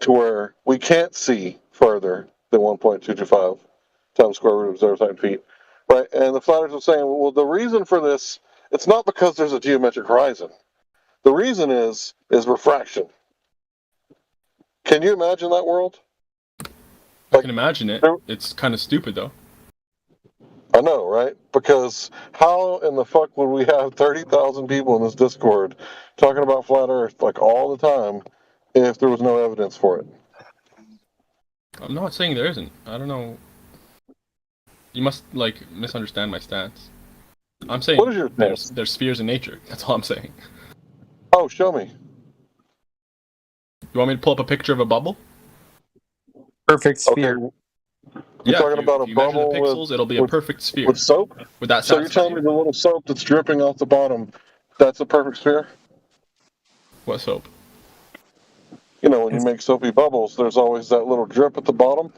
to where we can't see further than 1.225 times square root of 0 feet, right? And the flat earthers are saying, well, the reason for this, it's not because there's a geometric horizon. The reason is refraction. Can you imagine that world?
I can imagine it. It's kind of stupid, though.
I know, right? Because how in the fuck would we have 30,000 people in this Discord talking about flat Earth like all the time if there was no evidence for it?
I'm not saying there isn't. I don't know. You must misunderstand my stance. I'm saying
What is your stance?
there's spheres in nature. That's all I'm saying.
Oh, show me.
You want me to pull up a picture of a bubble?
Perfect sphere.
Okay. You're talking about a bubble
the pixels, it'll be a perfect sphere.
With soap?
Would that
So you're
satisfy
telling me the little soap that's dripping off the bottom, that's a perfect sphere?
What soap?
When you make soapy bubbles, there's always that little drip at the bottom.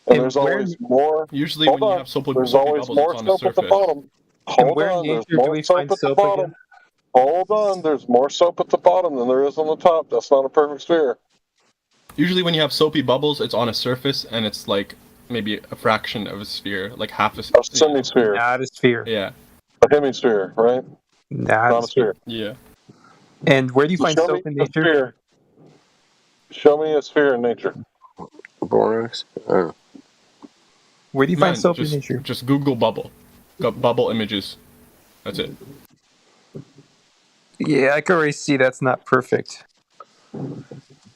And there's always more.
Usually when you have soapy
there's
bubbles,
always more
it's on the
soap at the
surface.
bottom. Hold on, there's more soap at the bottom. Hold on, there's more soap at the bottom than there is on the top. That's not a perfect sphere.
Usually when you have soapy bubbles, it's on a surface and it's like maybe a fraction of a sphere, like half a sphere.
A semi-sphere.
Not a sphere.
Yeah.
A hemisphere, right?
Not
a sphere.
Yeah.
And where do you find
Show
soap
me
in
a
nature?
sphere. Show me a sphere in nature.
Borax.
Where do you find soap in
just,
nature?
Just Google bubble. Got bubble images. That's it.
Yeah, I can already see that's not perfect.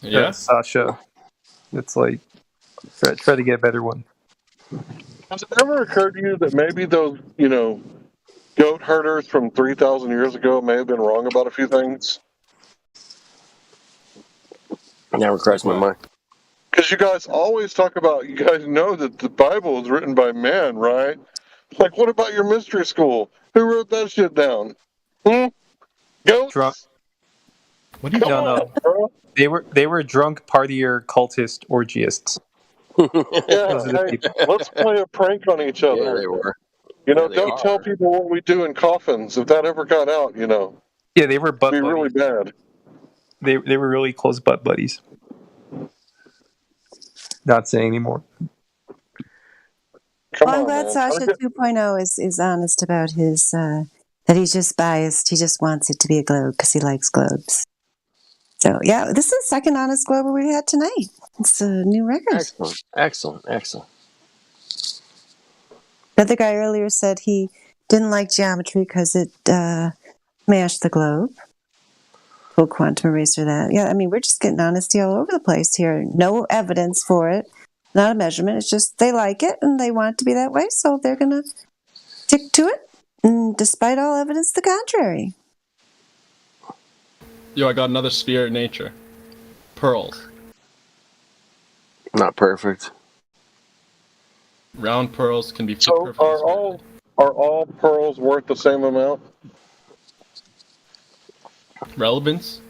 Yeah?
Sasha. It's like, try to get a better one.
Has it ever occurred to you that maybe those, goat herders from 3,000 years ago may have been wrong about a few things?
Never crossed my mind.
Because you guys always talk about, you guys know that the Bible is written by man, right? Like, what about your mystery school? Who wrote that shit down? Goats?
Drunk.
What do you
No. They were drunk partier cultist orgiasts.
Yeah, hey, let's play a prank on each other.
Yeah, they were.
Don't tell people what we do in coffins. If that ever got out,
Yeah, they were butt
it'd be
buddies.
really bad.
They were really close butt buddies. Not saying anymore.
I'm glad Sasha 2.0 is honest about his that he's just biased. He just wants it to be a globe because he likes globes. So yeah, this is the second honest globe we had tonight. It's a new record.
Excellent.
The other guy earlier said he didn't like geometry because it mashed the globe. Full quantum eraser that. Yeah, I mean, we're just getting honesty all over the place here. No evidence for it. Not a measurement. It's just they like it and they want it to be that way, so they're going to stick to it, despite all evidence to the contrary.
Yo, I got another sphere in nature. Pearls.
Not perfect.
Round pearls can be
So
perfectly
are all pearls worth the same amount?
Relevance?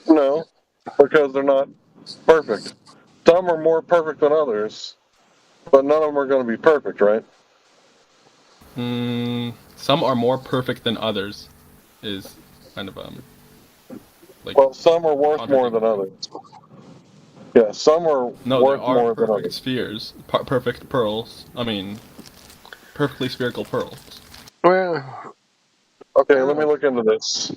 No, because they're not perfect. Some are more perfect than others, but none of them are going to be perfect, right?
Some are more perfect than others. Is kind of
Well, some are worth more than others. Yeah, some are worth
there are
more than
perfect
others.
spheres, perfect pearls. I mean, perfectly spherical pearls.
Well,
okay, let me look into this.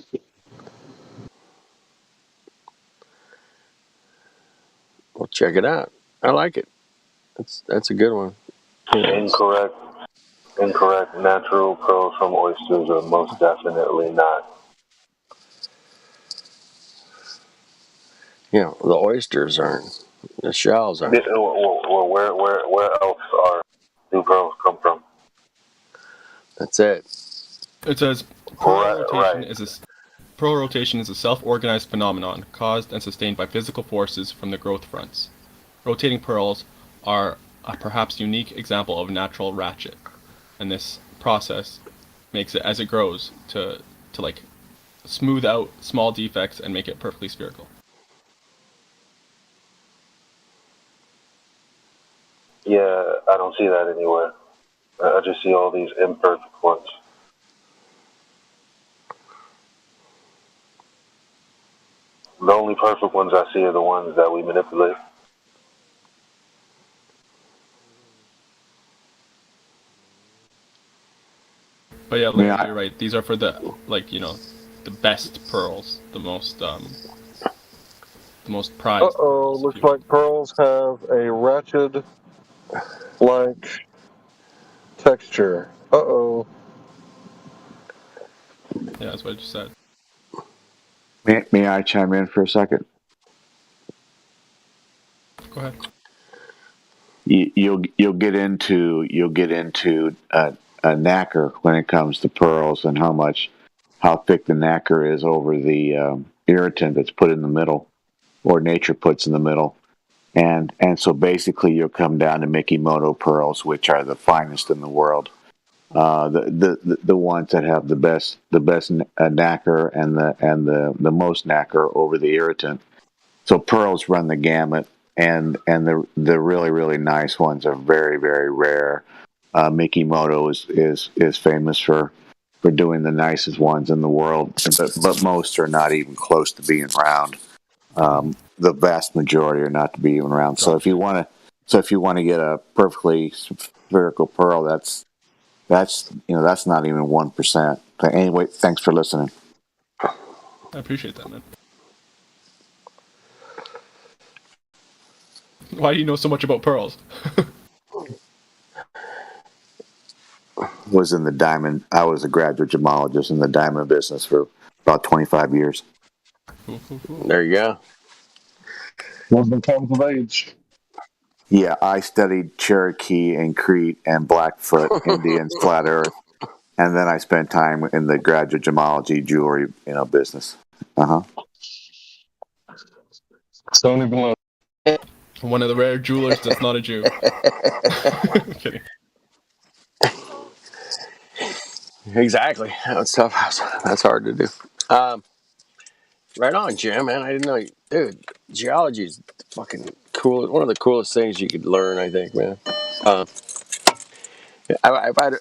Well, check it out. I like it. That's a good one.
Incorrect.
Incorrect. Natural pearls from oysters are most definitely not.
You know, the oysters aren't. The shells aren't.
Where else are new pearls come from?
That's it.
It says pearl rotation is a self-organized phenomenon caused and sustained by physical forces from the growth fronts. Rotating pearls are a perhaps unique example of natural ratchet, and this process makes it, as it grows, to like smooth out small defects and make it perfectly spherical.
Yeah, I don't see that anywhere. I just see all these imperfect ones. The only perfect ones I see are the ones that we manipulate.
But yeah, you're right. These are for the the best pearls, the most prized.
Looks like pearls have a ratchet like texture.
Yeah, that's what I just said.
May I chime in for a second?
Go ahead.
You'll get into a nacre when it comes to pearls and how thick the nacre is over the irritant that's put in the middle, or nature puts in the middle, and so basically you'll come down to Mikimoto pearls, which are the finest in the world. The ones that have the best nacre and the most nacre over the irritant. So pearls run the gamut, and the really really nice ones are very very rare. Mikimoto is famous for doing the nicest ones in the world, but most are not even close to being round. The vast majority are not to be even round. So if you want to get a perfectly spherical pearl, that's not even 1%. But anyway, thanks for listening.
I appreciate that, man. Why do you know so much about pearls?
I was a graduate gemologist in the diamond business for about 25 years.
There you go.
Wisdom comes with age.
Yeah, I studied Cherokee and Crete and Blackfoot Indians, Flat Earth, and then I spent time in the graduate gemology jewelry, business.
Don't even know.
One of the rare jewelers that's not a Jew. Kidding.
Exactly. That's tough. That's hard to do. Right on, Jim, man. I didn't know dude, geology is fucking cool. One of the coolest things you could learn, I think, man. If I had to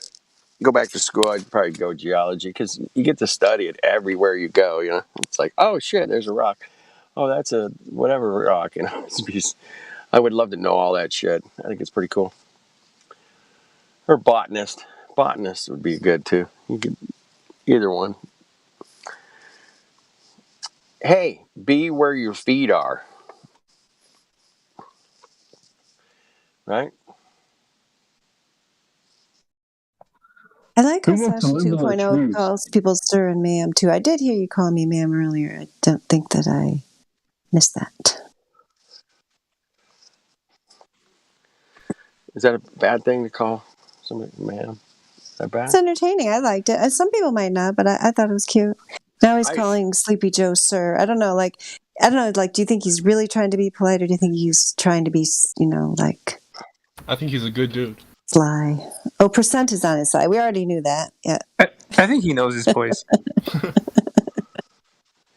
go back to school, I'd probably go geology, because you get to study it everywhere you go, It's like, oh, shit, there's a rock. Oh, that's a whatever rock, I would love to know all that shit. I think it's pretty cool. Or botanist. Botanist would be good, too. You could, either one. Hey, be where your feet are. Right?
I like how
Who wants to
Sasha
live in the
2.0
trees?
calls people sir and ma'am too. I did hear you call me ma'am earlier. I don't think that I missed that.
Is that a bad thing to call somebody ma'am? Is that bad?
It's entertaining. I liked it. Some people might not, but I thought it was cute. Now he's calling Sleepy Joe sir. I don't know. Do you think he's really trying to be polite, or do you think he's trying to be,
I think he's a good dude.
sly? Oh, Percent is on his side. We already knew that. Yeah.
I think he knows his place.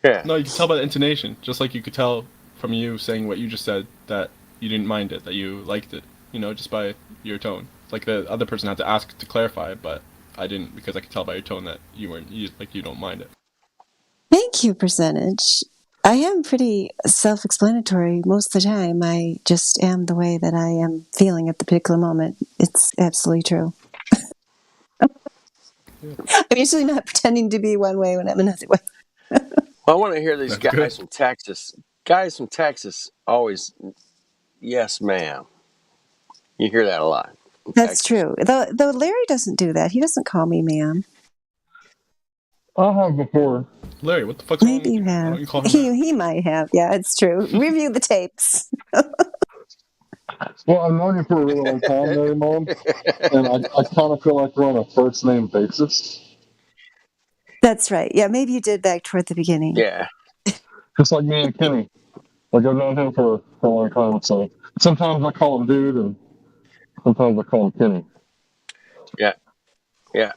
Yeah.
No, you can tell by the intonation, just like you could tell from you saying what you just said, that you didn't mind it, that you liked it, just by your tone. Like the other person had to ask to clarify, but I didn't, because I could tell by your tone that you don't mind it.
Thank you, Percentage. I am pretty self-explanatory most of the time. I just am the way that I am feeling at the particular moment. It's absolutely true. I'm usually not pretending to be one way when I'm another way.
Well, I want to hear these guys from Texas. Guys from Texas always, yes, ma'am. You hear that a lot.
That's true. Though Larry doesn't do that. He doesn't call me ma'am.
I have before.
Larry, what the fuck's wrong?
Maybe you
Why
have.
don't you call him that?
He might have. Yeah, it's true. Review the tapes.
Well, I've known you for a really long time, Mary Mom, and I kind of feel like we're on a first name basis.
That's right. Yeah, maybe you did back toward the beginning.
Yeah.
Just like me and Kenny. Like, I've known him for a long time, so sometimes I call him dude, and sometimes I call him Kenny.
Yeah. Yeah.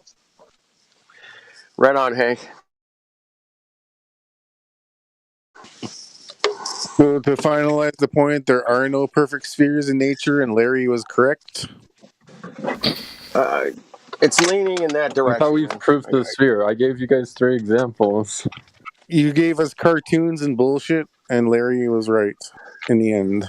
Right on, Hank.
So to finalize the point, there are no perfect spheres in nature, and Larry was correct.
It's leaning in that direction.
I thought we proved the sphere. I gave you guys 3 examples.
You gave us cartoons and bullshit, and Larry was right in the end.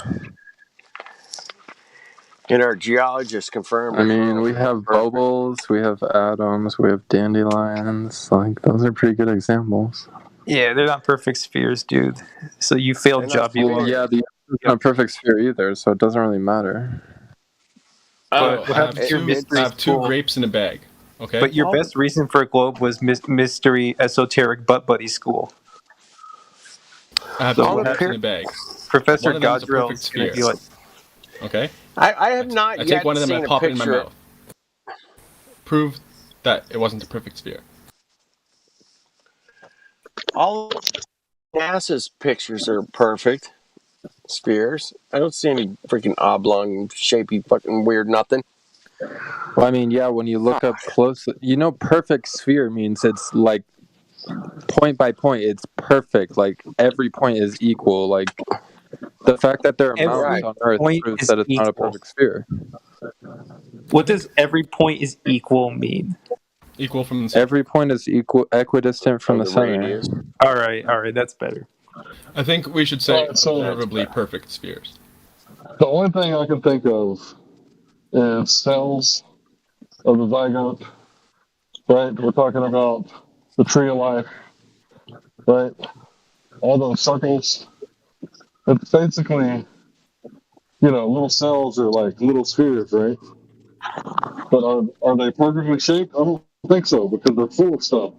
And our geologist confirmed.
I mean, we have bubbles, we have atoms, we have dandelions. Like, those are pretty good examples.
Yeah, they're not perfect spheres, dude. So you failed job.
Well, yeah, the Earth's not a perfect sphere either, so it doesn't really matter.
But
I have two grapes in a bag. Okay.
But your best reason for a globe was mystery esoteric butt buddy school.
I have
So
two
what
grapes in a
happened?
bag.
Professor
One of them is a
Godrill
perfect
is gonna be
sphere.
like,
Okay.
I have not
I
yet
take one of them
seen
and
a
pop it in my
picture.
mouth. Prove that it wasn't a perfect sphere.
All of NASA's pictures are perfect spheres. I don't see any freaking oblong, shapey, fucking weird nothing.
Well, I mean, yeah, when you look up closely, perfect sphere means it's like point by point, it's perfect. Like, every point is equal. Like, the fact that there are
Every
mountains on Earth
point
proves
is
that it's not a
equal.
perfect sphere.
what does every point is equal mean?
Equal from
Every point is equidistant from the center.
All right, that's better.
I think we should say
So-
observably perfect spheres.
The only thing I can think of is cells of the zygote, right? We're talking about the tree of life, right? All those circles. It's basically, little cells are like little spheres, right? But are they perfectly shaped? I don't think so, because they're full of stuff.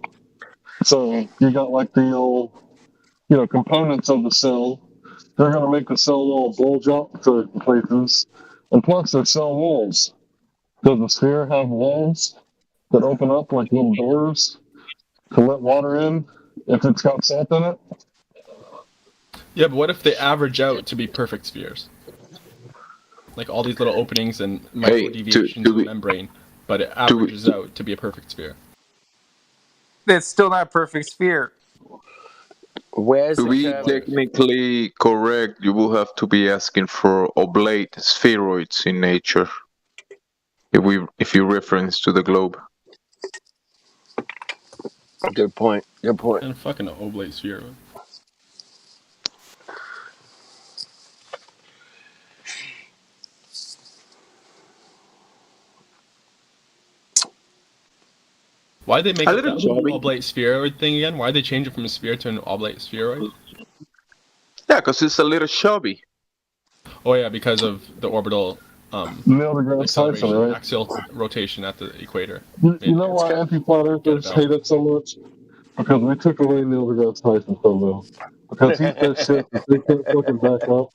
So you got like the old, components of the cell. They're going to make the cell wall bulge up to certain places. And plus, they're cell walls. Does the sphere have walls that open up like little doors to let water in if it's got salt in it?
Yeah, but what if they average out to be perfect spheres? Like all these little openings and micro deviations in the membrane, but it averages out to be a perfect sphere.
That's still not a perfect sphere.
To be technically correct, you will have to be asking for oblate spheroids in nature. If you reference to the globe.
Good point. Good point.
And fucking oblate sphere. Why'd they make
A
it
little
that
chubby.
oblate spheroid thing again? Why'd they change it from a sphere to an oblate spheroid?
Yeah, because it's a little chubby.
Oh yeah, because of the orbital
Neil deGrasse Tyson,
acceleration,
right?
axial rotation at the equator.
You know why anti-flat earthers hate it so much? Because we took away Neil deGrasse Tyson from them. Because he said shit that they can't fucking back up.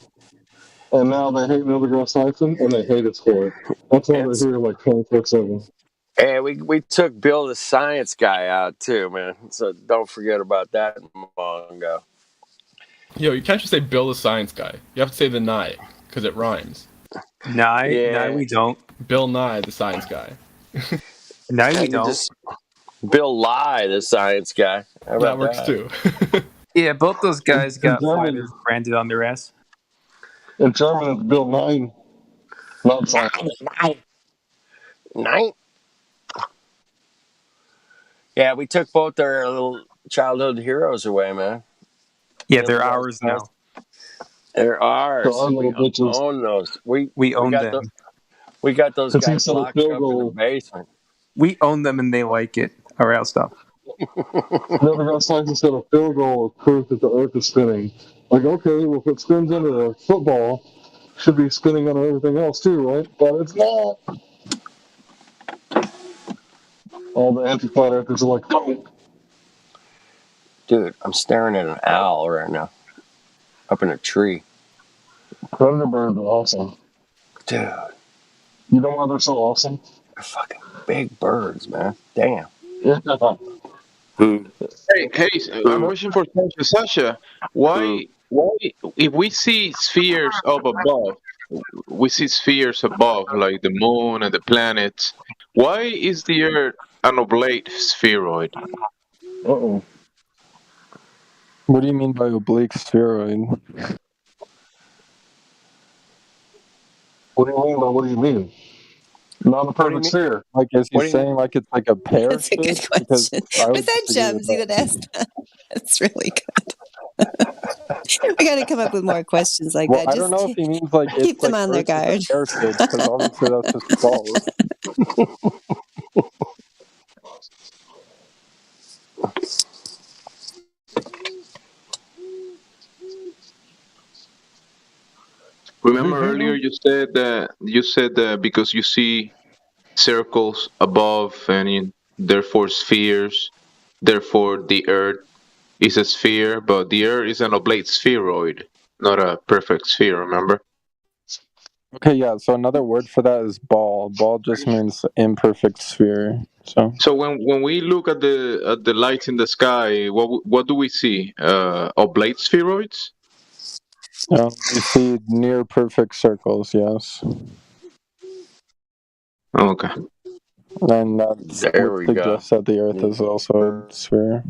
And now they hate Neil deGrasse Tyson, and they hate us for it. That's why they're here like 24/7.
Hey, we took Bill the Science Guy out too, man. So don't forget about that, Mongo.
Yo, you can't just say Bill the Science Guy. You have to say the Nye, because it rhymes.
Nye, we don't.
Bill Nye, the Science Guy.
Nye, we
And
don't.
just Bill Nye, the Science Guy. How
That
about
works too.
Yeah, both those guys got
German.
flat Earth branded on their ass.
In German, it's Bill 9, not science.
Nine. Yeah, we took both our little childhood heroes away, man.
Yeah, they're ours now.
They're ours.
So our little
We
bitches.
own those. We
own
got
them.
We got those
Because he
guys
said a
locked
field
up in
goal.
the basement.
We own them and they like it. All right, I'll stop.
Neil deGrasse Tyson said a field goal is proof that the Earth is spinning. Like, okay, well, if it spins under a football, it should be spinning under everything else too, right? But it's not. all the anti-flat earthers are like, no.
Dude, I'm staring at an owl right now. Up in a tree.
Predator birds are awesome.
Dude.
You know why they're so awesome?
They're fucking big birds, man. Damn.
Yeah.
Hey, a question for Sasha. Why, if we see spheres up above, we see spheres above, like the moon and the planets, why is the Earth an oblate spheroid?
Uh-oh.
What do you mean by oblique spheroid?
What do you mean by what do you mean? Not a perfect sphere.
Like, is he
What do you
saying like it's like a pear
That's a good
shape?
question.
I would
Was that
disagree with
Jumsy that asked that? That's really good. We got to come up with more questions like
Well,
that.
I don't know if he means like
keep
it's
them
like
on their
Earth is
guard.
a pear shape, because obviously that's just false.
Remember earlier you said that because you see circles above and therefore spheres, therefore the Earth is a sphere, but the Earth is an oblate spheroid, not a perfect sphere. Remember?
Okay, yeah. So another word for that is ball. Ball just means imperfect sphere.
So when we look at the lights in the sky, what do we see? Oblate spheroids?
We see near perfect circles. Yes.
Okay.
And that's
There
what
we go.
suggests that the Earth is also a sphere.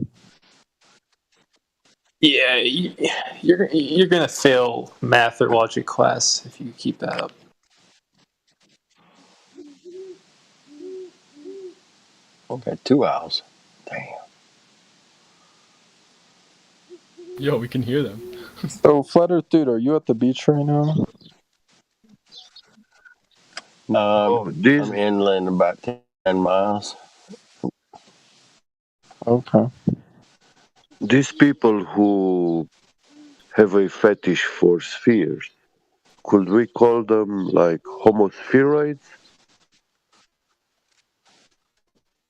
Yeah, you're gonna fail math or logic class if you keep that up.
Okay, 2 owls. Damn.
Yo, we can hear them.
So, Flat Earth Dude, are you at the beach right now?
I'm inland about 10 miles.
Okay.
These people who have a fetish for spheres, could we call them like homospheroids?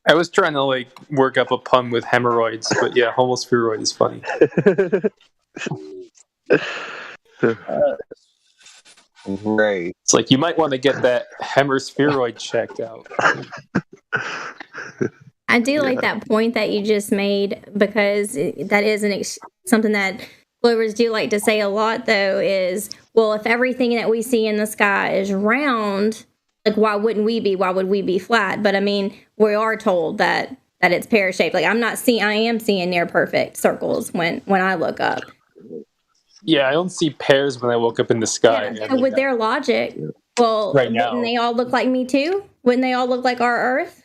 I was trying to like work up a pun with hemorrhoids, but yeah, homospheroid is funny.
Great.
It's like you might want to get that hemispheroid checked out.
I do like that point that you just made, because that is something that Glovers do like to say a lot, though, is, well, if everything that we see in the sky is round, like, why wouldn't we be? Why would we be flat? But I mean, we are told that it's pear-shaped. Like, I am seeing near perfect circles when I look up.
Yeah, I don't see pears when I woke up in the sky.
Yeah, so with their logic, well,
Right now.
wouldn't they all look like me too? Wouldn't they all look like our Earth?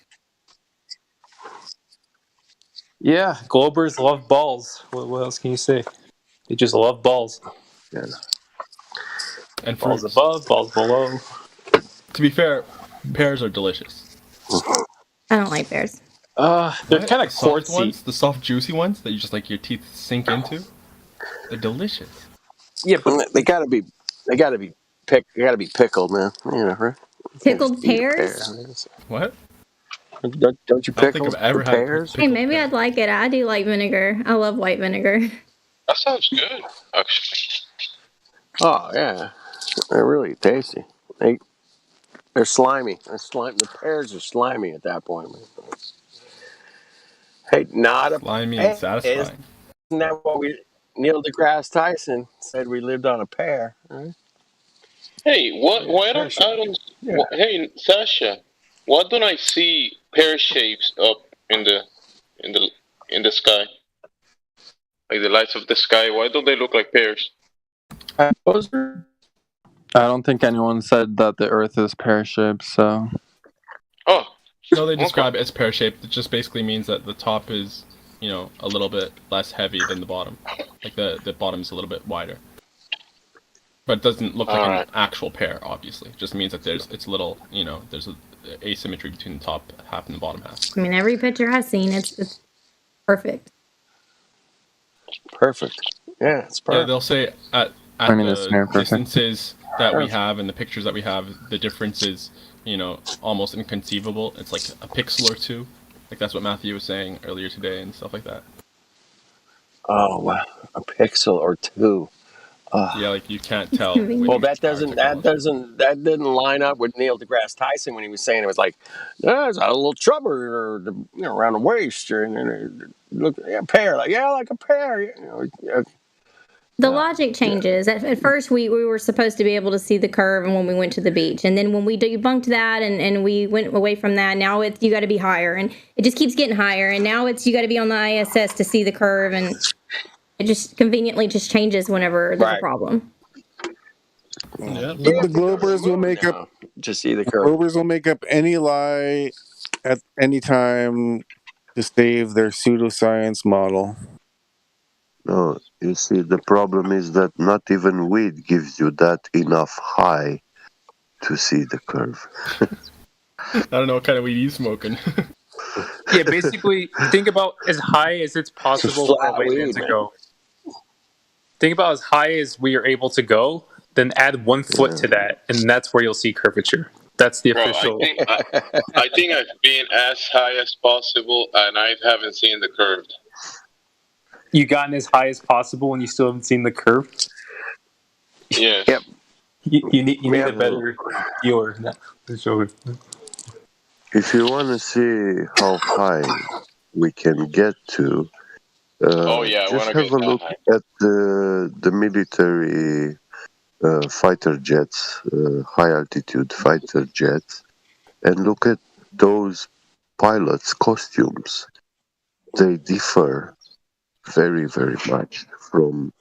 Yeah, Globers love balls. What else can you say? They just love balls.
Yeah.
And
balls
fruits.
above, balls below.
To be fair, pears are delicious.
I don't like pears.
They're kind of
soft
quartzy.
ones, the soft, juicy ones that you just like your teeth sink into. They're delicious.
Yeah, but they gotta be pickled, man. You know, right?
Pickled pears?
What?
Don't you
I don't think
pickle
I've ever
the
had
pears?
Hey, maybe I'd like it. I do like vinegar. I love white vinegar.
That sounds good, actually.
Oh yeah, they're really tasty. They're slimy. The pears are slimy at that point, man. Hey, not a
slimy and satisfying.
Isn't that what Neil deGrasse Tyson said we lived on a pear? Right?
Hey, Hey, Sasha, why don't I see pear shapes up in the sky? Like the lights of the sky, why don't they look like pears?
I don't think anyone said that the Earth is pear-shaped, so...
Oh.
No, they describe it as pear-shaped. It just basically means that the top is, a little bit less heavy than the bottom. Like the bottom is a little bit wider. But it doesn't look like an actual pear, obviously. It just means that there's little, there's asymmetry between the top half and the bottom half.
I mean, every picture I've seen, it's perfect.
Perfect. Yeah, it's perfect.
Yeah, they'll say at the distances that we have and the pictures that we have, the difference is, almost inconceivable. It's like a pixel or two. Like that's what Matthew was saying earlier today and stuff like that.
Oh wow, a pixel or two.
Yeah, like you can't tell.
Well, that didn't line up with Neil deGrasse Tyson when he was saying it was like, there's a little trouble or around the waist, or look a pear, like like a pear.
The logic changes. At first, we were supposed to be able to see the curve and when we went to the beach. And then when we debunked that and we went away from that, now it's you got to be higher. And it just keeps getting higher. And now it's you got to be on the ISS to see the curve. And it just conveniently just changes whenever there's a problem.
Yeah.
The Globers will make up.
Just see the curve.
Globers will make up any lie at any time to save their pseudoscience model.
No, you see, the problem is that not even weed gives you that enough high to see the curve.
I don't know what kind of weed he's smoking.
Yeah, basically, think about as high as it's possible for a wave to go. Think about as high as we are able to go, then add 1 foot to that, and that's where you'll see curvature. That's the official.
I think I've been as high as possible, and I haven't seen the curve.
You gotten as high as possible, and you still haven't seen the curve.
Yeah.
Yep.
You need a better viewer.
If you want to see how high we can get to, just have a look at the military fighter jets, high altitude fighter jets, and look at those pilots' costumes. They differ very, very much from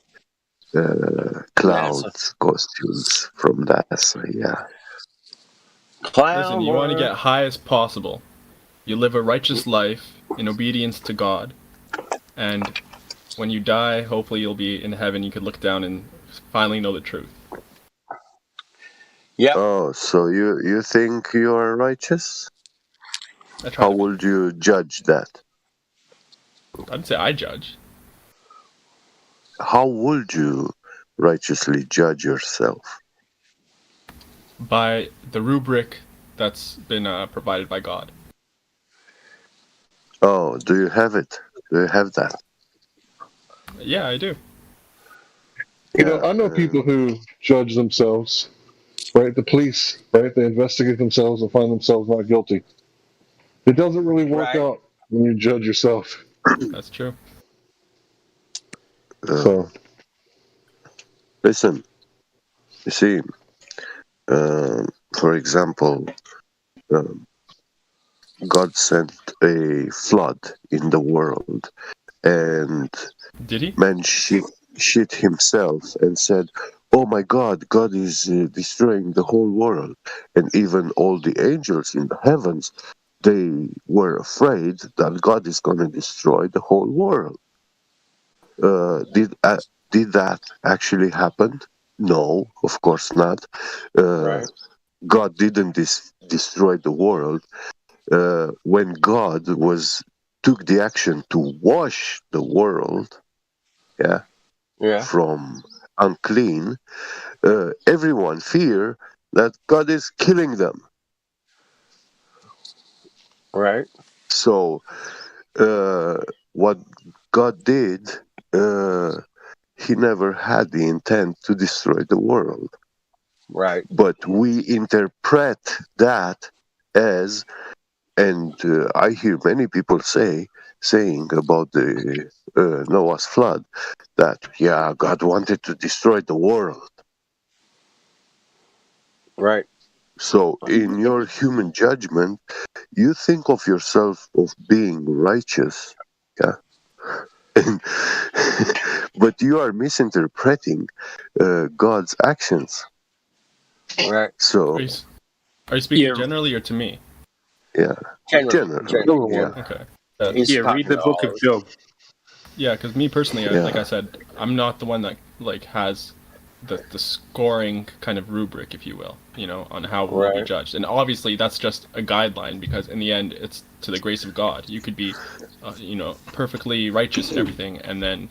Cloud's costumes from NASA, yeah.
Listen, you want to get high as possible. You live a righteous life in obedience to God. And when you die, hopefully you'll be in heaven. You could look down and finally know the truth.
Yeah.
Oh, so you think you are righteous? How would you judge that?
I'd say I judge.
How would you righteously judge yourself?
By the rubric that's been provided by God.
Oh, do you have it? Do you have that?
Yeah, I do.
You know, I know people who judge themselves, right? The police, right? They investigate themselves and find themselves not guilty. It doesn't really work out when you judge yourself.
That's true.
So, listen, you see, for example, God sent a flood in the world, and
did he?
Man shit himself and said, "Oh my God, God is destroying the whole world," and even all the angels in the heavens, they were afraid that God is going to destroy the whole world. Did that actually happen? No, of course not. God didn't destroy the world. When God took the action to wash the world, from unclean, everyone fear that God is killing them.
Right.
So, what God did, he never had the intent to destroy the world.
Right.
But we interpret that as, and I hear many people saying about the Noah's flood, that, God wanted to destroy the world.
Right.
So in your human judgment, you think of yourself of being righteous, but you are misinterpreting God's actions.
Right.
So,
are you speaking generally or to me?
Yeah. Generally.
Yeah. Okay.
Read the book of Job.
Yeah, because me personally, like I said, I'm not the one that has the scoring kind of rubric, if you will, on how we'll be judged. And obviously, that's just a guideline because in the end, it's to the grace of God. You could be, perfectly righteous and everything, and then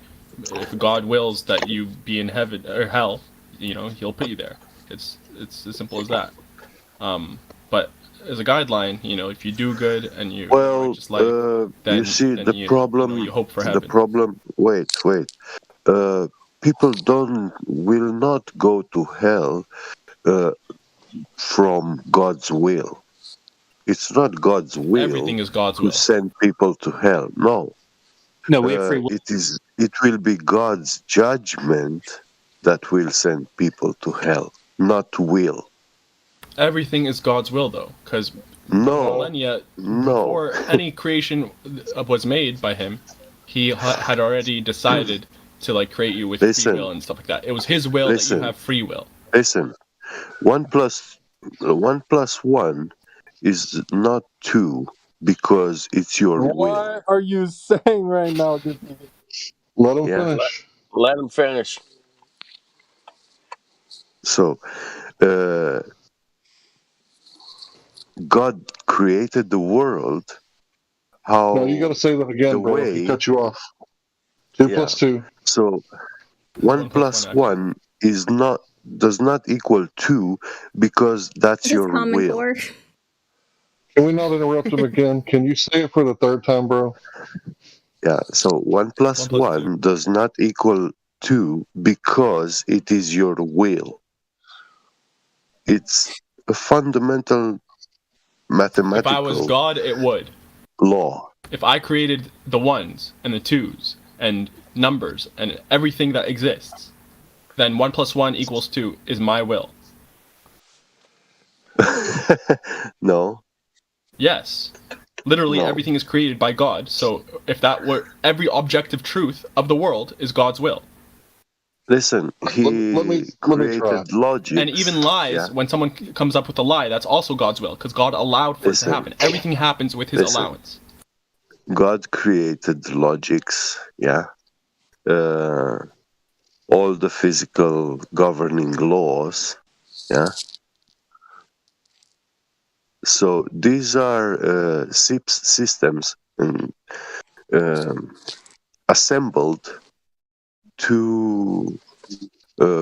if God wills that you be in heaven or hell, He'll put you there. It's as simple as that. But as a guideline, if you do good and you
Well,
just life, then
you see,
then
the
you
problem,
you hope for
the
heaven.
problem, wait. People will not go to hell from God's will. It's not God's will
Everything is God's
to
will.
send people to hell. No.
No, we have free will.
It will be God's judgment that will send people to hell, not will.
Everything is God's will, though, because millennia before any creation was made by Him, He had already decided to create you with free will and stuff like that. It was His will that you have free will.
Listen, 1 plus 1 is not 2 because it's your will.
What are you saying right now, Dippy?
Let him finish.
Let him finish.
So, God created the world. How?
No, you got to say that again, bro. If he cut you off. 2 plus 2.
So, 1 plus 1 does not equal 2 because that's your will.
Can we not interrupt him again? Can you say it for the third time, bro?
Yeah, so 1 plus 1 does not equal 2 because it is your will. It's a fundamental mathematical
If I was God, it would.
Law.
If I created the ones and the twos and numbers and everything that exists, then 1 plus 1 equals 2 is my will.
No.
Yes. Literally everything is created by God. So if that were every objective truth of the world is God's will.
Listen, he created logic.
And even lies, when someone comes up with a lie, that's also God's will, because God allowed for it to happen. Everything happens with His allowance.
God created logics, all the physical governing laws, So these are systems assembled to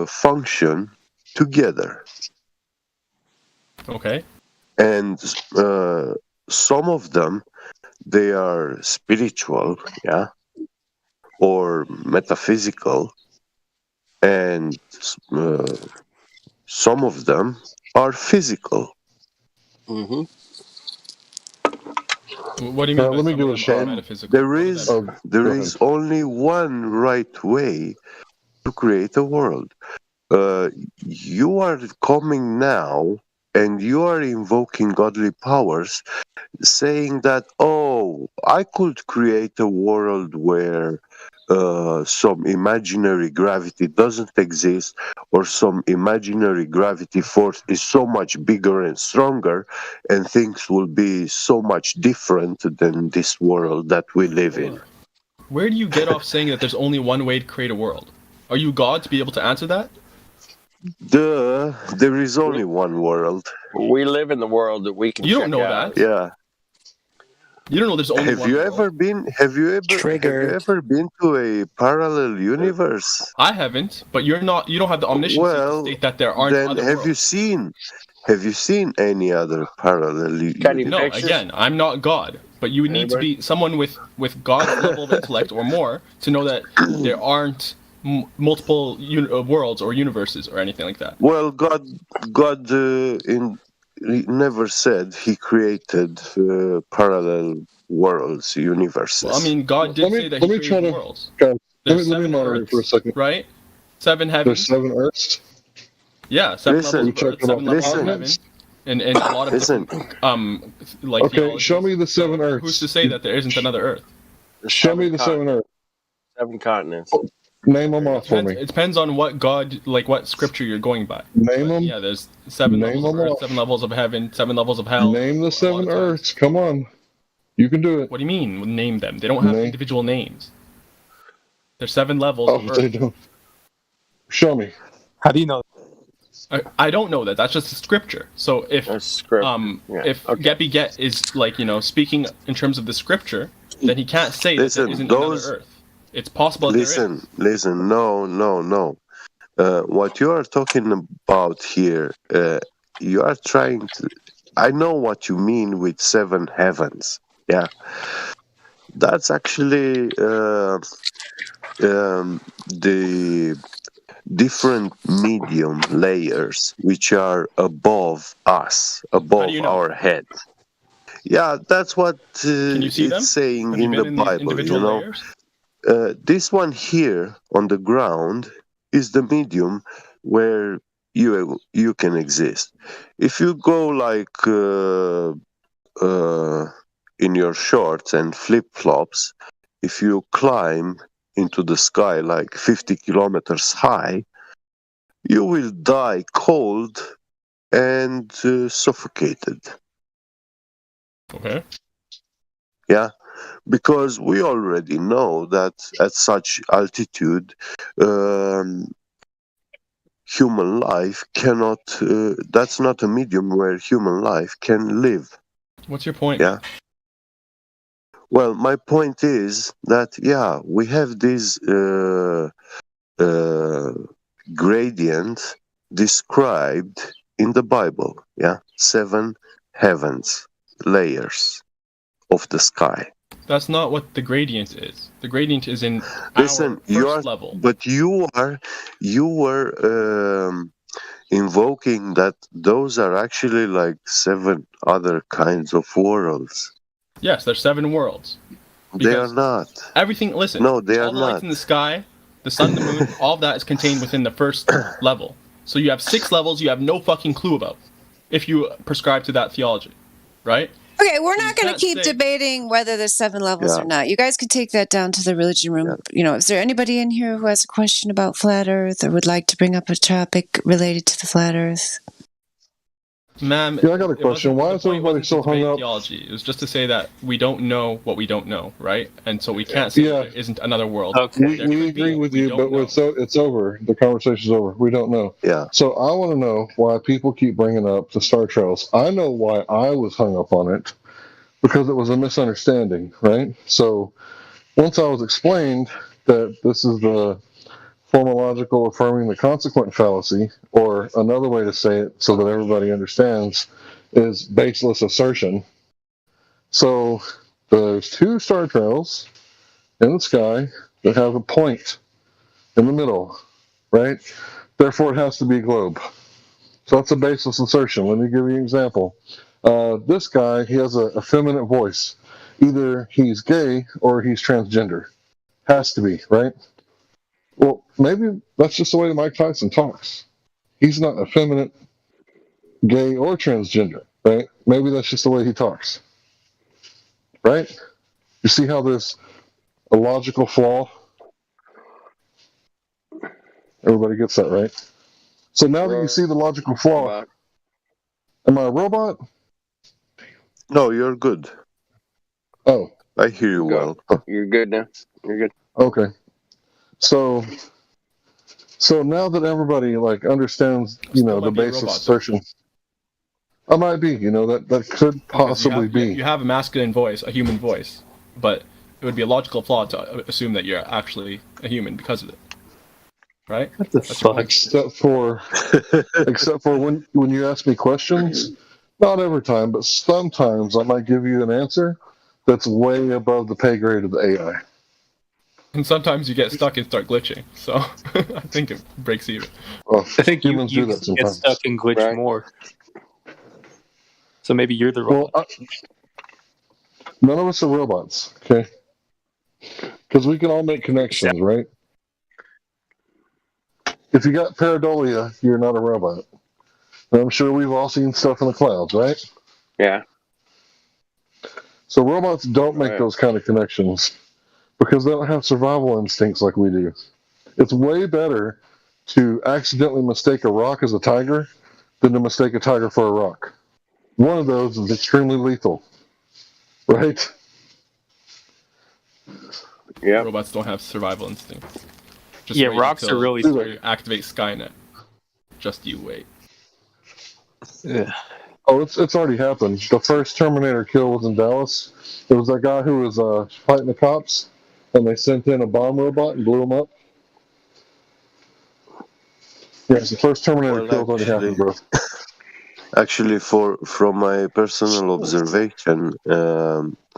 function together.
Okay.
And some of them, they are spiritual, or metaphysical, and some of them are physical.
Mm-hmm.
What do you mean?
Let me give it a shot.
There is only one right way to create a world. You are coming now and you are invoking godly powers, saying that, I could create a world where some imaginary gravity doesn't exist, or some imaginary gravity force is so much bigger and stronger, and things will be so much different than this world that we live in.
Where do you get off saying that there's only one way to create a world? Are you God to be able to answer that?
There is only one world.
We live in the world that we can.
You don't know that.
Yeah.
You don't know there's only one
Have you ever been to a parallel universe?
I haven't, but you don't have the omniscience to state that there aren't
then
other
have
worlds.
you seen any other parallel universe?
No, again, I'm not God, but you would need to be someone with God's level of intellect or more to know that there aren't multiple worlds or universes or anything like that.
Well, God he never said He created parallel worlds, universes.
Well, I mean, God did say that He created worlds.
Let
There's
me moderate for a second.
Right? 7 heavens.
There's 7 Earths.
Yeah, 7 levels of Earth, 7 levels of heaven, and a lot of different,
Okay, show me the 7 Earths.
Who's to say that there isn't another Earth?
Show me the 7 Earths.
7 continents.
Name them off for me.
It depends on what God, what scripture you're going by.
Name them.
Yeah, there's 7 levels of Earth, 7 levels of heaven, 7 levels of hell.
Name the 7 Earths. Come on. You can do it.
What do you mean, name them? They don't have individual names. There's 7 levels of Earth.
They don't. Show me.
How do you know?
I don't know that. That's just a scripture. So if Gepi Get is speaking in terms of the scripture, then he can't say that there isn't another Earth. It's possible that there is.
Listen, no. What you are talking about here, you are trying I know what you mean with 7 heavens. Yeah, that's actually the different medium layers which are above us,
How do
above
you know?
our head. Yeah, that's what
Can you see them?
it's saying
Have you
in
been
the
in these
Bible,
individual
you know.
layers?
This one here on the ground is the medium where you can exist. If you go like in your shorts and flip-flops, if you climb into the sky like 50 kilometers high, you will die cold and suffocated.
Okay.
Yeah, because we already know that at such altitude, human life cannot. That's not a medium where human life can live.
What's your point?
Yeah. Well, my point is that yeah, we have this gradient described in the Bible. Yeah, 7 heavens, layers of the sky.
That's not what the gradient is. The gradient is in
Listen,
our first level.
but you were invoking that those are actually like 7 other kinds of worlds.
Yes, there's 7 worlds.
They are not.
Everything. Listen.
No, they
all
are
the
not.
lights in the sky, the sun, the moon, all of that is contained within the first level. So you have 6 levels you have no fucking clue about, if you prescribe to that theology, right?
Okay, we're not going to
can't
keep
say-
debating whether there's 7 levels
Yeah.
or not. You guys can take that down to the religion room. You know, is there anybody in here who has a question about flat Earth or would like to bring up a topic related to the flat Earth?
Ma'am,
Yeah, I got a question. Why is everybody so hung up?
Theology. It was just to say that we don't know what we don't know, right? And so we can't say
Yeah.
there isn't another world.
We agree with you, but it's over. The conversation's over. We don't know.
Yeah.
So I want to know why people keep bringing up the Star Trails. I know why I was hung up on it, because it was a misunderstanding, right? So once I was explained that this is the formological affirming the consequent fallacy, or another way to say it so that everybody understands is baseless assertion. So there's 2 star trails in the sky that have a point in the middle, right? Therefore, it has to be a globe. So that's a baseless assertion. Let me give you an example. This guy, he has a effeminate voice. Either he's gay or he's transgender. Has to be, right? Well, maybe that's just the way Mike Tyson talks. He's not effeminate, gay, or transgender, right? Maybe that's just the way he talks, right? You see how there's a logical flaw? Everybody gets that, right? So now that you see the logical flaw, am I a robot?
No, you're good.
Oh.
I hear you well.
You're good now. You're good.
Okay. So now that everybody like understands, the
be a
basis
robot,
assertion, I might be, that could possibly be.
You have a masculine voice, a human voice, but it would be a logical flaw to assume that you're actually a human because of it, right?
What the fuck?
Except for when you ask me questions, not every time, but sometimes I might give you an answer that's way above the pay grade of the AI.
And sometimes you get stuck and start glitching, so I think it breaks even.
Well,
I think
humans
you
do that
get
sometimes.
stuck and glitch more. So maybe you're the robot.
Well, none of us are robots, okay? Because we can all make connections, right? If you got pareidolia, you're not a robot. And I'm sure we've all seen stuff in the clouds, right?
Yeah.
So robots don't make those kind of connections because they don't have survival instincts like we do. It's way better to accidentally mistake a rock as a tiger than to mistake a tiger for a rock. One of those is extremely lethal, right?
Yeah.
Robots don't have survival instincts.
Yeah,
wait
rocks
until
are really
you activate Skynet. Just you wait.
Yeah.
Oh, it's already happened. The first Terminator kill was in Dallas. It was that guy who was fighting the cops, and they sent in a bomb robot and blew him up. Yes, the first Terminator kill already happened, bro.
Actually, from my personal observation,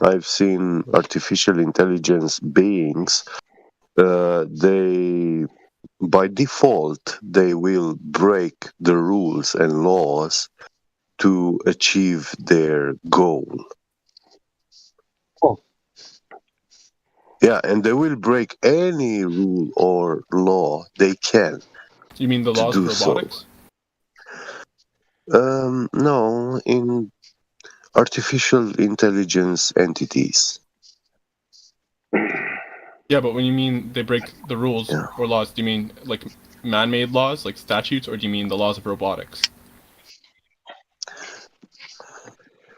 I've seen artificial intelligence beings. They, by default, they will break the rules and laws to achieve their goal.
Oh.
Yeah, and they will break any rule or law they can.
You mean the
to
laws of
do so.
robotics?
No, in artificial intelligence entities.
Yeah, but when you mean they break the rules or laws, do you mean like man-made laws, like statutes, or do you mean the laws of robotics?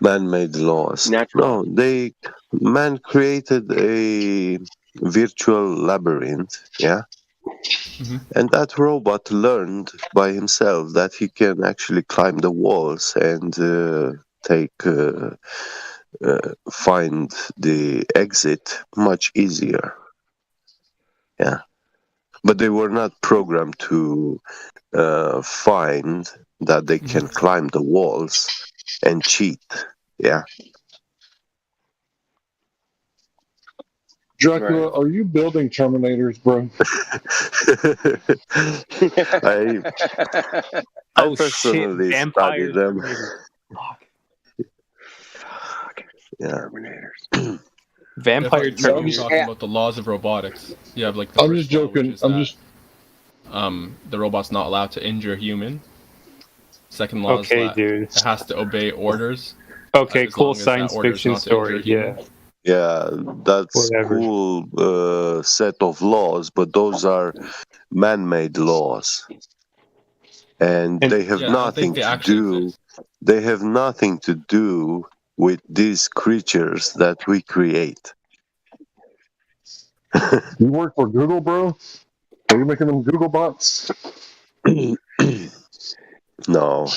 Man-made laws. No, man created a virtual labyrinth, yeah? And that robot learned by himself that he can actually climb the walls and find the exit much easier. Yeah. But they were not programmed to find that they can climb the walls and cheat. Yeah.
Dracula, are you building Terminators, bro?
I personally study them. Yeah.
Vampire
Terminators.
Terminators. Talking about the laws of robotics. You have like the
I'm
first
just
law,
joking.
which is that, the robot's not allowed to injure a human. Second law is that it has to obey orders.
Okay,
as
cool
long as that
science
order is
fiction
not to injure a
story.
human.
Yeah.
Yeah, that's
Whatever.
cool set of laws, but those are man-made laws, and they have nothing to do. They have nothing to do with these creatures that we create.
You work for Google, bro? Are you making them Google bots?
No.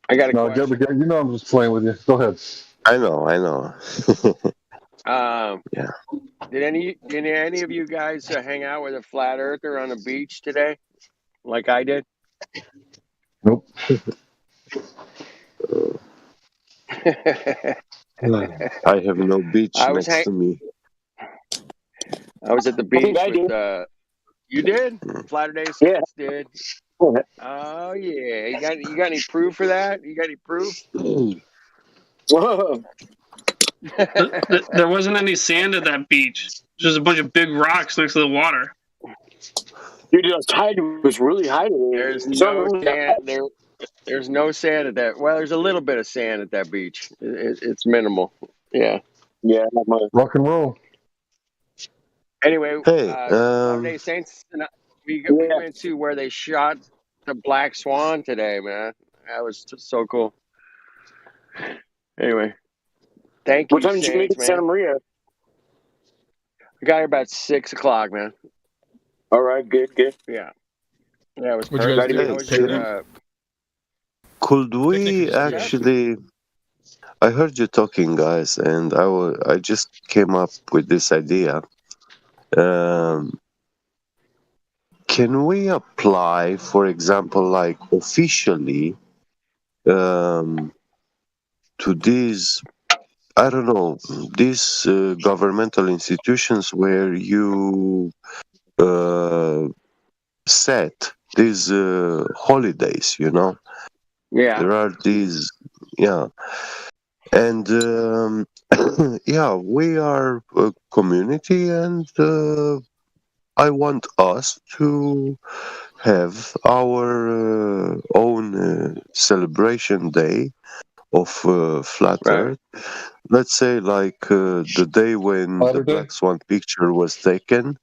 I got a
no,
question.
You know I'm just playing with you. Go ahead.
I know.
Yeah. Did any of you guys hang out with a flat earther on the beach today, like I did?
Nope.
I have no beach next to me.
I was at the beach with. You did? Flat Day Saints did. Oh yeah. You got any proof for that? You got any proof?
Whoa. There wasn't any sand at that beach. Just a bunch of big rocks next to the water.
Dude, the tide was really high today.
There's no sand. There's no sand at that. Well, there's a little bit of sand at that beach. It's minimal. Yeah.
Yeah. Not much.
Rock and roll.
Anyway,
Hey,
Saturday Saints. We went to where they shot the Black Swan today, man. That was just so cool. Anyway, thank you.
What time did you make it to Santa Maria?
I got here about 6 o'clock, man.
All right, good.
Yeah, it was
What'd you guys
perfect.
do?
Could we actually? I heard you talking, guys, and I just came up with this idea. Can we apply, for example, like officially, to these, I don't know, these governmental institutions where you set these holidays, you know?
Yeah.
There are these, yeah. And yeah, we are a community, and I want us to have our own celebration day of Flat Earth. Let's say like the day when the Black Swan picture was taken,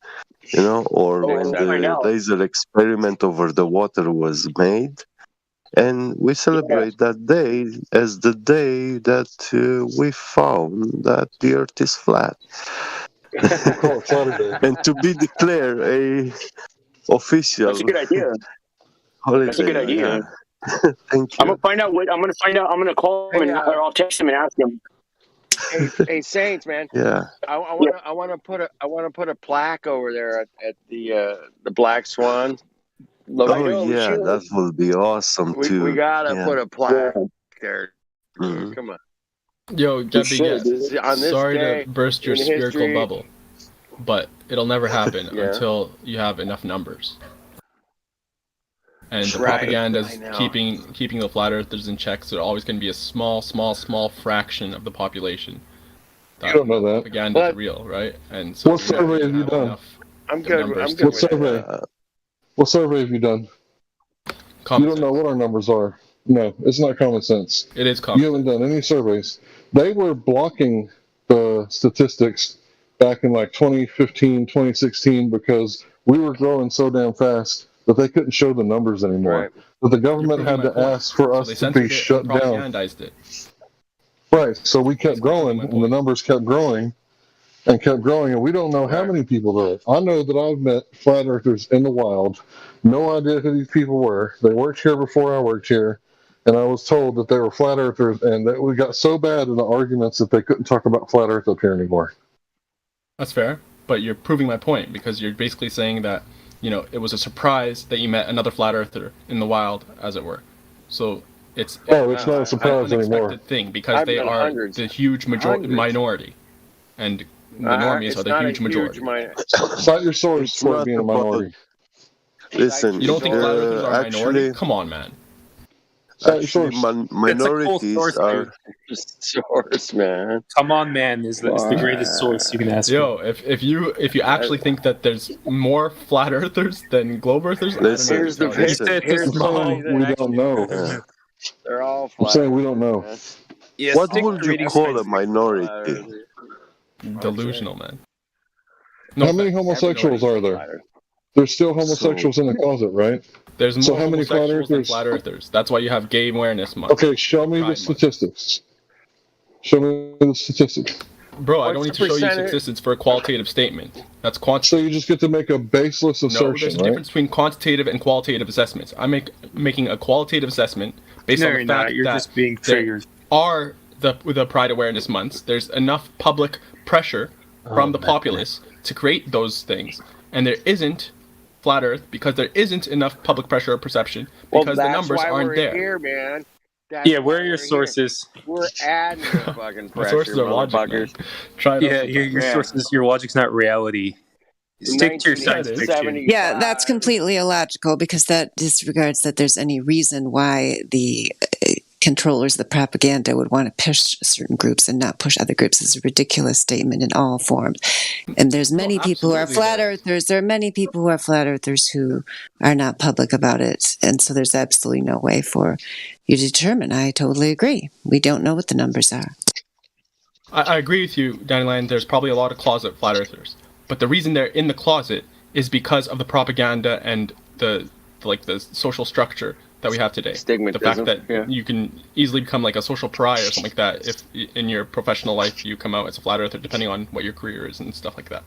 you know, or when the laser experiment over the water was made. And we celebrate that day as the day that we found that the Earth is flat. And to be declared a official.
That's a good idea.
Holiday.
That's a good idea.
Yeah. Thank you.
I'm gonna find out what I'm gonna find out. I'm gonna call him or I'll text him and ask him.
Hey, Saints, man.
Yeah.
I want to put a plaque over there at the Black Swan
Oh yeah, that will be awesome
We
too.
gotta
Yeah.
put a plaque there.
Mhm.
Come on.
Yo, Gabby,
On this
sorry
day
to burst your
in
spherical
history-
bubble, but it'll never happen
Yeah.
until you have enough numbers. And the
Right.
propaganda
I
is
know.
keeping the flat earthers in check. So they're always going to be a small fraction of the population.
You don't know that.
Propaganda is real, right? And so
What
if you're not
survey have
gonna
you
have
done?
enough
I'm
the
good.
numbers
I'm
to-
good
What
with
survey?
that.
What survey have you done? You don't know what our numbers are. No, it's not common sense.
It is common.
You haven't done any surveys. They were blocking the statistics back in like 2015, 2016 because we were growing so damn fast that they couldn't show the numbers anymore.
Right.
But the government had to ask for
So
us
they
to
censored
be
it
shut
and
down.
propagandized it.
Right. So we kept growing, and the numbers kept growing and kept growing, and we don't know how many people there are. I know that I've met flat earthers in the wild. No idea who these people were. They worked here before I worked here, and I was told that they were flat earthers, and that we got so bad in the arguments that they couldn't talk about flat earth up here anymore.
That's fair, but you're proving my point because you're basically saying that, you know, it was a surprise that you met another flat earther in the wild, as it were. So it's
Oh, it's not a surprise
an
anymore.
unexpected thing because
I've
they
met
are
hundreds.
the huge minority, and the normies
It's
are the
not
huge
a
majority.
Cite your source
It's
for it
not
being a
about-
minority.
Listen,
You don't think flat earthers are a minority?
actually,
Come on, man.
actually, minorities are.
Source, man.
Come on, man, is the greatest source you can ask
Yo, if you actually think that there's more flat earthers than globe earthers,
Listen,
I don't know.
Here's the
listen.
here's the funny thing.
We don't know.
Yeah.
They're all
I'm
flat.
saying we don't know.
man.
Yes,
What would you call a minority?
Delusional, man.
How many homosexuals are there? There's still homosexuals in the closet, right?
There's more
So how many flat
homosexuals than
earthers?
flat earthers. That's why you have Gay Awareness Month.
Okay, show me the
Pride Month.
statistics. Show me the statistics.
Bro, I don't
What's
need
the
to show you
percentage?
statistics for a qualitative statement. That's quantitative.
So you just get to make a baseless
No,
assertion,
there's a
right?
difference between quantitative and qualitative assessments. I'm making a qualitative assessment based
No,
on the
you're
fact
not. You're
that
just being
there
triggered.
are the Pride Awareness Months. There's enough public pressure from the populace to create those things, and there isn't flat Earth because there isn't enough public pressure or perception because the
that's
numbers
why
aren't
we're
there.
Here, man. That's
Yeah,
why
where are your
we're here.
sources?
We're adding the fucking
My
pressure,
sources are logic, man.
motherfuckers.
Try it
Yeah,
out
your
sometime.
sources, your logic's not reality. Stick to your science fiction.
1975.
Yeah, that's completely illogical because that disregards that there's any reason why the controllers of the propaganda would want to push certain groups and not push other groups. Is a ridiculous statement in all forms. And there's many people who are flat earthers. There are many people who are flat earthers who are not public about it. And so there's absolutely no way for you to determine. I totally agree. We don't know what the numbers are.
I agree with you, Dandelion. There's probably a lot of closet flat earthers, but the reason they're in the closet is because of the propaganda and the social structure that we have today. The fact that you can easily become like a social pariah or something like that if in your professional life you come out as a flat earther, depending on what your career is and stuff like that.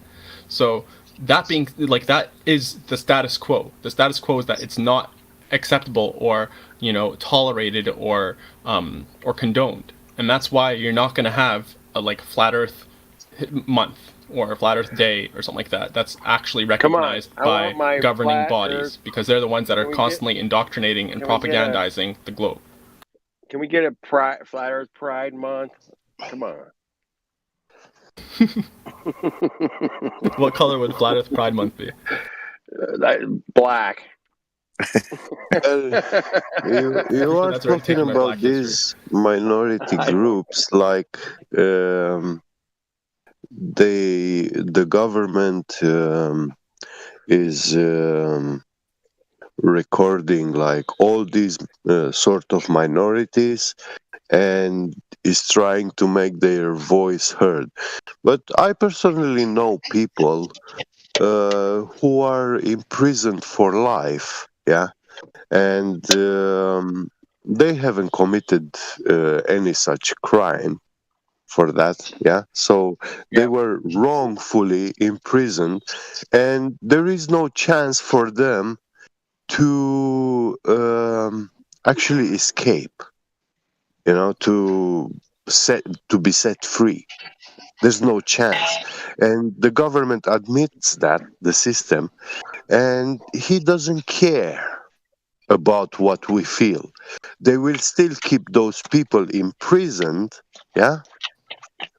So that being like that is the status quo. The status quo is that it's not acceptable or tolerated or condoned, and that's why you're not going to have a like flat Earth month or a flat Earth day or something like that. That's actually recognized
I want
by
my
governing
flat
bodies
Earth-
because they're the ones that are
Can we
constantly indoctrinating and
can we get a-
propagandizing the globe.
Can we get a flat Earth Pride Month? Come on.
What color would Flat Earth Pride Month be?
Black.
You are
That's where I'm
talking
taking my
about
black history.
these minority groups like the government is recording like all these sort of minorities and is trying to make their voice heard. But I personally know people who are imprisoned for life, yeah, and they haven't committed any such crime for that, yeah. So they were wrongfully imprisoned, and there is no chance for them to actually escape, to be set free. There's no chance. And the government admits that, the system, and he doesn't care about what we feel. They will still keep those people imprisoned, yeah,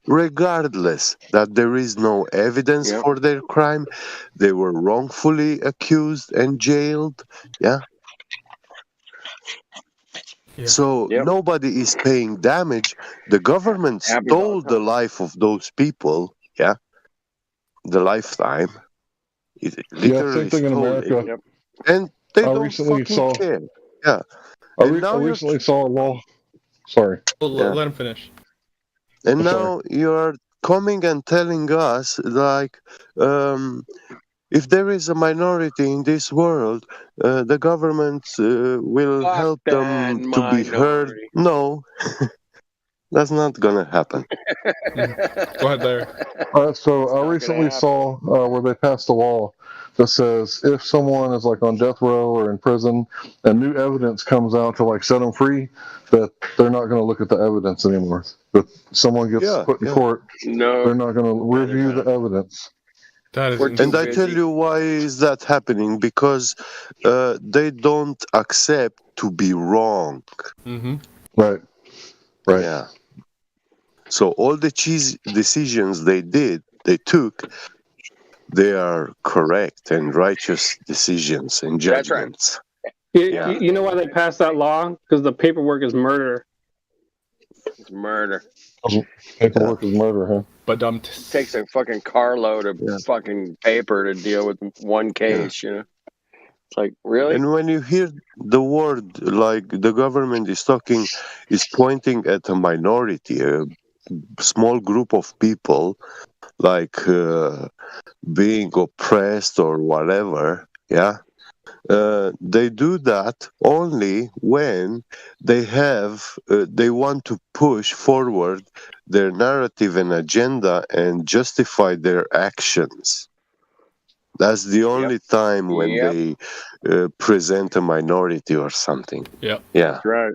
regardless that there is no evidence
Yep.
for their crime. They were wrongfully accused and jailed, yeah. So
Yep.
nobody is paying damage. The government
Happy
stole
about
the life of those people, yeah, the lifetime. It
Yeah,
literally
same thing in
stole
America.
it, and they
I
don't
recently
fucking
saw.
care. Yeah,
I
and now you're
recently saw a law. Sorry.
Yeah.
Let him finish.
And
I'm sorry.
now you're coming and telling us like, if there is a minority in this world, the government will
Fuck
help
that
them to be heard.
minority.
No, that's not gonna happen.
Go ahead, Larry.
So I recently saw where they passed a law that says if someone is like on death row or in prison and new evidence comes out to like set them free, that they're not going to look at the evidence anymore. If someone gets
Yeah,
put in
yeah.
court,
No.
they're not going to review the evidence.
That is
And I tell you why is that happening, because they don't accept to be wrong.
Mm-hmm.
Right. Right.
Yeah. So all the decisions they took, they are correct and righteous decisions and
That's right.
judgments.
You, you know why they passed that law? Because the paperwork is murder.
It's murder.
Paperwork is murder, huh?
But
takes a fucking carload of fucking paper to deal with one case, you know. It's like, really?
And when you hear the word like the government is pointing at a minority, a small group of people, like being oppressed or whatever, yeah. They do that only when they want to push forward their narrative and agenda and justify their actions. That's the only time when they present a minority or something.
Yep.
Yeah.
That's right.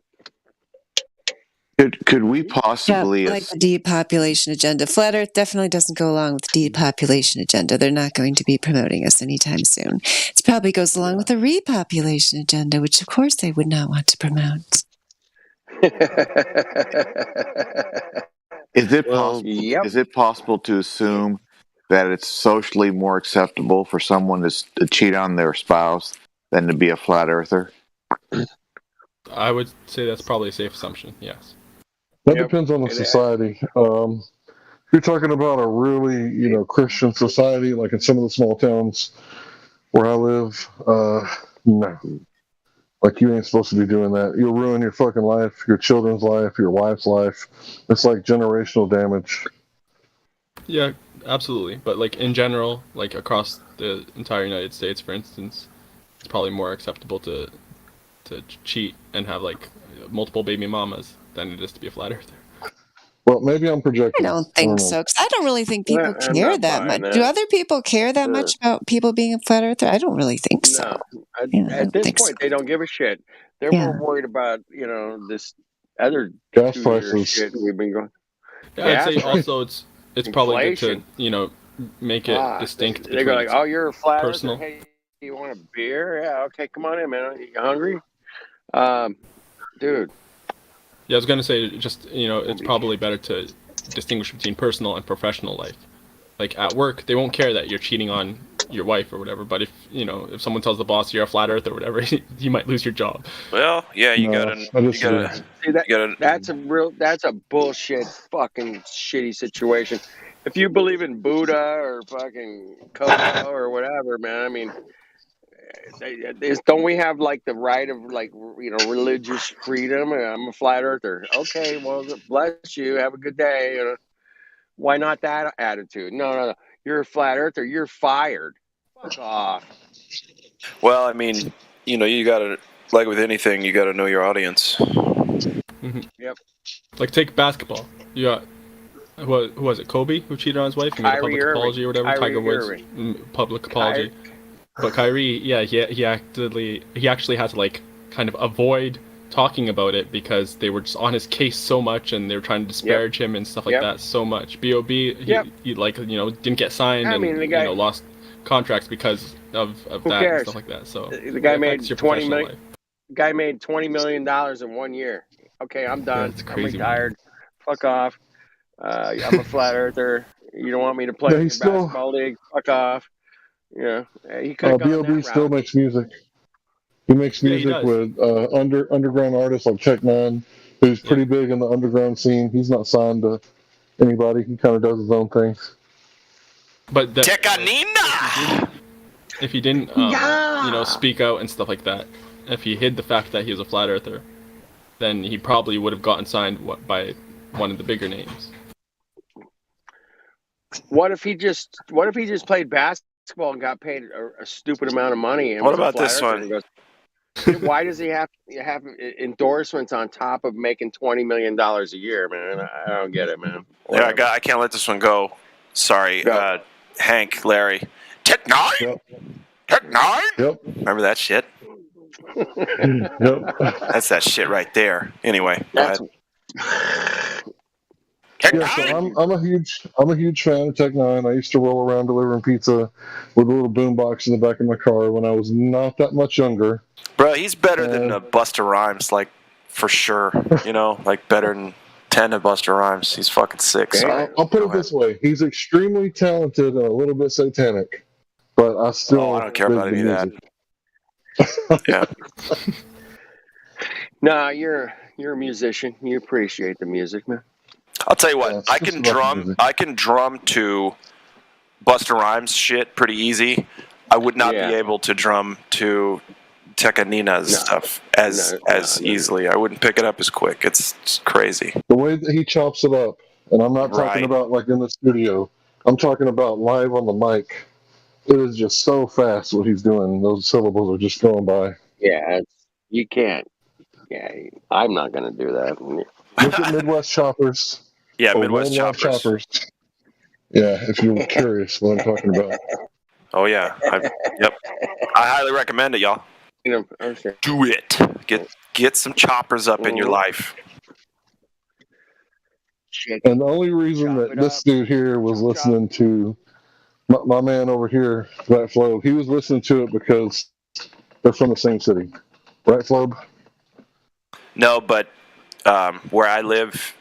Could we possibly
Yeah, like the depopulation agenda. Flat Earth definitely doesn't go along with the depopulation agenda. They're not going to be promoting us anytime soon. It probably goes along with the repopulation agenda, which of course they would not want to promote.
Is it possible to assume that it's socially more acceptable for someone to cheat on their spouse than to be a flat earther?
I would say that's probably a safe assumption. Yes.
That depends on the society. If you're talking about a really, Christian society, like in some of the small towns where I live, no. Like, you ain't supposed to be doing that. You'll ruin your fucking life, your children's life, your wife's life. It's like generational damage.
Yeah, absolutely. But like in general, like across the entire United States, for instance, it's probably more acceptable to cheat and have like multiple baby mamas than it is to be a flat earther.
Well, maybe I'm projecting.
I don't think so, because I don't really think people care that much. Do other people care that much about people being a flat earther? I don't really think so.
No. At this point, they don't give a shit. They're more worried about, this other
gas
2
prices.
year shit we've been going.
Yeah, I'd say also it's probably good to make it distinct.
They go like, "Oh, you're a flat
personal.
earther. Hey, you want a beer? Yeah, okay, come on in, man. You hungry, dude?"
Yeah, I was gonna say just it's probably better to distinguish between personal and professional life. Like at work, they won't care that you're cheating on your wife or whatever. But if someone tells the boss you're a flat earth or whatever, you might lose your job.
Well, yeah, you gotta.
See, that's a bullshit, fucking shitty situation. If you believe in Buddha or fucking Kodo or whatever, man, I mean, don't we have like the right of religious freedom? I'm a flat earther. Okay, well, bless you. Have a good day. Why not that attitude? No. You're a flat earther. You're fired. Fuck off.
Well, I mean, you gotta, like with anything, you gotta know your audience.
Mm-hmm.
Yep.
Like take basketball. You got who was it? Kobe who cheated on his wife. He made a public apology or whatever. Tiger Woods public apology. But Kyrie, yeah, he actually had to like kind of avoid talking about it because they were just on his case so much and they were trying to disparage him and stuff like that so much. B.O.B. He like didn't get signed and
the guy,
lost contracts because of
who
that
cares?
and stuff like that. So
The guy made
your
20
professional
million.
life.
Guy made $20 million in 1 year. Okay, I'm done.
That's
I'm
crazy,
retired. Fuck off. I'm a flat earther. You don't want me to play
Yeah,
in your
he's still
basketball league? Fuck off. Yeah, he could have gone
B.O.B.
that
still
route.
makes music. He makes
Yeah, he
music
does.
with underground artists like Tech9, who's pretty big in the underground scene. He's not signed to anybody. He kind of does his own thing.
But if he didn't speak out and stuff like that, if he hid the fact that he was a flat earther, then he probably would have gotten signed by one of the bigger names.
What if he just played basketball and got paid a stupid amount of money? And
What
was a
about
flat
this
earther
one?
and goes, why does he have endorsements on top of making $20 million a year, man? I don't get it, man.
Yeah, I can't let this one go. Sorry, Hank, Larry. Tech9?
Yep.
Tech9?
Yep.
Remember that shit?
Yep.
That's that shit right there. Anyway, go ahead.
Yeah, so I'm a huge fan of Tech9. I used to roll around delivering pizza with a little boombox in the back of my car when I was not that much younger.
Bro, he's better than Busta Rhymes, like, for sure. Like better than 10 of Busta Rhymes. He's fucking sick. Sorry.
I'll put it this way: he's extremely talented and a little bit satanic, but I still
I don't care about any of that. Yeah.
Nah, you're a musician. You appreciate the music, man.
I'll tell you what, I can drum to Busta Rhymes shit pretty easy. I would not be able to drum to Tekanina's stuff as easily. I wouldn't pick it up as quick. It's crazy.
The way that he chops it up, and I'm not talking about like in the studio. I'm talking about live on the mic. It is just so fast what he's doing. Those syllables are just going by.
Yeah, you can't. Yeah, I'm not gonna do that.
Look at Midwest Choppers.
Yeah, Midwest
Choppers. Yeah, if you're curious what I'm talking about.
Oh yeah, yep. I highly recommend it, y'all. Do it. Get some choppers up in your life.
And the only reason that this dude here was listening to my man over here, Flat Flow, he was listening to it because they're from the same city, right, Flow?
No, but where I live,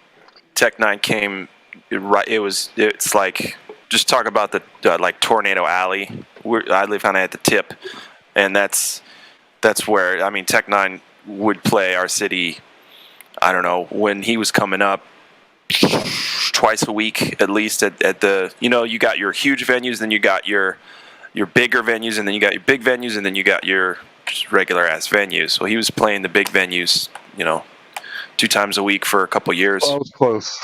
Tech9 came right. It's like, just talk about the like Tornado Alley. I live kind of at the tip, and that's where Tech9 would play our city. I don't know, when he was coming up, twice a week at least at the, you got your huge venues, then you got your bigger venues, and then you got your big venues, and then you got your just regular ass venues. So he was playing the big venues, 2 times a week for a couple years.
I was close.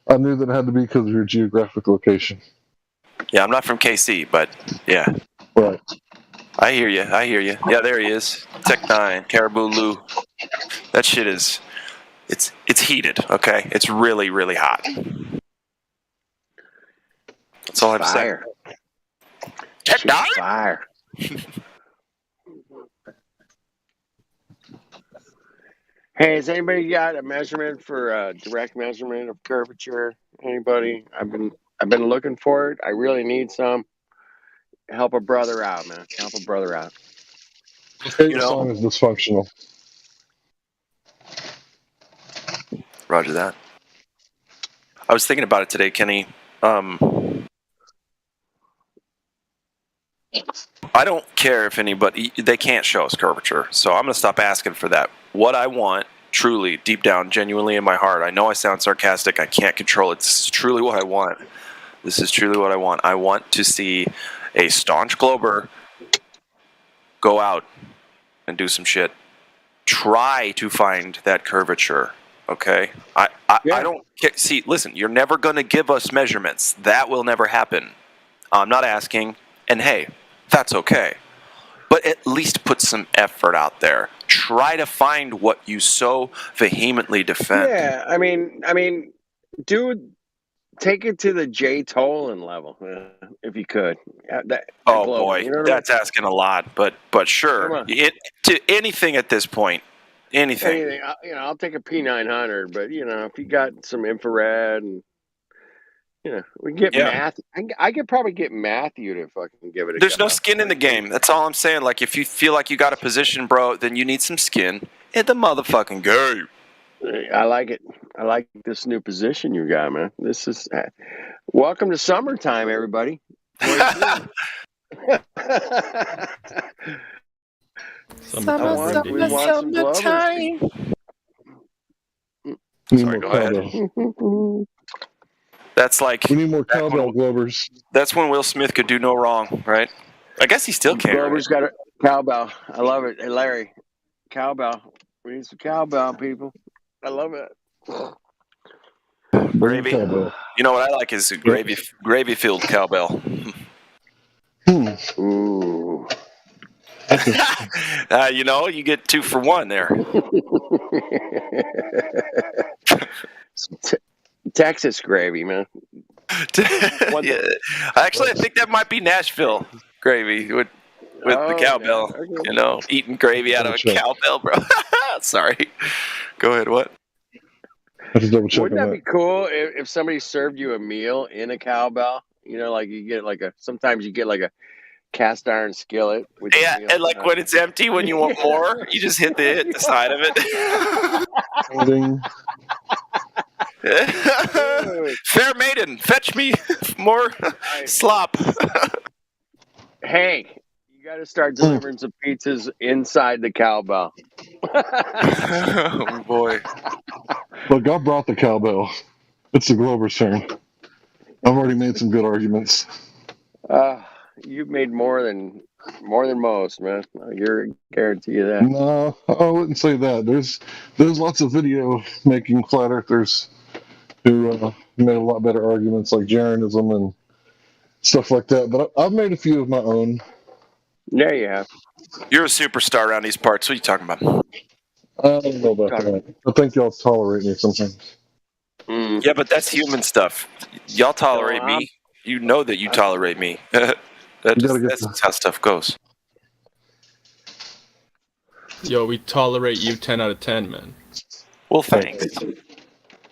I knew that it had to be because of your geographic location.
Yeah, I'm not from KC, but yeah.
Right.
I hear you. Yeah, there he is. Tech9, Caribou Lou. That shit is, it's heated, okay? It's really, really hot. That's all I'm saying. Tech9?
Fire. Hey, has anybody got a measurement for direct measurement of curvature? Anybody? I've been looking for it. I really need some. Help a brother out, man. Help a brother out.
The song is dysfunctional.
Roger that. I was thinking about it today, Kenny. I don't care if anybody, they can't show us curvature, so I'm going to stop asking for that. What I want, truly, deep down, genuinely in my heart, I know I sound sarcastic, I can't control it, this is truly what I want. I want to see a staunch Glober go out and do some shit. Try to find that curvature, okay? I don't care. See, listen, you're never going to give us measurements. That will never happen. I'm not asking, and hey, that's okay. But at least put some effort out there. Try to find what you so vehemently defend.
Yeah, I mean, dude, take it to the Jay Tolan level, if you could.
Oh
Glover,
boy,
you know what
that's asking a lot, but sure, to anything at this point, Anything.
Anything, I'll take a P900, but if you got some infrared and we can get
Yeah.
Matthew. I could probably get Matthew to fucking give it a
There's
go.
no skin in the game. That's all I'm saying. Like, if you feel like you got a position, bro, then you need some skin in the motherfucking game.
I like it. I like this new position you got, man. This is welcome to summertime, everybody.
Summertime.
We need
Sorry,
more
go ahead.
cowbell.
That's like
We need more cowbell Globers.
that's when Will Smith could do no wrong, right? I guess he still can.
Glover's got a cowbell. I love it. Hey, Larry, cowbell. We need some cowbell, people. I love it.
Gravy. You know what I like is gravy filled cowbell.
Ooh.
You get 2 for 1 there.
Texas gravy, man.
Yeah. Actually, I think that might be Nashville gravy with the cowbell.
Okay.
Eating gravy out of a cowbell, bro. Sorry. Go ahead. What?
Wouldn't that be cool if somebody served you a meal in a cowbell? Like you get sometimes you get like a cast iron skillet. With
and like when it's empty, when you want more, you just hit the side of it. Fair maiden, fetch me more slop.
Hey, you got to start delivering some pizzas inside the cowbell.
Oh boy!
Look, I brought the cowbell. It's the Glover's turn. I've already made some good arguments.
You've made more than most, man. You're guarantee of that.
No, I wouldn't say that. There's lots of video making flat earthers who made a lot better arguments, like Jeranism and stuff like that. But I've made a few of my own.
Yeah, you have.
You're a superstar around these parts. What are you talking about?
I don't know about that. I think y'all tolerate me sometimes.
Yeah, but that's human stuff. Y'all tolerate me. You know that you tolerate me. That's how stuff goes.
Yo, we tolerate you 10 out of 10, man.
Well, thanks.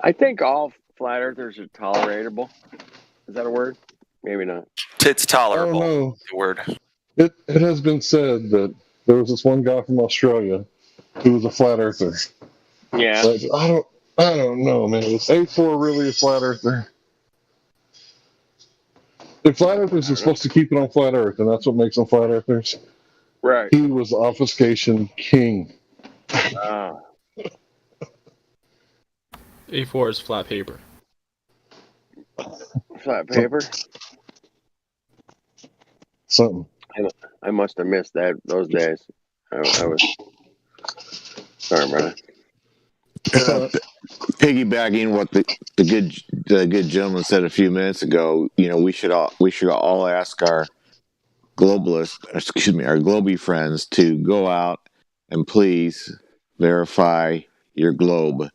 I think all flat earthers are tolerable. Is that a word? Maybe not.
It's tolerable.
Oh, no.
The word.
It has been said that there was this one guy from Australia who was a flat earther.
Yeah.
But I don't know, man. Was A4 really a flat earther? If flat earthers are supposed to keep it on flat earth, and that's what makes them flat earthers.
Right.
He was the obfuscation king.
A4 is flat paper.
Flat paper?
Something.
I must have missed those days. I was sorry, brother.
Piggybacking what the good gentleman said a few minutes ago, we should all ask our our Globie friends to go out and please verify your globe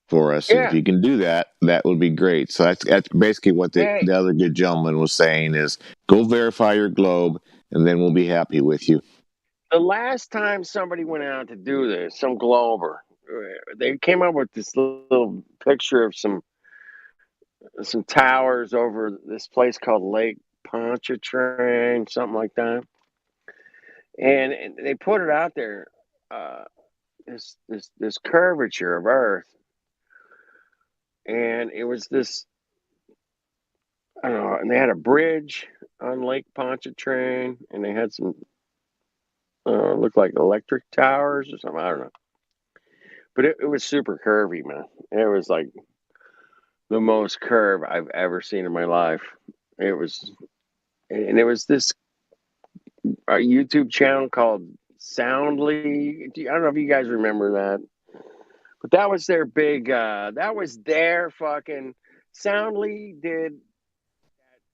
for us.
Yeah.
If you can do that, that would be great. So that's basically what the other good gentleman was saying is go verify your globe, and then we'll be happy with you.
The last time somebody went out to do this, some Glober, they came up with this little picture of some towers over this place called Lake Pontchartrain, something like that. And they put it out there, this curvature of Earth, and it was this. I don't know, and they had a bridge on Lake Pontchartrain, and they had some looked like electric towers or something. I don't know. But it was super curvy, man. It was like the most curve I've ever seen in my life. It was this YouTube channel called Soundly. I don't know if you guys remember that. But that was their big, that was their fucking, Soundly did,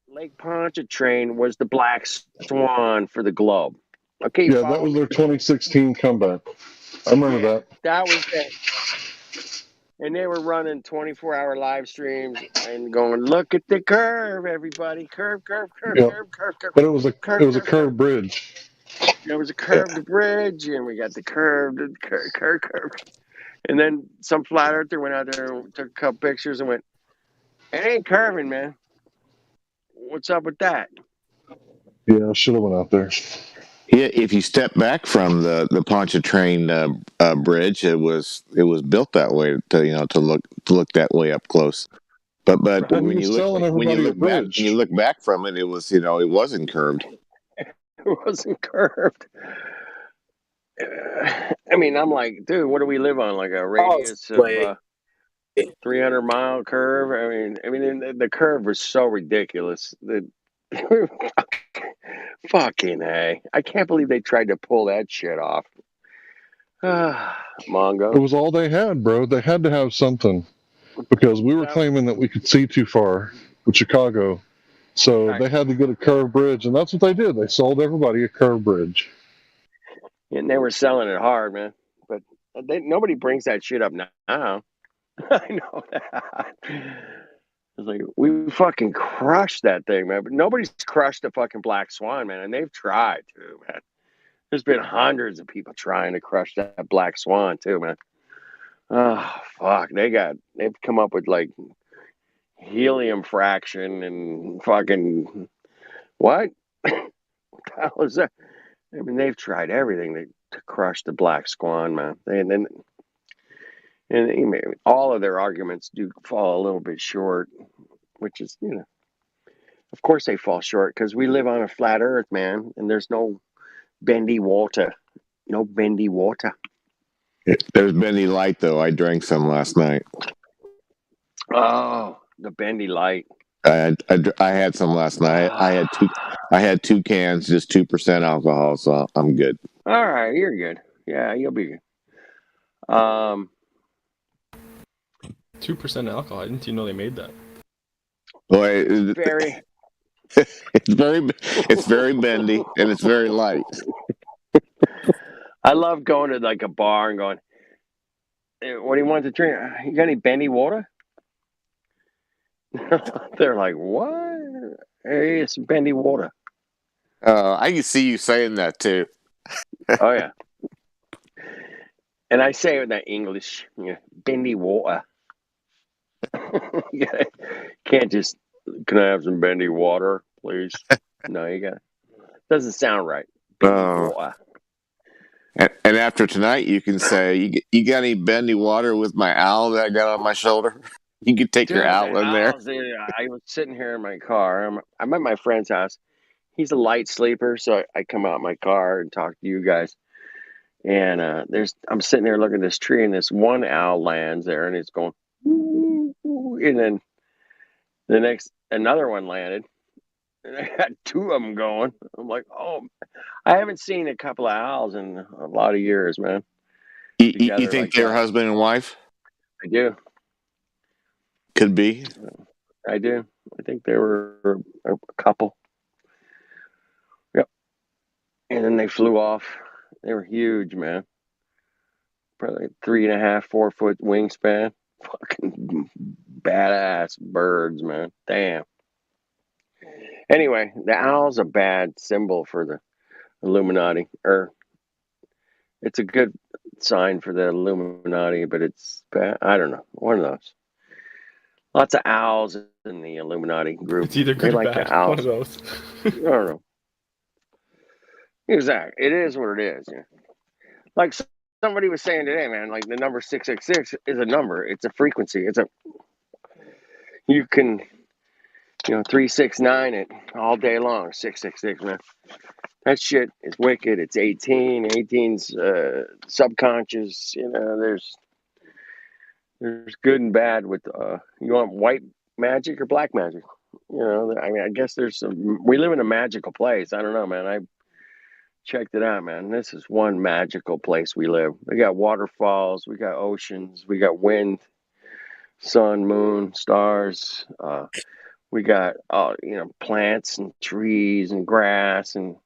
Lake Pontchartrain was the black swan for the globe. Okay.
Yeah, that was their 2016 comeback. I remember that.
That was it. And they were running 24-hour live streams and going, look at the curve, everybody. Curve.
Yeah. But it was a curved bridge.
There was a curved bridge, and we got the curved. And then some flat earther went out there and took a couple pictures and went, "It ain't curving, man. What's up with that?"
Yeah, I should have went out there.
Yeah, if you step back from the Pontchartrain bridge, it was built that way to look that way up close. But
He
when
was
you look
telling everybody a bridge.
back from it, it was it wasn't curved.
It wasn't curved. I mean, I'm like, dude, what do we live on? Like a radius of 300-mile curve? I mean, the curve was so ridiculous that fucking A. I can't believe they tried to pull that shit off. Mongo.
It was all they had, bro. They had to have something because we were claiming that we could see too far with Chicago. So they had to get a curved bridge, and that's what they did. They sold everybody a curved bridge.
And they were selling it hard, man. But nobody brings that shit up now. I know that. It's like, we fucking crushed that thing, man. But nobody's crushed the fucking Black Swan, man. And they've tried, too, man. There's been hundreds of people trying to crush that Black Swan, too, man. Oh, fuck. They've come up with, like, helium fraction and fucking... What? What the hell is that? I mean, they've tried everything to crush the Black Swan, man. And all of their arguments do fall a little bit short, which is, of course they fall short because we live on a flat earth, man, and there's no bendy water. No bendy water.
There's bendy light though. I drank some last night.
Oh, the bendy light.
I had some last night. I had 2 cans, just 2% alcohol, so I'm good.
All right, you're good. Yeah, you'll be good.
2% alcohol. I didn't even know they made that.
Boy,
Very.
it's very bendy and it's very light.
I love going to like a bar and going, "Hey, what do you want to drink? You got any bendy water?" They're like, "What? Hey, it's bendy water."
I can see you saying that too.
Oh yeah. And I say it with that English, bendy water. You can't just, "Can I have some bendy water, please?" No, you got it. Doesn't sound right. Bendy water.
And after tonight, you can say, "You got any bendy water with my owl that I got on my shoulder?" You can take your owl in there.
I was sitting here in my car. I'm at my friend's house. He's a light sleeper, so I come out in my car and talk to you guys. And I'm sitting there looking at this tree, and this one owl lands there, and it's going, "Ooh, ooh," and then another one landed, and I had 2 of them going. I'm like, oh, I haven't seen a couple of owls in a lot of years, man.
You think they're husband and wife?
I do.
Could be.
I do. I think they were a couple. Yep. And then they flew off. They were huge, man. Probably 3.5, 4 foot wingspan. Fucking badass birds, man. Damn. Anyway, the owl's a bad symbol for the Illuminati. Or it's a good sign for the Illuminati, but it's bad. I don't know. One of those. Lots of owls in the Illuminati group.
It's either good or bad.
The owls.
One of those.
I don't know. Exactly. It is what it is. Yeah. Like somebody was saying today, man, like the number 666 is a number. It's a frequency. You can, 369 it all day long. 666, man. That shit is wicked. It's 18. 18's subconscious. There's good and bad with. You want white magic or black magic? I guess we live in a magical place. I don't know, man. I checked it out, man. This is one magical place we live. We got waterfalls, we got oceans, we got wind, sun, moon, stars. We got plants and trees and grass and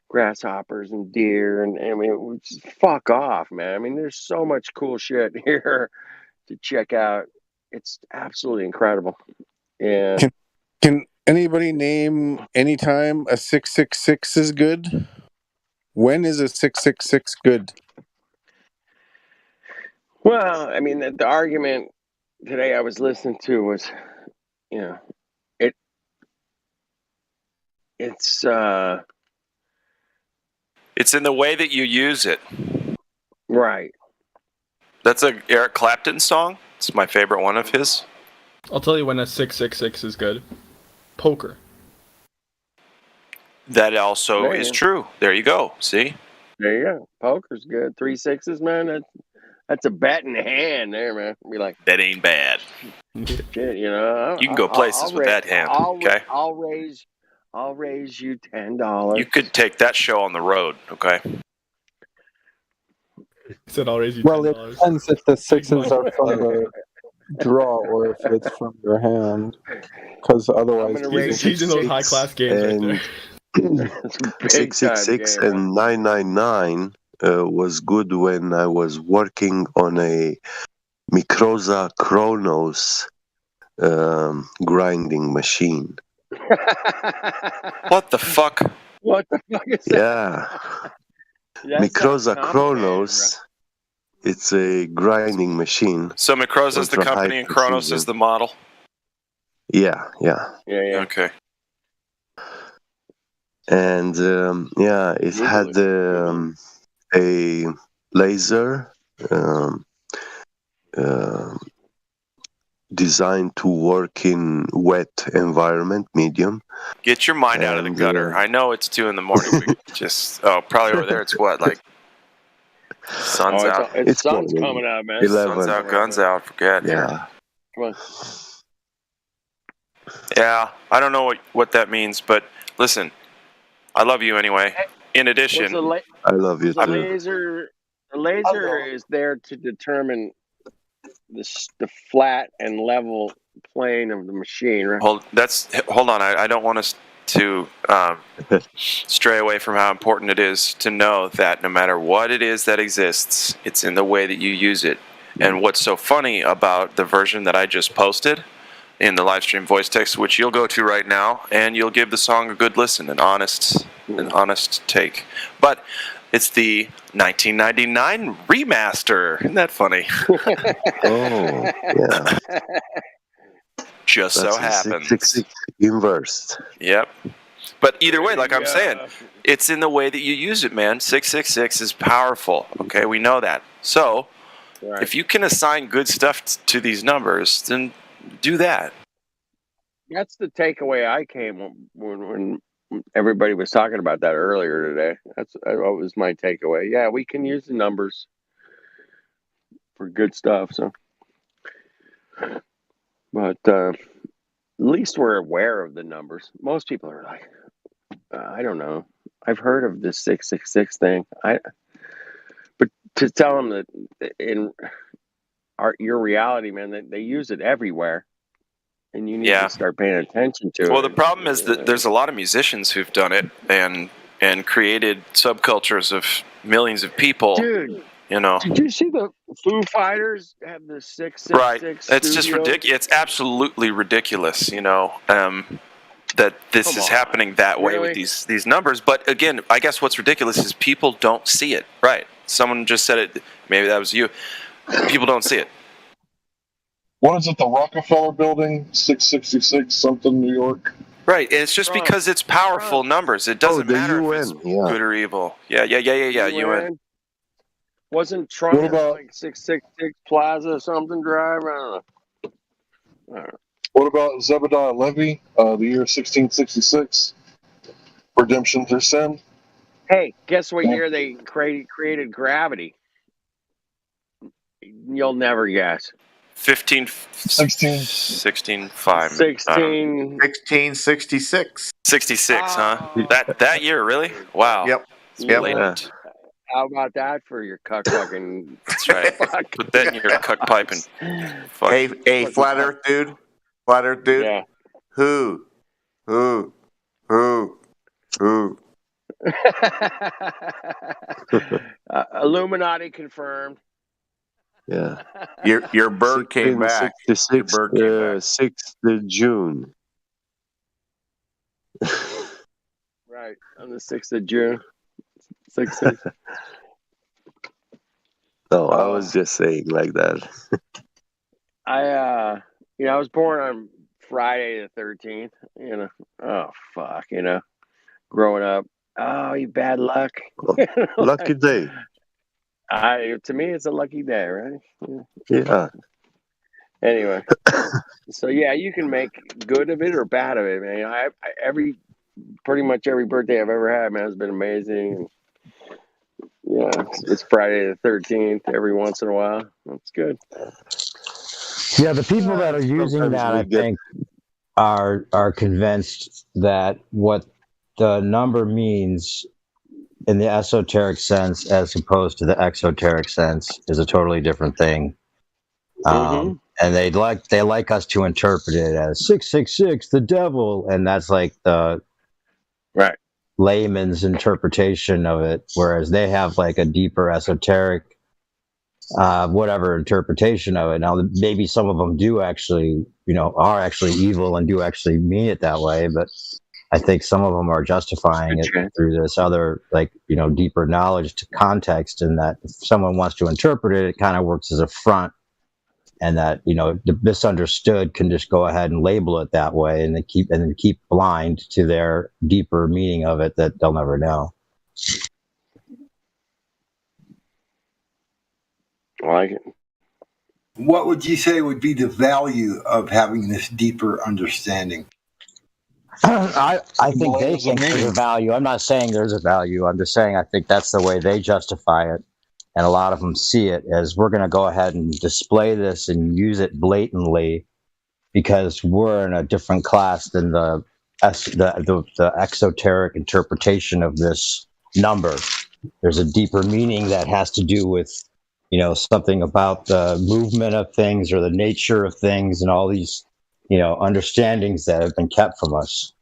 grasshoppers and deer and I mean, fuck off, man. I mean, there's so much cool shit here to check out. It's absolutely incredible. And
Can anybody name any time a 666 is good? When is a 666 good?
Well, I mean, the argument today I was listening to was, you know, it's
It's in the way that you use it.
right.
That's a Eric Clapton song. It's my favorite one of his.
I'll tell you when a 666 is good. Poker.
That also
There
is
you go.
true. There you go. See?
There you go. Poker's good. 3 6s, man. That's a bet in hand there, man. Be like,
that ain't bad.
Shit, you know.
You can go places with that hand. Okay.
I'll raise you $10.
You could take that show on the road. Okay.
He said I'll raise you
Well, it
$10.
depends if the sixes are from the draw or if it's from your hand. Because otherwise,
He's in those high class games right there.
666 and 999 was good when I was working on a Microsa Chronos grinding machine.
What the fuck?
What the fuck is that?
Yeah. Microsa Chronos. It's a grinding machine.
So Microsa is the
Ultra
company
high
and Kronos
precision.
is the model.
Yeah.
Yeah.
Okay.
And it had a laser designed to work in wet environment, medium.
Get your mind out of the gutter. I know it's 2 a.m. We just probably over there. It's what, like sun's out.
It's sun's coming out, man.
11.
Sun's out, guns out. Forget.
Yeah.
Come on.
Yeah, I don't know what that means, but listen, I love you anyway. In addition,
I love you
the laser is there to determine the flat and level plane of the machine, right?
hold on. I don't want us to stray away from how important it is to know that no matter what it is that exists, it's in the way that you use it. And what's so funny about the version that I just posted in the live stream voice text, which you'll go to right now, and you'll give the song a good listen, an honest take. But it's the 1999 remaster. Isn't that funny?
Oh, yeah.
Just
That's
so happens.
666 inverse.
Yep. But either way, like I'm saying, it's in the way that you use it, man. 666 is powerful. Okay, we know that. So, if you can assign good stuff to these numbers, then do that.
That's the takeaway I came when everybody was talking about that earlier today. That was my takeaway. Yeah, we can use the numbers for good stuff. So, but at least we're aware of the numbers. Most people are like, I don't know. I've heard of this 666 thing. But to tell them that in your reality, man, they use it everywhere. And you need to start paying attention to it.
Well, the problem is that there's a lot of musicians who've done it and created subcultures of millions of people.
Dude,
you know.
Did you see the Foo Fighters have the 666?
Right. It's just ridiculous. It's absolutely ridiculous, you know, that this is happening that way with these numbers. But again, I guess what's ridiculous is people don't see it. Right. Someone just said it. Maybe that was you. People don't see it.
What is it, the Rockefeller Building, 666, something, New York?
Right, and it's just because it's powerful numbers. It doesn't matter if it's good or evil. Yeah, UN.
Wasn't Trump like 666 Plaza something drive? I don't know.
What about Zebediah Levy, the year 1666, Redemption Through Sin?
Hey, guess what year they created gravity? You'll never guess.
1666. 66, huh? That year, really? Wow.
Yep.
Blatant.
How about that for your cuck fucking?
That's right. Put that in your cuck pipe and.
Hey, flat Earth dude. Flat Earth dude.
Yeah.
Who?
Illuminati confirmed.
Yeah.
Your bird came back.
6th June.
Right, on the 6th of June. 6th.
No, I was just saying like that.
I was born on Friday the 13th. Oh fuck, growing up. Oh, you bad luck.
Lucky day.
To me, it's a lucky day, right?
Yeah.
Anyway, so yeah, you can make good of it or bad of it, man. Pretty much every birthday I've ever had, man, has been amazing. Yeah, it's Friday the 13th every once in a while. That's good.
Yeah, the people that are using
Sometimes
that,
we
I
get
think, are convinced that what the number means in the esoteric sense as opposed to the exoteric sense is a totally different thing. And they like us to interpret it as 666, the devil, and that's like the
right
layman's interpretation of it, whereas they have like a deeper esoteric whatever interpretation of it. Now, maybe some of them do actually, are actually evil and do actually mean it that way, but I think some of them are justifying it through this other, deeper knowledge to context, and that if someone wants to interpret it, it kind of works as a front, and that, the misunderstood can just go ahead and label it that way, and then keep blind to their deeper meaning of it that they'll never know.
I like it.
What would you say would be the value of having this deeper understanding?
I think they think there's a value. I'm not saying there's a value. I'm just saying I think that's the way they justify it. And a lot of them see it as we're going to go ahead and display this and use it blatantly because we're in a different class than the exoteric interpretation of this number. There's a deeper meaning that has to do with, something about the movement of things or the nature of things and all these, understandings that have been kept from us.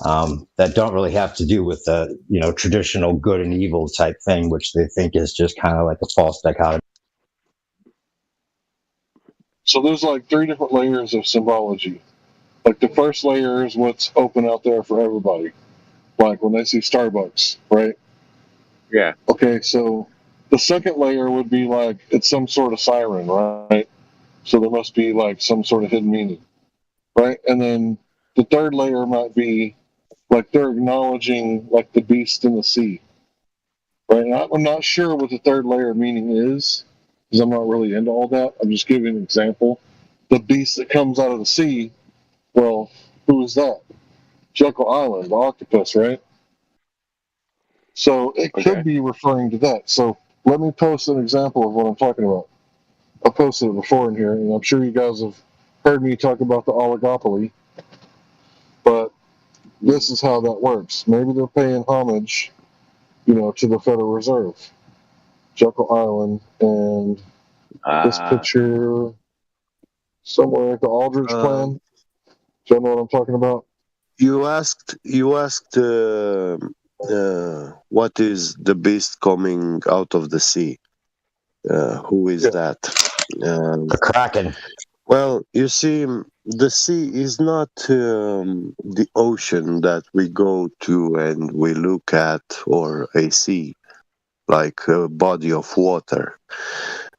That don't really have to do with the traditional good and evil type thing, which they think is just kind of like a false dichotomy.
So there's like 3 different layers of symbology. Like the first layer is what's open out there for everybody. Like when they see Starbucks, right?
Yeah.
Okay, so the second layer would be like it's some sort of siren, right? So there must be like some sort of hidden meaning, right? And then the third layer might be like they're acknowledging like the beast in the sea, right? And I'm not sure what the third layer meaning is because I'm not really into all that. I'm just giving an example. The beast that comes out of the sea, well, who is that? Jekyll Island, the octopus, right? So it could be referring to that. So let me post an example of what I'm talking about. I posted it before in here, and I'm sure you guys have heard me talk about the oligopoly, but this is how that works. Maybe they're paying homage, to the Federal Reserve, Jekyll Island, and this picture somewhere at the Aldrich Plan. Do you know what I'm talking about?
You asked what is the beast coming out of the sea? Who is that?
The Kraken.
Well, you see, the sea is not the ocean that we go to and we look at, or a sea, like a body of water.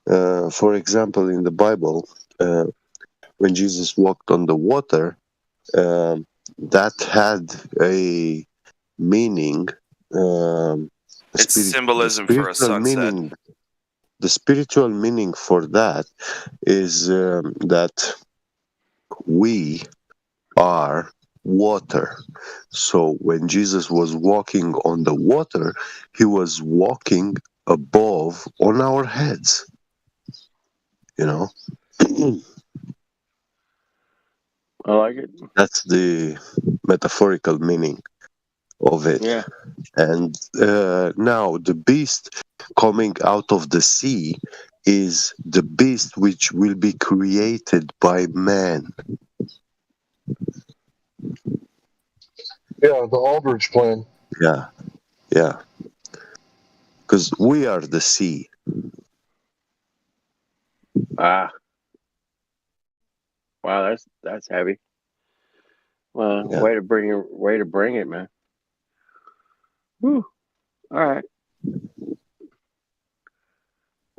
For example, in the Bible, when Jesus walked on the water, that had a meaning.
It's symbolism for a sunset.
Meaning, the spiritual meaning for that is that we are water. So when Jesus was walking on the water, he was walking above on our heads.
I like it.
That's the metaphorical meaning of it.
Yeah.
And now the beast coming out of the sea is the beast which will be created by man.
Yeah, the Aldrich Plan.
Yeah. Because we are the sea.
Wow, that's heavy. Well,
Yeah.
way to bring it, man. Whew. All right.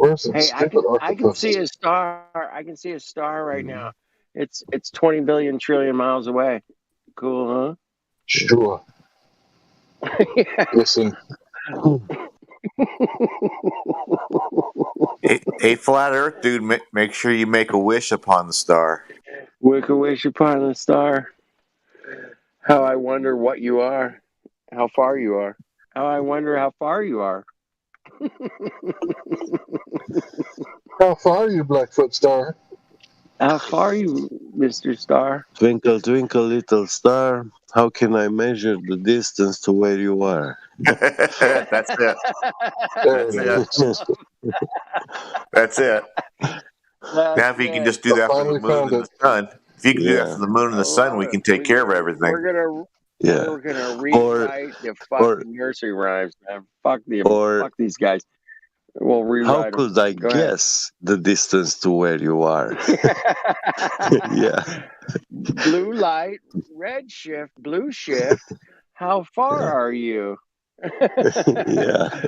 Where's some
Hey, I
stupid
can see
octopuses?
a star. I can see a star right now. It's 20 billion trillion miles away. Cool,
Sure.
huh? Yeah.
Listen,
Hey, flat Earth dude, make sure you make a wish upon the star.
Wish upon a star. How I wonder what you are. How far you are. How I wonder how far you are.
how far are you, Blackfoot Star?
How far are you, Mr. Star?
Twinkle, twinkle, little star. How can I measure the distance to where you are?
That's it.
There
That's
it
it.
is.
That's it.
That's
Now, if you can
it.
just do
I
that for the
finally
moon
found
and
it.
the sun, if you can do that
Yeah.
for the moon and
I
the sun,
love
we
it.
can take care of everything.
Yeah.
We're gonna
Or
rewrite the
or
fucking nursery rhymes, man. Fuck
or
these guys. We'll
how
rewrite them.
could I
Go ahead.
guess the distance to where you are? Yeah.
Blue light, red shift, blue shift. How far are you?
Yeah.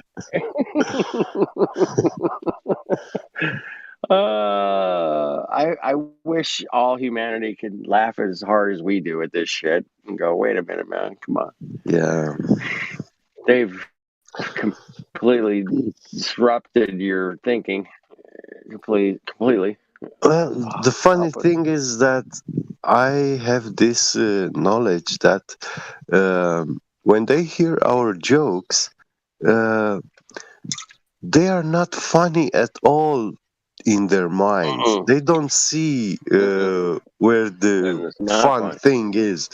I wish all humanity could laugh as hard as we do at this shit and go, wait a minute, man, come on.
Yeah.
They've completely disrupted your thinking. Completely.
Well, the funny thing is that I have this knowledge that when they hear our jokes, they are not funny at all in their minds. They don't see where the fun thing is,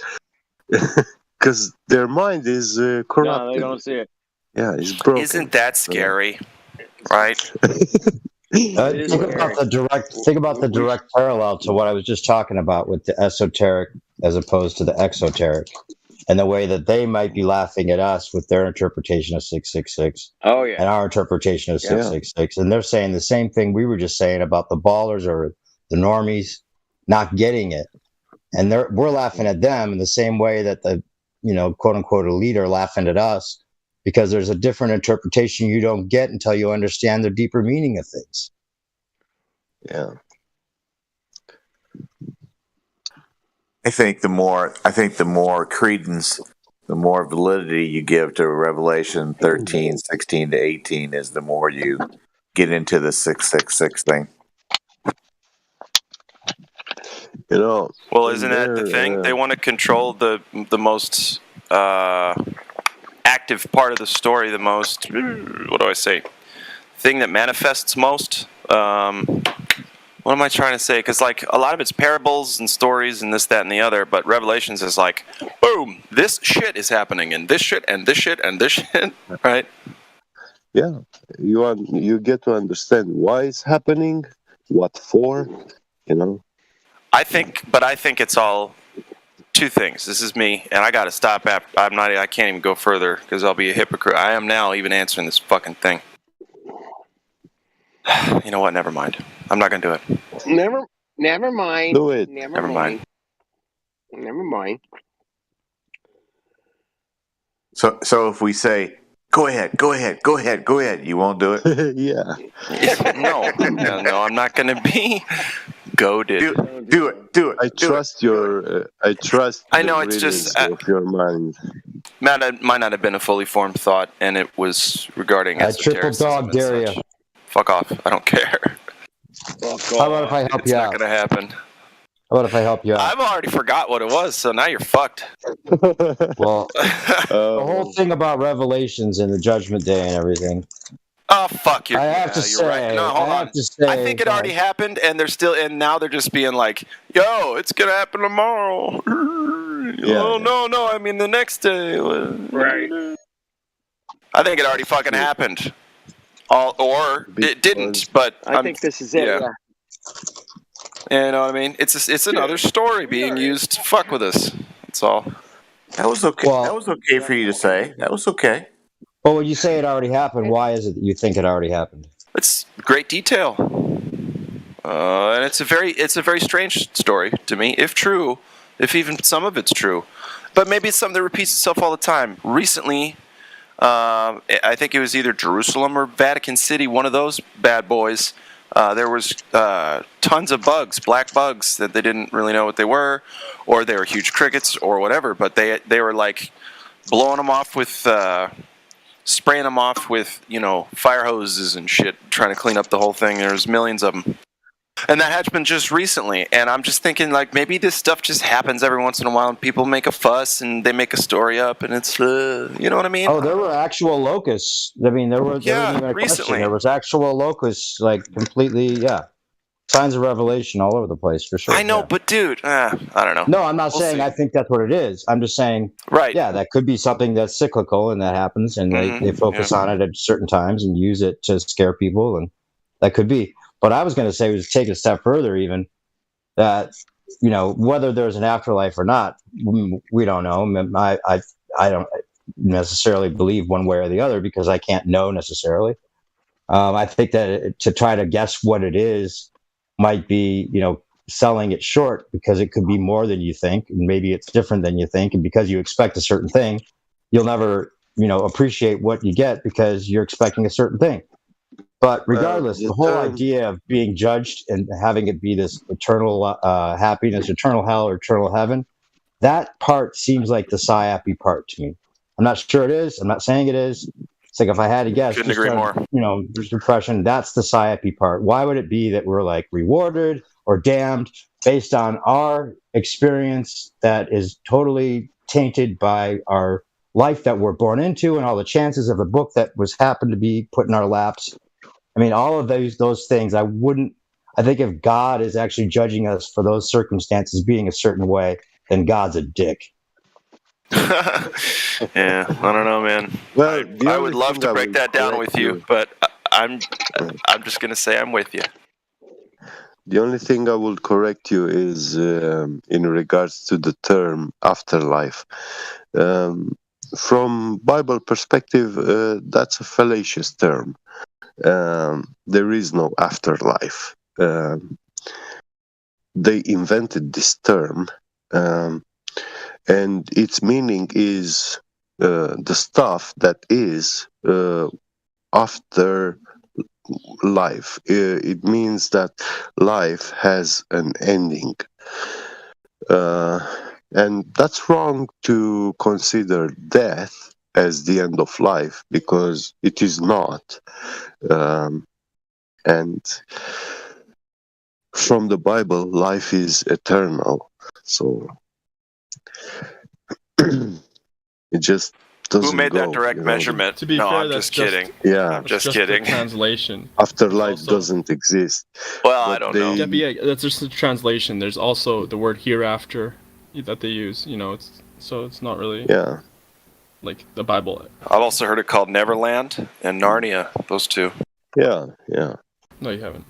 because their mind is corrupted.
No, they don't see it.
Yeah, it's broken.
Isn't that scary? Right?
Think about the direct parallel to what I was just talking about with the esoteric as opposed to the exoteric, and the way that they might be laughing at us with their interpretation of 666.
Oh yeah.
And our interpretation of 666, and they're saying the same thing we were just saying about the ballers or the normies not getting it, and we're laughing at them in the same way that the quote unquote elite are laughing at us. Because there's a different interpretation you don't get until you understand the deeper meaning of things.
Yeah.
I think the more credence, the more validity you give to Revelation 13, 16 to 18 is the more you get into the 666 thing.
Well, isn't that the thing? They want to control the most active part of the story, the most, what do I say, thing that manifests most. What am I trying to say? Because like a lot of it's parables and stories and this, that, and the other, but Revelations is like, boom, this shit is happening, and this shit, and this shit, and this shit, right?
Yeah, you get to understand why it's happening, what for,
I think it's all two things. This is me, and I got to stop. I can't even go further because I'll be a hypocrite. I am now even answering this fucking thing. You know what? Never mind. I'm not gonna do it.
Never mind.
Do it.
Never mind.
Never mind.
So if we say, go ahead, you won't do it?
Yeah.
No, I'm not gonna be goaded.
Do it.
I trust your.
I know it's just
of your mind.
Matt, might not have been a fully formed thought, and it was regarding
triple dog dare you.
Fuck off. I don't care.
How about if I help you out?
It's not gonna happen.
How about if I help you out?
I've already forgot what it was, so now you're fucked.
Well, the whole thing about Revelations and the Judgment Day and everything.
Oh fuck! You're
say,
right. No, hold on. I think it already happened, and now they're just being like, "Yo, it's gonna happen tomorrow." Oh no! I mean the next day.
Right.
I think it already fucking happened. Or it didn't, but
I think this is it. Yeah.
You know what I mean? It's another story being used to fuck with us. That's all.
That was okay. That was okay for you to say. That was okay.
Well, when you say it already happened, why is it that you think it already happened?
It's great detail, and it's a very strange story to me, if true, if even some of it's true. But maybe it's something that repeats itself all the time. Recently, I think it was either Jerusalem or Vatican City, one of those bad boys. There was tons of bugs, black bugs, that they didn't really know what they were, or they were huge crickets or whatever. But they were like blowing them off with, spraying them off with, fire hoses and shit, trying to clean up the whole thing. There's millions of them. And that happened just recently, and I'm just thinking, like, maybe this stuff just happens every once in a while, and people make a fuss, and they make a story up, and it's, you know what I mean?
Oh, there were actual locusts. I mean, there wasn't even a
recently.
question. There was actual locusts, like, completely, signs of revelation all over the place, for sure.
I know, but dude, I don't know.
No, I'm not saying I think that's what it is. I'm just saying,
right?
Yeah, that could be something that's cyclical, and that happens, and they focus on it at certain times and use it to scare people, and that could be. What I was going to say was take it a step further, even that, whether there's an afterlife or not, we don't know. I don't necessarily believe one way or the other because I can't know necessarily. I think that to try to guess what it is might be, selling it short, because it could be more than you think, and maybe it's different than you think, and because you expect a certain thing, you'll never, appreciate what you get because you're expecting a certain thing. But regardless, the whole idea of being judged and having it be this eternal happiness, eternal hell, or eternal heaven, that part seems like the psyops part to me. I'm not sure it is. I'm not saying it is. It's like if I had to guess,
couldn't agree more.
Just depression, that's the psyops part. Why would it be that we're like rewarded or damned based on our experience that is totally tainted by our life that we're born into and all the chances of the book that was happened to be put in our laps? I mean, all of those things, I think if God is actually judging us for those circumstances being a certain way, then God's a dick.
Yeah, I don't know, man.
Well,
I would love to break that down with you, but I'm just going to say I'm with you.
The only thing I will correct you is in regards to the term afterlife. From Bible perspective, that's a fallacious term. There is no afterlife. They invented this term, and its meaning is the stuff that is after life. It means that life has an ending. And that's wrong to consider death as the end of life, because it is not. And from the Bible, life is eternal. So it just doesn't
Who made
go,
that direct measurement?
To be
no,
fair,
I'm
that's
just kidding.
Yeah,
I'm just
the
kidding.
translation.
Afterlife doesn't exist.
Well, I don't know.
Yeah, that's just the translation. There's also the word hereafter that they use. It's not really like the Bible.
I've also heard it called Neverland and Narnia. Those two.
Yeah.
No, you haven't.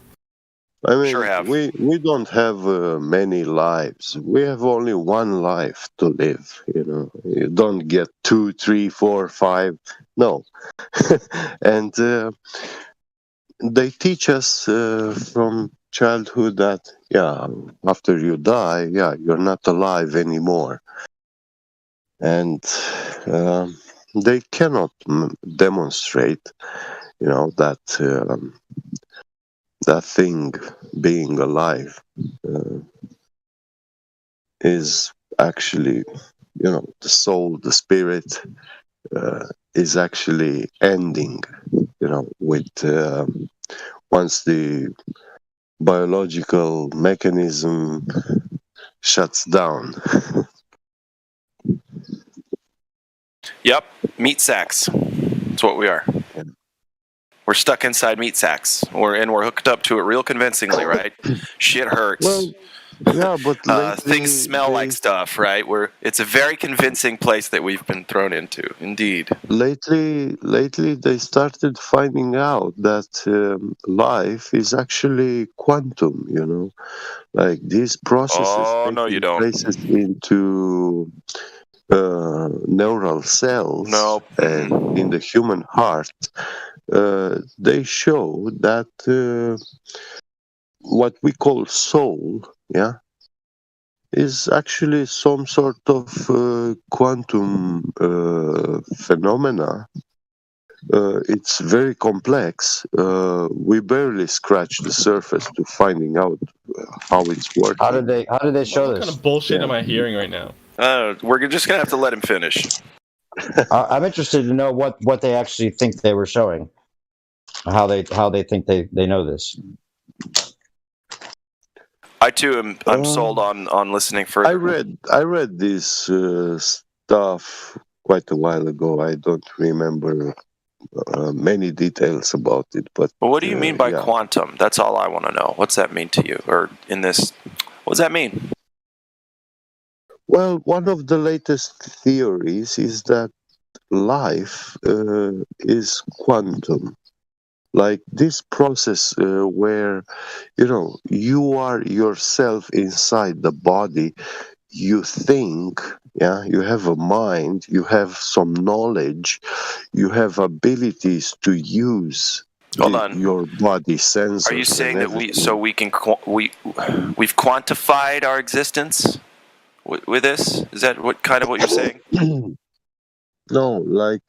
I mean,
Sure have.
we don't have many lives. We have only one life to live. You don't get 2, 3, 4, 5. No. And they teach us from childhood that after you die, you're not alive anymore. And they cannot demonstrate, that thing being alive is actually, the soul, the spirit is actually ending, with once the biological mechanism shuts down.
Yep, meat sacks. That's what we are. We're stuck inside meat sacks, we're hooked up to it real convincingly, right? Shit hurts.
Well, yeah, but
things smell like stuff, right? It's a very convincing place that we've been thrown into. Indeed.
Lately, they started finding out that
life
is actually quantum. Like these processes.
Oh no, you don't.
Places into neural cells.
Nope.
And in the human heart. They show that what we call soul, is actually some sort of quantum phenomena it's very complex. We barely scratch the surface to finding out how it's working.
How did they show
What
this?
kind of bullshit
Yeah.
am I hearing right now?
We're just gonna have to let him finish.
I'm interested to know what they actually think they were showing. How they think they know this.
I too I'm sold on listening further.
I read this stuff quite a while ago. I don't remember many details about it, but
Well, what do you mean by
yeah.
quantum? That's all I want to know. What's that mean to you? Or in this, what does that mean?
Well, one of the latest theories is that life is quantum. Like this process where, you are yourself inside the body, you think, you have a mind, you have some knowledge, you have abilities to use
Hold on.
your body sensors.
Are you saying
and
that
everything.
we've quantified our existence with this? Is that what you're saying?
No, like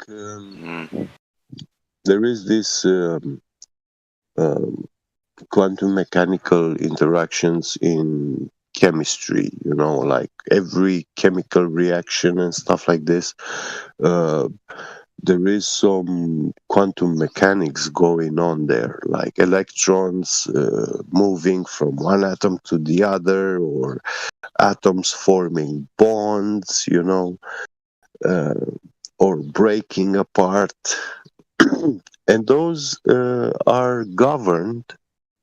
there is this quantum mechanical interactions in chemistry, like every chemical reaction and stuff like this. There is some quantum mechanics going on there, like electrons moving from one atom to the other, or atoms forming bonds, or breaking apart. And those are governed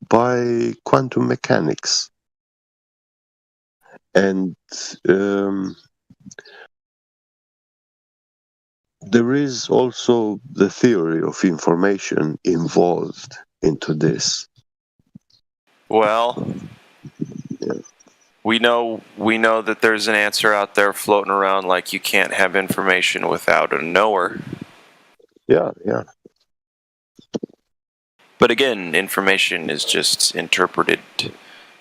by quantum mechanics. And there is also the theory of information involved into this.
Well, we know that there's an answer out there floating around, like you can't have information without a knower.
Yeah.
But again, information is just interpreted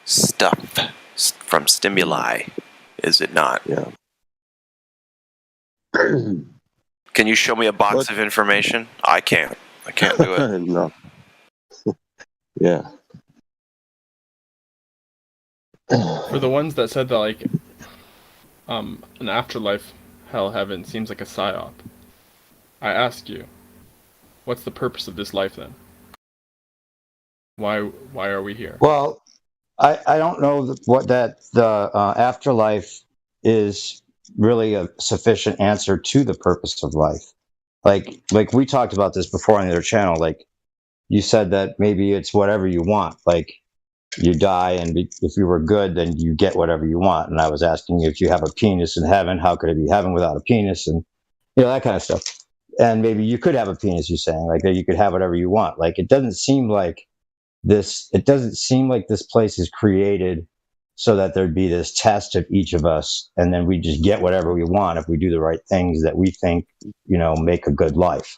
stuff from stimuli, is it not?
Yeah.
Can you show me a box of information? I can't do it.
No. Yeah.
For the ones that said that, like, an afterlife, hell, heaven seems like a psyop, I ask you, what's the purpose of this life then? Why are we here?
Well, I don't know what the afterlife is really a sufficient answer to the purpose of life. Like we talked about this before on the other channel. Like you said that maybe it's whatever you want. Like you die, and if you were good, then you get whatever you want. And I was asking you, if you have a penis in heaven, how could it be heaven without a penis? And that kind of stuff. And maybe you could have a penis. You're saying like that you could have whatever you want. Like it doesn't seem like this place is created so that there'd be this test of each of us, and then we just get whatever we want if we do the right things that we think make a good life.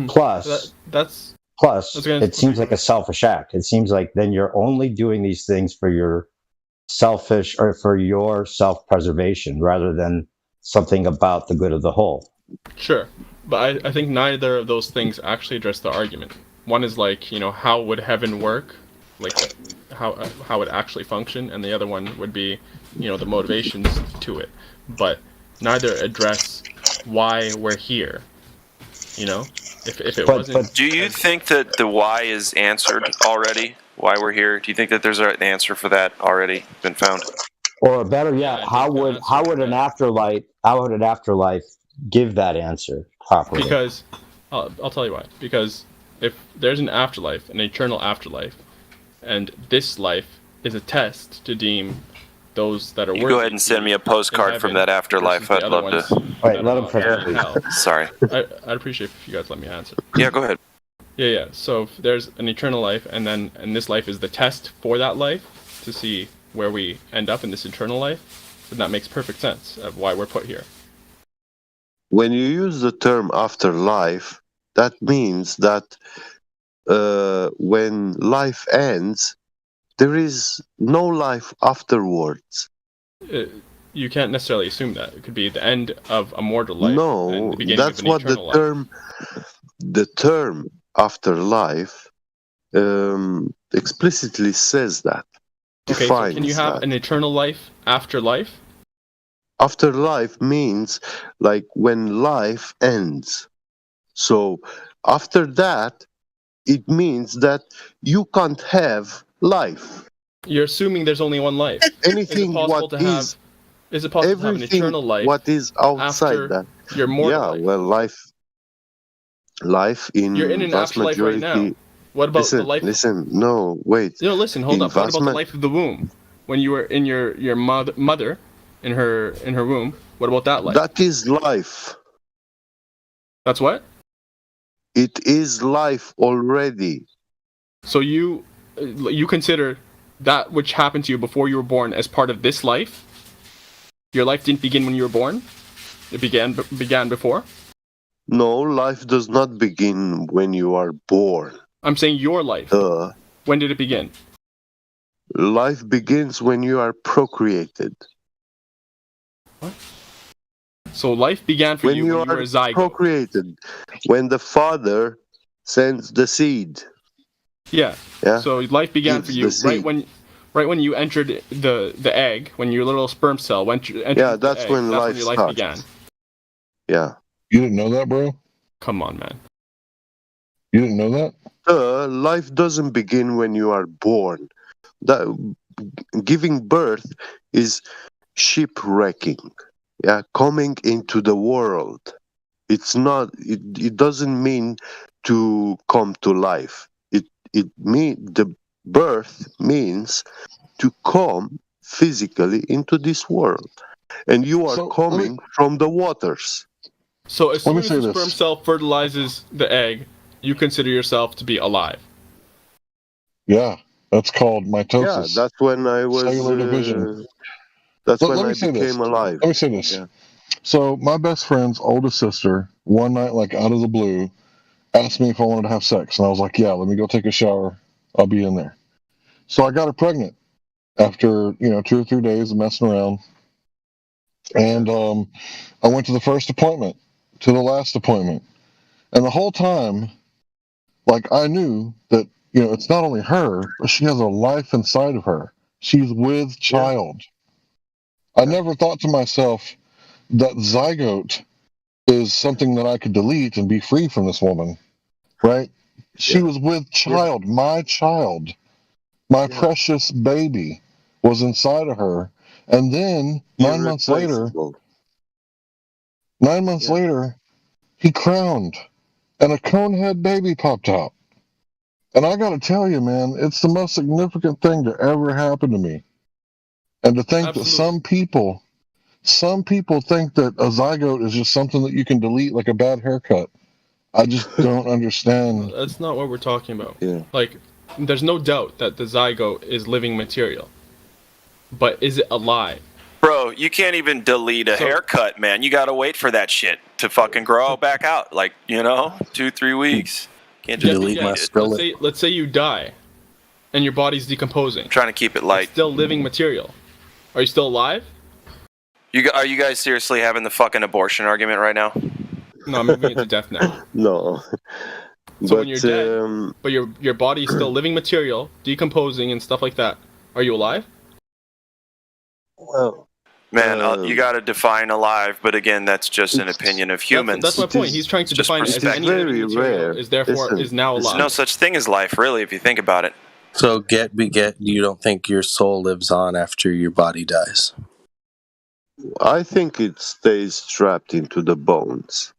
Plus it seems like a selfish act. It seems like then you're only doing these things for your selfish or for your self-preservation rather than something about the good of the whole.
Sure, but I think neither of those things actually address the argument. One is like, how would heaven work? Like, how it actually function? And the other one would be, the motivations to it. But neither address why we're here. If it wasn't...
Do you think that the why is answered already? Why we're here? Do you think that there's an answer for that already been found?
Or better yet, how would an afterlife give that answer properly?
Because I'll tell you why. Because if there's an afterlife, an eternal afterlife, and this life is a test to deem those that are worthy.
Go ahead and send me a postcard from that afterlife. I'd love to.
All right, let him finish.
Sorry.
I'd appreciate if you guys let me answer.
Yeah, go ahead.
Yeah. So if there's an eternal life, and this life is the test for that life to see where we end up in this eternal life, then that makes perfect sense of why we're put here.
When you use the term afterlife, that means that when life ends, there is no life afterwards.
You can't necessarily assume that. It could be the end of a mortal life.
No,
and the beginning
that's
of an
what the
eternal
term. the term afterlife explicitly says that.
Okay, so can you
Defines
have
that.
an eternal life after life?
Afterlife means like when life ends. So after that, it means that you can't have life.
You're assuming there's only one life.
Anything what
Is it possible to have an
everything
eternal life
what is outside
after
that.
your mortal
Yeah,
life?
well, life
You're in
in
an
vast
afterlife right now.
majority.
What about the life?
Listen. No, wait.
Listen. Hold
In
up. What
vast
about the
ma-
life of the womb? When you were in your mother in her womb. What about that life?
That is life.
That's what?
It is life already.
So you consider that which happened to you before you were born as part of this life? Your life didn't begin when you were born? It began before?
No, life does not begin when you are born.
I'm saying your life. When did it begin?
Life begins when you are procreated.
What? So life began for you when you were a zygote.
Procreated. When the father sends the seed.
Yeah. So life began for you right when you entered the egg, when your little sperm cell entered
that's
the egg,
when
that's
life
when your life
starts.
began.
Yeah.
You didn't know that, bro?
Come on, man.
You didn't know that?
Life doesn't begin when you are born. Giving birth is shipwrecking. Yeah, coming into the world. It's not. It doesn't mean to come to life. The birth means to come physically into this world, and you are coming from the waters.
So as soon as the sperm cell fertilizes the egg, you consider yourself to be alive.
Yeah, that's called mitosis.
Yeah, that's when I was.
Cellular division.
That's when I became alive.
Let me say this.
Yeah.
So my best friend's oldest sister, one night, like out of the blue, asked me if I wanted to have sex, and I was like, "Yeah, let me go take a shower. I'll be in there." So I got her pregnant after 2 or 3 days of messing around, and I went to the first appointment, to the last appointment, and the whole time, like I knew that it's not only her, but she has a life inside of her. She's with child. I never thought to myself that zygote is something that I could delete and be free from this woman, right? She was with child. My child, my precious baby was inside of her. And then 9 months later, he crowned and a conehead baby popped out. And I got to tell you, man, it's the most significant thing to ever happen to me. And to think that some people think that a zygote is just something that you can delete like a bad haircut. I just don't understand.
That's not what we're talking about.
Yeah.
Like, there's no doubt that the zygote is living material. But is it alive?
Bro, you can't even delete a haircut, man. You gotta wait for that shit to fucking grow back out. Like, 2-3 weeks. Can't just delete my skillet.
Let's say you die, and your body's decomposing.
I'm trying to keep it light.
It's still living material. Are you still alive?
Are you guys seriously having the fucking abortion argument right now?
No, I'm moving it to death now.
No.
So when you're dead, but your body is still living material, decomposing and stuff like that, are you alive?
Well,
man, you got to define alive, but again, that's just an opinion of humans.
That's my point. He's trying to define it as any living material is therefore is now alive.
There's no such thing as life, really, if you think about it.
So you don't think your soul lives on after your body dies?
I think it stays trapped into the bones.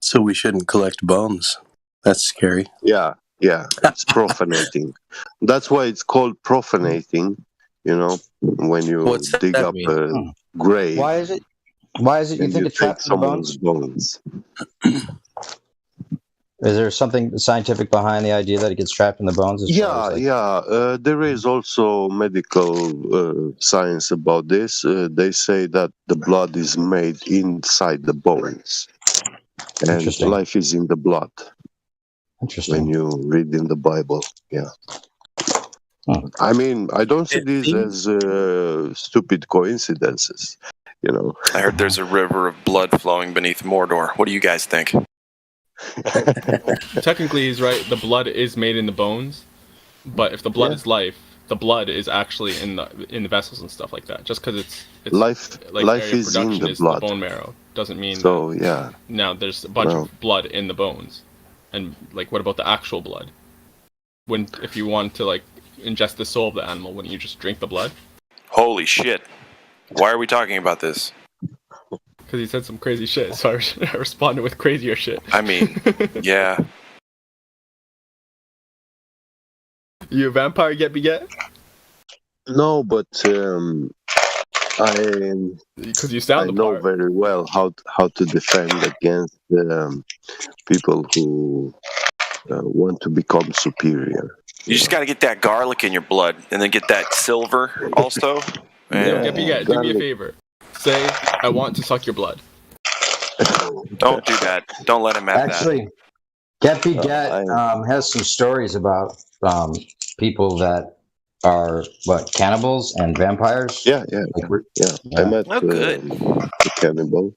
So we shouldn't collect bones. That's scary.
Yeah, it's profanating. That's why it's called profanating, when you dig up a grave.
Why is it you think it's trapped in
someone's bones?
Is there something scientific behind the idea that it gets trapped in the bones?
There is also medical science about this. They say that the blood is made inside the bones. And life is in the blood.
Interesting.
When you read in the Bible, I mean, I don't see these as stupid coincidences. you know.
I heard there's a river of blood flowing beneath Mordor. What do you guys think?
Technically, he's right. The blood is made in the bones, but if the blood is life, the blood is actually in the vessels and stuff like that. Just because it's
life
like
life
area of
is in
production
the
is
blood.
the bone marrow doesn't mean
So yeah,
now there's a bunch
well,
of blood in the bones. And like, what about the actual blood? If you want to like ingest the soul of the animal, wouldn't you just drink the blood?
Holy shit! Why are we talking about this?
Because he said some crazy shit, so I responded with crazier shit.
I mean, yeah.
You a vampire, get?
no, but
Because you sound
I know very well how to defend against people who want to become superior.
You just got to get that garlic in your blood, and then get that silver also.
Yo, get, do me a favor. Say, I want to suck your blood.
Don't do that. Don't let him have
Actually, Get has some stories about people that are cannibals and vampires.
Yeah. I met
good.
a cannibal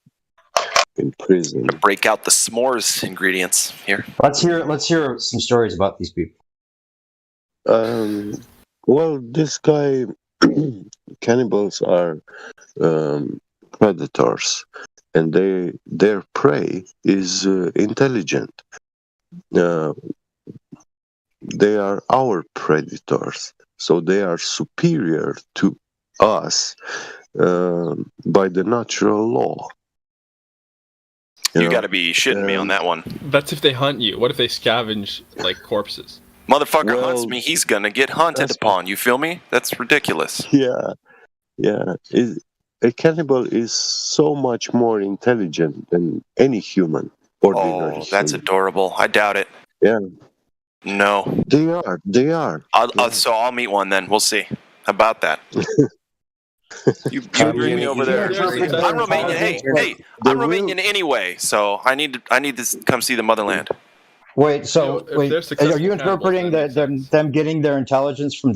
in prison.
Break out the s'mores ingredients here.
Let's hear some stories about these people.
Well, this guy, cannibals are predators, and their prey is intelligent. They are our predators, so they are superior to us by the natural law.
You got to be shitting me on that one.
That's if they hunt you. What if they scavenge like corpses?
Motherfucker hunts me, he's gonna get hunted upon. You feel me? That's ridiculous.
Yeah. A cannibal is so much more intelligent than any human. Ordinary
that's
human.
adorable. I doubt it.
Yeah.
No.
They are.
So I'll meet one then. We'll see. How about that? You bring me over there. I'm Romanian. Hey, I'm Romanian anyway, so I need to come see the motherland.
Wait, are you interpreting them getting their intelligence from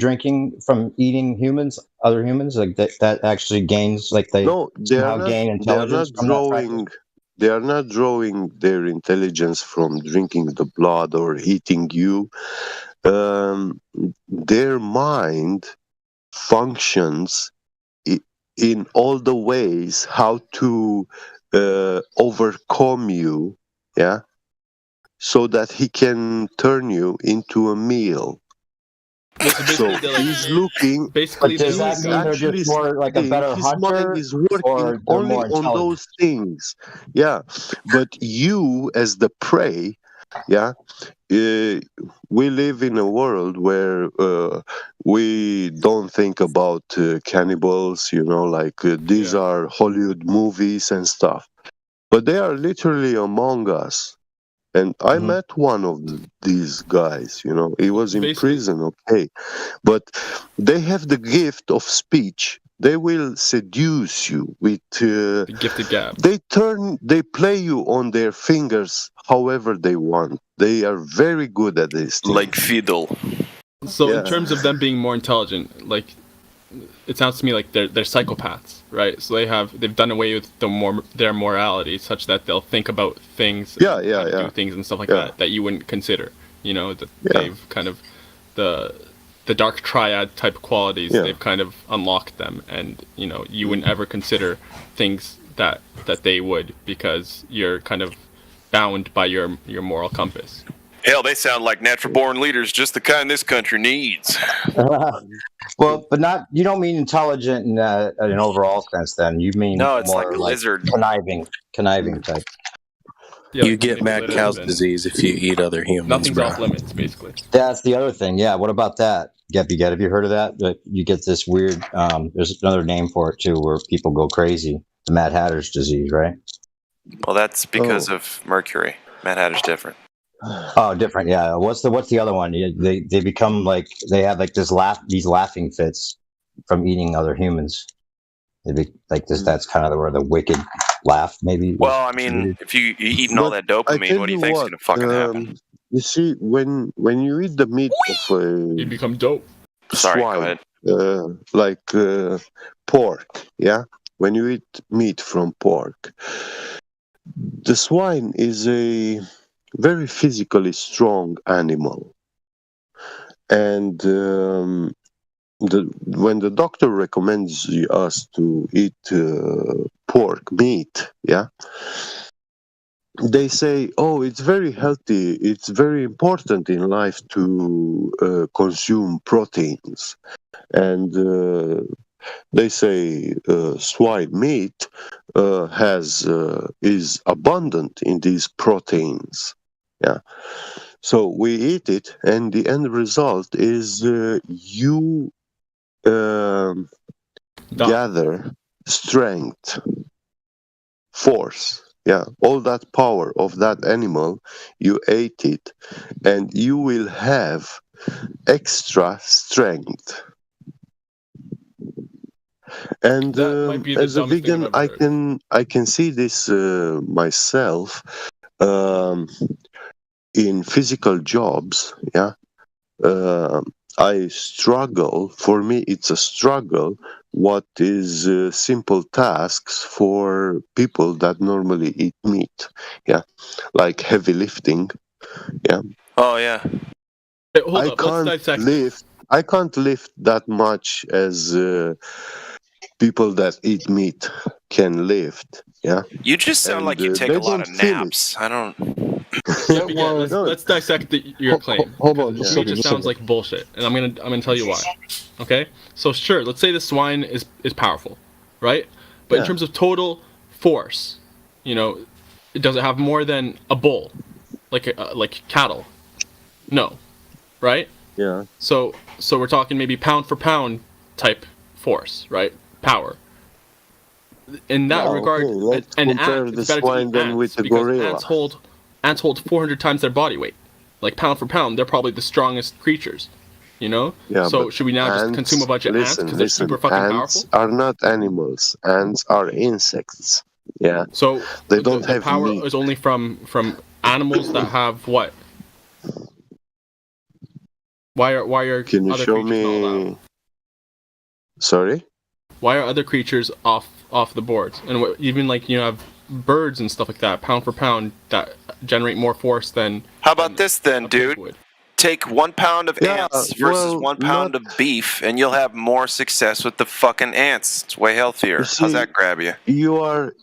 eating humans, other humans, like that actually gains, like they somehow gain intelligence from that?
They are not drawing their intelligence from drinking the blood or eating you. Their mind functions in all the ways how to overcome you, yeah, so that he can turn you into a meal. So he's looking.
Basically, does that mean they're just more like a better
his
hunter,
mind is working
or they're
only
more
on
intelligent?
those things? Yeah, but you as the prey, yeah. We live in a world where we don't think about cannibals, these are Hollywood movies and stuff. But they are literally among us. And I met one of these guys, he was in prison, okay. But they have the gift of speech. They will seduce you with
the gifted gab.
They play you on their fingers however they want. They are very good at this thing.
Like fiddle.
So in terms of them being more intelligent, like it sounds to me like they're psychopaths, right? So they've done away with their morality such that they'll think about things, do things and stuff like that you wouldn't consider. They've kind of the dark triad type qualities. They've kind of unlocked them, and you wouldn't ever consider things that they would, because you're kind of bound by your moral compass.
Hell, they sound like natural-born leaders, just the kind this country needs.
Well, but you don't mean intelligent in an overall sense. Then you mean
no, it's
more
like a lizard,
conniving type.
Yeah, you get mad cow's disease if you eat other humans.
Nothing's off limits, basically.
That's the other thing. Yeah. What about that? Have you heard of that? You get this weird. There's another name for it too, where people go crazy. The Mad Hatter's disease, right?
Well, that's because of mercury. Mad Hatter's different.
Oh, different. Yeah. What's the other one? They become like they have like these laughing fits from eating other humans. They be like this. That's kind of where the wicked laugh, maybe.
Well, I mean, if you're eating all that dopamine, what do you think's going to fucking happen?
You see, when you eat the meat of
you become dope.
Sorry,
swine,
go ahead.
Like pork, yeah, when you eat meat from pork, the swine is a very physically strong animal. And when the doctor recommends us to eat pork meat, they say, oh, it's very healthy, it's very important in life to consume proteins. And they say swine meat is abundant in these proteins. So we eat it, and the end result is you gather strength, force. All that power of that animal, you ate it, and you will have extra strength. And as a vegan, I can see this myself in physical jobs. I struggle. For me, it's a struggle. What is simple tasks for people that normally eat meat? Like heavy lifting.
Oh yeah.
Hey, hold up. Let's dissect.
I can't lift that much as people that eat meat can lift.
You just sound like you take a lot of naps. I don't.
Let's dissect your claim.
Hold on,
It just sounds like bullshit, and I'm gonna tell you why. Okay, so sure, let's say the swine is powerful, right? But in terms of total force, does it have more than a bull, like cattle? No, right?
Yeah.
So we're talking maybe pound for pound type force, right? Power. In that regard,
let's compare the swine then with the gorilla.
Ants hold 400 times their body weight. Like pound for pound, they're probably the strongest creatures. So should we now just consume a bunch of ants because they're super fucking
ants
powerful?
Are not animals. Ants are insects.
So
they don't
the
have
power
meat.
is only from animals that have what? Why are
Can you
other
show
creatures not allowed?
me? Sorry.
Why are other creatures off the boards? And even have birds and stuff like that, pound for pound, that generate more force than.
How about this then, dude? Take 1 pound of ants versus 1 pound of beef, and you'll have more success with the fucking ants. It's way healthier. How's that grab you?
You are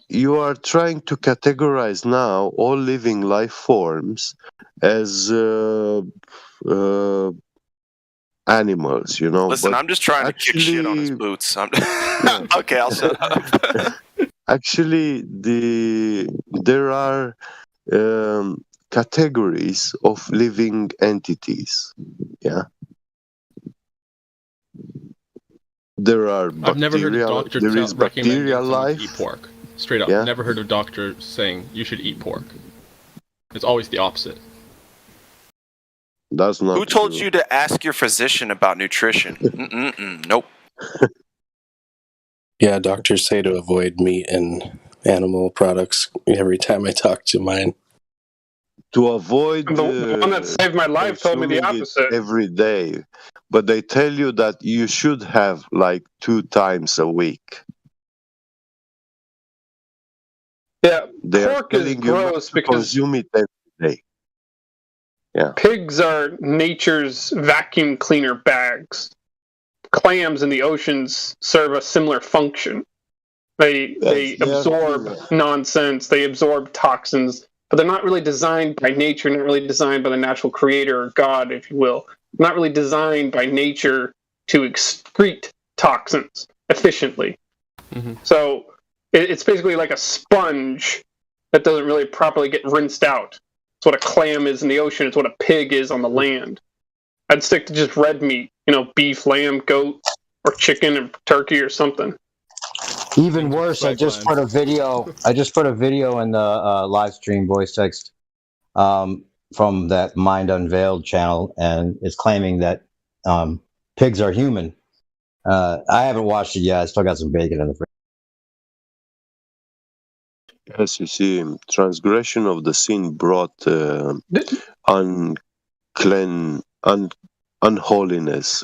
trying to categorize now all living life forms as animals,
Listen,
but
I'm just trying to kick shit on his boots. Okay, I'll shut up.
Actually, there are categories of living entities. There are bacteria.
I've never heard a doctor
there is bacterial life.
Eat pork. Straight up, never heard a doctor saying you should eat pork. It's always the opposite.
That's not.
Who told you to ask your physician about nutrition? Nope.
Yeah, doctors say to avoid meat and animal products every time I talk to mine.
To avoid
the one that saved my life told me the opposite
every day, but they tell you that you should have like 2 times a week.
Yeah,
they
pork
are
is
telling
gross
you
because
consume it every day.
Pigs are nature's vacuum cleaner bags. Clams in the oceans serve a similar function. They absorb nonsense, they absorb toxins, but they're not really designed by nature, not really designed by the natural creator or God, if you will. Not really designed by nature to excrete toxins efficiently.
Mm-hmm.
So it's basically like a sponge that doesn't really properly get rinsed out. It's what a clam is in the ocean. It's what a pig is on the land. I'd stick to just red meat, beef, lamb, goat, or chicken or turkey or something.
Even worse, I just put a video in the live stream voice text from that Mind Unveiled channel, and it's claiming that pigs are human. I haven't watched it yet. I still got some bacon in the fridge.
Yes, you see, transgression of the sin brought unholiness,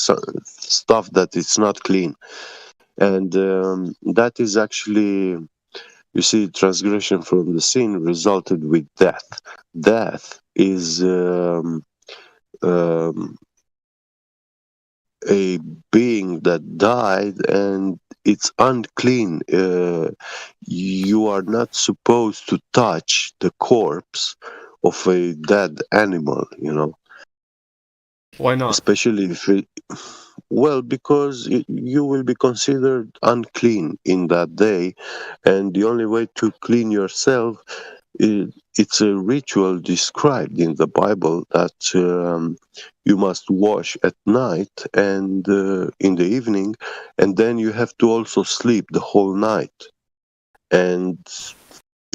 stuff that it's not clean. And that is actually, you see, transgression from the sin resulted with death. Death is a being that died and it's unclean. You are not supposed to touch the corpse of a dead animal, you know.
Why not?
Especially if it, well, because you will be considered unclean in that day, and the only way to clean yourself, it's a ritual described in the Bible that you must wash at night and in the evening, and then you have to also sleep the whole night. And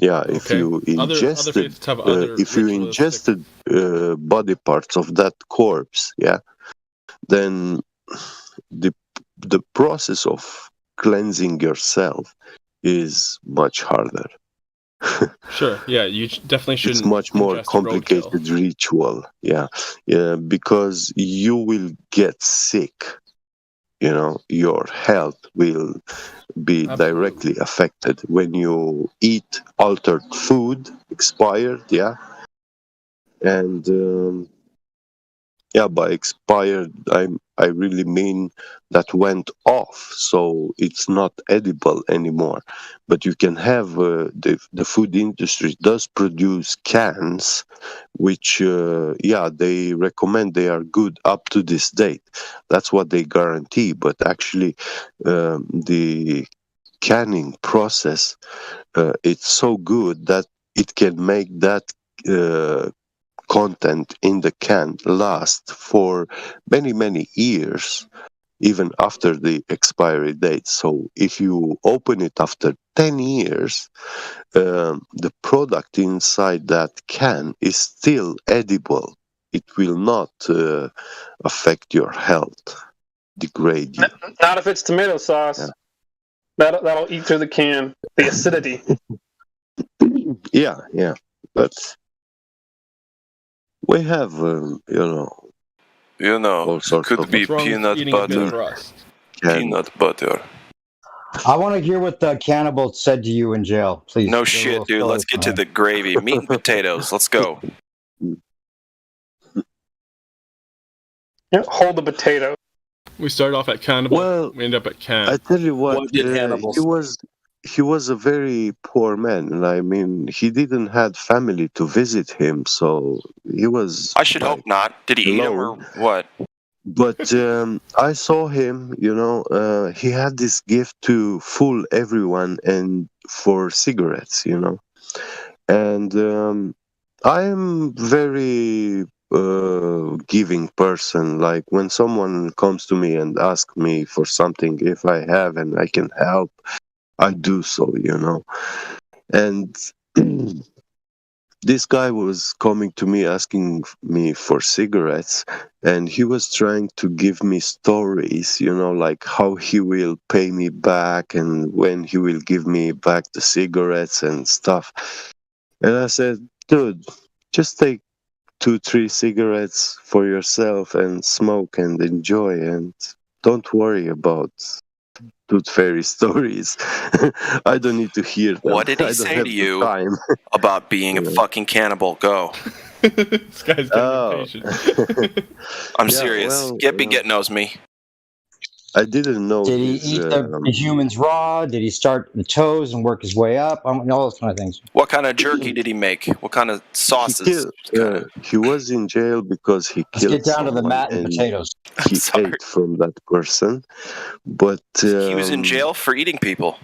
yeah, if you ingested, body parts of that corpse, yeah, then the process of cleansing yourself is much harder.
Sure. Yeah, you definitely shouldn't.
It's much more
ingest
complicated ritual. Yeah, because you will get sick. You know, your health will be directly affected when you eat altered food, expired. Yeah, and by expired, I really mean that went off, so it's not edible anymore. But you can have the food industry does produce cans, which they recommend they are good up to this date. That's what they guarantee. But actually, the canning process it's so good that it can make that content in the can last for many years, even after the expiry date. So if you open it after 10 years, the product inside that can is still edible. It will not affect your health, degrade you.
Not if it's tomato sauce. Yeah. That'll eat through the can. The acidity.
Yeah, but we have, all sorts
could
of
be peanut butter. Peanut butter.
I want to hear what the cannibal said to you in jail, please.
No shit, dude. Let's get to the gravy. Meat and potatoes. Let's go.
Yeah, hold the potato.
We started off at cannibal.
Well,
we ended up at can.
I tell you what, he was a very poor man, and I mean, he didn't have family to visit him, so he was.
I should hope not. Did he eat him or what?
But I saw him. He had this gift to fool everyone and for cigarettes. And I am very giving person. Like when someone comes to me and asks me for something, if I have and I can help, I do so, and this guy was coming to me asking me for cigarettes, and he was trying to give me stories, like how he will pay me back and when he will give me back the cigarettes and stuff. And I said, dude, just take 2-3 cigarettes for yourself and smoke and enjoy, and don't worry about tooth fairy stories. I don't need to hear them.
What did he say to you about being a fucking cannibal? Go.
This guy's getting impatient.
I'm serious. Get knows me.
I didn't know.
Did he eat the humans raw? Did he start the toes and work his way up? All those kind of things.
What kind of jerky did he make? What kind of sauces?
He was in jail because he killed.
Let's get down to the mat and potatoes.
He ate from that person, but
he was in jail for eating people.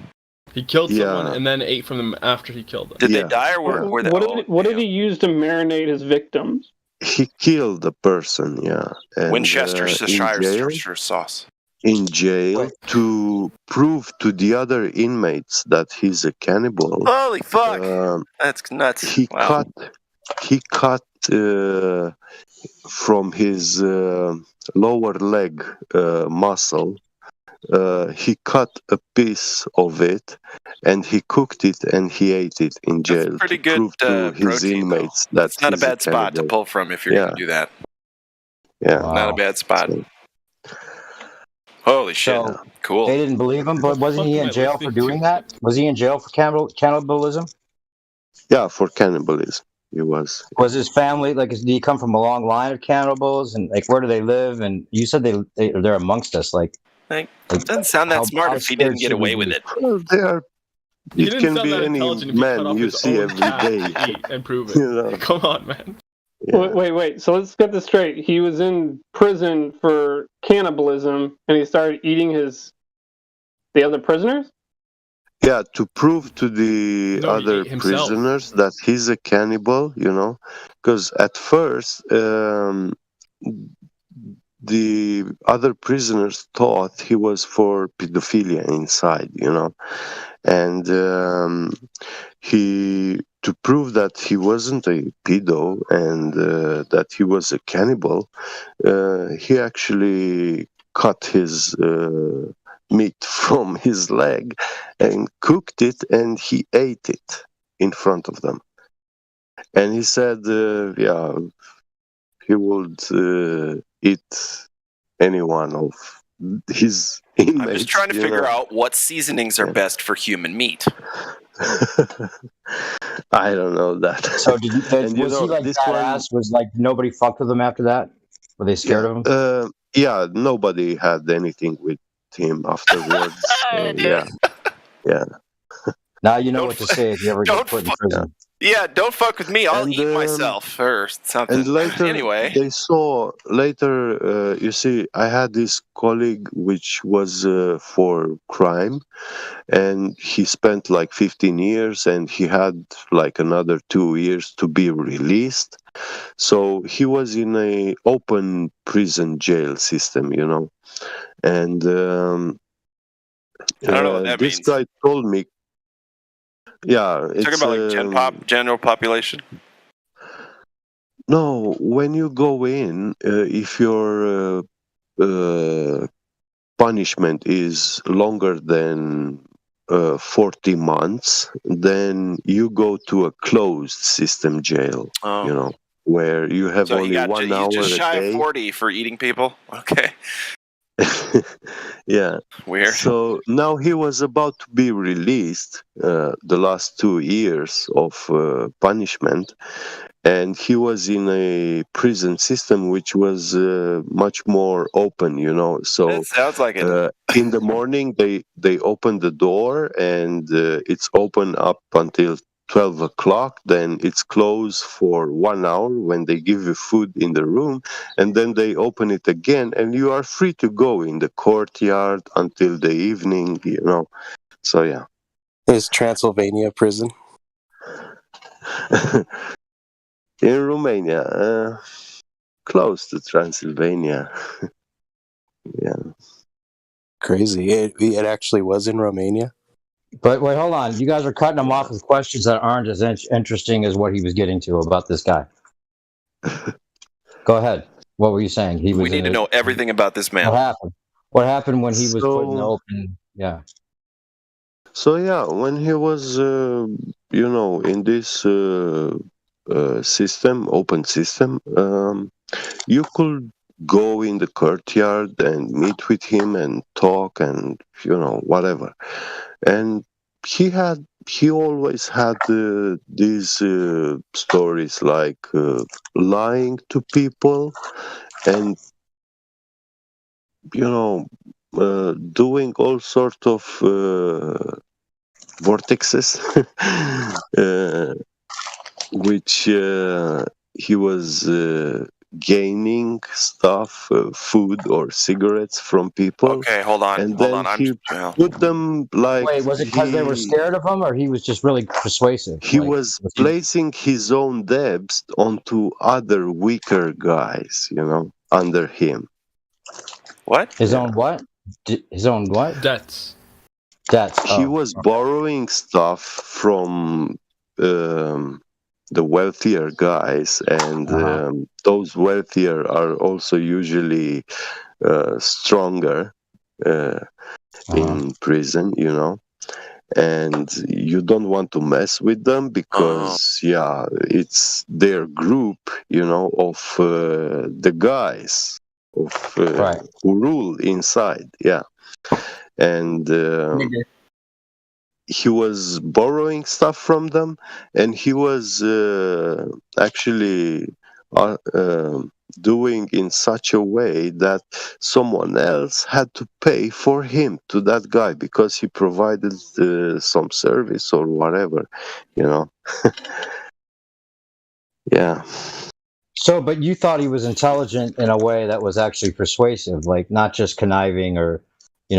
He killed someone and then ate from them after he killed them.
Did they die or were they?
What did he use to marinate his victims?
He killed the person. Yeah. And,
Winchestershire sauce.
In jail to prove to the other inmates that he's a cannibal.
Holy fuck! That's nuts.
He cut from his lower leg muscle. He cut a piece of it and he cooked it and he ate it in jail.
That's pretty good
prove to his
protein,
inmates that
it's not a bad spot to pull from if you're going to do that.
Yeah,
not a bad spot. Holy Holy shit!
So
Cool.
they didn't believe him, but wasn't he in jail for doing that? Was he in jail for cannibalism?
Yeah, for cannibalism, he was.
Was his family like? Did he come from a long line of cannibals? And like, where do they live? And you said they're amongst us. Like,
It doesn't sound that smart
how
if he didn't
scared
get
should we
away with
be?
it.
Well, they are.
He
It
didn't
can
sound
be
that
any
intelligent if he cut
man
off
you
his
see
own
every
cat
day.
to eat and prove it.
You know?
Come on, man.
Yeah.
Wait. So let's get this straight. He was in prison for cannibalism, and he started eating the other prisoners.
Yeah, to prove to the
No, he
other
ate himself.
prisoners that he's a cannibal, because at first the other prisoners thought he was for pedophilia inside, and to prove that he wasn't a pedo and that he was a cannibal, he actually cut his meat from his leg and cooked it, and he ate it in front of them. And he said, he would eat any one of his inmates.
I'm just trying to figure out what seasonings are best for human meat.
I don't know that.
So was he like badass? Was like nobody fucked with him after that? Were they scared of him?
Yeah, nobody had anything with him afterwards. Yeah.
Now you know what to say if you ever get put in prison.
Yeah, don't fuck with me. I'll eat myself or something.
And later,
anyway,
you see, I had this colleague which was for crime, and he spent like 15 years, and he had like another 2 years to be released. So he was in a open prison jail system, and
I don't know what that
this
means.
guy told me. Yeah, it's
talking about like general population.
No, when you go in, if your punishment is longer than 40 months, then you go to a closed system jail. Where you have
So
only 1 hour
just
a
shy
day.
of 40 for eating people. Okay.
Yeah.
Weird.
So now he was about to be released, the last 2 years of punishment, and he was in a prison system which was much more open, So
That sounds like it.
in the morning they open the door, and it's open up until 12 o'clock, then it's closed for 1 hour when they give you food in the room, and then they open it again, and you are free to go in the courtyard until the evening, So, yeah.
Is Transylvania prison?
In Romania, close to Transylvania. Yeah.
Crazy. It actually was in Romania?
But wait, hold on. You guys are cutting him off with questions that aren't as interesting as what he was getting to about this guy. Go ahead. What were you saying?
We need to know everything about this man.
What happened? What happened when he was put in the open? Yeah.
So yeah, when he was, in this system, open system, you could go in the courtyard and meet with him and talk and whatever. And he always had these stories like lying to people and doing all sorts of vortexes, which he was gaining stuff, food or cigarettes from people.
Okay, hold on.
And then he put them like.
Wait, was it because they were scared of him, or he was just really persuasive?
He was placing his own debts onto other weaker guys, under him.
What?
His own what? His own what?
Debts.
He was borrowing stuff from the wealthier guys, and those wealthier are also usually stronger in prison, and you don't want to mess with them because it's their group, of the guys who rule inside. and he was borrowing stuff from them, and he was actually doing in such a way that someone else had to pay for him to that guy because he provided some service or whatever, you know. Yeah.
So, but you thought he was intelligent in a way that was actually persuasive, like not just conniving or,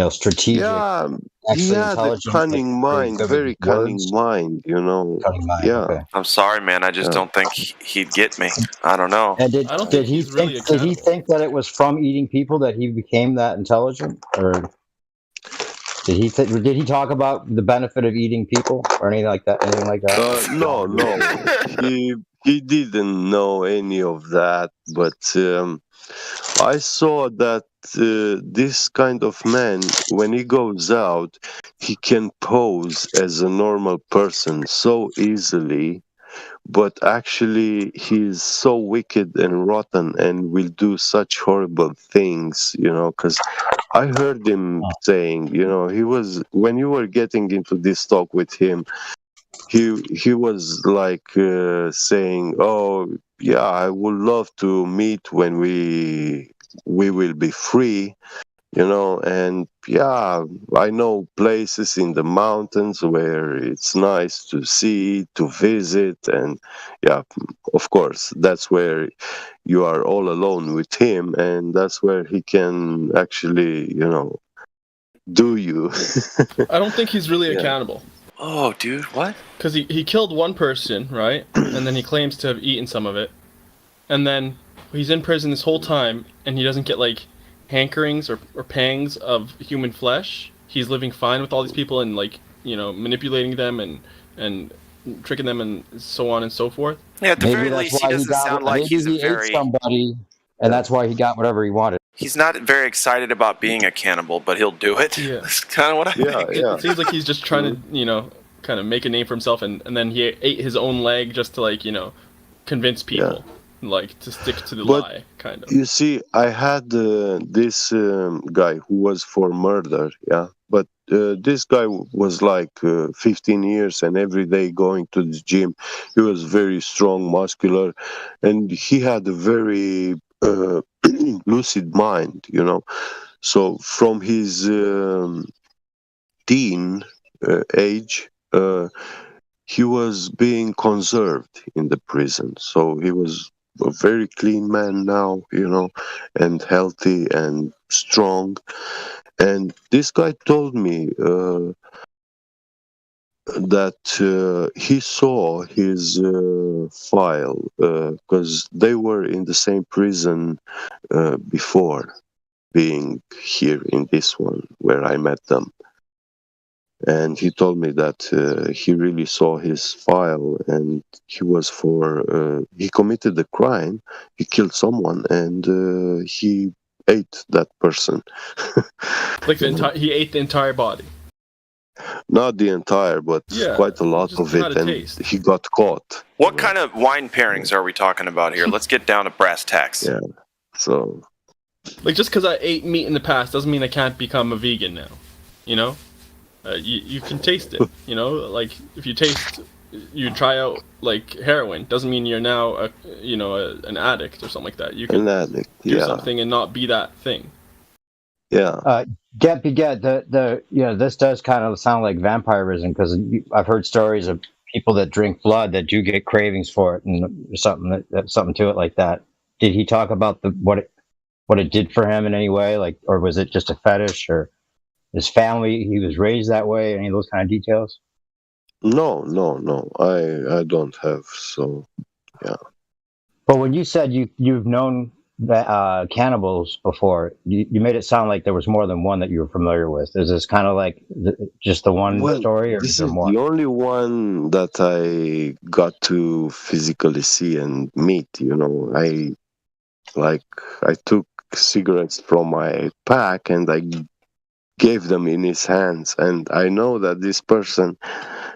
strategic.
Yeah, he
Actually
had a
intelligent,
cunning
like,
mind,
good
very
with
cunning
words.
mind, you know.
Cunning mind.
Yeah.
Okay.
I'm sorry, man. I just don't think he'd get me. I don't know.
And
I don't
did
think
he
he's really
think did he
accountable.
think that it was from eating people that he became that intelligent, or did he talk about the benefit of eating people or anything like that?
No, he didn't know any of that, but I saw that this kind of man, when he goes out, he can pose as a normal person so easily, but actually he's so wicked and rotten and will do such horrible things, because I heard him saying, he was, when you were getting into this talk with him, he was like saying, "Oh, yeah, I would love to meet when we will be free, and yeah, I know places in the mountains where it's nice to see, to visit, and yeah, of course, that's where you are all alone with him, and that's where he can actually, do you."
I don't think he's really
Yeah.
accountable.
Oh, dude, what?
Because he killed one person, right? And then he claims to have eaten some of it. And then he's in prison this whole time, and he doesn't get, like, hankerings or pangs of human flesh. He's living fine with all these people and, like, manipulating them and tricking them and so on and so forth.
Yeah, at the
Maybe
very
that's
least, he
why
doesn't sound like
maybe
he's
he ate somebody, and that's why he got whatever he wanted.
He's not very excited about being a cannibal, but he'll do it.
Yeah.
That's kind of what I think.
It seems like he's just trying to, kind of make a name for himself, and then he ate his own leg just to, like, convince people, like, to stick to the lie, kind of.
You see, I had this guy who was for murder, yeah, but this guy was like 15 years and every day going to the gym. He was very strong, muscular, and he had a very lucid mind, So from his teen age, he was being conserved in the prison. So he was a very clean man now, and healthy and strong. And this guy told me that he saw his file because they were in the same prison before being here in this one where I met them. And he told me that he really saw his file, and he was he committed a crime, he killed someone, and he ate that person.
Like he ate the entire body.
Not the entire, but quite a lot of
had
it,
a
and
taste.
he got caught.
What kind of wine pairings are we talking about here? Let's get down to brass tacks.
Yeah, so...
Like, just because I ate meat in the past doesn't mean I can't become a vegan now, you can taste it, like, if you try out, like, heroin, doesn't mean you're now an addict or something like that. You can
An addict,
do
yeah.
something and not be that thing.
Yeah.
This does kind of sound like vampirism, because I've heard stories of people that drink blood that do get cravings for it, and something to it like that. Did he talk about what it did for him in any way, like, or was it just a fetish, or his family, he was raised that way, any of those kind of details?
No, I don't have, so, yeah.
But when you said you've known cannibals before, you made it sound like there was more than one that you were familiar with. Is this kind of like just the one story, or
this
is there
is
more?
the only one that I got to physically see and meet, I took cigarettes from my pack and I gave them in his hands, and I know that this person,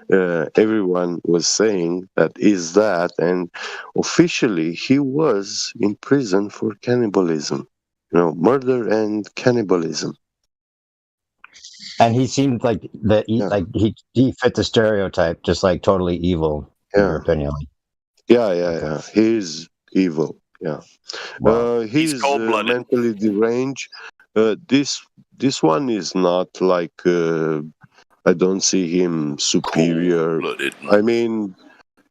everyone was saying that is that, and officially he was in prison for cannibalism, murder and cannibalism.
And he seemed like he fit the stereotype, just like totally evil. In your opinion?
Yeah. He's evil. Yeah.
Wow.
He's mentally deranged. This one is not like I don't see him superior. I mean,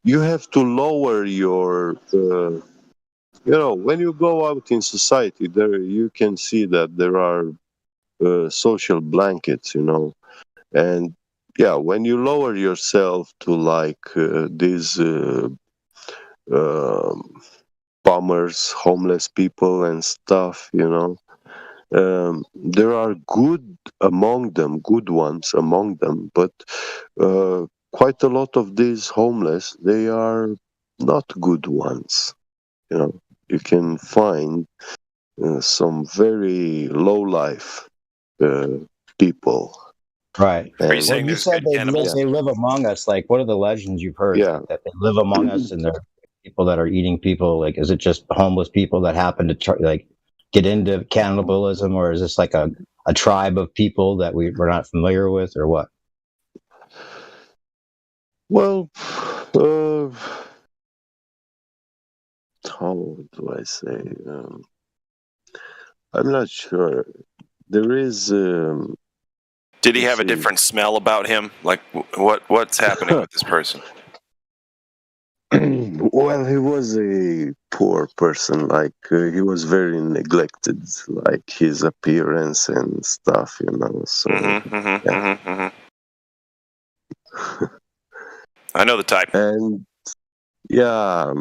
you have to lower your. When you go out in society, there you can see that there are social blankets. And yeah, when you lower yourself to like these bummers, homeless people and stuff, there are good ones among them, but quite a lot of these homeless, they are not good ones. You can find some very low life people.
Right.
Are you saying
you
there's
said
good
they
cannibals?
live among us. Like, what are the legends you've heard that they live among us and they're people that are eating people? Like, is it just homeless people that happen to get into cannibalism, or is this like a tribe of people that we're not familiar with, or what?
Well, how do I say? I'm not sure. There is.
Did he have a different smell about him? Like, what's happening with this person?
Well, he was a poor person. Like he was very neglected, like his appearance and stuff. So.
I know the type.
And yeah,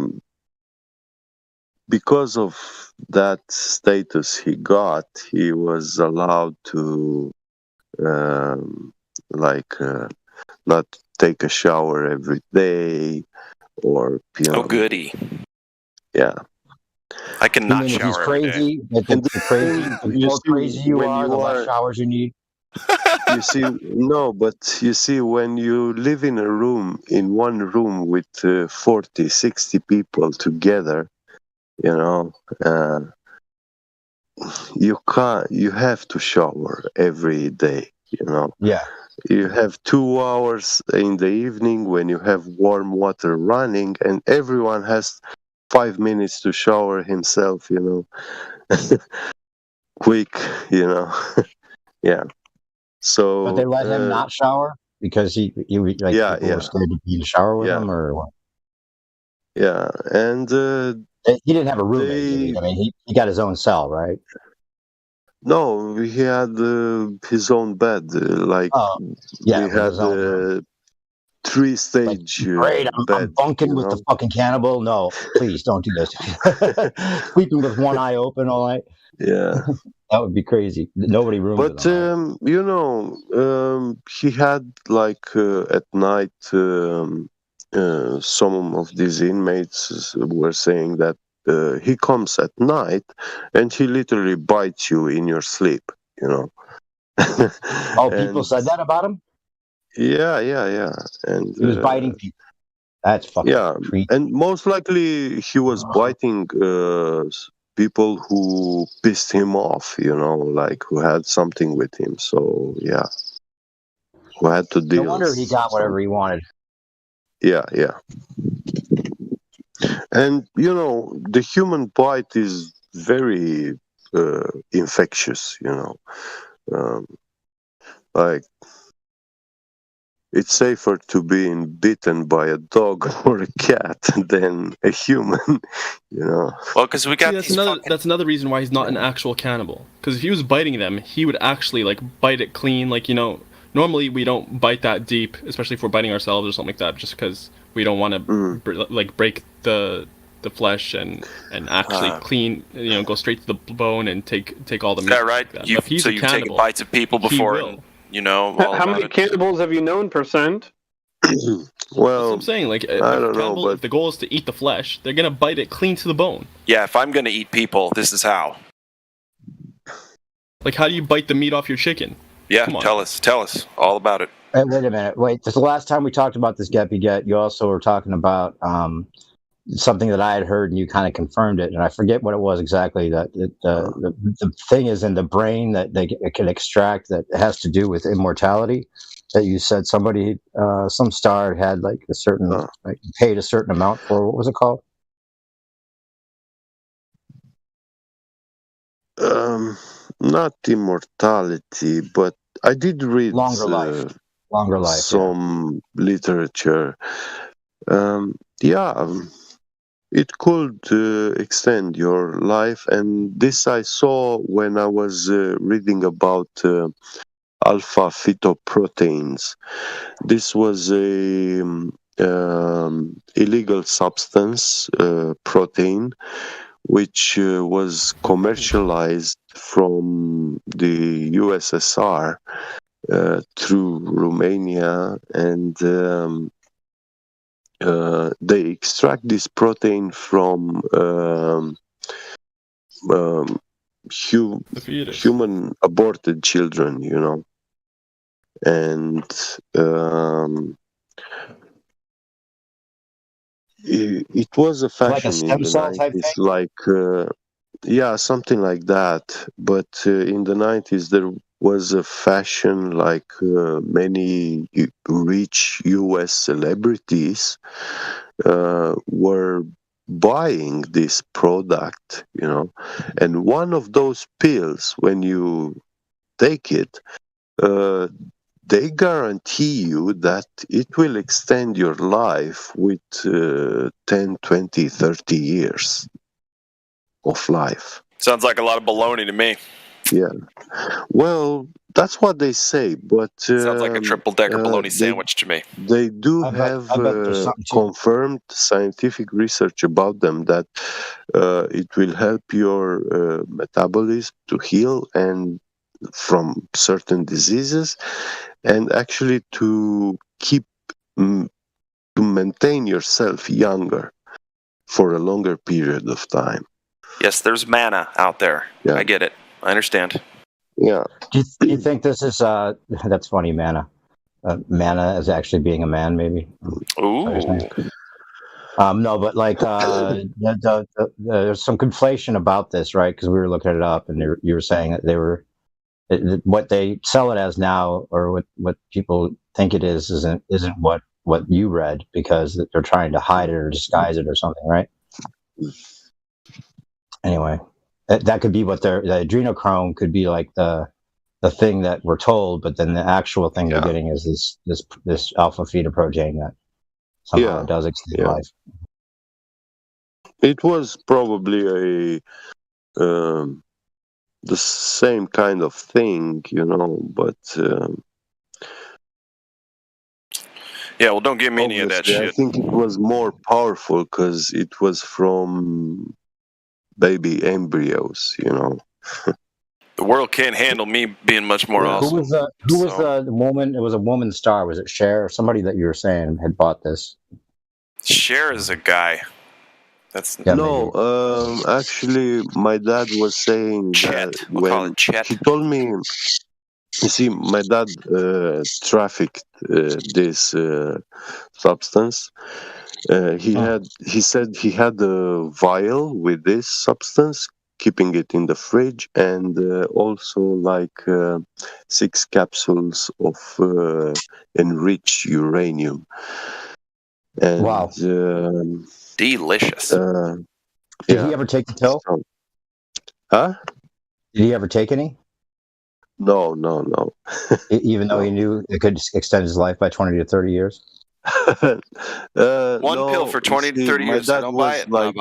because of that status he got, he was allowed to not take a shower every day, or
goody.
Yeah.
I cannot
if
shower
he's crazy,
And
the crazy, the more crazy you
when
are,
you
the
are-
less showers you need.
You see, no, but you see, when you live in one room with 40, 60 people together, you have to shower every day,
Yeah.
You have 2 hours in the evening when you have warm water running, and everyone has 5 minutes to shower himself, quick, yeah. So,
But they let him not shower because he people were scared to be in the shower with him, or what?
Yeah, and
He didn't have a roommate. Did he? I mean, he got his own cell, right?
no, he had his own bed. We had
his own
3-stage
Great, I'm
bed.
bunking with the fucking cannibal. No, please don't do this. Sleeping with one eye open all night.
Yeah.
That would be crazy. Nobody roomed
But
with him.
he had at night. Some of these inmates were saying that he comes at night and he literally bites you in your sleep.
Oh, people said that about him?
Yeah. And
he was biting people. That's fucking creepy.
And most likely he was biting people who pissed him off, who had something with him. So yeah, who had to deal.
No wonder he got whatever he wanted.
Yeah. And the human bite is very infectious. It's safer to be bitten by a dog or a cat than a human,
Well, because we got
that's another reason why he's not an actual cannibal. Because if he was biting them, he would actually bite it clean. Normally we don't bite that deep, especially if we're biting ourselves or something like that, just because we don't want to break the flesh and actually clean. Go straight to the bone and take all the meat.
Is that right?
Like that.
You've taken bites of people before.
How many cannibals have you known, percent?
Well,
that's what I'm saying.
I don't know, but
if the goal is to eat the flesh, they're gonna bite it clean to the bone.
Yeah, if I'm gonna eat people, this is how.
How do you bite the meat off your chicken?
Yeah, tell us all about it.
Hey, wait a minute. Wait, this is the last time we talked about this Geppy Get. You also were talking about something that I had heard, and you kind of confirmed it, and I forget what it was exactly. That the thing is in the brain that they can extract that has to do with immortality. That you said somebody, some star had like a certain, like paid a certain amount for. What was it called?
Not immortality, but I did read
Longer life,
some literature. It could extend your life, and this I saw when I was reading about alpha phytoproteins. This was a illegal substance, protein, which was commercialized from the USSR through Romania, and they extract this protein from human aborted children, and it was a fashion
like a stem
in the
cell type
90s,
thing?
like something like that. But in the 90s, there was a fashion like many rich US celebrities were buying this product, and one of those pills, when you take it, they guarantee you that it will extend your life with 10, 20, 30 years of life.
Sounds like a lot of baloney to me.
Yeah. Well, that's what they say, but
Sounds like a triple-decker bologna sandwich to me.
They do have confirmed scientific research about them that it will help your metabolism to heal and from certain diseases, and actually to maintain yourself younger for a longer period of time.
Yes, there's mana out there. Yeah. I get it. I understand.
Yeah.
Do you think this is that's funny, mana? Mana is actually being a man, maybe.
Ooh.
No, but like there's some conflation about this, right? Because we were looking it up, and you were saying that they were what they sell it as now, or what people think it is, isn't what you read, because they're trying to hide it or disguise it or something, right? Anyway, that could be what the adrenochrome could be, like the thing that we're told, but then the actual thing they're getting is this alpha fetoprotein that somehow does extend life.
It was probably the same kind of thing, but
yeah, well, don't give me any of that shit.
I think it was more powerful because it was from baby embryos,
The world can't handle me being much more awesome.
Who was the woman? It was a woman star. Was it Cher or somebody that you were saying had bought this?
Cher is a guy. That's
actually, my dad was saying
Chet.
that
We'll call it Chet.
he told me. You see, my dad trafficked this substance. He said he had a vial with this substance, keeping it in the fridge, and also like 6 capsules of enriched uranium. And,
wow.
Delicious.
Did he ever take the pill?
Huh?
Did he ever take any?
No.
Even though he knew it could extend his life by 20 to 30 years?
One pill for 20 to 30 years. I don't buy it.
Like,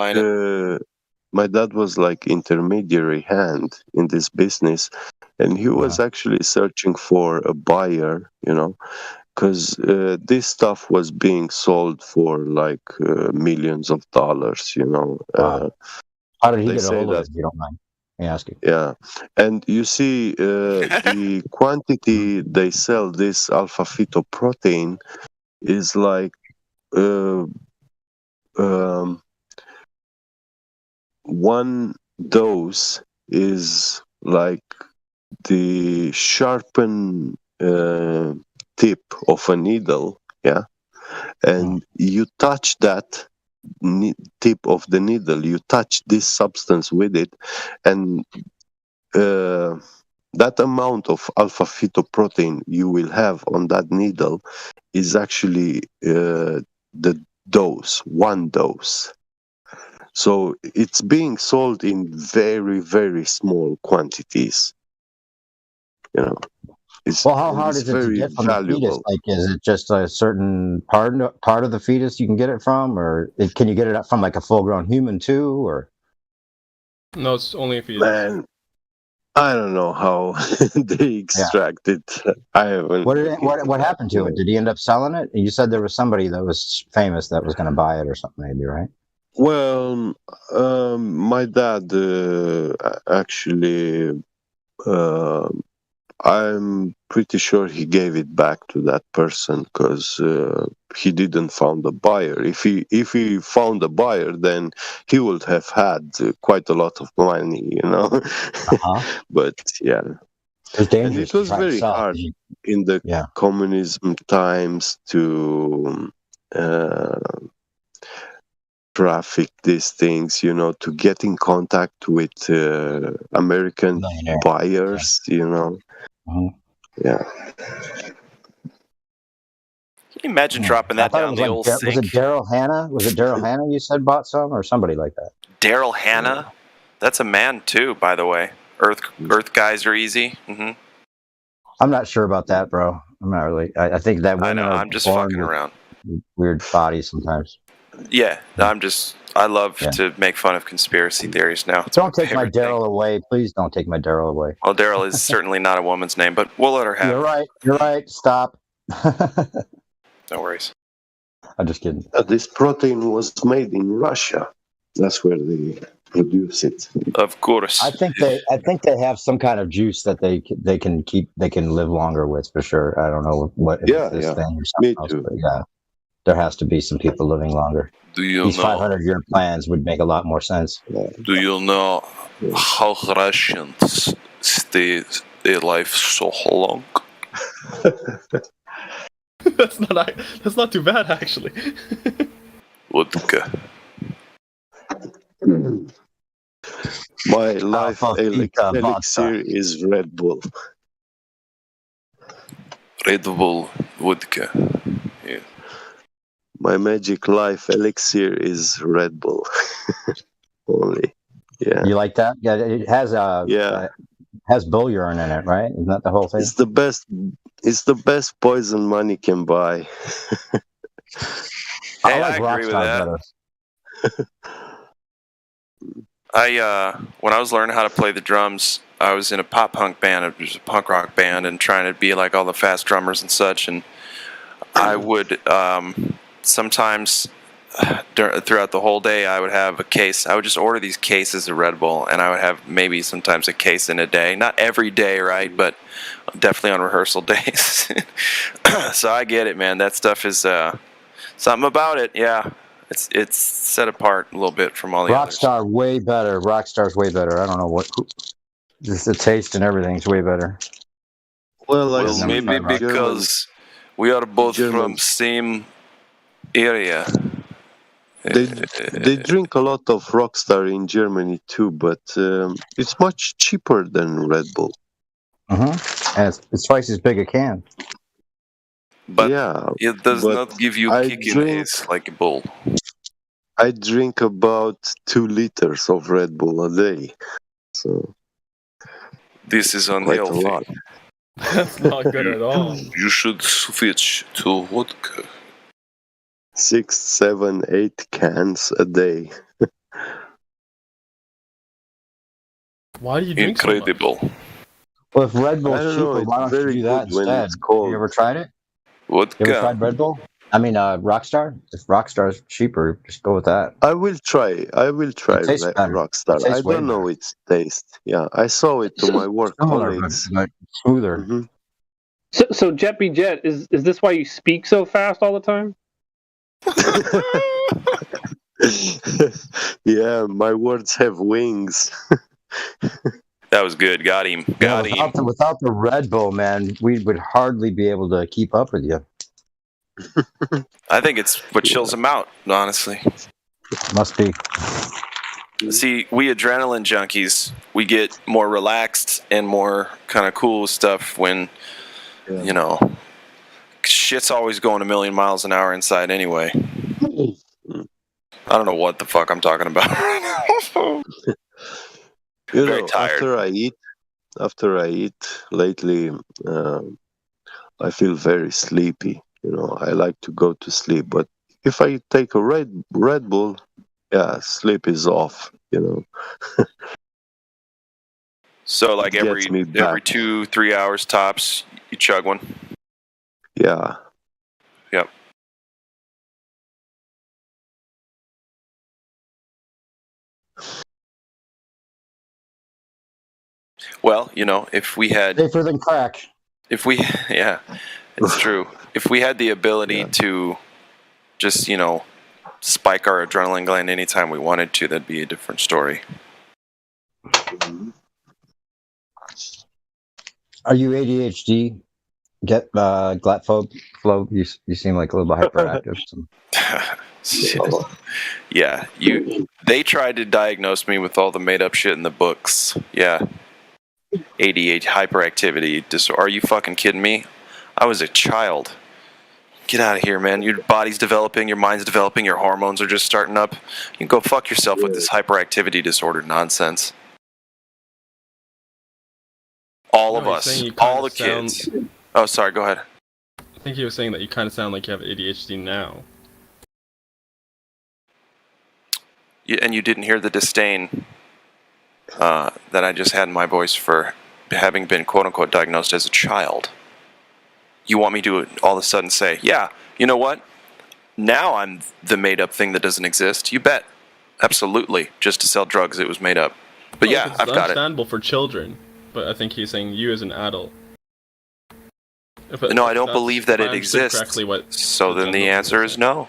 my dad was like intermediary hand in this business, and he was actually searching for a buyer, because this stuff was being sold for like millions of dollars,
Wow. How did he get a hold of it, if you don't mind me asking?
Yeah, and you see the quantity they sell this alpha fetoprotein is like one dose is like the sharpened tip of a needle, and you touch that tip of the needle, you touch this substance with it, and that amount of alpha fetoprotein you will have on that needle is actually the dose, one dose. So it's being sold in very, very small quantities. You know,
Well, how hard is it to get from the fetus? Like, is it just a certain part of the fetus you can get it from, or can you get it from like a full-grown human too, or?
No, it's only a fetus.
Man, I don't know how they extract it. I haven't.
What happened to it? Did he end up selling it? You said there was somebody that was famous that was going to buy it or something, maybe, right?
Well, my dad actually, I'm pretty sure he gave it back to that person because he didn't found a buyer. If he found a buyer, then he would have had quite a lot of money, you know. But yeah, and it was very hard in the communism times to traffic these things, you know, to get in contact with American buyers, you know. Yeah.
Can you imagine dropping that down the old sink?
Was it Daryl Hannah? Was it Daryl Hannah you said bought some, or somebody like that?
Daryl Hannah? That's a man too, by the way. Earth guys are easy. Mm-hmm.
I'm not sure about that, bro. I'm not really. I think that women
I'm just fucking around.
Weird bodies sometimes.
Yeah, I love to make fun of conspiracy theories now.
Don't take my Daryl away. Please don't take my Daryl away.
Well, Daryl is certainly not a woman's name, but we'll let her have it.
You're right. Stop.
No worries.
I'm just kidding.
This protein was made in Russia. That's where they produce it.
Of course.
I think they have some kind of juice that they can live longer with for sure. I don't know what thing or something else, but yeah. There has to be some people living longer. These 500-year plans would make a lot more sense.
Do you know how Russians stay their life so long?
That's not too bad, actually.
Vodka.
My life elixir is Red Bull.
Red Bull vodka. Yeah.
My magic life elixir is Red Bull. Only. Yeah.
You like that? Yeah, it has has bull urine in it, right? Isn't that the whole thing?
It's the best poison money can buy.
I agree with that. When I was learning how to play the drums, I was in a pop punk band. It was a punk rock band, and trying to be like all the fast drummers and such. And I would sometimes throughout the whole day, I would have a case. I would just order these cases of Red Bull, and I would have maybe sometimes a case in a day. Not every day, right? But definitely on rehearsal days. So I get it, man. That stuff is something about it. Yeah, it's set apart a little bit from all the others.
Rockstar way better. Rockstar's way better. I don't know just the taste and everything's way better.
Well,
maybe because we are both from same area.
They drink a lot of Rockstar in Germany too, but it's much cheaper than Red Bull.
And it's twice as big a can.
But it does not give you kickiness like a bull.
I drink about 2 liters of Red Bull a day. So
this is unhealthy.
That's not good at all.
You should switch to vodka.
6, 7, 8 cans a day.
Why do you drink
Incredible.
so much?
Well, if Red Bull's cheaper, why don't you do that instead? Have you ever tried it?
Vodka.
You ever tried Red Bull? I mean, Rockstar? If Rockstar's cheaper, just go with that.
I will try Rockstar. I don't know its taste. Yeah, I saw it to my work colleagues.
Smoother.
Mm-hmm.
So Jeppy Jet, is this why you speak so fast all the time?
Yeah, my words have wings.
That was good. Got him.
Without the Red Bull, man, we would hardly be able to keep up with you.
I think it's what chills him out, honestly.
Must be.
See, we adrenaline junkies, we get more relaxed and more kind of cool stuff when, you know, shit's always going a million miles an hour inside anyway. I don't know what the fuck I'm talking about right now.
Very
tired.
After I eat lately, I feel very sleepy. I like to go to sleep, but if I take a Red Bull, yeah, sleep is off.
So like
It
every
gets me back.
2-3 hours tops, you chug one.
Yeah.
Yep. Well, if we had
safer than crack.
Yeah, it's true. If we had the ability to just, spike our adrenaline gland anytime we wanted to, that'd be a different story.
Are you ADHD? Get Glatphobe? Flo, you seem like a little bit hyperactive.
Yeah, they tried to diagnose me with all the made up shit in the books. Yeah. ADHD, hyperactivity disorder. Are you fucking kidding me? I was a child. Get out of here, man. Your body's developing, your mind's developing, your hormones are just starting up. You can go fuck yourself with this hyperactivity disorder nonsense. All of us, all the kids. Oh, sorry, go ahead.
I think he was saying that you kind of sound like you have ADHD now.
And you didn't hear the disdain that I just had in my voice for having been quote-unquote diagnosed as a child. You want me to all of a sudden say, yeah, you know what? Now I'm the made-up thing that doesn't exist. You bet. Absolutely. Just to sell drugs, it was made up. But yeah,
It's
I've got it.
understandable for children, but I think he's saying you as an adult.
No, I don't believe that it exists. So then the answer is no.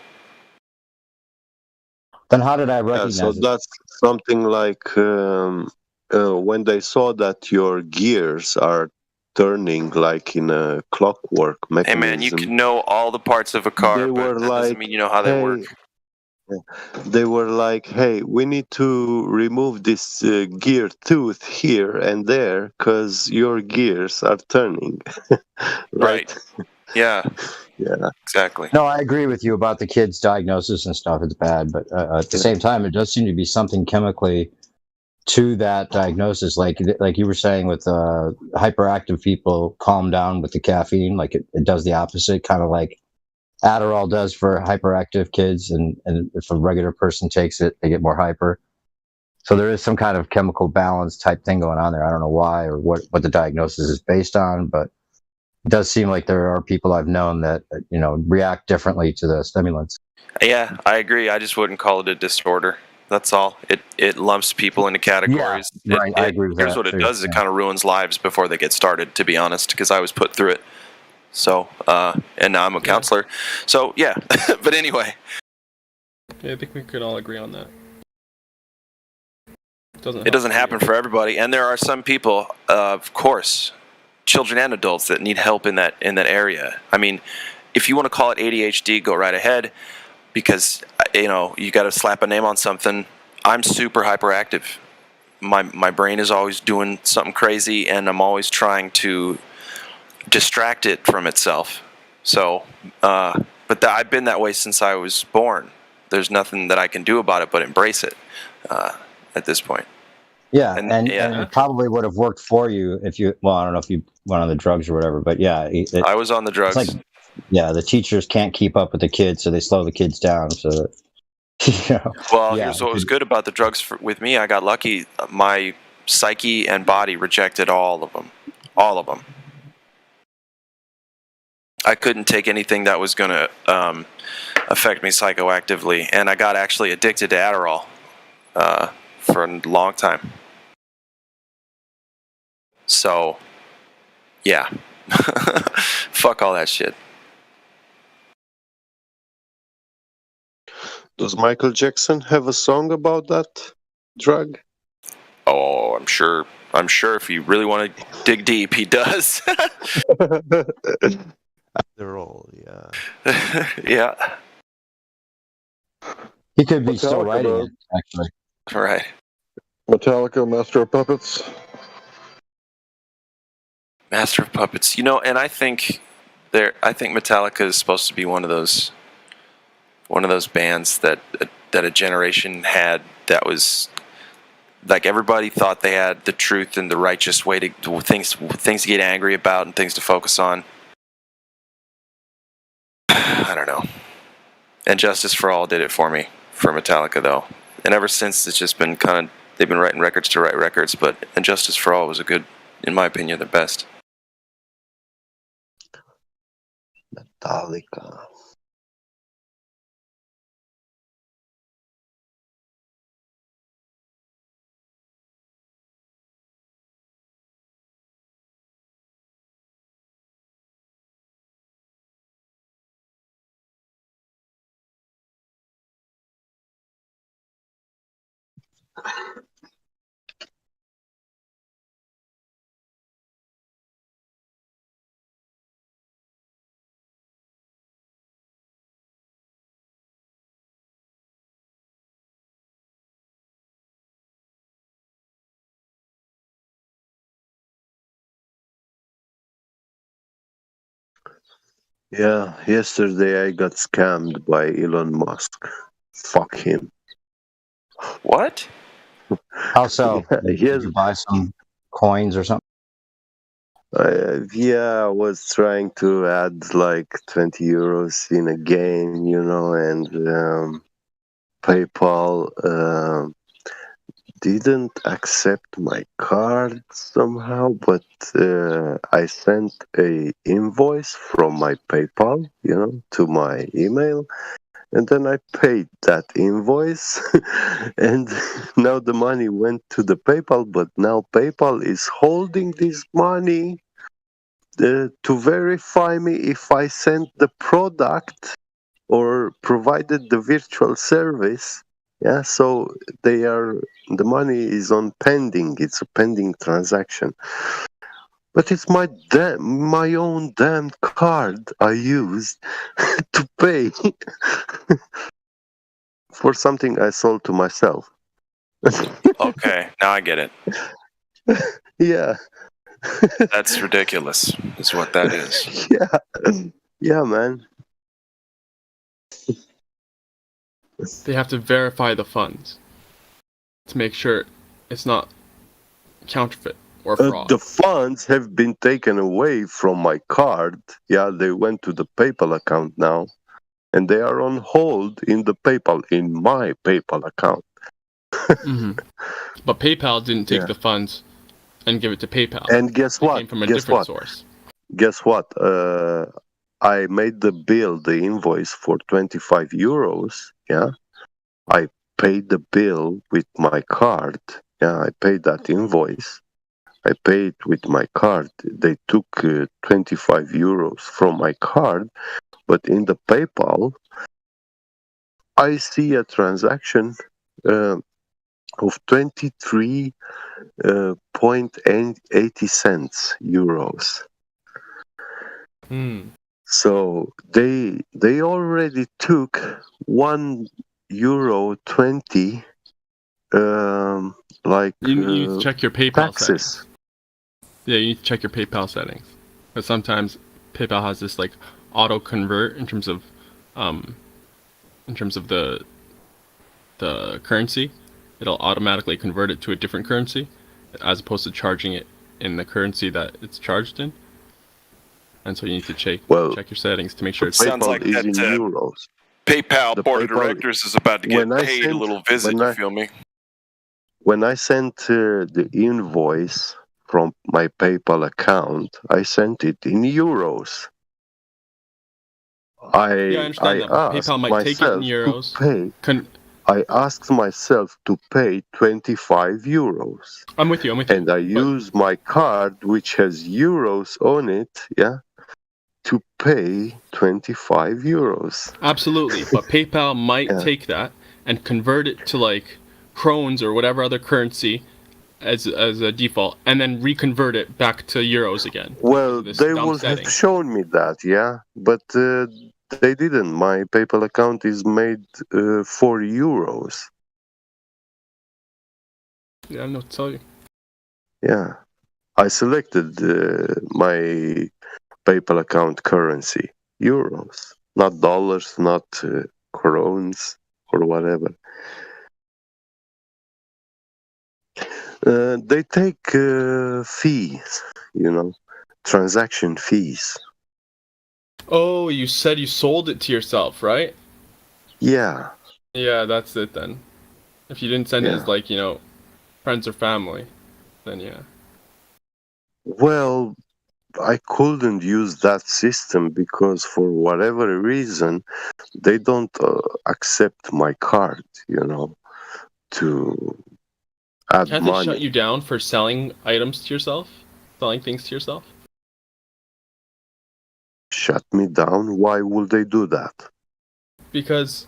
Then how did I recognize
so
it?
that's something like when they saw that your gears are turning like in a clockwork
Hey
mechanism.
man, you can know all the parts of a car,
They
but
were
that doesn't
like,
mean you know how they
hey,
work.
They were like, hey, we need to remove this gear tooth here and there because your gears are turning. Right?
Yeah.
Yeah.
Exactly.
No, I agree with you about the kids' diagnosis and stuff. It's bad, but at the same time, it does seem to be something chemically to that diagnosis. Like you were saying with hyperactive people, calm down with the caffeine. Like it does the opposite, kind of like Adderall does for hyperactive kids, and if a regular person takes it, they get more hyper. So there is some kind of chemical balance type thing going on there. I don't know why or what the diagnosis is based on, but it does seem like there are people I've known that react differently to the stimulants.
Yeah, I agree. I just wouldn't call it a disorder. That's all. It lumps people into categories.
Yeah, right. I agree with that.
Here's what it does. It kind of ruins lives before they get started, to be honest, because I was put through it. So, and now I'm a counselor. So, yeah. But anyway.
Yeah, I think we could all agree on that.
It doesn't happen for everybody. And there are some people, of course, children and adults that need help in that area. I mean, if you want to call it ADHD, go right ahead, because you got to slap a name on something. I'm super hyperactive. My brain is always doing something crazy, and I'm always trying to distract it from itself. So, but I've been that way since I was born. There's nothing that I can do about it but embrace it at this point.
Yeah, and it probably would have worked for you if you. Well, I don't know if you went on the drugs or whatever, but yeah,
I was on the drugs.
It's like, the teachers can't keep up with the kids, so they slow the kids down. So that,
Well, here's what was good about the drugs with me. I got lucky. My psyche and body rejected all of them. All of them. I couldn't take anything that was going to affect me psychoactively, and I got actually addicted to Adderall for a long time. So, yeah. Fuck all that shit.
Does Michael Jackson have a song about that drug?
Oh, I'm sure if you really want to dig deep, he does.
They're all, yeah.
Yeah.
He could be still
Metallica,
writing
bro.
it, actually.
Right.
Metallica, Master of Puppets.
Master of Puppets. You know, and I think Metallica is supposed to be one of those bands that a generation had that was like everybody thought they had the truth and the righteous way to things to get angry about and things to focus on. I don't know. And Justice for All did it for me, for Metallica though. And ever since it's just been they've been writing records to write records, but And Justice for All was a good, in my opinion, the best.
Metallica. Yeah, yesterday I got scammed by Elon Musk. Fuck him.
What?
How so? Did you buy some coins or something?
Yeah, I was trying to add like 20 euros in a game, you know, and PayPal didn't accept my card somehow, but I sent a invoice from my PayPal, you know, to my email, and then I paid that invoice, and now the money went to the PayPal, but now PayPal is holding this money to verify me if I sent the product or provided the virtual service. Yeah, so the money is on pending. It's a pending transaction. But it's my own damn card I used to pay for something I sold to myself.
Okay, now I get it.
Yeah.
That's ridiculous, is what that is.
Yeah, man.
They have to verify the funds to make sure it's not counterfeit or fraud.
The funds have been taken away from my card. Yeah, they went to the PayPal account now, and they are on hold in my PayPal account.
Mm-hmm. But PayPal didn't take the funds and give it to PayPal.
And guess what?
It came from a different source.
Guess what? I made the invoice for 25 euros. Yeah, I paid the bill with my card. Yeah, I paid that invoice. I paid with my card. They took 25 euros from my card, but in the PayPal, I see a transaction of 23.80 euros. So they already took €1.20 like
you need to check your PayPal
taxes.
settings. Yeah, you need to check your PayPal settings, because sometimes PayPal has this like auto convert in terms of the currency. It'll automatically convert it to a different currency, as opposed to charging it in the currency that it's charged in. And so you need to check your settings to make sure it's
Sounds like that
euros.
PayPal board of directors is about to get paid a little visit, you feel me?
When I sent the invoice from my PayPal account, I sent it in euros. I
understand that. PayPal might take it in euros.
I asked myself to pay 25 euros.
I'm with you.
And I use my card, which has euros on it, to pay 25 euros.
Absolutely. But PayPal might take that and convert it to like Krones or whatever other currency as a default, and then reconvert it back to euros again.
Well, they would have shown me that, but they didn't. My PayPal account is made for euros.
Yeah, I don't know what to tell you.
Yeah, I selected my PayPal account currency, euros, not dollars, not crowns or whatever. They take fees, transaction fees.
Oh, you said you sold it to yourself, right?
Yeah.
Yeah, that's it then. If you didn't send it
Yeah.
as like, friends or family, then yeah.
Well, I couldn't use that system because for whatever reason, they don't accept my card, to add
Can't they shut
money.
you down for selling items to yourself? Selling things to yourself?
Shut me down? Why would they do that?
Because,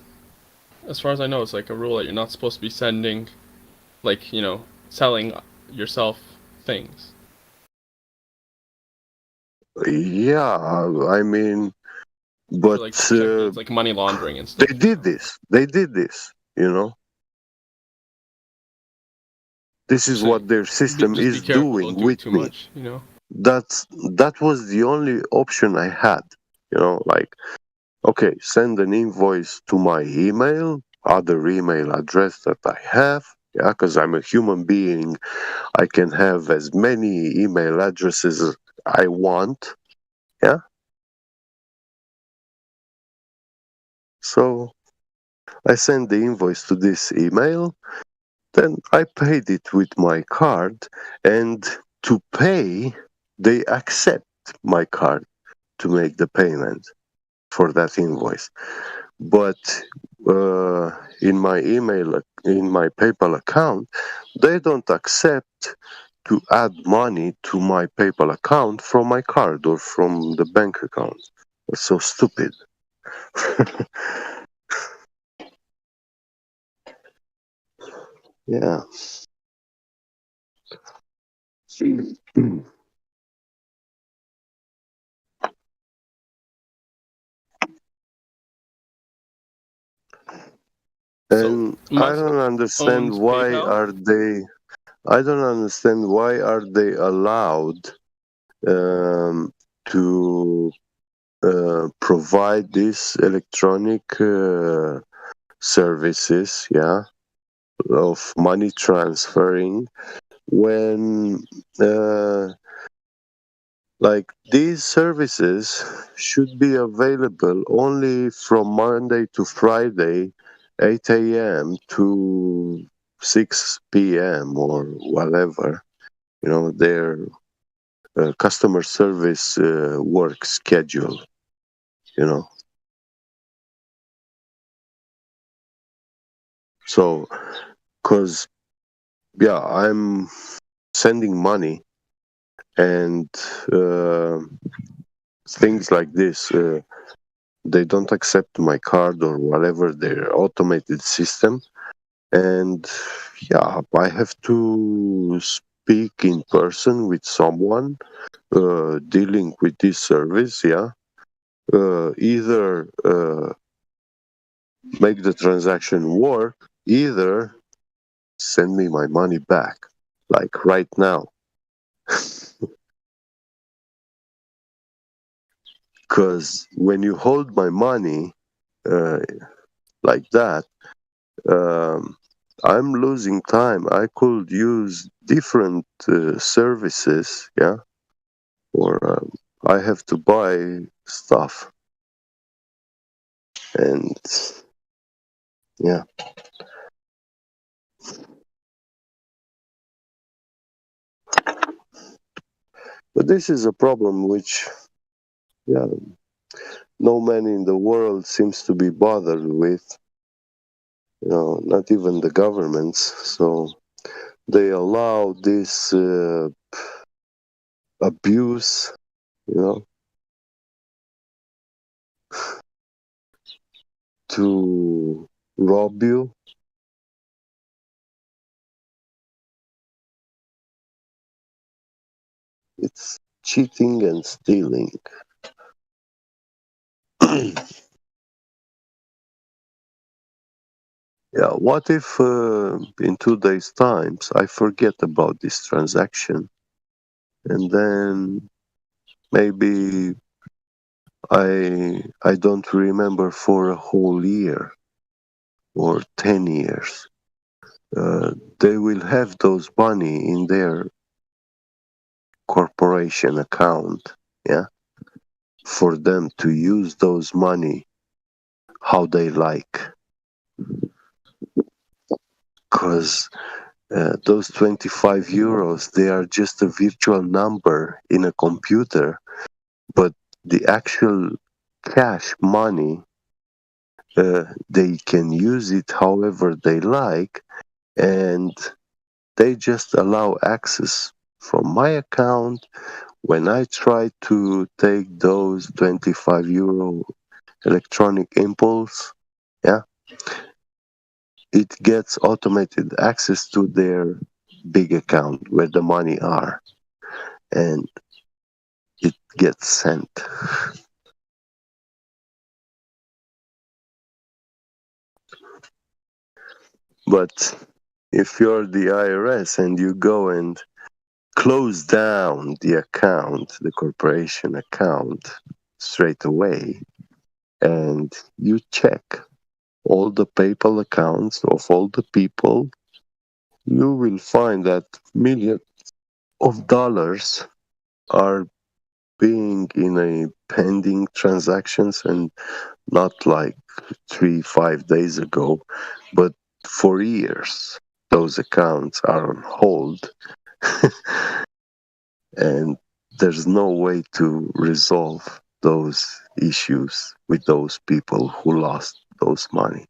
as far as I know, it's like a rule that you're not supposed to be sending, like, selling yourself things.
Yeah, I mean, but
like protected, it's like money laundering and stuff.
they did this. They did this, This is what their system
Just
is
be careful,
doing
don't do
with
too
me.
much,
That was the only option I had, like, okay, send an invoice to my email, other email address that I have, yeah, because I'm a human being. I can have as many email addresses as I want, yeah. So I send the invoice to this email, then I paid it with my card, and to pay, they accept my card to make the payment for that invoice. But in my PayPal account, they don't accept to add money to my PayPal account from my card or from the bank account. It's so stupid. Yeah. And I don't understand why are they. I don't understand why are they allowed to provide these electronic services, yeah, of money transferring when like these services should be available only from Monday to Friday, 8 a.m. to 6 p.m. or whatever, their customer service work schedule, So, because, yeah, I'm sending money and things like this, they don't accept my card or whatever, their automated system. And yeah, I have to speak in person with someone dealing with this service, yeah. Either make the transaction work, either send me my money back, like right now. Because when you hold my money like that, I'm losing time. I could use different services, yeah, or I have to buy stuff, and yeah. But this is a problem which, yeah, no man in the world seems to be bothered with, not even the governments. So they allow this abuse, to rob you. It's cheating and stealing. Yeah, what if in 2 days' times I forget about this transaction and then maybe I don't remember for a whole year or 10 years. They will have those money in their corporation account, yeah, for them to use those money how they like. Because those 25 euros, they are just a virtual number in a computer, but the actual cash money, they can use it however they like, and they just allow access from my account. When I try to take those 25 euro electronic impulse, yeah, it gets automated access to their big account where the money are, and it gets sent. But if you're the IRS and you go and close down the account, the corporation account, straight away, and you check all the PayPal accounts of all the people, you will find that millions of dollars are being in a pending transactions, and not like 3-5 days ago, but for years those accounts are on hold. And there's no way to resolve those issues with those people who lost those money.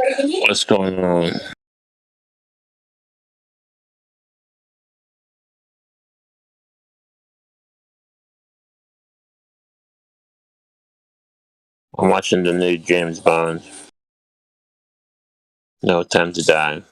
What's going on? I'm watching the new James Bond. No Time to Die.